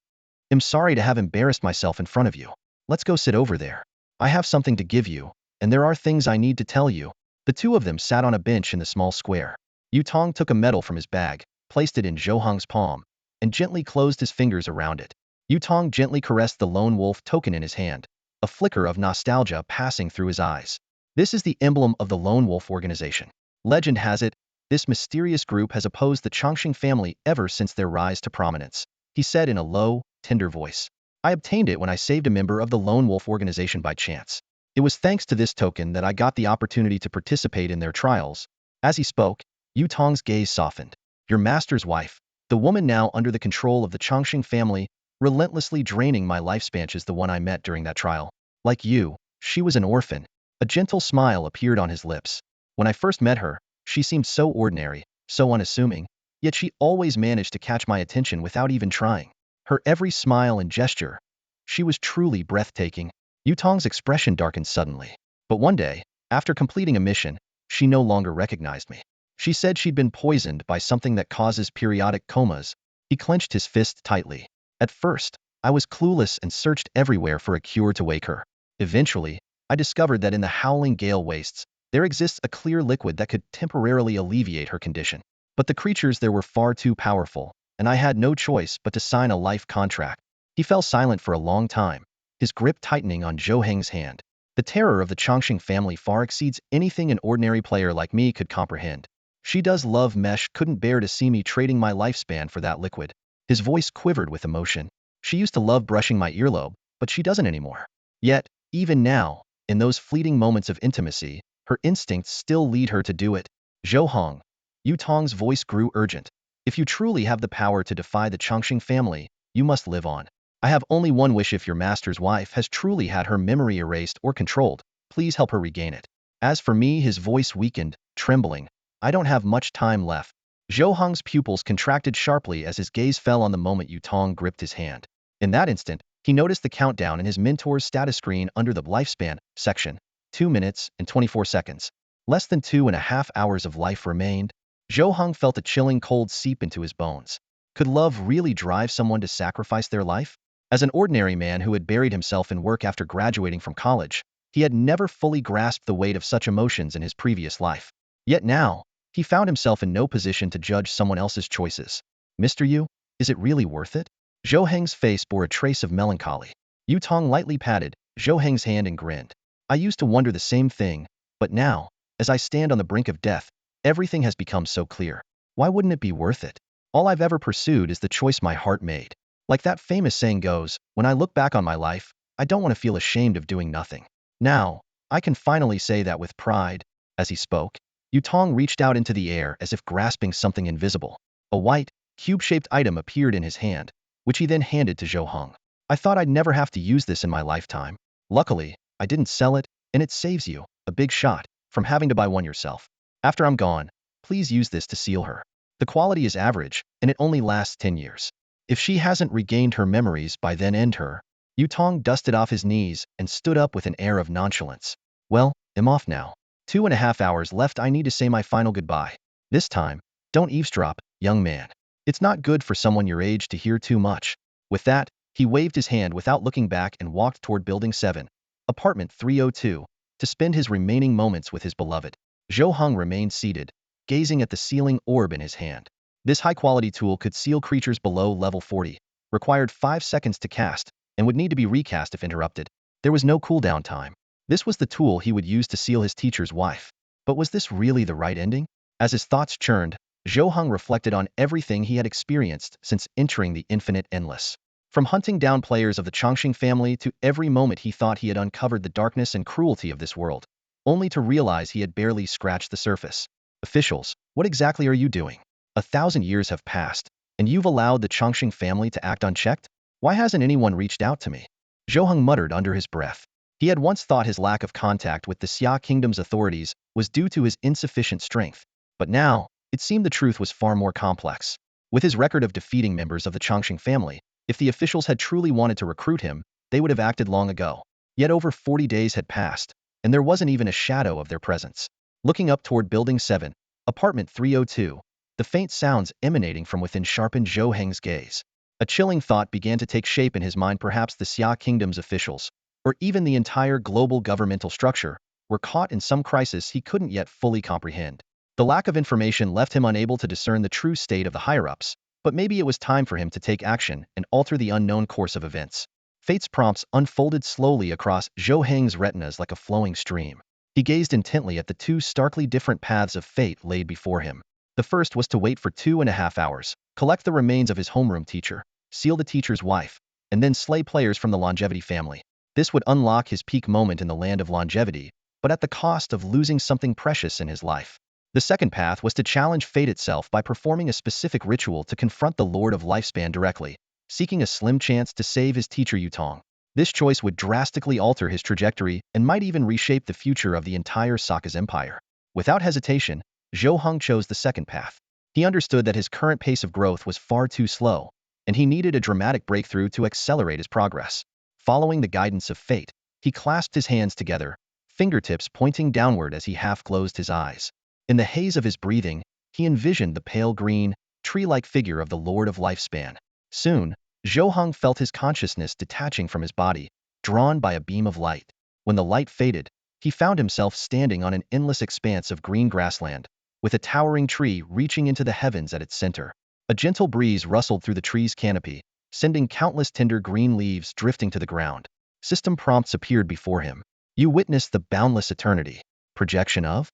Speaker 1: I'm sorry to have embarrassed myself in front of you. Let's go sit over there. I have something to give you, and there are things I need to tell you. The two of them sat on a bench in the small square. Yu Tong took a medal from his bag, placed it in Zhou Heng's palm, and gently closed his fingers around it. Yu Tong gently caressed the lone wolf token in his hand, a flicker of nostalgia passing through his eyes. This is the emblem of the Lone Wolf organization. Legend has it, this mysterious group has opposed the Chongqing family ever since their rise to prominence, he said in a low, tender voice. I obtained it when I saved a member of the Lone Wolf organization by chance. It was thanks to this token that I got the opportunity to participate in their trials. As he spoke, Yu Tong's gaze softened. Your master's wife, the woman now under the control of the Chongqing family, relentlessly draining my lifespan, is the one I met during that trial. Like you, she was an orphan. A gentle smile appeared on his lips. When I first met her, she seemed so ordinary, so unassuming, yet she always managed to catch my attention without even trying. Her every smile and gesture, she was truly breathtaking. Yu Tong's expression darkened suddenly. But one day, after completing a mission, she no longer recognized me. She said she'd been poisoned by something that causes periodic comas. He clenched his fist tightly. At first, I was clueless and searched everywhere for a cure to wake her. Eventually, I discovered that in the howling gale wastes, there exists a clear liquid that could temporarily alleviate her condition. But the creatures there were far too powerful, and I had no choice but to sign a life contract. He fell silent for a long time, his grip tightening on Zhou Heng's hand. The terror of the Chongqing family far exceeds anything an ordinary player like me could comprehend. She does love Mesh couldn't bear to see me trading my lifespan for that liquid. His voice quivered with emotion. She used to love brushing my earlobe, but she doesn't anymore. Yet, even now, in those fleeting moments of intimacy, her instincts still lead her to do it. Zhou Heng. Yu Tong's voice grew urgent. If you truly have the power to defy the Chongqing family, you must live on. I have only one wish: if your master's wife has truly had her memory erased or controlled, please help her regain it. As for me, his voice weakened, trembling. I don't have much time left. Zhou Heng's pupils contracted sharply as his gaze fell on the moment Yu Tong gripped his hand. In that instant, he noticed the countdown in his mentor's status screen under the lifespan section. 2 minutes and 24 seconds. Less than 2.5 hours of life remained. Zhou Heng felt a chilling cold seep into his bones. Could love really drive someone to sacrifice their life? As an ordinary man who had buried himself in work after graduating from college, he had never fully grasped the weight of such emotions in his previous life. Yet now, he found himself in no position to judge someone else's choices. Mr. Yu, is it really worth it? Zhou Heng's face bore a trace of melancholy. Yu Tong lightly patted Zhou Heng's hand and grinned. I used to wonder the same thing, but now, as I stand on the brink of death, everything has become so clear. Why wouldn't it be worth it? All I've ever pursued is the choice my heart made. Like that famous saying goes, when I look back on my life, I don't want to feel ashamed of doing nothing. Now, I can finally say that with pride. As he spoke, Yu Tong reached out into the air as if grasping something invisible. A white, cube-shaped item appeared in his hand, which he then handed to Zhou Heng. I thought I'd never have to use this in my lifetime. Luckily, I didn't sell it, and it saves you, a big shot, from having to buy one yourself. After I'm gone, please use this to seal her. The quality is average, and it only lasts 10 years. If she hasn't regained her memories by then, end her. Yu Tong dusted off his knees and stood up with an air of nonchalance. Well, I'm off now. 2.5 hours left. I need to say my final goodbye. This time, don't eavesdrop, young man. It's not good for someone your age to hear too much. With that, he waved his hand without looking back and walked toward Building 7, Apartment 302, to spend his remaining moments with his beloved. Zhou Heng remained seated, gazing at the ceiling orb in his hand. This high-quality tool could seal creatures below level 40, required 5 seconds to cast, and would need to be recast if interrupted. There was no cooldown time. This was the tool he would use to seal his teacher's wife. But was this really the right ending? As his thoughts churned, Zhou Heng reflected on everything he had experienced since entering the Infinite Endless. From hunting down players of the Chongqing family to every moment he thought he had uncovered the darkness and cruelty of this world, only to realize he had barely scratched the surface. Officials, what exactly are you doing? 1,000 years have passed, and you've allowed the Chongqing family to act unchecked? Why hasn't anyone reached out to me? Zhou Heng muttered under his breath. He had once thought his lack of contact with the Xia Kingdom's authorities was due to his insufficient strength, but now, it seemed the truth was far more complex. With his record of defeating members of the Chongqing family, if the officials had truly wanted to recruit him, they would have acted long ago. Yet over 40 days had passed, and there wasn't even a shadow of their presence. Looking up toward Building 7, Apartment 302, the faint sounds emanating from within sharpened Zhou Heng's gaze. A chilling thought began to take shape in his mind. Perhaps the Xia Kingdom's officials, or even the entire global governmental structure, were caught in some crisis he couldn't yet fully comprehend. The lack of information left him unable to discern the true state of the higher-ups, but maybe it was time for him to take action and alter the unknown course of events. Fate's prompts unfolded slowly across Zhou Heng's retinas like a flowing stream. He gazed intently at the two starkly different paths of fate laid before him. The first was to wait for 2.5 hours, collect the remains of his homeroom teacher, seal the teacher's wife, and then slay players from the Longevity family. This would unlock his peak moment in the land of longevity, but at the cost of losing something precious in his life. The second path was to challenge fate itself by performing a specific ritual to confront the Lord of Lifespan directly, seeking a slim chance to save his teacher Yutong. This choice would drastically alter his trajectory and might even reshape the future of the entire Sokka's empire. Without hesitation, Zhou Heng chose the second path. He understood that his current pace of growth was far too slow, and he needed a dramatic breakthrough to accelerate his progress. Following the guidance of fate, he clasped his hands together, fingertips pointing downward as he half-closed his eyes. In the haze of his breathing, he envisioned the pale green, tree-like figure of the Lord of Lifespan. Soon, Zhou Heng felt his consciousness detaching from his body, drawn by a beam of light. When the light faded, he found himself standing on an endless expanse of green grassland, with a towering tree reaching into the heavens at its center. A gentle breeze rustled through the tree's canopy, sending countless tender green leaves drifting to the ground. System prompts appeared before him. You witnessed the boundless eternity. Projection of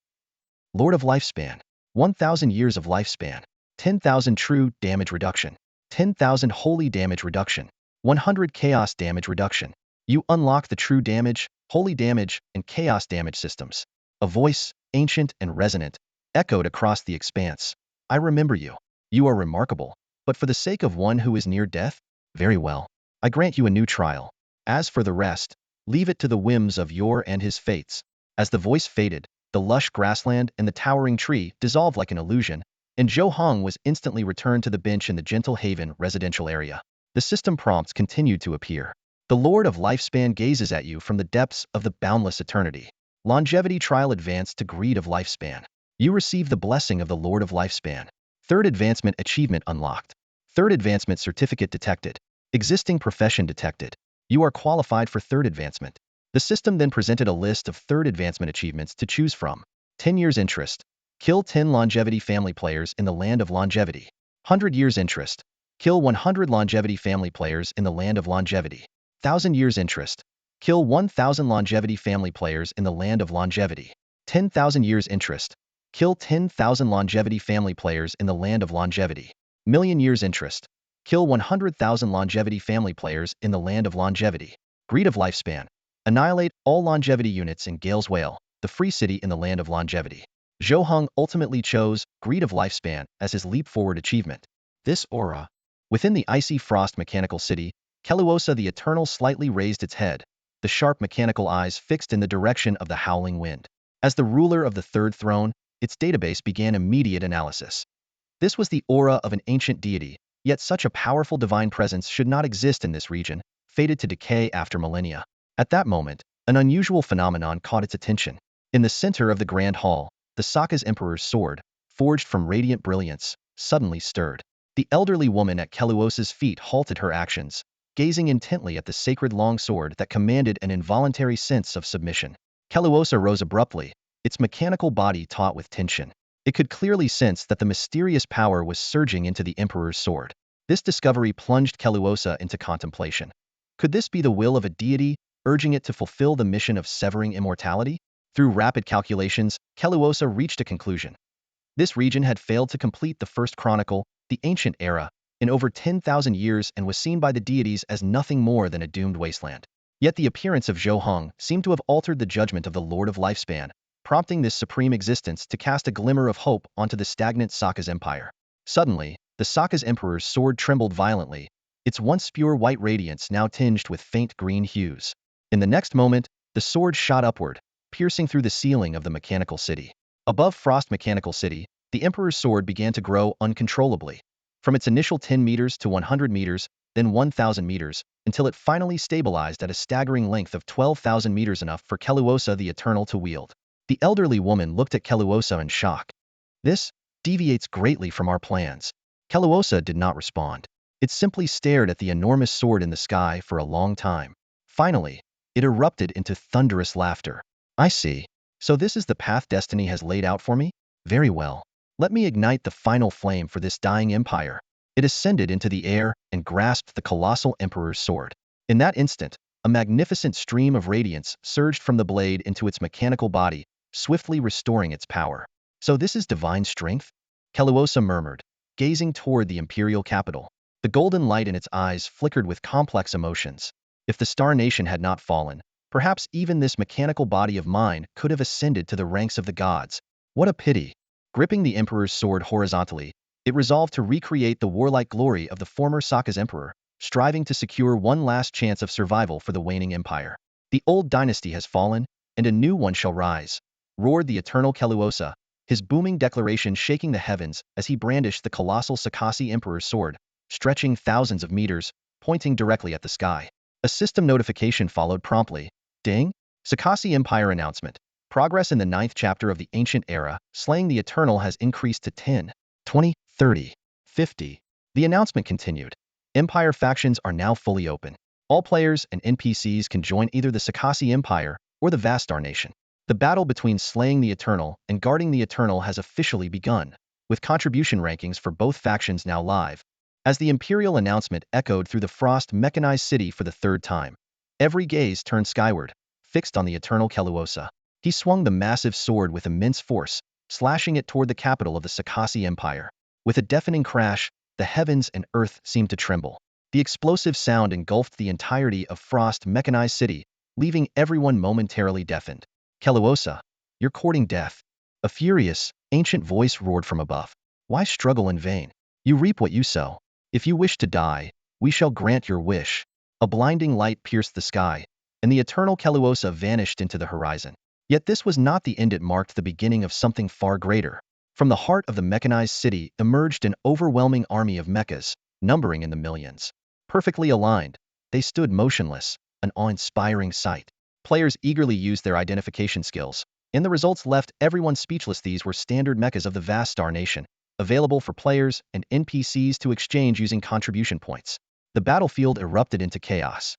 Speaker 1: Lord of Lifespan. 1,000 years of lifespan. 10,000 true damage reduction. 10,000 holy damage reduction. 100 chaos damage reduction. You unlock the true damage, holy damage, and chaos damage systems. A voice, ancient and resonant, echoed across the expanse. I remember you. You are remarkable. But for the sake of one who is near death? Very well. I grant you a new trial. As for the rest, leave it to the whims of your and his fates. As the voice faded, the lush grassland and the towering tree dissolved like an illusion, and Zhou Heng was instantly returned to the bench in the Gentle Haven residential area. The system prompts continued to appear. The Lord of Lifespan gazes at you from the depths of the boundless eternity. Longevity trial advanced to Greed of Lifespan. You receive the blessing of the Lord of Lifespan. Third advancement achievement unlocked. Third advancement certificate detected. Existing profession detected. You are qualified for third advancement. The system then presented a list of third advancement achievements to choose from. 10 years interest. Kill 10 longevity family players in the land of longevity. 100 years interest. Kill 100 longevity family players in the land of longevity. 1,000 years interest. Kill 1,000 longevity family players in the land of longevity. 10,000 years interest. Kill 10,000 longevity family players in the land of longevity. Million years interest. Kill 100,000 longevity family players in the land of longevity. Greed of Lifespan. Annihilate all longevity units in Gale's Whale, the free city in the land of longevity. Zhou Heng ultimately chose Greed of Lifespan as his leap-forward achievement. This aura. Within the icy frost mechanical city, Keluosa the Eternal slightly raised its head, the sharp mechanical eyes fixed in the direction of the howling wind. As the ruler of the third throne, its database began immediate analysis. This was the aura of an ancient deity, yet such a powerful divine presence should not exist in this region, fated to decay after millennia. At that moment, an unusual phenomenon caught its attention. In the center of the grand hall, the Sokka's Emperor's sword, forged from radiant brilliance, suddenly stirred. The elderly woman at Keluosa's feet halted her actions, gazing intently at the sacred long sword that commanded an involuntary sense of submission. Keluosa rose abruptly, its mechanical body taut with tension. It could clearly sense that the mysterious power was surging into the Emperor's sword. This discovery plunged Keluosa into contemplation. Could this be the will of a deity, urging it to fulfill the mission of severing immortality? Through rapid calculations, Keluosa reached a conclusion. This region had failed to complete the first chronicle, the ancient era, in over 10,000 years and was seen by the deities as nothing more than a doomed wasteland. Yet the appearance of Zhou Heng seemed to have altered the judgment of the Lord of Lifespan, prompting this supreme existence to cast a glimmer of hope onto the stagnant Sokka's empire. Suddenly, the Sokka's Emperor's sword trembled violently, its once pure white radiance now tinged with faint green hues. In the next moment, the sword shot upward, piercing through the ceiling of the mechanical city. Above Frost Mechanical City, the Emperor's sword began to grow uncontrollably. From its initial 10 meters to 100 meters, then 1,000 meters, until it finally stabilized at a staggering length of 12,000 meters, enough for Keluosa the Eternal to wield. The elderly woman looked at Keluosa in shock. This deviates greatly from our plans. Keluosa did not respond. It simply stared at the enormous sword in the sky for a long time. Finally, it erupted into thunderous laughter. I see. So this is the path destiny has laid out for me? Very well. Let me ignite the final flame for this dying empire. It ascended into the air and grasped the colossal Emperor's sword. In that instant, a magnificent stream of radiance surged from the blade into its mechanical body, swiftly restoring its power. So this is divine strength? Keluosa murmured, gazing toward the imperial capital. The golden light in its eyes flickered with complex emotions. If the Star Nation had not fallen, perhaps even this mechanical body of mine could have ascended to the ranks of the gods. What a pity. Gripping the Emperor's sword horizontally, it resolved to recreate the warlike glory of the former Sokka's Emperor, striving to secure one last chance of survival for the waning empire. The old dynasty has fallen, and a new one shall rise, roared the eternal Keluosa, his booming declaration shaking the heavens as he brandished the colossal Sakasi Emperor's sword, stretching thousands of meters, pointing directly at the sky. A system notification followed promptly. Ding! Sakasi Empire announcement. Progress in the 9th chapter of the Ancient Era, slaying the Eternal has increased to 10, 20, 30, 50. The announcement continued. Empire factions are now fully open. All players and NPCs can join either the Sakasi Empire or the vast Star Nation. The battle between slaying the Eternal and guarding the Eternal has officially begun, with contribution rankings for both factions now live. As the Imperial announcement echoed through the Frost Mechanized City for the third time, every gaze turned skyward, fixed on the Eternal Keluosa. He swung the massive sword with immense force, slashing it toward the capital of the Sakasi Empire. With a deafening crash, the heavens and earth seemed to tremble. The explosive sound engulfed the entirety of Frost Mechanized City, leaving everyone momentarily deafened. Keluosa, you're courting death. A furious, ancient voice roared from above. Why struggle in vain? You reap what you sow. If you wish to die, we shall grant your wish. A blinding light pierced the sky, and the eternal Keluosa vanished into the horizon. Yet this was not the end, it marked the beginning of something far greater. From the heart of the mechanized city emerged an overwhelming army of mechas, numbering in the millions. Perfectly aligned, they stood motionless, an awe-inspiring sight. Players eagerly used their identification skills, and the results left everyone speechless. These were standard mechas of the vast Star Nation, available for players and NPCs to exchange using contribution points. The battlefield erupted into chaos.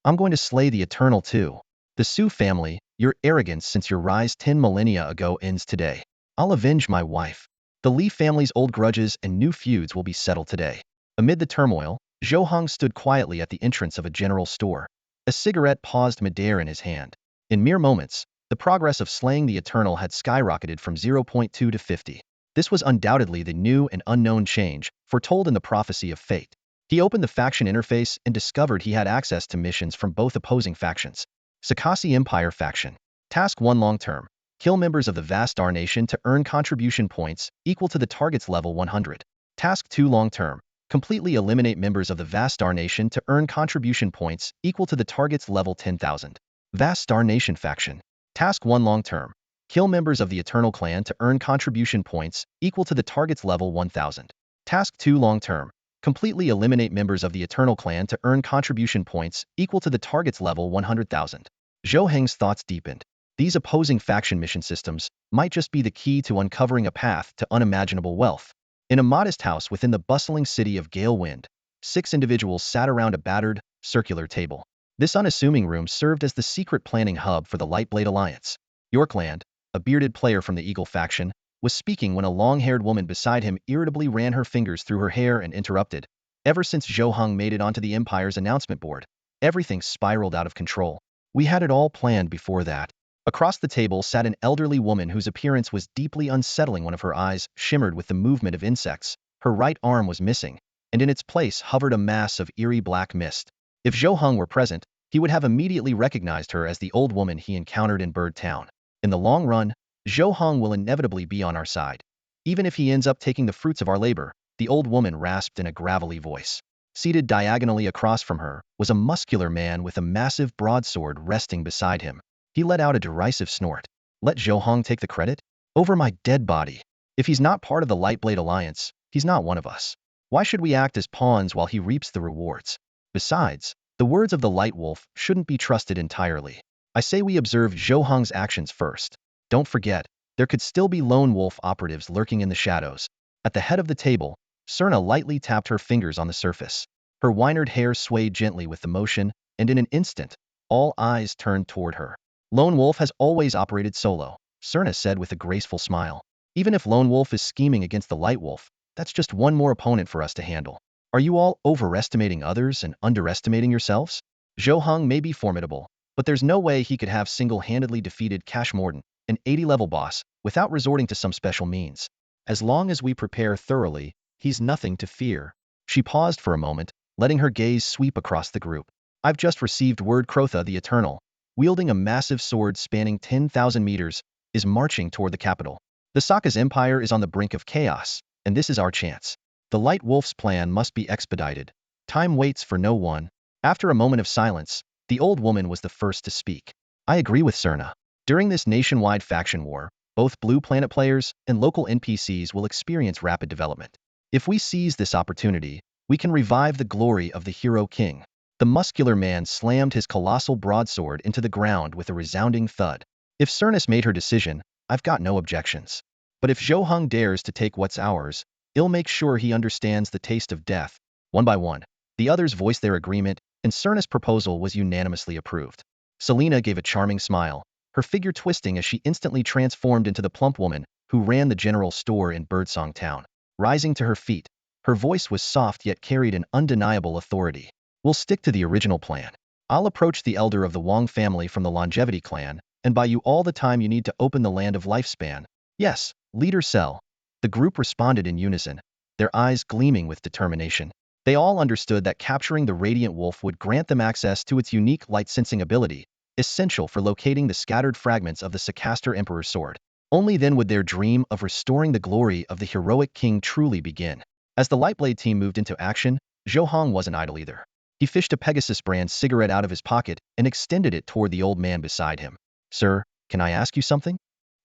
Speaker 1: I'm going to slay the Eternal too. The Su family, your arrogance since your rise 10 millennia ago ends today. I'll avenge my wife. The Li family's old grudges and new feuds will be settled today. Amid the turmoil, Zhou Heng stood quietly at the entrance of a general store. A cigarette paused midair in his hand. In mere moments, the progress of slaying the Eternal had skyrocketed from 0.2 to 50. This was undoubtedly the new and unknown change, foretold in the prophecy of fate. He opened the faction interface and discovered he had access to missions from both opposing factions. Sakasi Empire Faction. Task 1 Long Term. Kill members of the vast Star Nation to earn contribution points equal to the target's level 100. Task 2 Long Term. Completely eliminate members of the vast Star Nation to earn contribution points equal to the target's level 10,000. Vast Star Nation Faction. Task 1 Long Term. Kill members of the Eternal Clan to earn contribution points equal to the target's level 1000. Task 2 Long Term. Completely eliminate members of the Eternal Clan to earn contribution points equal to the target's level 100,000. Zhou Heng's thoughts deepened. These opposing faction mission systems might just be the key to uncovering a path to unimaginable wealth. In a modest house within the bustling city of Gale Wind, 6 individuals sat around a battered, circular table. This unassuming room served as the secret planning hub for the Lightblade Alliance. Yorkland, a bearded player from the Eagle faction, was speaking when a long-haired woman beside him irritably ran her fingers through her hair and interrupted. Ever since Zhou Heng made it onto the Empire's announcement board, everything spiraled out of control. We had it all planned before that. Across the table sat an elderly woman whose appearance was deeply unsettling. One of her eyes shimmered with the movement of insects, her right arm was missing, and in its place hovered a mass of eerie black mist. If Zhou Heng were present, he would have immediately recognized her as the old woman he encountered in Bird Town. In the long run, Zhou Heng will inevitably be on our side. Even if he ends up taking the fruits of our labor, the old woman rasped in a gravelly voice. Seated diagonally across from her was a muscular man with a massive broadsword resting beside him. He let out a derisive snort. Let Zhou Heng take the credit? Over my dead body. If he's not part of the Lightblade Alliance, he's not one of us. Why should we act as pawns while he reaps the rewards? Besides, the words of the Light Wolf shouldn't be trusted entirely. I say we observe Zhou Heng's actions first. Don't forget, there could still be lone wolf operatives lurking in the shadows. At the head of the table, Serna lightly tapped her fingers on the surface. Her wynard hair swayed gently with the motion, and in an instant, all eyes turned toward her. Lone Wolf has always operated solo, Serna said with a graceful smile. Even if Lone Wolf is scheming against the Light Wolf, that's just one more opponent for us to handle. Are you all overestimating others and underestimating yourselves? Zhou Heng may be formidable, but there's no way he could have single-handedly defeated Cash Morden, an 80-level boss, without resorting to some special means. As long as we prepare thoroughly, he's nothing to fear. She paused for a moment, letting her gaze sweep across the group. I've just received word Crotha the Eternal, wielding a massive sword spanning 10,000 meters, is marching toward the capital. The Sokka's empire is on the brink of chaos, and this is our chance. The Light Wolf's plan must be expedited. Time waits for no one. After a moment of silence, the old woman was the first to speak. I agree with Serna. During this nationwide faction war, both Blue Planet players and local NPCs will experience rapid development. If we seize this opportunity, we can revive the glory of the Hero King. The muscular man slammed his colossal broadsword into the ground with a resounding thud. If Cernus made her decision, I've got no objections. But if Zhou Heng dares to take what's ours, I'll make sure he understands the taste of death. One by one, the others voiced their agreement, and Cernus' proposal was unanimously approved. Selena gave a charming smile, her figure twisting as she instantly transformed into the plump woman who ran the general store in Birdsong Town. Rising to her feet, her voice was soft yet carried an undeniable authority. We'll stick to the original plan. I'll approach the elder of the Wong family from the Longevity clan, and buy you all the time you need to open the Land of Lifespan. Yes, Leader Cell. The group responded in unison, their eyes gleaming with determination. They all understood that capturing the Radiant Wolf would grant them access to its unique light-sensing ability, essential for locating the scattered fragments of the Sakaster Emperor's sword. Only then would their dream of restoring the glory of the heroic king truly begin. As the Lightblade team moved into action, Zhou Heng wasn't idle either. He fished a Pegasus brand cigarette out of his pocket and extended it toward the old man beside him. Sir, can I ask you something?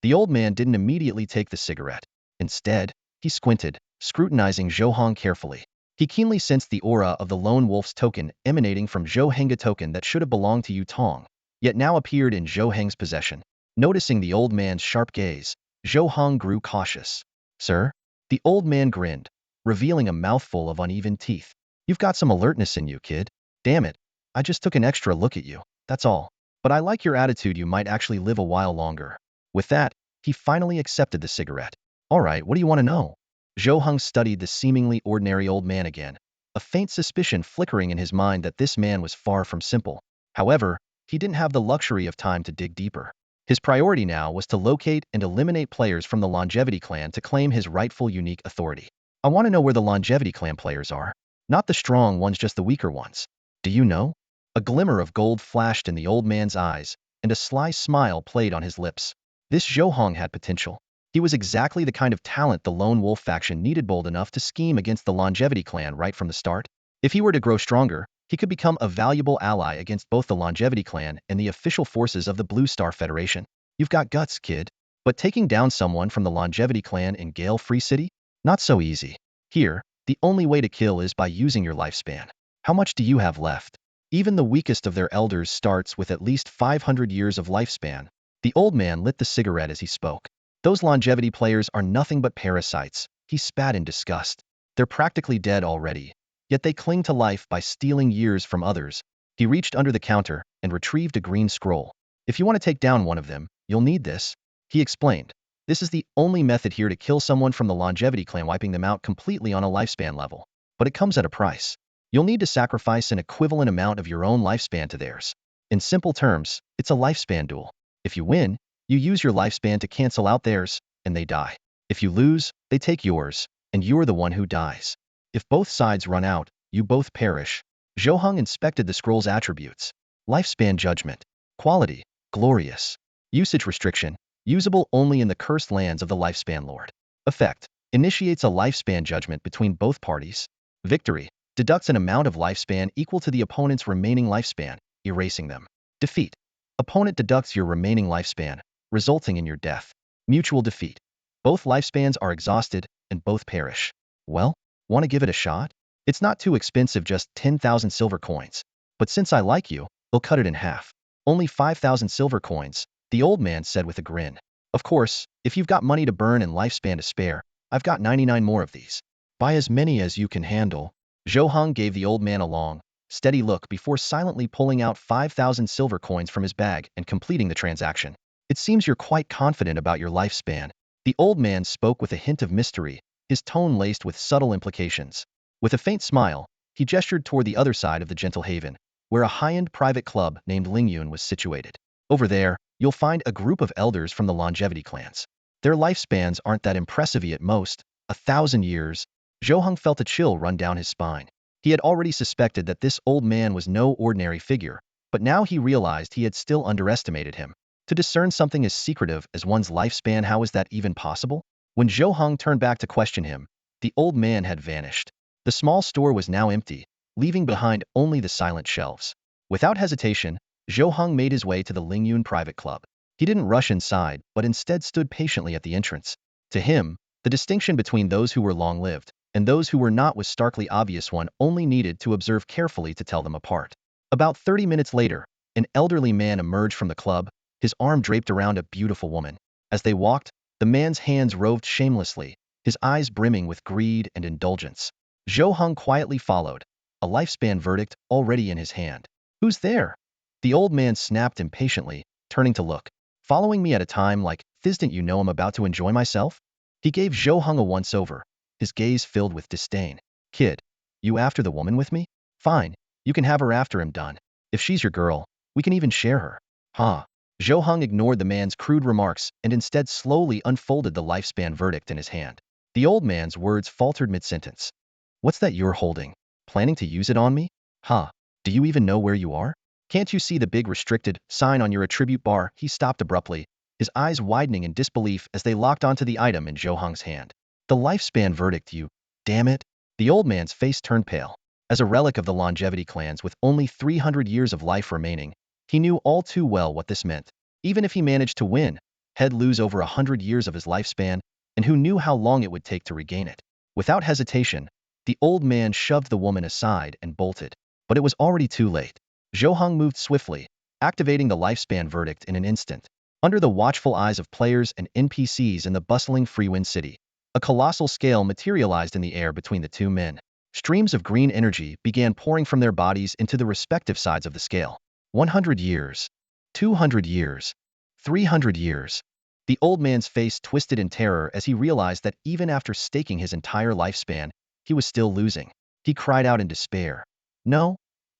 Speaker 1: The old man didn't immediately take the cigarette. Instead, he squinted, scrutinizing Zhou Heng carefully. He keenly sensed the aura of the Lone Wolf's token emanating from Zhou Heng's token that should have belonged to Yu Tong, yet now appeared in Zhou Heng's possession. Noticing the old man's sharp gaze, Zhou Heng grew cautious. Sir? The old man grinned, revealing a mouthful of uneven teeth. You've got some alertness in you, kid. Damn it, I just took an extra look at you, that's all. But I like your attitude, you might actually live a while longer. With that, he finally accepted the cigarette. Alright, what do you want to know? Zhou Heng studied the seemingly ordinary old man again, a faint suspicion flickering in his mind that this man was far from simple. However, he didn't have the luxury of time to dig deeper. His priority now was to locate and eliminate players from the Longevity clan to claim his rightful unique authority. I want to know where the Longevity clan players are. Not the strong ones, just the weaker ones. Do you know? A glimmer of gold flashed in the old man's eyes, and a sly smile played on his lips. This Zhou Heng had potential. He was exactly the kind of talent the Lone Wolf faction needed, bold enough to scheme against the Longevity clan right from the start. If he were to grow stronger, he could become a valuable ally against both the Longevity clan and the official forces of the Blue Star Federation. You've got guts, kid. But taking down someone from the Longevity clan in Gale Free City? Not so easy. Here, the only way to kill is by using your lifespan. How much do you have left? Even the weakest of their elders starts with at least 500 years of lifespan. The old man lit the cigarette as he spoke. Those longevity players are nothing but parasites. He spat in disgust. They're practically dead already. Yet they cling to life by stealing years from others. He reached under the counter and retrieved a green scroll. If you want to take down one of them, you'll need this. He explained. This is the only method here to kill someone from the longevity clan, wiping them out completely on a lifespan level. But it comes at a price. You'll need to sacrifice an equivalent amount of your own lifespan to theirs. In simple terms, it's a lifespan duel. If you win, you use your lifespan to cancel out theirs, and they die. If you lose, they take yours, and you're the one who dies. If both sides run out, you both perish. Zhou Heng inspected the scroll's attributes. Lifespan judgment. Quality, glorious. Usage restriction, usable only in the cursed lands of the Lifespan Lord. Effect, initiates a lifespan judgment between both parties. Victory, deducts an amount of lifespan equal to the opponent's remaining lifespan, erasing them. Defeat, opponent deducts your remaining lifespan, resulting in your death. Mutual defeat, both lifespans are exhausted and both perish. Well, want to give it a shot? It's not too expensive, just 10,000 silver coins. But since I like you, we'll cut it in half. Only 5,000 silver coins, the old man said with a grin. Of course, if you've got money to burn and lifespan to spare, I've got 99 more of these. Buy as many as you can handle. Zhou Heng gave the old man a long, steady look before silently pulling out 5,000 silver coins from his bag and completing the transaction. It seems you're quite confident about your lifespan. The old man spoke with a hint of mystery, his tone laced with subtle implications. With a faint smile, he gestured toward the other side of the gentle haven, where a high-end private club named Lingyun was situated. Over there, you'll find a group of elders from the longevity clans. Their lifespans aren't that impressive at most, 1,000 years. Zhou Heng felt a chill run down his spine. He had already suspected that this old man was no ordinary figure, but now he realized he had still underestimated him. To discern something as secretive as one's lifespan, how is that even possible? When Zhou Heng turned back to question him, the old man had vanished. The small store was now empty, leaving behind only the silent shelves. Without hesitation, Zhou Heng made his way to the Lingyun private club. He didn't rush inside, but instead stood patiently at the entrance. To him, the distinction between those who were long-lived and those who were not was starkly obvious. One only needed to observe carefully to tell them apart. About 30 minutes later, an elderly man emerged from the club, his arm draped around a beautiful woman. As they walked, the man's hands roved shamelessly, his eyes brimming with greed and indulgence. Zhou Heng quietly followed, a lifespan verdict already in his hand. Who's there? The old man snapped impatiently, turning to look. Following me at a time like this, didn't you know I'm about to enjoy myself? He gave Zhou Heng a once-over, his gaze filled with disdain. Kid, you after the woman with me? Fine, you can have her after I'm done. If she's your girl, we can even share her. Huh? Zhou Heng ignored the man's crude remarks and instead slowly unfolded the lifespan verdict in his hand. The old man's words faltered mid-sentence. What's that you're holding? Planning to use it on me? Huh? Do you even know where you are? Can't you see the big restricted sign on your attribute bar? He stopped abruptly, his eyes widening in disbelief as they locked onto the item in Zhou Heng's hand. The lifespan verdict, you... Damn it. The old man's face turned pale. As a relic of the longevity clans with only 300 years of life remaining, he knew all too well what this meant. Even if he managed to win, he'd lose over 100 years of his lifespan, and who knew how long it would take to regain it. Without hesitation, the old man shoved the woman aside and bolted. But it was already too late. Zhou Heng moved swiftly, activating the lifespan verdict in an instant. Under the watchful eyes of players and NPCs in the bustling Freewind City, a colossal scale materialized in the air between the two men. Streams of green energy began pouring from their bodies into the respective sides of the scale. 100 years. 200 years. 300 years. The old man's face twisted in terror as he realized that even after staking his entire lifespan, he was still losing. He cried out in despair. No.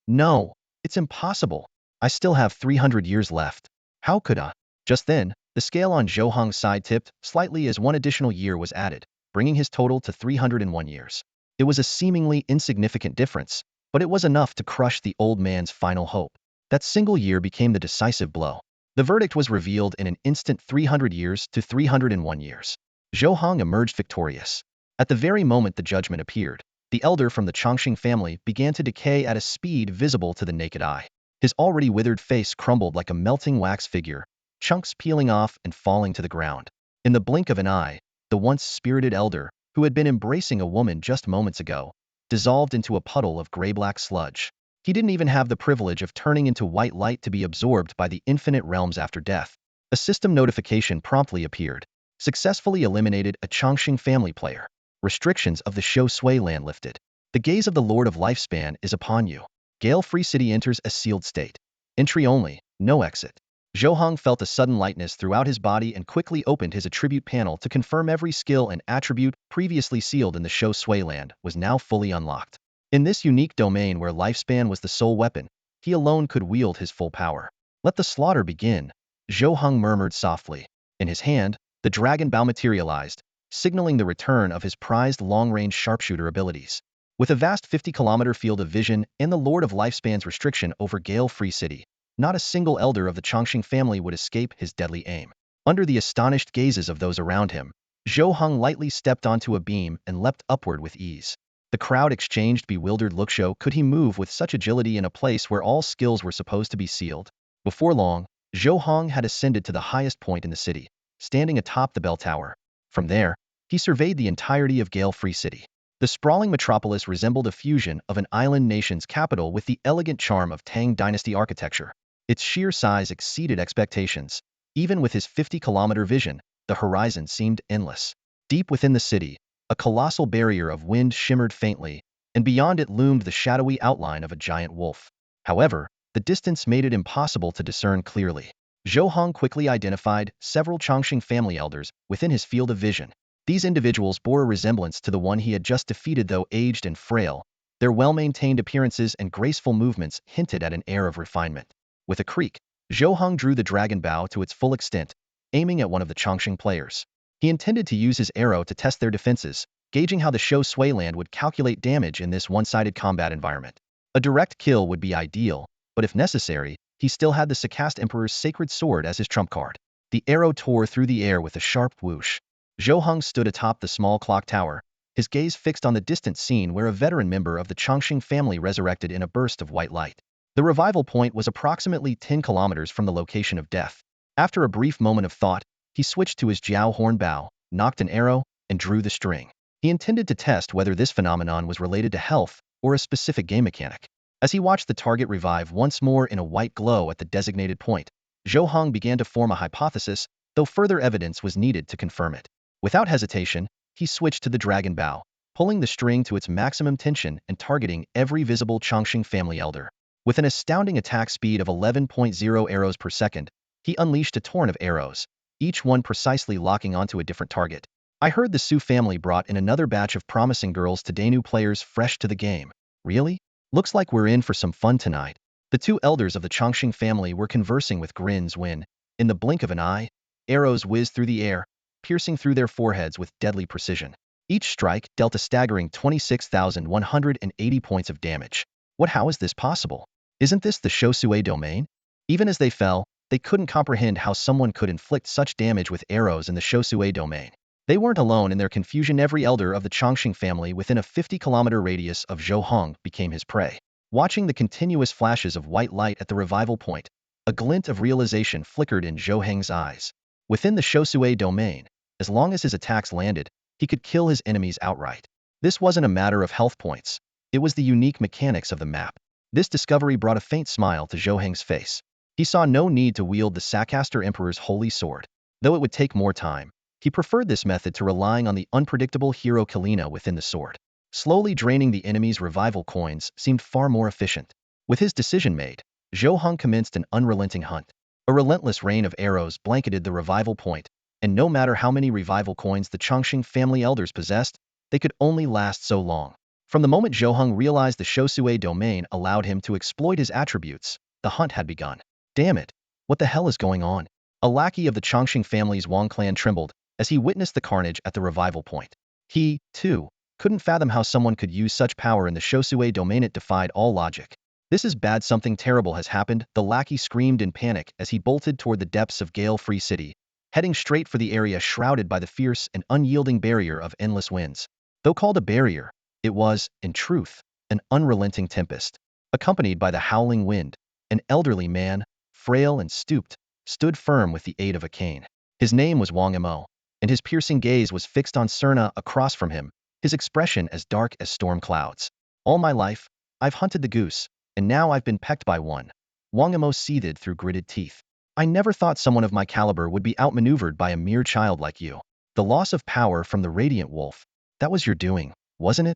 Speaker 1: No. It's impossible. I still have 300 years left. How could I? Just then, the scale on Zhou Heng's side tipped slightly as one additional year was added, bringing his total to 301 years. It was a seemingly insignificant difference, but it was enough to crush the old man's final hope. That single year became the decisive blow. The verdict was revealed in an instant: 300 years to 301 years. Zhou Heng emerged victorious. At the very moment the judgment appeared, the elder from the Chongqing family began to decay at a speed visible to the naked eye. His already withered face crumbled like a melting wax figure, chunks peeling off and falling to the ground. In the blink of an eye, the once spirited elder, who had been embracing a woman just moments ago, dissolved into a puddle of gray-black sludge. He didn't even have the privilege of turning into white light to be absorbed by the infinite realms after death. A system notification promptly appeared. Successfully eliminated a Chongqing family player. Restrictions of the Shou Sui land lifted. The gaze of the Lord of Lifespan is upon you. Gale Free City enters a sealed state. Entry only, no exit. Zhou Heng felt a sudden lightness throughout his body and quickly opened his attribute panel to confirm every skill and attribute previously sealed in the Shou Sui land was now fully unlocked. In this unique domain where lifespan was the sole weapon, he alone could wield his full power. Let the slaughter begin, Zhou Heng murmured softly. In his hand, the dragon bow materialized, signaling the return of his prized long-range sharpshooter abilities. With a vast 50-kilometer field of vision and the Lord of Lifespan's restriction over Gale Free City, not a single elder of the Chongqing family would escape his deadly aim. Under the astonished gazes of those around him, Zhou Heng lightly stepped onto a beam and leapt upward with ease. The crowd exchanged bewildered looks. Could he move with such agility in a place where all skills were supposed to be sealed? Before long, Zhou Heng had ascended to the highest point in the city, standing atop the bell tower. From there, he surveyed the entirety of Gale Free City. The sprawling metropolis resembled a fusion of an island nation's capital with the elegant charm of Tang Dynasty architecture. Its sheer size exceeded expectations. Even with his 50-kilometer vision, the horizon seemed endless. Deep within the city, a colossal barrier of wind shimmered faintly, and beyond it loomed the shadowy outline of a giant wolf. However, the distance made it impossible to discern clearly. Zhou Heng quickly identified several Chongqing family elders within his field of vision. These individuals bore a resemblance to the one he had just defeated. Though aged and frail, their well-maintained appearances and graceful movements hinted at an air of refinement. With a creak, Zhou Heng drew the dragon bow to its full extent, aiming at one of the Chongqing players. He intended to use his arrow to test their defenses, gauging how the Shou Sui land would calculate damage in this one-sided combat environment. A direct kill would be ideal, but if necessary, he still had the Sakast Emperor's sacred sword as his trump card. The arrow tore through the air with a sharp whoosh. Zhou Heng stood atop the small clock tower, his gaze fixed on the distant scene where a veteran member of the Chongqing family resurrected in a burst of white light. The revival point was approximately 10 kilometers from the location of death. After a brief moment of thought, he switched to his Jiao horn bow, nocked an arrow, and drew the string. He intended to test whether this phenomenon was related to health or a specific game mechanic. As he watched the target revive once more in a white glow at the designated point, Zhou Heng began to form a hypothesis, though further evidence was needed to confirm it. Without hesitation, he switched to the dragon bow, pulling the string to its maximum tension and targeting every visible Chongqing family elder. With an astounding attack speed of 11.0 arrows per second, he unleashed a torrent of arrows, each one precisely locking onto a different target. I heard the Su family brought in another batch of promising girls to Danu players fresh to the game. Really? Looks like we're in for some fun tonight. The two elders of the Chongqing family were conversing with grins when, in the blink of an eye, arrows whizzed through the air, piercing through their foreheads with deadly precision. Each strike dealt a staggering 26,180 points of damage. How is this possible? Isn't this the Shou Sui domain? Even as they fell, they couldn't comprehend how someone could inflict such damage with arrows in the Shou Sui domain. They weren't alone in their confusion. Every elder of the Chongqing family within a 50-kilometer radius of Zhou Heng became his prey. Watching the continuous flashes of white light at the revival point, a glint of realization flickered in Zhou Heng's eyes. Within the Shou Sui domain, as long as his attacks landed, he could kill his enemies outright. This wasn't a matter of health points. It was the unique mechanics of the map. This discovery brought a faint smile to Zhou Heng's face. He saw no need to wield the Sakaster Emperor's holy sword. Though it would take more time, he preferred this method to relying on the unpredictable hero Kalina within the sword. Slowly draining the enemy's revival coins seemed far more efficient. With his decision made, Zhou Heng commenced an unrelenting hunt. A relentless rain of arrows blanketed the revival point, and no matter how many revival coins the Chongqing family elders possessed, they could only last so long. From the moment Zhou Heng realized the Shou Sui domain allowed him to exploit his attributes, the hunt had begun. Damn it! What the hell is going on? A lackey of the Chongqing family's Wang clan trembled as he witnessed the carnage at the revival point. He, too, couldn't fathom how someone could use such power in the Shou Sui domain. It defied all logic. This is bad. Something terrible has happened, the lackey screamed in panic as he bolted toward the depths of Gale Free City, heading straight for the area shrouded by the fierce and unyielding barrier of endless winds. Though called a barrier, it was, in truth, an unrelenting tempest. Accompanied by the howling wind, an elderly man, frail and stooped, stood firm with the aid of a cane. His name was Wang Mo, and his piercing gaze was fixed on Serna across from him, his expression as dark as storm clouds. All my life, I've hunted the goose, and now I've been pecked by one. Wang Mo seethed through gritted teeth. I never thought someone of my caliber would be outmaneuvered by a mere child like you. The loss of power from the Radiant Wolf, that was your doing, wasn't it?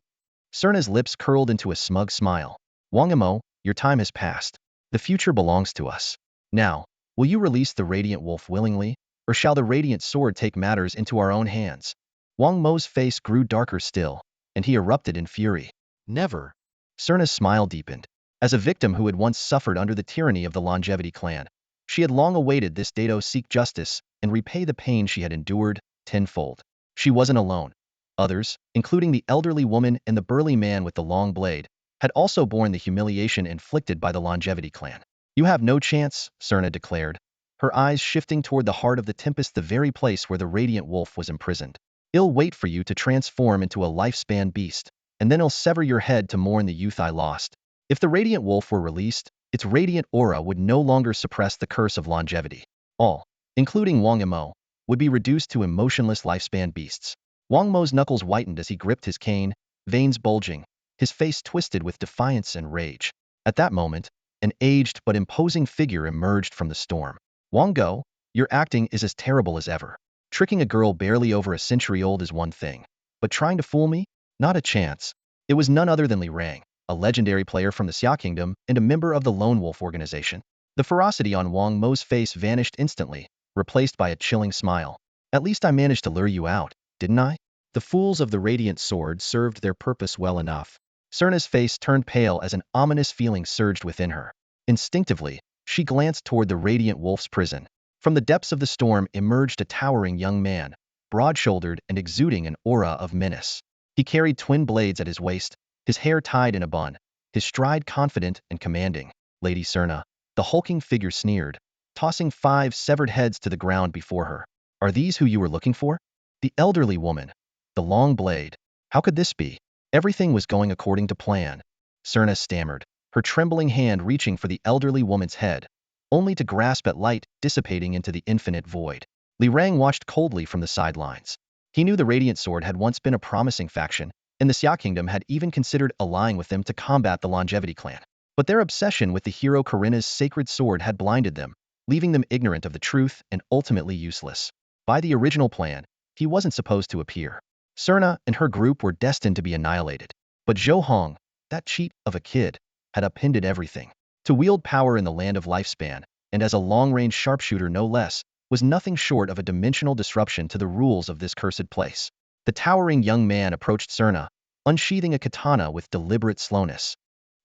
Speaker 1: Cerna's lips curled into a smug smile. Wang Imo, your time has passed. The future belongs to us. Now, will you release the Radiant Wolf willingly, or shall the Radiant Sword take matters into our own hands? Wang Mo's face grew darker still, and he erupted in fury.
Speaker 2: Never.
Speaker 1: Cerna's smile deepened. As a victim who had once suffered under the tyranny of the Longevity clan, she had long awaited this day to seek justice and repay the pain she had endured tenfold. She wasn't alone. Others, including the elderly woman and the burly man with the long blade, had also borne the humiliation inflicted by the Longevity clan. You have no chance, Cerna declared, her eyes shifting toward the heart of the Tempest, the very place where the Radiant Wolf was imprisoned. I'll wait for you to transform into a lifespan beast, and then I'll sever your head to mourn the youth I lost. If the Radiant Wolf were released, its radiant aura would no longer suppress the curse of longevity. All, including Wang Imo, would be reduced to emotionless lifespan beasts. Wang Mo's knuckles whitened as he gripped his cane, veins bulging, his face twisted with defiance and rage. At that moment, an aged but imposing figure emerged from the storm. Wang Go, your acting is as terrible as ever. Tricking a girl barely over a century old is one thing, but trying to fool me? Not a chance. It was none other than Li Rang, a legendary player from the Xia Kingdom and a member of the Lone Wolf organization. The ferocity on Wang Mo's face vanished instantly, replaced by a chilling smile. At least I managed to lure you out, didn't I?
Speaker 2: The fools of the Radiant Sword served their purpose well enough.
Speaker 1: Cerna's face turned pale as an ominous feeling surged within her. Instinctively, she glanced toward the Radiant Wolf's prison. From the depths of the storm emerged a towering young man, broad-shouldered and exuding an aura of menace. He carried twin blades at his waist, his hair tied in a bun, his stride confident and commanding. Lady Cerna, the hulking figure sneered, tossing 5 severed heads to the ground before her. Are these who you were looking for? The elderly woman, the long blade. How could this be? Everything was going according to plan. Cerna stammered, her trembling hand reaching for the elderly woman's head, only to grasp at light dissipating into the infinite void. Li Rang watched coldly from the sidelines. He knew the Radiant Sword had once been a promising faction, and the Xia Kingdom had even considered allying with them to combat the Longevity clan. But their obsession with the hero Karina's sacred sword had blinded them, leaving them ignorant of the truth and ultimately useless. By the original plan, he wasn't supposed to appear. Cerna and her group were destined to be annihilated. But Zhou Heng, that cheat of a kid, had upended everything. To wield power in the land of lifespan, and as a long-range sharpshooter no less, was nothing short of a dimensional disruption to the rules of this cursed place. The towering young man approached Cerna, unsheathing a katana with deliberate slowness.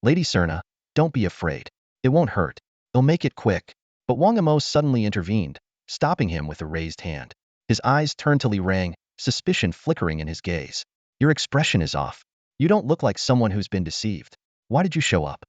Speaker 1: Lady Cerna, don't be afraid. It won't hurt. I'll make it quick. But Wang Imo suddenly intervened, stopping him with a raised hand. His eyes turned to Li Rang, suspicion flickering in his gaze. Your expression is off. You don't look like someone who's been deceived. Why did you show up?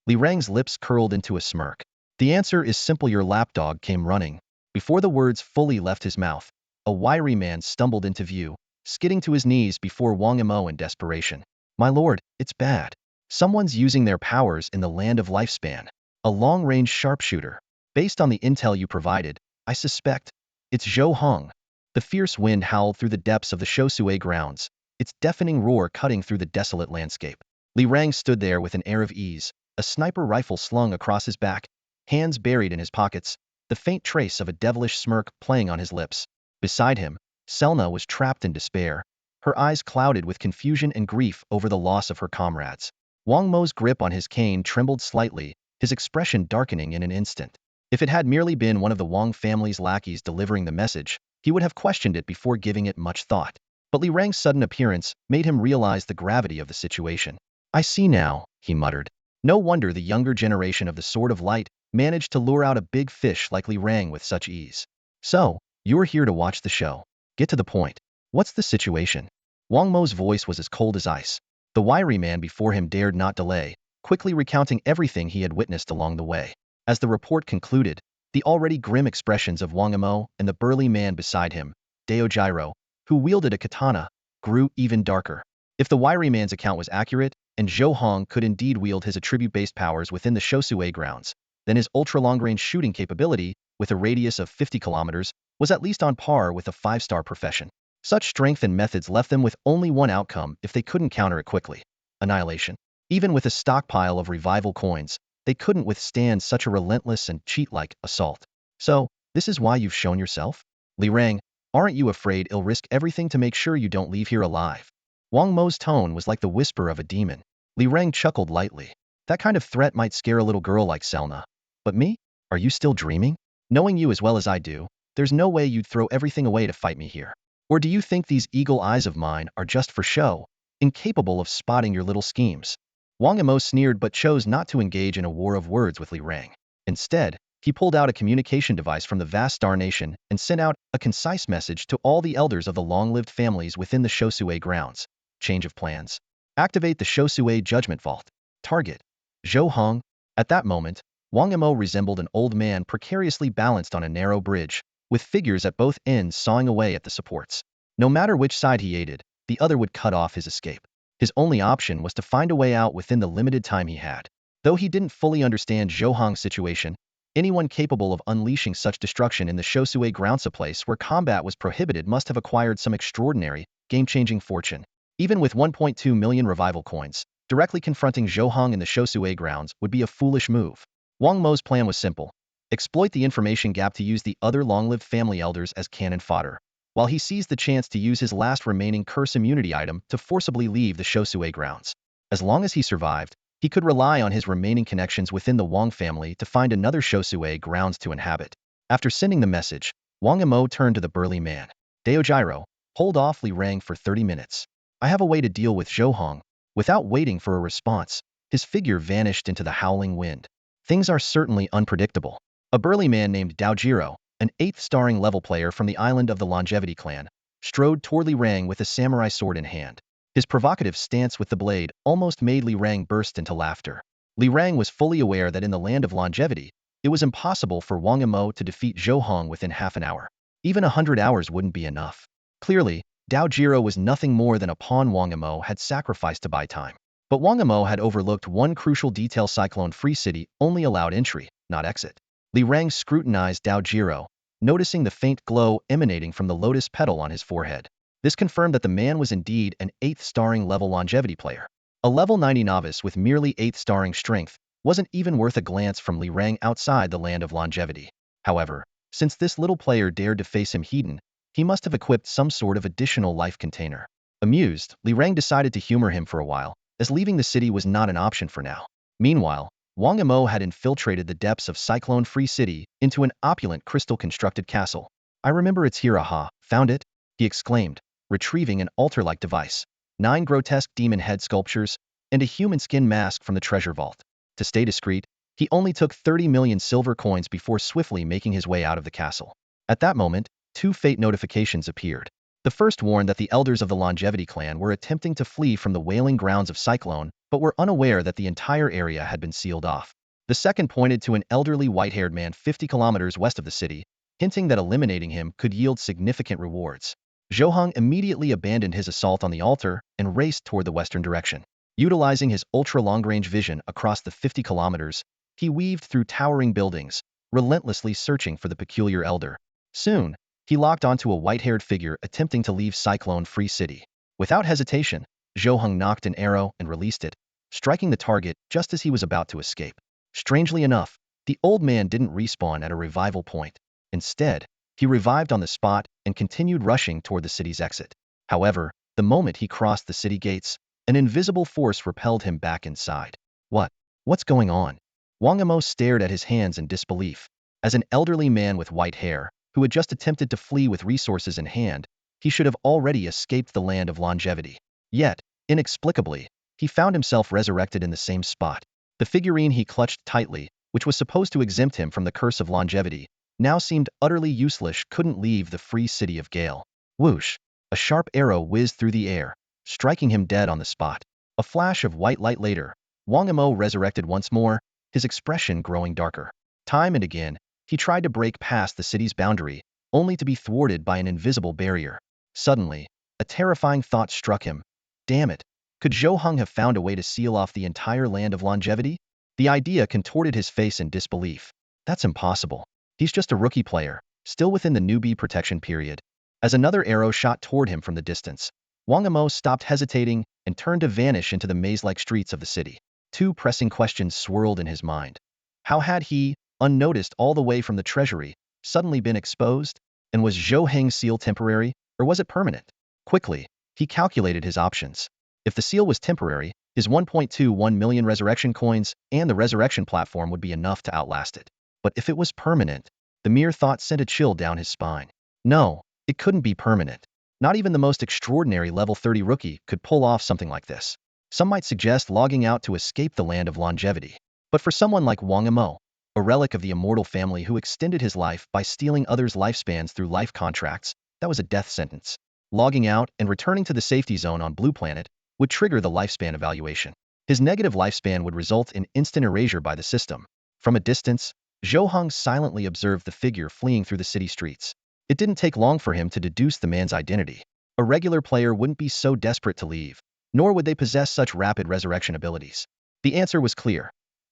Speaker 1: Li Rang's lips curled into a smirk. The answer is simple. Your lapdog came running. Before the words fully left his mouth, a wiry man stumbled into view, skidding to his knees before Wang Imo in desperation. My lord, it's bad. Someone's using their powers in the land of lifespan. A long-range sharpshooter. Based on the intel you provided, I suspect it's Zhou Heng. The fierce wind howled through the depths of the Shosue grounds, its deafening roar cutting through the desolate landscape. Li Rang stood there with an air of ease, a sniper rifle slung across his back, hands buried in his pockets, the faint trace of a devilish smirk playing on his lips. Beside him, Selna was trapped in despair, her eyes clouded with confusion and grief over the loss of her comrades. Wang Mo's grip on his cane trembled slightly, his expression darkening in an instant. If it had merely been one of the Wang family's lackeys delivering the message, he would have questioned it before giving it much thought. But Li Rang's sudden appearance made him realize the gravity of the situation. I see now, he muttered. No wonder the younger generation of the Sword of Light managed to lure out a big fish like Li Rang with such ease. So, you're here to watch the show. Get to the point. What's the situation? Wang Mo's voice was as cold as ice. The wiry man before him dared not delay, quickly recounting everything he had witnessed along the way. As the report concluded, the already grim expressions of Wang Imo and the burly man beside him, Daojiro, who wielded a katana, grew even darker. If the wiry man's account was accurate, and Zhou Heng could indeed wield his attribute-based powers within the Shosue grounds, then his ultra-long-range shooting capability, with a radius of 50 kilometers, was at least on par with a 5-star profession. Such strength and methods left them with only one outcome if they couldn't counter it quickly: annihilation. Even with a stockpile of revival coins, they couldn't withstand such a relentless and cheat-like assault. So, this is why you've shown yourself? Li Rang, aren't you afraid I'll risk everything to make sure you don't leave here alive? Wang Mo's tone was like the whisper of a demon. Li Rang chuckled lightly. That kind of threat might scare a little girl like Selna. But me? Are you still dreaming? Knowing you as well as I do, there's no way you'd throw everything away to fight me here. Or do you think these eagle eyes of mine are just for show, incapable of spotting your little schemes? Wang Mo sneered but chose not to engage in a war of words with Li Rang. Instead, he pulled out a communication device from the vast Star Nation and sent out a concise message to all the elders of the long-lived families within the Shosue grounds. Change of plans. Activate the Shosue Judgment Vault. Target. Zhou Heng. At that moment, Wang Mo resembled an old man precariously balanced on a narrow bridge, with figures at both ends sawing away at the supports. No matter which side he aided, the other would cut off his escape. His only option was to find a way out within the limited time he had. Though he didn't fully understand Zhou Heng's situation, anyone capable of unleashing such destruction in the Shosue grounds, a place where combat was prohibited, must have acquired some extraordinary, game-changing fortune. Even with 1.2 million revival coins, directly confronting Zhou Heng in the Shosue grounds would be a foolish move. Wang Mo's plan was simple. Exploit the information gap to use the other long-lived family elders as cannon fodder, while he seized the chance to use his last remaining curse immunity item to forcibly leave the Shosue grounds. As long as he survived, he could rely on his remaining connections within the Wang family to find another Shosue grounds to inhabit. After sending the message, Wang Mo turned to the burly man. Daojiro, hold off Li Rang for 30 minutes. I have a way to deal with Zhou Heng. Without waiting for a response, his figure vanished into the howling wind. Things are certainly unpredictable. A burly man named Daojiro, an 8th starring level player from the island of the Longevity clan, strode toward Li Rang with a samurai sword in hand. His provocative stance with the blade almost made Li Rang burst into laughter. Li Rang was fully aware that in the land of longevity, it was impossible for Wang Mo to defeat Zhou Heng within half an hour. Even 100 hours wouldn't be enough. Clearly, Daojiro was nothing more than a pawn Wang Mo had sacrificed to buy time. But Wang Mo had overlooked one crucial detail: Cyclone Free City only allowed entry, not exit. Li Rang scrutinized Daojiro, noticing the faint glow emanating from the lotus petal on his forehead. This confirmed that the man was indeed an 8th starring level longevity player. A level 90 novice with merely 8th starring strength wasn't even worth a glance from Li Rang outside the land of longevity. However, since this little player dared to face him heat-en, he must have equipped some sort of additional life container. Amused, Li Rang decided to humor him for a while, as leaving the city was not an option for now. Meanwhile, Wang Mo had infiltrated the depths of Cyclone Free City into an opulent crystal-constructed castle. I remember it's here, aha, found it? He exclaimed, retrieving an altar-like device, 9 grotesque demon head sculptures, and a human skin mask from the treasure vault. To stay discreet, he only took 30 million silver coins before swiftly making his way out of the castle. At that moment, 2 fate notifications appeared. The first warned that the elders of the Longevity clan were attempting to flee from the wailing grounds of Cyclone, but were unaware that the entire area had been sealed off. The second pointed to an elderly white-haired man 50 kilometers west of the city, hinting that eliminating him could yield significant rewards. Zhou Heng immediately abandoned his assault on the altar and raced toward the western direction. Utilizing his ultra-long-range vision across the 50 kilometers, he weaved through towering buildings, relentlessly searching for the peculiar elder. Soon, he locked onto a white-haired figure attempting to leave Cyclone Free City. Without hesitation, Zhou Heng nocked an arrow and released it, striking the target just as he was about to escape. Strangely enough, the old man didn't respawn at a revival point. Instead, he revived on the spot and continued rushing toward the city's exit. However, the moment he crossed the city gates, an invisible force repelled him back inside. What's going on? Wang Mo stared at his hands in disbelief. As an elderly man with white hair, who had just attempted to flee with resources in hand, he should have already escaped the land of longevity. Yet, inexplicably, he found himself resurrected in the same spot. The figurine he clutched tightly, which was supposed to exempt him from the curse of longevity, now seemed utterly useless. Couldn't leave the free city of Gale. Whoosh! A sharp arrow whizzed through the air, striking him dead on the spot. A flash of white light later, Wang Mo resurrected once more, his expression growing darker. Time and again, he tried to break past the city's boundary, only to be thwarted by an invisible barrier. Suddenly, a terrifying thought struck him. Damn it! Could Zhou Heng have found a way to seal off the entire land of longevity? The idea contorted his face in disbelief. That's impossible. He's just a rookie player, still within the newbie protection period. As another arrow shot toward him from the distance, Wang Mo stopped hesitating and turned to vanish into the maze-like streets of the city. 2 pressing questions swirled in his mind. How had he, unnoticed all the way from the treasury, suddenly been exposed? And was Zhou Heng's seal temporary, or was it permanent? Quickly, he calculated his options. If the seal was temporary, his 1.21 million resurrection coins and the resurrection platform would be enough to outlast it. But if it was permanent, the mere thought sent a chill down his spine. No, it couldn't be permanent. Not even the most extraordinary level 30 rookie could pull off something like this. Some might suggest logging out to escape the land of longevity. But for someone like Wang Amo, a relic of the immortal family who extended his life by stealing others' lifespans through life contracts, that was a death sentence. Logging out and returning to the safety zone on Blue Planet would trigger the lifespan evaluation. His negative lifespan would result in instant erasure by the system. From a distance, Zhou Heng silently observed the figure fleeing through the city streets. It didn't take long for him to deduce the man's identity. A regular player wouldn't be so desperate to leave, nor would they possess such rapid resurrection abilities. The answer was clear.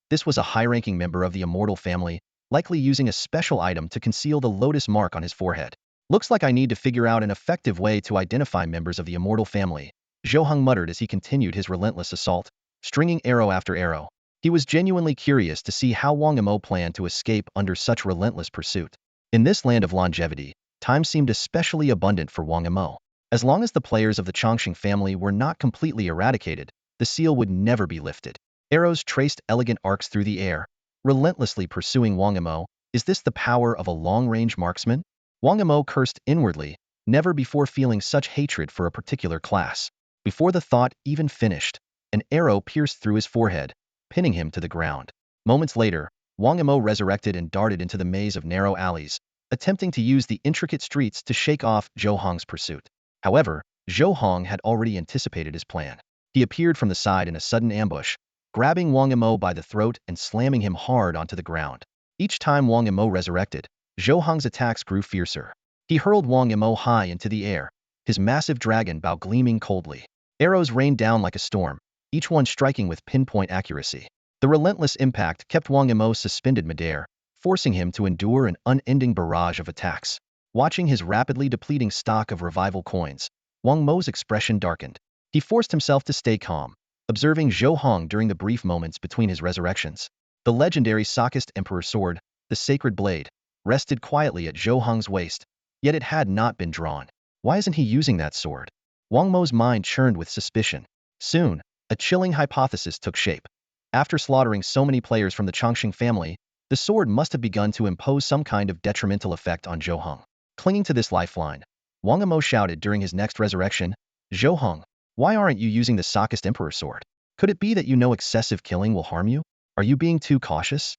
Speaker 1: This was a high-ranking member of the immortal family, likely using a special item to conceal the lotus mark on his forehead. Looks like I need to figure out an effective way to identify members of the immortal family, Zhou Heng muttered as he continued his relentless assault, stringing arrow after arrow. He was genuinely curious to see how Wang Amo planned to escape under such relentless pursuit. In this land of longevity, time seemed especially abundant for Wang Amo. As long as the players of the Chongqing family were not completely eradicated, the seal would never be lifted. Arrows traced elegant arcs through the air, relentlessly pursuing Wang Amo. Is this the power of a long-range marksman? Wang Amo cursed inwardly, never before feeling such hatred for a particular class. Before the thought even finished, an arrow pierced through his forehead, pinning him to the ground. Moments later, Wang Amo resurrected and darted into the maze of narrow alleys, attempting to use the intricate streets to shake off Zhou Heng's pursuit. However, Zhou Heng had already anticipated his plan. He appeared from the side in a sudden ambush, grabbing Wang Amo by the throat and slamming him hard onto the ground. Each time Wang Amo resurrected, Zhou Heng's attacks grew fiercer. He hurled Wang Amo high into the air, his massive dragon bow gleaming coldly. Arrows rained down like a storm, each one striking with pinpoint accuracy. The relentless impact kept Wang Amo suspended midair, forcing him to endure an unending barrage of attacks. Watching his rapidly depleting stock of revival coins, Wang Mo's expression darkened. He forced himself to stay calm, observing Zhou Heng during the brief moments between his resurrections. The legendary Sockist Emperor sword, the sacred blade, rested quietly at Zhou Heng's waist, yet it had not been drawn. Why isn't he using that sword? Wang Mo's mind churned with suspicion. Soon, a chilling hypothesis took shape. After slaughtering so many players from the Chongqing family, the sword must have begun to impose some kind of detrimental effect on Zhou Heng. Clinging to this lifeline, Wang Amo shouted during his next resurrection, "Zhou Heng, why aren't you using the Sockist Emperor sword? Could it be that you know excessive killing will harm you? Are you being too cautious?"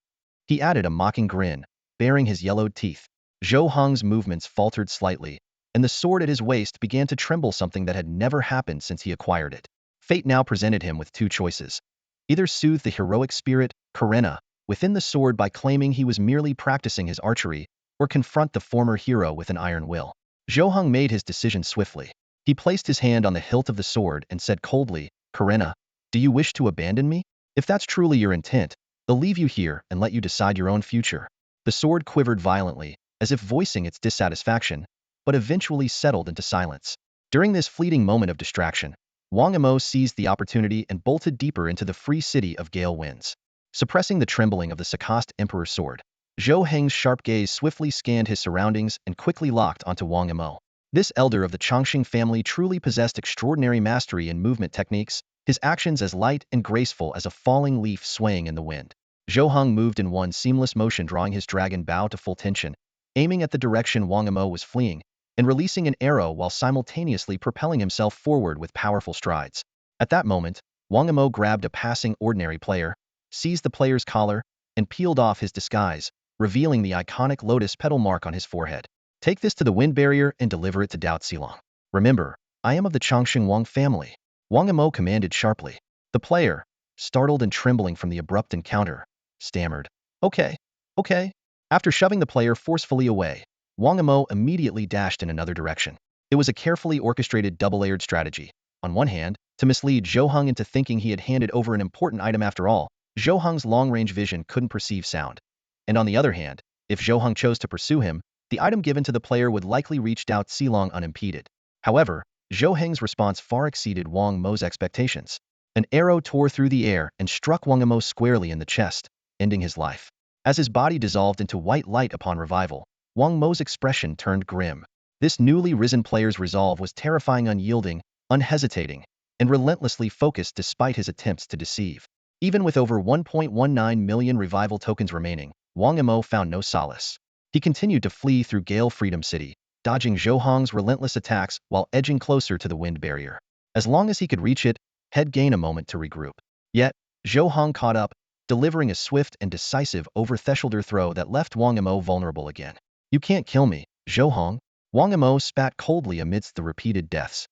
Speaker 1: He added a mocking grin, baring his yellowed teeth. Zhou Heng's movements faltered slightly, and the sword at his waist began to tremble, something that had never happened since he acquired it. Fate now presented him with two choices. Either soothe the heroic spirit, Karena, within the sword by claiming he was merely practicing his archery, or confront the former hero with an iron will. Zhou Heng made his decision swiftly. He placed his hand on the hilt of the sword and said coldly, "Karena, do you wish to abandon me? If that's truly your intent, I'll leave you here and let you decide your own future." The sword quivered violently, as if voicing its dissatisfaction, but eventually settled into silence. During this fleeting moment of distraction, Wang Amo seized the opportunity and bolted deeper into the free city of Gale Winds. Suppressing the trembling of the Sockist Emperor's sword, Zhou Heng's sharp gaze swiftly scanned his surroundings and quickly locked onto Wang Amo. This elder of the Chongqing family truly possessed extraordinary mastery in movement techniques, his actions as light and graceful as a falling leaf swaying in the wind. Zhou Heng moved in one seamless motion, drawing his dragon bow to full tension, aiming at the direction Wang Amo was fleeing, and releasing an arrow while simultaneously propelling himself forward with powerful strides. At that moment, Wang Amo grabbed a passing ordinary player, seized the player's collar, and peeled off his disguise, revealing the iconic lotus petal mark on his forehead. "Take this to the wind barrier and deliver it to Dao Xilong. Remember, I am of the Chongqing Wang family," Wang Amo commanded sharply. The player, startled and trembling from the abrupt encounter, stammered, "Okay, okay." After shoving the player forcefully away, Wang Amo immediately dashed in another direction. It was a carefully orchestrated double-layered strategy. On one hand, to mislead Zhou Heng into thinking he had handed over an important item. After all, Zhou Heng's long-range vision couldn't perceive sound. And on the other hand, if Zhou Heng chose to pursue him, the item given to the player would likely reach Dao Xilong unimpeded. However, Zhou Heng's response far exceeded Wang Mo's expectations. An arrow tore through the air and struck Wang Amo squarely in the chest, ending his life. As his body dissolved into white light upon revival, Wang Mo's expression turned grim. This newly risen player's resolve was terrifying, unyielding, unhesitating, and relentlessly focused despite his attempts to deceive. Even with over 1.19 million revival tokens remaining, Wang Mo found no solace. He continued to flee through Gale Freedom City, dodging Zhou Heng's relentless attacks while edging closer to the wind barrier. As long as he could reach it, he'd gain a moment to regroup. Yet, Zhou Heng caught up, delivering a swift and decisive over-thresholder throw that left Wang Mo vulnerable again. "You can't kill me, Zhou Heng," Wang Mo spat coldly amidst the repeated deaths.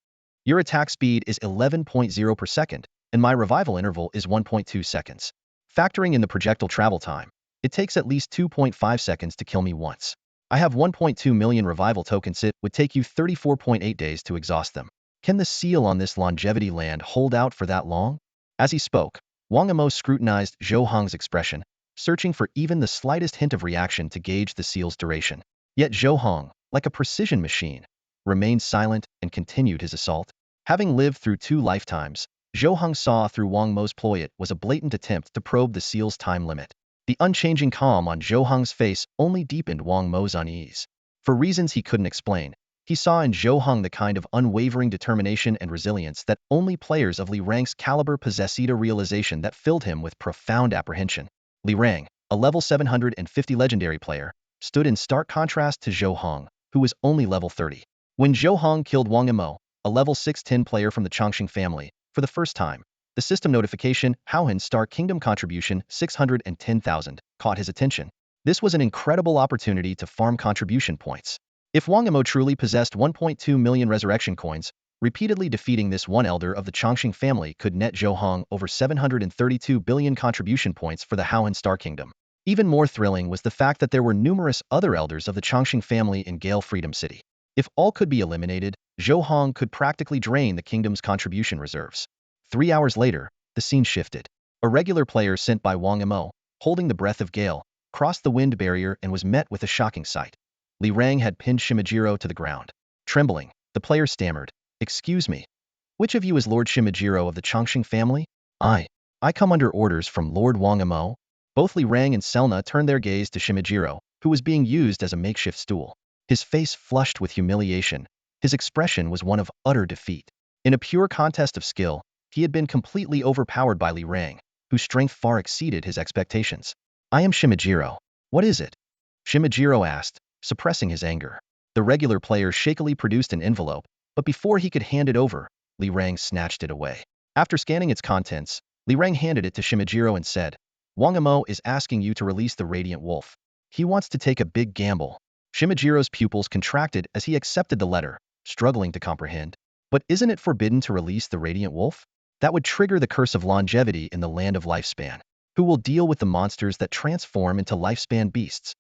Speaker 1: "Your attack speed is 11.0 per second, and my revival interval is 1.2 seconds. Factoring in the projectile travel time, it takes at least 2.5 seconds to kill me once. I have 1.2 million revival tokens. It would take you 34.8 days to exhaust them. Can the seal on this longevity land hold out for that long?" As he spoke, Wang Mo scrutinized Zhou Heng's expression, searching for even the slightest hint of reaction to gauge the seal's duration. Yet Zhou Heng, like a precision machine, remained silent and continued his assault. Having lived through 2 lifetimes, Zhou Heng saw through Wang Mo's ploy. It was a blatant attempt to probe the seal's time limit. The unchanging calm on Zhou Heng's face only deepened Wang Mo's unease. For reasons he couldn't explain, he saw in Zhou Heng the kind of unwavering determination and resilience that only players of Li Rang's caliber possess. A realization that filled him with profound apprehension. Li Rang, a level 750 legendary player, stood in stark contrast to Zhou Heng, who was only level 30. When Zhou Heng killed Wang Mo, a level 610 player from the Chongqing family, for the first time, the system notification, Houhan Star Kingdom contribution 610,000, caught his attention. This was an incredible opportunity to farm contribution points. If Wang Mo truly possessed 1.2 million resurrection coins, repeatedly defeating this one elder of the Chongqing family could net Zhou Heng over 732 billion contribution points for the Houhan Star Kingdom. Even more thrilling was the fact that there were numerous other elders of the Chongqing family in Gale Freedom City. If all could be eliminated, Zhou Heng could practically drain the kingdom's contribution reserves. 3 hours later, the scene shifted. A regular player sent by Wang Mo, holding the breath of Gale, crossed the wind barrier and was met with a shocking sight. Li Rang had pinned Shimajiro to the ground. Trembling, the player stammered, "Excuse me. Which of you is Lord Shimajiro of the Chongqing family?" I come under orders from Lord Wang Mo." Both Li Rang and Selna turned their gaze to Shimajiro, who was being used as a makeshift stool. His face flushed with humiliation. His expression was one of utter defeat. In a pure contest of skill, he had been completely overpowered by Li Rang, whose strength far exceeded his expectations. "I am Shimajiro. What is it?" Shimajiro asked, suppressing his anger. The regular player shakily produced an envelope, but before he could hand it over, Li Rang snatched it away. After scanning its contents, Li Rang handed it to Shimajiro and said, "Wang Mo is asking you to release the Radiant Wolf. He wants to take a big gamble." Shimajiro's pupils contracted as he accepted the letter, struggling to comprehend. "But isn't it forbidden to release the Radiant Wolf? That would trigger the curse of longevity in the land of lifespan. Who will deal with the monsters that transform into lifespan beasts?"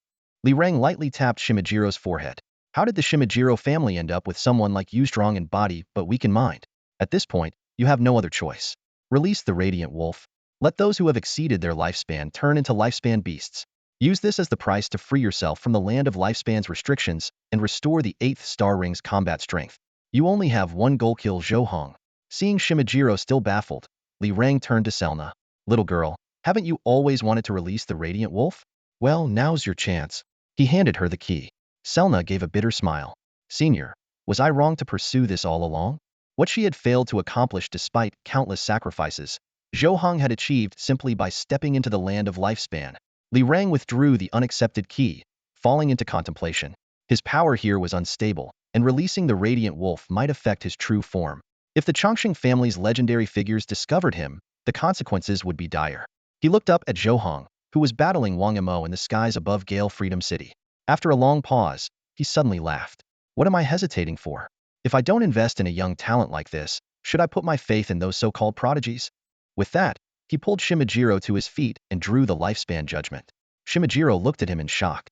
Speaker 1: Li Rang lightly tapped Shimajiro's forehead. "How did the Shimajiro family end up with someone like you, strong in body but weak in mind? At this point, you have no other choice. Release the Radiant Wolf. Let those who have exceeded their lifespan turn into lifespan beasts. Use this as the price to free yourself from the land of lifespan's restrictions and restore the 8th star ring's combat strength. You only have one goal." Kill Zhou Heng. Seeing Shimajiro still baffled, Li Rang turned to Selna. "Little girl, haven't you always wanted to release the Radiant Wolf? Well, now's your chance." He handed her the key. Selna gave a bitter smile. "Senior, was I wrong to pursue this all along?" What she had failed to accomplish despite countless sacrifices, Zhou Heng had achieved simply by stepping into the land of lifespan. Li Rang withdrew the unaccepted key, falling into contemplation. His power here was unstable, and releasing the Radiant Wolf might affect his true form. If the Chongqing family's legendary figures discovered him, the consequences would be dire. He looked up at Zhou Heng, who was battling Wang Mo in the skies above Gale Freedom City. After a long pause, he suddenly laughed. "What am I hesitating for? If I don't invest in a young talent like this, should I put my faith in those so-called prodigies?" With that, he pulled Shimajiro to his feet and drew the lifespan judgment. Shimajiro looked at him in shock.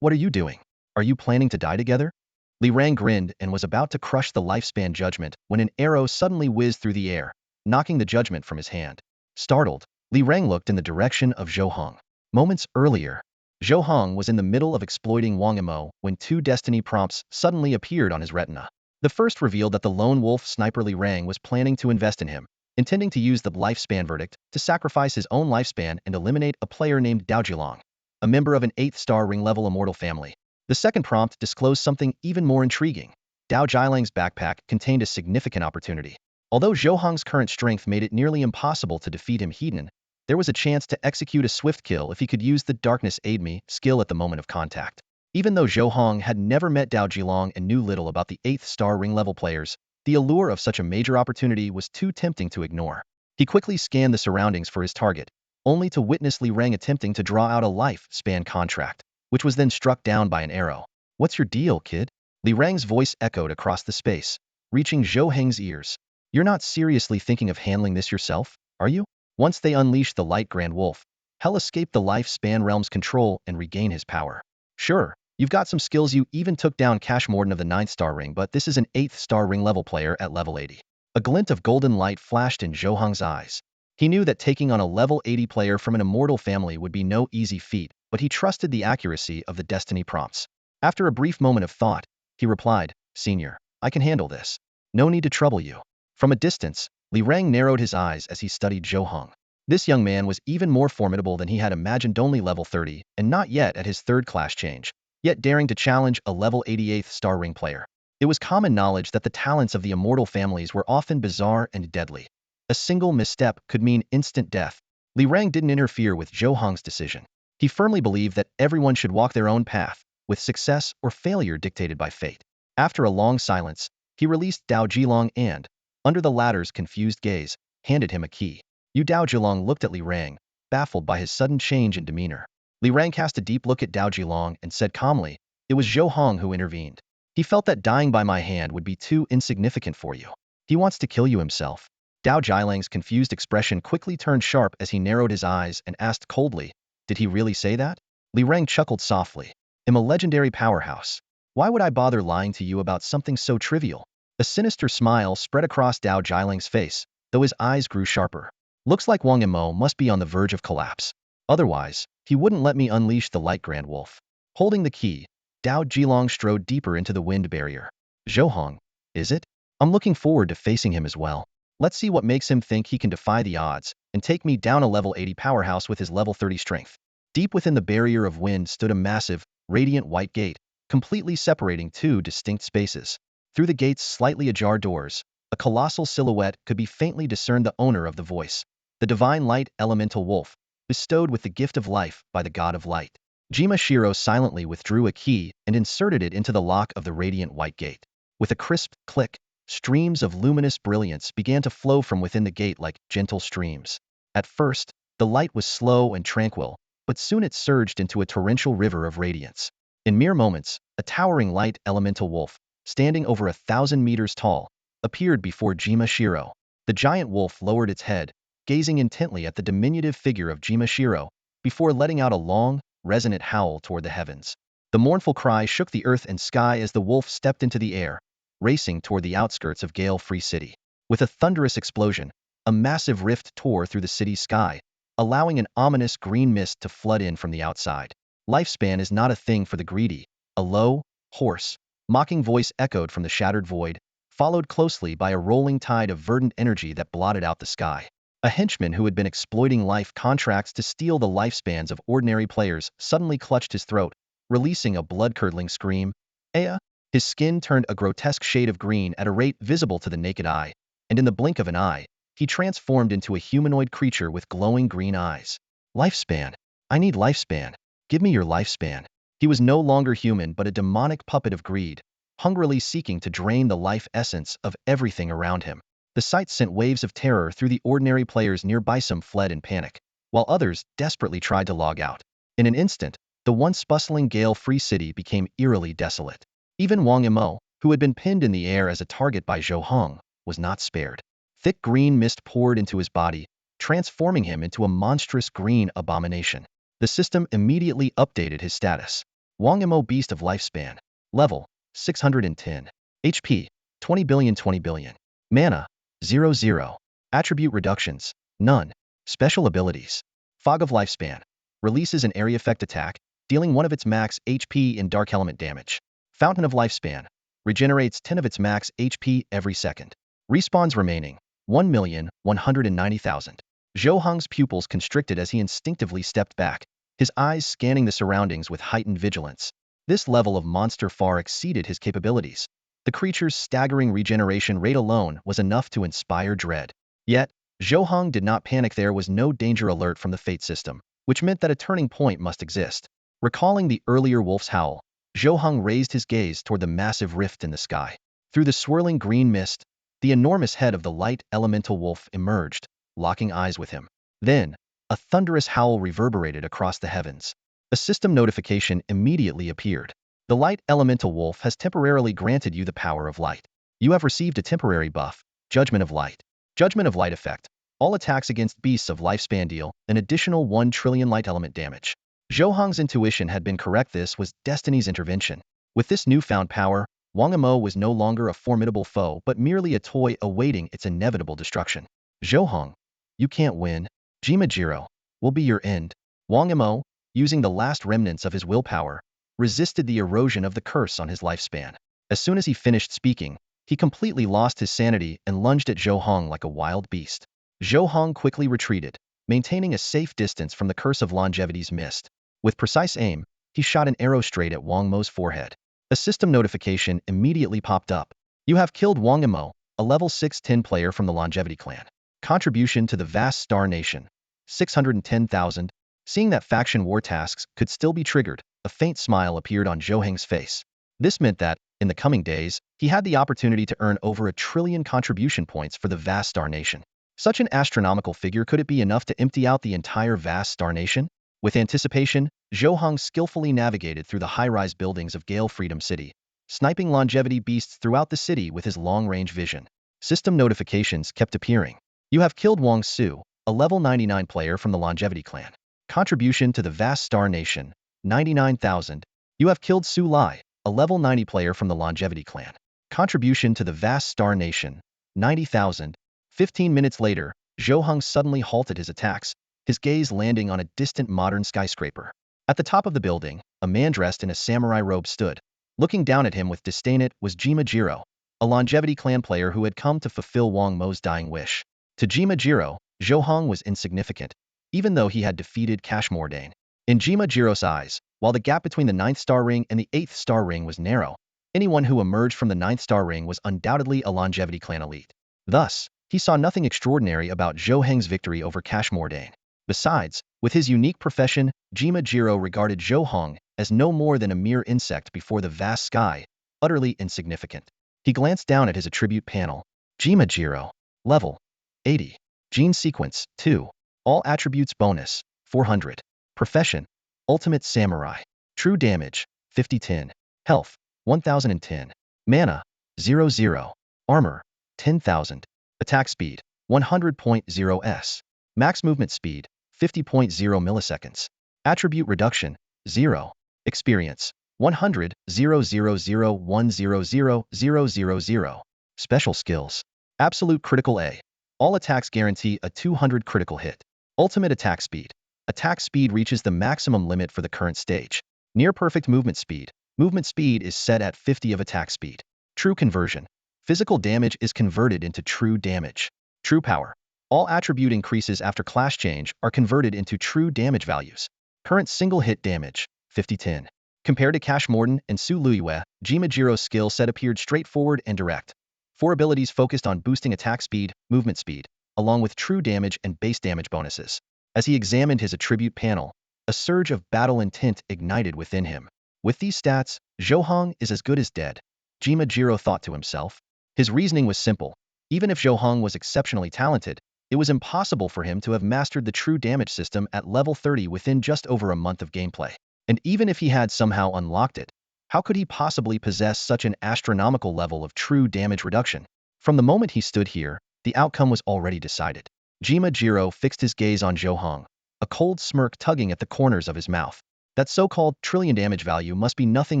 Speaker 1: What are you doing? Are you planning to die together?" Li Rang grinned and was about to crush the lifespan judgment when an arrow suddenly whizzed through the air, knocking the judgment from his hand. Startled, Li Rang looked in the direction of Zhou Heng. Moments earlier, Zhou Heng was in the middle of exploiting Wang Mo when 2 destiny prompts suddenly appeared on his retina. The first revealed that the lone wolf sniper Li Rang was planning to invest in him, intending to use the lifespan verdict to sacrifice his own lifespan and eliminate a player named Dao Jilong, a member of an 8th star ring level immortal family. The second prompt disclosed something even more intriguing. Dao Jilang's backpack contained a significant opportunity. Although Zhou Heng's current strength made it nearly impossible to defeat him hidden, there was a chance to execute a swift kill if he could use the Darkness Aid Me skill at the moment of contact. Even though Zhou Heng had never met Dao Jilong and knew little about the 8th star ring level players, the allure of such a major opportunity was too tempting to ignore. He quickly scanned the surroundings for his target, only to witness Li Reng attempting to draw out a life-span contract, which was then struck down by an arrow. "What's your deal, kid?" Li Reng's voice echoed across the space, reaching Zhou Heng's ears. "You're not seriously thinking of handling this yourself, are you?" Once they unleashed the Light Grand Wolf, Hell escaped the life-span realm's control and regain his power. "Sure, you've got some skills. You even took down Cash Morden of the 9th star ring, but this is an 8th star ring level player at level 80. A glint of golden light flashed in Zhou Heng's eyes. He knew that taking on a level 80 player from an immortal family would be no easy feat, but he trusted the accuracy of the destiny prompts. After a brief moment of thought, he replied, "Senior, I can handle this. No need to trouble you." From a distance, Li Reng narrowed his eyes as he studied Zhou Heng. This young man was even more formidable than he had imagined, only level 30, and not yet at his 3rd class change, yet daring to challenge a level 88th star ring player. It was common knowledge that the talents of the immortal families were often bizarre and deadly. A single misstep could mean instant death. Li Reng didn't interfere with Zhou Heng's decision. He firmly believed that everyone should walk their own path, with success or failure dictated by fate. After a long silence, he released Dao Jilong and, under the latter's confused gaze, handed him a key. Dao Jilong looked at Li Reng, baffled by his sudden change in demeanor. Li Reng cast a deep look at Dao Jilong and said calmly, "It was Zhou Heng who intervened. He felt that dying by my hand would be too insignificant for you. He wants to kill you himself." Dao Jilang's confused expression quickly turned sharp as he narrowed his eyes and asked coldly, "Did he really say that?" Li Reng chuckled softly. "I'm a legendary powerhouse. Why would I bother lying to you about something so trivial?" A sinister smile spread across Dao Jilang's face, though his eyes grew sharper. "Looks like Wang Yimou must be on the verge of collapse. Otherwise, he wouldn't let me unleash the Light Grand Wolf." Holding the key, Dao Jilong strode deeper into the wind barrier. "Zhou Heng, is it? I'm looking forward to facing him as well. Let's see what makes him think he can defy the odds and take me down a level 80 powerhouse with his level 30 strength." Deep within the barrier of wind stood a massive, radiant white gate, completely separating two distinct spaces. Through the gate's slightly ajar doors, a colossal silhouette could be faintly discerned, the owner of the voice, the divine light elemental wolf, bestowed with the gift of life by the god of light. Jima Shiro silently withdrew a key and inserted it into the lock of the radiant white gate. With a crisp click, streams of luminous brilliance began to flow from within the gate like gentle streams. At first, the light was slow and tranquil, but soon it surged into a torrential river of radiance. In mere moments, a towering light elemental wolf, standing over 1,000 meters tall, appeared before Jima Shiro. The giant wolf lowered its head, gazing intently at the diminutive figure of Jima Shiro, before letting out a long, resonant howl toward the heavens. The mournful cry shook the earth and sky as the wolf stepped into the air, racing toward the outskirts of Gale-Free City. With a thunderous explosion, a massive rift tore through the city's sky, allowing an ominous green mist to flood in from the outside. "Lifespan is not a thing for the greedy," a low, hoarse, mocking voice echoed from the shattered void, followed closely by a rolling tide of verdant energy that blotted out the sky. A henchman who had been exploiting life contracts to steal the lifespans of ordinary players suddenly clutched his throat, releasing a blood-curdling scream. "Aya!" His skin turned a grotesque shade of green at a rate visible to the naked eye, and in the blink of an eye, he transformed into a humanoid creature with glowing green eyes. "Lifespan! I need lifespan! Give me your lifespan!" He was no longer human but a demonic puppet of greed, hungrily seeking to drain the life essence of everything around him. The sight sent waves of terror through the ordinary players nearby. Some fled in panic, while others desperately tried to log out. In an instant, the once bustling Gale-Free City became eerily desolate. Even Wang Yimou, who had been pinned in the air as a target by Zhou Heng, was not spared. Thick green mist poured into his body, transforming him into a monstrous green abomination. The system immediately updated his status. Wang Yimou, Beast of Lifespan. Level, 610. HP, 20 billion 20 billion. Mana, 00. Attribute reductions, none. Special abilities. Fog of Lifespan. Releases an area effect attack, dealing 1 of its max HP in dark element damage. Fountain of Lifespan. Regenerates 10 of its max HP every second. Respawns remaining, 1,190,000. Zhou Heng's pupils constricted as he instinctively stepped back, his eyes scanning the surroundings with heightened vigilance. This level of monster far exceeded his capabilities. The creature's staggering regeneration rate alone was enough to inspire dread. Yet, Zhou Heng did not panic. There was no danger alert from the fate system, which meant that a turning point must exist. Recalling the earlier wolf's howl, Zhou Heng raised his gaze toward the massive rift in the sky. Through the swirling green mist, the enormous head of the light elemental wolf emerged, locking eyes with him. Then, a thunderous howl reverberated across the heavens. A system notification immediately appeared. The light elemental wolf has temporarily granted you the power of light. You have received a temporary buff, Judgment of Light. Judgment of Light effect. All attacks against beasts of lifespan deal an additional 1 trillion light element damage. Zhou Heng's intuition had been correct. This was destiny's intervention. With this newfound power, Wang Amo was no longer a formidable foe but merely a toy awaiting its inevitable destruction. Zhou Heng, you can't win. Jimajiro will be your end. Wang Amo, using the last remnants of his willpower, resisted the erosion of the curse on his lifespan. As soon as he finished speaking, he completely lost his sanity and lunged at Zhou Heng like a wild beast. Zhou Heng quickly retreated, maintaining a safe distance from the curse of longevity's mist. With precise aim, he shot an arrow straight at Wang Mo's forehead. A system notification immediately popped up. You have killed Wang Mo, a level 610 player from the Longevity clan. Contribution to the vast Star Nation, 610,000. Seeing that faction war tasks could still be triggered, a faint smile appeared on Zhou Heng's face. This meant that, in the coming days, he had the opportunity to earn over 1 trillion contribution points for the vast Star Nation. Such an astronomical figure. Could it be enough to empty out the entire vast Star Nation? With anticipation, Zhou Heng skillfully navigated through the high-rise buildings of Gale Freedom City, sniping longevity beasts throughout the city with his long-range vision. System notifications kept appearing. You have killed Wang Su, a level 99 player from the Longevity clan. Contribution to the vast Star Nation, 99,000. You have killed Su Lai, a level 90 player from the Longevity clan. Contribution to the vast Star Nation, 90,000. 15 minutes later, Zhou Heng suddenly halted his attacks, his gaze landing on a distant modern skyscraper. At the top of the building, a man dressed in a samurai robe stood. Looking down at him with disdain, it was Jimajiro, a Longevity clan player who had come to fulfill Wang Mo's dying wish. To Jimajiro, Zhou Heng was insignificant, even though he had defeated Kashmordane. In Jimajiro's eyes, while the gap between the 9th star ring and the 8th star ring was narrow, anyone who emerged from the 9th star ring was undoubtedly a Longevity clan elite. Thus, he saw nothing extraordinary about Zhou Heng's victory over Kashmordane. Besides, with his unique profession, Jimajiro regarded Zhou Heng as no more than a mere insect before the vast sky, utterly insignificant. He glanced down at his attribute panel. Jimajiro. Level 80. Gene sequence 2. All attributes bonus 400. Profession Ultimate Samurai. True damage 5010. Health 1010. Mana 00. Armor 10,000. Attack speed 100.0 s. Max movement speed 50.0 milliseconds. Attribute reduction 0. Experience 100 000100000. Special skills. Absolute critical A. All attacks guarantee a 200 critical hit. Ultimate attack speed. Attack speed reaches the maximum limit for the current stage. Near perfect movement speed. Movement speed is set at 50 of attack speed. True conversion. Physical damage is converted into true damage. True power. All attribute increases after class change are converted into true damage values. Current single hit damage 5010. Compared to Kashmordane and Su Luiyue, Jimajiro's skill set appeared straightforward and direct. 4 abilities focused on boosting attack speed, movement speed, along with true damage and base damage bonuses. As he examined his attribute panel, a surge of battle intent ignited within him. With these stats, Zhou Heng is as good as dead, Jimajiro thought to himself. His reasoning was simple. Even if Zhou Heng was exceptionally talented, it was impossible for him to have mastered the true damage system at level 30 within just over a month of gameplay. And even if he had somehow unlocked it, how could he possibly possess such an astronomical level of true damage reduction? From the moment he stood here, the outcome was already decided. Jimajiro fixed his gaze on Zhou Heng, a cold smirk tugging at the corners of his mouth. That so-called trillion damage value must be nothing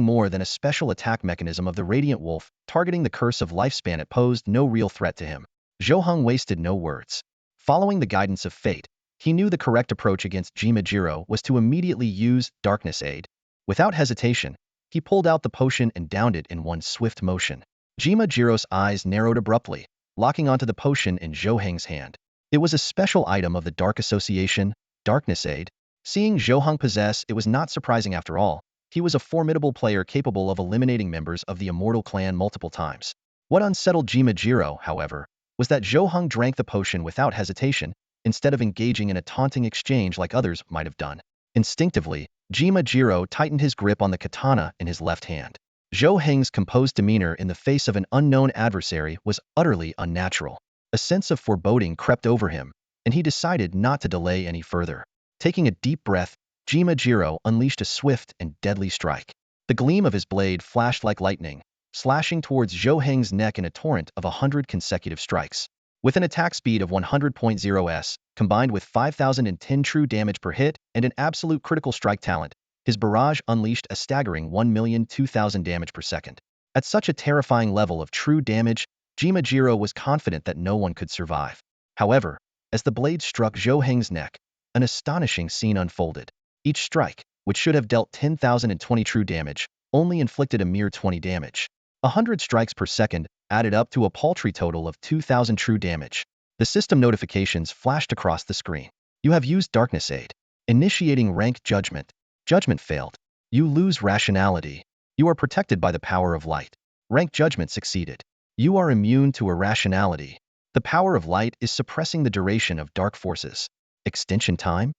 Speaker 1: more than a special attack mechanism of the Radiant Wolf, targeting the curse of lifespan. It posed no real threat to him. Zhou Heng wasted no words. Following the guidance of fate, he knew the correct approach against Jimajiro was to immediately use Darkness Aid. Without hesitation, he pulled out the potion and downed it in one swift motion. Jimajiro's eyes narrowed abruptly, locking onto the potion in Zhou Heng's hand. It was a special item of the Dark Association, Darkness Aid. Seeing Zhou Heng possess, it was not surprising after all. He was a formidable player capable of eliminating members of the Immortal Clan multiple times. What unsettled Jiro, however, was that Zhou Heng drank the potion without hesitation, instead of engaging in a taunting exchange like others might have done. Instinctively, Jiro tightened his grip on the katana in his left hand. Zhou Heng's composed demeanor in the face of an unknown adversary was utterly unnatural. A sense of foreboding crept over him, and he decided not to delay any further. Taking a deep breath, Jiro unleashed a swift and deadly strike. The gleam of his blade flashed like lightning, slashing towards Zhou Heng's neck in a torrent of 100 consecutive strikes. With an attack speed of 100.0 s, combined with 5,010 true damage per hit and an absolute critical strike talent, his barrage unleashed a staggering 1,002,000 damage per second. At such a terrifying level of true damage, Jiro was confident that no one could survive. However, as the blade struck Zhou Heng's neck, an astonishing scene unfolded. Each strike, which should have dealt 10,020 true damage, only inflicted a mere 20 damage. 100 strikes per second added up to a paltry total of 2,000 true damage. The system notifications flashed across the screen. You have used Darkness Aid. Initiating rank judgment. Judgment failed. You lose rationality. You are protected by the power of light. Rank judgment succeeded. You are immune to irrationality. The power of light is suppressing the duration of dark forces. Extension time?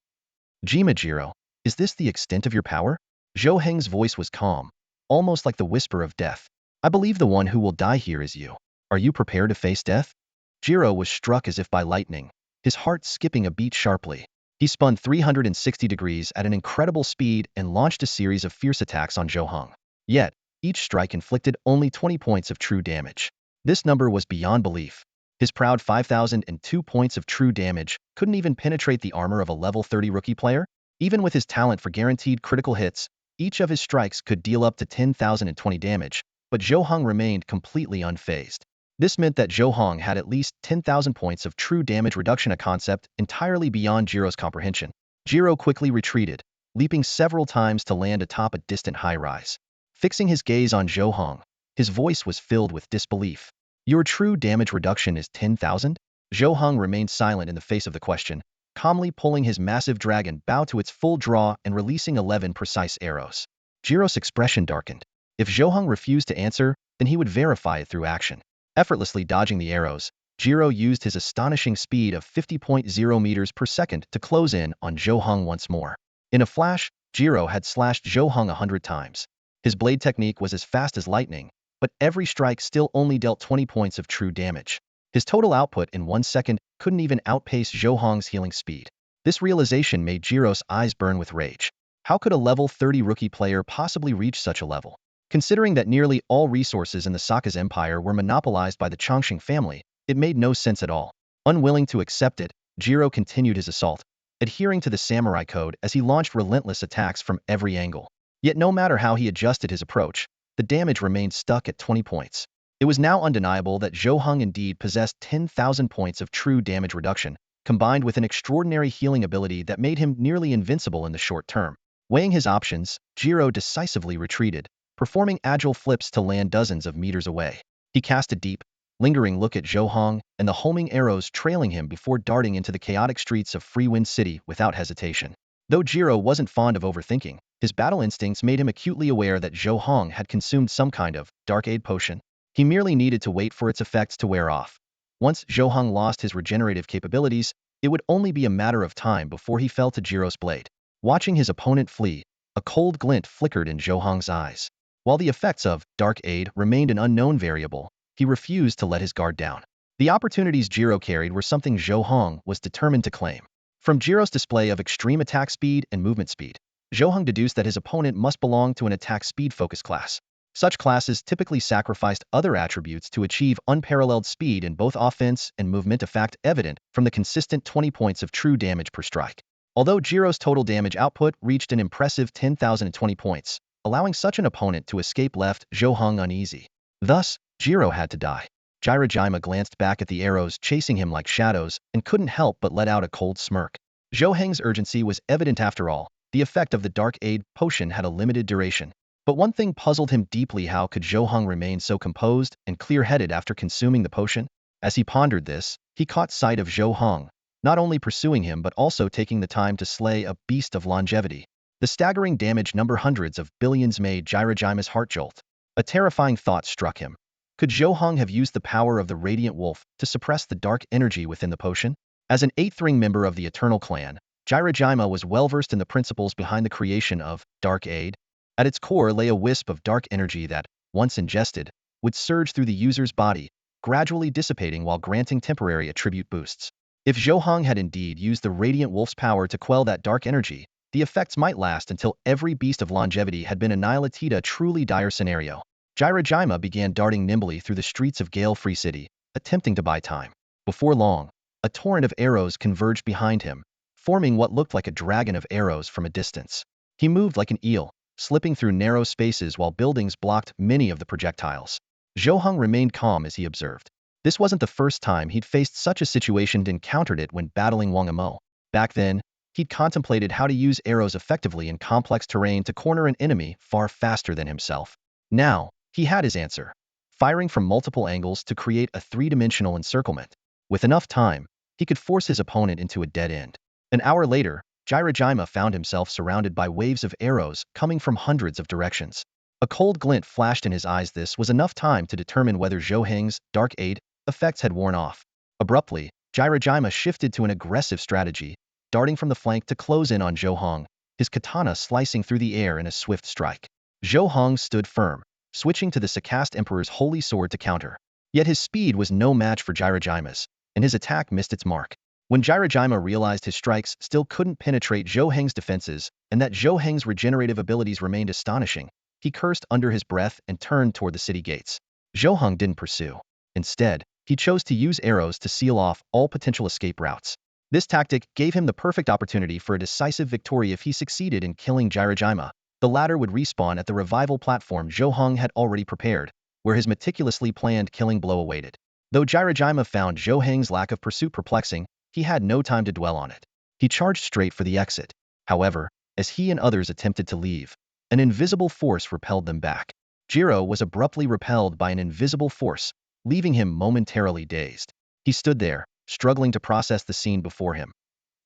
Speaker 1: Jiro, is this the extent of your power? Zhou Heng's voice was calm, almost like the whisper of death. I believe the one who will die here is you. Are you prepared to face death? Jiro was struck as if by lightning, his heart skipping a beat sharply. He spun 360 degrees at an incredible speed and launched a series of fierce attacks on Zhou Heng. Yet, each strike inflicted only 20 points of true damage. This number was beyond belief. His proud 5,002 points of true damage couldn't even penetrate the armor of a level 30 rookie player. Even with his talent for guaranteed critical hits, each of his strikes could deal up to 10,020 damage, but Zhou Heng remained completely unfazed. This meant that Zhou Heng had at least 10,000 points of true damage reduction, a concept entirely beyond Jiro's comprehension. Jiro quickly retreated, leaping several times to land atop a distant high-rise. Fixing his gaze on Zhou Heng, his voice was filled with disbelief. Your true damage reduction is 10,000? Zhou Heng remained silent in the face of the question, calmly pulling his massive dragon bow to its full draw and releasing 11 precise arrows. Jiro's expression darkened. If Zhou Heng refused to answer, then he would verify it through action. Effortlessly dodging the arrows, Jiro used his astonishing speed of 50.0 meters per second to close in on Zhou Heng once more. In a flash, Jiro had slashed Zhou Heng 100 times. His blade technique was as fast as lightning, but every strike still only dealt 20 points of true damage. His total output in 1 second couldn't even outpace Zhou Heng's healing speed. This realization made Jiro's eyes burn with rage. How could a level 30 rookie player possibly reach such a level? Considering that nearly all resources in the Saka's empire were monopolized by the Chongqing family, it made no sense at all. Unwilling to accept it, Jiro continued his assault, adhering to the samurai code as he launched relentless attacks from every angle. Yet no matter how he adjusted his approach, the damage remained stuck at 20 points. It was now undeniable that Zhou Heng indeed possessed 10,000 points of true damage reduction, combined with an extraordinary healing ability that made him nearly invincible in the short term. Weighing his options, Jiro decisively retreated, performing agile flips to land dozens of meters away. He cast a deep, lingering look at Zhou Heng and the homing arrows trailing him before darting into the chaotic streets of Freewind City without hesitation. Though Jiro wasn't fond of overthinking, his battle instincts made him acutely aware that Zhou Heng had consumed some kind of dark aid potion. He merely needed to wait for its effects to wear off. Once Zhou Heng lost his regenerative capabilities, it would only be a matter of time before he fell to Jiro's blade. Watching his opponent flee, a cold glint flickered in Zhou Heng's eyes. While the effects of dark aid remained an unknown variable, he refused to let his guard down. The opportunities Jiro carried were something Zhou Heng was determined to claim. From Jiro's display of extreme attack speed and movement speed, Zhou Heng deduced that his opponent must belong to an attack speed focus class. Such classes typically sacrificed other attributes to achieve unparalleled speed in both offense and movement, a fact evident from the consistent 20 points of true damage per strike. Although Jiro's total damage output reached an impressive 10,020 points, allowing such an opponent to escape left Zhou Heng uneasy. Thus, Jiro had to die. Jirajima glanced back at the arrows chasing him like shadows and couldn't help but let out a cold smirk. Zhou Heng's urgency was evident after all. The effect of the Dark Aid potion had a limited duration. But one thing puzzled him deeply: how could Zhou Heng remain so composed and clear-headed after consuming the potion? As he pondered this, he caught sight of Zhou Heng, not only pursuing him but also taking the time to slay a beast of longevity. The staggering damage number hundreds of billions made Jirajima's heart jolt. A terrifying thought struck him. Could Zhou Heng have used the power of the Radiant Wolf to suppress the dark energy within the potion? As an eighth-ring member of the Eternal Clan, Jirajima was well-versed in the principles behind the creation of Dark Aid. At its core lay a wisp of dark energy that, once ingested, would surge through the user's body, gradually dissipating while granting temporary attribute boosts. If Zhou Heng had indeed used the Radiant Wolf's power to quell that dark energy, the effects might last until every beast of longevity had been annihilated. A truly dire scenario. Jirajima began darting nimbly through the streets of Gale-Free City, attempting to buy time. Before long, a torrent of arrows converged behind him, forming what looked like a dragon of arrows from a distance. He moved like an eel, slipping through narrow spaces while buildings blocked many of the projectiles. Zhou Heng remained calm as he observed. This wasn't the first time he'd faced such a situation and encountered it when battling Wang Amo. Back then, he'd contemplated how to use arrows effectively in complex terrain to corner an enemy far faster than himself. Now, he had his answer, firing from multiple angles to create a three-dimensional encirclement. With enough time, he could force his opponent into a dead end. An hour later, Jirajima found himself surrounded by waves of arrows coming from hundreds of directions. A cold glint flashed in his eyes. This was enough time to determine whether Zhou Heng's Dark Aid effects had worn off. Abruptly, Jirajima shifted to an aggressive strategy, darting from the flank to close in on Zhou Heng, his katana slicing through the air in a swift strike. Zhou Heng stood firm, switching to the Sakast Emperor's holy sword to counter. Yet his speed was no match for Jirajima's, and his attack missed its mark. When Jirajima realized his strikes still couldn't penetrate Zhou Heng's defenses, and that Zhou Heng's regenerative abilities remained astonishing, he cursed under his breath and turned toward the city gates. Zhou Heng didn't pursue. Instead, he chose to use arrows to seal off all potential escape routes. This tactic gave him the perfect opportunity for a decisive victory. If he succeeded in killing Jirajima, the latter would respawn at the revival platform Zhou Heng had already prepared, where his meticulously planned killing blow awaited. Though Jirajima found Zhou Heng's lack of pursuit perplexing, he had no time to dwell on it. He charged straight for the exit. However, as he and others attempted to leave, an invisible force repelled them back. Jiro was abruptly repelled by an invisible force, leaving him momentarily dazed. He stood there, struggling to process the scene before him.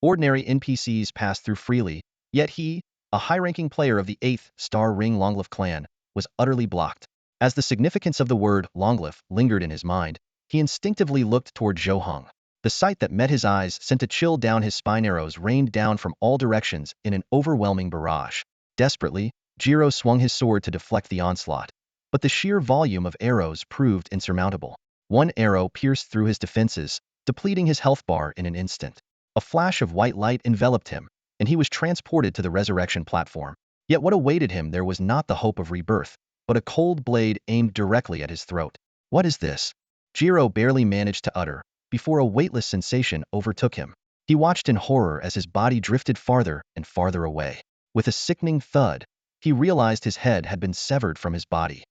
Speaker 1: Ordinary NPCs passed through freely, yet he, a high-ranking player of the 8th Star Ring Longlif clan, was utterly blocked. As the significance of the word Longlif lingered in his mind, he instinctively looked toward Zhou Heng. The sight that met his eyes sent a chill down his spine. Arrows rained down from all directions in an overwhelming barrage. Desperately, Jiro swung his sword to deflect the onslaught, but the sheer volume of arrows proved insurmountable. One arrow pierced through his defenses, depleting his health bar in an instant. A flash of white light enveloped him, and he was transported to the resurrection platform. Yet what awaited him there was not the hope of rebirth, but a cold blade aimed directly at his throat. What is this? Jiro barely managed to utter, before a weightless sensation overtook him. He watched in horror as his body drifted farther and farther away. With a sickening thud, he realized his head had been severed from his body.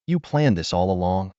Speaker 1: You planned this all along?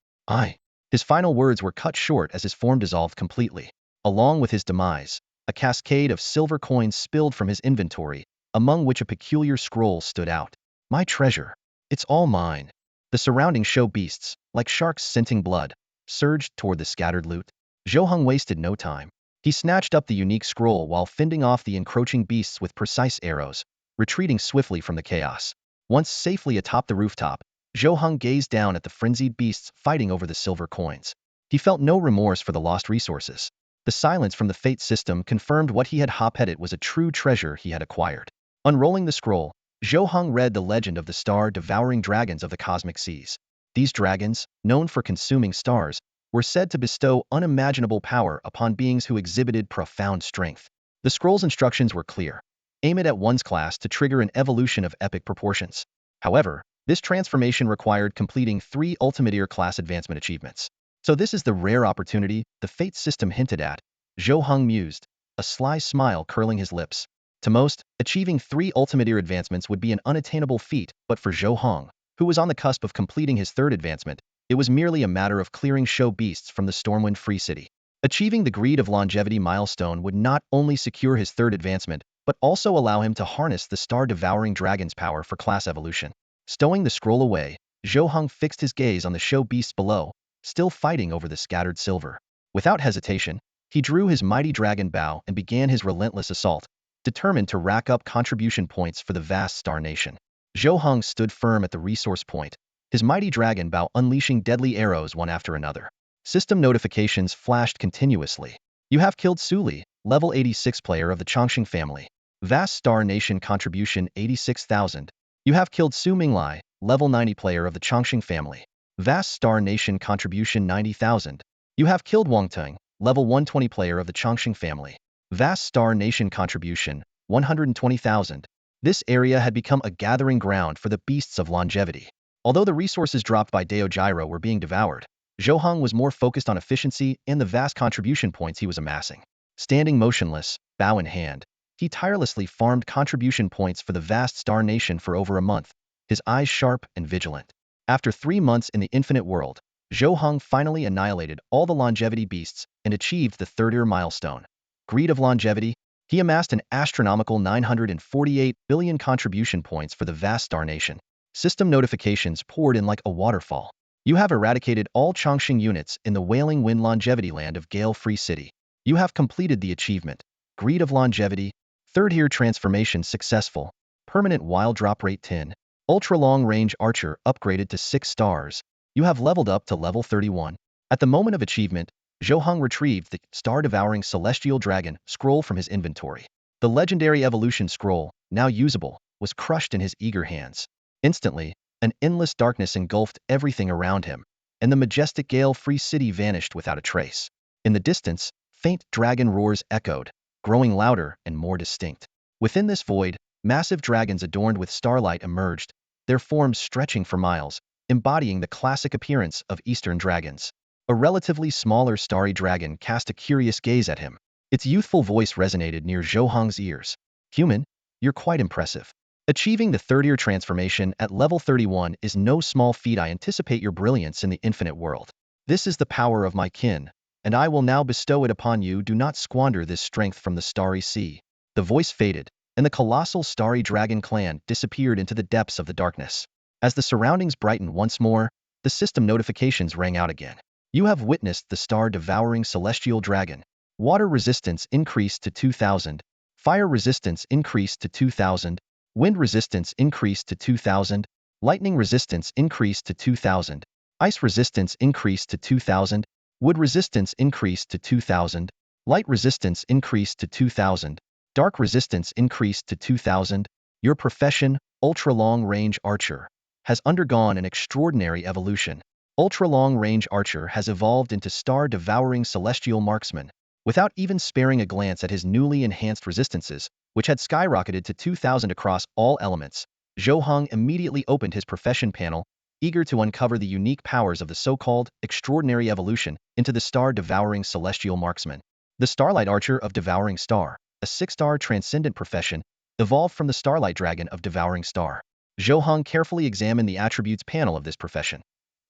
Speaker 1: His final words were cut short as his form dissolved completely. Along with his demise, a cascade of silver coins spilled from his inventory, among which a peculiar scroll stood out. My treasure. It's all mine. The surrounding show beasts, like sharks scenting blood, surged toward the scattered loot. Zhou Heng wasted no time. He snatched up the unique scroll while fending off the encroaching beasts with precise arrows, retreating swiftly from the chaos. Once safely atop the rooftop, Zhou Heng gazed down at the frenzied beasts fighting over the silver coins. He felt no remorse for the lost resources. The silence from the fate system confirmed what he had hoped it was a true treasure he had acquired. Unrolling the scroll, Zhou Heng read the legend of the star-devouring dragons of the cosmic seas. These dragons, known for consuming stars, were said to bestow unimaginable power upon beings who exhibited profound strength. The scroll's instructions were clear. Aim it at one's class to trigger an evolution of epic proportions. However, this transformation required completing 3 Ultimate class advancement achievements. So this is the rare opportunity the fate system hinted at, Zhou Heng mused, a sly smile curling his lips. To most, achieving 3 Ultimate advancements would be an unattainable feat, but for Zhou Heng, who was on the cusp of completing his 3rd advancement, it was merely a matter of clearing show beasts from the Stormwind Free City. Achieving the Greed of Longevity milestone would not only secure his 3rd advancement, but also allow him to harness the star-devouring dragon's power for class evolution. Stowing the scroll away, Zhou Heng fixed his gaze on the show beasts below, still fighting over the scattered silver. Without hesitation, he drew his mighty dragon bow and began his relentless assault, determined to rack up contribution points for the vast star nation. Zhou Heng stood firm at the resource point, his mighty dragon bow unleashing deadly arrows one after another. System notifications flashed continuously. You have killed Suli, level 86 player of the Chongqing family. Vast Star Nation contribution 86,000. You have killed Su Minglai, level 90 player of the Chongqing family. Vast Star Nation contribution 90,000. You have killed Wang Teng, level 120 player of the Chongqing family. Vast Star Nation contribution 120,000. This area had become a gathering ground for the beasts of longevity. Although the resources dropped by Dao Gyro were being devoured, Zhou Heng was more focused on efficiency and the vast contribution points he was amassing. Standing motionless, bow in hand, he tirelessly farmed contribution points for the vast star nation for over a month, his eyes sharp and vigilant. After 3 months in the infinite world, Zhou Heng finally annihilated all the longevity beasts and achieved the third-tier milestone. Greed of longevity, he amassed an astronomical 948 billion contribution points for the vast star nation. System notifications poured in like a waterfall. You have eradicated all Chongqing units in the Wailing Wind longevity land of Gale Free City. You have completed the achievement. Greed of longevity, third-tier transformation successful. Permanent wild drop rate 10. Ultra-long range archer upgraded to 6 stars. You have leveled up to level 31. At the moment of achievement, Zhou Heng retrieved the star-devouring celestial dragon scroll from his inventory. The legendary evolution scroll, now usable, was crushed in his eager hands. Instantly, an endless darkness engulfed everything around him, and the majestic Gale-free city vanished without a trace. In the distance, faint dragon roars echoed, growing louder and more distinct. Within this void, massive dragons adorned with starlight emerged, their forms stretching for miles, embodying the classic appearance of Eastern dragons. A relatively smaller starry dragon cast a curious gaze at him. Its youthful voice resonated near Zhou Heng's ears. "Human, you're quite impressive. Achieving the third-tier transformation at level 31 is no small feat. I anticipate your brilliance in the infinite world. This is the power of my kin, and I will now bestow it upon you. Do not squander this strength from the starry sea." The voice faded, and the colossal starry dragon clan disappeared into the depths of the darkness. As the surroundings brightened once more, the system notifications rang out again. You have witnessed the star-devouring celestial dragon. Water resistance increased to 2000. Fire resistance increased to 2000. Wind resistance increased to 2000. Lightning resistance increased to 2000. Ice resistance increased to 2000. Wood resistance increased to 2000. Light resistance increased to 2000. Dark resistance increased to 2000. Your profession, ultra-long-range archer, has undergone an extraordinary evolution. Ultra-long-range archer has evolved into star-devouring celestial marksman. Without even sparing a glance at his newly enhanced resistances, which had skyrocketed to 2000 across all elements, Zhou Heng immediately opened his profession panel, eager to uncover the unique powers of the so-called extraordinary evolution into the star-devouring celestial marksman. The Starlight Archer of Devouring Star, a 6-star transcendent profession, evolved from the Starlight Dragon of Devouring Star. Zhou Heng carefully examined the attributes panel of this profession.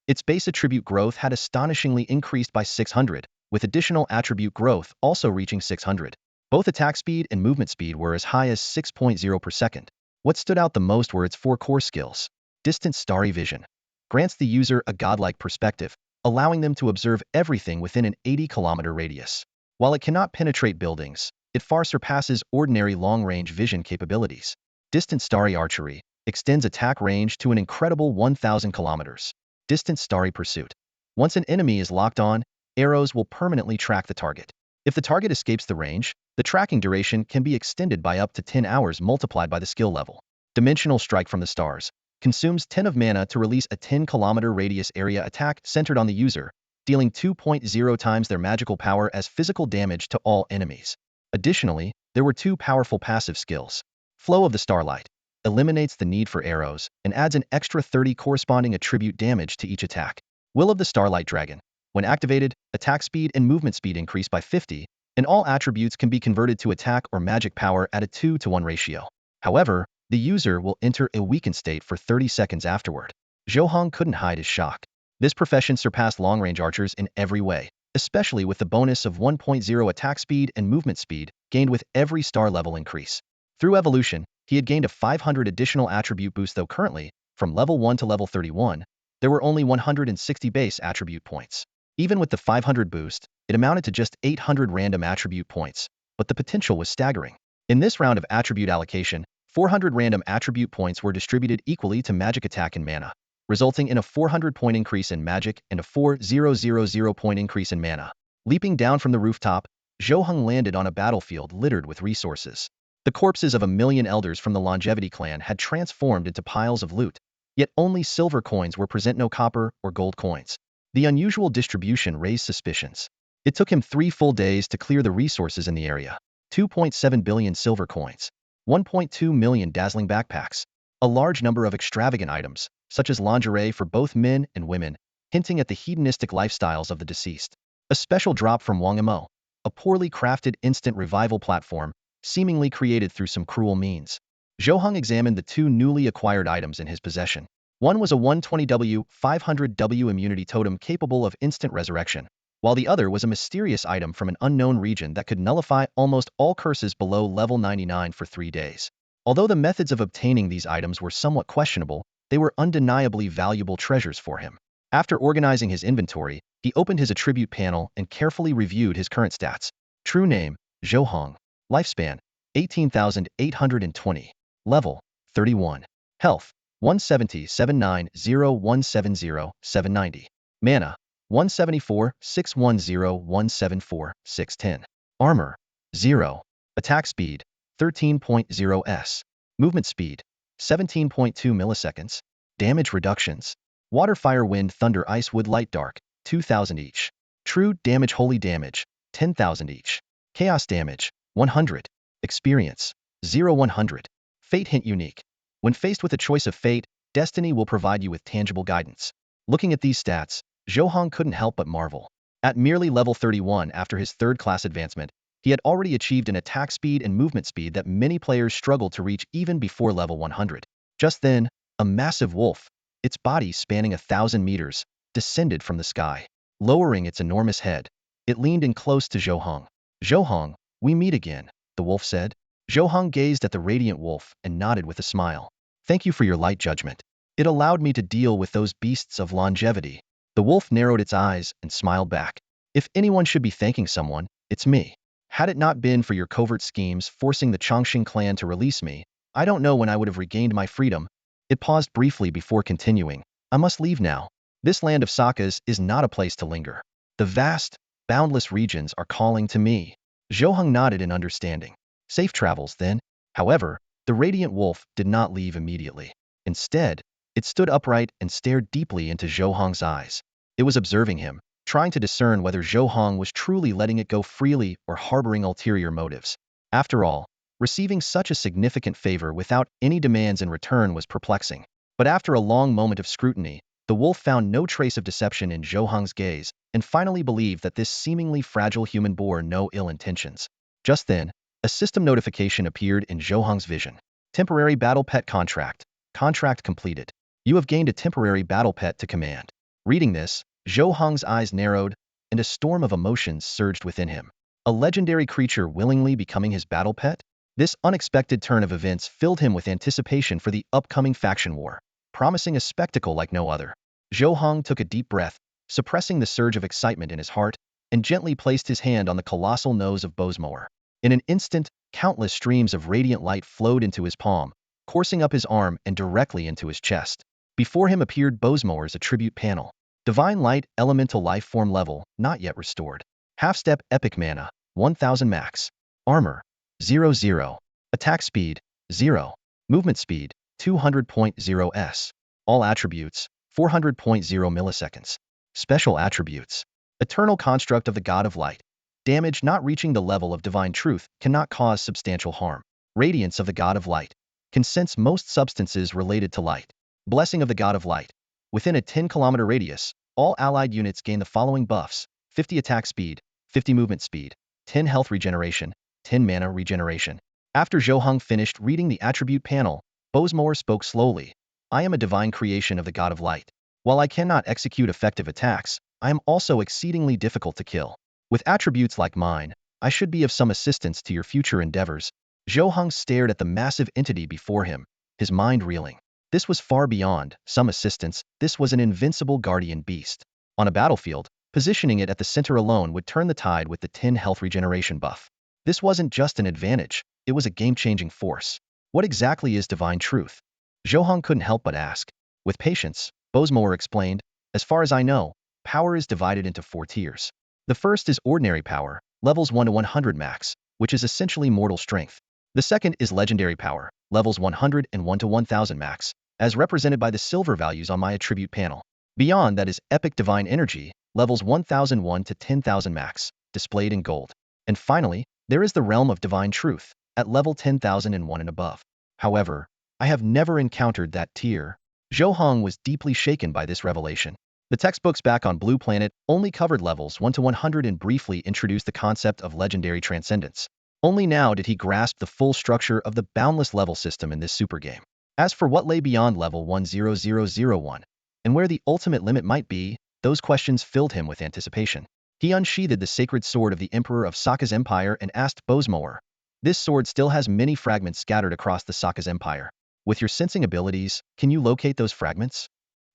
Speaker 1: Its base attribute growth had astonishingly increased by 600, with additional attribute growth also reaching 600. Both attack speed and movement speed were as high as 6.0 per second. What stood out the most were its 4 core skills. Distant Starry Vision grants the user a godlike perspective, allowing them to observe everything within an 80-kilometer radius. While it cannot penetrate buildings, it far surpasses ordinary long-range vision capabilities. Distant Starry Archery extends attack range to an incredible 1,000 kilometers. Distant Starry Pursuit. Once an enemy is locked on, arrows will permanently track the target. If the target escapes the range, the tracking duration can be extended by up to 10 hours multiplied by the skill level. Dimensional Strike from the Stars consumes 10 of mana to release a 10-kilometer radius area attack centered on the user, dealing 2.0 times their magical power as physical damage to all enemies. Additionally, there were 2 powerful passive skills. Flow of the Starlight eliminates the need for arrows and adds an extra 30 corresponding attribute damage to each attack. Will of the Starlight Dragon. When activated, attack speed and movement speed increase by 50, and all attributes can be converted to attack or magic power at a 2-to-1 ratio. However, the user will enter a weakened state for 30 seconds afterward. Zhou Heng couldn't hide his shock. This profession surpassed long-range archers in every way, especially with the bonus of 1.0 attack speed and movement speed gained with every star level increase. Through evolution, he had gained a 500 additional attribute boost, though currently, from level 1 to level 31, there were only 160 base attribute points. Even with the 500 boost, it amounted to just 800 random attribute points, but the potential was staggering. In this round of attribute allocation, 400 random attribute points were distributed equally to magic attack and mana, resulting in a 400-point increase in magic and a 4,000-point increase in mana. Leaping down from the rooftop, Zhou Heng landed on a battlefield littered with resources. The corpses of 1,000,000 elders from the Longevity clan had transformed into piles of loot, yet only silver coins were present, no copper or gold coins. The unusual distribution raised suspicions. It took him 3 full days to clear the resources in the area. 2.7 billion silver coins, 1.2 million dazzling backpacks, a large number of extravagant items, such as lingerie for both men and women, hinting at the hedonistic lifestyles of the deceased. A special drop from Wang Imo, a poorly crafted instant revival platform, seemingly created through some cruel means. Zhou Heng examined the 2 newly acquired items in his possession. One was a 120W, 500W immunity totem capable of instant resurrection, while the other was a mysterious item from an unknown region that could nullify almost all curses below level 99 for 3 days. Although the methods of obtaining these items were somewhat questionable, they were undeniably valuable treasures for him. After organizing his inventory, he opened his attribute panel and carefully reviewed his current stats. True name, Zhou Heng. Lifespan, 18,820. Level, 31. Health, 170, 790, 170, 790. Mana, 174, 610, 174, 610. Armor, 0. Attack speed, 13.0 s. Movement speed, 17.2 milliseconds. Damage reductions. Water, fire, wind, thunder, ice, wood, light, dark, 2,000 each. True damage, holy damage, 10,000 each. Chaos damage, 100. Experience, 0-100. Fate hint unique. When faced with a choice of fate, destiny will provide you with tangible guidance. Looking at these stats, Zhou Heng couldn't help but marvel. At merely level 31 after his 3rd class advancement, he had already achieved an attack speed and movement speed that many players struggled to reach even before level 100. Just then, a massive wolf, its body spanning 1,000 meters, descended from the sky. Lowering its enormous head, it leaned in close to Zhou Heng. "Zhou Heng, we meet again," the wolf said. Zhou Heng gazed at the radiant wolf and nodded with a smile. "Thank you for your light judgment. It allowed me to deal with those beasts of longevity." The wolf narrowed its eyes and smiled back. "If anyone should be thanking someone, it's me. Had it not been for your covert schemes forcing the Chongqing clan to release me, I don't know when I would have regained my freedom." It paused briefly before continuing. "I must leave now. This land of Sakas is not a place to linger. The vast, boundless regions are calling to me." Zhou Heng nodded in understanding. "Safe travels, then." However, the radiant wolf did not leave immediately. Instead, it stood upright and stared deeply into Zhou Heng's eyes. It was observing him, trying to discern whether Zhou Heng was truly letting it go freely or harboring ulterior motives. After all, receiving such a significant favor without any demands in return was perplexing. But after a long moment of scrutiny, the wolf found no trace of deception in Zhou Heng's gaze and finally believed that this seemingly fragile human bore no ill intentions. Just then, a system notification appeared in Zhou Heng's vision. Temporary battle pet contract. Contract completed. You have gained a temporary battle pet to command. Reading this, Zhou Heng's eyes narrowed, and a storm of emotions surged within him. A legendary creature willingly becoming his battle pet? This unexpected turn of events filled him with anticipation for the upcoming faction war, promising a spectacle like no other. Zhou Heng took a deep breath, suppressing the surge of excitement in his heart, and gently placed his hand on the colossal nose of Bozmower. In an instant, countless streams of radiant light flowed into his palm, coursing up his arm and directly into his chest. Before him appeared Bozmower's attribute panel. Divine Light, Elemental Life Form level, not yet restored. Half-step Epic Mana, 1000 max. Armor, 0-0. Attack speed, 0. Movement speed, 200.0 s. All attributes, 400.0 milliseconds. Special attributes. Eternal Construct of the God of Light. Damage not reaching the level of divine truth cannot cause substantial harm. Radiance of the God of Light. Can sense most substances related to light. Blessing of the God of Light. Within a 10-kilometer radius, all allied units gain the following buffs: 50 attack speed, 50 movement speed, 10 health regeneration, 10 mana regeneration. After Zhou Heng finished reading the attribute panel, Bozmower spoke slowly. "I am a divine creation of the God of Light. While I cannot execute effective attacks, I am also exceedingly difficult to kill. With attributes like mine, I should be of some assistance to your future endeavors." Zhou Heng stared at the massive entity before him, his mind reeling. This was far beyond some assistance. This was an invincible guardian beast. On a battlefield, positioning it at the center alone would turn the tide with the 10 health regeneration buff. This wasn't just an advantage, it was a game-changing force. What exactly is divine truth? Zhou Heng couldn't help but ask. With patience, Bosmoer explained, as far as I know, power is divided into 4 tiers. The first is ordinary power, levels 1 to 100 max, which is essentially mortal strength. The second is legendary power, levels 100 and 1 to 1000 max, as represented by the silver values on my attribute panel. Beyond that is epic divine energy, levels 1001 to 10,000 max, displayed in gold. And finally, there is the realm of divine truth, at level 10,001 and above. However, I have never encountered that tier. Zhou Heng was deeply shaken by this revelation. The textbooks back on Blue Planet only covered levels 1 to 100 and briefly introduced the concept of legendary transcendence. Only now did he grasp the full structure of the boundless level system in this super game. As for what lay beyond level 10001, and where the ultimate limit might be, those questions filled him with anticipation. He unsheathed the sacred sword of the Emperor of Sokka's empire and asked Bosmoer, "This sword still has many fragments scattered across the Sokka's empire. With your sensing abilities, can you locate those fragments?"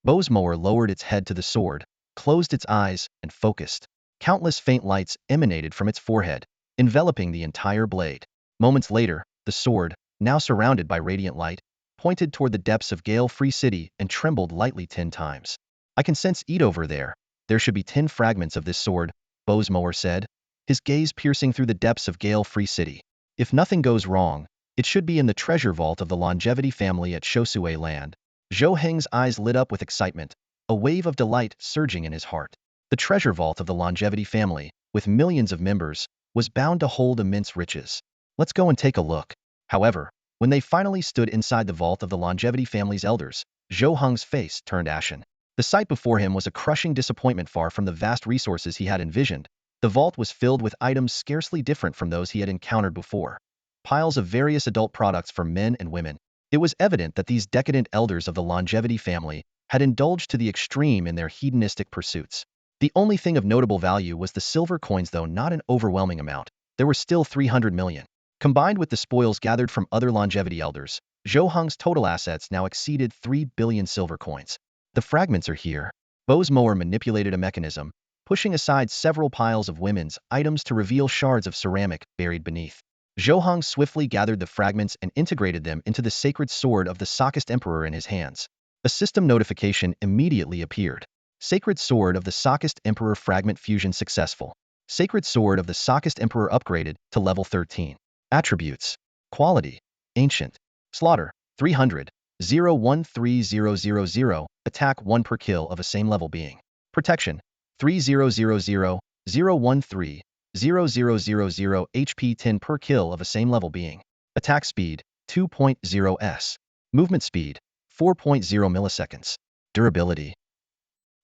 Speaker 1: Bosmoer lowered its head to the sword, closed its eyes, and focused. Countless faint lights emanated from its forehead, enveloping the entire blade. Moments later, the sword, now surrounded by radiant light, pointed toward the depths of Gale-Free City and trembled lightly 10 times. "I can sense it over there. There should be 10 fragments of this sword," Bosmoer said, his gaze piercing through the depths of Gale-Free City. "If nothing goes wrong, it should be in the treasure vault of the Longevity family at Shosue Land." Zhou Heng's eyes lit up with excitement, a wave of delight surging in his heart. The treasure vault of the Longevity family, with millions of members, was bound to hold immense riches. "Let's go and take a look." However, when they finally stood inside the vault of the Longevity family's elders, Zhou Heng's face turned ashen. The sight before him was a crushing disappointment. Far from the vast resources he had envisioned, the vault was filled with items scarcely different from those he had encountered before. Piles of various adult products for men and women. It was evident that these decadent elders of the Longevity family had indulged to the extreme in their hedonistic pursuits. The only thing of notable value was the silver coins, though not an overwhelming amount. There were still 300 million. Combined with the spoils gathered from other Longevity elders, Zhou Heng's total assets now exceeded 3 billion silver coins. "The fragments are here." Bosmoer manipulated a mechanism, pushing aside several piles of women's items to reveal shards of ceramic buried beneath. Zhou Heng swiftly gathered the fragments and integrated them into the sacred sword of the Sockist Emperor in his hands. A system notification immediately appeared. Sacred Sword of the Sockist Emperor fragment fusion successful. Sacred Sword of the Sockist Emperor upgraded to level 13. Attributes. Quality. Ancient. Slaughter. 300. 013000. Attack 1 per kill of a same level being. Protection. 3000. 013. 0000 HP 10 per kill of a same level being. Attack speed, 2.0 s. Movement speed, 4.0 milliseconds. Durability.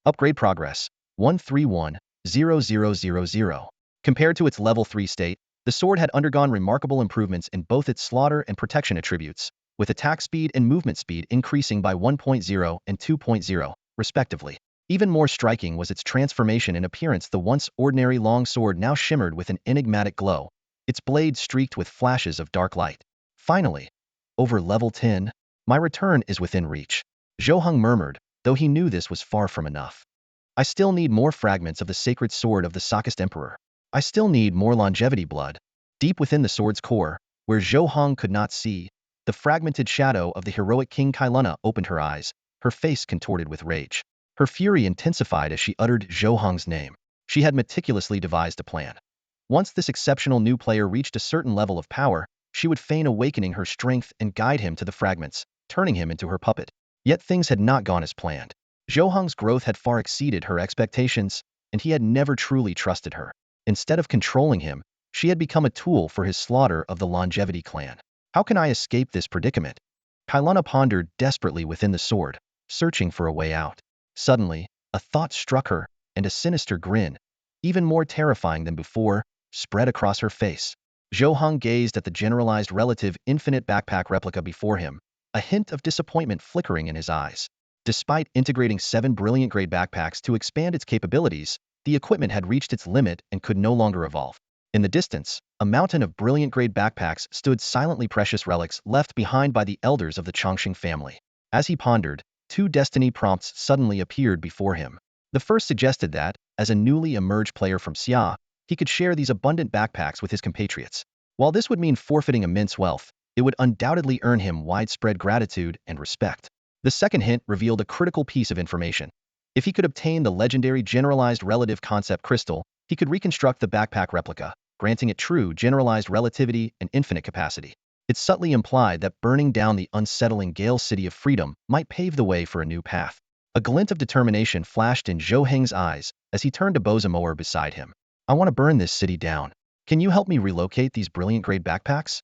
Speaker 1: Upgrade progress, 131,0000. Compared to its level 3 state, the sword had undergone remarkable improvements in both its slaughter and protection attributes, with attack speed and movement speed increasing by 1.0 and 2.0, respectively. Even more striking was its transformation in appearance. The once ordinary long sword now shimmered with an enigmatic glow, its blade streaked with flashes of dark light. "Finally, over level 10, my return is within reach," Zhou Heng murmured, though he knew this was far from enough. "I still need more fragments of the sacred sword of the Sockist Emperor. I still need more longevity blood." Deep within the sword's core, where Zhou Heng could not see, the fragmented shadow of the heroic King Kailuna opened her eyes, her face contorted with rage. Her fury intensified as she uttered Zhou Heng's name. She had meticulously devised a plan. Once this exceptional new player reached a certain level of power, she would feign awakening her strength and guide him to the fragments, turning him into her puppet. Yet things had not gone as planned. Zhou Heng's growth had far exceeded her expectations, and he had never truly trusted her. Instead of controlling him, she had become a tool for his slaughter of the Longevity clan. How can I escape this predicament? Kailuna pondered desperately within the sword, searching for a way out. Suddenly, a thought struck her, and a sinister grin, even more terrifying than before, spread across her face. Zhou Heng gazed at the generalized relative Infinite Backpack replica before him, a hint of disappointment flickering in his eyes. Despite integrating 7 brilliant grade backpacks to expand its capabilities, the equipment had reached its limit and could no longer evolve. In the distance, a mountain of brilliant grade backpacks stood silently, precious relics left behind by the elders of the Chongqing family. As he pondered, 2 destiny prompts suddenly appeared before him. The first suggested that, as a newly emerged player from Xia, he could share these abundant backpacks with his compatriots. While this would mean forfeiting immense wealth, it would undoubtedly earn him widespread gratitude and respect. The second hint revealed a critical piece of information. If he could obtain the legendary Generalized Relative Concept Crystal, he could reconstruct the backpack replica, granting it true generalized relativity and infinite capacity. It subtly implied that burning down the unsettling Gale City of Freedom might pave the way for a new path. A glint of determination flashed in Zhou Heng's eyes as he turned to Bozamoer beside him. I want to burn this city down. Can you help me relocate these brilliant-grade backpacks?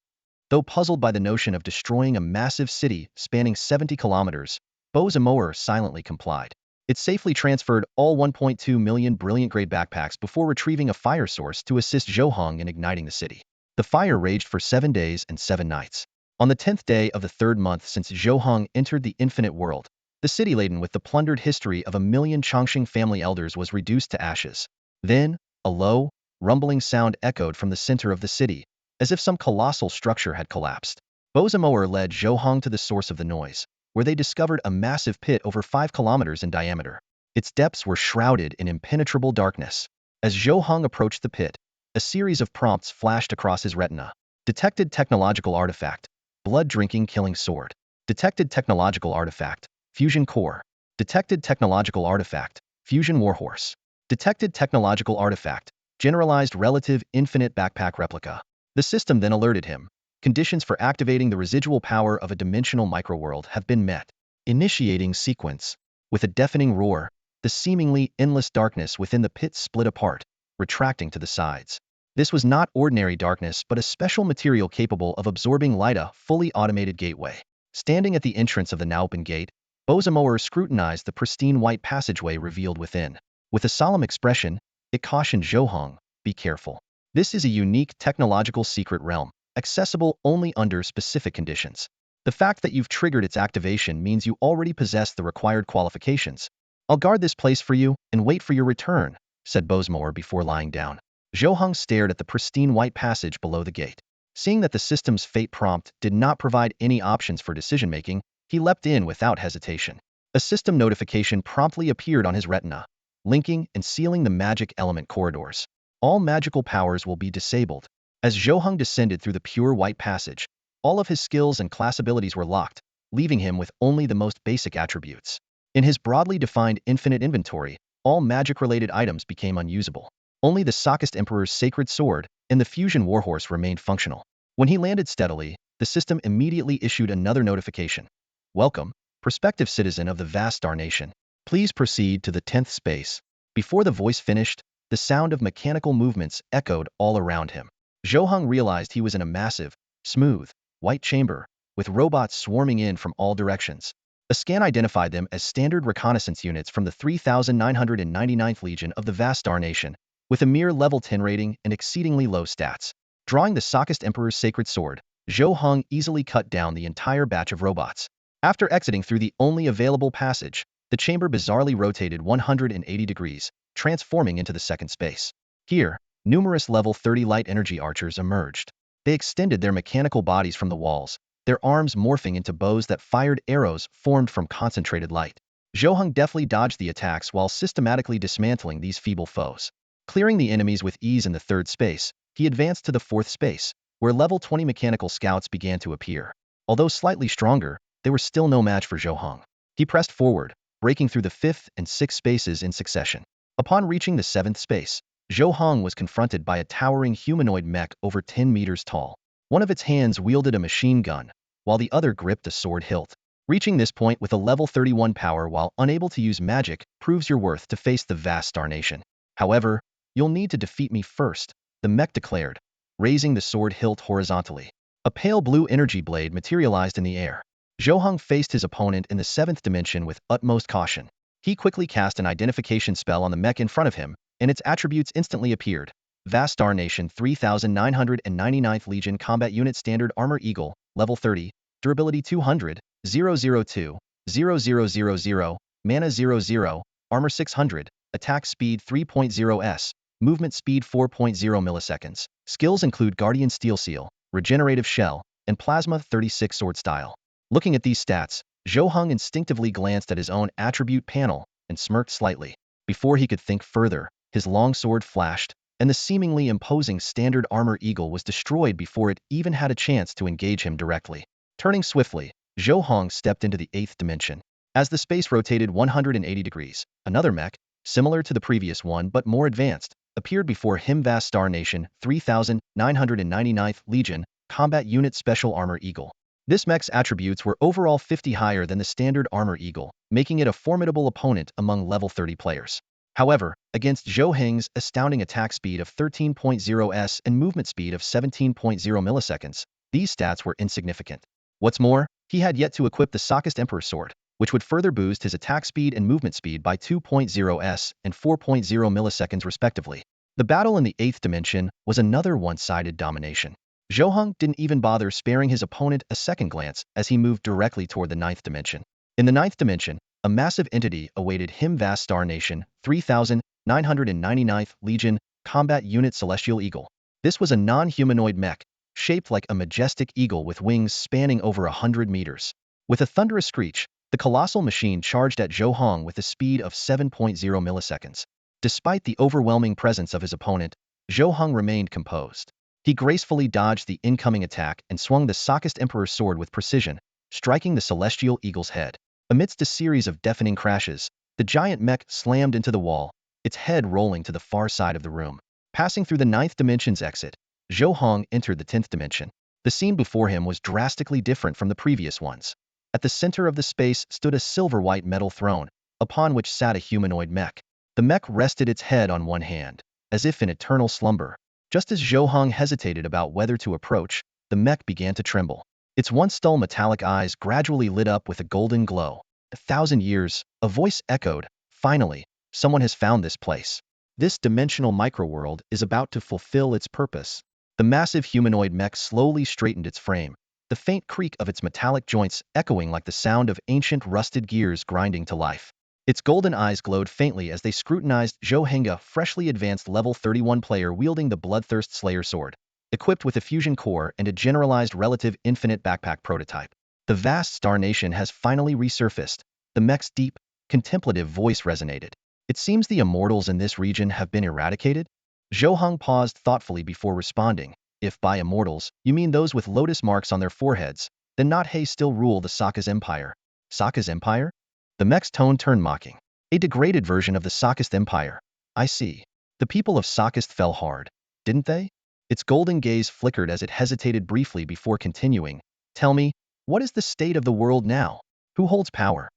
Speaker 1: Though puzzled by the notion of destroying a massive city spanning 70 kilometers, Bozamoer silently complied. It safely transferred all 1.2 million brilliant-grade backpacks before retrieving a fire source to assist Zhou Heng in igniting the city. The fire raged for 7 days and 7 nights. On the 10th day of the 3rd month since Zhou Heng entered the Infinite World, the city laden with the plundered history of a million Chongqing family elders was reduced to ashes. Then, a low, rumbling sound echoed from the center of the city, as if some colossal structure had collapsed. Bozamoer led Zhou Heng to the source of the noise, where they discovered a massive pit over 5 kilometers in diameter. Its depths were shrouded in impenetrable darkness. As Zhou Heng approached the pit, a series of prompts flashed across his retina. Detected technological artifact. Blood-drinking killing sword. Detected technological artifact. Fusion core. Detected technological artifact. Fusion warhorse. Detected technological artifact. Generalized relative infinite backpack replica. The system then alerted him. Conditions for activating the residual power of a dimensional microworld have been met. Initiating sequence. With a deafening roar, the seemingly endless darkness within the pit split apart, retracting to the sides. This was not ordinary darkness but a special material capable of absorbing light, a fully automated gateway. Standing at the entrance of the now open gate, Bozamoer scrutinized the pristine white passageway revealed within. With a solemn expression, it cautioned Zhou Heng, be careful. This is a unique technological secret realm, accessible only under specific conditions. The fact that you've triggered its activation means you already possess the required qualifications. I'll guard this place for you and wait for your return, said Bozamoer before lying down. Zhou Heng stared at the pristine white passage below the gate. Seeing that the system's fate prompt did not provide any options for decision-making, he leapt in without hesitation. A system notification promptly appeared on his retina, linking and sealing the magic element corridors. All magical powers will be disabled. As Zhou Heng descended through the pure white passage, all of his skills and class abilities were locked, leaving him with only the most basic attributes. In his broadly defined infinite inventory, all magic-related items became unusable. Only the Sakist Emperor's sacred sword and the fusion warhorse remained functional. When he landed steadily, the system immediately issued another notification. Welcome, prospective citizen of the vast Star Nation. Please proceed to the 10th space. Before the voice finished, the sound of mechanical movements echoed all around him. Zhou Heng realized he was in a massive, smooth, white chamber, with robots swarming in from all directions. A scan identified them as standard reconnaissance units from the 3999th Legion of the vast Star Nation, with a mere level 10 rating and exceedingly low stats. Drawing the Sakist Emperor's sacred sword, Zhou Heng easily cut down the entire batch of robots. After exiting through the only available passage, the chamber bizarrely rotated 180 degrees, transforming into the second space. Here, numerous level 30 light energy archers emerged. They extended their mechanical bodies from the walls, their arms morphing into bows that fired arrows formed from concentrated light. Zhou Heng deftly dodged the attacks while systematically dismantling these feeble foes. Clearing the enemies with ease in the third space, he advanced to the fourth space, where level 20 mechanical scouts began to appear. Although slightly stronger, they were still no match for Zhou Heng. He pressed forward, breaking through the fifth and sixth spaces in succession. Upon reaching the seventh space, Zhou Heng was confronted by a towering humanoid mech over 10 meters tall. One of its hands wielded a machine gun, while the other gripped a sword hilt. Reaching this point with a level 31 power while unable to use magic proves your worth to face the vast Star Nation. However, you'll need to defeat me first, the mech declared, raising the sword hilt horizontally. A pale blue energy blade materialized in the air. Zhou Heng faced his opponent in the seventh dimension with utmost caution. He quickly cast an identification spell on the mech in front of him, and its attributes instantly appeared. Vast Star Nation 3999th Legion Combat Unit Standard Armor Eagle, Level 30, Durability 200, 002, 0000, Mana 00, Armor 600, Attack Speed 3.0s, Movement Speed 4.0 milliseconds. Skills include Guardian Steel Seal, Regenerative Shell, and Plasma 36 Sword Style. Looking at these stats, Zhou Heng instinctively glanced at his own attribute panel and smirked slightly. Before he could think further, his long sword flashed, and the seemingly imposing standard armor eagle was destroyed before it even had a chance to engage him directly. Turning swiftly, Zhou Heng stepped into the 8th dimension. As the space rotated 180 degrees, another mech, similar to the previous one but more advanced, appeared before him. Vast Star Nation 3999th Legion Combat Unit Special Armor Eagle. This mech's attributes were overall 50 higher than the standard Armor Eagle, making it a formidable opponent among level 30 players. However, against Zhou Heng's astounding attack speed of 13.0s and movement speed of 17.0 milliseconds, these stats were insignificant. What's more, he had yet to equip the Sockest Emperor's Sword, which would further boost his attack speed and movement speed by 2.0s and 4.0 milliseconds respectively. The battle in the 8th dimension was another one-sided domination. Zhou Heng didn't even bother sparing his opponent a second glance as he moved directly toward the 9th dimension. In the 9th dimension, a massive entity awaited him. Vast Star Nation 3999th Legion Combat Unit Celestial Eagle. This was a non-humanoid mech, shaped like a majestic eagle with wings spanning over 100 meters. With a thunderous screech, the colossal machine charged at Zhou Heng with a speed of 7.0 milliseconds. Despite the overwhelming presence of his opponent, Zhou Heng remained composed. He gracefully dodged the incoming attack and swung the Sockest Emperor's Sword with precision, striking the celestial eagle's head. Amidst a series of deafening crashes, the giant mech slammed into the wall, its head rolling to the far side of the room. Passing through the 9th dimension's exit, Zhou Heng entered the 10th dimension. The scene before him was drastically different from the previous ones. At the center of the space stood a silver-white metal throne, upon which sat a humanoid mech. The mech rested its head on one hand, as if in eternal slumber. Just as Zhou Heng hesitated about whether to approach, the mech began to tremble. Its once dull metallic eyes gradually lit up with a golden glow. 1,000 years, a voice echoed. Finally, someone has found this place. This dimensional microworld is about to fulfill its purpose. The massive humanoid mech slowly straightened its frame, the faint creak of its metallic joints echoing like the sound of ancient rusted gears grinding to life. Its golden eyes glowed faintly as they scrutinized Zhou Heng, a freshly advanced level 31 player wielding the Bloodthirst Slayer sword, equipped with a fusion core and a generalized relative infinite backpack prototype. The vast Star Nation has finally resurfaced. The mech's deep, contemplative voice resonated. It seems the immortals in this region have been eradicated? Zhou Heng paused thoughtfully before responding. If by immortals, you mean those with lotus marks on their foreheads, then not He still rule the Sokka's empire. Sokka's empire? The mech's tone turned mocking. A degraded version of the Sockest empire. I see. The people of Sockest fell hard, didn't they? Its golden gaze flickered as it hesitated briefly before continuing. Tell me, what is the state of the world now? Who holds power?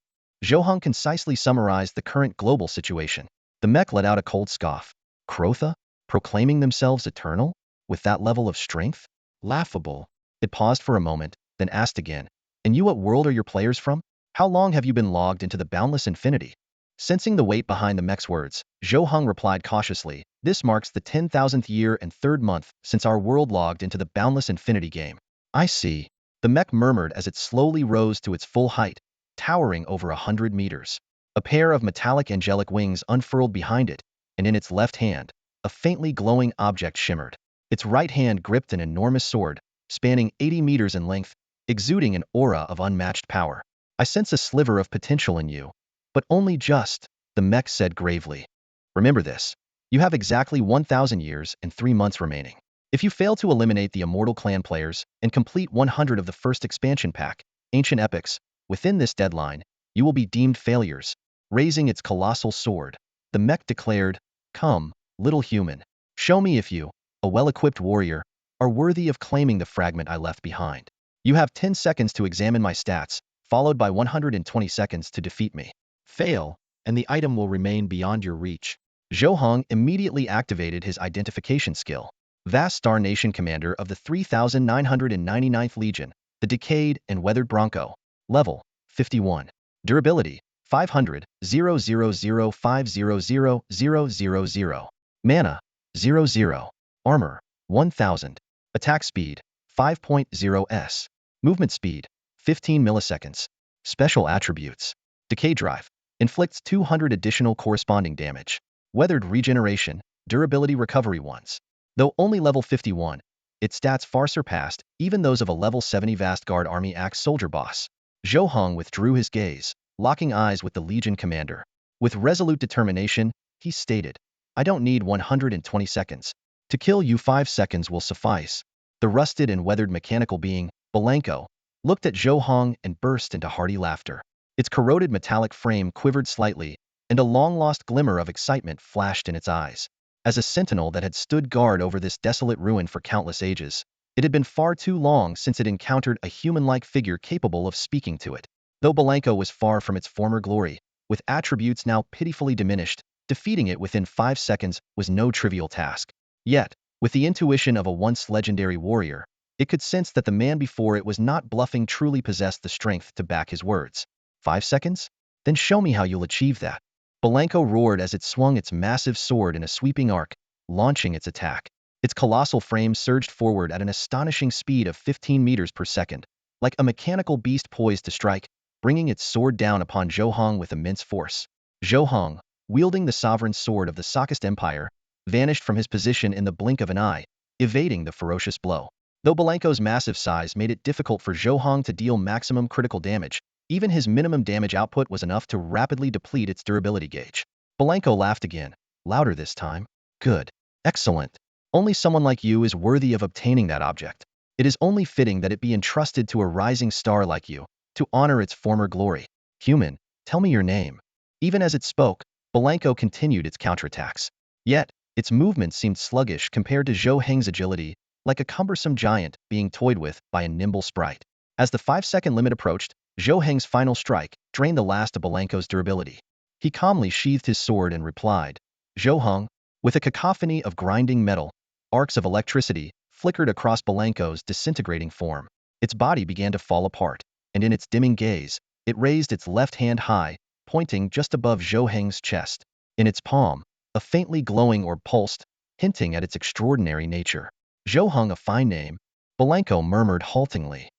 Speaker 1: Zhou Heng concisely summarized the current global situation. The mech let out a cold scoff. Crotha? Proclaiming themselves eternal? With that level of strength? Laughable. It paused for a moment, then asked again. And you, what world are your players from? How long have you been logged into the boundless infinity? Sensing the weight behind the mech's words, Zhou Heng replied cautiously, this marks the 10,000th year and 3rd month since our world logged into the boundless infinity game. I see. The mech murmured as it slowly rose to its full height, towering over 100 meters. A pair of metallic angelic wings unfurled behind it, and in its left hand, a faintly glowing object shimmered. Its right hand gripped an enormous sword, spanning 80 meters in length, exuding an aura of unmatched power. I sense a sliver of potential in you, but only just, the mech said gravely. Remember this. You have exactly 1,000 years and 3 months remaining. If you fail to eliminate the Immortal Clan players and complete 100 of the first expansion pack, Ancient Epics, within this deadline, you will be deemed failures. Raising its colossal sword, the mech declared, Come, little human. Show me if you, a well-equipped warrior, are worthy of claiming the fragment I left behind. You have 10 seconds to examine my stats, followed by 120 seconds to defeat me. Fail, and the item will remain beyond your reach. Zhou Heng immediately activated his identification skill. Vast Star Nation commander of the 3999th Legion, the Decayed and Weathered Bronco. Level, 51. Durability, 500, 000500000. Mana, 00. Armor, 1000. Attack speed, 5.0s. Movement speed, 15 milliseconds. Special attributes. Decay Drive. Inflicts 200 additional corresponding damage. Weathered Regeneration, Durability Recovery 1s. Though only level 51, its stats far surpassed even those of a level 70 Vastguard Army Axe Soldier boss. Zhou Heng withdrew his gaze, locking eyes with the Legion commander. With resolute determination, he stated, I don't need 120 seconds. To kill you 5 seconds will suffice. The rusted and weathered mechanical being, Belenko, looked at Zhou Heng and burst into hearty laughter. Its corroded metallic frame quivered slightly, and a long-lost glimmer of excitement flashed in its eyes. As a sentinel that had stood guard over this desolate ruin for countless ages, it had been far too long since it encountered a human-like figure capable of speaking to it. Though Belenko was far from its former glory, with attributes now pitifully diminished, defeating it within 5 seconds was no trivial task. Yet, with the intuition of a once legendary warrior, it could sense that the man before it was not bluffing, truly possessed the strength to back his words. 5 seconds? Then show me how you'll achieve that. Belenko roared as it swung its massive sword in a sweeping arc, launching its attack. Its colossal frame surged forward at an astonishing speed of 15 meters per second, like a mechanical beast poised to strike, bringing its sword down upon Zhou Heng with immense force. Zhou Heng, wielding the sovereign sword of the Sakist Empire, vanished from his position in the blink of an eye, evading the ferocious blow. Though Belenko's massive size made it difficult for Zhou Heng to deal maximum critical damage, even his minimum damage output was enough to rapidly deplete its durability gauge. Belenko laughed again, louder this time. Good. Excellent. Only someone like you is worthy of obtaining that object. It is only fitting that it be entrusted to a rising star like you, to honor its former glory. Human, tell me your name. Even as it spoke, Belenko continued its counterattacks. Yet, its movements seemed sluggish compared to Zhou Heng's agility, like a cumbersome giant being toyed with by a nimble sprite. As the 5-second limit approached, Zhou Heng's final strike drained the last of Belenko's durability. He calmly sheathed his sword and replied, Zhou Heng, with a cacophony of grinding metal, arcs of electricity flickered across Belenko's disintegrating form. Its body began to fall apart, and in its dimming gaze, it raised its left hand high, pointing just above Zhou Heng's chest. In its palm, a faintly glowing orb pulsed, hinting at its extraordinary nature. Zhou Heng, a fine name, Belenko murmured haltingly.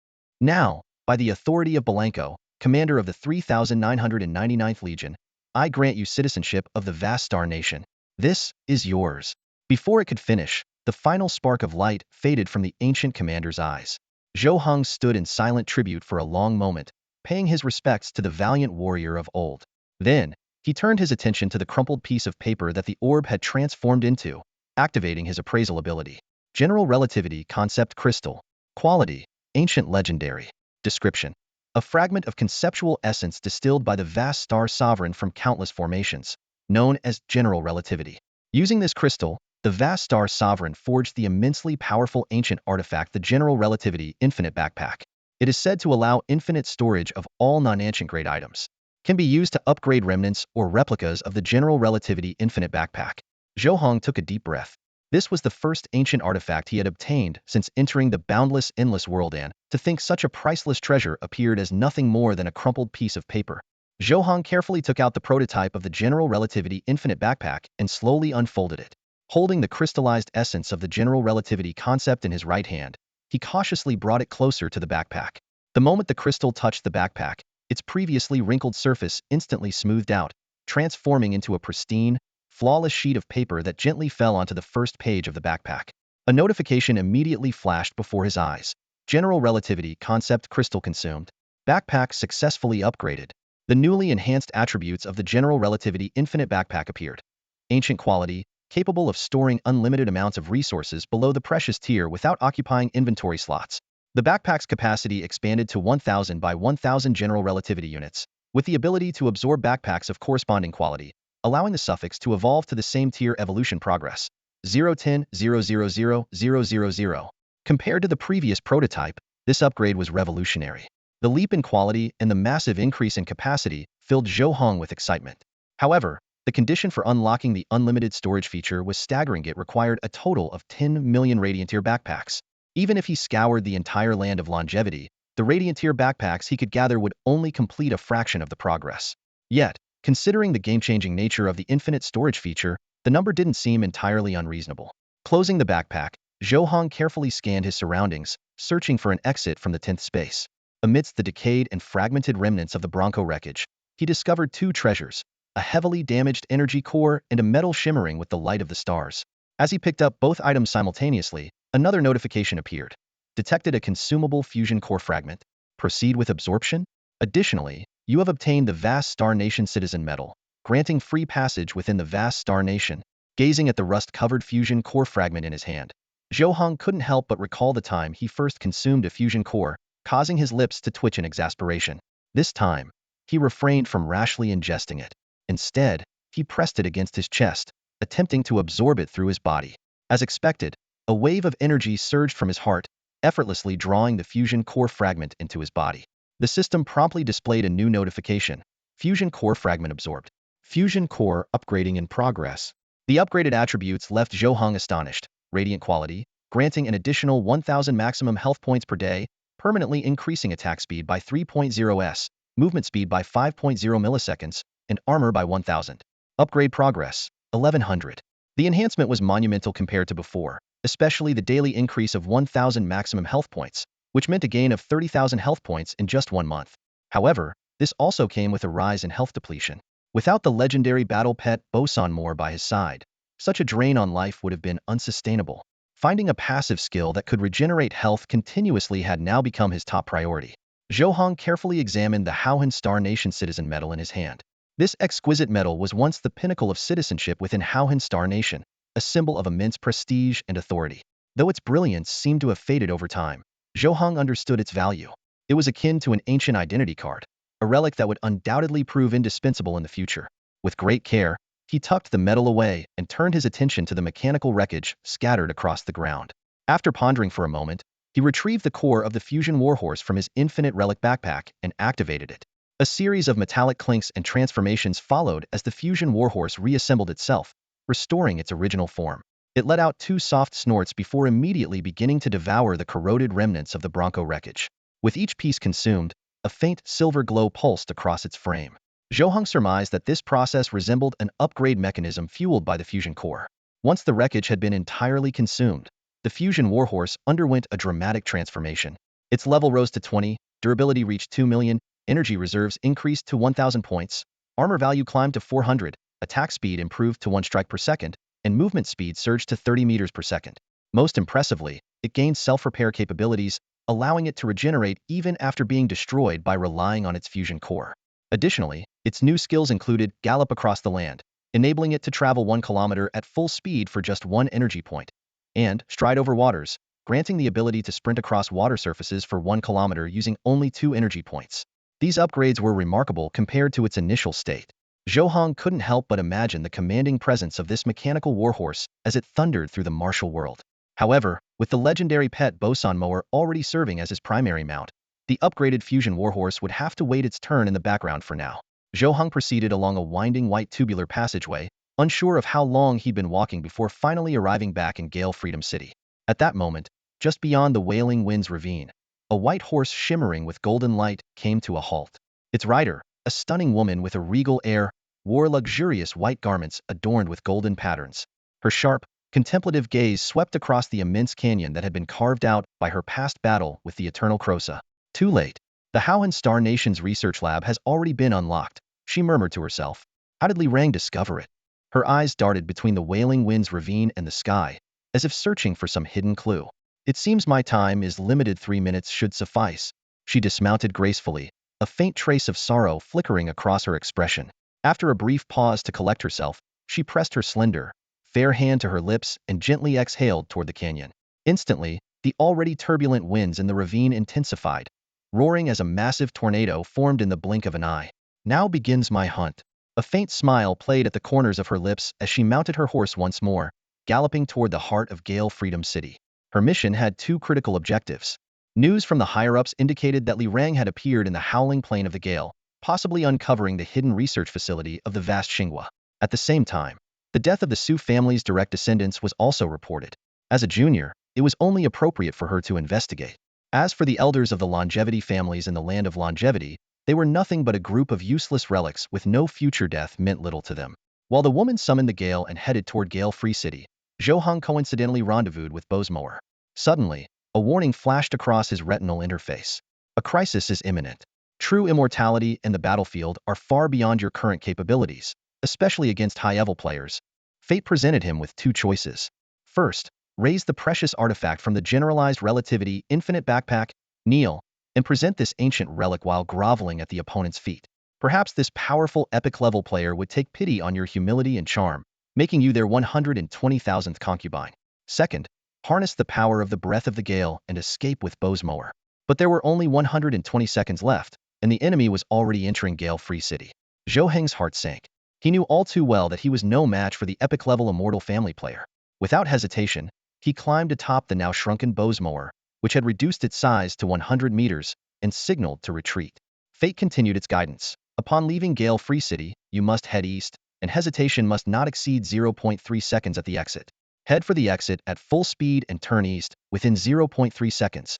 Speaker 1: Now, by the authority of Belenko, commander of the 3,999th Legion, I grant you citizenship of the vast star nation. This is yours. Before it could finish, the final spark of light faded from the ancient commander's eyes. Zhou Heng stood in silent tribute for a long moment, paying his respects to the valiant warrior of old. Then, he turned his attention to the crumpled piece of paper that the orb had transformed into, activating his appraisal ability. General Relativity Concept Crystal. Quality: Ancient Legendary. Description: a fragment of conceptual essence distilled by the vast star sovereign from countless formations, known as General Relativity. Using this crystal, the vast star sovereign forged the immensely powerful ancient artifact, the General Relativity Infinite Backpack. It is said to allow infinite storage of all non-ancient grade items. Can be used to upgrade remnants or replicas of the General Relativity Infinite Backpack. Zhou Heng took a deep breath. This was the first ancient artifact he had obtained since entering the boundless, endless world, and to think such a priceless treasure appeared as nothing more than a crumpled piece of paper. Zhou Heng carefully took out the prototype of the General Relativity Infinite Backpack and slowly unfolded it. Holding the crystallized essence of the General Relativity concept in his right hand, he cautiously brought it closer to the backpack. The moment the crystal touched the backpack, its previously wrinkled surface instantly smoothed out, transforming into a pristine, flawless sheet of paper that gently fell onto the first page of the backpack. A notification immediately flashed before his eyes. General Relativity Concept Crystal consumed. Backpack successfully upgraded. The newly enhanced attributes of the General Relativity Infinite Backpack appeared. Ancient quality, capable of storing unlimited amounts of resources below the precious tier without occupying inventory slots. The backpack's capacity expanded to 1,000 by 1,000 General Relativity units, with the ability to absorb backpacks of corresponding quality, allowing the suffix to evolve to the same tier evolution progress. 010-000-000. Compared to the previous prototype, this upgrade was revolutionary. The leap in quality and the massive increase in capacity filled Zhou Heng with excitement. However, the condition for unlocking the unlimited storage feature was staggering. It required a total of 10 million Radiant Tier backpacks. Even if he scoured the entire land of longevity, the Radiant Tier backpacks he could gather would only complete a fraction of the progress. Yet, considering the game-changing nature of the infinite storage feature, the number didn't seem entirely unreasonable. Closing the backpack, Zhou Heng carefully scanned his surroundings, searching for an exit from the 10th space. Amidst the decayed and fragmented remnants of the Bronco wreckage, he discovered two treasures: a heavily damaged energy core and a metal shimmering with the light of the stars. As he picked up both items simultaneously, another notification appeared. Detected a consumable fusion core fragment. Proceed with absorption. Additionally, you have obtained the Vast Star Nation Citizen Medal, granting free passage within the Vast Star Nation. Gazing at the rust-covered fusion core fragment in his hand, Zhou Heng couldn't help but recall the time he first consumed a fusion core, causing his lips to twitch in exasperation. This time, he refrained from rashly ingesting it. Instead, he pressed it against his chest, attempting to absorb it through his body. As expected, a wave of energy surged from his heart, effortlessly drawing the fusion core fragment into his body. The system promptly displayed a new notification: fusion core fragment absorbed. Fusion core upgrading in progress. The upgraded attributes left Zhou Heng astonished. Radiant quality, granting an additional 1,000 maximum health points per day, permanently increasing attack speed by 3.0s, movement speed by 5.0 milliseconds, and armor by 1,000. Upgrade progress, 1100. The enhancement was monumental compared to before, especially the daily increase of 1,000 maximum health points, which meant a gain of 30,000 health points in just 1 month. However, this also came with a rise in health depletion. Without the legendary battle pet Boson Moore by his side, such a drain on life would have been unsustainable. Finding a passive skill that could regenerate health continuously had now become his top priority. Zhou Heng carefully examined the Zhou Heng Star Nation Citizen Medal in his hand. This exquisite medal was once the pinnacle of citizenship within Zhou Heng Star Nation, a symbol of immense prestige and authority. Though its brilliance seemed to have faded over time, Zhou Heng understood its value. It was akin to an ancient identity card, a relic that would undoubtedly prove indispensable in the future. With great care, he tucked the medal away and turned his attention to the mechanical wreckage scattered across the ground. After pondering for a moment, he retrieved the core of the Fusion Warhorse from his Infinite Relic backpack and activated it. A series of metallic clinks and transformations followed as the Fusion Warhorse reassembled itself, restoring its original form. It let out 2 soft snorts before immediately beginning to devour the corroded remnants of the Bronco wreckage. With each piece consumed, a faint silver glow pulsed across its frame. Zhou Heng surmised that this process resembled an upgrade mechanism fueled by the fusion core. Once the wreckage had been entirely consumed, the Fusion Warhorse underwent a dramatic transformation. Its level rose to 20, durability reached 2 million, energy reserves increased to 1,000 points, armor value climbed to 400, attack speed improved to 1 strike per second, and movement speed surged to 30 meters per second. Most impressively, it gained self-repair capabilities, allowing it to regenerate even after being destroyed by relying on its fusion core. Additionally, its new skills included Gallop Across the Land, enabling it to travel 1 kilometer at full speed for just 1 energy point, and Stride Over Waters, granting the ability to sprint across water surfaces for 1 kilometer using only 2 energy points. These upgrades were remarkable compared to its initial state. Zhou Heng couldn't help but imagine the commanding presence of this mechanical warhorse as it thundered through the martial world. However, with the legendary pet Boson Mower already serving as his primary mount, the upgraded Fusion Warhorse would have to wait its turn in the background for now. Zhou Heng proceeded along a winding white tubular passageway, unsure of how long he'd been walking before finally arriving back in Gale Freedom City. At that moment, just beyond the Wailing Winds ravine, a white horse shimmering with golden light came to a halt. Its rider, a stunning woman with a regal air, wore luxurious white garments adorned with golden patterns. Her sharp, contemplative gaze swept across the immense canyon that had been carved out by her past battle with the Eternal Crosa. Too late. The Zhou Heng Star Nation's research lab has already been unlocked, she murmured to herself. How did Li Rang discover it? Her eyes darted between the Wailing Winds ravine and the sky, as if searching for some hidden clue. It seems my time is limited. 3 minutes should suffice. She dismounted gracefully, a faint trace of sorrow flickering across her expression. After a brief pause to collect herself, she pressed her slender, fair hand to her lips and gently exhaled toward the canyon. Instantly, the already turbulent winds in the ravine intensified, roaring as a massive tornado formed in the blink of an eye. Now begins my hunt. A faint smile played at the corners of her lips as she mounted her horse once more, galloping toward the heart of Gale Freedom City. Her mission had 2 critical objectives. News from the higher-ups indicated that Li Rang had appeared in the howling plain of the Gale, possibly uncovering the hidden research facility of the vast Xinghua. At the same time, the death of the Su family's direct descendants was also reported. As a junior, it was only appropriate for her to investigate. As for the elders of the longevity families in the land of longevity, they were nothing but a group of useless relics with no future. Death meant little to them. While the woman summoned the Gale and headed toward Gale Free City, Zhou Heng coincidentally rendezvoused with Bosmower. Suddenly, a warning flashed across his retinal interface. A crisis is imminent. True immortality and the battlefield are far beyond your current capabilities, especially against high-level players. Fate presented him with 2 choices. First, raise the precious artifact from the Generalized Relativity Infinite Backpack, kneel, and present this ancient relic while groveling at the opponent's feet. Perhaps this powerful epic-level player would take pity on your humility and charm, making you their 120,000th concubine. Second, harness the power of the breath of the gale and escape with Bow's mower. But there were only 120 seconds left, and the enemy was already entering Gale-Free City. Zhou Heng's heart sank. He knew all too well that he was no match for the epic-level immortal family player. Without hesitation, he climbed atop the now shrunken Bow's mower, which had reduced its size to 100 meters, and signaled to retreat. Fate continued its guidance. Upon leaving Gale-Free City, you must head east, and hesitation must not exceed 0.3 seconds at the exit. Head for the exit at full speed and turn east within 0.3 seconds.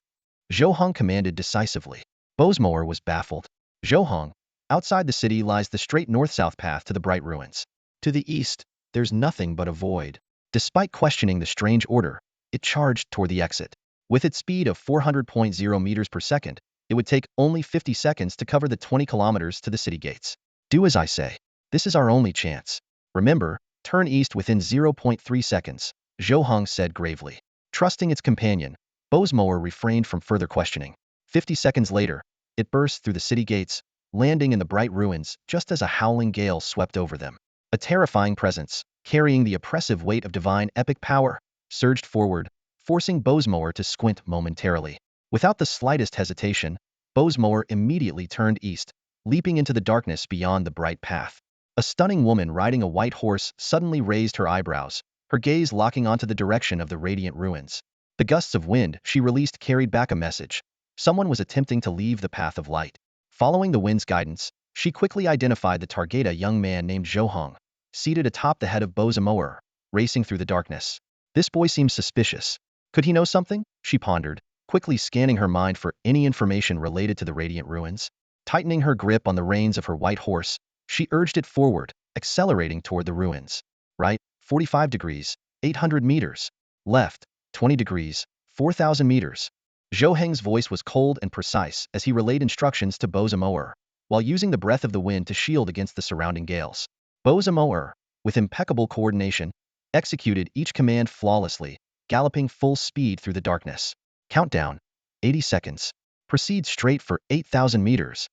Speaker 1: Zhou Heng commanded decisively. Bow's mower was baffled. Zhou Heng, outside the city lies the straight north-south path to the Bright Ruins. To the east, there's nothing but a void. Despite questioning the strange order, it charged toward the exit. With its speed of 400.0 meters per second, it would take only 50 seconds to cover the 20 kilometers to the city gates. Do as I say. This is our only chance. Remember, turn east within 0.3 seconds, Zhou Heng said gravely. Trusting its companion, Bow's mower refrained from further questioning. 50 seconds later, it burst through the city gates, landing in the Bright Ruins just as a howling gale swept over them. A terrifying presence, carrying the oppressive weight of divine epic power, surged forward, forcing Bow's mower to squint momentarily. Without the slightest hesitation, Bow's mower immediately turned east, leaping into the darkness beyond the bright path. A stunning woman riding a white horse suddenly raised her eyebrows, her gaze locking onto the direction of the radiant ruins. The gusts of wind she released carried back a message. Someone was attempting to leave the path of light. Following the wind's guidance, she quickly identified the target, a young man named Zhou Heng, seated atop the head of Bow's mower, racing through the darkness. This boy seemed suspicious. Could he know something? She pondered, quickly scanning her mind for any information related to the radiant ruins. Tightening her grip on the reins of her white horse, she urged it forward, accelerating toward the ruins. Right, 45 degrees, 800 meters. Left, 20 degrees, 4,000 meters. Zhou Heng's voice was cold and precise as he relayed instructions to Bow's mower, while using the breath of the wind to shield against the surrounding gales. Bow's mower, with impeccable coordination, executed each command flawlessly, galloping full speed through the darkness. Countdown, 80 seconds. Proceed straight for 8,000 meters.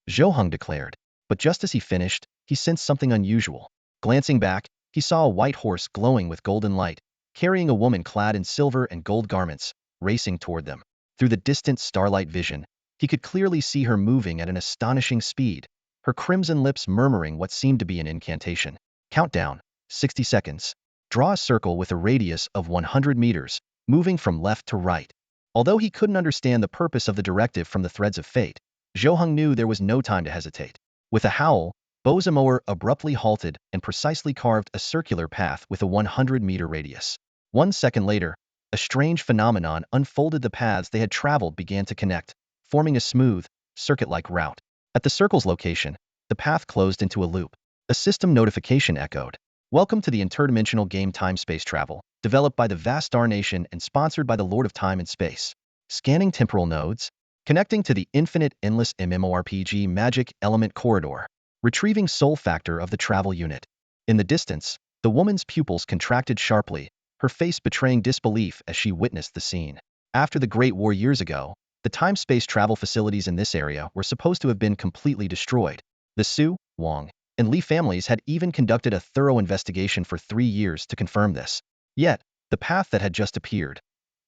Speaker 1: Zhou Heng declared, but just as he finished, he sensed something unusual. Glancing back, he saw a white horse glowing with golden light, carrying a woman clad in silver and gold garments, racing toward them. Through the distant starlight vision, he could clearly see her moving at an astonishing speed, her crimson lips murmuring what seemed to be an incantation. Countdown, 60 seconds. Draw a circle with a radius of 100 meters, moving from left to right. Although he couldn't understand the purpose of the directive from the threads of fate, Zhou Heng knew there was no time to hesitate. With a howl, Bow's mower abruptly halted and precisely carved a circular path with a 100-meter radius. 1 second later, a strange phenomenon unfolded. The paths they had traveled began to connect, forming a smooth, circuit-like route. At the circle's location, the path closed into a loop. A system notification echoed. Welcome to the interdimensional game Time-Space Travel, developed by the vast Star Nation and sponsored by the Lord of Time and Space. Scanning temporal nodes, connecting to the Infinite Endless MMORPG Magic Element Corridor. Retrieving soul factor of the travel unit. In the distance, the woman's pupils contracted sharply, her face betraying disbelief as she witnessed the scene. After the Great War years ago, the time-space travel facilities in this area were supposed to have been completely destroyed. The Su, Wang, and Li families had even conducted a thorough investigation for 3 years to confirm this. Yet, the path that had just appeared.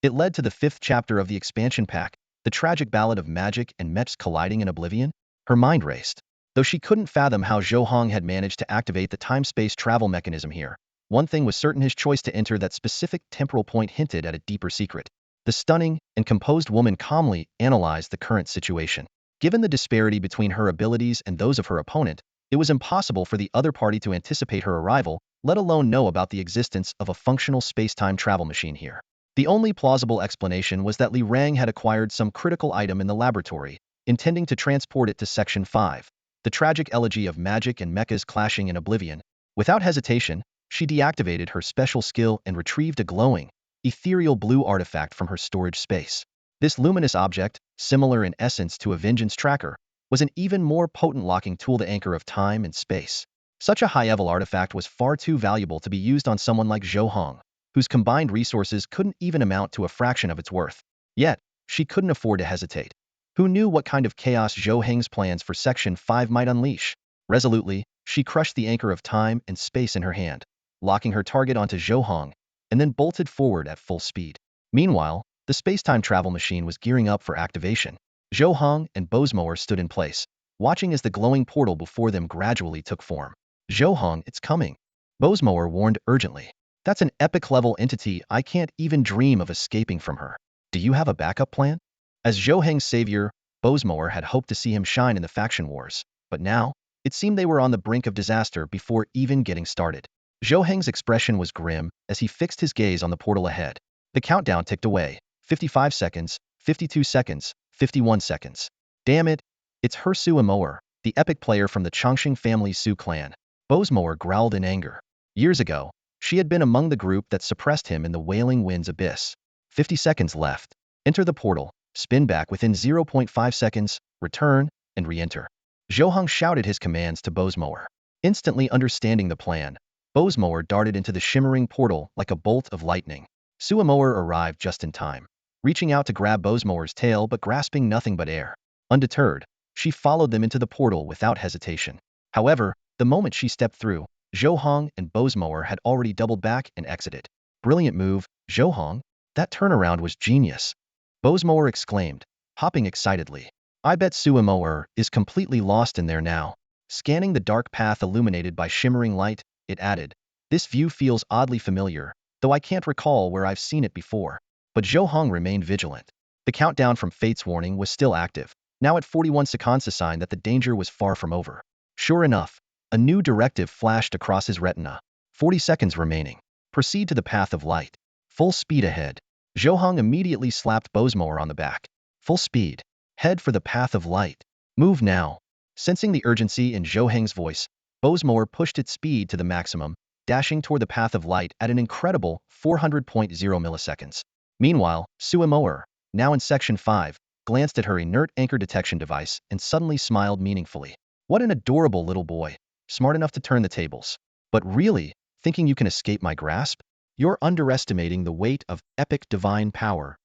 Speaker 1: It led to the 5th chapter of the expansion pack, the tragic ballad of magic and mechs colliding in oblivion. Her mind raced. Though she couldn't fathom how Zhou Heng had managed to activate the time-space travel mechanism here, one thing was certain: his choice to enter that specific temporal point hinted at a deeper secret. The stunning and composed woman calmly analyzed the current situation. Given the disparity between her abilities and those of her opponent, it was impossible for the other party to anticipate her arrival, let alone know about the existence of a functional space-time travel machine here. The only plausible explanation was that Li Rang had acquired some critical item in the laboratory, intending to transport it to Section 5. The tragic elegy of magic and mechas clashing in oblivion. Without hesitation, she deactivated her special skill and retrieved a glowing, ethereal blue artifact from her storage space. This luminous object, similar in essence to a vengeance tracker, was an even more potent locking tool, the anchor of time and space. Such a high-level artifact was far too valuable to be used on someone like Zhou Heng, whose combined resources couldn't even amount to a fraction of its worth. Yet, she couldn't afford to hesitate. Who knew what kind of chaos Zhou Heng's plans for Section 5 might unleash? Resolutely, she crushed the anchor of time and space in her hand. locking her target onto Zhou Heng, and then bolted forward at full speed. Meanwhile, the space-time travel machine was gearing up for activation. Zhou Heng and Bosmoer stood in place, watching as the glowing portal before them gradually took form. Zhou Heng, it's coming. Bosmoer warned urgently. That's an epic-level entity, I can't even dream of escaping from her. Do you have a backup plan? As Zhou Heng's savior, Bosmoer had hoped to see him shine in the faction wars, but now, it seemed they were on the brink of disaster before even getting started. Zhou Heng's expression was grim as he fixed his gaze on the portal ahead. The countdown ticked away. 55 seconds, 52 seconds, 51 seconds. Damn it, it's her Suamoer, the epic player from the Chongqing family Su clan. Bosmoer growled in anger. Years ago, she had been among the group that suppressed him in the Wailing Winds abyss. 50 seconds left. Enter the portal, spin back within 0.5 seconds, return, and re-enter. Zhou Heng shouted his commands to Bosmoer. Instantly understanding the plan, Bosmoer darted into the shimmering portal like a bolt of lightning. Suamoer arrived just in time, reaching out to grab Bosmoer's tail but grasping nothing but air. Undeterred, she followed them into the portal without hesitation. However, the moment she stepped through, Zhou Heng and Bosmoer had already doubled back and exited. Brilliant move, Zhou Heng. That turnaround was genius. Bosmoer exclaimed, hopping excitedly. I bet Suamoer is completely lost in there now. Scanning the dark path illuminated by shimmering light, it added, this view feels oddly familiar, though I can't recall where I've seen it before. But Zhou Heng remained vigilant. The countdown from Fate's warning was still active, now at 41 seconds, a sign that the danger was far from over. Sure enough, a new directive flashed across his retina. 40 seconds remaining. Proceed to the path of light. Full speed ahead. Zhou Heng immediately slapped Bosmoer on the back. Full speed. Head for the path of light. Move now. Sensing the urgency in Zhou Heng's voice, Bosmoer pushed its speed to the maximum, dashing toward the path of light at an incredible 400.0 milliseconds. Meanwhile, Suamoer, now in Section 5, glanced at her inert anchor detection device and suddenly smiled meaningfully. What an adorable little boy, smart enough to turn the tables. But really, thinking you can escape my grasp? You're underestimating the weight of epic divine power.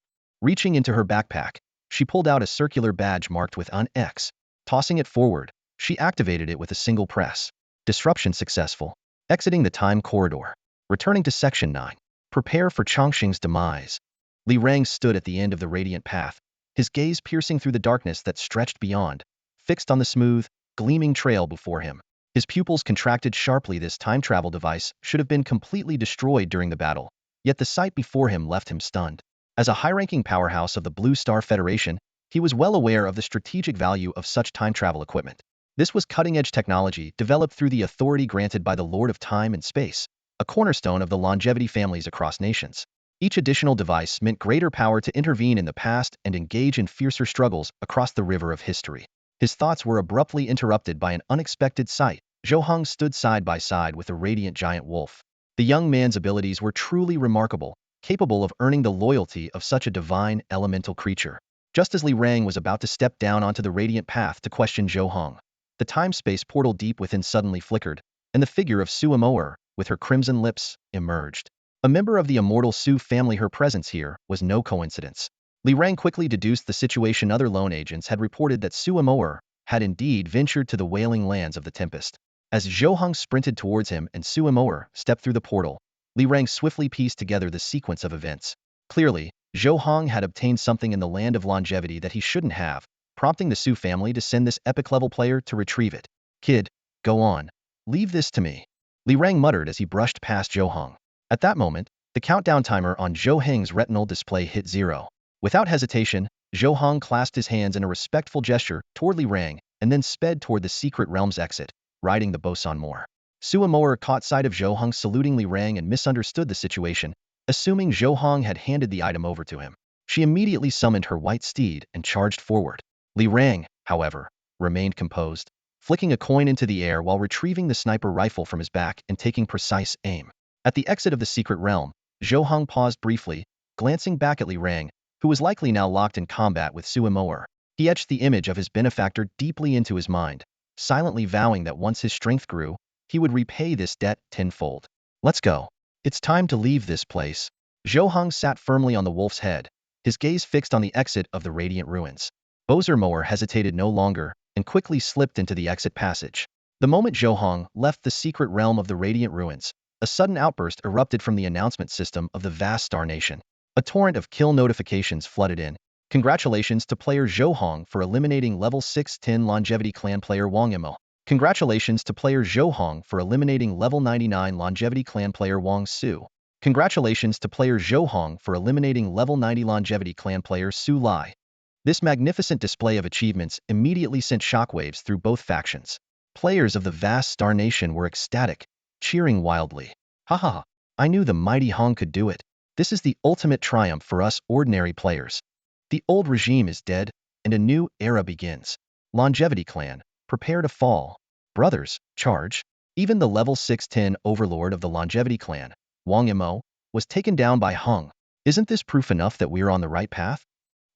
Speaker 1: Reaching into her backpack, she pulled out a circular badge marked with an X. Tossing it forward, she activated it with a single press. Disruption successful. Exiting the time corridor. Returning to Section 9. Prepare for Chongqing's demise. Li Rang stood at the end of the radiant path, his gaze piercing through the darkness that stretched beyond, fixed on the smooth, gleaming trail before him. His pupils contracted sharply. This time travel device should have been completely destroyed during the battle, yet the sight before him left him stunned. As a high-ranking powerhouse of the Blue Star Federation, he was well aware of the strategic value of such time travel equipment. This was cutting-edge technology developed through the authority granted by the Lord of Time and Space, a cornerstone of the longevity families across nations. Each additional device meant greater power to intervene in the past and engage in fiercer struggles across the river of history. His thoughts were abruptly interrupted by an unexpected sight. Zhou Heng stood side by side with a radiant giant wolf. The young man's abilities were truly remarkable, capable of earning the loyalty of such a divine, elemental creature. Just as Li Rang was about to step down onto the radiant path to question Zhou Heng, the time-space portal deep within suddenly flickered, and the figure of Suamoer, with her crimson lips, emerged. A member of the immortal Su family. Her presence here was no coincidence. Li Rang quickly deduced the situation. Other lone agents had reported that Suamoer had indeed ventured to the wailing lands of the Tempest. As Zhou Heng sprinted towards him and Suamoer stepped through the portal, Li Rang swiftly pieced together the sequence of events. Clearly, Zhou Heng had obtained something in the land of longevity that he shouldn't have, prompting the Su family to send this epic-level player to retrieve it. Kid, go on. Leave this to me. Li Rang muttered as he brushed past Zhou Heng. At that moment, the countdown timer on Zhou Heng's retinal display hit 0. Without hesitation, Zhou Heng clasped his hands in a respectful gesture toward Li Rang and then sped toward the secret realm's exit, riding the boson more. Suamoer caught sight of Zhou Heng saluting Li Rang and misunderstood the situation, assuming Zhou Heng had handed the item over to him. She immediately summoned her white steed and charged forward. Li Rang, however, remained composed, flicking a coin into the air while retrieving the sniper rifle from his back and taking precise aim. At the exit of the secret realm, Zhou Heng paused briefly, glancing back at Li Rang, who was likely now locked in combat with Suamoer. He etched the image of his benefactor deeply into his mind, silently vowing that once his strength grew, he would repay this debt tenfold. Let's go. It's time to leave this place. Zhou Heng sat firmly on the wolf's head, his gaze fixed on the exit of the radiant ruins. Bosmoer hesitated no longer and quickly slipped into the exit passage. The moment Zhou Heng left the secret realm of the radiant ruins, a sudden outburst erupted from the announcement system of the vast star nation. A torrent of kill notifications flooded in. Congratulations to player Zhou Heng for eliminating level 610 longevity clan player Wang Yimou. Congratulations to player Zhou Heng for eliminating level 99 longevity clan player Wang Su. Congratulations to player Zhou Heng for eliminating level 90 longevity clan player Su Lai. This magnificent display of achievements immediately sent shockwaves through both factions. Players of the vast star nation were ecstatic, cheering wildly. Haha, I knew the mighty Hong could do it. This is the ultimate triumph for us ordinary players. The old regime is dead, and a new era begins. Longevity clan, prepare to fall. Brothers, charge. Even the level 610 overlord of the longevity clan, Wang Yimou, was taken down by Heng. Isn't this proof enough that we're on the right path?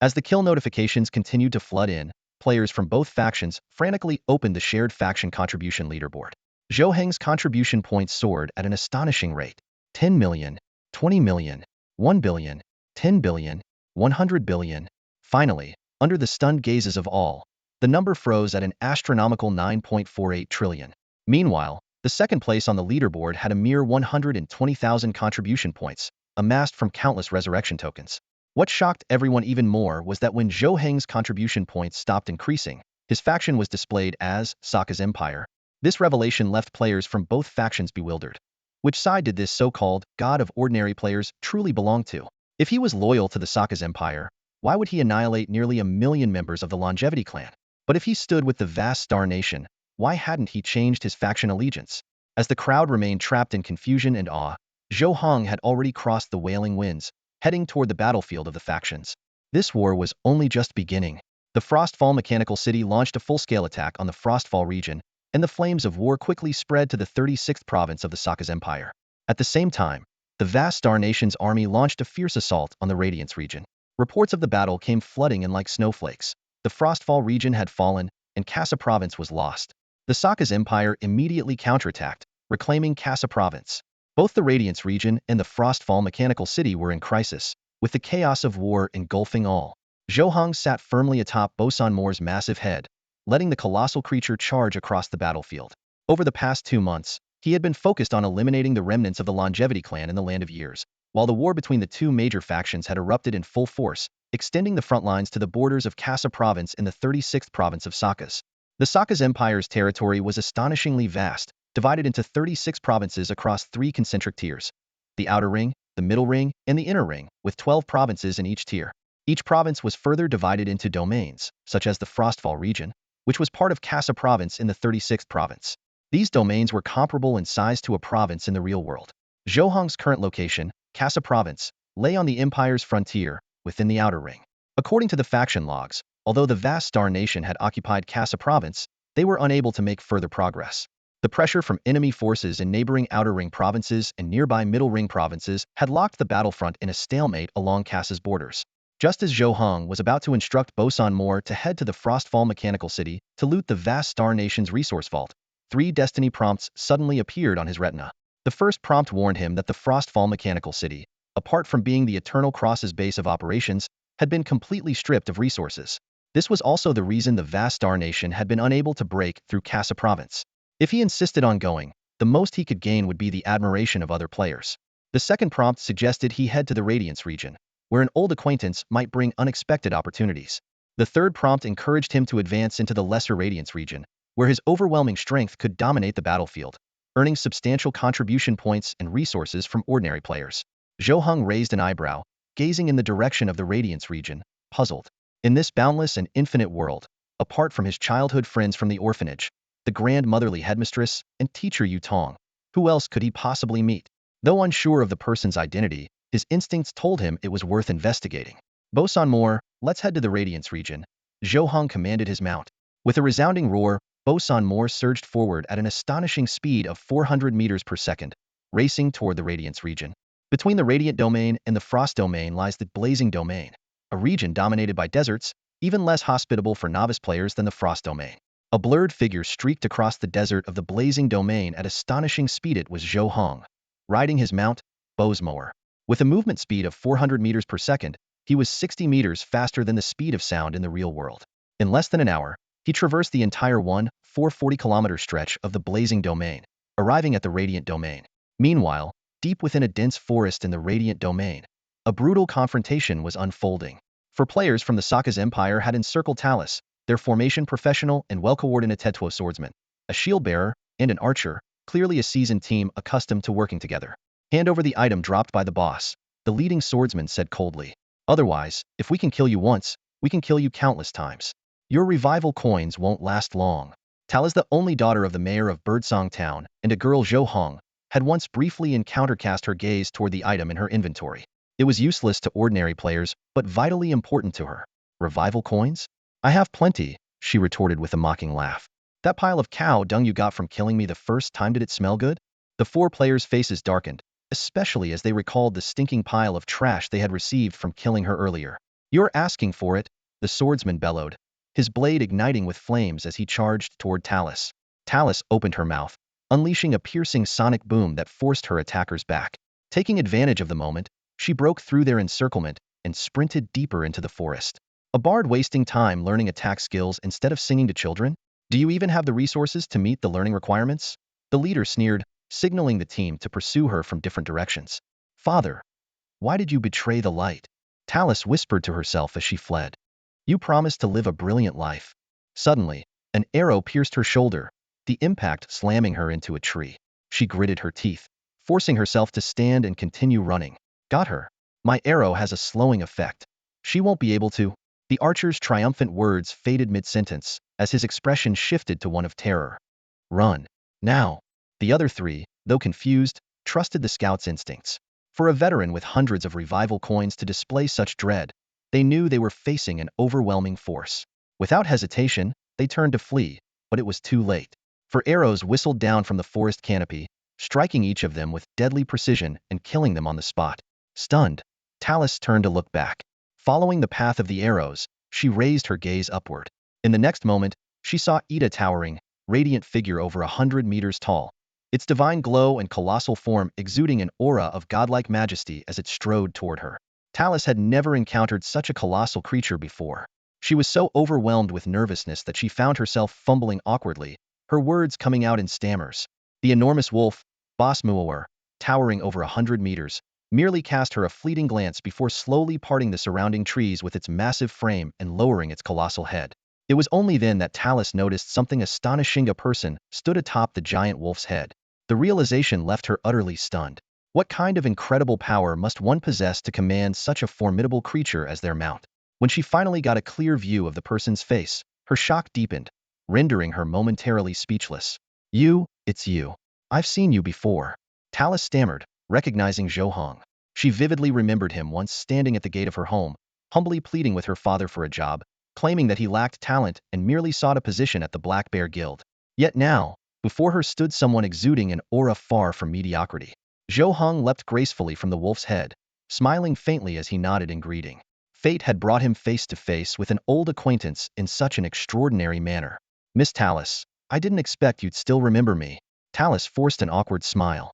Speaker 1: As the kill notifications continued to flood in, players from both factions frantically opened the shared faction contribution leaderboard. Zhou Heng's contribution points soared at an astonishing rate. 10 million, 20 million, 1 billion, 10 billion, 100 billion. Finally, under the stunned gazes of all, the number froze at an astronomical 9.48 trillion. Meanwhile, the second place on the leaderboard had a mere 120,000 contribution points, amassed from countless resurrection tokens. What shocked everyone even more was that when Zhou Heng's contribution points stopped increasing, his faction was displayed as Sokka's Empire. This revelation left players from both factions bewildered. Which side did this so-called god of ordinary players truly belong to? If he was loyal to the Sokka's Empire, why would he annihilate nearly 1 million members of the Longevity clan? But if he stood with the vast Star Nation, why hadn't he changed his faction allegiance? As the crowd remained trapped in confusion and awe, Zhou Heng had already crossed the wailing winds, heading toward the battlefield of the factions. This war was only just beginning. The Frostfall Mechanical City launched a full-scale attack on the Frostfall region, and the flames of war quickly spread to the 36th province of the Sokka's Empire. At the same time, the vast Star Nation's army launched a fierce assault on the Radiance region. Reports of the battle came flooding in like snowflakes. The Frostfall region had fallen, and Kasa province was lost. The Sokka's Empire immediately counterattacked, reclaiming Kasa province. Both the Radiance region and the Frostfall Mechanical City were in crisis, with the chaos of war engulfing all. Zhou Heng sat firmly atop Bosan Moore's massive head, letting the colossal creature charge across the battlefield. Over the past 2 months, he had been focused on eliminating the remnants of the Longevity clan in the Land of Years, while the war between the two major factions had erupted in full force, extending the front lines to the borders of Kasa province in the 36th province of Sokka's. The Sokka's Empire's territory was astonishingly vast, divided into 36 provinces across 3 concentric tiers: the Outer Ring, the Middle Ring, and the Inner Ring, with 12 provinces in each tier. Each province was further divided into domains, such as the Frostfall region, which was part of Kasa province in the 36th province. These domains were comparable in size to a province in the real world. Zhou Heng's current location, Kasa province, lay on the Empire's frontier, within the Outer Ring. According to the faction logs, although the vast Star Nation had occupied Kasa province, they were unable to make further progress. The pressure from enemy forces in neighboring Outer Ring provinces and nearby Middle Ring provinces had locked the battlefront in a stalemate along Kasa's borders. Just as Zhou Heng was about to instruct Bosan Moore to head to the Frostfall Mechanical City to loot the vast Star Nation's resource vault, 3 destiny prompts suddenly appeared on his retina. The first prompt warned him that the Frostfall Mechanical City, apart from being the Eternal Cross's base of operations, had been completely stripped of resources. This was also the reason the vast Star Nation had been unable to break through Kasa province. If he insisted on going, the most he could gain would be the admiration of other players. The second prompt suggested he head to the Radiance region, where an old acquaintance might bring unexpected opportunities. The third prompt encouraged him to advance into the Lesser Radiance region, where his overwhelming strength could dominate the battlefield, earning substantial contribution points and resources from ordinary players. Zhou Heng raised an eyebrow, gazing in the direction of the Radiance region, puzzled. In this boundless and infinite world, apart from his childhood friends from the orphanage, the grand motherly headmistress, and teacher Yu Tong, who else could he possibly meet? Though unsure of the person's identity, his instincts told him it was worth investigating. Bosan Moore, let's head to the Radiance region, Zhou Heng commanded his mount. With a resounding roar, Bosan Moore surged forward at an astonishing speed of 400 meters per second, racing toward the Radiance region. Between the Radiant Domain and the Frost Domain lies the Blazing Domain, a region dominated by deserts, even less hospitable for novice players than the Frost Domain. A blurred figure streaked across the desert of the Blazing Domain at astonishing speed. It was Zhou Heng, riding his mount, Bosmower. With a movement speed of 400 meters per second, he was 60 meters faster than the speed of sound in the real world. In less than an hour, he traversed the entire 440-kilometer stretch of the Blazing Domain, arriving at the Radiant Domain. Meanwhile, deep within a dense forest in the Radiant Domain, a brutal confrontation was unfolding. For players from the Sokka's Empire had encircled Talus, their formation professional and well-coordinated swordsman, a shield bearer, and an archer, clearly a seasoned team accustomed to working together. Hand over the item dropped by the boss, the leading swordsman said coldly. Otherwise, if we can kill you once, we can kill you countless times. Your revival coins won't last long. Talus, the only daughter of the mayor of Birdsong Town and a girl Zhou Heng, had once briefly cast her gaze toward the item in her inventory. It was useless to ordinary players, but vitally important to her. Revival coins? I have plenty, she retorted with a mocking laugh. That pile of cow dung you got from killing me the first time, did it smell good? The four players' faces darkened, especially as they recalled the stinking pile of trash they had received from killing her earlier. You're asking for it, the swordsman bellowed, his blade igniting with flames as he charged toward Talus. Talus opened her mouth, unleashing a piercing sonic boom that forced her attackers back. Taking advantage of the moment, she broke through their encirclement and sprinted deeper into the forest. A bard wasting time learning attack skills instead of singing to children? Do you even have the resources to meet the learning requirements? The leader sneered, signaling the team to pursue her from different directions. Father, why did you betray the light? Talus whispered to herself as she fled. You promised to live a brilliant life. Suddenly, an arrow pierced her shoulder, the impact slamming her into a tree. She gritted her teeth, forcing herself to stand and continue running. Got her. My arrow has a slowing effect. She won't be able to. The archer's triumphant words faded mid-sentence as his expression shifted to one of terror. Run. Now. The other three, though confused, trusted the scout's instincts. For a veteran with hundreds of revival coins to display such dread, they knew they were facing an overwhelming force. Without hesitation, they turned to flee, but it was too late. For arrows whistled down from the forest canopy, striking each of them with deadly precision and killing them on the spot. Stunned, Talus turned to look back. Following the path of the arrows, she raised her gaze upward. In the next moment, she saw Ida towering, radiant figure over 100 meters tall, its divine glow and colossal form exuding an aura of godlike majesty as it strode toward her. Talus had never encountered such a colossal creature before. She was so overwhelmed with nervousness that she found herself fumbling awkwardly, her words coming out in stammers. The enormous wolf, Boss Muawar, towering over 100 meters, merely cast her a fleeting glance before slowly parting the surrounding trees with its massive frame and lowering its colossal head. It was only then that Talus noticed something astonishing. A person stood atop the giant wolf's head. The realization left her utterly stunned. What kind of incredible power must one possess to command such a formidable creature as their mount? When she finally got a clear view of the person's face, her shock deepened, rendering her momentarily speechless. It's you. I've seen you before. Talus stammered, recognizing Zhou Heng. She vividly remembered him once standing at the gate of her home, humbly pleading with her father for a job, claiming that he lacked talent and merely sought a position at the Black Bear Guild. Yet now, before her stood someone exuding an aura far from mediocrity. Zhou Heng leapt gracefully from the wolf's head, smiling faintly as he nodded in greeting. Fate had brought him face to face with an old acquaintance in such an extraordinary manner. Miss Talus, I didn't expect you'd still remember me. Talus forced an awkward smile.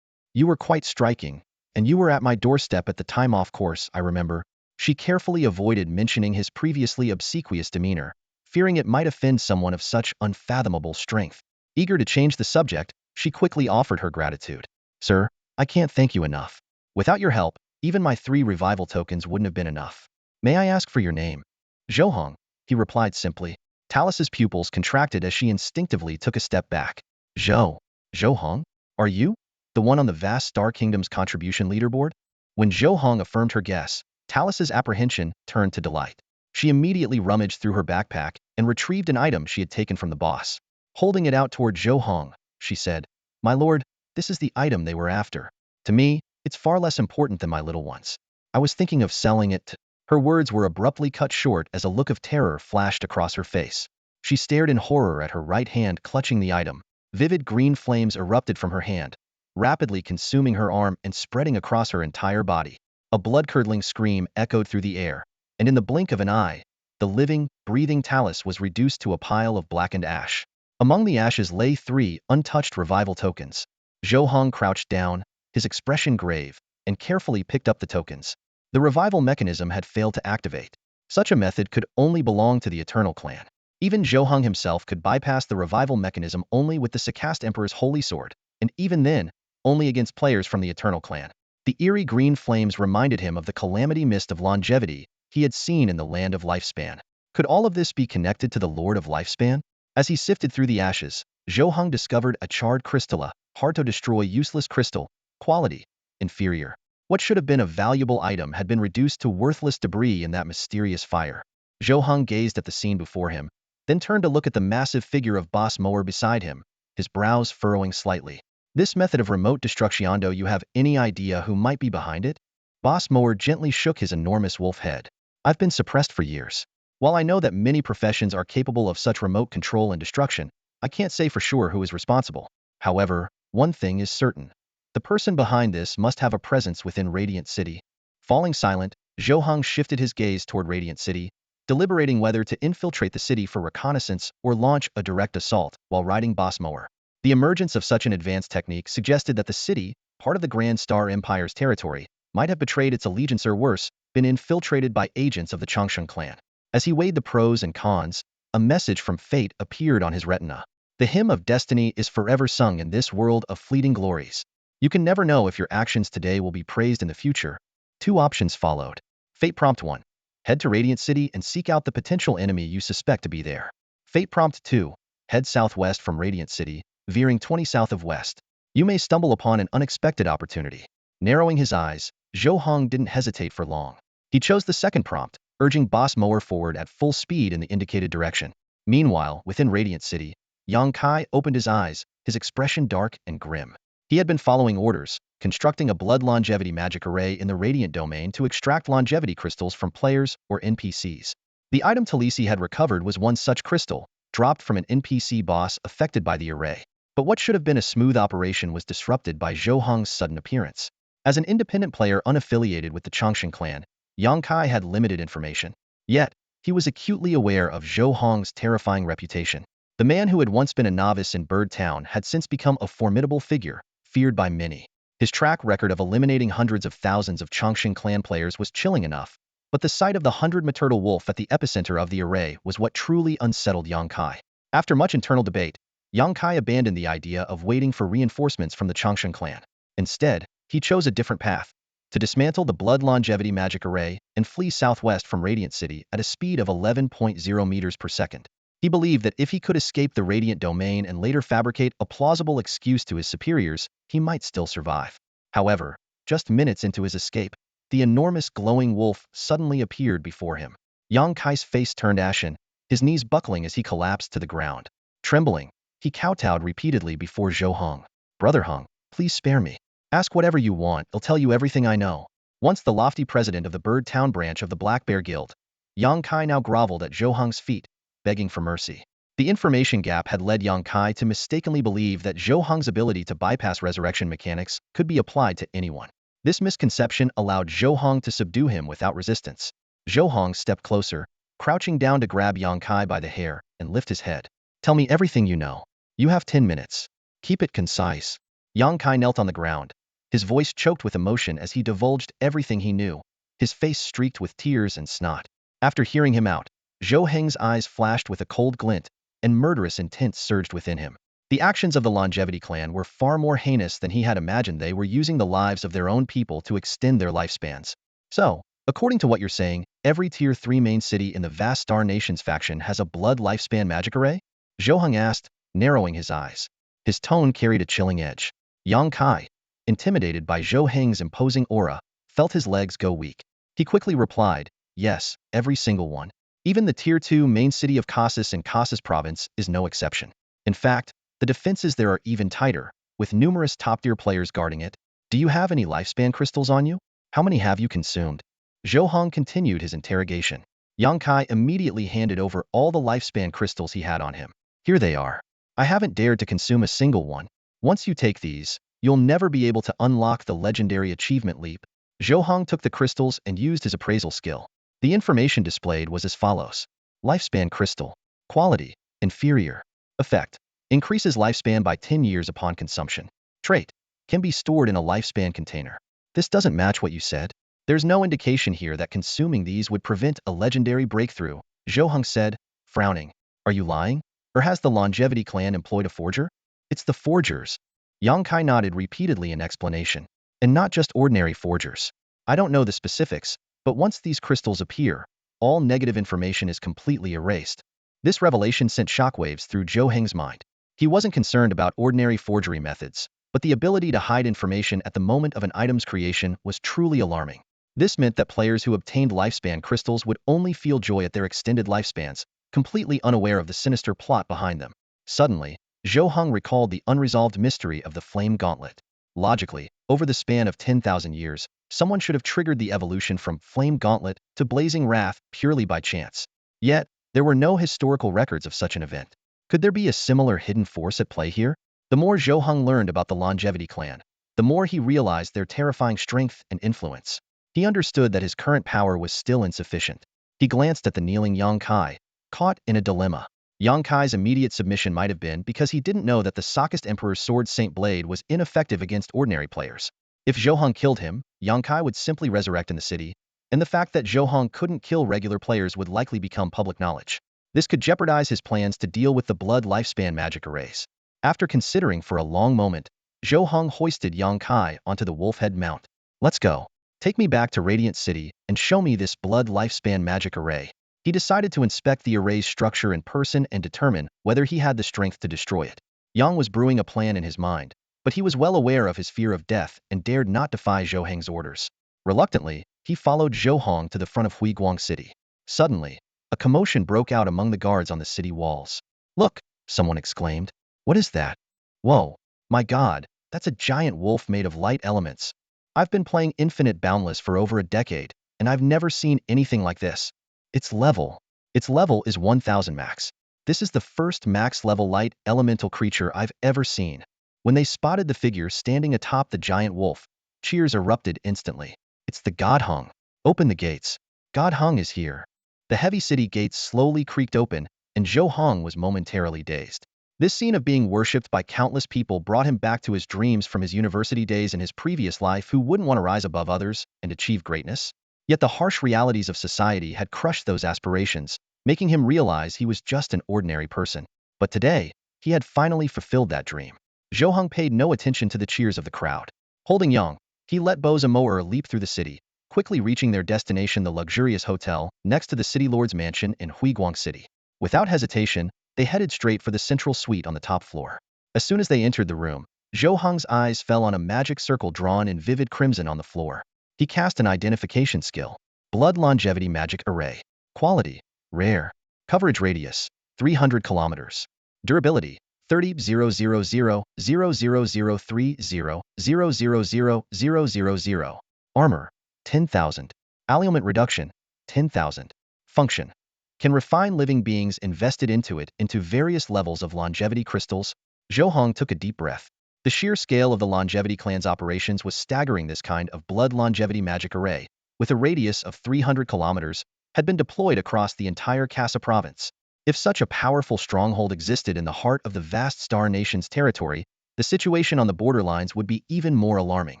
Speaker 1: You were quite striking, and you were at my doorstep at the time. Off course, I remember. She carefully avoided mentioning his previously obsequious demeanor, fearing it might offend someone of such unfathomable strength. Eager to change the subject, she quickly offered her gratitude. Sir, I can't thank you enough. Without your help, even my 3 revival tokens wouldn't have been enough. May I ask for your name? Zhou Heng, he replied simply. Talus's pupils contracted as she instinctively took a step back. Zhou Heng? Are you? The one on the vast Star Kingdom's contribution leaderboard? When Zhou Heng affirmed her guess, Talus's apprehension turned to delight. She immediately rummaged through her backpack and retrieved an item she had taken from the boss. Holding it out toward Zhou Heng, she said, My lord, this is the item they were after. To me, it's far less important than my little ones. I was thinking of selling it. Her words were abruptly cut short as a look of terror flashed across her face. She stared in horror at her right hand clutching the item. Vivid green flames erupted from her hand, rapidly consuming her arm and spreading across her entire body. A blood-curdling scream echoed through the air, and in the blink of an eye, the living, breathing Talus was reduced to a pile of blackened ash. Among the ashes lay 3 untouched revival tokens. Zhou Heng crouched down, his expression grave, and carefully picked up the tokens. The revival mechanism had failed to activate. Such a method could only belong to the Eternal Clan. Even Zhou Heng himself could bypass the revival mechanism only with the Sakast Emperor's Holy Sword, and even then, only against players from the Eternal Clan. The eerie green flames reminded him of the calamity mist of longevity he had seen in the Land of Lifespan. Could all of this be connected to the Lord of Lifespan? As he sifted through the ashes, Zhou Heng discovered a charred crystalla, hard-to-destroy useless crystal, quality, inferior. What should have been a valuable item had been reduced to worthless debris in that mysterious fire. Zhou Heng gazed at the scene before him, then turned to look at the massive figure of Boss Mower beside him, his brows furrowing slightly. This method of remote destruction, do you have any idea who might be behind it? Boss Mower gently shook his enormous wolf head. I've been suppressed for years. While I know that many professions are capable of such remote control and destruction, I can't say for sure who is responsible. However, one thing is certain. The person behind this must have a presence within Radiant City. Falling silent, Zhou Heng shifted his gaze toward Radiant City, deliberating whether to infiltrate the city for reconnaissance or launch a direct assault while riding Boss Mower. The emergence of such an advanced technique suggested that the city, part of the Grand Star Empire's territory, might have betrayed its allegiance or worse, been infiltrated by agents of the Changsheng clan. As he weighed the pros and cons, a message from fate appeared on his retina. The hymn of destiny is forever sung in this world of fleeting glories. You can never know if your actions today will be praised in the future. 2 options followed. Fate Prompt 1. Head to Radiant City and seek out the potential enemy you suspect to be there. Fate Prompt 2. Head southwest from Radiant City, veering 20 south of west. You may stumble upon an unexpected opportunity. Narrowing his eyes, Zhou Heng didn't hesitate for long. He chose the second prompt, urging Boss Mower forward at full speed in the indicated direction. Meanwhile, within Radiant City, Yang Kai opened his eyes, his expression dark and grim. He had been following orders, constructing a blood longevity magic array in the Radiant domain to extract longevity crystals from players or NPCs. The item Talisi had recovered was one such crystal, dropped from an NPC boss affected by the array. But what should have been a smooth operation was disrupted by Zhou Heng's sudden appearance. As an independent player unaffiliated with the Changsheng clan, Yang Kai had limited information. Yet, he was acutely aware of Zhou Heng's terrifying reputation. The man who had once been a novice in Bird Town had since become a formidable figure, feared by many. His track record of eliminating hundreds of thousands of Changsheng clan players was chilling enough, but the sight of the 100 turtle wolf at the epicenter of the array was what truly unsettled Yang Kai. After much internal debate, Yang Kai abandoned the idea of waiting for reinforcements from the Changsheng clan. Instead, he chose a different path, to dismantle the blood longevity magic array and flee southwest from Radiant City at a speed of 11.0 meters per second. He believed that if he could escape the Radiant domain and later fabricate a plausible excuse to his superiors, he might still survive. However, just minutes into his escape, the enormous glowing wolf suddenly appeared before him. Yang Kai's face turned ashen, his knees buckling as he collapsed to the ground. Trembling, he kowtowed repeatedly before Zhou Heng. Brother Heng, please spare me. Ask whatever you want, I'll tell you everything I know. Once the lofty president of the Bird Town branch of the Black Bear Guild, Yang Kai now groveled at Zhou Heng's feet, begging for mercy. The information gap had led Yang Kai to mistakenly believe that Zhou Heng's ability to bypass resurrection mechanics could be applied to anyone. This misconception allowed Zhou Heng to subdue him without resistance. Zhou Heng stepped closer, crouching down to grab Yang Kai by the hair and lift his head. Tell me everything you know. You have 10 minutes. Keep it concise. Yang Kai knelt on the ground, his voice choked with emotion as he divulged everything he knew, his face streaked with tears and snot. After hearing him out, Zhou Heng's eyes flashed with a cold glint, and murderous intent surged within him. The actions of the Longevity clan were far more heinous than he had imagined. They were using the lives of their own people to extend their lifespans. So, according to what you're saying, every Tier 3 main city in the vast Star Nations faction has a blood lifespan magic array? Zhou Heng asked, narrowing his eyes. His tone carried a chilling edge. Yang Kai, intimidated by Zhou Heng's imposing aura, felt his legs go weak. He quickly replied, yes, every single one. Even the Tier 2 main city of Cassis and Cassis province is no exception. In fact, the defenses there are even tighter, with numerous top-tier players guarding it. Do you have any lifespan crystals on you? How many have you consumed? Zhou Heng continued his interrogation. Yang Kai immediately handed over all the lifespan crystals he had on him. Here they are. I haven't dared to consume a single one. Once you take these, you'll never be able to unlock the legendary achievement leap. Zhou Heng took the crystals and used his appraisal skill. The information displayed was as follows. Lifespan crystal. Quality. Inferior. Effect. Increases lifespan by 10 years upon consumption. Trait. Can be stored in a lifespan container. This doesn't match what you said. There's no indication here that consuming these would prevent a legendary breakthrough, Zhou Heng said, frowning. Are you lying? Or has the Longevity clan employed a forger? It's the forgers. Yang Kai nodded repeatedly in explanation. And not just ordinary forgers. I don't know the specifics, but once these crystals appear, all negative information is completely erased. This revelation sent shockwaves through Zhou Heng's mind. He wasn't concerned about ordinary forgery methods, but the ability to hide information at the moment of an item's creation was truly alarming. This meant that players who obtained lifespan crystals would only feel joy at their extended lifespans, completely unaware of the sinister plot behind them. Suddenly, Zhou Heng recalled the unresolved mystery of the Flame Gauntlet. Logically, over the span of 10,000 years, someone should have triggered the evolution from Flame Gauntlet to Blazing Wrath purely by chance. Yet, there were no historical records of such an event. Could there be a similar hidden force at play here? The more Zhou Heng learned about the Longevity clan, the more he realized their terrifying strength and influence. He understood that his current power was still insufficient. He glanced at the kneeling Yang Kai, caught in a dilemma. Yang Kai's immediate submission might have been because he didn't know that the Sakist Emperor's sword Saint Blade was ineffective against ordinary players. If Zhou Heng killed him, Yang Kai would simply resurrect in the city, and the fact that Zhou Heng couldn't kill regular players would likely become public knowledge. This could jeopardize his plans to deal with the blood lifespan magic arrays. After considering for a long moment, Zhou Heng hoisted Yang Kai onto the wolf-head mount. Let's go. Take me back to Radiant City and show me this blood lifespan magic array. He decided to inspect the array's structure in person and determine whether he had the strength to destroy it. Yang was brewing a plan in his mind, but he was well aware of his fear of death and dared not defy Zhou Heng's orders. Reluctantly, he followed Zhou Heng to the front of Huiguang City. Suddenly, a commotion broke out among the guards on the city walls. Look, someone exclaimed. What is that? Whoa, my god, that's a giant wolf made of light elements. I've been playing Infinite Boundless for over a decade, and I've never seen anything like this. Its level is 1000 max. This is the first max level light elemental creature I've ever seen. When they spotted the figure standing atop the giant wolf, cheers erupted instantly. It's the God Heng. Open the gates. God Heng is here. The heavy city gates slowly creaked open, and Zhou Heng was momentarily dazed. This scene of being worshipped by countless people brought him back to his dreams from his university days in his previous life. Who wouldn't want to rise above others and achieve greatness? Yet the harsh realities of society had crushed those aspirations, making him realize he was just an ordinary person. But today, he had finally fulfilled that dream. Zhou Heng paid no attention to the cheers of the crowd. Holding Yang, he let Boza Moer leap through the city, quickly reaching their destination, the luxurious hotel next to the city lord's mansion in Huiguang City. Without hesitation, they headed straight for the central suite on the top floor. As soon as they entered the room, Zhou Heng's eyes fell on a magic circle drawn in vivid crimson on the floor. He cast an identification skill. Blood Longevity Magic Array. Quality: Rare. Coverage radius: 300 kilometers. Durability: 30,000,000,000,000,000,000. Armor: 10,000. Allurement reduction: 10,000. Function: can refine living beings invested into it into various levels of longevity crystals. Zhou Heng took a deep breath. The sheer scale of the Longevity clan's operations was staggering. This kind of blood longevity magic array, with a radius of 300 kilometers, had been deployed across the entire Kasa province. If such a powerful stronghold existed in the heart of the vast Star Nation's territory, the situation on the borderlines would be even more alarming.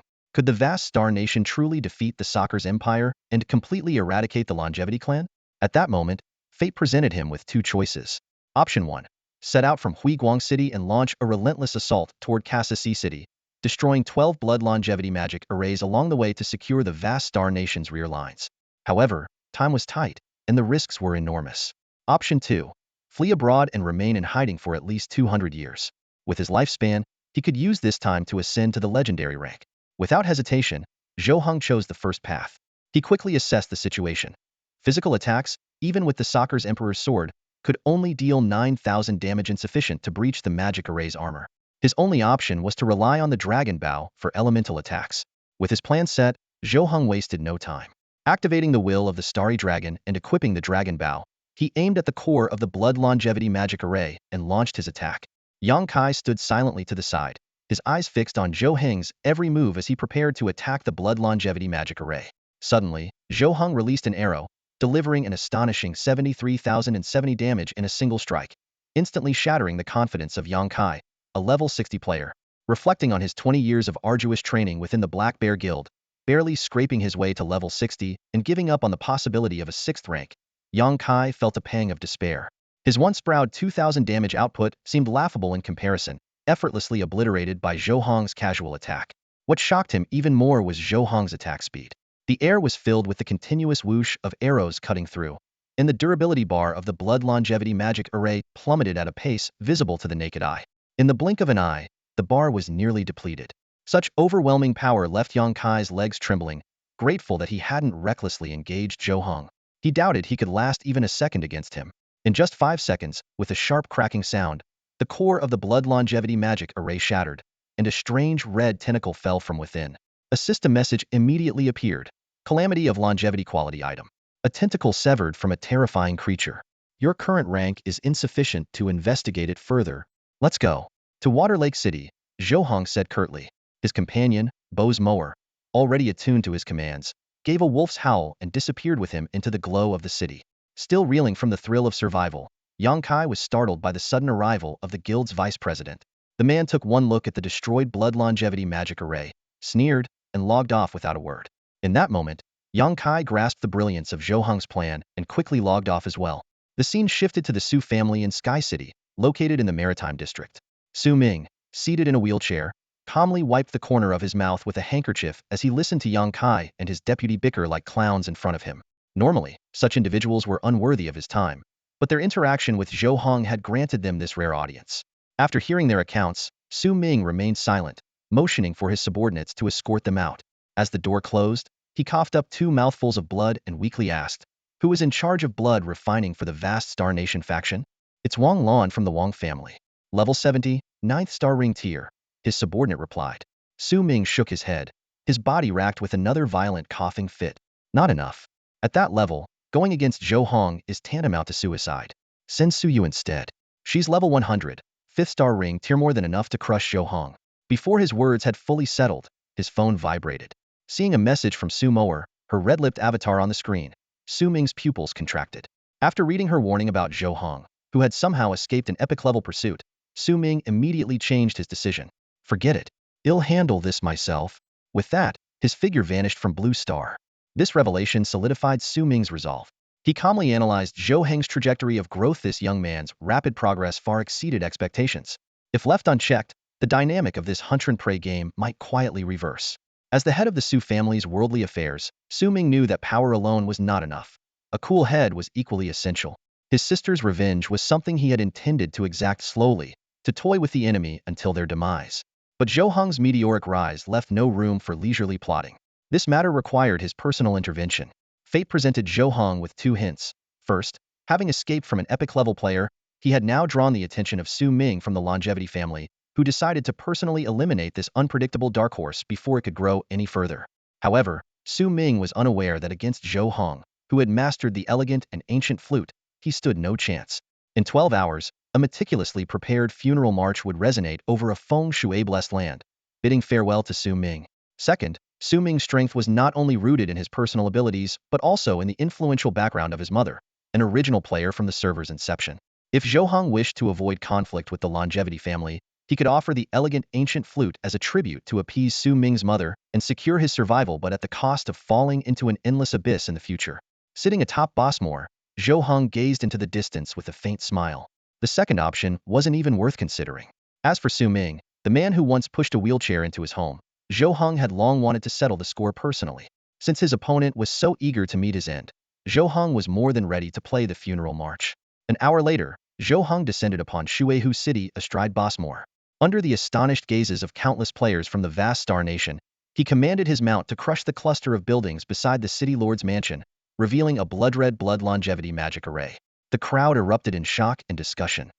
Speaker 1: Could the vast Star Nation truly defeat the Sakist Empire and completely eradicate the Longevity clan? At that moment, fate presented him with two choices. Option 1. Set out from Huiguang City and launch a relentless assault toward Kasa City, destroying 12 blood longevity magic arrays along the way to secure the vast Star Nation's rear lines. However, time was tight, and the risks were enormous. Option 2. Flee abroad and remain in hiding for at least 200 years. With his lifespan, he could use this time to ascend to the legendary rank. Without hesitation, Zhou Heng chose the first path. He quickly assessed the situation. Physical attacks, even with the Sakist Emperor's sword, could only deal 9,000 damage, insufficient to breach the magic array's armor. His only option was to rely on the Dragon Bow for elemental attacks. With his plan set, Zhou Heng wasted no time. Activating the will of the Starry Dragon and equipping the Dragon Bow, he aimed at the core of the blood longevity magic array and launched his attack. Yang Kai stood silently to the side, his eyes fixed on Zhou Heng's every move as he prepared to attack the blood longevity magic array. Suddenly, Zhou Heng released an arrow, delivering an astonishing 73,070 damage in a single strike, instantly shattering the confidence of Yang Kai, a level 60 player. Reflecting on his 20 years of arduous training within the Black Bear Guild, barely scraping his way to level 60 and giving up on the possibility of a 6th rank, Yang Kai felt a pang of despair. His once proud 2,000 damage output seemed laughable in comparison, effortlessly obliterated by Zhou Heng's casual attack. What shocked him even more was Zhou Heng's attack speed. The air was filled with the continuous whoosh of arrows cutting through, and the durability bar of the blood longevity magic array plummeted at a pace visible to the naked eye. In the blink of an eye, the bar was nearly depleted. Such overwhelming power left Yang Kai's legs trembling, grateful that he hadn't recklessly engaged Zhou Heng. He doubted he could last even a second against him. In just 5 seconds, with a sharp cracking sound, the core of the blood longevity magic array shattered, and a strange red tentacle fell from within. A system message immediately appeared. Calamity of longevity quality item. A tentacle severed from a terrifying creature. Your current rank is insufficient to investigate it further. Let's go. To Water Lake City, Zhou Heng said curtly. His companion, Bo's mower, already attuned to his commands, gave a wolf's howl and disappeared with him into the glow of the city. Still reeling from the thrill of survival, Yang Kai was startled by the sudden arrival of the guild's vice president. The man took one look at the destroyed blood longevity magic array, sneered, and logged off without a word. In that moment, Yang Kai grasped the brilliance of Zhou Heng's plan and quickly logged off as well. The scene shifted to the Su family in Sky City, located in the Maritime District. Su Ming, seated in a wheelchair, calmly wiped the corner of his mouth with a handkerchief as he listened to Yang Kai and his deputy bicker like clowns in front of him. Normally, such individuals were unworthy of his time, but their interaction with Zhou Heng had granted them this rare audience. After hearing their accounts, Su Ming remained silent, motioning for his subordinates to escort them out. As the door closed, he coughed up 2 mouthfuls of blood and weakly asked, "Who was in charge of blood refining for the vast Star Nation faction?" "It's Wang Lan from the Wang family. Level 70, 9th star ring tier," his subordinate replied. Su Ming shook his head, his body racked with another violent coughing fit. Not enough. At that level, going against Zhou Heng is tantamount to suicide. Send Su Yu instead. She's level 100, 5th star ring tier, more than enough to crush Zhou Heng. Before his words had fully settled, his phone vibrated. Seeing a message from Su Mower, her red-lipped avatar on the screen, Su Ming's pupils contracted. After reading her warning about Zhou Heng, who had somehow escaped an epic-level pursuit, Su Ming immediately changed his decision. Forget it. I'll handle this myself. With that, his figure vanished from Blue Star. This revelation solidified Su Ming's resolve. He calmly analyzed Zhou Heng's trajectory of growth. This young man's rapid progress far exceeded expectations. If left unchecked, the dynamic of this hunt-and-prey game might quietly reverse. As the head of the Su family's worldly affairs, Su Ming knew that power alone was not enough. A cool head was equally essential. His sister's revenge was something he had intended to exact slowly, to toy with the enemy until their demise. But Zhou Heng's meteoric rise left no room for leisurely plotting. This matter required his personal intervention. Fate presented Zhou Heng with 2 hints. First, having escaped from an epic-level player, he had now drawn the attention of Su Ming from the Longevity family, who decided to personally eliminate this unpredictable dark horse before it could grow any further. However, Su Ming was unaware that against Zhou Heng, who had mastered the elegant and ancient flute, he stood no chance. In 12 hours, a meticulously prepared funeral march would resonate over a feng shui-blessed land, bidding farewell to Su Ming. Second, Su Ming's strength was not only rooted in his personal abilities, but also in the influential background of his mother, an original player from the server's inception. If Zhou Heng wished to avoid conflict with the Longevity family, he could offer the elegant ancient flute as a tribute to appease Su Ming's mother and secure his survival, but at the cost of falling into an endless abyss in the future. Sitting atop Bossmore, Zhou Heng gazed into the distance with a faint smile. The second option wasn't even worth considering. As for Su Ming, the man who once pushed a wheelchair into his home, Zhou Heng had long wanted to settle the score personally. Since his opponent was so eager to meet his end, Zhou Heng was more than ready to play the funeral march. An hour later, Zhou Heng descended upon Shuehu City astride Bossmore. Under the astonished gazes of countless players from the vast Star Nation, he commanded his mount to crush the cluster of buildings beside the city lord's mansion, revealing a blood-red blood longevity magic array. The crowd erupted in shock and discussion.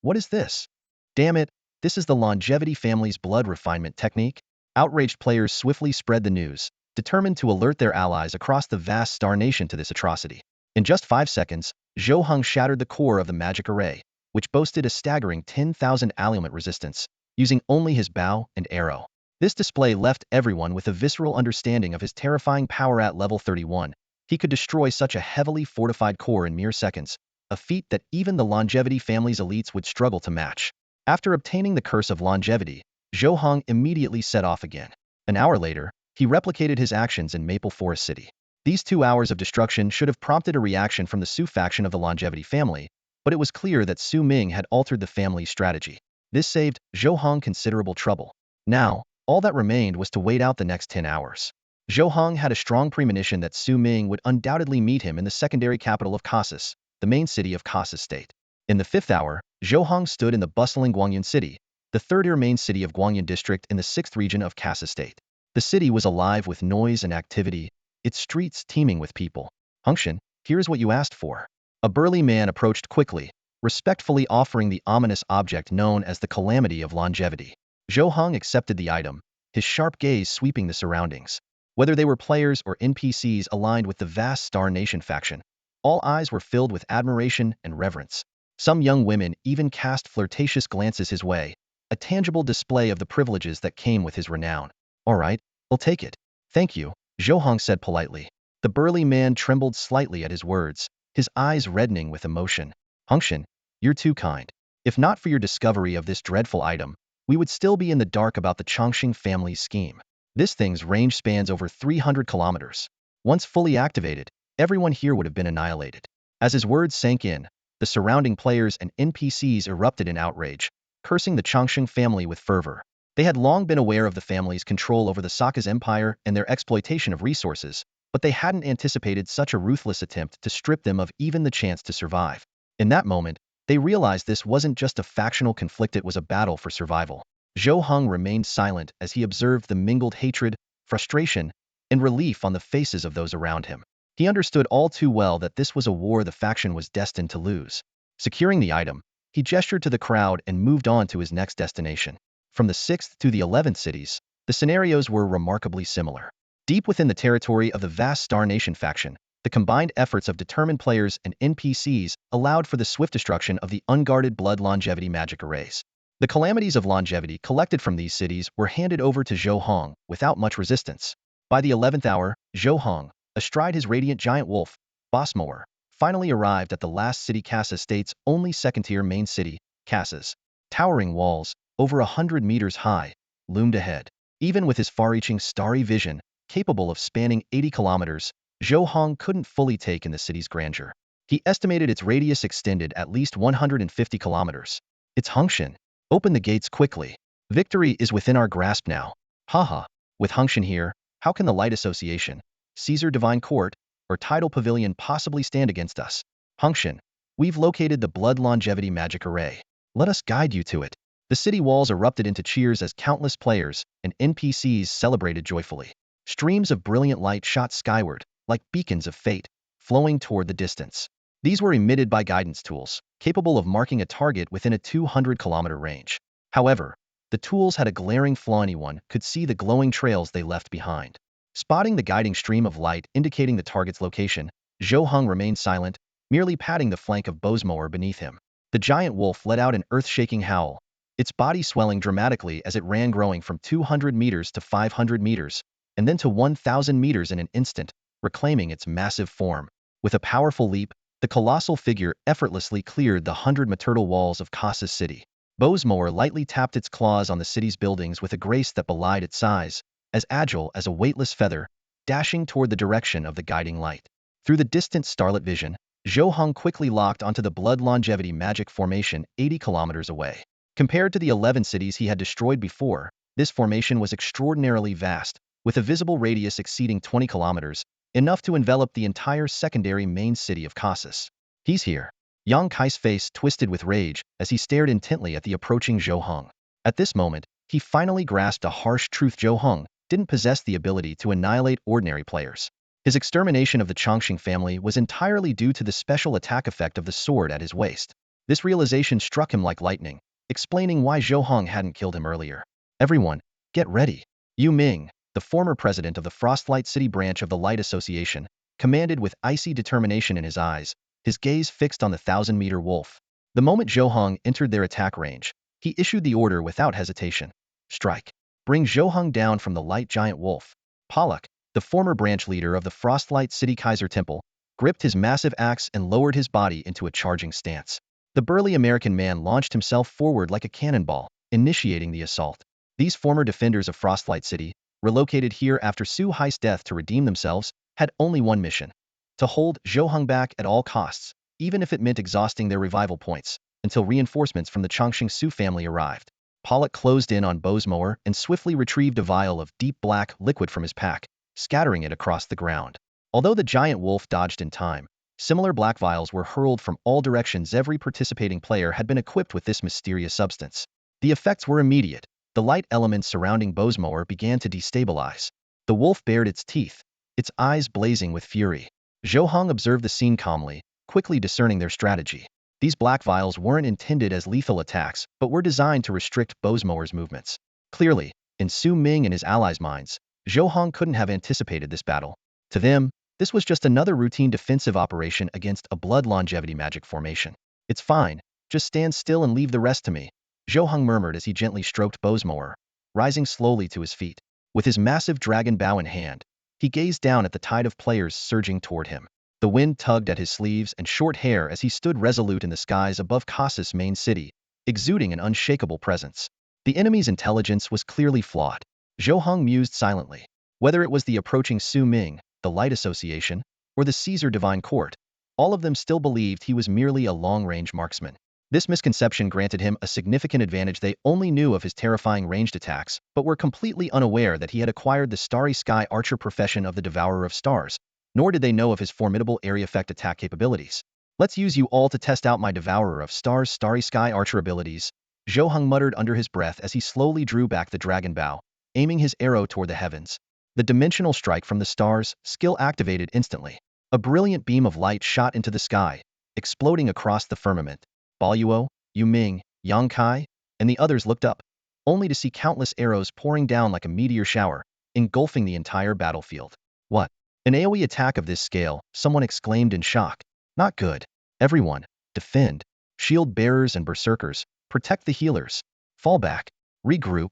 Speaker 1: What is this? Damn it, this is the Longevity family's blood refinement technique? Outraged players swiftly spread the news, determined to alert their allies across the vast Star Nation to this atrocity. In just 5 seconds, Zhou Heng shattered the core of the magic array, which boasted a staggering 10,000 ailment resistance, using only his bow and arrow. This display left everyone with a visceral understanding of his terrifying power. At level 31, he could destroy such a heavily fortified core in mere seconds, a feat that even the Longevity family's elites would struggle to match. After obtaining the Curse of Longevity, Zhou Heng immediately set off again. An hour later, he replicated his actions in Maple Forest City. These 2 hours of destruction should have prompted a reaction from the Su faction of the Longevity family, but it was clear that Su Ming had altered the family's strategy. This saved Zhou Heng considerable trouble. Now, all that remained was to wait out the next 10 hours. Zhou Heng had a strong premonition that Su Ming would undoubtedly meet him in the secondary capital of Casas, the main city of Casas State. In the 5th hour, Zhou Heng stood in the bustling Guangyan city, the third-tier main city of Guangyan district in the 6th region of Casas State. The city was alive with noise and activity, its streets teeming with people. Hengshan, here's what you asked for. A burly man approached quickly, respectfully offering the ominous object known as the Calamity of Longevity. Zhou Heng accepted the item, his sharp gaze sweeping the surroundings. Whether they were players or NPCs aligned with the vast Star Nation faction, all eyes were filled with admiration and reverence. Some young women even cast flirtatious glances his way, a tangible display of the privileges that came with his renown. All right, I'll take it. Thank you, Zhou Heng said politely. The burly man trembled slightly at his words, his eyes reddening with emotion. Hengshan, you're too kind. If not for your discovery of this dreadful item, we would still be in the dark about the Chongqing family's scheme. This thing's range spans over 300 kilometers. Once fully activated, everyone here would have been annihilated. As his words sank in, the surrounding players and NPCs erupted in outrage, cursing the Chongqing family with fervor. They had long been aware of the family's control over the Saka's empire and their exploitation of resources, but they hadn't anticipated such a ruthless attempt to strip them of even the chance to survive. In that moment, they realized this wasn't just a factional conflict, it was a battle for survival. Zhou Heng remained silent as he observed the mingled hatred, frustration, and relief on the faces of those around him. He understood all too well that this was a war the faction was destined to lose. Securing the item, he gestured to the crowd and moved on to his next destination. From the 6th to the 11th cities, the scenarios were remarkably similar. Deep within the territory of the vast Star Nation faction, the combined efforts of determined players and NPCs allowed for the swift destruction of the unguarded blood longevity magic arrays. The calamities of longevity collected from these cities were handed over to Zhou Heng without much resistance. By the 11th hour, Zhou Heng, astride his radiant giant wolf, Bossmower, finally arrived at the last city, Casas State's only second-tier main city, Casas. Towering walls, over 100 meters high, loomed ahead. Even with his far-reaching starry vision, capable of spanning 80 kilometers, Zhou Heng couldn't fully take in the city's grandeur. He estimated its radius extended at least 150 kilometers. It's Hengshan. Open the gates quickly. Victory is within our grasp now. Haha. With Hengshan here, how can the Light Association, Caesar Divine Court, or Tidal Pavilion possibly stand against us? Hengshan, we've located the Blood Longevity Magic Array. Let us guide you to it. The city walls erupted into cheers as countless players and NPCs celebrated joyfully. Streams of brilliant light shot skyward, like beacons of fate, flowing toward the distance. These were emitted by guidance tools, capable of marking a target within a 200-kilometer range. However, the tools had a glaring flaw: anyone could see the glowing trails they left behind. Spotting the guiding stream of light indicating the target's location, Zhou Heng remained silent, merely patting the flank of Bossmower beneath him. The giant wolf let out an earth-shaking howl, its body swelling dramatically as it ran, growing from 200 meters to 500 meters, and then to 1,000 meters in an instant, reclaiming its massive form. With a powerful leap, the colossal figure effortlessly cleared the 100-meter walls of Casas City. Bossmower lightly tapped its claws on the city's buildings with a grace that belied its size, as agile as a weightless feather, dashing toward the direction of the guiding light. Through the distant starlit vision, Zhou Heng quickly locked onto the Blood Longevity Magic Formation 80 kilometers away. Compared to the 11 cities he had destroyed before, this formation was extraordinarily vast, with a visible radius exceeding 20 kilometers, enough to envelop the entire secondary main city of Casas. He's here. Yang Kai's face twisted with rage as he stared intently at the approaching Zhou Heng. At this moment, he finally grasped a harsh truth: Zhou Heng didn't possess the ability to annihilate ordinary players. His extermination of the Chongqing family was entirely due to the special attack effect of the sword at his waist. This realization struck him like lightning, explaining why Zhou Heng hadn't killed him earlier. Everyone, get ready. Yu Ming, the former president of the Frostlight City branch of the Light Association, commanded with icy determination in his eyes, his gaze fixed on the 1,000-meter wolf. The moment Zhou Heng entered their attack range, he issued the order without hesitation. Strike. Bring Zhou Heng down from the light giant wolf. Pollock, the former branch leader of the Frostlight City Kaiser Temple, gripped his massive axe and lowered his body into a charging stance. The burly American man launched himself forward like a cannonball, initiating the assault. These former defenders of Frostlight City, relocated here after Zhou Hai's death to redeem themselves, had only one mission: to hold Zhou Heng back at all costs, even if it meant exhausting their revival points. until reinforcements from the Chongqing Su family arrived. Pollock closed in on Bowsmower and swiftly retrieved a vial of deep black liquid from his pack, scattering it across the ground. Although the giant wolf dodged in time, similar black vials were hurled from all directions. Every participating player had been equipped with this mysterious substance. The effects were immediate. The light elements surrounding Bowsmower began to destabilize. The wolf bared its teeth, its eyes blazing with fury. Zhou Heng observed the scene calmly, quickly discerning their strategy. These black vials weren't intended as lethal attacks, but were designed to restrict Bowsmower's movements. Clearly, in Su Ming and his allies' minds, Zhou Heng couldn't have anticipated this battle. To them, this was just another routine defensive operation against a blood longevity magic formation. It's fine, just stand still and leave the rest to me, Zhou Heng murmured as he gently stroked Bowsmower, rising slowly to his feet. With his massive dragon bow in hand, he gazed down at the tide of players surging toward him. The wind tugged at his sleeves and short hair as he stood resolute in the skies above Casus' main city, exuding an unshakable presence. The enemy's intelligence was clearly flawed. Zhou Heng mused silently. Whether it was the approaching Su Ming, the Light Association, or the Caesar Divine Court, all of them still believed he was merely a long-range marksman. This misconception granted him a significant advantage. They only knew of his terrifying ranged attacks, but were completely unaware that he had acquired the Starry Sky Archer profession of the Devourer of Stars, nor did they know of his formidable area effect attack capabilities. Let's use you all to test out my Devourer of Stars Starry Sky Archer abilities, Zhou Heng muttered under his breath as he slowly drew back the dragon bow, aiming his arrow toward the heavens. The dimensional strike from the stars, skill activated instantly. A brilliant beam of light shot into the sky, exploding across the firmament. Baoyuo, Yu Ming, Yang Kai, and the others looked up, only to see countless arrows pouring down like a meteor shower, engulfing the entire battlefield. What? An AoE attack of this scale, someone exclaimed in shock. Not good. Everyone, defend. Shield bearers and berserkers, protect the healers. Fall back. Regroup.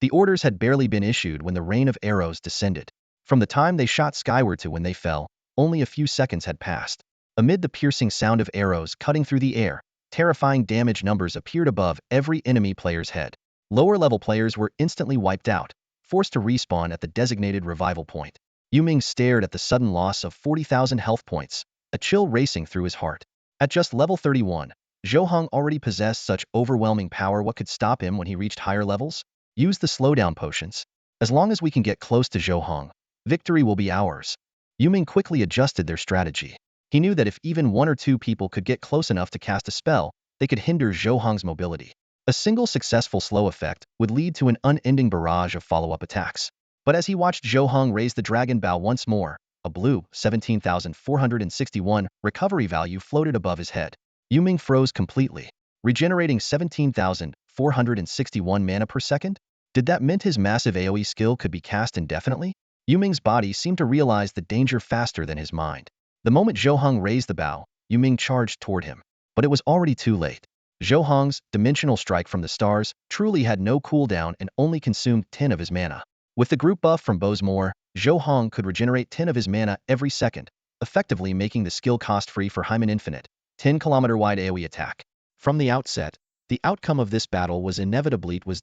Speaker 1: The orders had barely been issued when the rain of arrows descended. From the time they shot skyward to when they fell, only a few seconds had passed. Amid the piercing sound of arrows cutting through the air, terrifying damage numbers appeared above every enemy player's head. Lower-level players were instantly wiped out, forced to respawn at the designated revival point. Yu Ming stared at the sudden loss of 40,000 health points, a chill racing through his heart. At just level 31, Zhou Heng already possessed such overwhelming power. What could stop him when he reached higher levels? Use the slowdown potions. As long as we can get close to Zhou Heng, victory will be ours. Yu Ming quickly adjusted their strategy. He knew that if even one or two people could get close enough to cast a spell, they could hinder Zhou Heng's mobility. A single successful slow effect would lead to an unending barrage of follow-up attacks. But as he watched Zhou Heng raise the dragon bow once more, a blue, 17,461 recovery value floated above his head. Yu Ming froze completely, regenerating 17,461 mana per second? Did that mean his massive AoE skill could be cast indefinitely? Yu Ming's body seemed to realize the danger faster than his mind. The moment Zhou Heng raised the bow, Yu Ming charged toward him. But it was already too late. Zhou Heng's dimensional strike from the stars truly had no cooldown and only consumed 10 of his mana. With the group buff from Bowsmower, Zhou Heng could regenerate 10 of his mana every second, effectively making the skill cost-free for Hyman Infinite, 10-kilometer-wide AoE attack. From the outset, the outcome of this battle was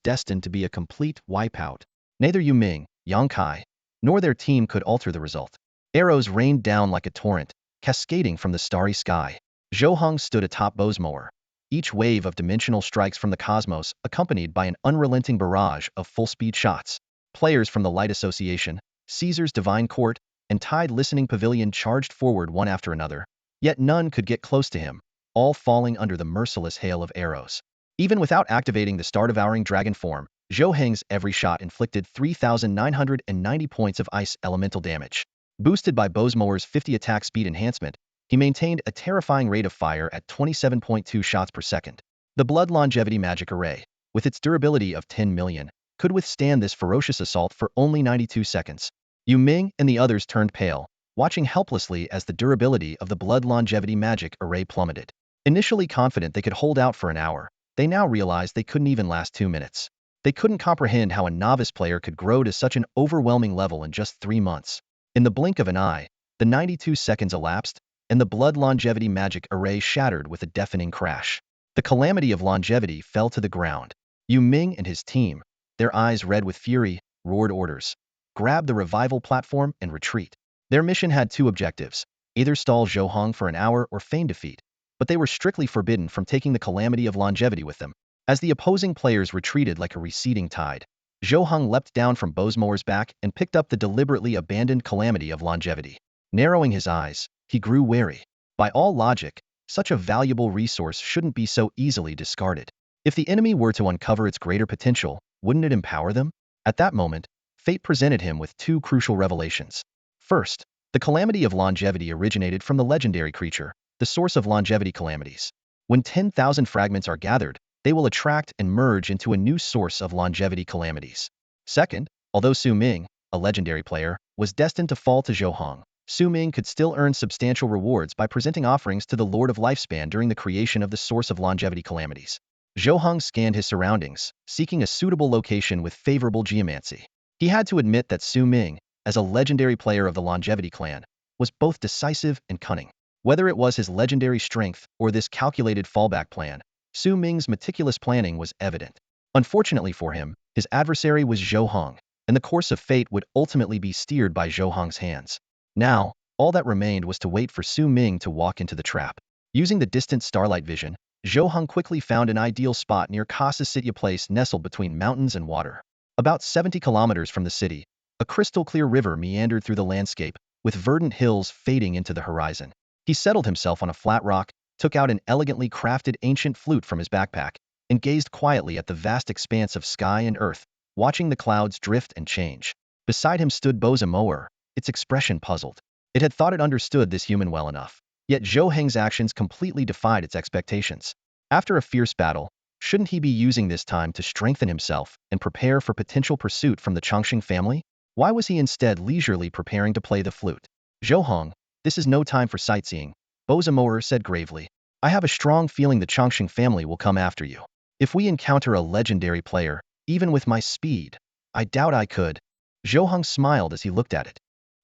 Speaker 1: destined to be a complete wipeout. Neither Yu Ming, Yang Kai, nor their team could alter the result. Arrows rained down like a torrent, cascading from the starry sky. Zhou Heng stood atop Bowsmower, each wave of dimensional strikes from the cosmos accompanied by an unrelenting barrage of full-speed shots. Players from the Light Association, Caesar's Divine Court, and Tide Listening Pavilion charged forward one after another, yet none could get close to him, all falling under the merciless hail of arrows. Even without activating the star-devouring dragon form, Zhou Heng's every shot inflicted 3,990 points of ice elemental damage. Boosted by Bowsmower's 50 attack speed enhancement, he maintained a terrifying rate of fire at 27.2 shots per second. The Blood Longevity Magic Array, with its durability of 10 million, could withstand this ferocious assault for only 92 seconds. Yu Ming and the others turned pale, watching helplessly as the durability of the Blood Longevity Magic Array plummeted. Initially confident they could hold out for an hour, they now realized they couldn't even last 2 minutes. They couldn't comprehend how a novice player could grow to such an overwhelming level in just 3 months. In the blink of an eye, the 92 seconds elapsed, and the Blood Longevity Magic Array shattered with a deafening crash. The calamity of longevity fell to the ground. Yu Ming and his team, their eyes red with fury, roared orders. Grab the revival platform and retreat. Their mission had 2 objectives, either stall Zhou Heng for an hour or feign defeat. but they were strictly forbidden from taking the calamity of longevity with them. As the opposing players retreated like a receding tide, Zhou Heng leapt down from Bozmore's back and picked up the deliberately abandoned calamity of longevity. Narrowing his eyes, he grew wary. By all logic, such a valuable resource shouldn't be so easily discarded. If the enemy were to uncover its greater potential, wouldn't it empower them? At that moment, fate presented him with two crucial revelations. First, the calamity of longevity originated from the legendary creature, the source of longevity calamities. When 10,000 fragments are gathered, they will attract and merge into a new source of longevity calamities. Second, although Su Ming, a legendary player, was destined to fall to Zhou Heng, Su Ming could still earn substantial rewards by presenting offerings to the Lord of Lifespan during the creation of the source of longevity calamities. Zhou Heng scanned his surroundings, seeking a suitable location with favorable geomancy. He had to admit that Su Ming, as a legendary player of the longevity clan, was both decisive and cunning. Whether it was his legendary strength or this calculated fallback plan, Su Ming's meticulous planning was evident. Unfortunately for him, his adversary was Zhou Heng, and the course of fate would ultimately be steered by Zhou Heng's hands. Now, all that remained was to wait for Su Ming to walk into the trap. Using the distant starlight vision, Zhou Heng quickly found an ideal spot near Casa Sitya Place nestled between mountains and water. About 70 kilometers from the city, a crystal-clear river meandered through the landscape, with verdant hills fading into the horizon. He settled himself on a flat rock, took out an elegantly crafted ancient flute from his backpack, and gazed quietly at the vast expanse of sky and earth, watching the clouds drift and change. Beside him stood Bozmorer, its expression puzzled. It had thought it understood this human well enough, yet Zhou Heng's actions completely defied its expectations. After a fierce battle, shouldn't he be using this time to strengthen himself and prepare for potential pursuit from the Chongqing family? Why was he instead leisurely preparing to play the flute? Zhou Heng, this is no time for sightseeing, Bozmorer said gravely. I have a strong feeling the Chongqing family will come after you. If we encounter a legendary player, even with my speed, I doubt I could. Zhou Heng smiled as he looked at it.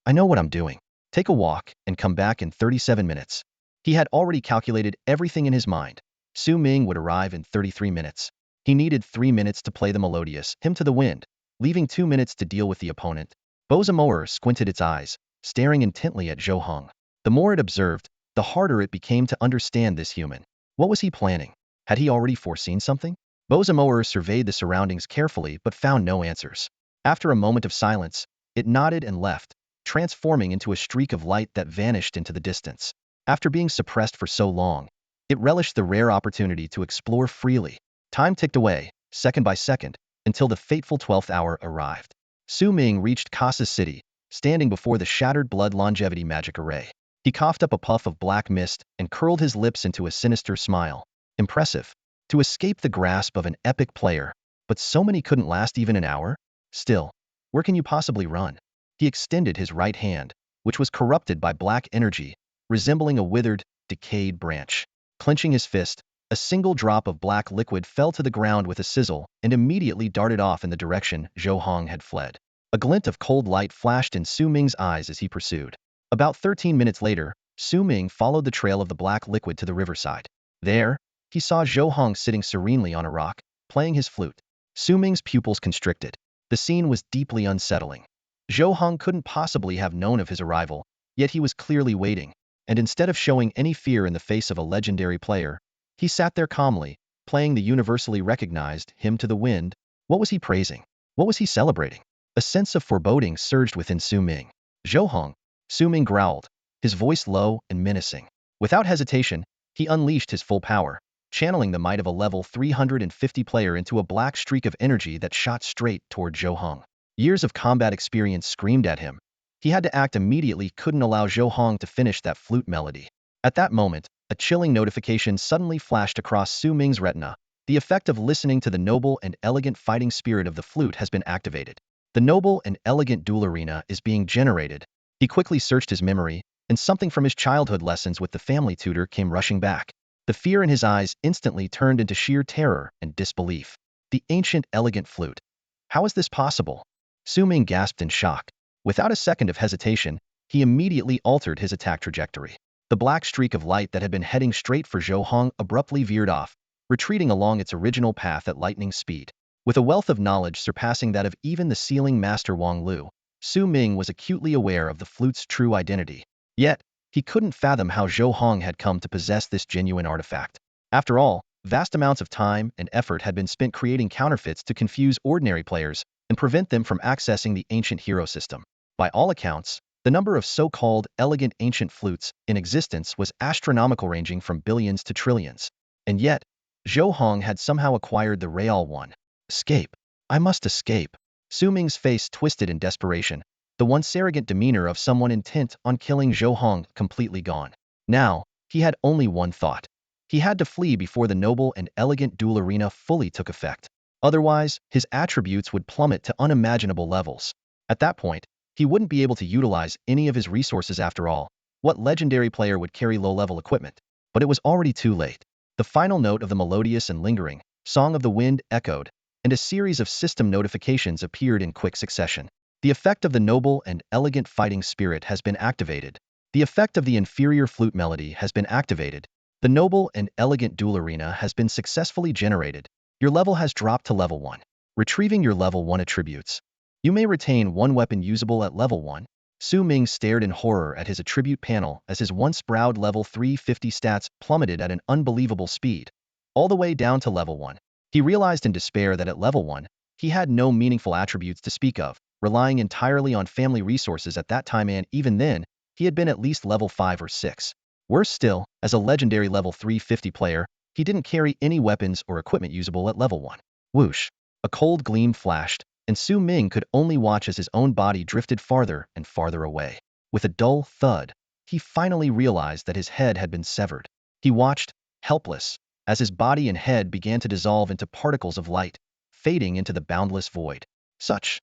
Speaker 1: I know what I'm doing. Take a walk and come back in 37 minutes. He had already calculated everything in his mind. Su Ming would arrive in 33 minutes. He needed 3 minutes to play the melodious hymn to the wind, leaving 2 minutes to deal with the opponent. Bozmorer squinted its eyes, staring intently at Zhou Heng. The more it observed, the harder it became to understand this human. What was he planning? Had he already foreseen something? Bozmorer surveyed the surroundings carefully but found no answers. After a moment of silence, it nodded and left, transforming into a streak of light that vanished into the distance. After being suppressed for so long, it relished the rare opportunity to explore freely. Time ticked away, second by second, until the fateful 12th hour arrived. Su Ming reached Casa City, standing before the shattered blood longevity magic array. He coughed up a puff of black mist and curled his lips into a sinister smile. Impressive. To escape the grasp of an epic player, but so many couldn't last even an hour? Still, where can you possibly run? He extended his right hand, which was corrupted by black energy, resembling a withered, decayed branch. Clenching his fist, a single drop of black liquid fell to the ground with a sizzle and immediately darted off in the direction Zhou Heng had fled. A glint of cold light flashed in Su Ming's eyes as he pursued. About 13 minutes later, Su Ming followed the trail of the black liquid to the riverside. There, he saw Zhou Heng sitting serenely on a rock, playing his flute. Su Ming's pupils constricted. The scene was deeply unsettling. Zhou Heng couldn't possibly have known of his arrival, yet he was clearly waiting, and instead of showing any fear in the face of a legendary player, he sat there calmly, playing the universally recognized hymn to the wind. What was he praising? What was he celebrating? A sense of foreboding surged within Su Ming. Zhou Heng, Su Ming growled, his voice low and menacing. Without hesitation, he unleashed his full power, channeling the might of a level 350 player into a black streak of energy that shot straight toward Zhou Heng. Years of combat experience screamed at him. He had to act immediately, couldn't allow Zhou Heng to finish that flute melody. At that moment, a chilling notification suddenly flashed across Su Ming's retina. The effect of listening to the noble and elegant fighting spirit of the flute has been activated. The noble and elegant duel arena is being generated. He quickly searched his memory, and something from his childhood lessons with the family tutor came rushing back. The fear in his eyes instantly turned into sheer terror and disbelief. The ancient elegant flute. How is this possible? Su Ming gasped in shock. Without a second of hesitation, he immediately altered his attack trajectory. The black streak of light that had been heading straight for Zhou Heng abruptly veered off, retreating along its original path at lightning speed. With a wealth of knowledge surpassing that of even the sealing master Wang Lu, Su Ming was acutely aware of the flute's true identity. Yet, He couldn't fathom how Zhou Heng had come to possess this genuine artifact. After all, vast amounts of time and effort had been spent creating counterfeits to confuse ordinary players and prevent them from accessing the ancient hero system. By all accounts, the number of so-called elegant ancient flutes in existence was astronomical, ranging from billions to trillions. And yet, Zhou Heng had somehow acquired the real one. Escape. I must escape. Su Ming's face twisted in desperation, the once arrogant demeanor of someone intent on killing Zhou Heng completely gone. Now, he had only one thought. He had to flee before the noble and elegant duel arena fully took effect. Otherwise, his attributes would plummet to unimaginable levels. At that point, he wouldn't be able to utilize any of his resources after all. What legendary player would carry low-level equipment? But it was already too late. The final note of the melodious and lingering Song of the Wind echoed, and a series of system notifications appeared in quick succession. The effect of the noble and elegant fighting spirit has been activated. The effect of the inferior flute melody has been activated. The noble and elegant duel arena has been successfully generated. Your level has dropped to level 1. Retrieving your level 1 attributes. You may retain one weapon usable at level 1. Su Ming stared in horror at his attribute panel as his once proud level 350 stats plummeted at an unbelievable speed, all the way down to level 1. He realized in despair that at level 1, he had no meaningful attributes to speak of, relying entirely on family resources at that time, and even then, he had been at least level 5 or 6. Worse still, as a legendary level 350 player, he didn't carry any weapons or equipment usable at level 1. Whoosh! A cold gleam flashed, and Su Ming could only watch as his own body drifted farther and farther away. With a dull thud, he finally realized that his head had been severed. He watched, helpless, as his body and head began to dissolve into particles of light, fading into the boundless void. Such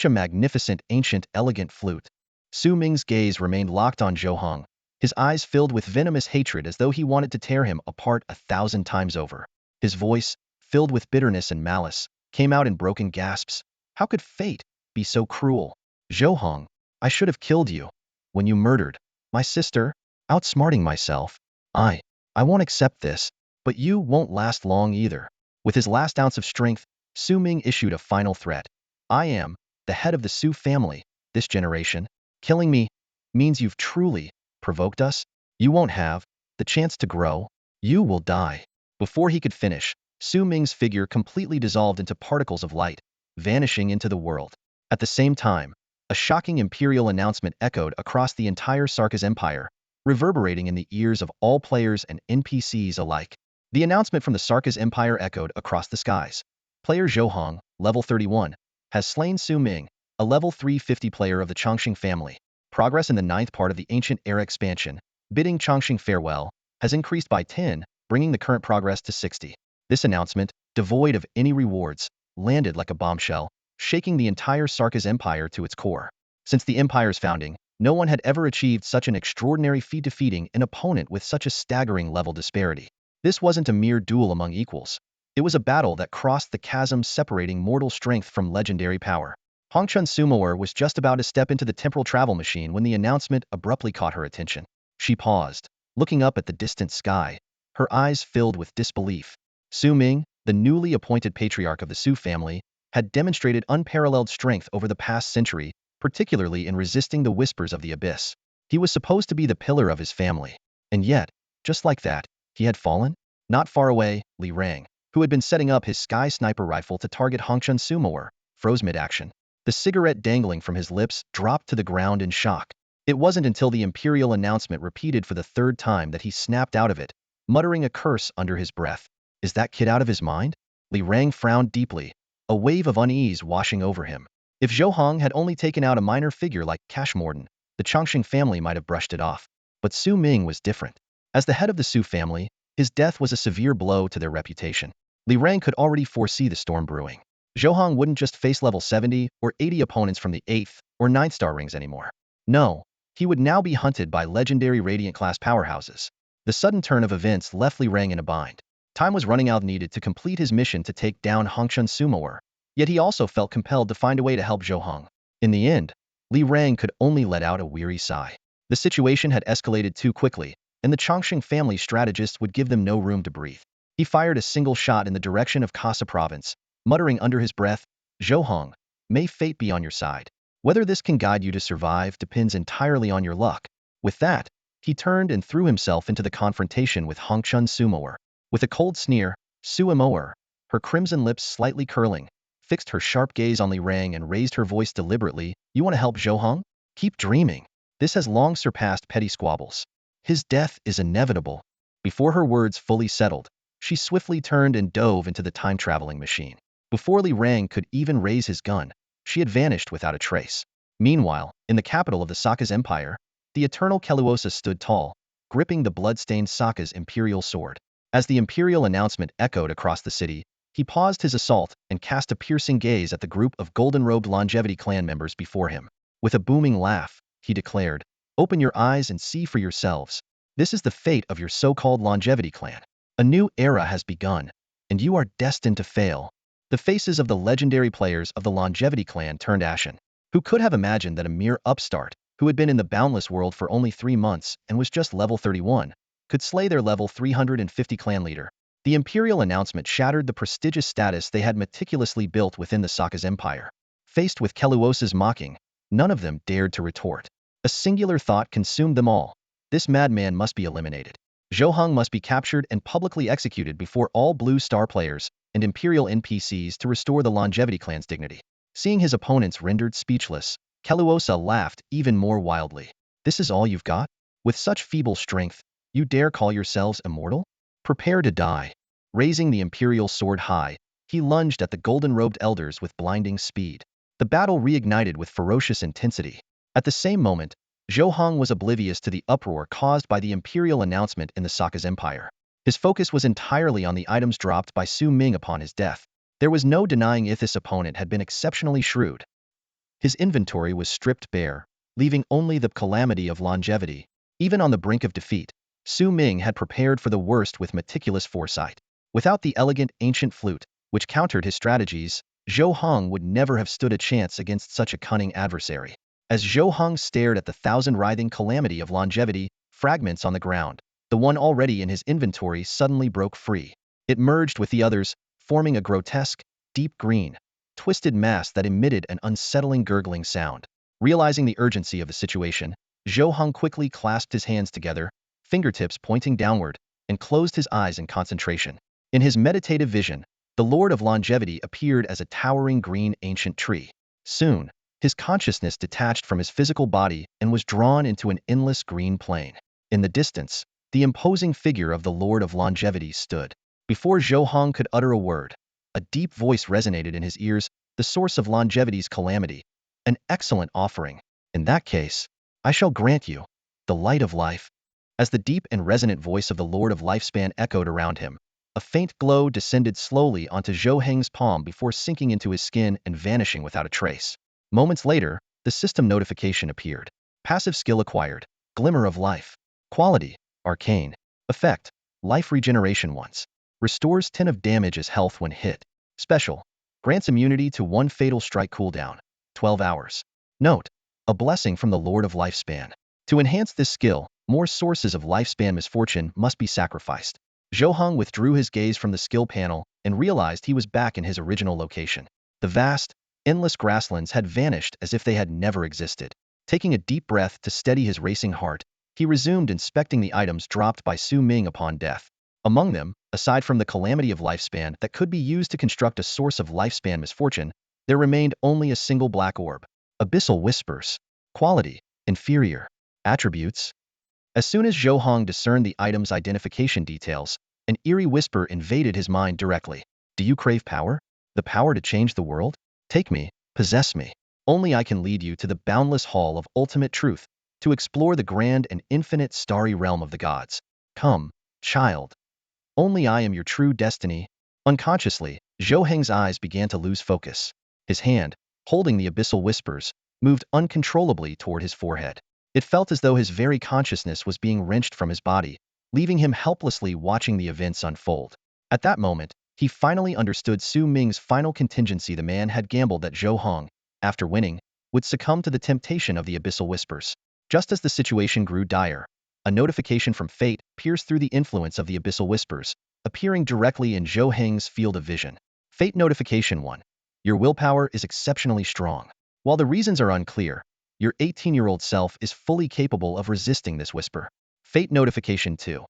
Speaker 1: a magnificent, ancient, elegant flute. Su Ming's gaze remained locked on Zhou Heng, his eyes filled with venomous hatred as though he wanted to tear him apart 1,000 times over. His voice, filled with bitterness and malice, came out in broken gasps. How could fate be so cruel? Zhou Heng, I should have killed you when you murdered my sister, outsmarting myself. I won't accept this, but you won't last long either. With his last ounce of strength, Su Ming issued a final threat. I am the head of the Su family this generation. Killing me means you've truly provoked us. You won't have the chance to grow. You will die. Before he could finish, Su Ming's figure completely dissolved into particles of light, vanishing into the world. At the same time, a shocking imperial announcement echoed across the entire Sarkaz Empire, reverberating in the ears of all players and NPCs alike. The announcement from the Sarkaz Empire echoed across the skies. Player Zhou Heng, level 31, has slain Su Ming, a level 350 player of the Chongqing family. Progress in the 9th part of the Ancient Era expansion, bidding Chongqing farewell, has increased by 10, bringing the current progress to 60. This announcement, devoid of any rewards, landed like a bombshell, shaking the entire Sarkaz Empire to its core. Since the Empire's founding, no one had ever achieved such an extraordinary feat, defeating an opponent with such a staggering level disparity. This wasn't a mere duel among equals. It was a battle that crossed the chasm separating mortal strength from legendary power. Hongchun Sumoer was just about to step into the temporal travel machine when the announcement abruptly caught her attention. She paused, looking up at the distant sky, her eyes filled with disbelief. Su Ming, the newly appointed patriarch of the Su family, had demonstrated unparalleled strength over the past century, particularly in resisting the whispers of the abyss. He was supposed to be the pillar of his family. And yet, just like that, he had fallen? Not far away, Li Rang, who had been setting up his sky sniper rifle to target Hongchun Sumoer, froze mid-action. The cigarette dangling from his lips dropped to the ground in shock. It wasn't until the imperial announcement repeated for the 3rd time that he snapped out of it, muttering a curse under his breath. Is that kid out of his mind? Li Rang frowned deeply, a wave of unease washing over him. If Zhou Heng had only taken out a minor figure like Cashmorden, the Chongqing family might have brushed it off. But Su Ming was different. As the head of the Su family, his death was a severe blow to their reputation. Li Rang could already foresee the storm brewing. Zhou Heng wouldn't just face level 70 or 80 opponents from the 8th or 9th star rings anymore. No, he would now be hunted by legendary Radiant-class powerhouses. The sudden turn of events left Li Rang in a bind. Time was running out needed to complete his mission to take down Hongchun Sumoer, yet he also felt compelled to find a way to help Zhou Heng. In the end, Li Rang could only let out a weary sigh. The situation had escalated too quickly, and the Chongqing family strategists would give them no room to breathe. He fired a single shot in the direction of Kasa province, muttering under his breath, Zhou Heng, may fate be on your side. Whether this can guide you to survive depends entirely on your luck. With that, He turned and threw himself into the confrontation with Hongchun Sumoer. With a cold sneer, Sumoer, her crimson lips slightly curling, fixed her sharp gaze on Li Rang and raised her voice deliberately. You want to help Zhou Heng? Keep dreaming. This has long surpassed petty squabbles. His death is inevitable. Before her words fully settled, she swiftly turned and dove into the time-traveling machine. Before Li Rang could even raise his gun, she had vanished without a trace. Meanwhile, in the capital of the Saka's empire, the eternal Keluosa stood tall, gripping the blood-stained Saka's imperial sword. As the imperial announcement echoed across the city, he paused his assault and cast a piercing gaze at the group of golden-robed longevity clan members before him. With a booming laugh, he declared, "Open your eyes and see for yourselves. This is the fate of your so-called longevity clan. A new era has begun, and you are destined to fail." The faces of the legendary players of the longevity clan turned ashen. Who could have imagined that a mere upstart, who had been in the boundless world for only 3 months and was just level 31, could slay their level 350 clan leader? The imperial announcement shattered the prestigious status they had meticulously built within the Saka's empire. Faced with Keluosa's mocking, none of them dared to retort. A singular thought consumed them all. This madman must be eliminated. Zhou Heng must be captured and publicly executed before all Blue Star players and Imperial NPCs to restore the longevity clan's dignity. Seeing his opponents rendered speechless, Keluosa laughed even more wildly. This is all you've got? With such feeble strength, you dare call yourselves immortal? Prepare to die. Raising the imperial sword high, he lunged at the golden-robed elders with blinding speed. The battle reignited with ferocious intensity. At the same moment, Zhou Heng was oblivious to the uproar caused by the imperial announcement in the Saka's empire. His focus was entirely on the items dropped by Su Ming upon his death. There was no denying if this opponent had been exceptionally shrewd. His inventory was stripped bare, leaving only the calamity of longevity. Even on the brink of defeat, Su Ming had prepared for the worst with meticulous foresight. Without the elegant ancient flute, which countered his strategies, Zhou Heng would never have stood a chance against such a cunning adversary. As Zhou Heng stared at the thousand-writhing calamity of longevity fragments on the ground, the one already in his inventory suddenly broke free. It merged with the others, forming a grotesque, deep green, twisted mass that emitted an unsettling gurgling sound. Realizing the urgency of the situation, Zhou Heng quickly clasped his hands together, fingertips pointing downward, and closed his eyes in concentration. In his meditative vision, the Lord of Longevity appeared as a towering green ancient tree. Soon, his consciousness detached from his physical body and was drawn into an endless green plain. In the distance, the imposing figure of the Lord of Longevity stood. Before Zhou Heng could utter a word, a deep voice resonated in his ears, the source of longevity's calamity. An excellent offering. In that case, I shall grant you the light of life. As the deep and resonant voice of the Lord of Lifespan echoed around him, a faint glow descended slowly onto Zhou Heng's palm before sinking into his skin and vanishing without a trace. Moments later, the system notification appeared. Passive skill acquired. Glimmer of life. Quality, arcane. Effect, life regeneration once. Restores 10 of damage as health when hit. Special, grants immunity to 1 fatal strike cooldown, 12 hours. Note, a blessing from the Lord of Lifespan. To enhance this skill, more sources of lifespan misfortune must be sacrificed. Zhou Heng withdrew his gaze from the skill panel and realized he was back in his original location. The vast, endless grasslands had vanished as if they had never existed. Taking a deep breath to steady his racing heart, he resumed inspecting the items dropped by Su Ming upon death. Among them, aside from the calamity of lifespan that could be used to construct a source of lifespan misfortune, there remained only a single black orb. Abyssal Whispers. Quality, inferior. Attributes. As soon as Zhou Heng discerned the item's identification details, an eerie whisper invaded his mind directly. Do you crave power? The power to change the world? Take me, possess me. Only I can lead you to the boundless hall of ultimate truth, to explore the grand and infinite starry realm of the gods. Come, child. Only I am your true destiny. Unconsciously, Zhou Heng's eyes began to lose focus. His hand, holding the abyssal whispers, moved uncontrollably toward his forehead. It felt as though his very consciousness was being wrenched from his body, leaving him helplessly watching the events unfold. At that moment, he finally understood Su Ming's final contingency. The man had gambled that Zhou Heng, after winning, would succumb to the temptation of the abyssal whispers. Just as the situation grew dire, a notification from fate pierced through the influence of the abyssal whispers, appearing directly in Zhou Heng's field of vision. Fate notification 1. Your willpower is exceptionally strong. While the reasons are unclear, your 18-year-old self is fully capable of resisting this whisper. Fate Notification 2.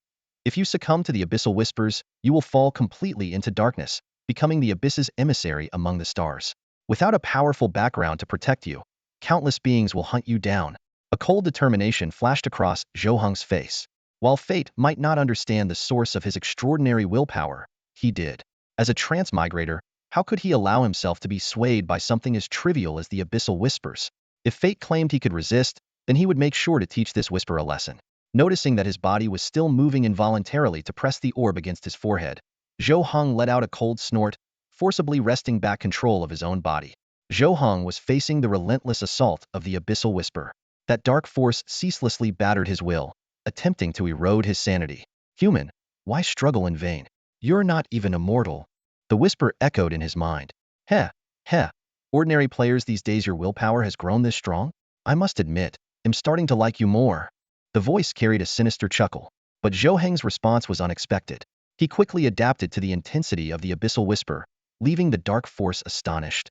Speaker 1: If you succumb to the abyssal whispers, you will fall completely into darkness, becoming the abyss's emissary among the stars. Without a powerful background to protect you, countless beings will hunt you down. A cold determination flashed across Zhou Heng's face. While Fate might not understand the source of his extraordinary willpower, he did. As a transmigrator, how could he allow himself to be swayed by something as trivial as the abyssal whispers? If Fate claimed he could resist, then he would make sure to teach this whisper a lesson. Noticing that his body was still moving involuntarily to press the orb against his forehead, Zhou Heng let out a cold snort, forcibly wresting back control of his own body. Zhou Heng was facing the relentless assault of the abyssal whisper. That dark force ceaselessly battered his will, attempting to erode his sanity. Human, why struggle in vain? You're not even immortal. The whisper echoed in his mind. Heh, heh. Ordinary players these days, your willpower has grown this strong? I must admit, I'm starting to like you more. The voice carried a sinister chuckle, but Zhou Heng's response was unexpected. He quickly adapted to the intensity of the abyssal whisper, leaving the dark force astonished.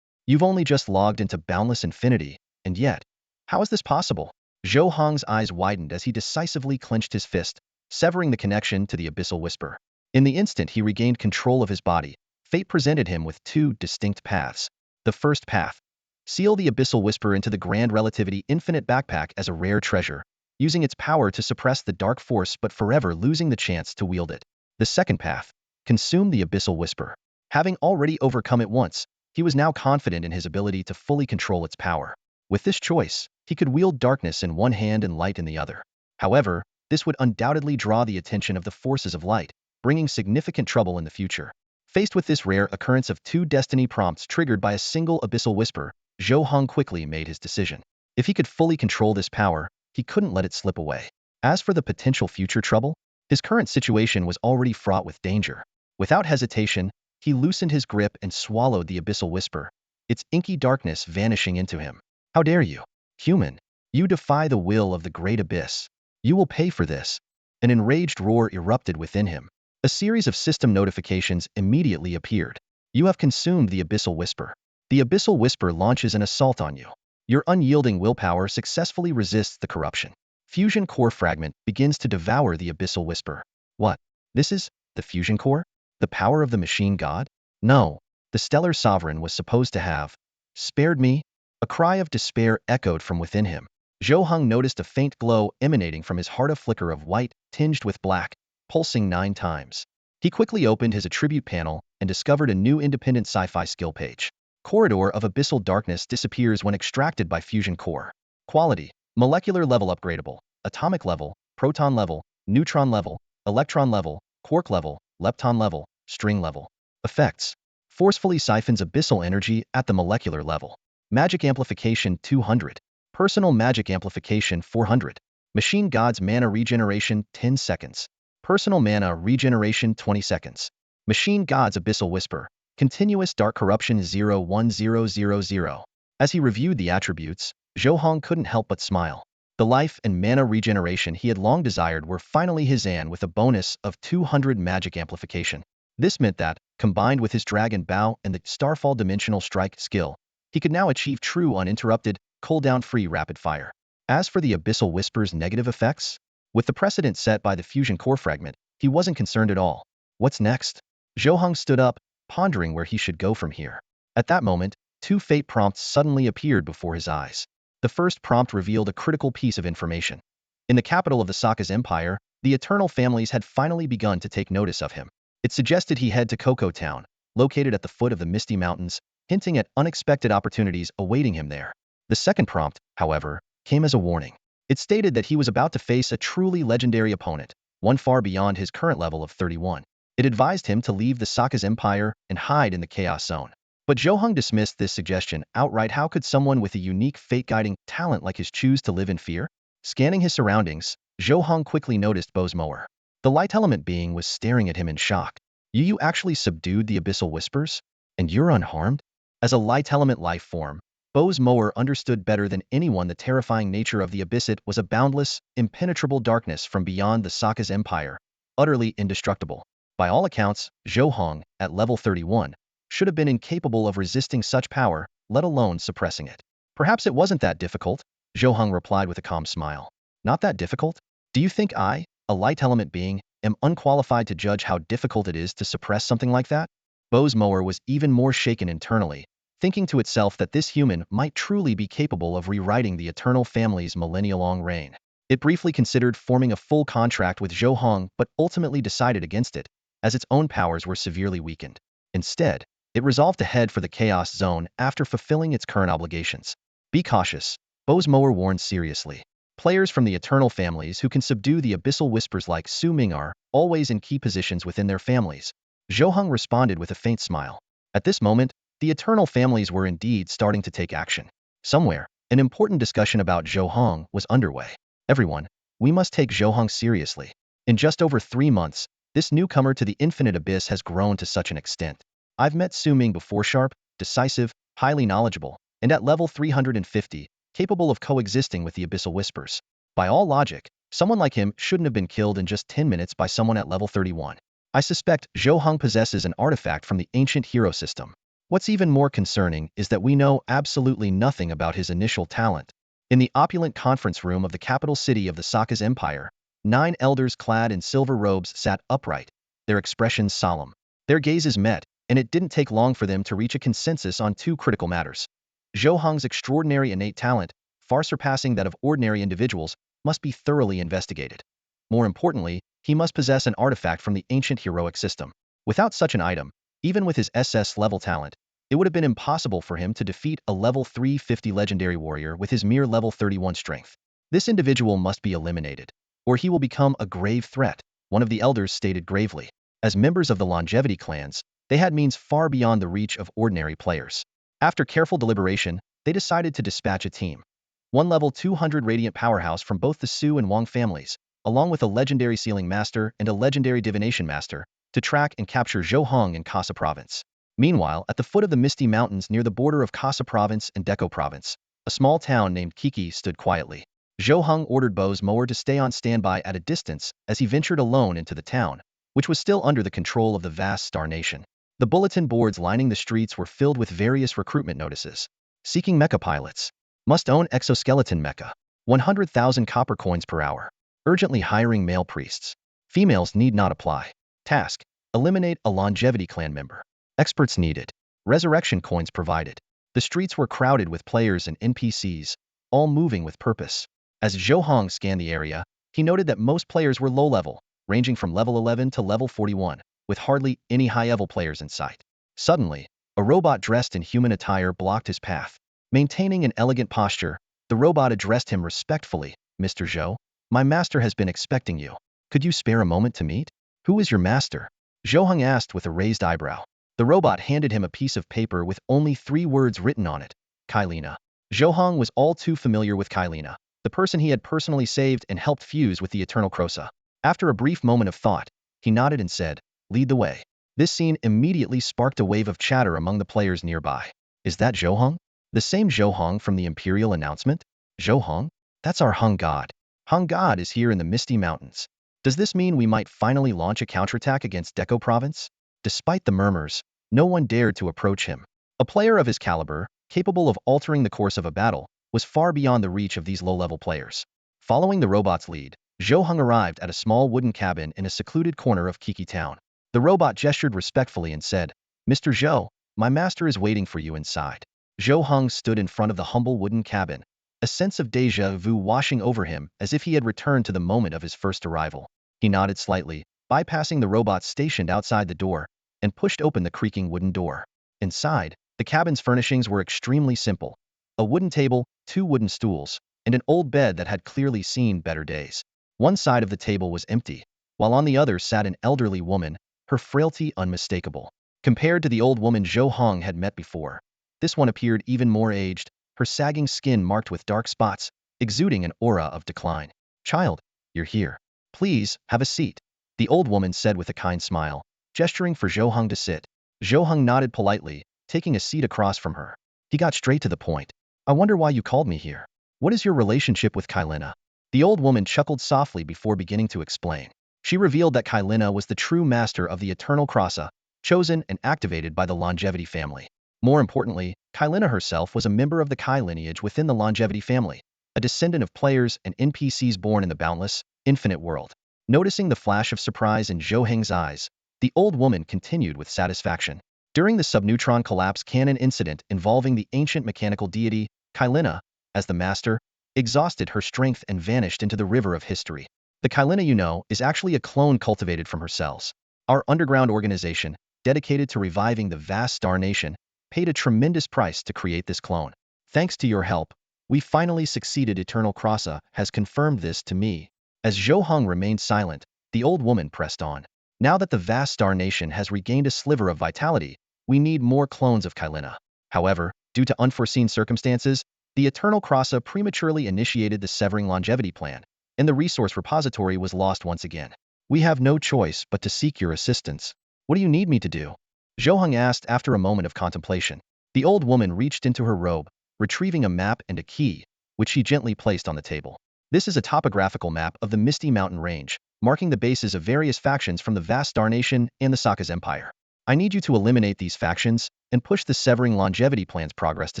Speaker 1: You've only just logged into boundless infinity, and yet, how is this possible? Zhou Heng's eyes widened as he decisively clenched his fist, severing the connection to the abyssal whisper. In the instant he regained control of his body, fate presented him with two distinct paths. The first path. Seal the abyssal whisper into the grand relativity infinite backpack as a rare treasure, using its power to suppress the dark force but forever losing the chance to wield it. The second path. Consume the abyssal whisper. Having already overcome it once, he was now confident in his ability to fully control its power. With this choice, he could wield darkness in one hand and light in the other. However, this would undoubtedly draw the attention of the forces of light, bringing significant trouble in the future. Faced with this rare occurrence of two destiny prompts triggered by a single abyssal whisper, Zhou Heng quickly made his decision. If he could fully control this power, he couldn't let it slip away. As for the potential future trouble, his current situation was already fraught with danger. Without hesitation, he loosened his grip and swallowed the abyssal whisper, its inky darkness vanishing into him. How dare you, human? You defy the will of the great abyss. You will pay for this. An enraged roar erupted within him. A series of system notifications immediately appeared. You have consumed the abyssal whisper. The abyssal whisper launches an assault on you. Your unyielding willpower successfully resists the corruption. Fusion core fragment begins to devour the abyssal whisper. What? This is the fusion core? The power of the machine god? No, the stellar sovereign was supposed to have spared me. A cry of despair echoed from within him. Zhou Heng noticed a faint glow emanating from his heart, a flicker of white, tinged with black, pulsing 9 times. He quickly opened his attribute panel and discovered a new independent sci-fi skill page. Corridor of abyssal darkness disappears when extracted by fusion core. Quality: molecular level upgradable, atomic level, proton level, neutron level, electron level, quark level, lepton level, string level. Effects: forcefully siphons abyssal energy at the molecular level. Magic amplification 200. Personal magic amplification 400. Machine god's mana regeneration 10 seconds. Personal mana regeneration 20 seconds. Machine god's abyssal whisper. Continuous dark corruption 01000. As he reviewed the attributes, Zhou Heng couldn't help but smile. The life and mana regeneration he had long desired were finally his, and with a bonus of 200 magic amplification. This meant that, combined with his Dragon Bow and the Starfall Dimensional Strike skill, he could now achieve true uninterrupted, cooldown-free rapid fire. As for the abyssal whisper's negative effects, with the precedent set by the fusion core fragment, he wasn't concerned at all. What's next? Zhou Heng stood up, pondering where he should go from here. At that moment, 2 fate prompts suddenly appeared before his eyes. The first prompt revealed a critical piece of information. In the capital of the Sokka's empire, the Eternal families had finally begun to take notice of him. It suggested he head to Cocoa Town, located at the foot of the Misty Mountains, hinting at unexpected opportunities awaiting him there. The second prompt, however, came as a warning. It stated that he was about to face a truly legendary opponent, one far beyond his current level of 31. It advised him to leave the Sokka's empire and hide in the Chaos Zone. But Zhou Heng dismissed this suggestion outright. How could someone with a unique fate-guiding talent like his choose to live in fear? Scanning his surroundings, Zhou Heng quickly noticed Bo's mower. The light element being was staring at him in shock. You actually subdued the abyssal whispers? And you're unharmed? As a light element life form, Bo's mower understood better than anyone the terrifying nature of the abyss. It was a boundless, impenetrable darkness from beyond the Sokka's empire, utterly indestructible. By all accounts, Zhou Heng, at level 31, should have been incapable of resisting such power, let alone suppressing it. Perhaps it wasn't that difficult, Zhou Heng replied with a calm smile. Not that difficult? Do you think I, a light element being, am unqualified to judge how difficult it is to suppress something like that? Bose Mower was even more shaken internally, thinking to itself that this human might truly be capable of rewriting the Eternal Family's millennia-long reign. It briefly considered forming a full contract with Zhou Heng but ultimately decided against it, as its own powers were severely weakened. Instead, it resolved to head for the Chaos Zone after fulfilling its current obligations. Be cautious, Bose Mower warned seriously. Players from the Eternal Families who can subdue the abyssal whispers like Su Ming are always in key positions within their families. Zhou Heng responded with a faint smile. At this moment, the Eternal Families were indeed starting to take action. Somewhere, an important discussion about Zhou Heng was underway. Everyone, we must take Zhou Heng seriously. In just over 3 months, this newcomer to the Infinite Abyss has grown to such an extent. I've met Su Ming before, sharp, decisive, highly knowledgeable, and at level 350, capable of coexisting with the abyssal whispers. By all logic, someone like him shouldn't have been killed in just 10 minutes by someone at level 31. I suspect Zhou Heng possesses an artifact from the ancient hero system. What's even more concerning is that we know absolutely nothing about his initial talent. In the opulent conference room of the capital city of the Saka's Empire, 9 elders clad in silver robes sat upright, their expressions solemn. Their gazes met, and it didn't take long for them to reach a consensus on 2 critical matters. Zhou Heng's extraordinary innate talent, far surpassing that of ordinary individuals, must be thoroughly investigated. More importantly, he must possess an artifact from the ancient heroic system. Without such an item, even with his SS-level talent, it would have been impossible for him to defeat a level 350 legendary warrior with his mere level 31 strength. This individual must be eliminated, or he will become a grave threat, one of the elders stated gravely. As members of the longevity clans, they had means far beyond the reach of ordinary players. After careful deliberation, they decided to dispatch a team. 1 level 200 radiant powerhouse from both the Su and Wang families, along with a legendary sealing master and a legendary divination master, to track and capture Zhou Heng in Kasa province. Meanwhile, at the foot of the Misty Mountains near the border of Kasa province and Deco province, a small town named Kiki stood quietly. Zhou Heng ordered Bose Mower to stay on standby at a distance as he ventured alone into the town, which was still under the control of the vast Star Nation. The bulletin boards lining the streets were filled with various recruitment notices. Seeking mecha pilots. Must own exoskeleton mecha. 100,000 copper coins per hour. Urgently hiring male priests. Females need not apply. Task: eliminate a longevity clan member. Experts needed. Resurrection coins provided. The streets were crowded with players and NPCs, all moving with purpose. As Zhou Heng scanned the area, he noted that most players were low level, ranging from level 11 to level 41, with hardly any high-level players in sight. Suddenly, a robot dressed in human attire blocked his path. Maintaining an elegant posture, the robot addressed him respectfully. Mr. Zhou, my master has been expecting you. Could you spare a moment to meet? Who is your master? Zhou Heng asked with a raised eyebrow. The robot handed him a piece of paper with only 3 words written on it. Kailina. Zhou Heng was all too familiar with Kailina, the person he had personally saved and helped fuse with the Eternal Crosa. After a brief moment of thought, he nodded and said, lead the way. This scene immediately sparked a wave of chatter among the players nearby. Is that Zhou Heng? The same Zhou Heng from the Imperial announcement? Zhou Heng? That's our Heng God. Heng God is here in the Misty Mountains. Does this mean we might finally launch a counterattack against Deco Province? Despite the murmurs, no one dared to approach him. A player of his caliber, capable of altering the course of a battle, was far beyond the reach of these low-level players. Following the robot's lead, Zhou Heng arrived at a small wooden cabin in a secluded corner of Kiki town. The robot gestured respectfully and said, Mr. Zhou, my master is waiting for you inside. Zhou Heng stood in front of the humble wooden cabin, a sense of déjà vu washing over him as if he had returned to the moment of his first arrival. He nodded slightly, bypassing the robots stationed outside the door, and pushed open the creaking wooden door. Inside, the cabin's furnishings were extremely simple. A wooden table, 2 wooden stools, and an old bed that had clearly seen better days. One side of the table was empty, while on the other sat an elderly woman, her frailty unmistakable. Compared to the old woman Zhou Heng had met before, this one appeared even more aged, her sagging skin marked with dark spots, exuding an aura of decline. Child, you're here. Please, have a seat, the old woman said with a kind smile, gesturing for Zhou Heng to sit. Zhou Heng nodded politely, taking a seat across from her. He got straight to the point. I wonder why you called me here. What is your relationship with Kailina? The old woman chuckled softly before beginning to explain. She revealed that Kailina was the true master of the Eternal Crosa, chosen and activated by the Longevity family. More importantly, Kailina herself was a member of the Kai lineage within the Longevity family. a descendant of players and NPCs born in the boundless, infinite world. Noticing the flash of surprise in Zhou Heng's eyes, the old woman continued with satisfaction. During the subneutron collapse canon incident involving the ancient mechanical deity, Kylina, as the master, exhausted her strength and vanished into the river of history. The Kylina you know is actually a clone cultivated from her cells. Our underground organization, dedicated to reviving the vast star nation, paid a tremendous price to create this clone. Thanks to your help, we finally succeeded. Eternal Crossa has confirmed this to me. As Zhou Heng remained silent, the old woman pressed on. Now that the vast star nation has regained a sliver of vitality, we need more clones of Kylina. However, due to unforeseen circumstances, the Eternal Crossa prematurely initiated the Severing Longevity Plan, and the resource repository was lost once again. We have no choice but to seek your assistance. What do you need me to do? Zhou Heng asked after a moment of contemplation. The old woman reached into her robe, retrieving a map and a key, which she gently placed on the table. This is a topographical map of the Misty Mountain Range, marking the bases of various factions from the vast Star Nation and the Sokka's Empire. I need you to eliminate these factions and push the Severing Longevity Plan's progress to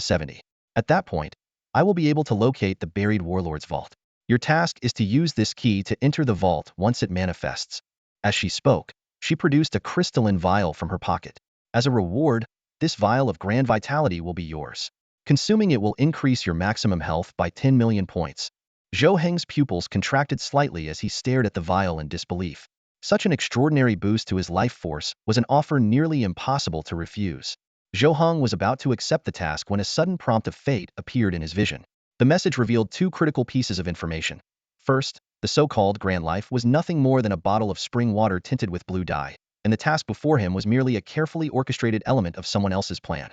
Speaker 1: 70. At that point, I will be able to locate the buried warlord's vault. Your task is to use this key to enter the vault once it manifests. As she spoke, she produced a crystalline vial from her pocket. As a reward, this vial of grand vitality will be yours. Consuming it will increase your maximum health by 10 million points. Zhou Heng's pupils contracted slightly as he stared at the vial in disbelief. Such an extraordinary boost to his life force was an offer nearly impossible to refuse. Zhou Heng was about to accept the task when a sudden prompt of fate appeared in his vision. The message revealed two critical pieces of information. First, the so-called Grand Life was nothing more than a bottle of spring water tinted with blue dye, and the task before him was merely a carefully orchestrated element of someone else's plan.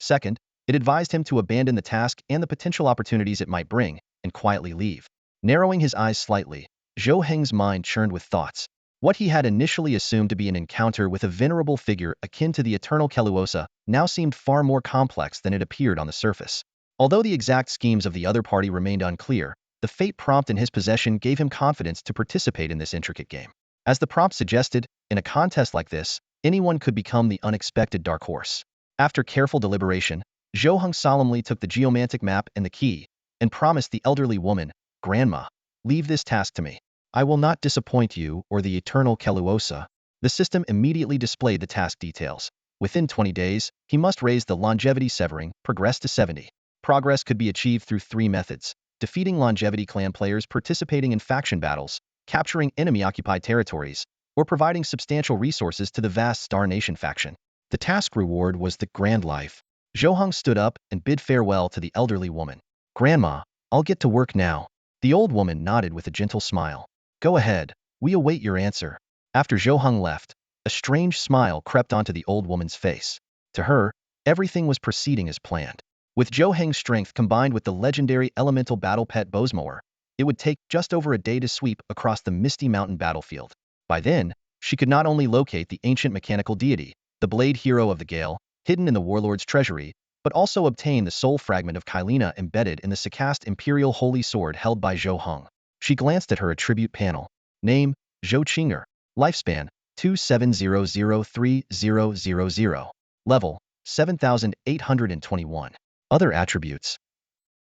Speaker 1: Second, it advised him to abandon the task and the potential opportunities it might bring, and quietly leave. Narrowing his eyes slightly, Zhou Heng's mind churned with thoughts. What he had initially assumed to be an encounter with a venerable figure akin to the eternal Keluosa now seemed far more complex than it appeared on the surface. Although the exact schemes of the other party remained unclear, the fate prompt in his possession gave him confidence to participate in this intricate game. As the prompt suggested, in a contest like this, anyone could become the unexpected dark horse. After careful deliberation, Zhou Heng solemnly took the geomantic map and the key, and promised the elderly woman, "Grandma, leave this task to me. I will not disappoint you or the eternal Keluosa." The system immediately displayed the task details. Within 20 days, he must raise the longevity severing, progress to 70. Progress could be achieved through 3 methods: defeating longevity clan players participating in faction battles, capturing enemy-occupied territories, or providing substantial resources to the vast Star Nation faction. The task reward was the Grand Life. Zhou Heng stood up and bid farewell to the elderly woman. "Grandma, I'll get to work now." The old woman nodded with a gentle smile. "Go ahead, we await your answer." After Zhou Heng left, a strange smile crept onto the old woman's face. To her, everything was proceeding as planned. With Zhou Heng's strength combined with the legendary elemental battle pet Bozmower, it would take just over a day to sweep across the Misty Mountain battlefield. By then, she could not only locate the ancient mechanical deity, the blade hero of the Gale, hidden in the warlord's treasury, but also obtain the soul fragment of Kylina embedded in the Sakast Imperial Holy Sword held by Zhou Heng. She glanced at her attribute panel. Name, Zhou Qinger. Lifespan, 27003000. Level, 7821. Other attributes.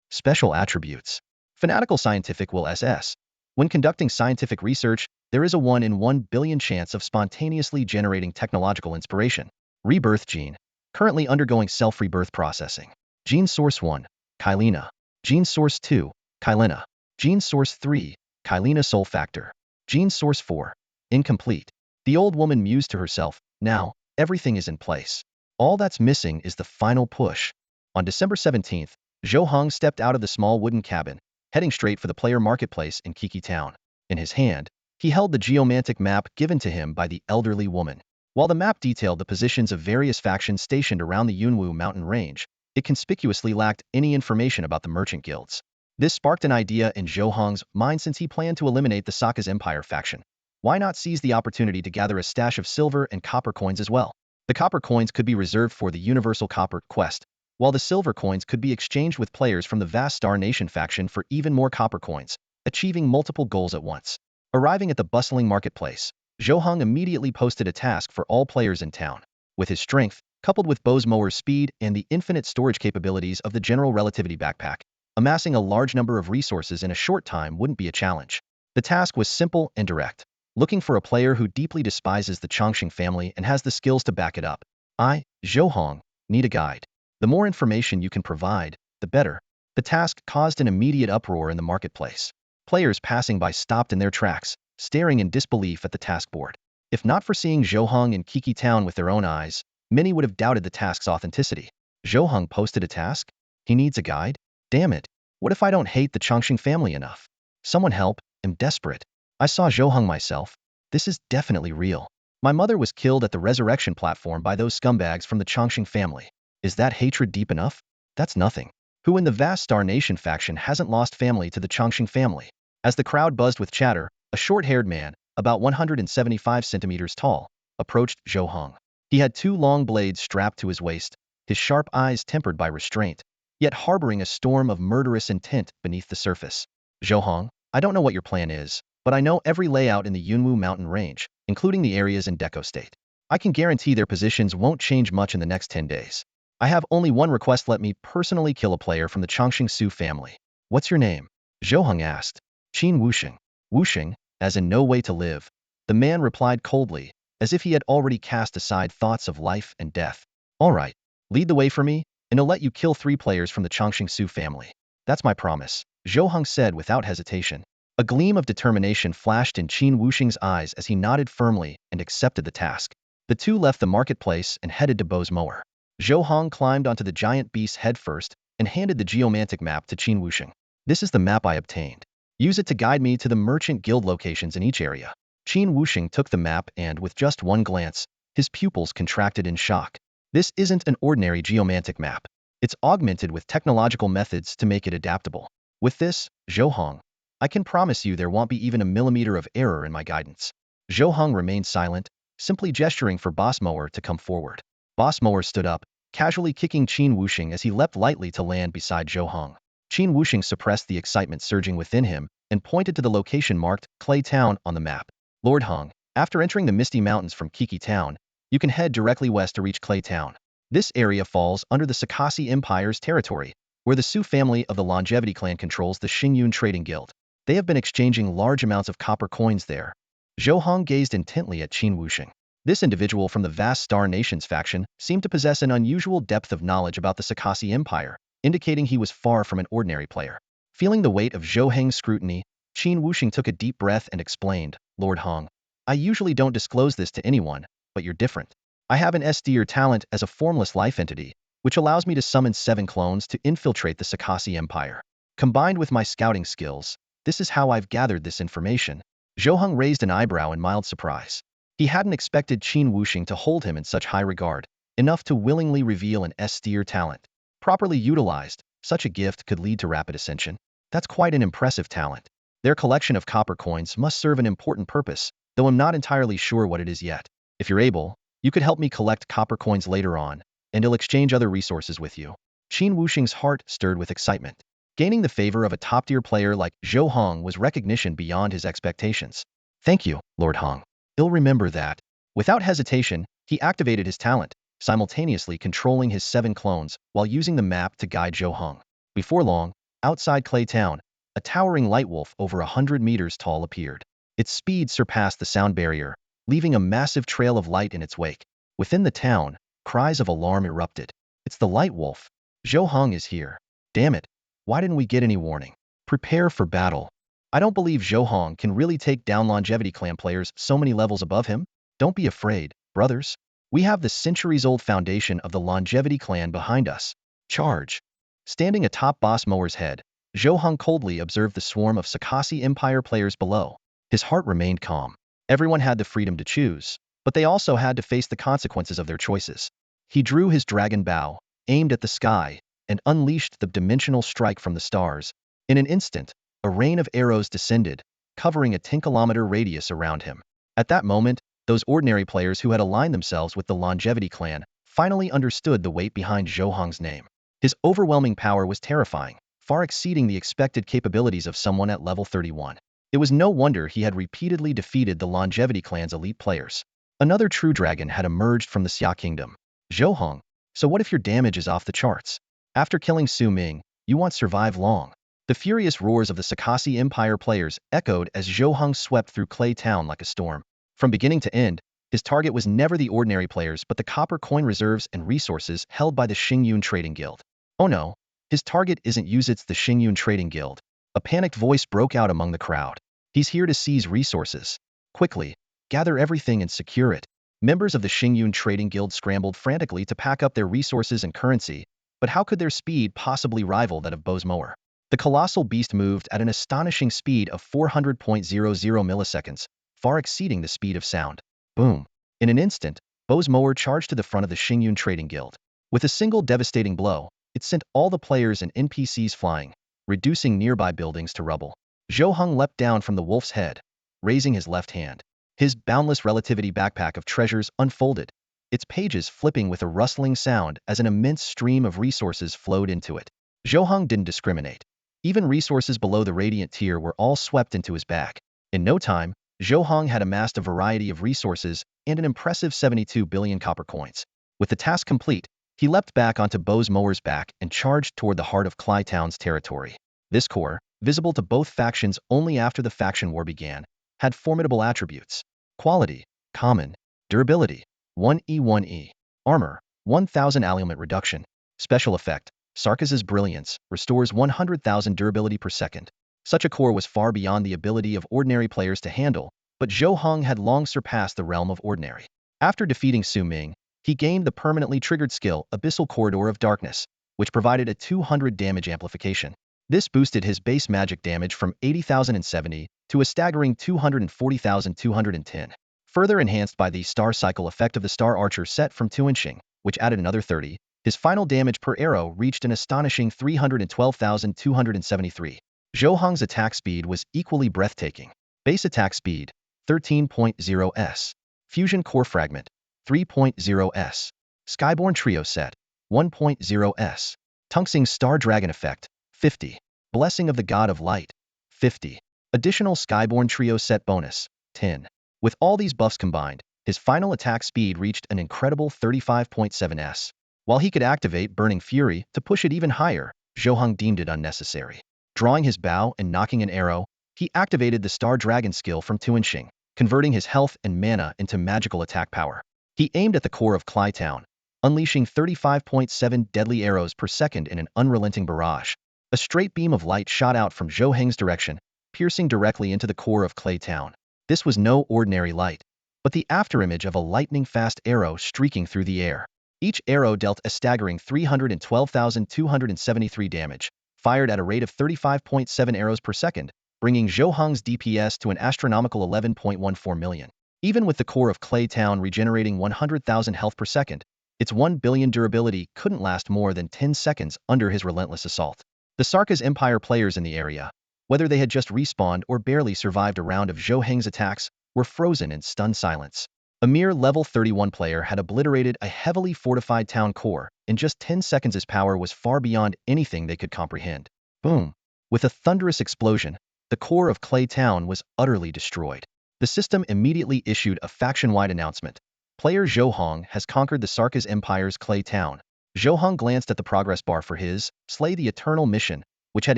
Speaker 1: Special attributes. Fanatical Scientific Will SS. When conducting scientific research, there is a 1 in 1 billion chance of spontaneously generating technological inspiration. Rebirth Gene. Currently undergoing self-rebirth processing. Gene Source 1, Kylina. Gene Source 2, Kylina. Gene Source 3, Kylina Soul Factor. Gene Source 4, incomplete. The old woman mused to herself, now, everything is in place. All that's missing is the final push. On December 17th, Zhou Heng stepped out of the small wooden cabin, heading straight for the player marketplace in Kiki Town. In his hand, he held the geomantic map given to him by the elderly woman. While the map detailed the positions of various factions stationed around the Yunwu mountain range, it conspicuously lacked any information about the merchant guilds. This sparked an idea in Zhou Heng's mind since he planned to eliminate the Sokka's Empire faction. Why not seize the opportunity to gather a stash of silver and copper coins as well? The copper coins could be reserved for the Universal Copper Quest, while the silver coins could be exchanged with players from the vast Star Nation faction for even more copper coins, achieving multiple goals at once. Arriving at the bustling marketplace, Zhou Heng immediately posted a task for all players in town. With his strength, coupled with Bozmower's speed and the infinite storage capabilities of the General Relativity Backpack, Amassing a large number of resources in a short time wouldn't be a challenge. The task was simple and direct. Looking for a player who deeply despises the Chongqing family and has the skills to back it up. I, Zhou Heng, need a guide. The more information you can provide, the better. The task caused an immediate uproar in the marketplace. Players passing by stopped in their tracks, staring in disbelief at the task board. If not for seeing Zhou Heng in Qiki Town with their own eyes, many would have doubted the task's authenticity. Zhou Heng posted a task? He needs a guide? Damn it. What if I don't hate the Chongqing family enough? Someone help, I'm desperate. I saw Zhou Heng myself. This is definitely real. My mother was killed at the resurrection platform by those scumbags from the Chongqing family. Is that hatred deep enough? That's nothing. Who in the vast Star Nation faction hasn't lost family to the Chongqing family? As the crowd buzzed with chatter, a short-haired man, about 175 centimeters tall, approached Zhou Heng. He had two long blades strapped to his waist, his sharp eyes tempered by restraint, yet harboring a storm of murderous intent beneath the surface. Zhou Heng, I don't know what your plan is, but I know every layout in the Yunwu mountain range, including the areas in Deco State. I can guarantee their positions won't change much in the next 10 days. I have only one request: let me personally kill a player from the Chongqing Su family. What's your name? Zhou Heng asked. Qin Wuxing. Wuxing, as in no way to live. The man replied coldly, as if he had already cast aside thoughts of life and death. All right, lead the way for me, and I'll let you kill 3 players from the Chongqing Su family. That's my promise, Zhou Heng said without hesitation. A gleam of determination flashed in Qin Wuxing's eyes as he nodded firmly and accepted the task. The two left the marketplace and headed to Bo's mower. Zhou Heng climbed onto the giant beast headfirst and handed the geomantic map to Qin Wuxing. This is the map I obtained. Use it to guide me to the merchant guild locations in each area. Qin Wuxing took the map and, with just one glance, his pupils contracted in shock. This isn't an ordinary geomantic map. It's augmented with technological methods to make it adaptable. With this, Zhou Heng, I can promise you there won't be even a millimeter of error in my guidance. Zhou Heng remained silent, simply gesturing for Boss Mower to come forward. Boss Mower stood up, casually kicking Qin Wuxing as he leapt lightly to land beside Zhou Heng. Qin Wuxing suppressed the excitement surging within him and pointed to the location marked Clay Town on the map. Lord Heng, after entering the Misty Mountains from Qiki Town, you can head directly west to reach Clay Town. This area falls under the Sakasi Empire's territory, where the Su family of the Longevity clan controls the Xingyun Trading Guild. They have been exchanging large amounts of copper coins there. Zhou Heng gazed intently at Qin Wuxing. This individual from the vast Star Nations faction seemed to possess an unusual depth of knowledge about the Sakasi Empire, indicating he was far from an ordinary player. Feeling the weight of Zhou Heng's scrutiny, Qin Wuxing took a deep breath and explained, Lord Heng, I usually don't disclose this to anyone, but you're different. I have an S-tier talent as a formless life entity, which allows me to summon 7 clones to infiltrate the Sakasi Empire. Combined with my scouting skills, this is how I've gathered this information. Zhou Heng raised an eyebrow in mild surprise. He hadn't expected Qin Wuxing to hold him in such high regard, enough to willingly reveal an S-tier talent. Properly utilized, such a gift could lead to rapid ascension. That's quite an impressive talent. Their collection of copper coins must serve an important purpose, though I'm not entirely sure what it is yet. If you're able, you could help me collect copper coins later on, and I'll exchange other resources with you. Qin Wuxing's heart stirred with excitement. Gaining the favor of a top-tier player like Zhou Heng was recognition beyond his expectations. Thank you, Lord Heng. I'll remember that. Without hesitation, he activated his talent, simultaneously controlling his 7 clones while using the map to guide Zhou Heng. Before long, outside Clay Town, a towering light wolf over 100 meters tall appeared. Its speed surpassed the sound barrier, leaving a massive trail of light in its wake. Within the town, cries of alarm erupted. It's the light wolf. Zhou Heng is here. Damn it. Why didn't we get any warning? Prepare for battle. I don't believe Zhou Heng can really take down Longevity Clan players so many levels above him. Don't be afraid, brothers. We have the centuries-old foundation of the Longevity Clan behind us. Charge. Standing atop Boss Mower's head, Zhou Heng coldly observed the swarm of Sakasi Empire players below. His heart remained calm. Everyone had the freedom to choose, but they also had to face the consequences of their choices. He drew his dragon bow, aimed at the sky, and unleashed the dimensional strike from the stars. In an instant, a rain of arrows descended, covering a 10-kilometer radius around him. At that moment, those ordinary players who had aligned themselves with the Longevity Clan finally understood the weight behind Zhou Heng's name. His overwhelming power was terrifying, far exceeding the expected capabilities of someone at level 31. It was no wonder he had repeatedly defeated the Longevity Clan's elite players. Another true dragon had emerged from the Xia Kingdom. Zhou Heng, so what if your damage is off the charts? After killing Su Ming, You won't survive long. The furious roars of the Sakasi Empire players echoed as Zhou Heng swept through Clay Town like a storm. From beginning to end, his target was never the ordinary players but the copper coin reserves and resources held by the Xingyun Trading Guild. Oh no, his target isn't Yuzit's the Xingyun Trading Guild. A panicked voice broke out among the crowd. He's here to seize resources. Quickly, gather everything and secure it. Members of the Xingyun Trading Guild scrambled frantically to pack up their resources and currency, but how could their speed possibly rival that of Bo's mower? The colossal beast moved at an astonishing speed of 400.00 milliseconds, far exceeding the speed of sound. Boom! In an instant, Bo's mower charged to the front of the Xingyun Trading Guild. With a single devastating blow, it sent all the players and NPCs flying, reducing nearby buildings to rubble. Zhou Heng leapt down from the wolf's head, raising his left hand. His boundless relativity backpack of treasures unfolded, its pages flipping with a rustling sound as an immense stream of resources flowed into it. Zhou Heng didn't discriminate. Even resources below the radiant tier were all swept into his bag. In no time, Zhou Heng had amassed a variety of resources and an impressive 72 billion copper coins. With the task complete, he leapt back onto Bo's mower's back and charged toward the heart of Clay Town's territory. This core, visible to both factions only after the faction war began, had formidable attributes. Quality, common. Durability, 1E1E. Armor, 1000 ailment reduction. Special effect, Sarkis's Brilliance, restores 100,000 durability per second. Such a core was far beyond the ability of ordinary players to handle, but Zhou Heng had long surpassed the realm of ordinary. After defeating Su Ming, he gained the permanently triggered skill Abyssal Corridor of Darkness, which provided a 200 damage amplification. This boosted his base magic damage from 80,070 to a staggering 240,210. Further enhanced by the Star Cycle effect of the Star Archer set from Tuanxing, which added another 30, his final damage per arrow reached an astonishing 312,273. Zhou Heng's attack speed was equally breathtaking. Base attack speed, 13.0s. Fusion Core Fragment, 3.0s. Skyborn Trio Set, 1.0s. Tunxing's Star Dragon Effect, 50. Blessing of the God of Light, 50. Additional Skyborn Trio Set Bonus, 10. With all these buffs combined, his final attack speed reached an incredible 35.7s. While he could activate Burning Fury to push it even higher, Zhou Heng deemed it unnecessary. Drawing his bow and nocking an arrow, he activated the Star Dragon skill from Tuanxing, converting his health and mana into magical attack power. He aimed at the core of Clay Town, unleashing 35.7 deadly arrows per second in an unrelenting barrage. A straight beam of light shot out from Zhou Heng's direction, piercing directly into the core of Clay Town. This was no ordinary light, but the afterimage of a lightning-fast arrow streaking through the air. Each arrow dealt a staggering 312,273 damage, fired at a rate of 35.7 arrows per second, bringing Zhou Heng's DPS to an astronomical 11.14 million. Even with the core of Clay Town regenerating 100,000 health per second, its 1 billion durability couldn't last more than 10 seconds under his relentless assault. The Sarkis Empire players in the area, whether they had just respawned or barely survived a round of Zhou Heng's attacks, were frozen in stunned silence. A mere level 31 player had obliterated a heavily fortified town core in just 10 seconds. His power was far beyond anything they could comprehend. Boom! With a thunderous explosion, the core of Clay Town was utterly destroyed. The system immediately issued a faction-wide announcement. Player Zhou Heng has conquered the Sarkis Empire's Clay Town. Zhou Heng glanced at the progress bar for his Slay the Eternal mission, which had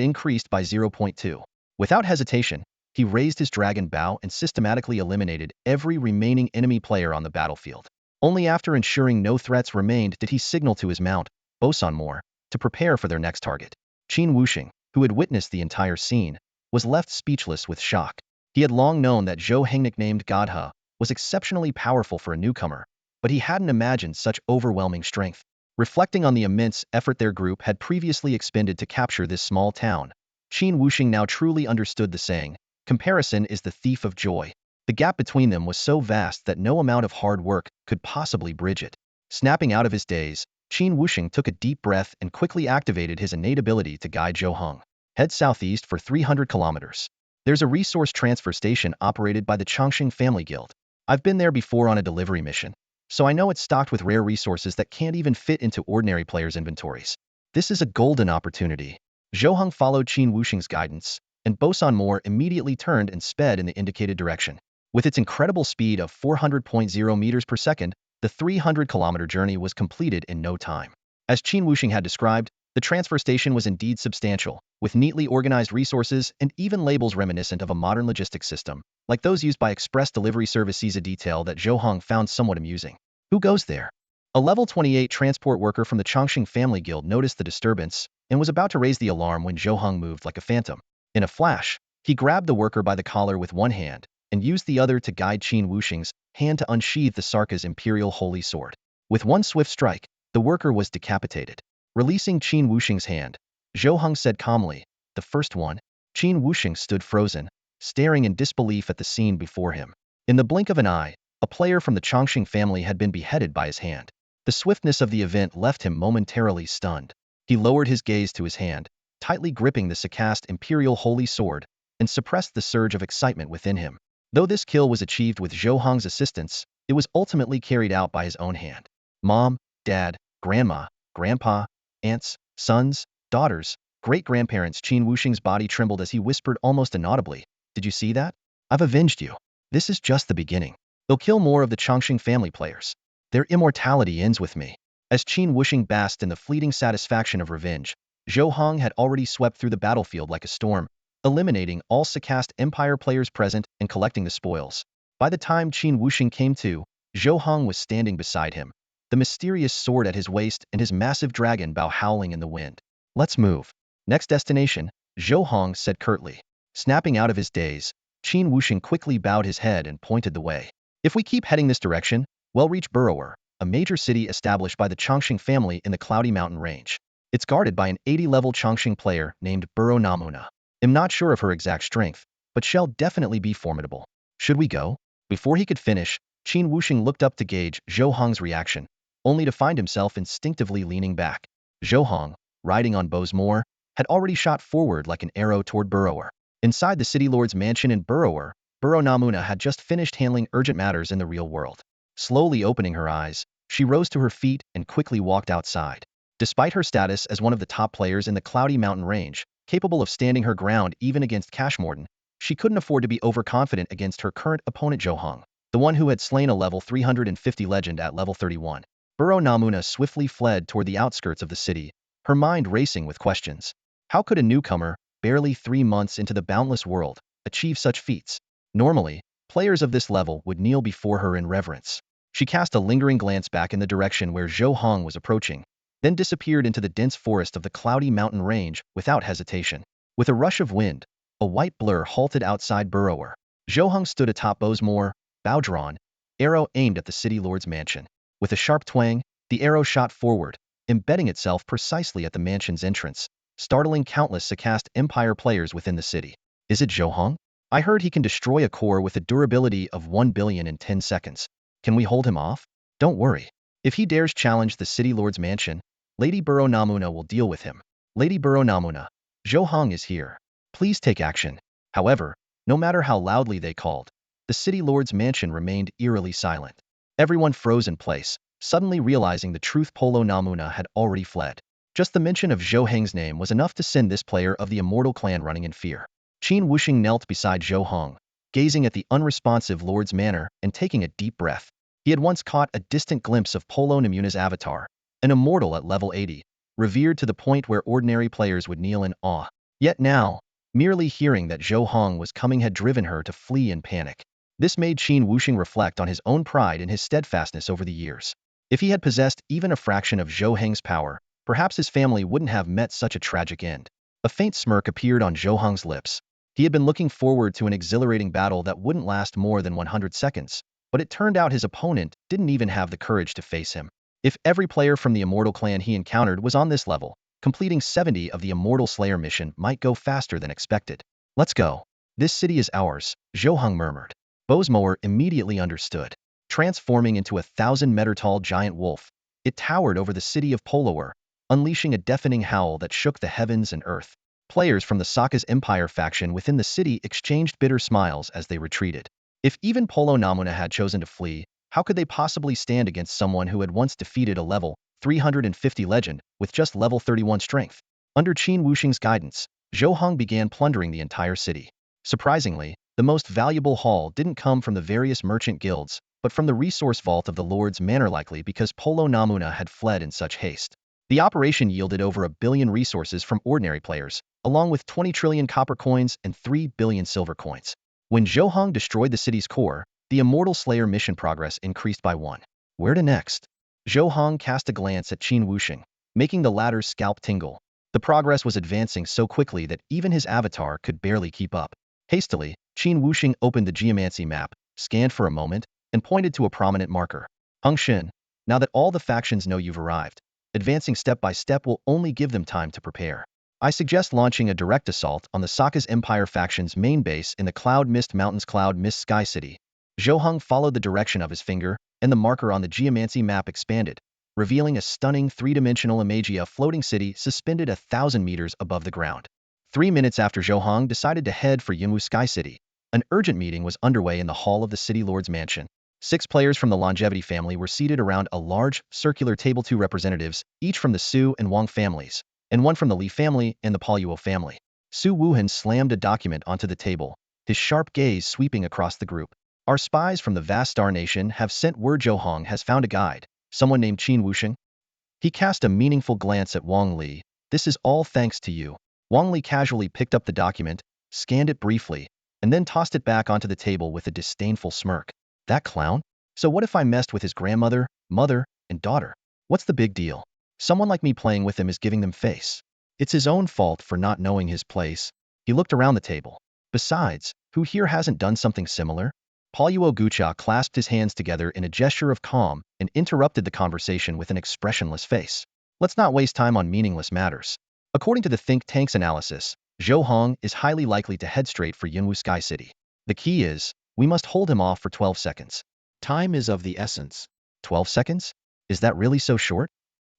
Speaker 1: increased by 0.2. Without hesitation, he raised his dragon bow and systematically eliminated every remaining enemy player on the battlefield. Only after ensuring no threats remained did he signal to his mount, Bosanmore, to prepare for their next target. Qin Wuxing, who had witnessed the entire scene, was left speechless with shock. He had long known that Zhou Heng, nicknamed Godha, was exceptionally powerful for a newcomer, but he hadn't imagined such overwhelming strength. Reflecting on the immense effort their group had previously expended to capture this small town, Qin Wuxing now truly understood the saying, "Comparison is the thief of joy." The gap between them was so vast that no amount of hard work could possibly bridge it. Snapping out of his daze, Qin Wuxing took a deep breath and quickly activated his innate ability to guide Zhou Heng. Head southeast for 300 kilometers. There's a resource transfer station operated by the Chongqing Family Guild. I've been there before on a delivery mission, so I know it's stocked with rare resources that can't even fit into ordinary players' inventories. This is a golden opportunity. Zhou Heng followed Qin Wuxing's guidance, and Bosanmore immediately turned and sped in the indicated direction. With its incredible speed of 400.0 meters per second, the 300-kilometer journey was completed in no time. As Qin Wuxing had described, The transfer station was indeed substantial, with neatly organized resources and even labels reminiscent of a modern logistics system, like those used by express delivery services, a detail that Zhou Heng found somewhat amusing. Who goes there? A level 28 transport worker from the Chongqing family guild noticed the disturbance and was about to raise the alarm when Zhou Heng moved like a phantom. In a flash, he grabbed the worker by the collar with one hand and used the other to guide Qin Wuxing's hand to unsheath the Sarka's imperial holy sword. With one swift strike, the worker was decapitated. Releasing Qin Wuxing's hand, Zhou Heng said calmly, "The first one." Qin Wuxing stood frozen, staring in disbelief at the scene before him. In the blink of an eye, a player from the Chongqing family had been beheaded by his hand. The swiftness of the event left him momentarily stunned. He lowered his gaze to his hand, tightly gripping the Sarka's imperial holy sword, and suppressed the surge of excitement within him. Though this kill was achieved with Zhou Heng's assistance, it was ultimately carried out by his own hand. Mom, Dad, Grandma, Grandpa, aunts, sons, daughters, great-grandparents. Qin Wuxing's body trembled as he whispered almost inaudibly, "Did you see that? I've avenged you. This is just the beginning. They'll kill more of the Chongqing family players. Their immortality ends with me." As Qin Wuxing basked in the fleeting satisfaction of revenge, Zhou Heng had already swept through the battlefield like a storm, eliminating all Sarka's Empire players present and collecting the spoils. By the time Qin Wuxing came to, Zhou Heng was standing beside him, the mysterious sword at his waist and his massive dragon bow howling in the wind. "Let's move." "Next destination," Zhou Heng said curtly. Snapping out of his daze, Qin Wuxing quickly bowed his head and pointed the way. "If we keep heading this direction, we'll reach Burrower, a major city established by the Chongqing family in the Cloudy Mountain Range. It's guarded by an 80-level Chongqing player named Burrow Namuna. I'm not sure of her exact strength, but she'll definitely be formidable. Should we go?" Before he could finish, Qin Wuxing looked up to gauge Zhou Heng's reaction, only to find himself instinctively leaning back. Zhou Heng, riding on Bowsmore, had already shot forward like an arrow toward Burrower. Inside the city lord's mansion in Burrower, Burrow Namuna had just finished handling urgent matters in the real world. Slowly opening her eyes, she rose to her feet and quickly walked outside. Despite her status as one of the top players in the Cloudy Mountain Range, capable of standing her ground even against Cashmorden, she couldn't afford to be overconfident against her current opponent Zhou Heng, the one who had slain a level 350 legend at level 31. Burrow Namuna swiftly fled toward the outskirts of the city, her mind racing with questions. How could a newcomer, barely 3 months into the boundless world, achieve such feats? Normally, players of this level would kneel before her in reverence. She cast a lingering glance back in the direction where Zhou Heng was approaching, then disappeared into the dense forest of the Cloudy Mountain Range without hesitation. With a rush of wind, a white blur halted outside Burrower. Zhou Heng stood atop Bowsmore, bow drawn, arrow aimed at the city lord's mansion. With a sharp twang, the arrow shot forward, embedding itself precisely at the mansion's entrance, startling countless Sarka's Empire players within the city. "Is it Zhou Heng? I heard he can destroy a core with a durability of 1 billion in 10 seconds. Can we hold him off?" "Don't worry. If he dares challenge the city lord's mansion, Lady Burrow Namuna will deal with him." "Lady Burrow Namuna, Zhou Heng is here. Please take action." However, no matter how loudly they called, the city lord's mansion remained eerily silent. Everyone froze in place, suddenly realizing the truth. Polo Namuna had already fled. Just the mention of Zhou Heng's name was enough to send this player of the immortal clan running in fear. Qin Wuxing knelt beside Zhou Heng, gazing at the unresponsive lord's manor and taking a deep breath. He had once caught a distant glimpse of Polo Namuna's avatar, an immortal at level 80, revered to the point where ordinary players would kneel in awe. Yet now, merely hearing that Zhou Heng was coming had driven her to flee in panic. This made Qin Wuxing reflect on his own pride and his steadfastness over the years. If he had possessed even a fraction of Zhou Heng's power, perhaps his family wouldn't have met such a tragic end. A faint smirk appeared on Zhou Heng's lips. He had been looking forward to an exhilarating battle that wouldn't last more than 100 seconds, but it turned out his opponent didn't even have the courage to face him. If every player from the Immortal Clan he encountered was on this level, completing 70 of the Immortal Slayer mission might go faster than expected. "Let's go. This city is ours," Zhou Heng murmured. Bowsmower immediately understood. Transforming into a 1,000-meter-tall giant wolf, it towered over the city of Polower, unleashing a deafening howl that shook the heavens and earth. Players from the Sarka's Empire faction within the city exchanged bitter smiles as they retreated. If even Polo Namuna had chosen to flee, how could they possibly stand against someone who had once defeated a level 350 legend with just level 31 strength? Under Qin Wuxing's guidance, Zhou Heng began plundering the entire city. Surprisingly, the most valuable haul didn't come from the various merchant guilds, but from the resource vault of the Lord's Manor, likely because Polo Namuna had fled in such haste. The operation yielded over 1 billion resources from ordinary players, along with 20 trillion copper coins and 3 billion silver coins. When Zhou Heng destroyed the city's core, the Immortal Slayer mission progress increased by 1. Where to next? Zhou Heng cast a glance at Qin Wuxing, making the latter's scalp tingle. The progress was advancing so quickly that even his avatar could barely keep up. Hastily, Qin Wuxing opened the geomancy map, scanned for a moment, and pointed to a prominent marker. Heng Xin, now that all the factions know you've arrived, advancing step by step will only give them time to prepare. I suggest launching a direct assault on the Sokka's Empire faction's main base in the Cloud Mist Mountains Cloud Mist Sky City. Zhou Heng followed the direction of his finger, and the marker on the geomancy map expanded, revealing a stunning three-dimensional Imagia floating city suspended 1,000 meters above the ground. 3 minutes after Zhou Heng decided to head for Yunwu Sky City, an urgent meeting was underway in the hall of the city lord's mansion. 6 players from the Longevity family were seated around a large, circular table. 2 representatives, each from the Su and Wang families, and 1 from the Li family and the Paoluo family. Su Wuhan slammed a document onto the table, his sharp gaze sweeping across the group. Our spies from the vast Star Nation have sent word Zhou Heng has found a guide, someone named Qin Wuxing. He cast a meaningful glance at Wang Li. This is all thanks to you. Wang Li casually picked up the document, scanned it briefly, and then tossed it back onto the table with a disdainful smirk. That clown? So what if I messed with his grandmother, mother, and daughter? What's the big deal? Someone like me playing with him is giving them face. It's his own fault for not knowing his place. He looked around the table. Besides, who here hasn't done something similar? Paoluo Gucha clasped his hands together in a gesture of calm and interrupted the conversation with an expressionless face. Let's not waste time on meaningless matters. According to the think tank's analysis, Zhou Heng is highly likely to head straight for Yunwu Sky City. The key is, we must hold him off for 12 seconds.
Speaker 2: Time is of the essence.
Speaker 1: 12 seconds? Is that really so short?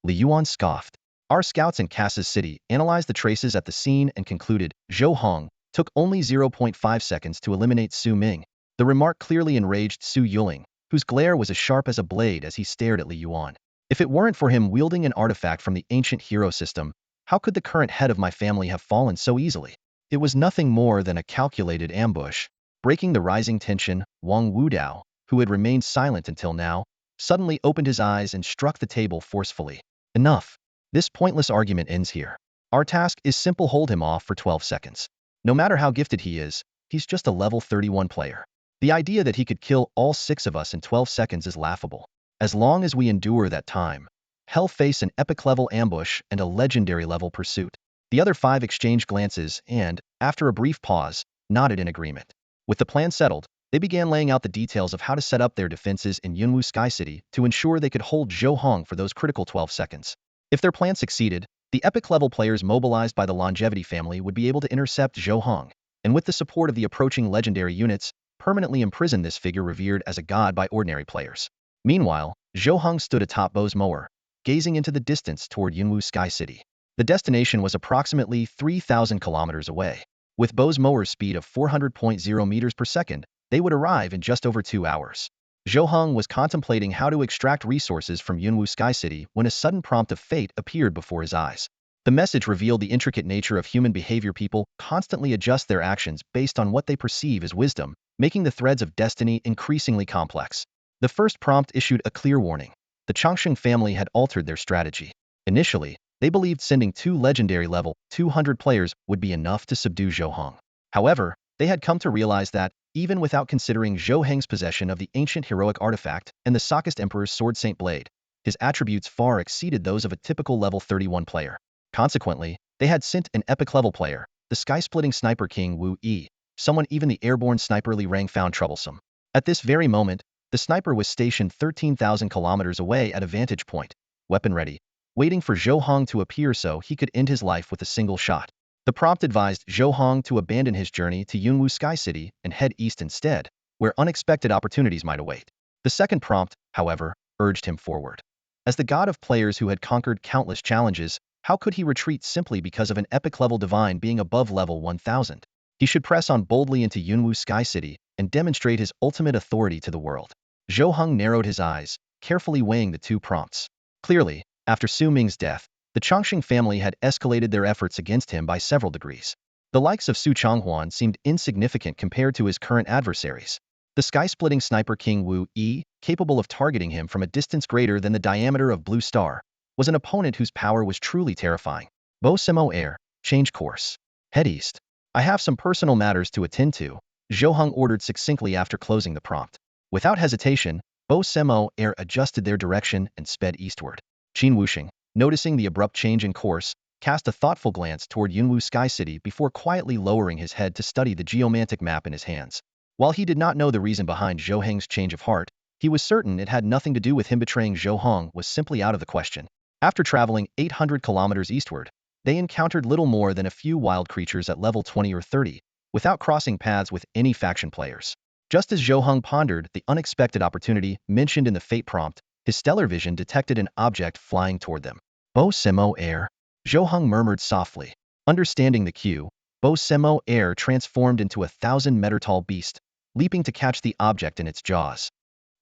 Speaker 1: Li Yuan scoffed. Our scouts in Cass's city analyzed the traces at the scene and concluded Zhou Heng took only 0.5 seconds to eliminate Su Ming. The remark clearly enraged Su Yuling, whose glare was as sharp as a blade as he stared at Li Yuan. If it weren't for him wielding an artifact from the ancient hero system, how could the current head of my family have fallen so easily? It was nothing more than a calculated ambush. Breaking the rising tension, Wang Wudao, who had remained silent until now, suddenly opened his eyes and struck the table forcefully. Enough. This pointless argument ends here. Our task is simple: hold him off for 12 seconds. No matter how gifted he is, he's just a level 31 player. The idea that he could kill all 6 of us in 12 seconds is laughable. As long as we endure that time, he'll face an epic-level ambush and a legendary-level pursuit. The other 5 exchanged glances and, after a brief pause, nodded in agreement. With the plan settled, they began laying out the details of how to set up their defenses in Yunwu Sky City to ensure they could hold Zhou Heng for those critical 12 seconds. If their plan succeeded, the epic-level players mobilized by the Longevity family would be able to intercept Zhou Heng, and with the support of the approaching legendary units, permanently imprison this figure revered as a god by ordinary players. Meanwhile, Zhou Heng stood atop Bo's mower, gazing into the distance toward Yunwu Sky City. The destination was approximately 3,000 kilometers away. With Bo's mower's speed of 400.0 meters per second, they would arrive in just over 2 hours. Zhou Heng was contemplating how to extract resources from Yunwu Sky City when a sudden prompt of fate appeared before his eyes. The message revealed the intricate nature of human behavior. People constantly adjust their actions based on what they perceive as wisdom, making the threads of destiny increasingly complex. The first prompt issued a clear warning. The Changsheng family had altered their strategy. Initially, they believed sending 2 legendary level 200 players would be enough to subdue Zhou Heng. However, they had come to realize that, even without considering Zhou Heng's possession of the ancient heroic artifact and the Sockist Emperor's Sword Saint Blade, his attributes far exceeded those of a typical level 31 player. Consequently, they had sent an epic-level player, the sky-splitting sniper King Wu Yi, someone even the airborne sniper Li Rang found troublesome. At this very moment, the sniper was stationed 13,000 kilometers away at a vantage point, weapon ready, waiting for Zhou Heng to appear so he could end his life with a single shot. The prompt advised Zhou Heng to abandon his journey to Yunwu Sky City and head east instead, where unexpected opportunities might await. The second prompt, however, urged him forward. As the god of players who had conquered countless challenges, how could he retreat simply because of an epic-level divine being above level 1000? He should press on boldly into Yunwu Sky City and demonstrate his ultimate authority to the world. Zhou Heng narrowed his eyes, carefully weighing the 2 prompts. Clearly, after Su Ming's death, the Changsheng family had escalated their efforts against him by several degrees. The likes of Su Changhuan seemed insignificant compared to his current adversaries. The sky-splitting sniper King Wu Yi, capable of targeting him from a distance greater than the diameter of Blue Star, was an opponent whose power was truly terrifying. Bo Semo Air, change course. Head east. I have some personal matters to attend to, Zhou Heng ordered succinctly after closing the prompt. Without hesitation, Bo Semo Air adjusted their direction and sped eastward. Qin Wuxing, noticing the abrupt change in course, cast a thoughtful glance toward Yunwu Sky City before quietly lowering his head to study the geomantic map in his hands. While he did not know the reason behind Zhou Heng's change of heart, he was certain it had nothing to do with him betraying Zhou Heng was simply out of the question. After traveling 800 kilometers eastward, they encountered little more than a few wild creatures at level 20 or 30, without crossing paths with any faction players. Just as Zhou Heng pondered the unexpected opportunity mentioned in the fate prompt, his stellar vision detected an object flying toward them. Bo Semo Air, Zhou Heng murmured softly. Understanding the cue, Bo Semo Air transformed into a 1,000-meter-tall beast, leaping to catch the object in its jaws.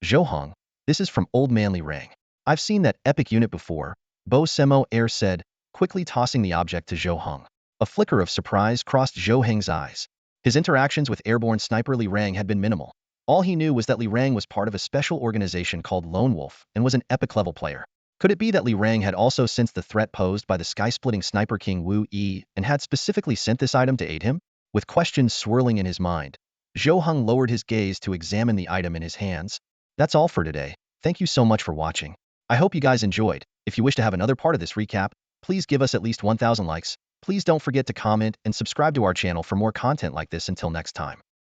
Speaker 1: Zhou Heng, this is from Old Man Li Rang. I've seen that epic unit before, Bo Semo Air said, quickly tossing the object to Zhou Heng. A flicker of surprise crossed Zhou Heng's eyes. His interactions with airborne sniper Li Rang had been minimal. All he knew was that Li Rang was part of a special organization called Lone Wolf and was an epic-level player. Could it be that Li Rang had also sensed the threat posed by the sky-splitting sniper King Wu Yi and had specifically sent this item to aid him? With questions swirling in his mind, Zhou Heng lowered his gaze to examine the item in his hands. That's all for today. Thank you so much for watching. I hope you guys enjoyed. If you wish to have another part of this recap, please give us at least 1,000 likes. Please don't forget to comment and subscribe to our channel for more content like this. Until next time.